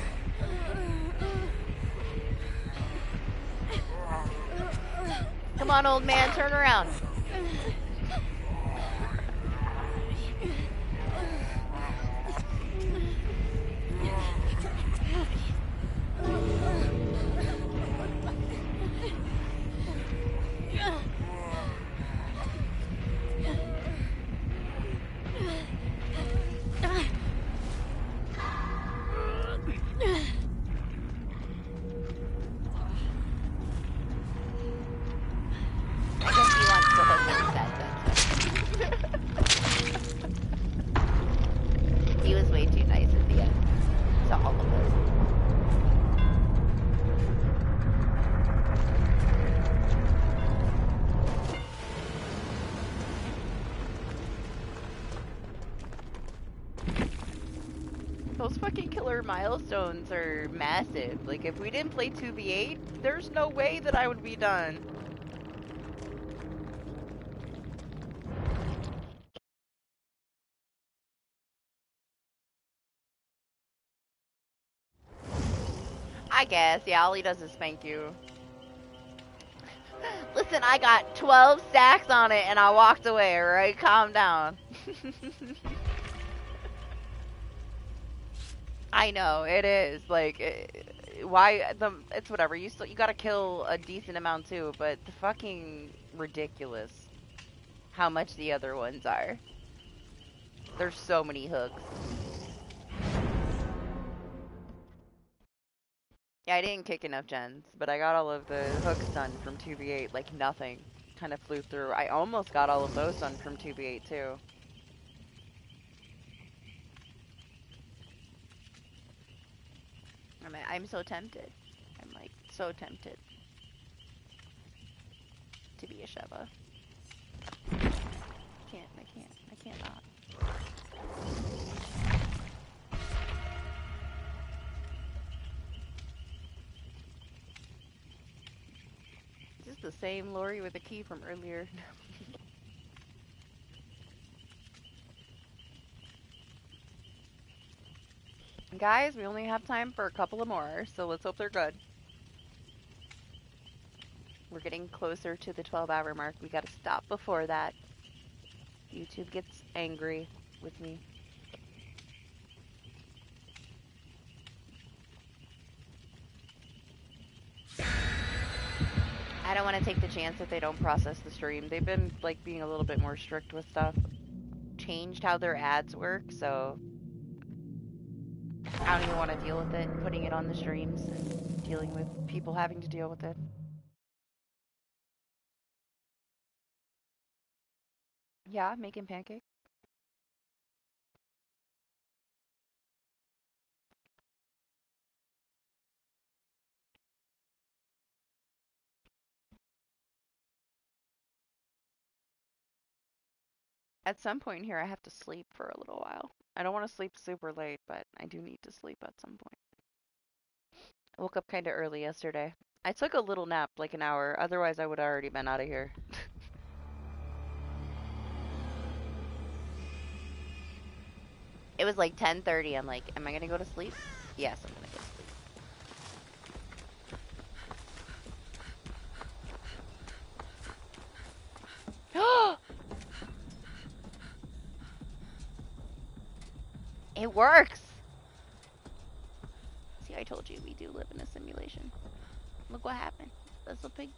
Come on, old man, turn around. Those fucking killer milestones are massive. Like, if we didn't play 2v8, there's no way that I would be done. I guess, yeah, all he does is spank you. Listen, I got 12 stacks on it and I walked away, alright? Calm down. I know, it is. Like, it's whatever. You gotta kill a decent amount too, but the fucking ridiculous how much the other ones are. There's so many hooks. Yeah, I didn't kick enough gens, but I got all of the hooks done from 2v8, like nothing. Kind of flew through. I almost got all of those done from 2v8 too. I'm so tempted. I'm like so tempted to be a Sheva. I can't not. Is this the same Lori with the key from earlier? Guys, we only have time for a couple of more, so let's hope they're good. We're getting closer to the 12-hour mark. We gotta stop before that. YouTube gets angry with me. I don't want to take the chance that they don't process the stream. They've been like being a little bit more strict with stuff. Changed how their ads work, so I don't even want to deal with it, putting it on the streams and dealing with people having to deal with it. Yeah, making pancakes. At some point here, I have to sleep for a little while. I don't want to sleep super late, but I do need to sleep at some point. I woke up kind of early yesterday. I took a little nap, like an hour. Otherwise, I would have already been out of here. It was like 10:30. I'm like, am I gonna go to sleep? Yes, I'm gonna go to sleep. It works! See, I told you we do live in a simulation. Look what happened. That's a piggy.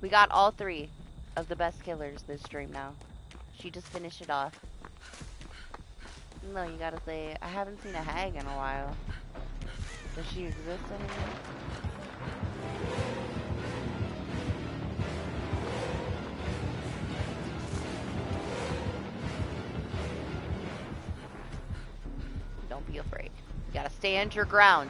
We got all 3 of the best killers this stream now. She just finished it off. No, you gotta say, I haven't seen a hag in a while. Does she exist anymore? Don't be afraid. You gotta stand your ground.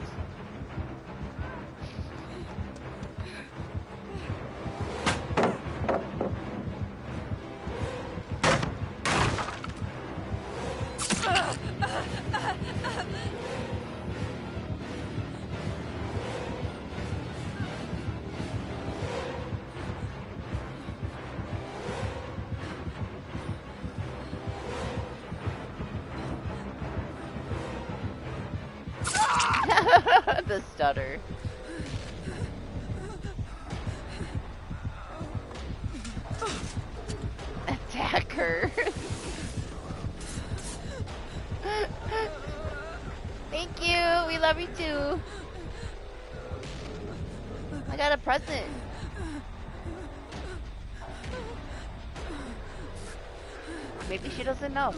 The stutter. Attack her. Thank you. We love you too. I got a present. Maybe she doesn't know.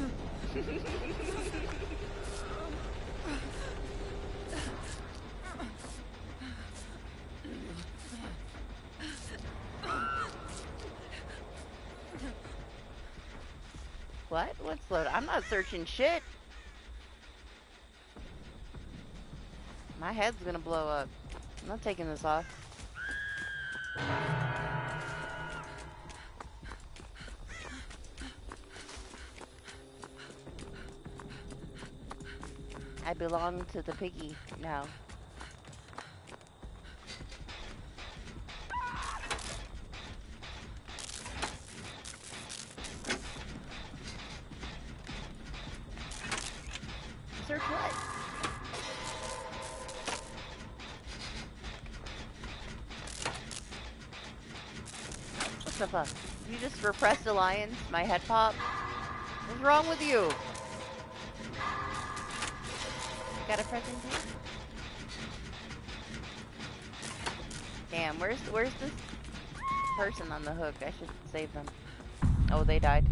What? What's loaded? I'm not searching shit. My head's gonna blow up. I'm not taking this off. I belong to the piggy now. Search what? What the fuck? You just repressed alliance? My head pop? What's wrong with you? Got a present here? Damn, where's this person on the hook? I should save them. Oh, they died.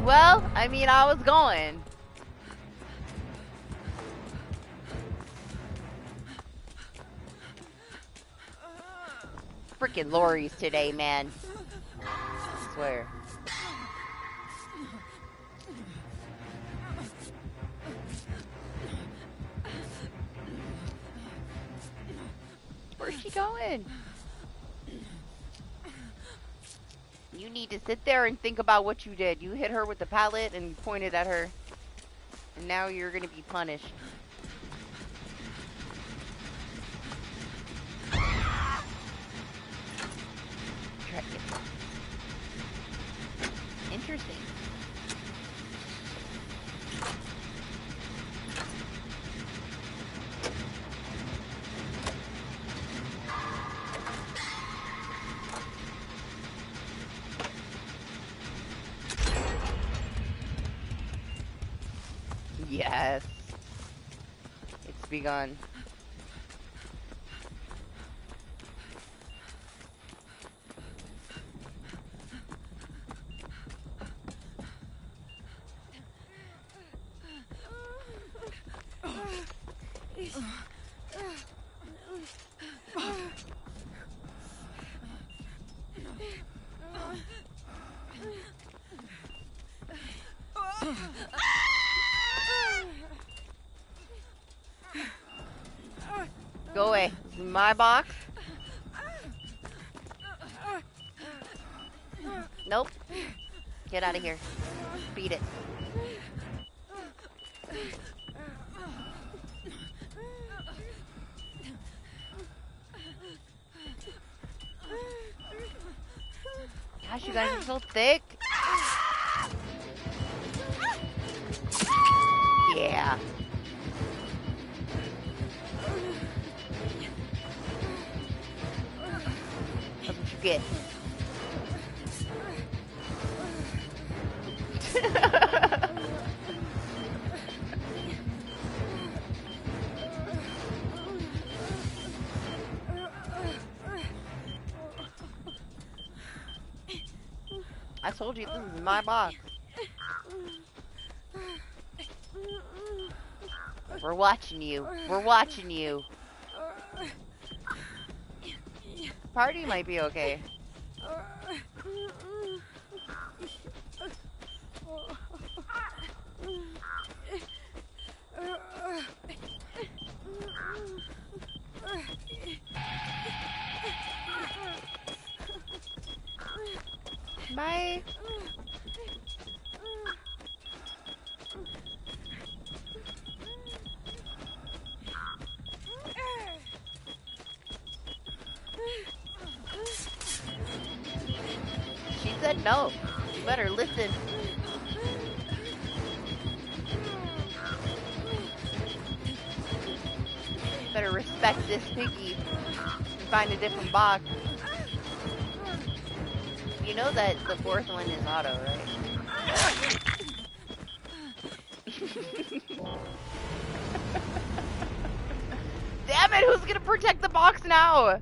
Well, I mean, I was going. Freaking lorries today, man. I swear. Where's she going? You need to sit there and think about what you did. You hit her with the pallet and pointed at her. And now you're gonna be punished. Interesting. Yes. It's begun. Go away. This is my box. Nope. Get out of here. Beat it. Gosh, you guys are so thick. Yeah. That's what you get. I told you this is my box. We're watching you. We're watching you. Party might be okay. Bye. She said no. You better listen. Better respect this piggy and find a different box. You know that the fourth one is auto, right? Damn it, who's gonna protect the box now?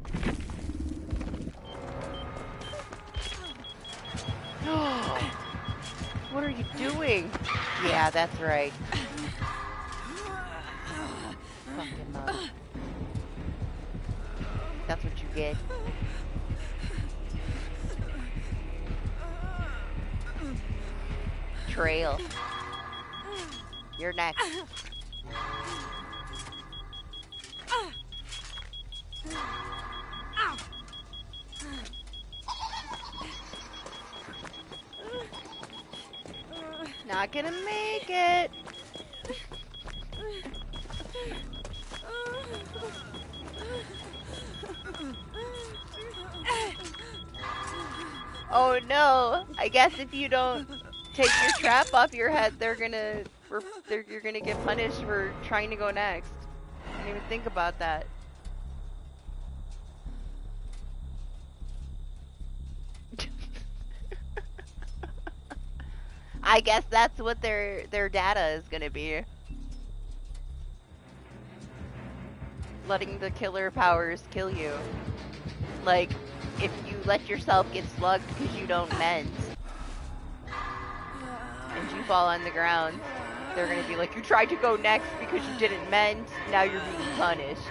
What are you doing? Yeah, that's right. Fucking love. That's what you get. betrayal. You're next. Not gonna make it. Oh no! I guess if you don't take your trap off your head, you're gonna get punished for trying to go next. I didn't even think about that. I guess that's what their data is gonna be. Letting the killer powers kill you. Like, if you let yourself get slugged because you don't mend, and you fall on the ground, they're gonna be like, you tried to go next because you didn't mend, now you're being punished.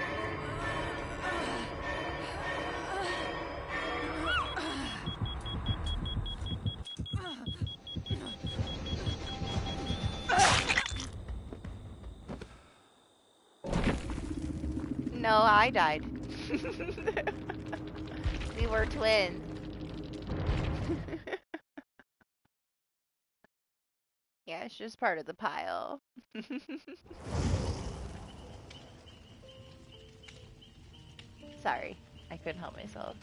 No, I died. We were twins. Yeah, it's just part of the pile. Sorry, I couldn't help myself.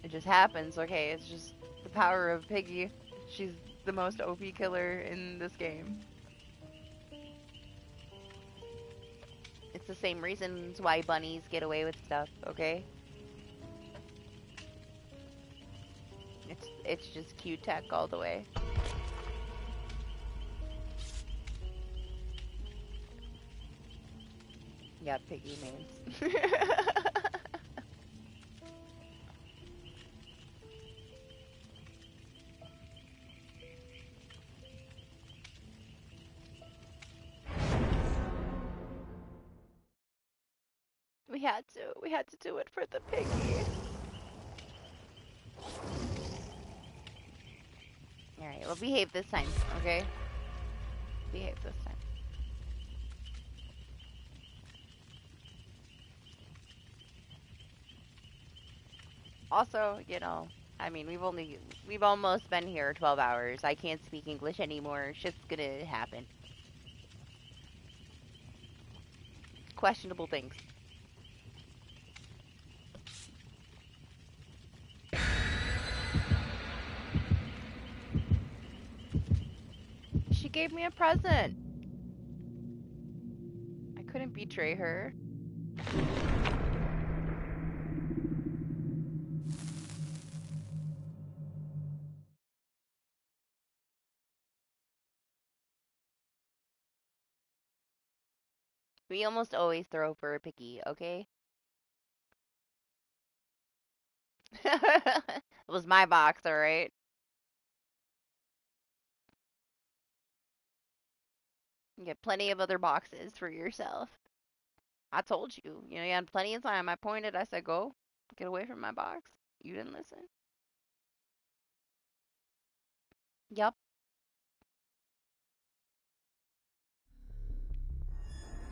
It just happens, okay? It's just the power of Piggy. She's the most OP killer in this game. It's the same reasons why bunnies get away with stuff, okay? It's just cute tech all the way. Yeah, Piggy means. We had to do it for the Piggy. Alright, well behave this time, okay? Behave this time. Also, you know, I mean, we've almost been here 12 hours. I can't speak English anymore. Shit's gonna happen. Questionable things. She gave me a present. I couldn't betray her. We almost always throw for a Piggy, okay? It was my box, alright? You get plenty of other boxes for yourself. I told you. You know, you had plenty of time. I pointed, I said, go. Get away from my box. You didn't listen. Yup.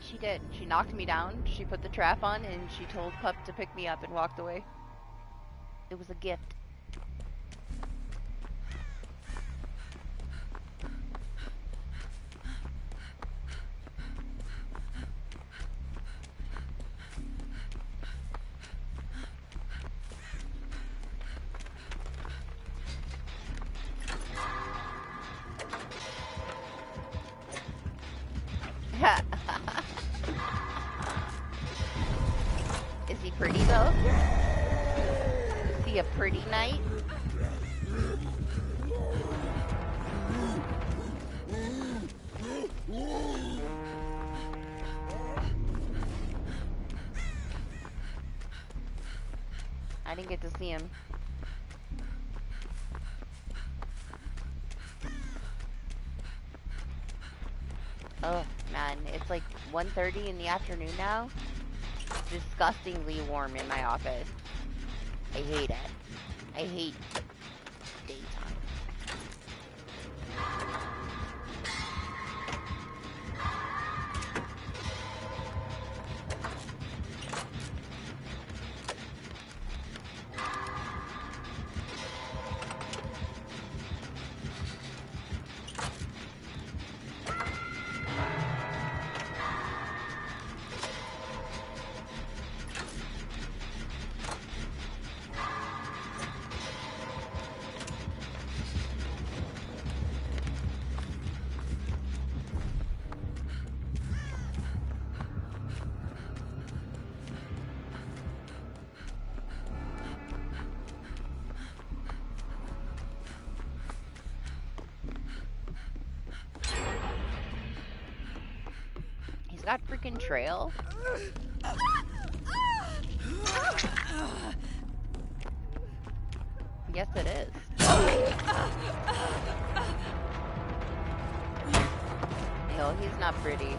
She did. She knocked me down, she put the trap on, and she told Pup to pick me up and walked away. It was a gift. Is he pretty though? Is he a pretty knight? I didn't get to see him. Oh man, it's like 1:30 in the afternoon now. It's disgustingly warm in my office. I hate it. I hate daytime. He's got freaking trail. Yes, it is. No, he's not pretty.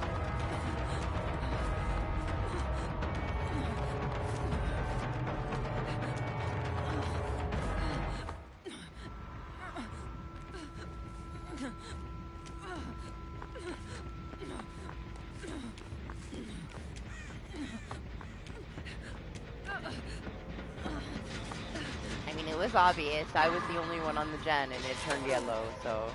I mean, it was obvious. I was the only one on the gen and it turned yellow, so...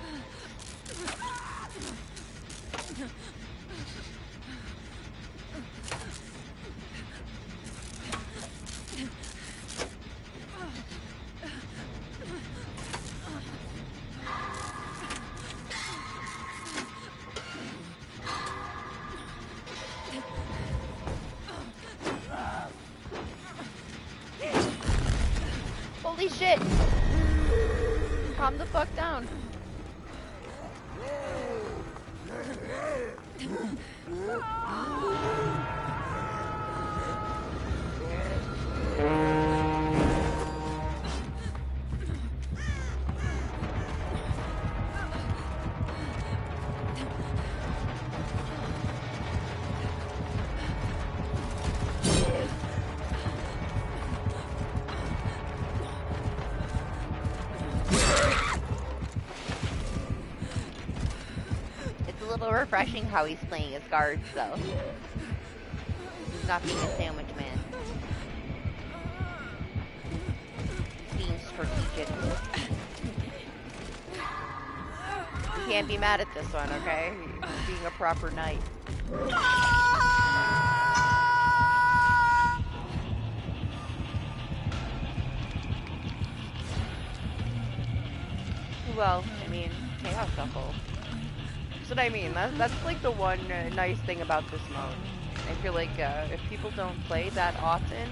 Holy shit! Calm the fuck down. Refreshing how he's playing his guards, though. He's not being a sandwich man. He's being strategic. You can't be mad at this one, okay? He's being a proper knight. Well, I mean, Chaos Shuffle. That's what I mean. That's like the one nice thing about this mode. I feel like if people don't play that often,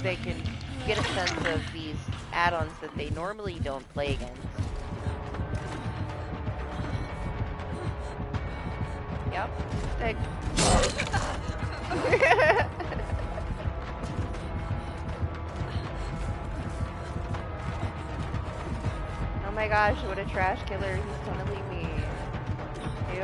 they can get a sense of these add-ons that they normally don't play against. Yep. Oh my gosh, what a trash killer. He's tunneling me. Ew.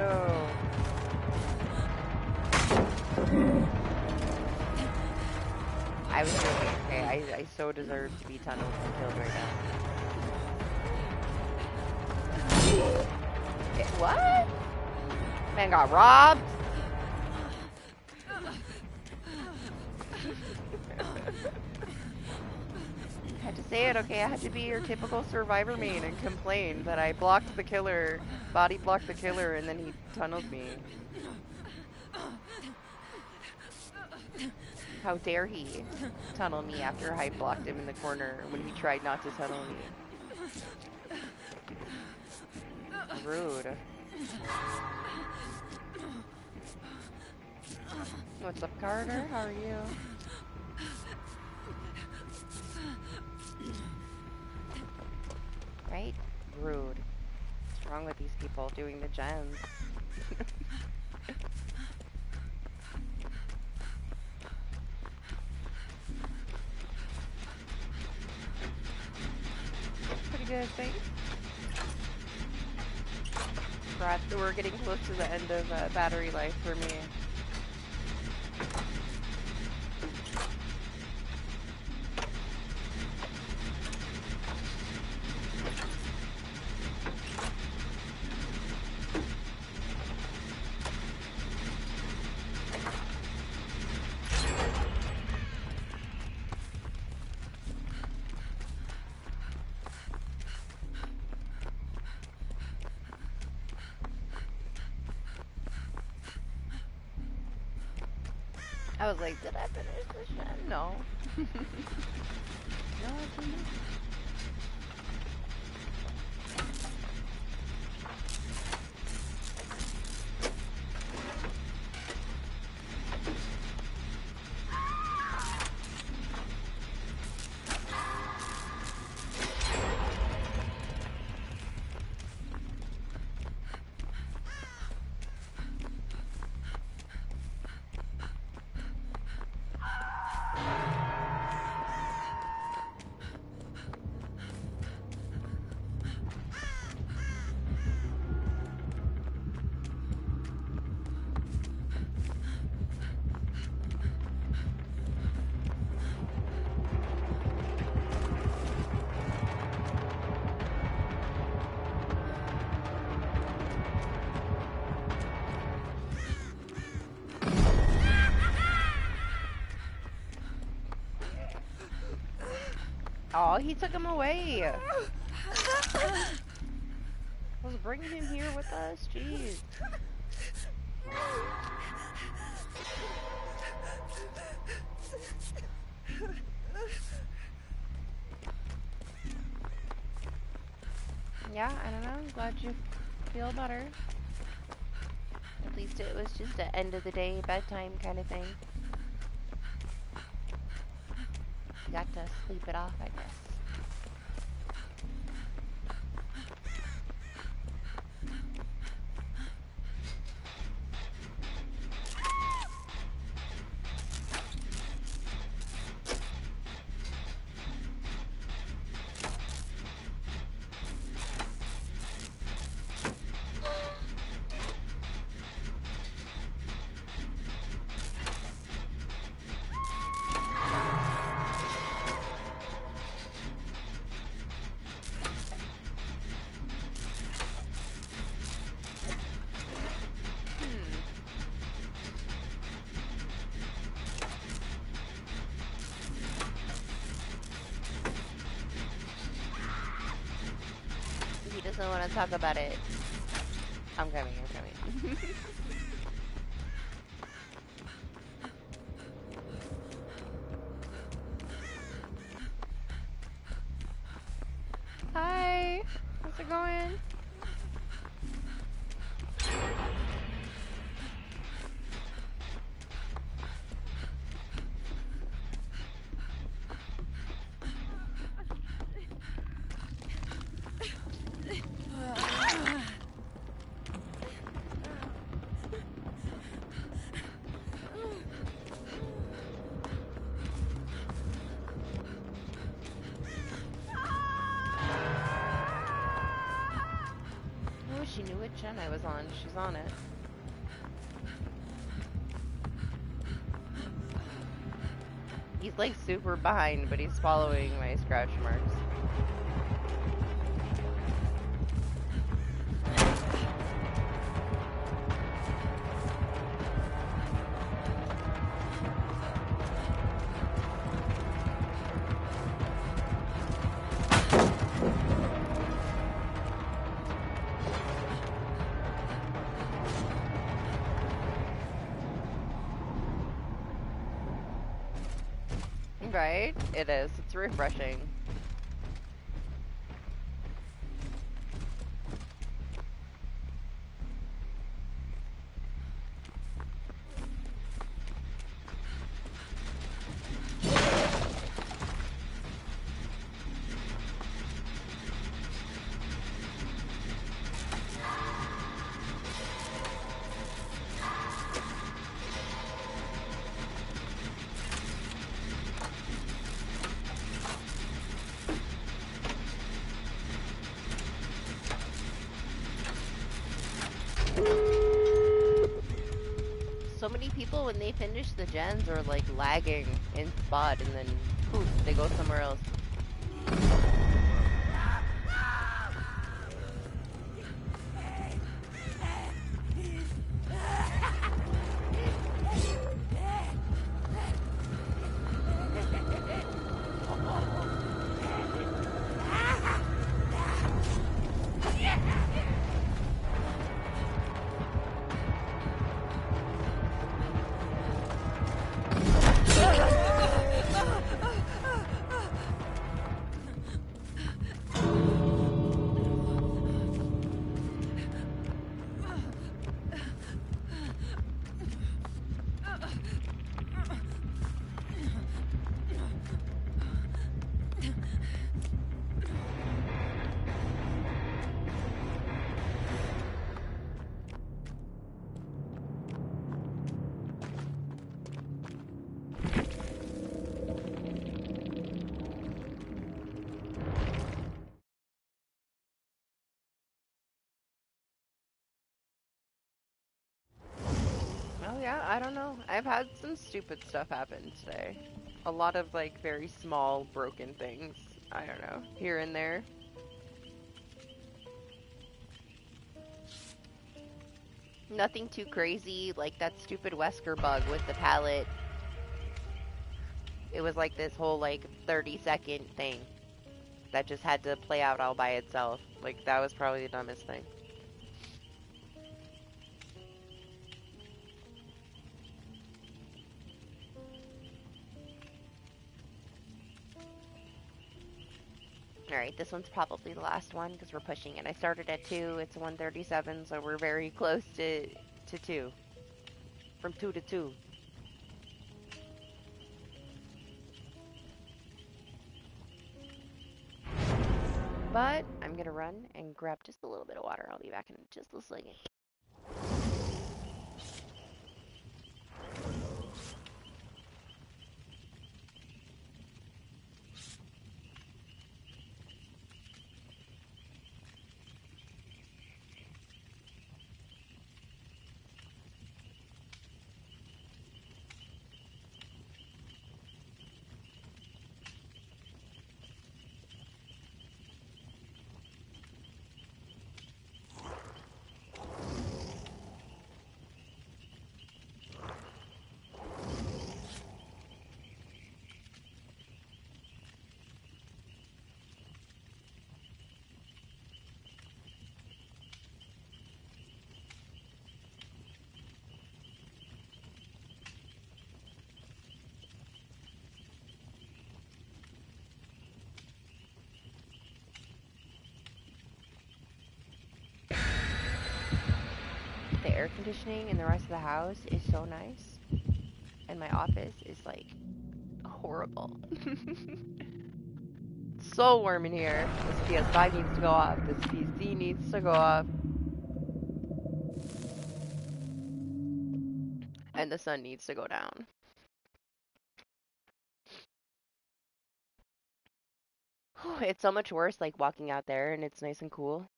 I was joking, okay? I so deserve to be tunneled and killed right now. What? Man got robbed? I had to say it, okay? I had to be your typical survivor main and complain that I blocked the killer, body blocked the killer, and then he tunneled me. How dare he tunnel me after I blocked him in the corner when he tried not to tunnel me. Rude. What's up, Carter? How are you? Right? Rude. What's wrong with these people doing the gens? Pretty good, thanks. We're getting close to the end of battery life for me. I was like, did I finish this shit? No. No, I didn't. Oh, he took him away. I was bringing him here with us. Jeez. Yeah, I don't know. I'm glad you feel better. At least it was just an end of the day, bedtime kind of thing. You got to sleep it off, I guess. Doesn't want to talk about it. I'm coming, I'm coming. Hi, how's it going? She knew what gen I was on. She's on it. He's like super behind, but he's following my scratch marks. Right? It is. It's refreshing. So many people, when they finish the gens, are like lagging in spot and then poof, they go somewhere else. Yeah, I don't know. I've had some stupid stuff happen today. A lot of like very small broken things. I don't know, here and there. Nothing too crazy, like that stupid Wesker bug with the pallet. It was like this whole like 30-second thing that just had to play out all by itself. Like that was probably the dumbest thing. Alright, this one's probably the last one because we're pushing it. I started at 2, it's 1:37, so we're very close to 2. From 2 to 2. But I'm gonna run and grab just a little bit of water. I'll be back in just a second. The air conditioning in the rest of the house is so nice. And my office is like horrible. It's so warm in here. This PS5 needs to go off. This PC needs to go off. And the sun needs to go down. It's so much worse like walking out there and it's nice and cool.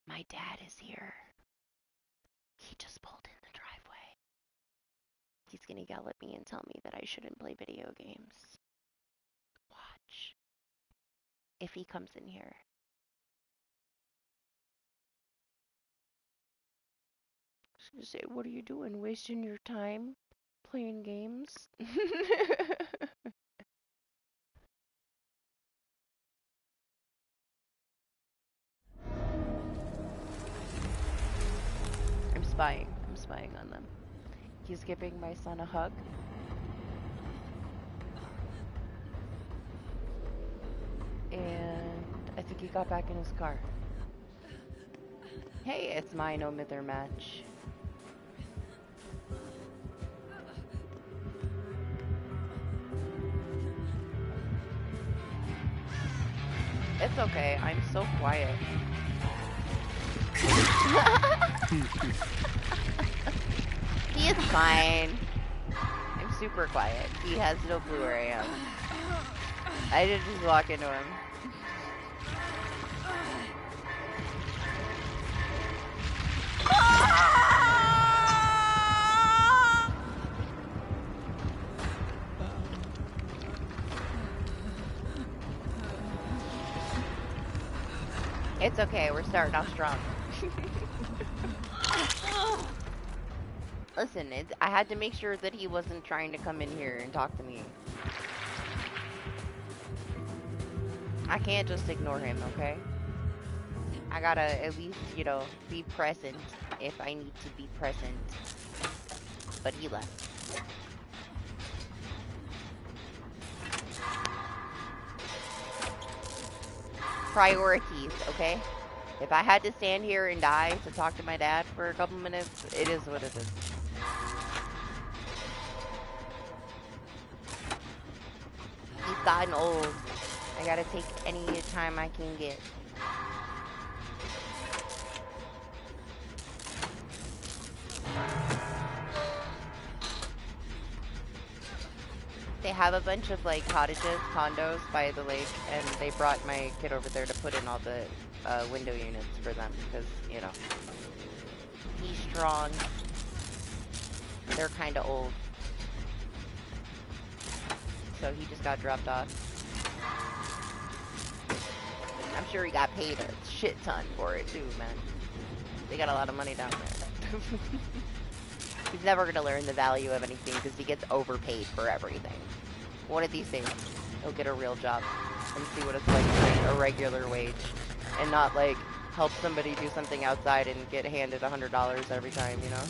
My dad is here. He just pulled in the driveway. He's gonna yell at me and tell me that I shouldn't play video games. Watch. If he comes in here. He's gonna say, what are you doing? Wasting your time playing games? I'm spying. I'm spying on them. He's giving my son a hug. And I think he got back in his car. Hey, it's my no mither match. It's okay, I'm so quiet. He is fine. I'm super quiet. He has no clue where I am. I did just walk into him. It's okay, we're starting off strong. Listen, I had to make sure that he wasn't trying to come in here and talk to me. I can't just ignore him, okay? I gotta at least, you know, be present if I need to be present. But he left. Priorities, okay? If I had to stand here and die to talk to my dad for a couple minutes, it is what it is. He's gotten old. I gotta take any time I can get. They have a bunch of like cottages, condos by the lake, and they brought my kid over there to put in all the window units for them because, you know, he's strong. they're kind of old. So he just got dropped off. I'm sure he got paid a shit ton for it too, man. They got a lot of money down there. He's never going to learn the value of anything because he gets overpaid for everything. One of these days, he'll get a real job and see what it's like to make a regular wage and not like help somebody do something outside and get handed $100 every time, you know?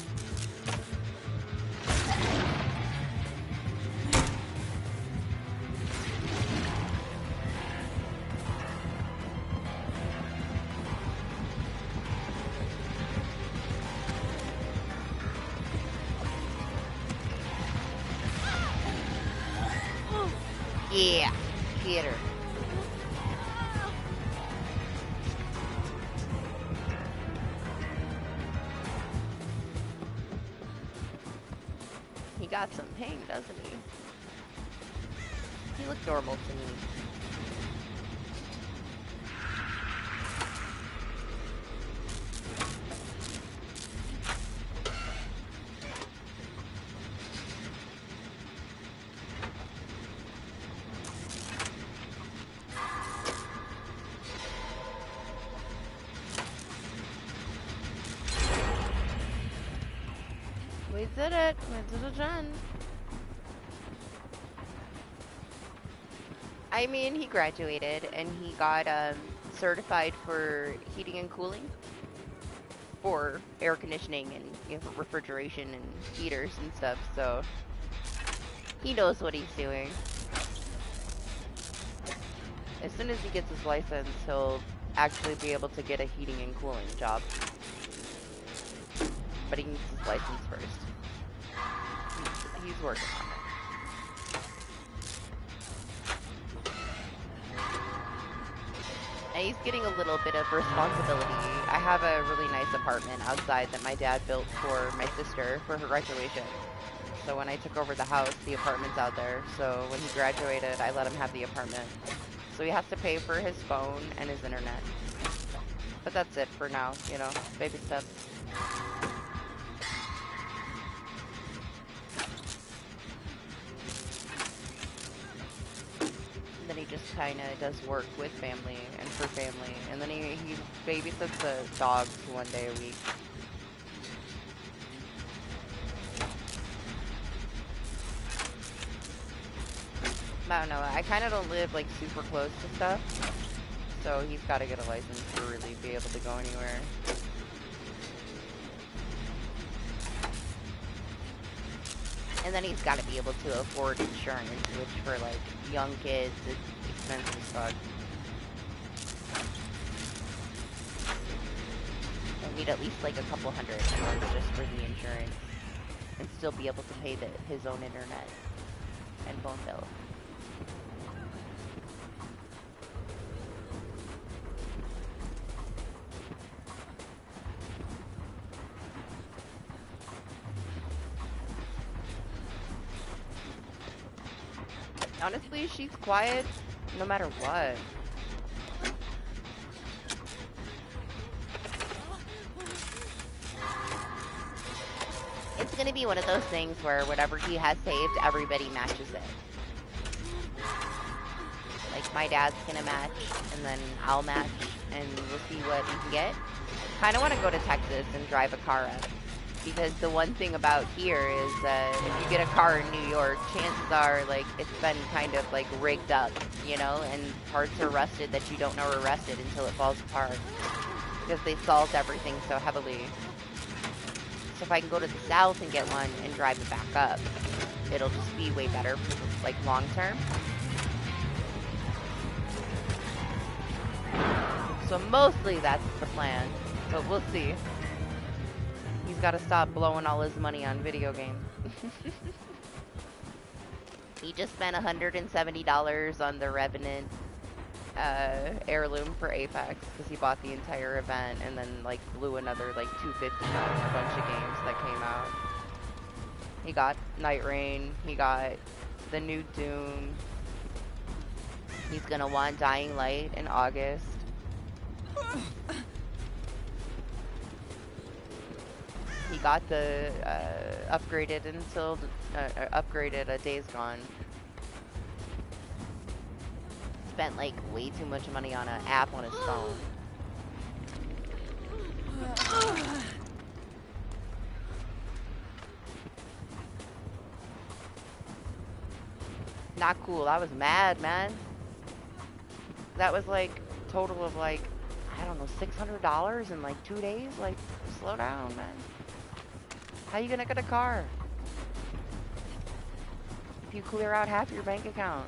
Yeah, get her. He got some pain, doesn't he? He looked normal to me. We did it! We did it again. I mean, he graduated and he got certified for heating and cooling for air conditioning and, you know, refrigeration and heaters and stuff, so he knows what he's doing. As soon as he gets his license, he'll actually be able to get a heating and cooling job. But he needs his license first. He's working on it. And he's getting a little bit of responsibility. I have a really nice apartment outside that my dad built for my sister for her graduation. So when I took over the house, the apartment's out there. So when he graduated, I let him have the apartment. So he has to pay for his phone and his internet. But that's it for now, you know, baby steps. Then he just kind of does work with family and for family. And then he babysits the dogs one day a week. I don't know, I kind of don't live like super close to stuff. So he's got to get a license to really be able to go anywhere. And then he's got to be able to afford insurance, which for like young kids, it's expensive as fuck. I need at least like a couple $100 a month just for the insurance, and still be able to pay his own internet and phone bill. Honestly, she's quiet no matter what. It's gonna be one of those things where whatever he has saved, everybody matches it. Like, my dad's gonna match, and then I'll match, and we'll see what we can get. Kinda wanna go to Texas and drive a car up. Because the one thing about here is if you get a car in New York, chances are, like, it's been kind of, like, rigged up, you know, and parts are rusted that you don't know are rusted until it falls apart. Because they salt everything so heavily. So if I can go to the south and get one and drive it back up, it'll just be way better for, like, long term. So mostly that's the plan, but we'll see. He's got to stop blowing all his money on video games. He just spent $170 on the Revenant heirloom for Apex because he bought the entire event and then like blew another like $250 on a bunch of games that came out. He got Night Rain. He got the new Doom. He's gonna want Dying Light in August. He got the upgraded until upgraded a Days Gone. Spent like way too much money on an app on his phone. Not cool. I was mad, man. That was like total of like, I don't know, $600 in like 2 days. Like, slow down, man. How you gonna get a car if you clear out half your bank account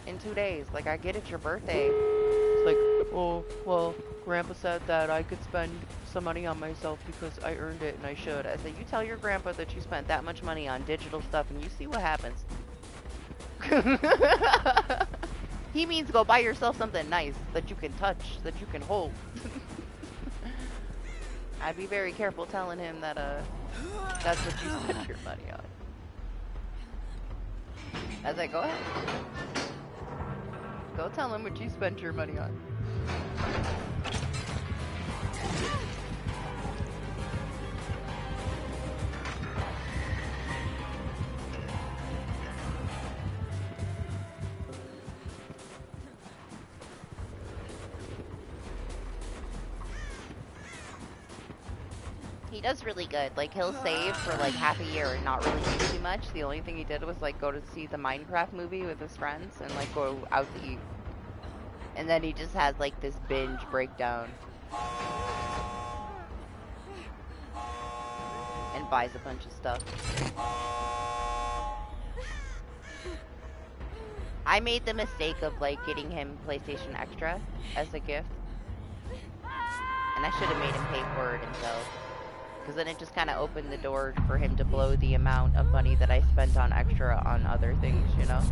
in 2 days? Like, I get it's your birthday. It's like, oh, well, Grandpa said that I could spend some money on myself because I earned it and I should. I said, you tell your grandpa that you spent that much money on digital stuff and you see what happens. He means go buy yourself something nice that you can touch, that you can hold. I'd be very careful telling him that that's what you spent your money on. As I go ahead. Go tell him what you spent your money on. He does really good. Like, he'll save for like half a year and not really do too much. The only thing he did was like go to see the Minecraft movie with his friends and like go out to eat. And then he just has like this binge breakdown. And buys a bunch of stuff. I made the mistake of like getting him PlayStation Extra as a gift. And I should have made him pay for it himself. Because then it just kind of opened the door for him to blow the amount of money that I spent on extra on other things, you know?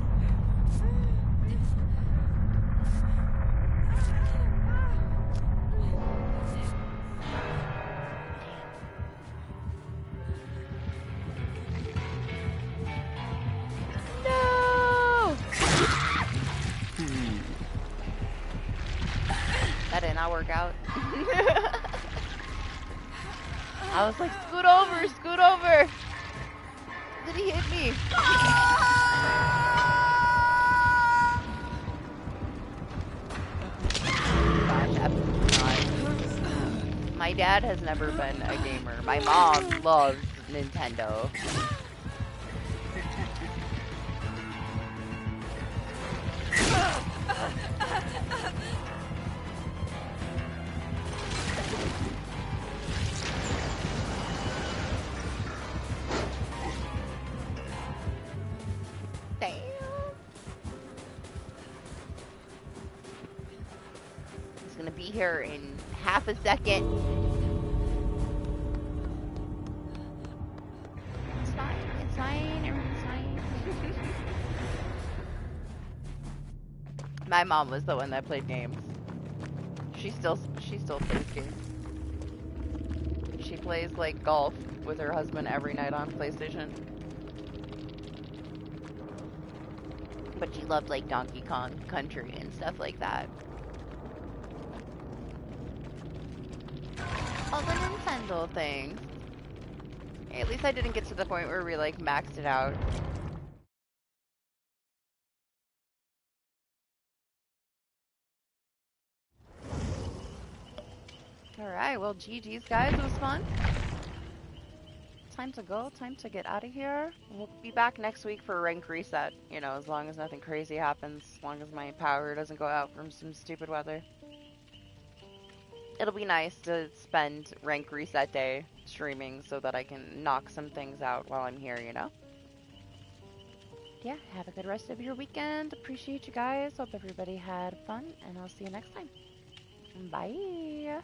No! That did not work out. I was like, scoot over, scoot over. Did he hit me? Gosh, absolutely not. My dad has never been a gamer. My mom loves Nintendo. Be here in half a second. It's fine. It's fine. Everything's fine. My mom was the one that played games. She still plays games. She plays like golf with her husband every night on PlayStation. But she loved like Donkey Kong Country and stuff like that. All the Nintendo things. Hey, at least I didn't get to the point where we like maxed it out. Alright, well GG's guys, it was fun. Time to go, time to get out of here. We'll be back next week for a rank reset, you know, as long as nothing crazy happens, as long as my power doesn't go out from some stupid weather. It'll be nice to spend rank reset day streaming so that I can knock some things out while I'm here, you know? Yeah, have a good rest of your weekend. Appreciate you guys. Hope everybody had fun, and I'll see you next time. Bye.